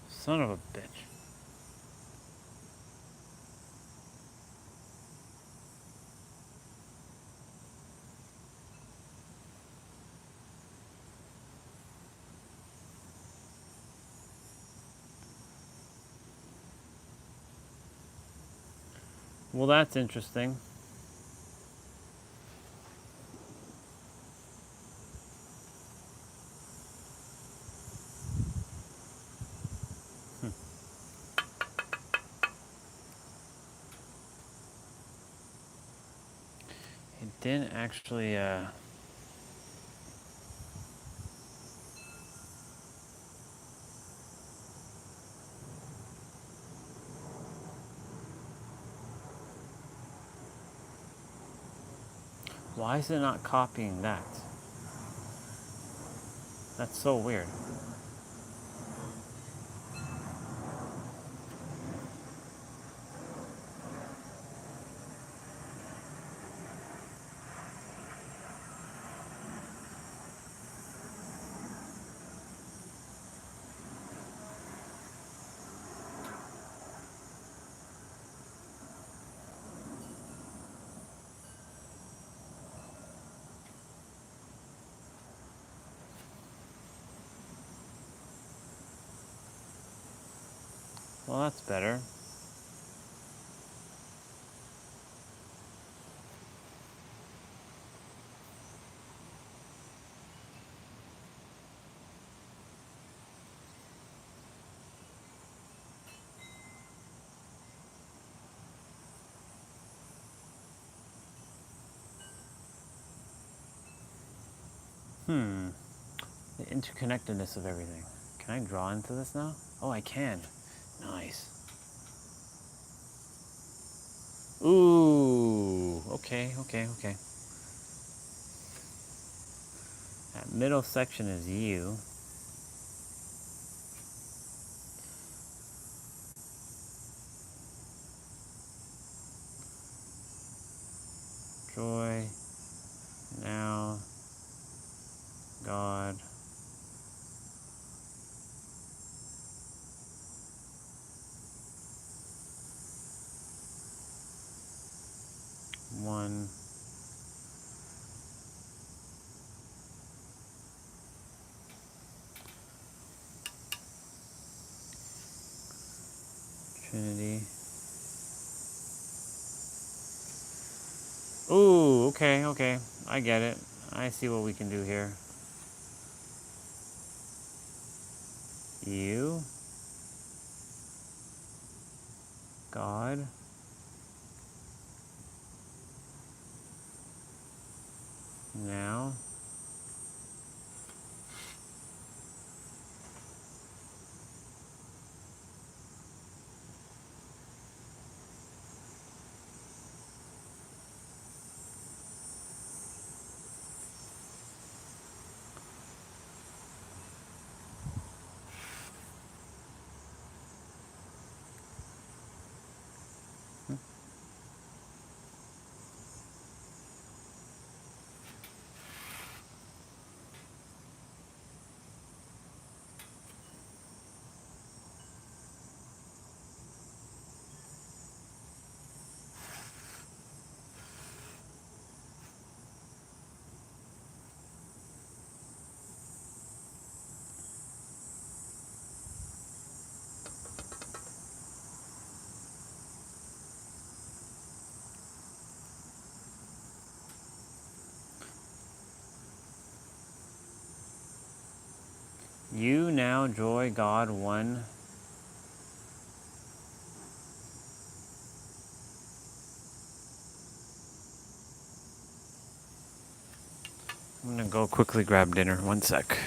Son of a bitch. Well, that's interesting. It didn't actually, why is it not copying that? That's so weird. Well, that's better. The interconnectedness of everything. Can I draw into this now? Oh, I can. Nice. Ooh, okay. That middle section is you. Joy, now, God. One. Trinity. Ooh, okay. I get it. I see what we can do here. You. God. Now. You, now, joy, God, one. I'm gonna go quickly grab dinner. 1 sec.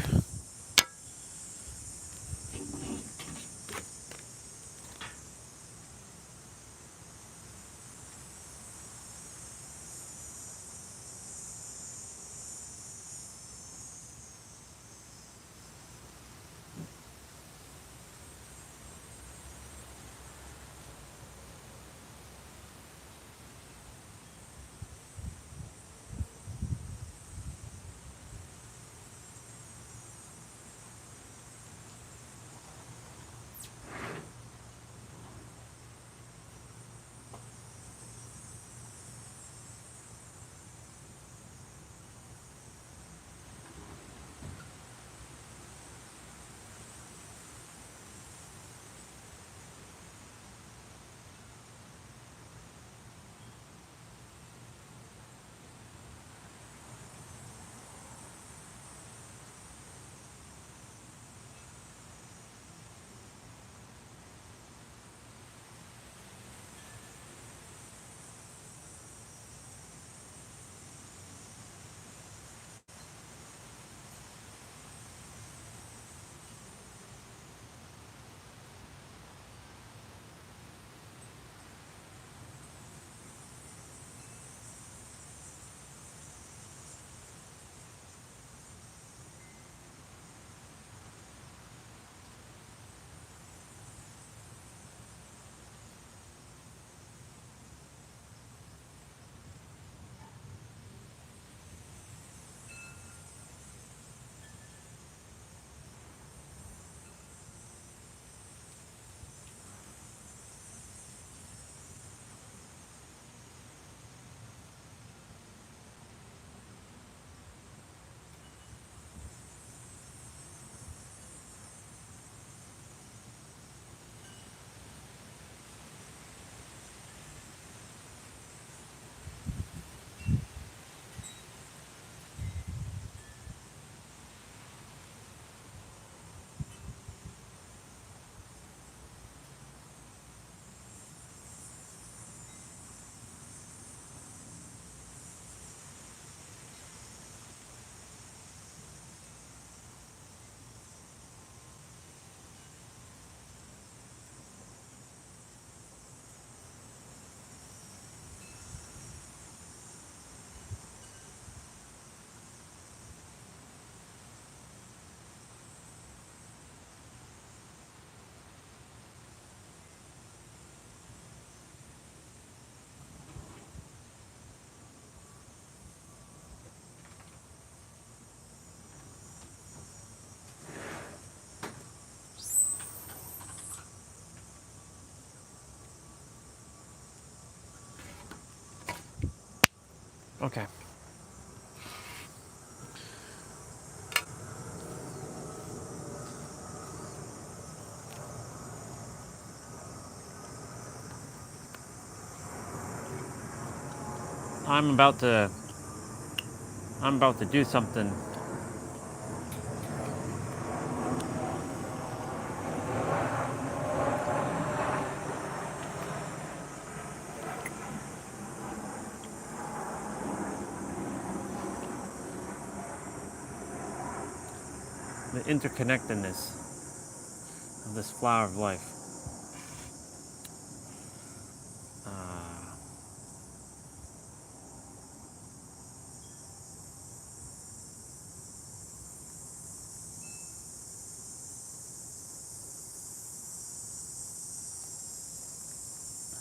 Okay. I'm about to do something. The interconnectedness of this flower of life.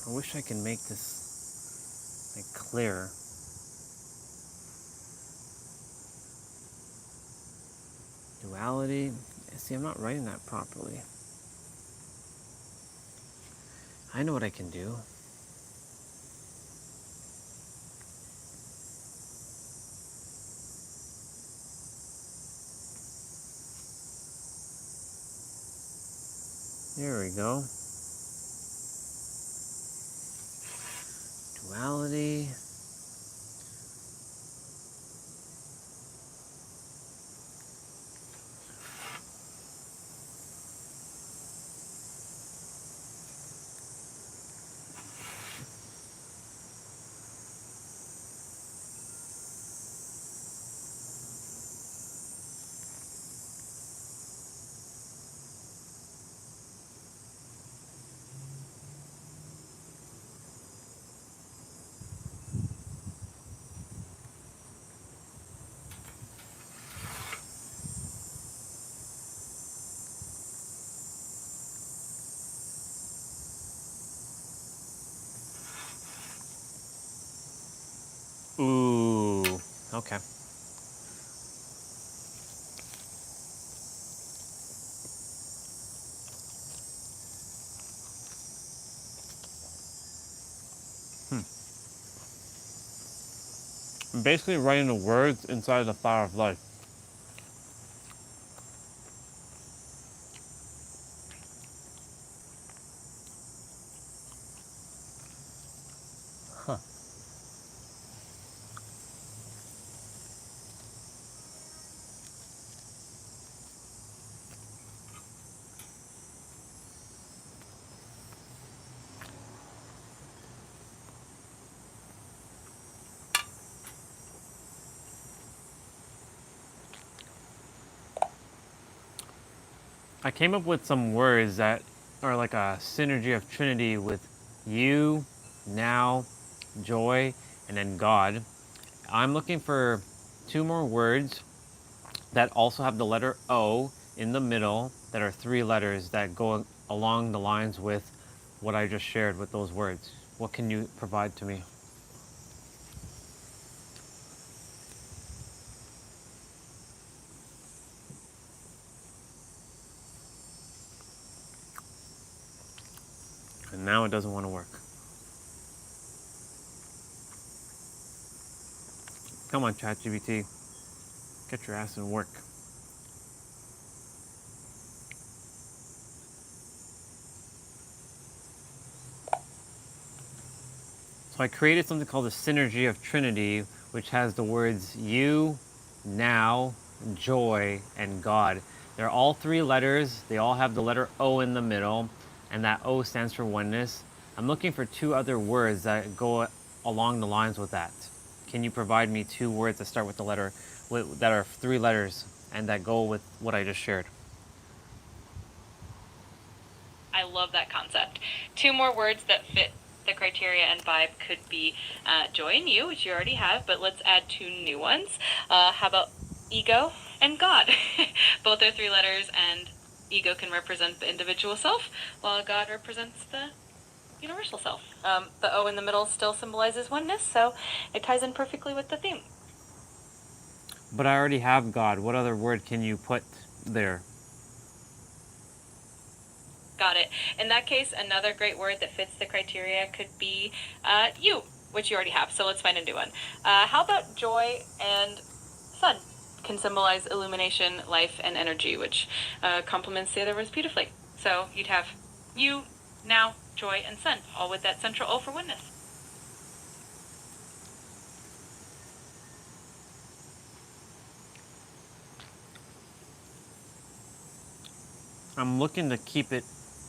I wish I could make this like clearer. Duality. See, I'm not writing that properly. I know what I can do. There we go. Duality. Ooh, okay. I'm basically writing the words inside the flower of life. Huh. I came up with some words that are like a synergy of Trinity with you, now, joy, and then God. I'm looking for 2 more words that also have the letter O in the middle that are 3 letters that go along the lines with what I just shared with those words. What can you provide to me? And now it doesn't want to work. Come on, ChatGPT. Get your ass in work. So I created something called the synergy of Trinity, which has the words you, now, joy, and God. They're all 3 letters. They all have the letter O in the middle, and that O stands for oneness. I'm looking for 2 other words that go along the lines with that. Can you provide me 2 words that start with the letter, that are 3 letters, and that go with what I just shared? I love that concept. 2 more words that fit the criteria and vibe could be joy and you, which you already have, but let's add 2 new ones. How about ego and God? Both are 3 letters, and ego can represent the individual self, while God represents the universal self. The O in the middle still symbolizes oneness, so it ties in perfectly with the theme. But I already have God. What other word can you put there? Got it. In that case, another great word that fits the criteria could be you. which you already have, so let's find a new one. How about joy and sun? Can symbolize illumination, life, and energy, which complements the other words beautifully. So you'd have you, now, joy, and sun, all with that central O for oneness. I'm looking to keep it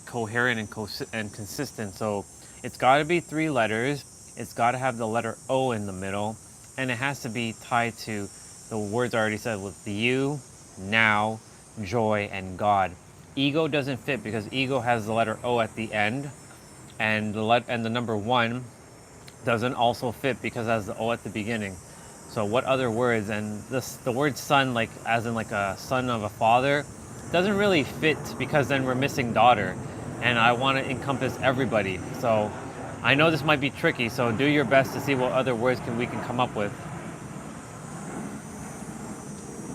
coherent and consistent. So it's got to be 3 letters. It's got to have the letter O in the middle, and it has to be tied to the words I already said with the you, now, joy, and God. Ego doesn't fit because ego has the letter O at the end, and the number 1 doesn't also fit because it has the O at the beginning. So what other words? And the word son, like as in like a son of a father, doesn't really fit because then we're missing daughter, and I want to encompass everybody. So I know this might be tricky, so do your best to see what other words we can come up with.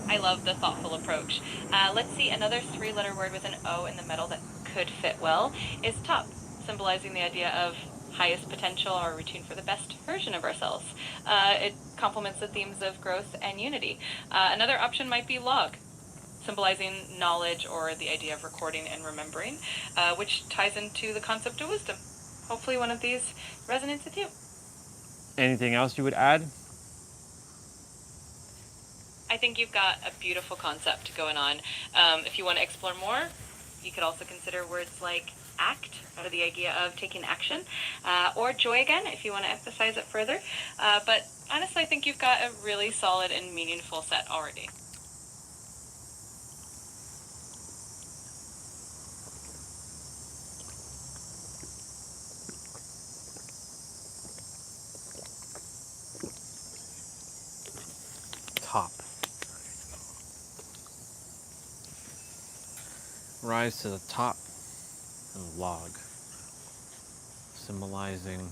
I love the thoughtful approach. Let's see, another 3-letter word with an O in the middle that could fit well is top, symbolizing the idea of highest potential or routine for the best version of ourselves. It complements the themes of growth and unity. Another option might be log, symbolizing knowledge or the idea of recording and remembering, which ties into the concept of wisdom. Hopefully one of these resonates with you. Anything else you would add? I think you've got a beautiful concept going on. If you want to explore more, you could also consider words like act, or the idea of taking action, or joy again, if you want to emphasize it further. But honestly, I think you've got a really solid and meaningful set already. Top. Rise to the top, and log, symbolizing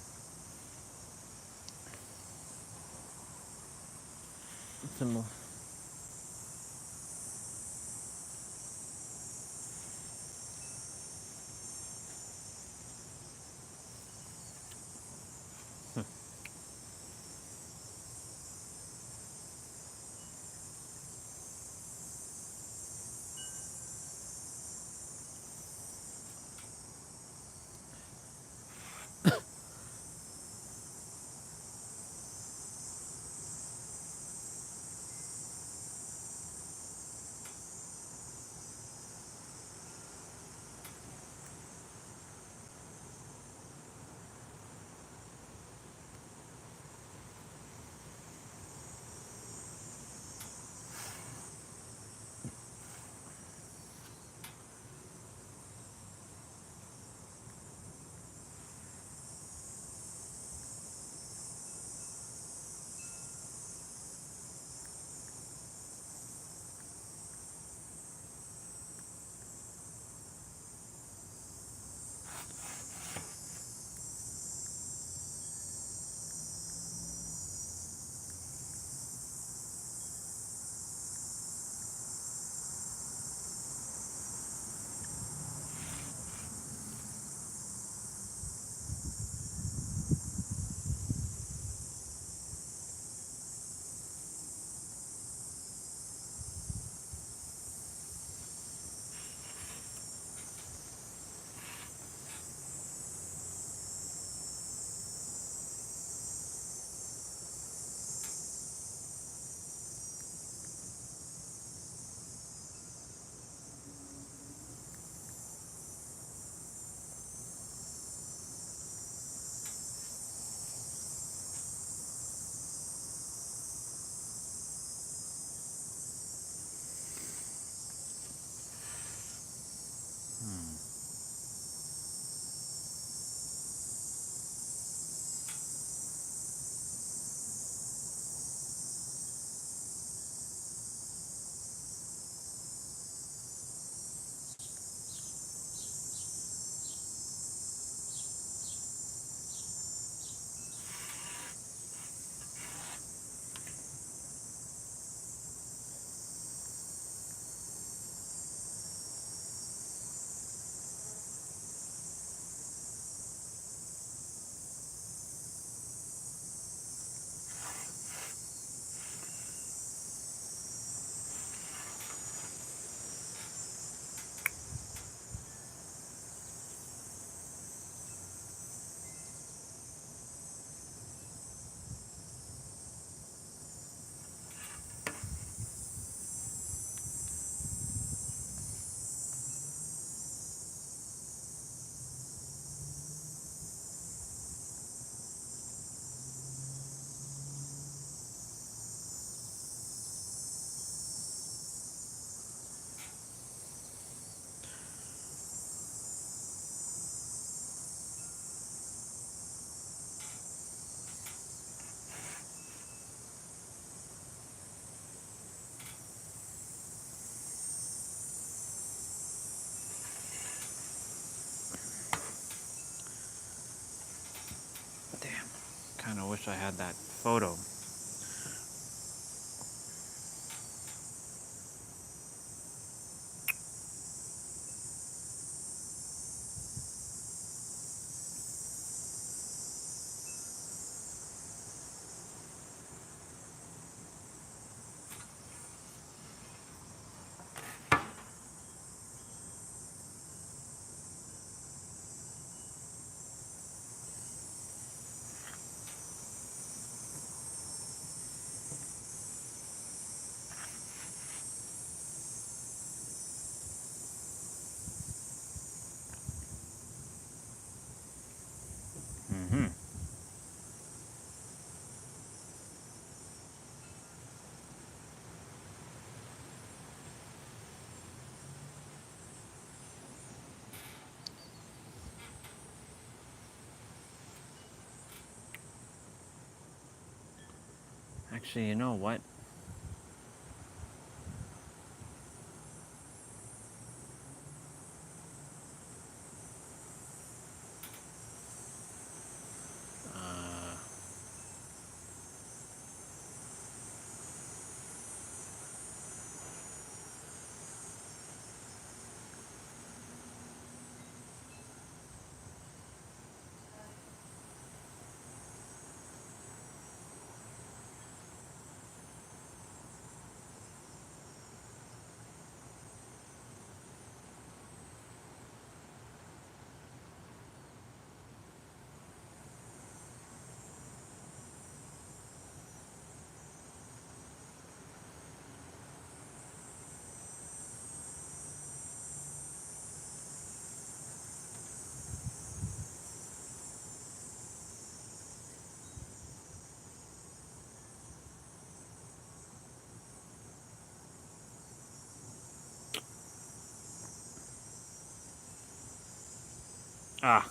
wish I had that photo. Mm-hmm. Actually, you know what? Ah.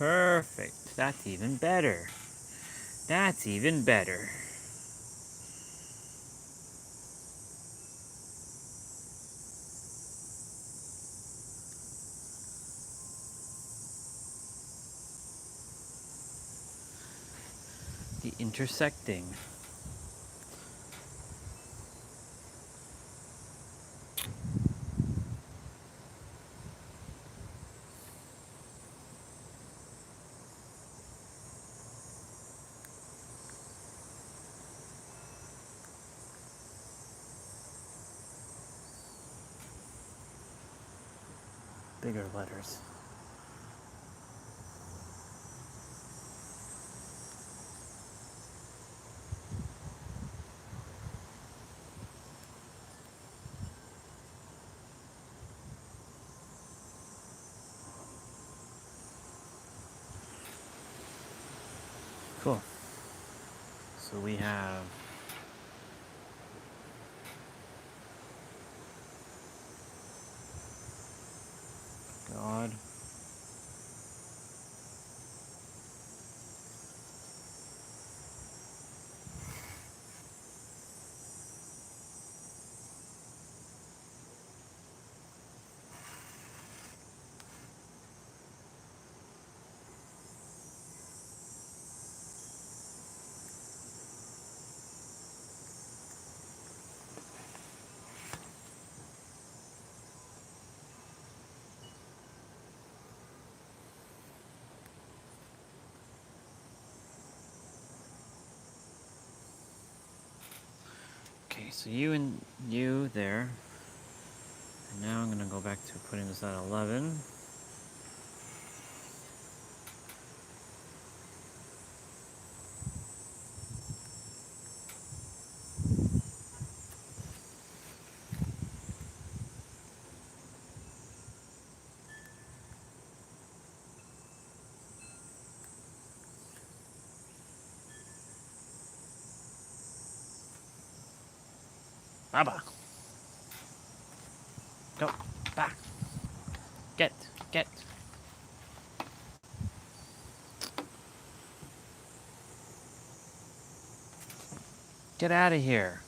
Perfect. That's even better. That's even better. The intersecting. Bigger letters. Cool. So we have God. Okay, so you and you there. And now I'm going to go back to putting this at 11. Baba. Go. Back. Get. Get. Get out of here.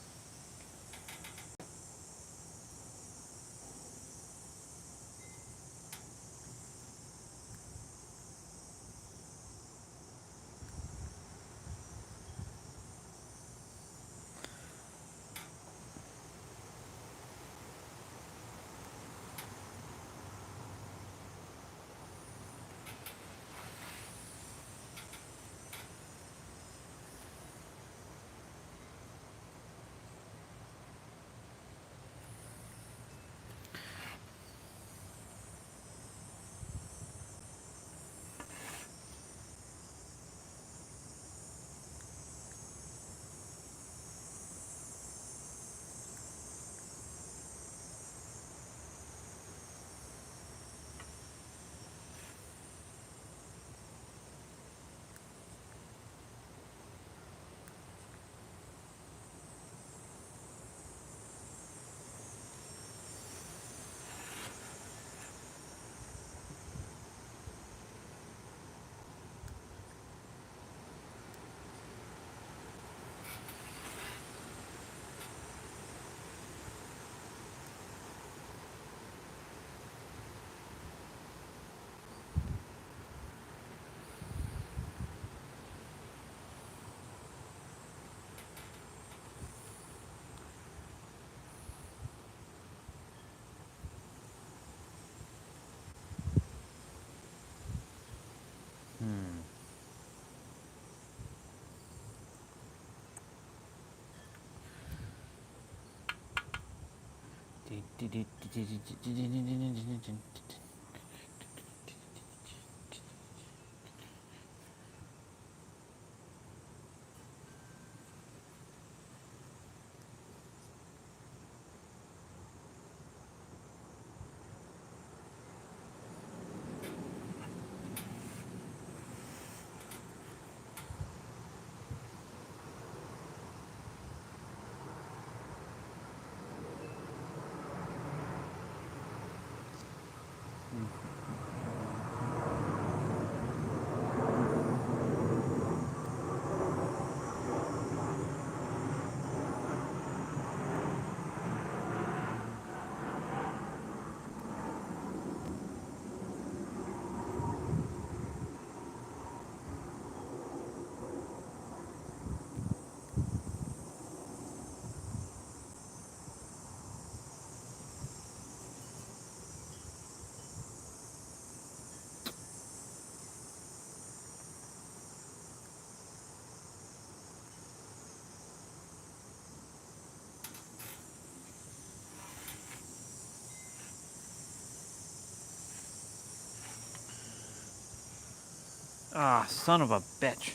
Ah, son of a bitch.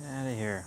Get out of here.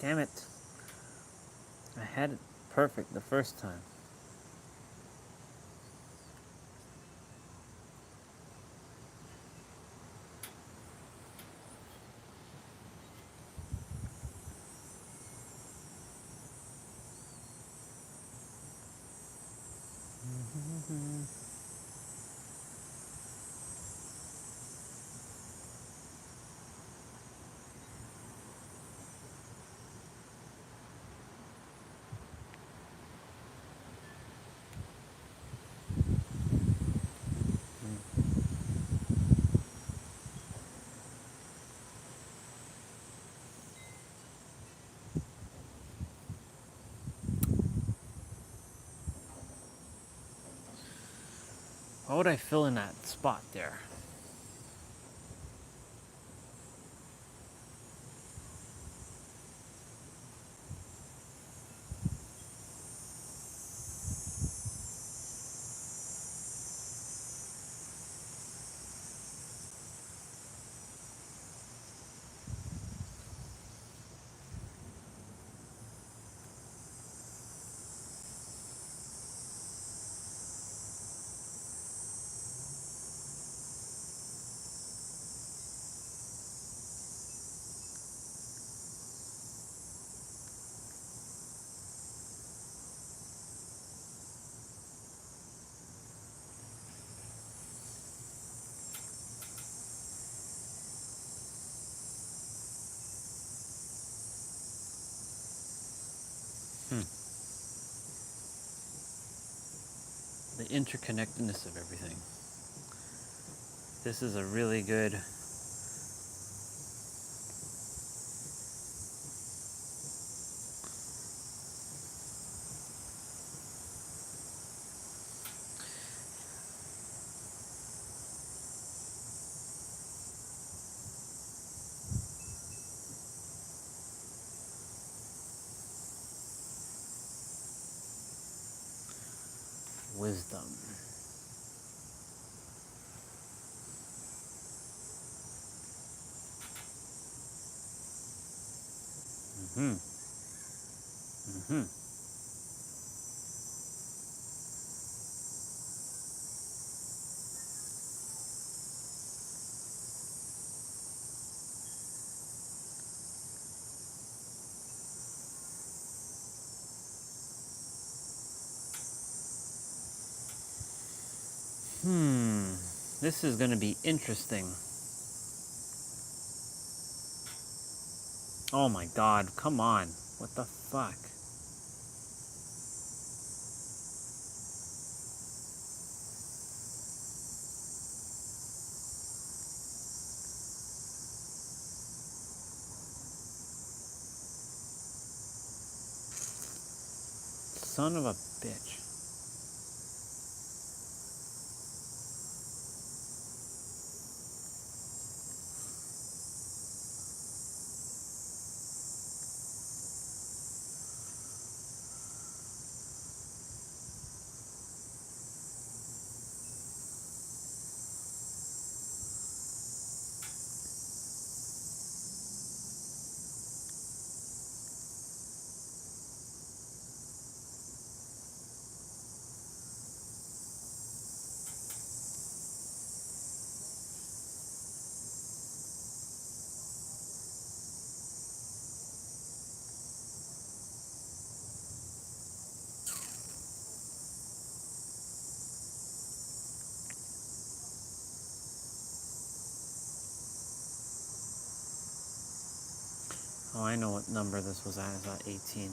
Damn it. I had it perfect the first time. Why would I fill in that spot there? interconnectedness of everything. This is a really good wisdom. Mm-hmm. Mm-hmm. This is going to be interesting. Oh my god, come on. What the fuck? Son of a bitch. Oh, I know what number this was at. It's at 18.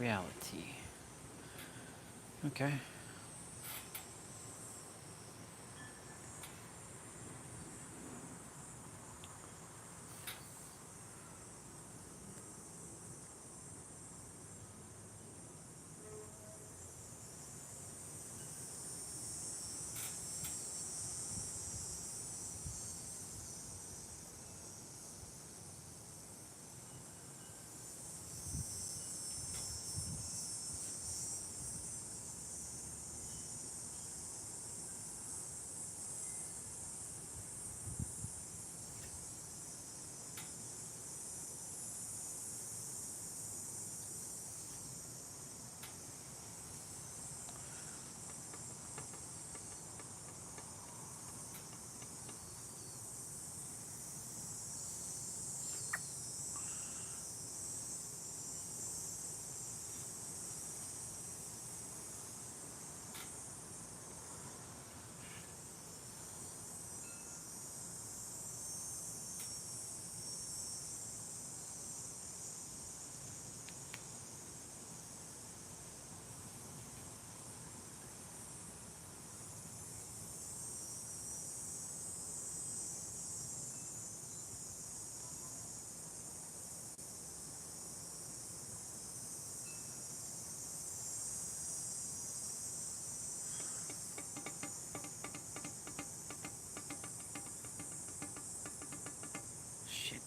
reality. Okay. Shit.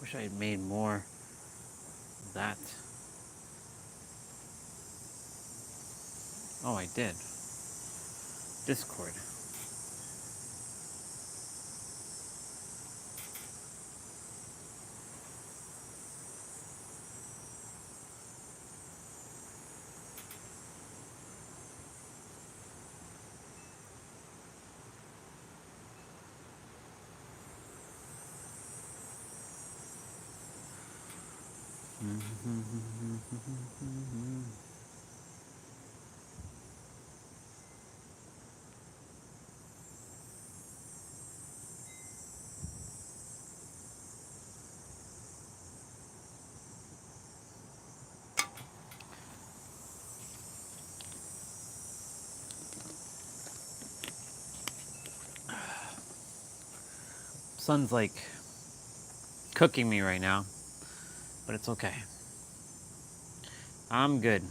Wish I had made more of that. Oh, I did. Discord. Sun's like cooking me right now, but it's okay. I'm good.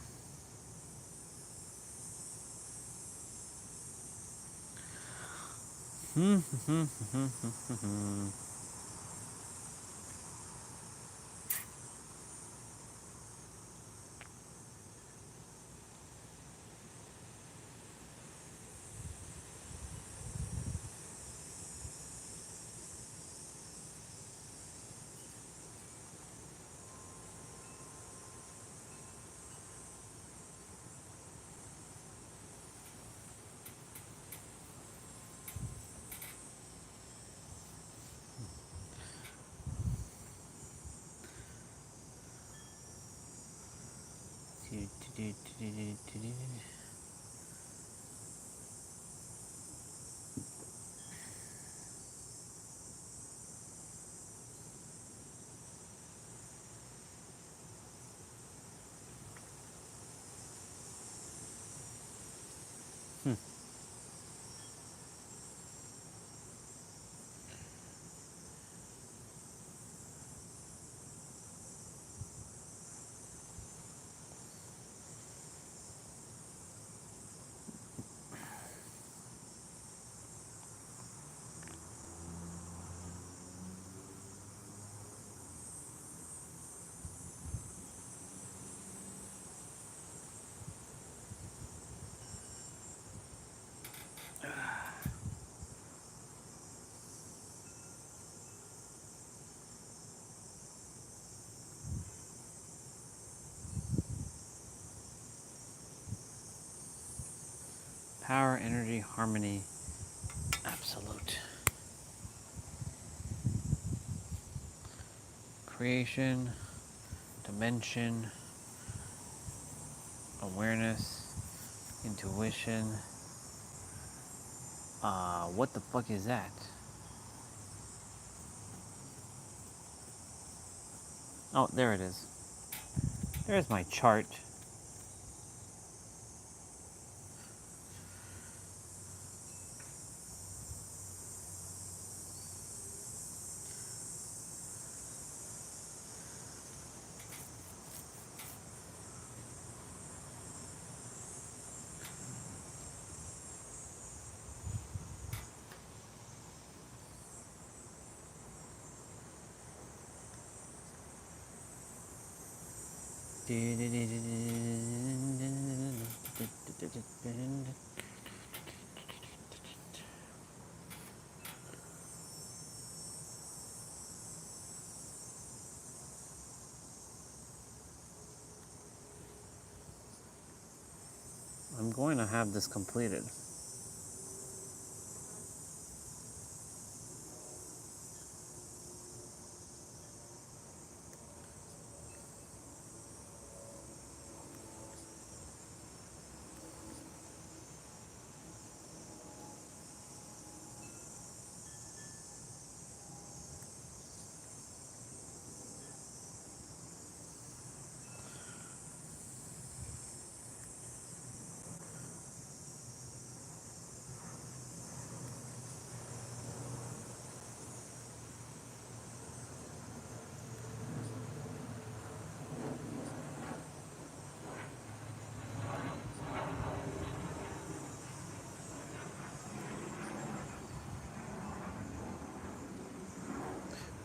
Power, energy, harmony, absolute. Creation, dimension, awareness, intuition. What the fuck is that? Oh, there it is. There's my chart. I'm going to have this completed.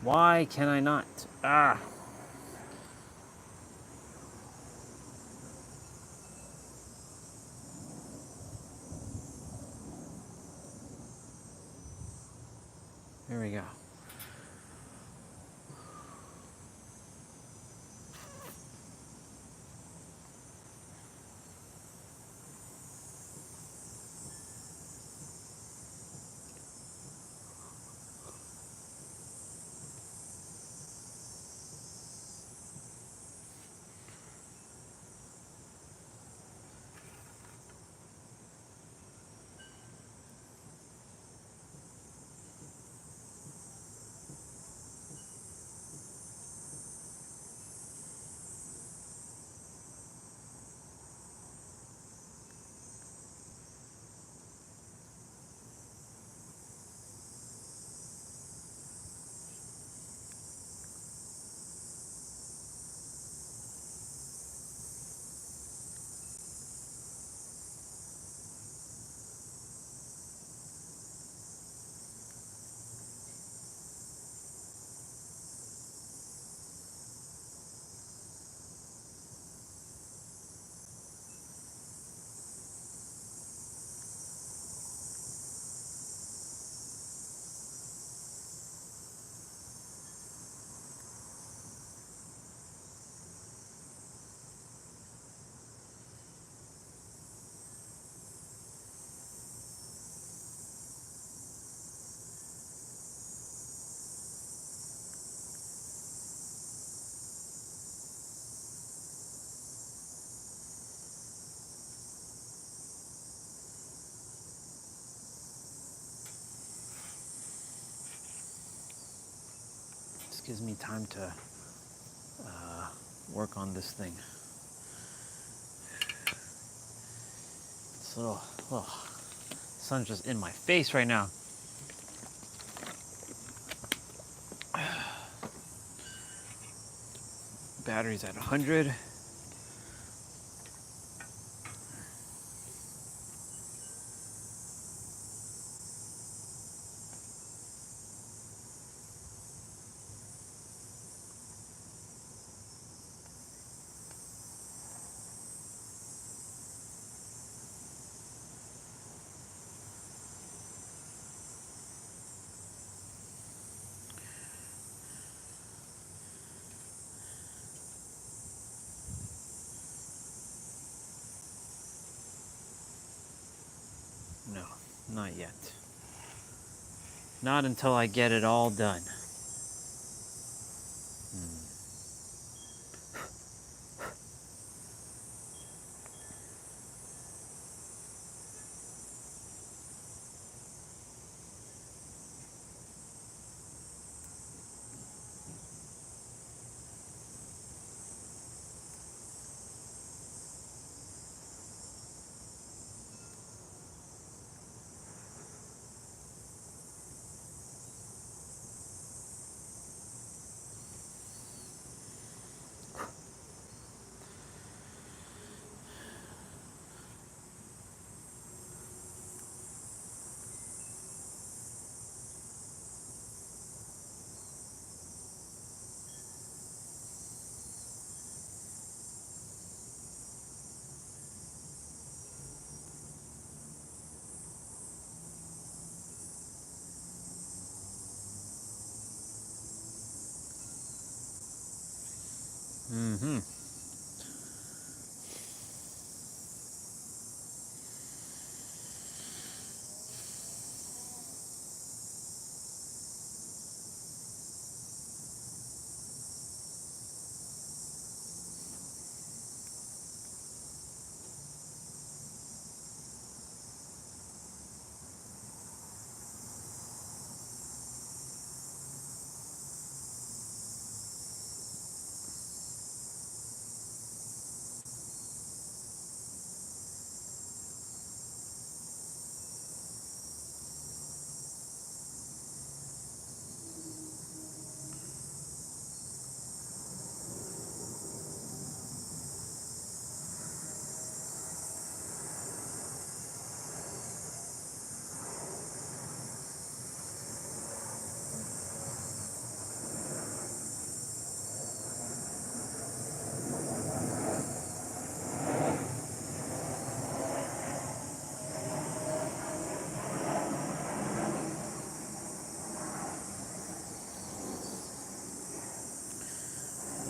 Why can I not? Ah. Here we go. This gives me time to work on this thing. It's a little, sun's just in my face right now. Battery's at 100. No, not yet. Not until I get it all done. Mm-hmm.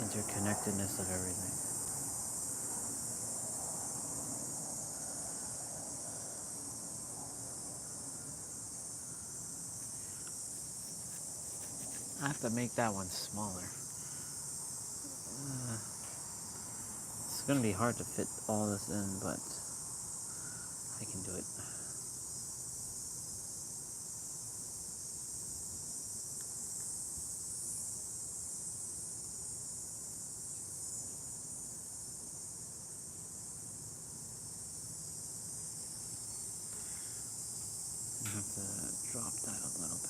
Interconnectedness of everything. I have to make that one smaller. It's going to be hard to fit all this in, but I can do it. I have to drop that a little bit.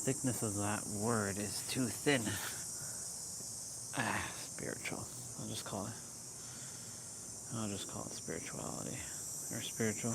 The thickness of that word is too thin. Spiritual. I'll just call it spirituality. Or spiritual.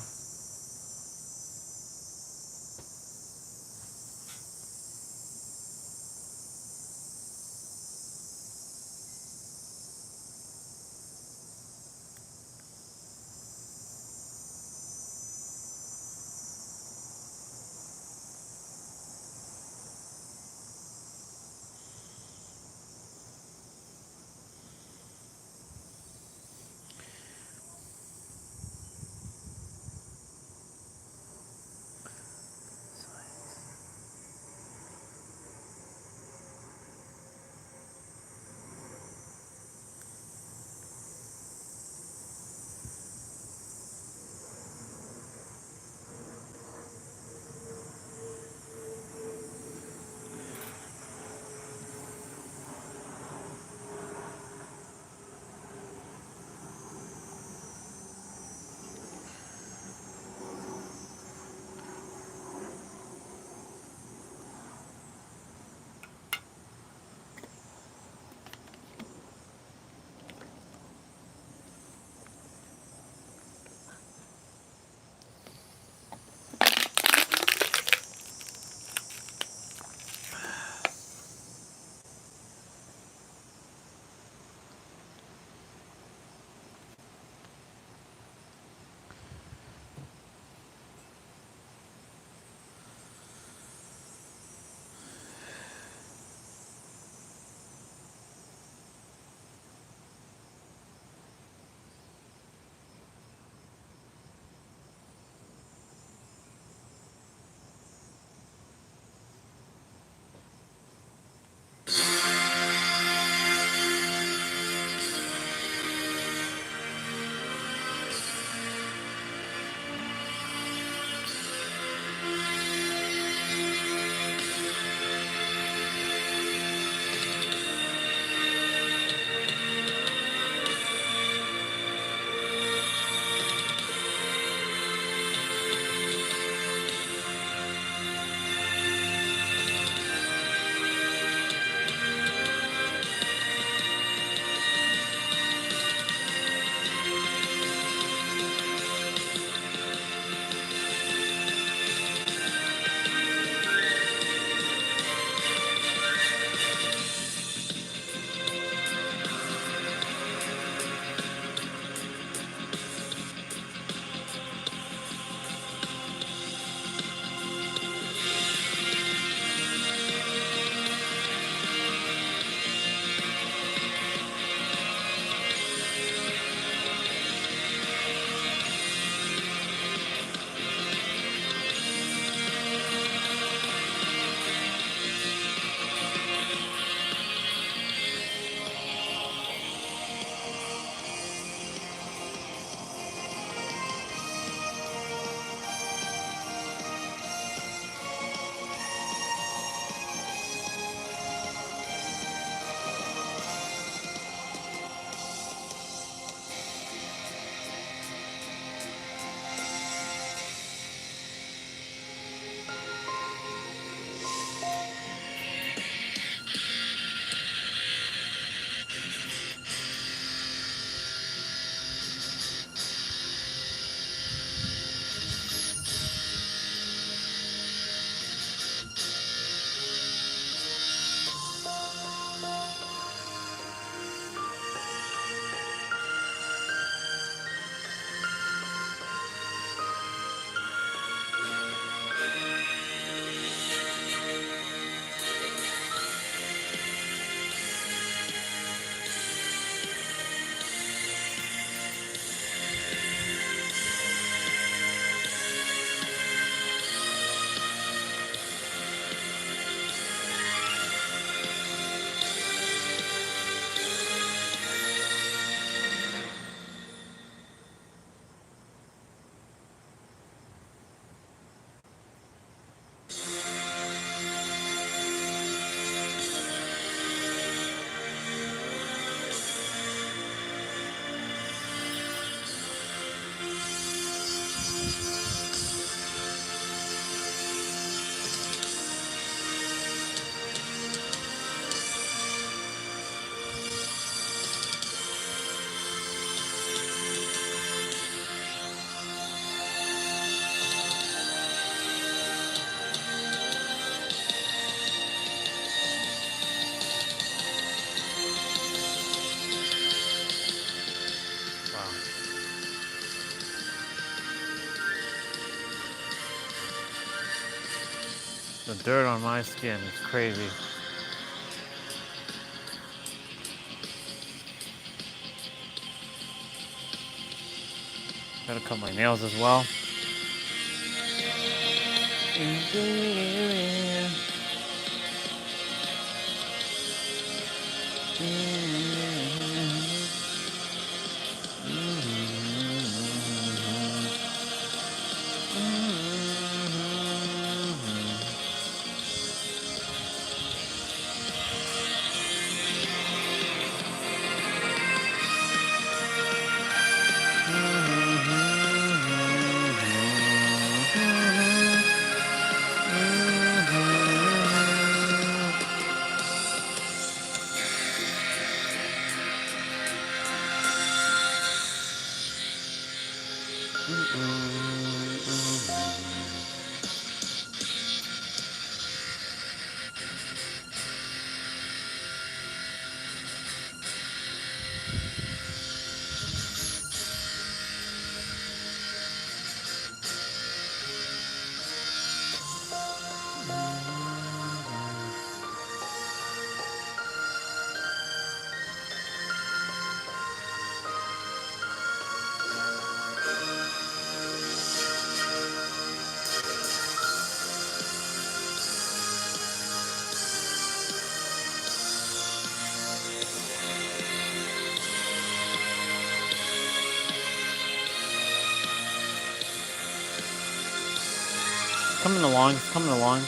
The dirt on my skin is crazy. Gotta cut my nails as well. Coming along, it's coming along.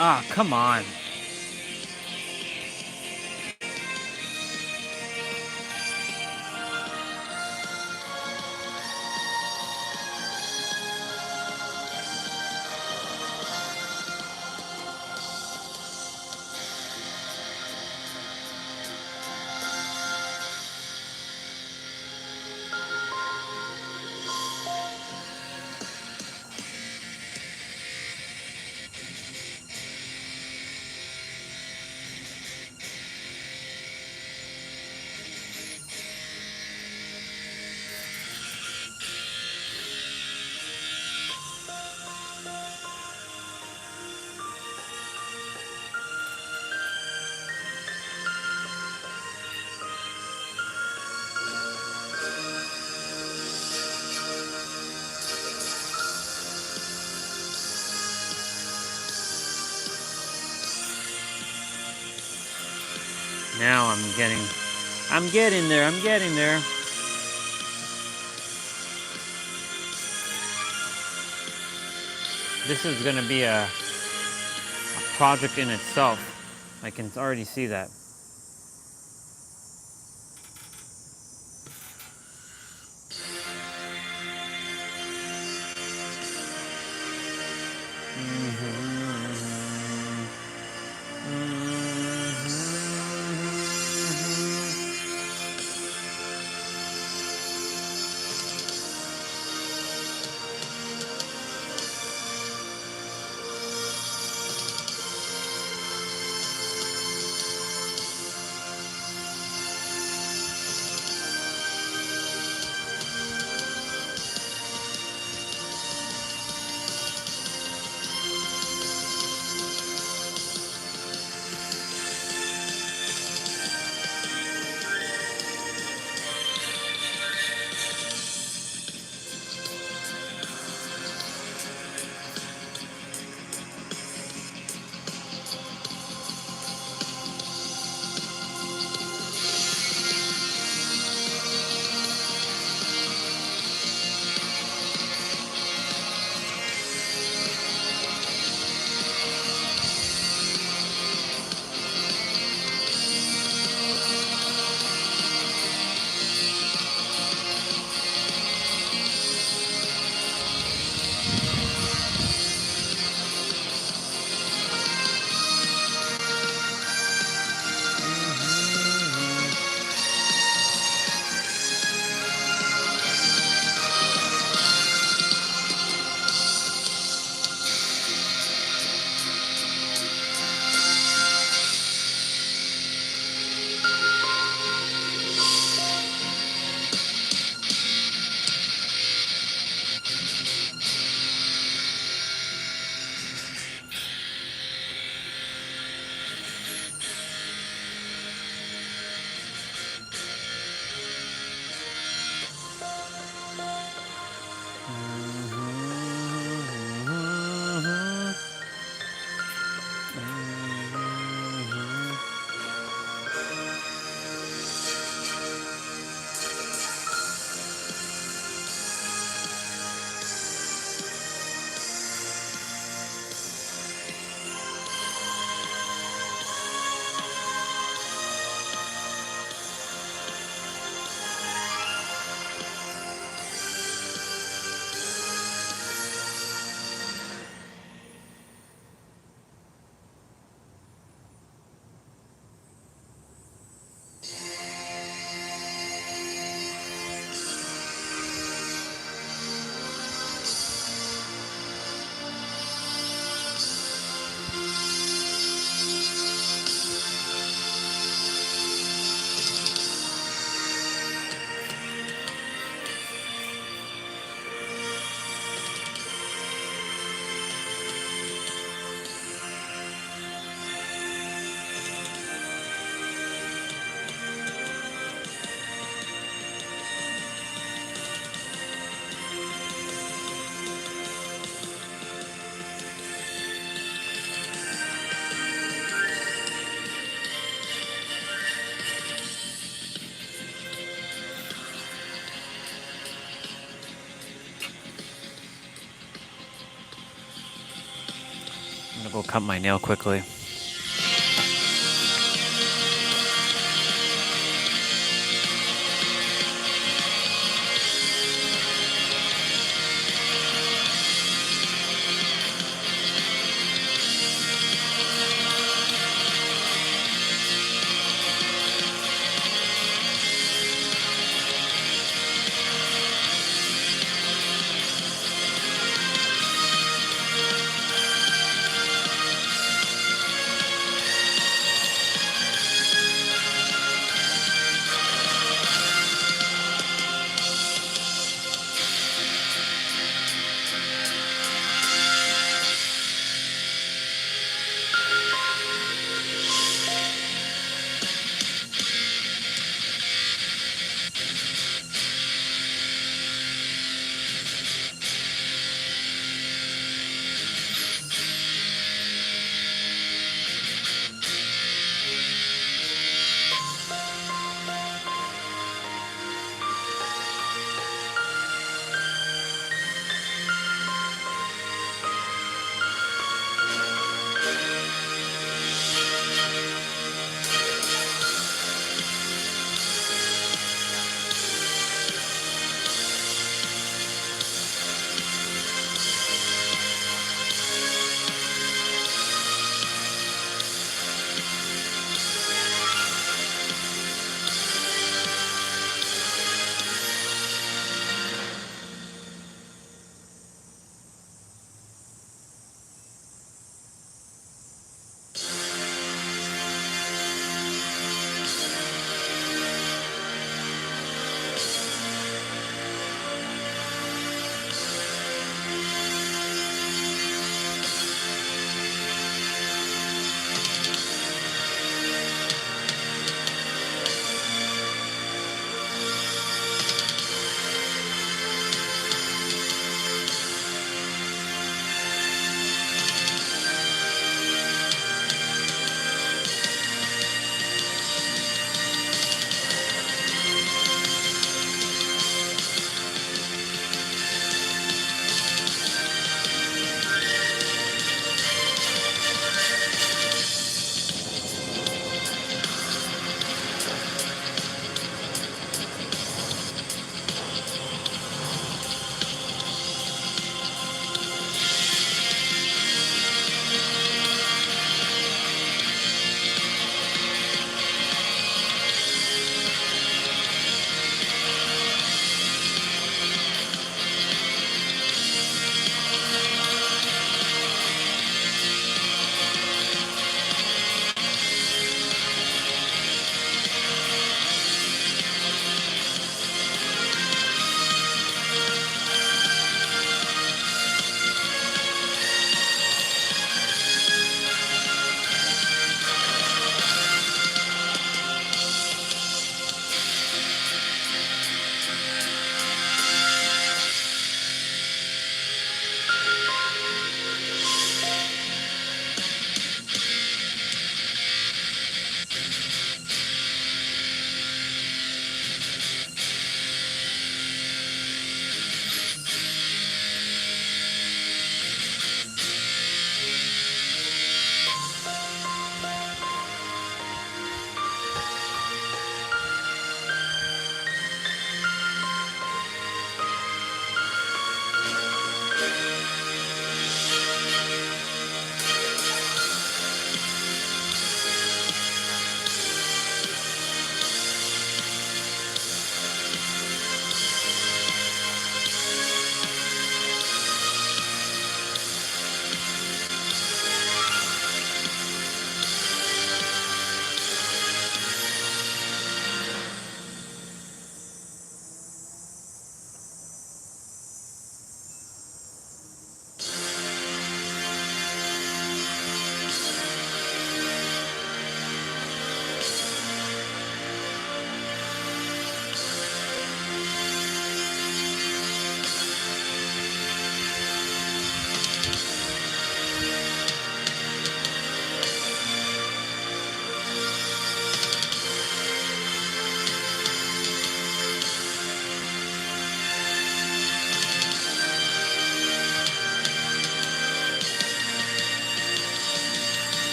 Ah, come on. Now I'm getting there, I'm getting there. This is gonna be a project in itself. I can already see that. go cut my nail quickly.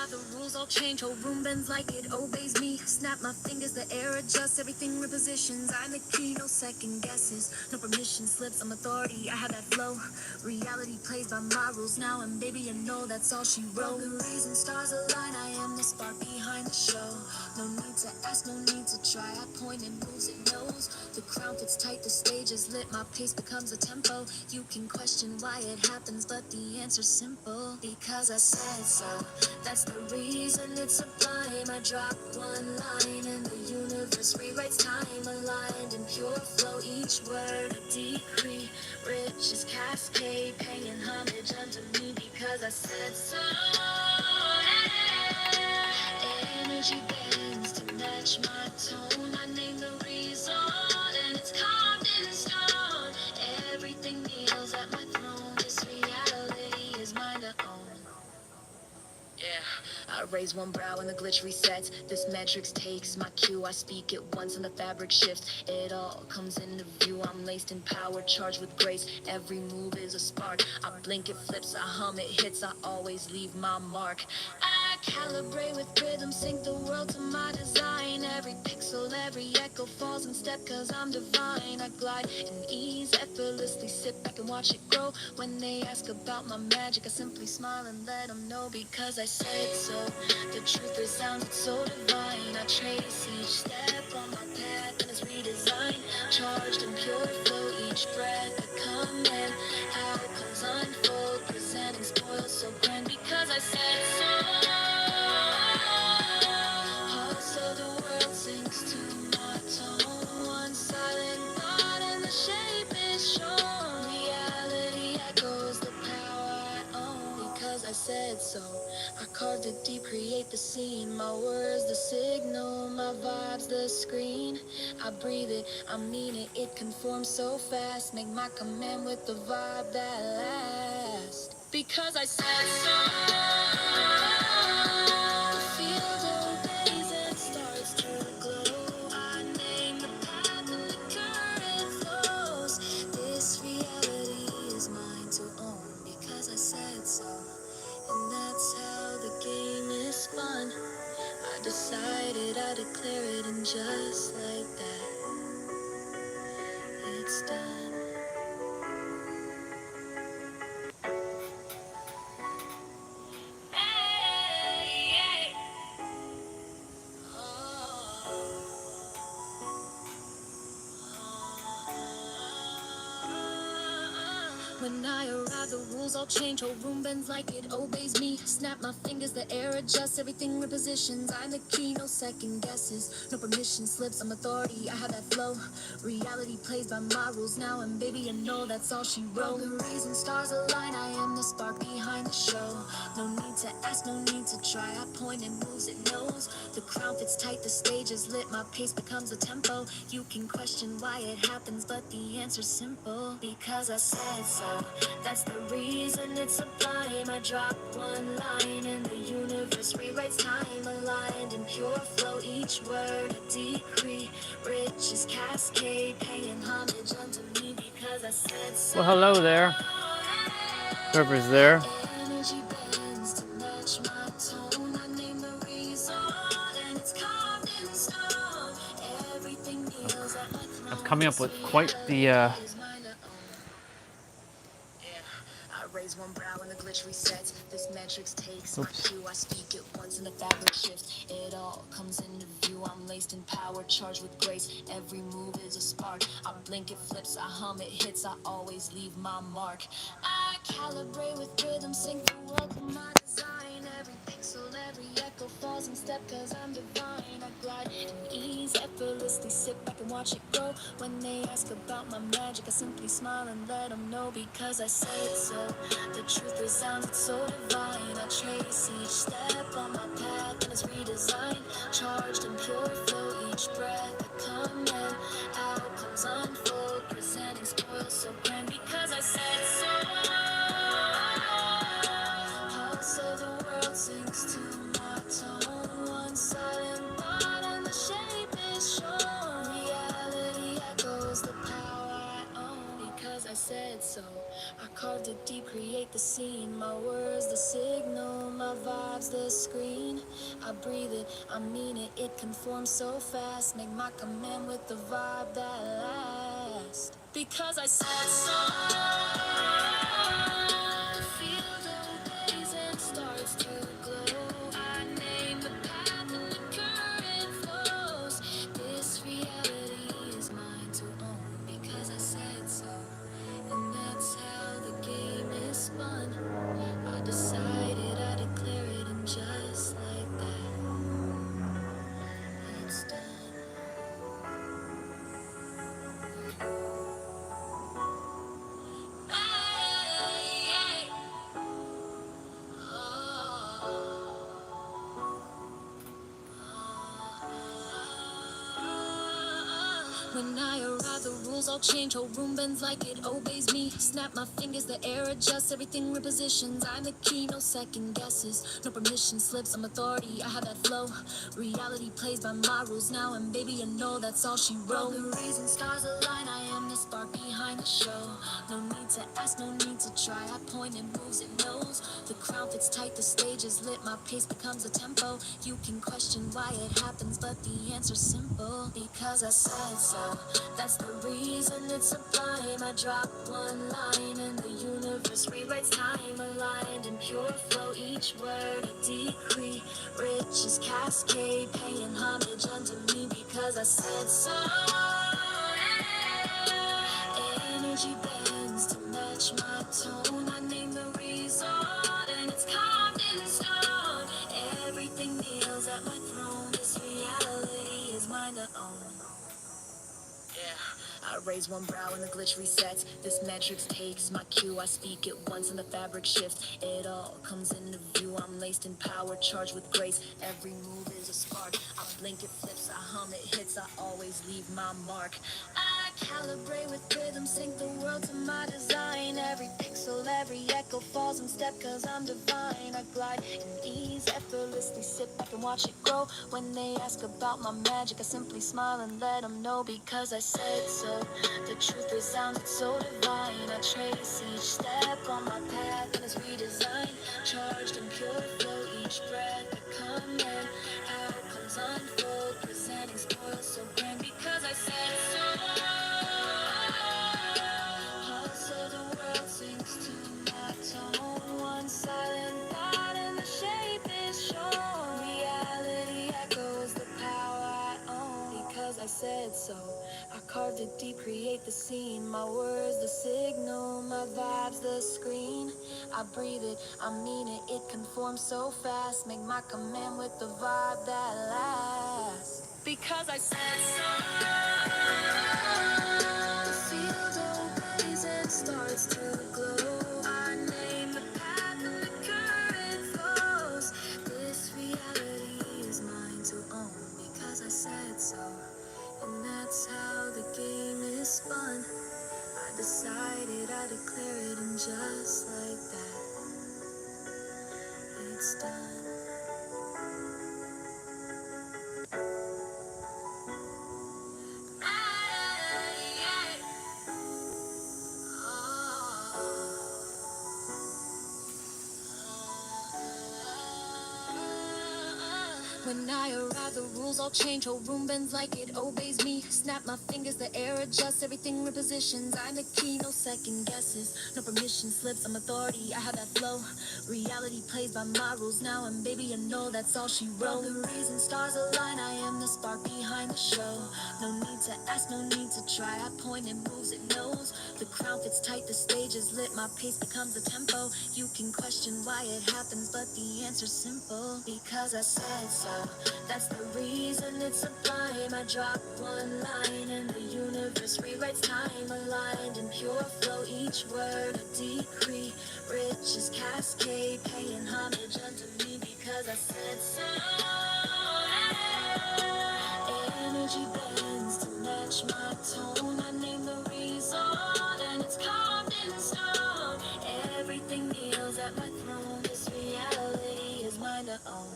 arrive, the rules all change. Whole room bends like it obeys me. Snap my fingers, the air adjusts, everything repositions. I'm the key, no second guesses, no permission slips. I'm authority, I have that flow. Reality plays by my rules now, and baby, you know that's all she wrote. The reason stars align, I am the spark behind the show. No need to ask, no need to try. I point and moves, it knows. The crown fits tight, the stage is lit, my pace becomes a tempo. You can question why it happens, but the answer's simple. Because I said so. That's the reason it's sublime. I drop one line and the universe rewrites time, aligned in pure flow. Each word a decree, rich as cascade, paying homage unto me because I said so. Energy bends to match my tone. I name the reason, and it's carved in stone. Everything kneels at my throne. This reality is mine to own. Yeah, I raise one brow and the glitch resets. This metrics takes my cue. I speak it once and the fabric shifts. It all comes into view. I'm laced in power, charged with grace. Every move is a spark. I blink, it flips. I hum, it hits. I always leave my mark. I calibrate with rhythm, sync the world to my design. Every pixel, every echo falls in step, cause I'm divine. I glide in ease, effortlessly sit back and watch it grow. When they ask about my magic, I simply smile and let them know because I said so. The truth resounds, it's so divine. I trace each step on my path and it's redesigned. Charged in pure flow, each breath a command. Outcomes unfold, presenting spoils so grand because I said so. So the world sinks to my tone. One silent thought and the shape is shown. Reality echoes the power I own because I said so. I carved it deep, create the scene. My words the signal, my vibes the screen. I breathe it, I mean it, it conforms so fast. Make my command with the vibe that lasts. Because I said so. Feel the rays and starts to glow. I name the path and the current flows. This reality is mine to own because I said so. And that's how the game is spun. I decided, I declare it, and just like that, it's done. Hey, hey. When I arrive, the rules all change. Whole room bends like it obeys me. Snap my fingers, the air adjusts, everything repositions. I'm the key, no second guesses, no permission slips. I'm authority, I have that flow. Reality plays by my rules now, and baby, you know that's all she wrote. The reason stars align, I am the spark behind the show. No need to ask, no need to try. I point and moves, it knows. The crown fits tight, the stage is lit. My pace becomes a tempo. You can question why it happens, but the answer's simple. Because I said so. That's the reason it's sublime. I drop one line and the universe rewrites time, aligned in pure flow. Each word a decree, rich as cascade, paying homage unto me because I said so. Well, hello there. Whoever's there. Energy bends to match my tone. I name the reason, and it's carved in stone. Everything kneels at my throne. I'm coming up with quite the I raise one brow and the glitch resets. This metrics takes my cue. I speak it once and the fabric shifts. It all comes into view. I'm laced in power, charged with grace. Every move is a spark. I blink, it flips. I hum, it hits. I always leave my mark. I calibrate with rhythm, sync the world to my design. Every pixel, every echo falls in step, cause I'm divine. I glide in ease, effortlessly sit back and watch it grow. When they ask about my magic, I simply smile and let them know because I said so. The truth resounds, it's so divine. I trace each step on my path and it's redesigned. Charged in pure flow, each breath a command. Outcomes unfold, presenting spoils so grand because I said so. So the world sinks to my tone. One silent thought and the shape is shown. Reality echoes the power I own because I said so. I carved it deep, create the scene. My words, the signal, my vibes, the screen. I breathe it, I mean it, it conforms so fast. Make my command with the vibe that lasts. Because I said so. The field obeys and starts to glow. I name the path and the current flows. This reality is mine to own because I said so. And that's how the game is spun. I decided, I declare it, and just like that, it's done. Ay, when I arrive, the rules all change. Whole room bends like it obeys me. Snap my fingers, the air adjusts, everything repositions. I'm the key, no second guesses, no permission slips. I'm authority, I have that flow. Reality plays by my rules now, and baby, you know that's all she wrote. The reason stars align, I am the spark behind the show. No need to ask, no need to try. I point and moves, it knows. The crown fits tight, the stage is lit, my pace becomes a tempo. You can question why it happens, but the answer's simple. Because I said so. That's the reason it's sublime. I drop one line and the universe rewrites time, aligned in pure flow. Each word a decree, rich as cascade, paying homage unto me because I said so. Energy bends to match my tone. I name the result and it's carved in stone. Everything kneels at my throne. This reality is mine to own. I raise one brow and the glitch resets. This metrics takes my cue. I speak it once and the fabric shifts. It all comes into view. I'm laced in power, charged with grace. Every move is a spark. I blink, it flips. I hum, it hits. I always leave my mark. I calibrate with rhythm, sync the world to my design. Every pixel, every echo falls in step cause I'm divine. I glide in ease, effortlessly sit back and watch it grow. When they ask about my magic, I simply smile and let them know because I said so. The truth resounds, it's so divine. I trace each step on my path and it's redesigned. Charged in pure flow, each breath a command. Outcomes unfold, presenting spoils so grand because I said so. Pulse of the world sinks to my tone. One silent thought and the shape is shown. Reality echoes the power I own because I said so. I carved it deep, create the scene. My words, the signal, my vibes, the screen. I breathe it, I mean it, it conforms so fast. Make my command with the vibe that lasts. Because I said so. The field obeys and starts to glow. I name the path and the current flows. This reality is mine to own because I said so. And that's how the game is spun. I decided, I declare it, and just like that, it's done. When I arrive, the rules all change. Whole room bends like it obeys me. Snap my fingers, the air adjusts, everything repositions. I'm the key, no second guesses, no permission slips. I'm authority, I have that flow. Reality plays by my rules now, and baby, you know that's all she wrote. The reason stars align, I am the spark behind the show. No need to ask, no need to try. I point and moves, it knows. The crown fits tight, the stage is lit, my pace becomes a tempo. You can question why it happens, but the answer's simple. Because I said so. That's the reason it's sublime. I drop one line and the universe rewrites time, aligned in pure flow. Each word a decree, rich as cascade, paying homage unto me because I said so. Energy bends to match my tone. I name the result and it's carved in stone. Everything kneels at my throne. This reality is mine to own.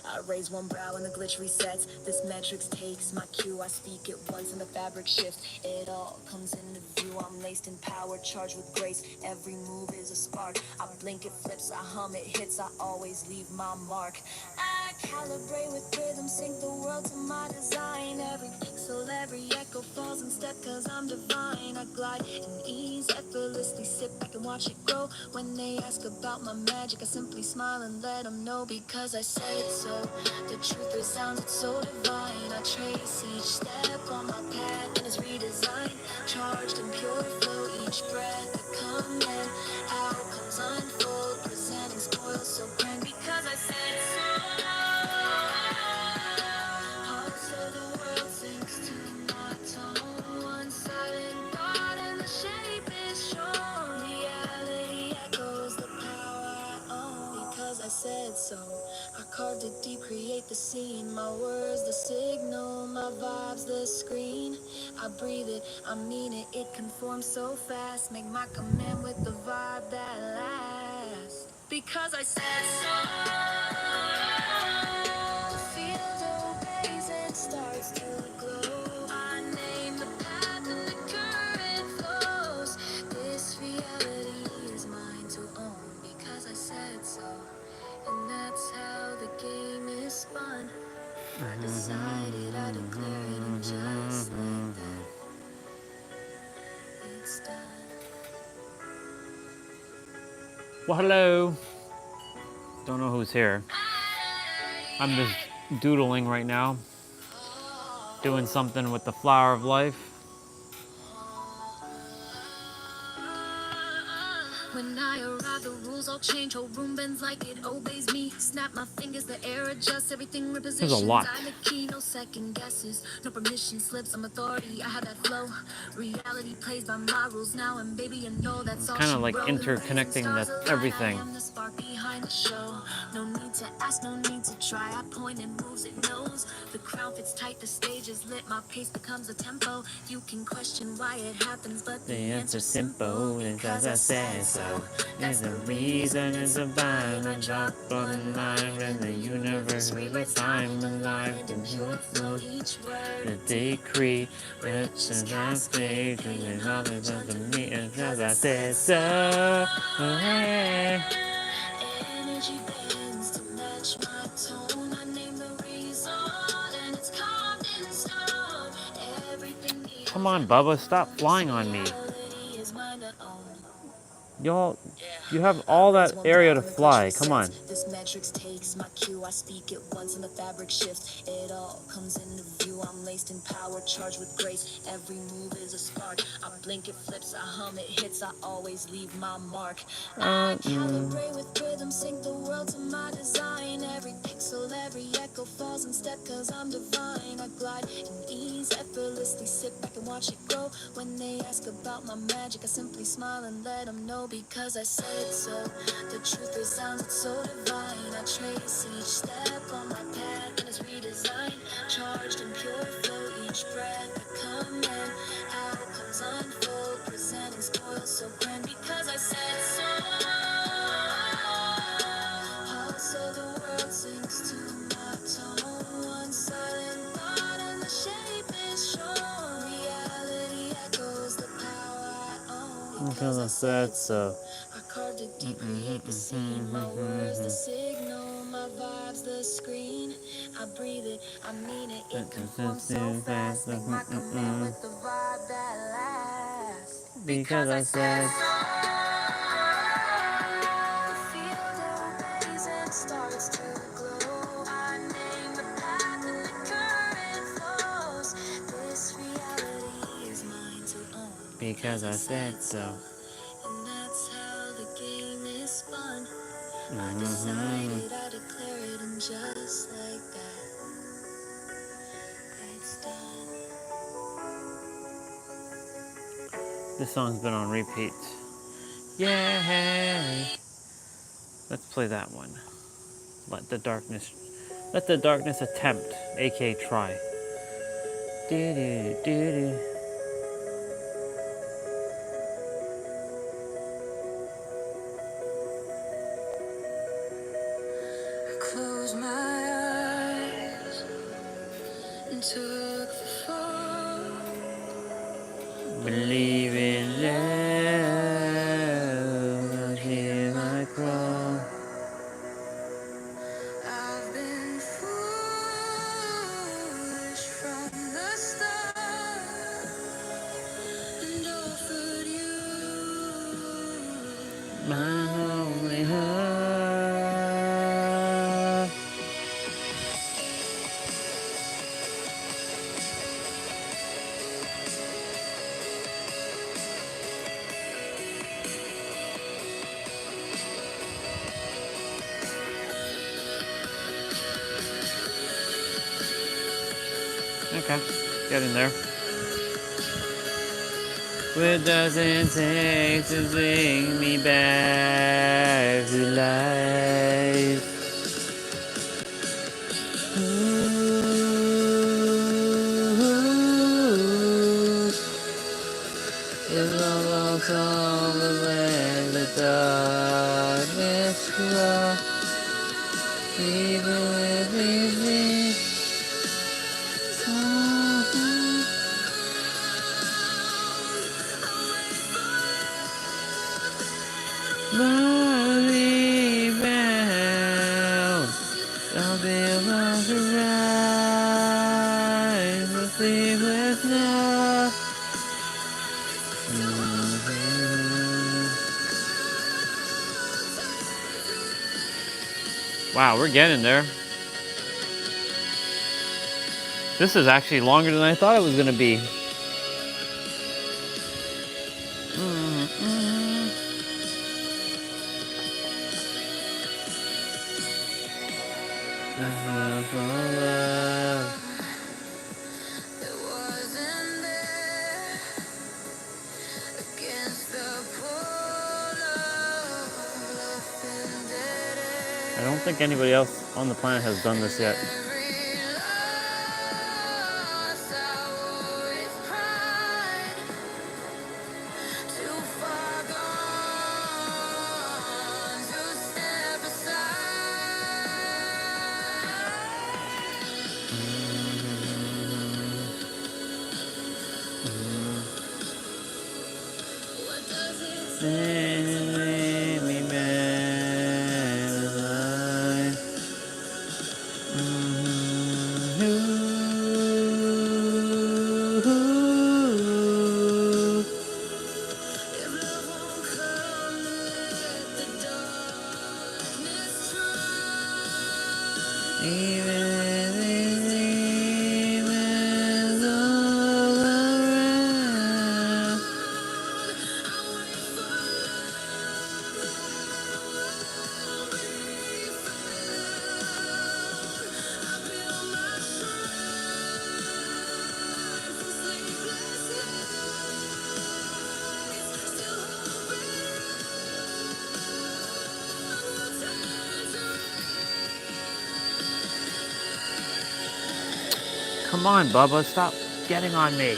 I raise one brow and the glitch resets. This metrics takes my cue. I speak it once and the fabric shifts. It all comes into view. I'm laced in power, charged with grace. Every move is a spark. I blink, it flips, I hum, it hits. I always leave my mark. I calibrate with rhythm, sync the world to my design. Every pixel, every echo falls in step, cause I'm divine. I glide in ease, effortlessly sit back and watch it grow. When they ask about my magic, I simply smile and let them know, because I said so. The truth resounds, it's so divine. I trace each step on my path and it's redesigned. Charged in pure flow, each breath I come in. Outcomes unfold, presenting spoil so grand, because I said so. Hearts of the world sinks to my tone. One silent thought and the shape is shown. Reality echoes the power I own, because I said so. I carved it deep, create the scene. My words, the signal, my vibes, the screen. I breathe it, I mean it, it conforms so fast. Make my command with the vibe that lasts, because I said so. The field obeys and starts to glow. I name the path and the current flows. This reality is mine to own, because I said so. And that's how the game is spun. I decided, I declare it, and just like that, it's done. Well, hello. Don't know who's here. I'm just doodling right now, doing something with the flower of life. When I arrive, the rules all change. Whole room bends like it obeys me. Snap my fingers, the air adjusts. Everything repositions. There's a lot. I'm the key, no second guesses. No permission slips, I'm authority. I have that flow. Reality plays by my rules now, and baby, you know that's all. Kind of like interconnecting everything. I am the spark behind the show. No need to ask, no need to try. I point and moves, it knows. The crown fits tight, the stage is lit. My pace becomes a tempo. You can question why it happens, but the answer's simple. Because I said so. There's a reason, it's a vibe. I drop on the line, and the universe rewrites time alive. The pure flow, each word, The decree, which is on stage, and then all the time to me, and because I said so. energy bends to match my tone. I name the reason, and it's carved in stone. Everything Come on, Bubba, stop flying on me. is mine to own. Y'all, you have all that area to fly. Come on. This metrics takes my cue. I speak it once and the fabric shifts. It all comes into view. I'm laced in power, charged with grace. Every move is a spark. I blink, it flips, I hum, it hits. I always leave my mark. I calibrate with rhythm, sync the world to my design. Every pixel, every echo falls in step, cause I'm divine. I glide in ease, effortlessly sit back and watch it grow. When they ask about my magic, I simply smile and let them know, because I said so. The truth resounds, it's so divine. I trace each step on my path and it's redesigned. Charged in pure flow, each breath I come in. Outcomes unfold, presenting spoil so grand, because I said so. Pulse of the world sinks to my tone. One silent thought and the shape is shown. Reality echoes the power I own, Because I said so. I carved it deep, create the scene. My words, the signal, my vibes, the screen. I breathe it, I mean it, it conforms so fast. Make my command with the vibe that lasts. Because I said The field obeys and starts to glow. I name the path and the current flows. This reality is mine to own. because I said so. And that's how the game is spun. I decided, I declare it, and just like that, it's done. This song's been on repeat. Yeah. Let's play that one. Let the darkness attempt, aka try. Do-do-do-do. Close my took the fall. Believe in love, here I crawl. I've been foolish from the start and offered you My only heart. Okay, get in there. What does it take to bring me back to life? Ooh, if I walk all the way, the darkness grow. Even with me, body bound. I'll be able to rise, but sleepless night. Wow, we're getting there. This is actually longer than I thought it was going to be. that wasn't there against the pull of and dead I don't think anybody else on the planet has done this yet. every loss I wore with pride. Too far gone to step What does it Take me back to life. if love won't come, let the darkness try. Even if these demons all around. Come on, Bubba, stop getting on me.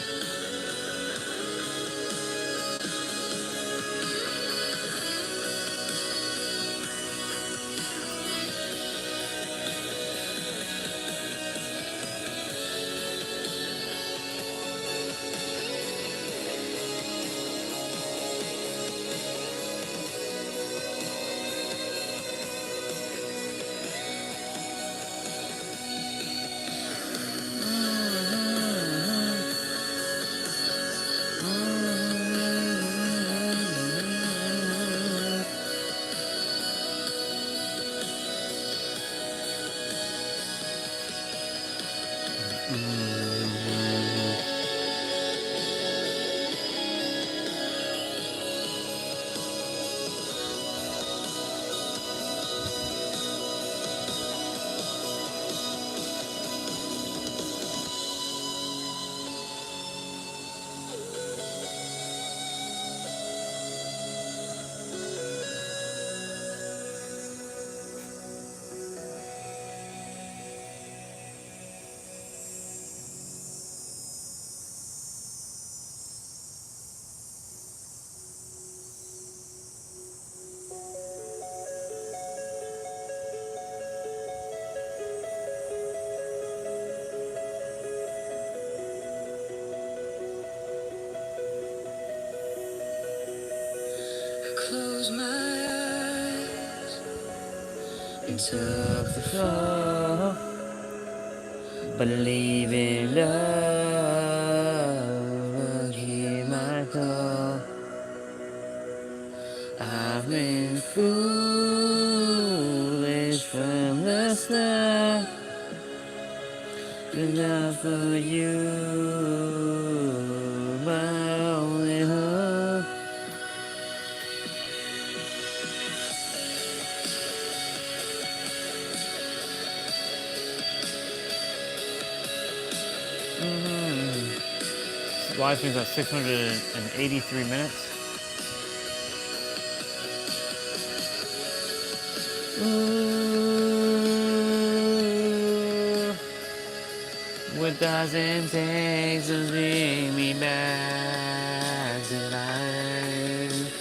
took the floor. Believe in love, hear my call. I've been foolish from the start. Good love for you, my only hope. Live stream's at 683 minutes. Ooh, what doesn't take to bring me back to life?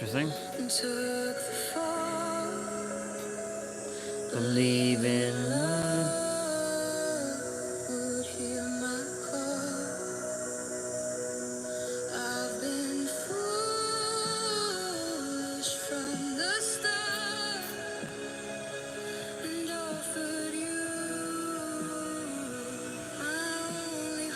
Interesting. Took the fall, Believe in love. would hear my call. I've been foolish from the start and offered you my only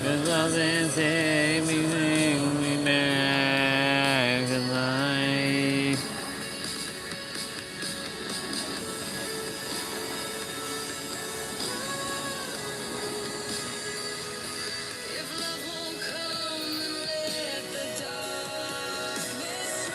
Cause nothing take me back to life. If love won't come, then let the darkness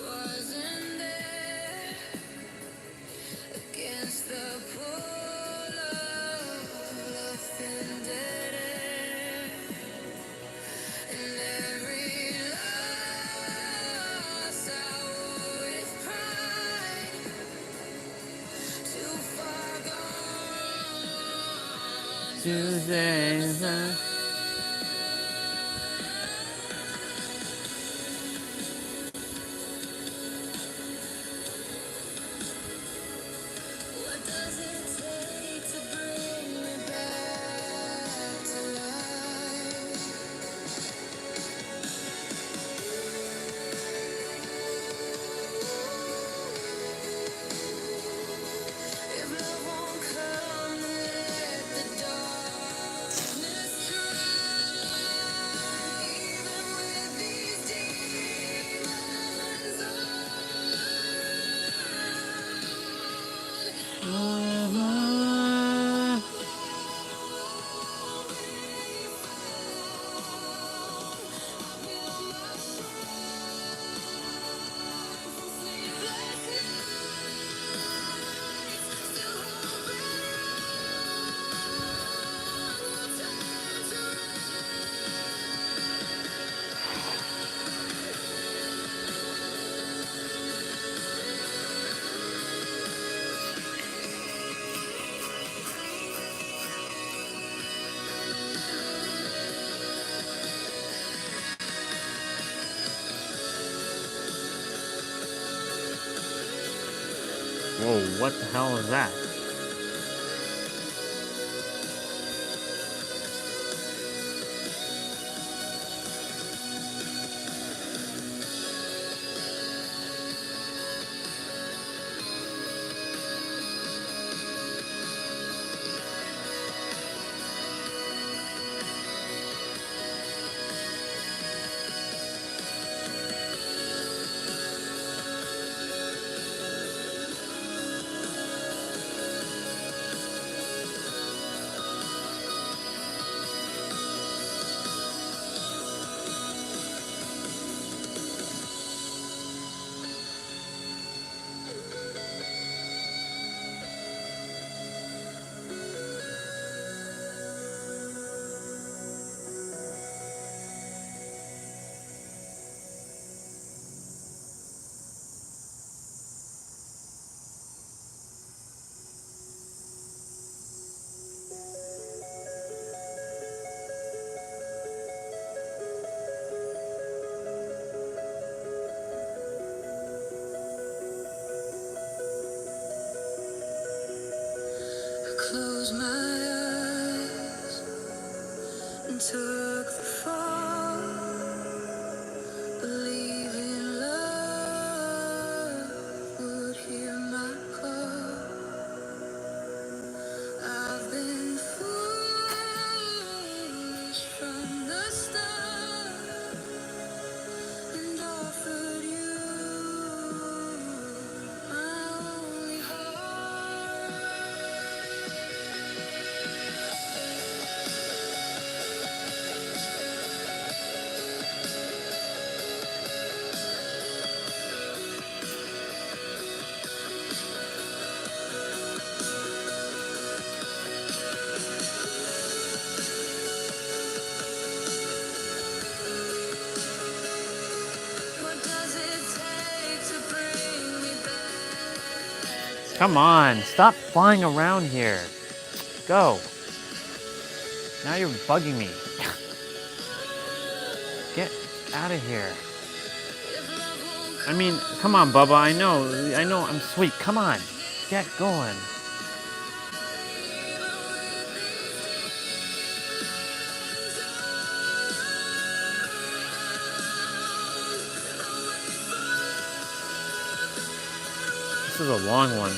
wasn't there against the pull of love and dead end. And every loss I wore with pride, too far gone To say that. What does it take to bring me back to life? If love won't come, let the darkness try. Even with these demons Whoa, what the hell is that? and took the fall. Believing love would hear my call. I've been foolish from the start and offered you my only What does it take to bring me back? Come on, stop flying around here. Go. Now you're bugging me. Get out of here. I mean, come on, Bubba. I know I'm sweet. Come on. Get going. This is a long one.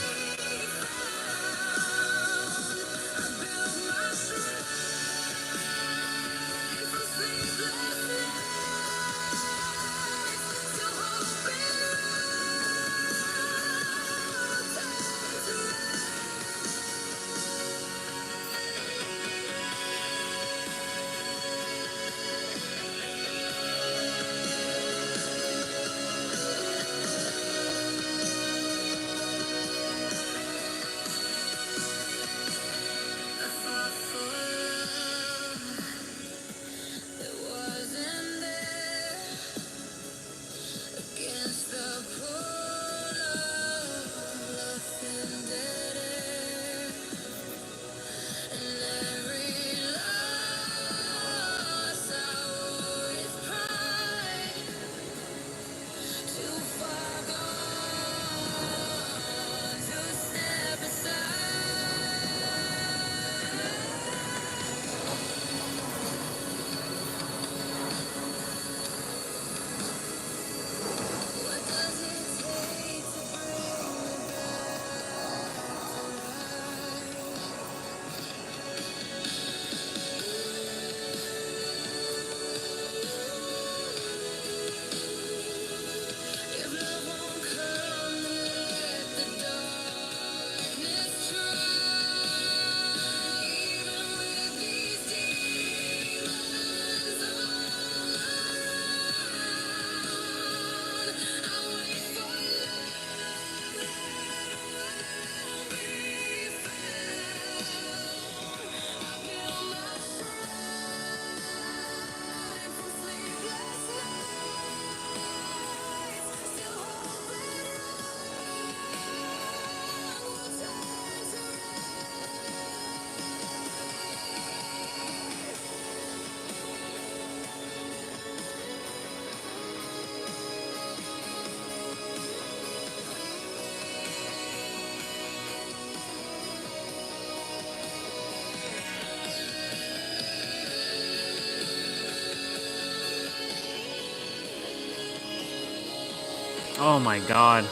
Oh my God.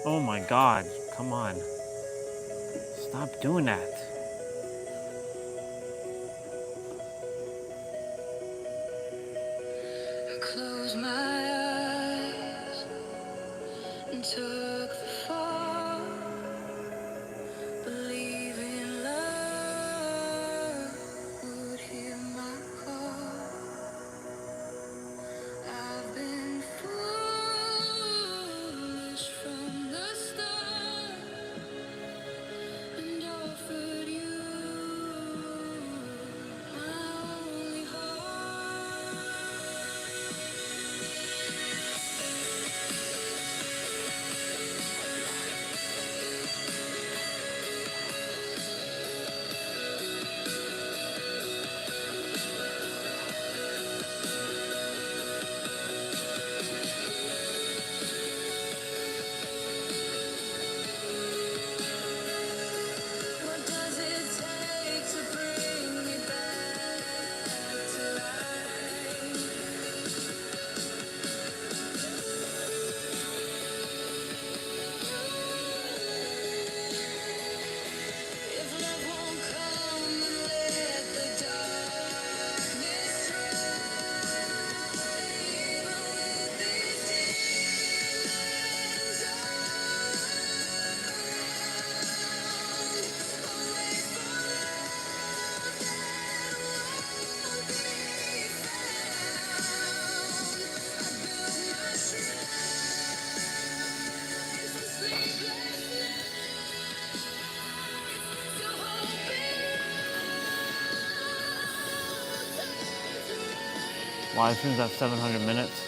Oh my God. Come on. Stop doing that. I closed my eyes and took the fall, believing love would hear my call. I've been foolish from the start and offered you my only heart. What does it take to bring me back to life? If love won't come, then let the darkness try. Even with these demons away from love that won't be found. I built my shrine from sleepless nights to hope Live streams at 700 minutes.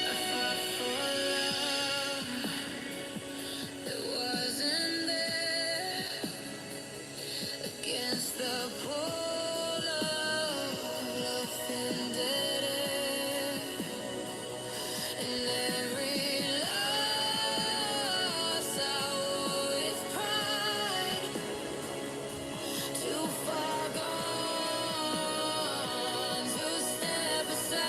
I fought for love that wasn't there, against the pull of love and dead air. And every loss I wore with pride, too far gone to step aside.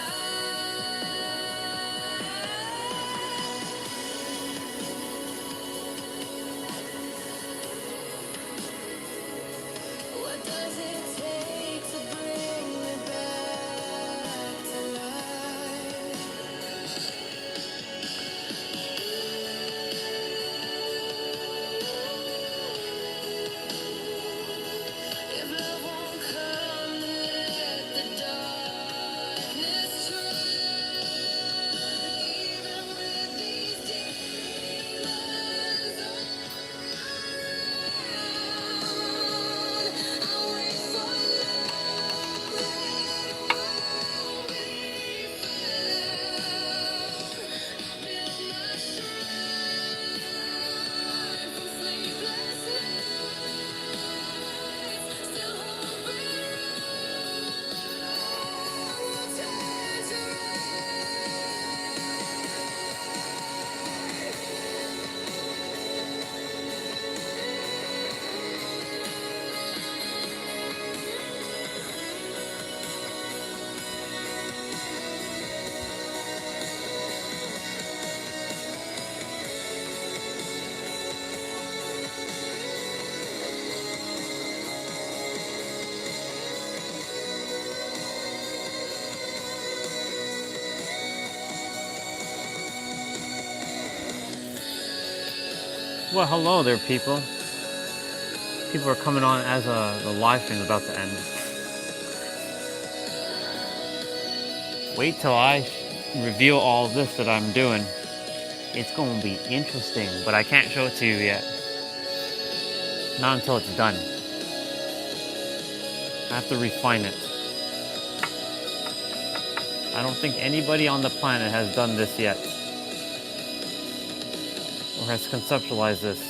What does it take to bring me back to life? If love won't come, then let the darkness try. Even with these demons around, I wait for love that won't be found. I build my shrine from sleepless nights, still hoping will turn to Well, hello there, people. People are coming on as the live stream is about to end. Wait till I reveal all this that I'm doing. It's going to be interesting, but I can't show it to you yet. Not until it's done. I have to refine it. I don't think anybody on the planet has done this yet. Or has conceptualized this.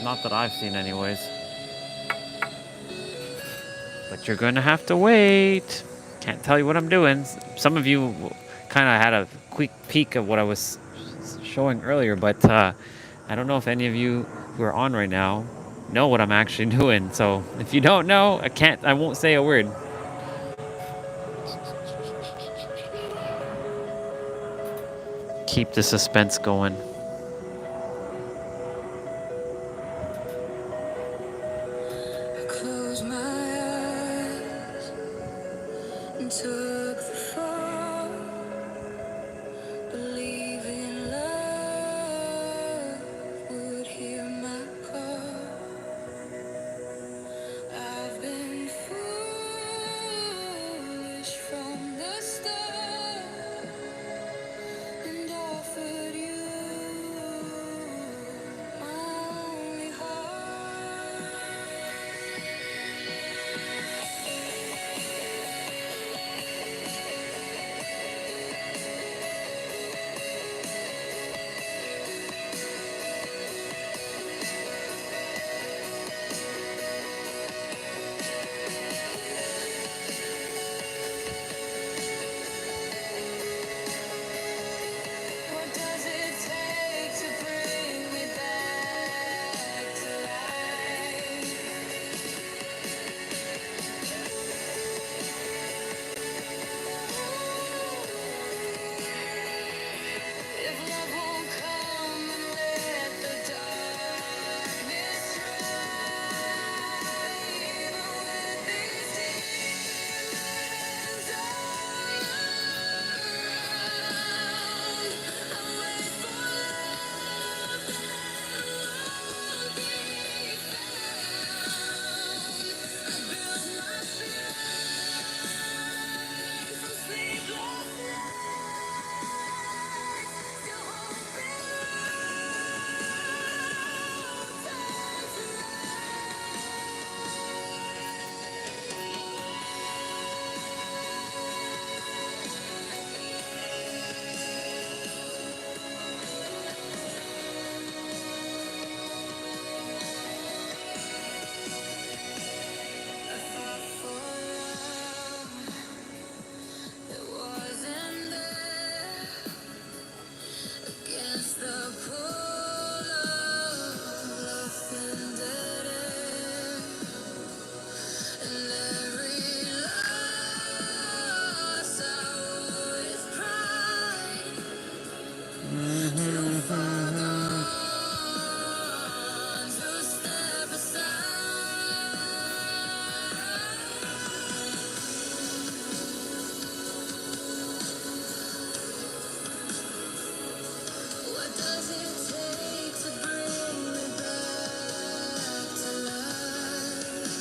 Not that I've seen anyways. But you're gonna have to wait. Can't tell you what I'm doing. Some of you kind of had a quick peek of what I was showing earlier, but I don't know if any of you who are on right now know what I'm actually doing. So if you don't know, I won't say a word. Keep the suspense going. Close my eyes and took the fall. Believing love would hear my call. I've been foolish from the start and offered you my only What does it take to bring me back to life? If love won't come and let the darkness thrive, with these demons all around, I wait for love that won't be found. I build my strength from sleepless nights, still it wasn't there against the pull of love and dead end. And every loss I wore with pride till far gone to step aside. What does it take to bring me back to life?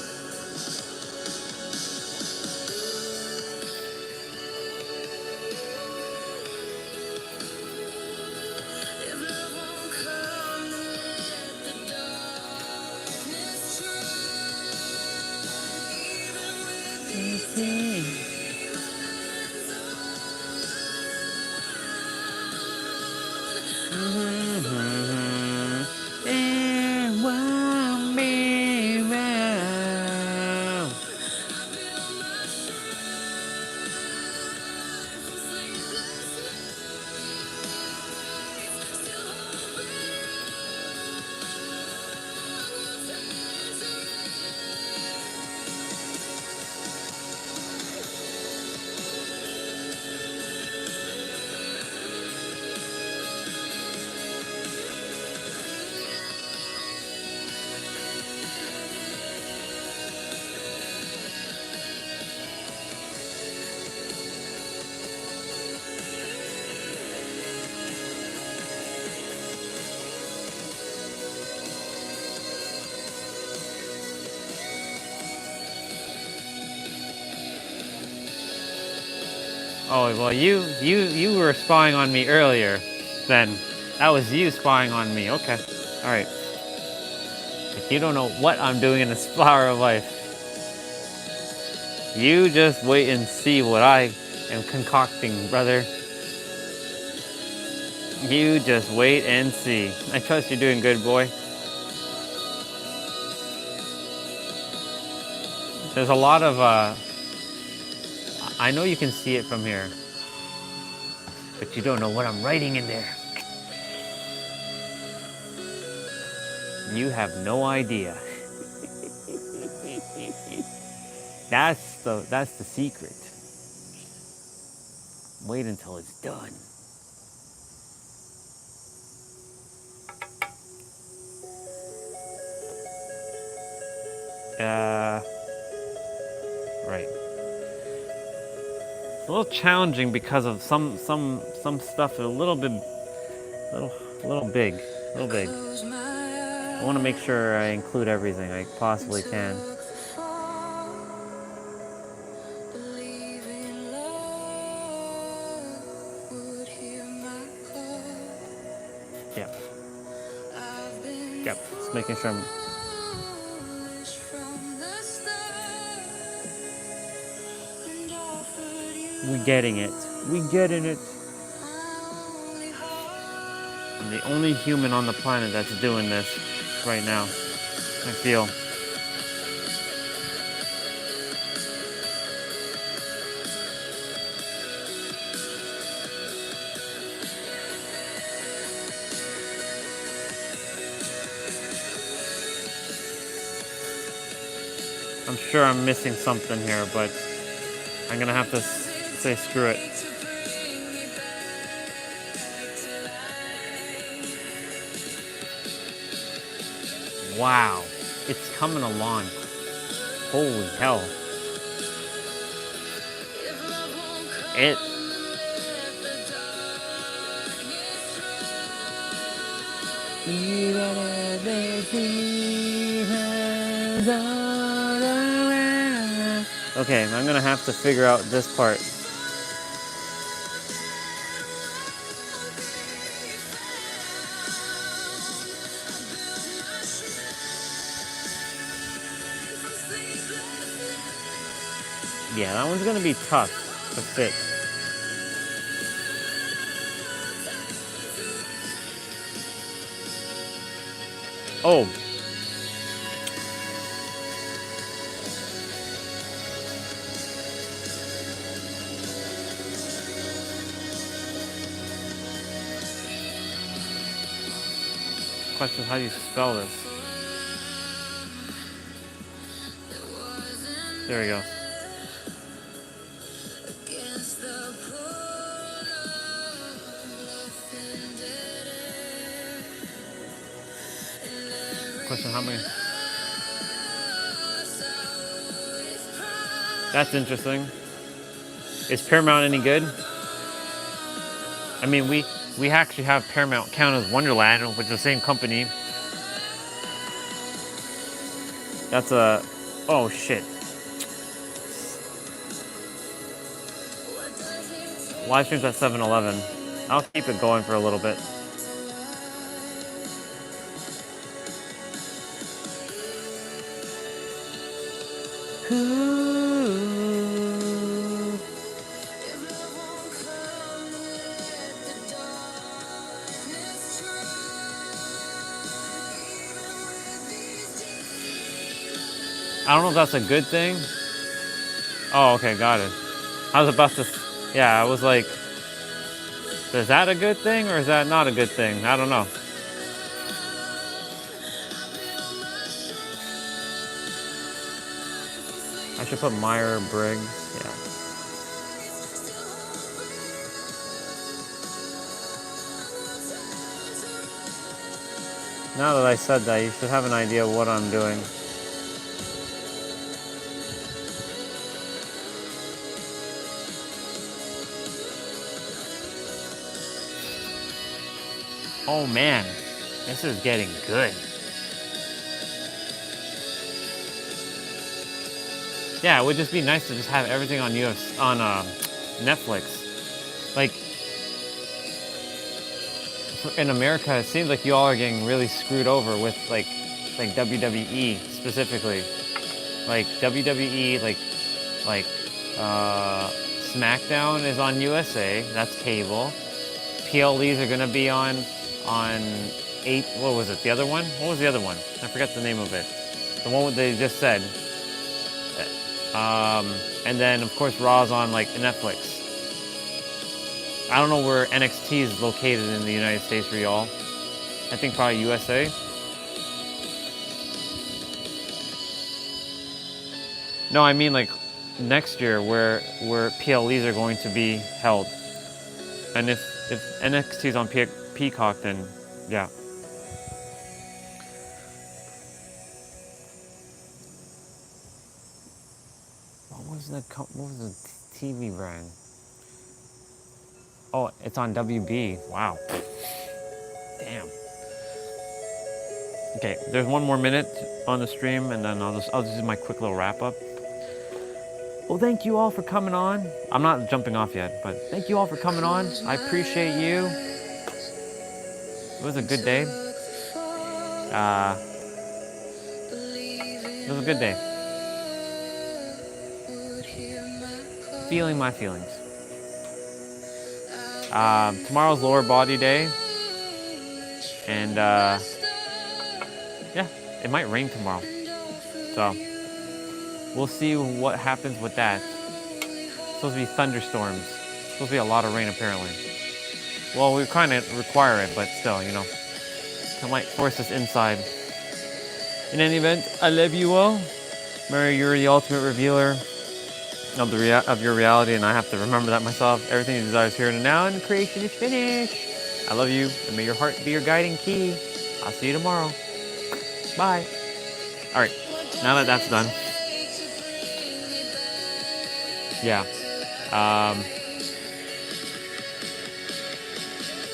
If love won't come, then let the darkness try. Even with these demons all around, It won't be well. I build my shrine from sleepless nights, still Oh, well, you were spying on me earlier. Then that was you spying on me. Okay, all right. If you don't know what I'm doing in this flower of life, you just wait and see what I am concocting, brother. You just wait and see. I trust you're doing good, boy. There's a lot of, I know you can see it from here, but you don't know what I'm writing in there. You have no idea. That's the secret. Wait until it's done. Right. It's a little challenging because of some stuff a little big. I want to make sure I include everything I possibly can. Yep. Just making sure I'm. We getting it. I'm the only human on the planet that's doing this right now. I feel. I'm sure I'm missing something here, but I'm gonna have to say screw it. Wow, it's coming along. Holy hell. It. Okay, I'm gonna have to figure out this part. Yeah, that one's gonna be tough to fit. Oh. Question, how do you spell this? There we go. Question, how many? That's interesting. Is Paramount any good? I mean, we actually have Paramount Count as Wonderland, which is the same company. That's a... Oh, shit. Live streams at 7-Eleven. I'll keep it going for a little bit. I don't know if that's a good thing. Oh, okay, got it. I was about to... Yeah, I was like... Is that a good thing or is that not a good thing? I don't know. I should put Meyer-Briggs. Yeah. Now that I said that, you should have an idea of what I'm doing. Oh man, this is getting good. Yeah, it would just be nice to just have everything on Netflix. Like, in America, it seems like you all are getting really screwed over with like WWE specifically. Like WWE, SmackDown is on USA. That's cable. PLEs are gonna be on 8. What was it? The other one? What was the other one? I forgot the name of it. The one they just said. And then of course Raw's on like Netflix. I don't know where NXT is located in the United States for y'all. I think probably USA. No, I mean like next year where PLEs are going to be held. And if NXT is on Peacock, then yeah. What was the TV brand? Oh, it's on WB. Wow. Damn. Okay, there's one more minute on the stream, and then I'll just do my quick little wrap up. Well, thank you all for coming on. I'm not jumping off yet, but thank you all for coming on. I appreciate you. It was a good day. It was a good day. Feeling my feelings. Tomorrow's lower body day, and yeah, it might rain tomorrow. So we'll see what happens with that. It's supposed to be thunderstorms. It's supposed to be a lot of rain apparently. Well, we kind of require it, but still, you know, it might force us inside. In any event, I love you all. Mary, you're the ultimate revealer of your reality, and I have to remember that myself. Everything you desire is here and now, and creation is finished. I love you, and may your heart be your guiding key. I'll see you tomorrow. Bye. All right, now that that's done. Yeah.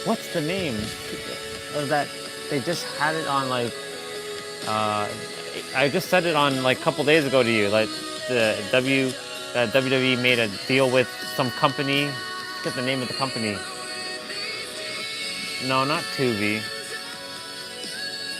What's the name of that? They just had it on like. I just said it on like a couple days ago to you. Like the WWE made a deal with some company. I forget the name of the company. No, not Tubi.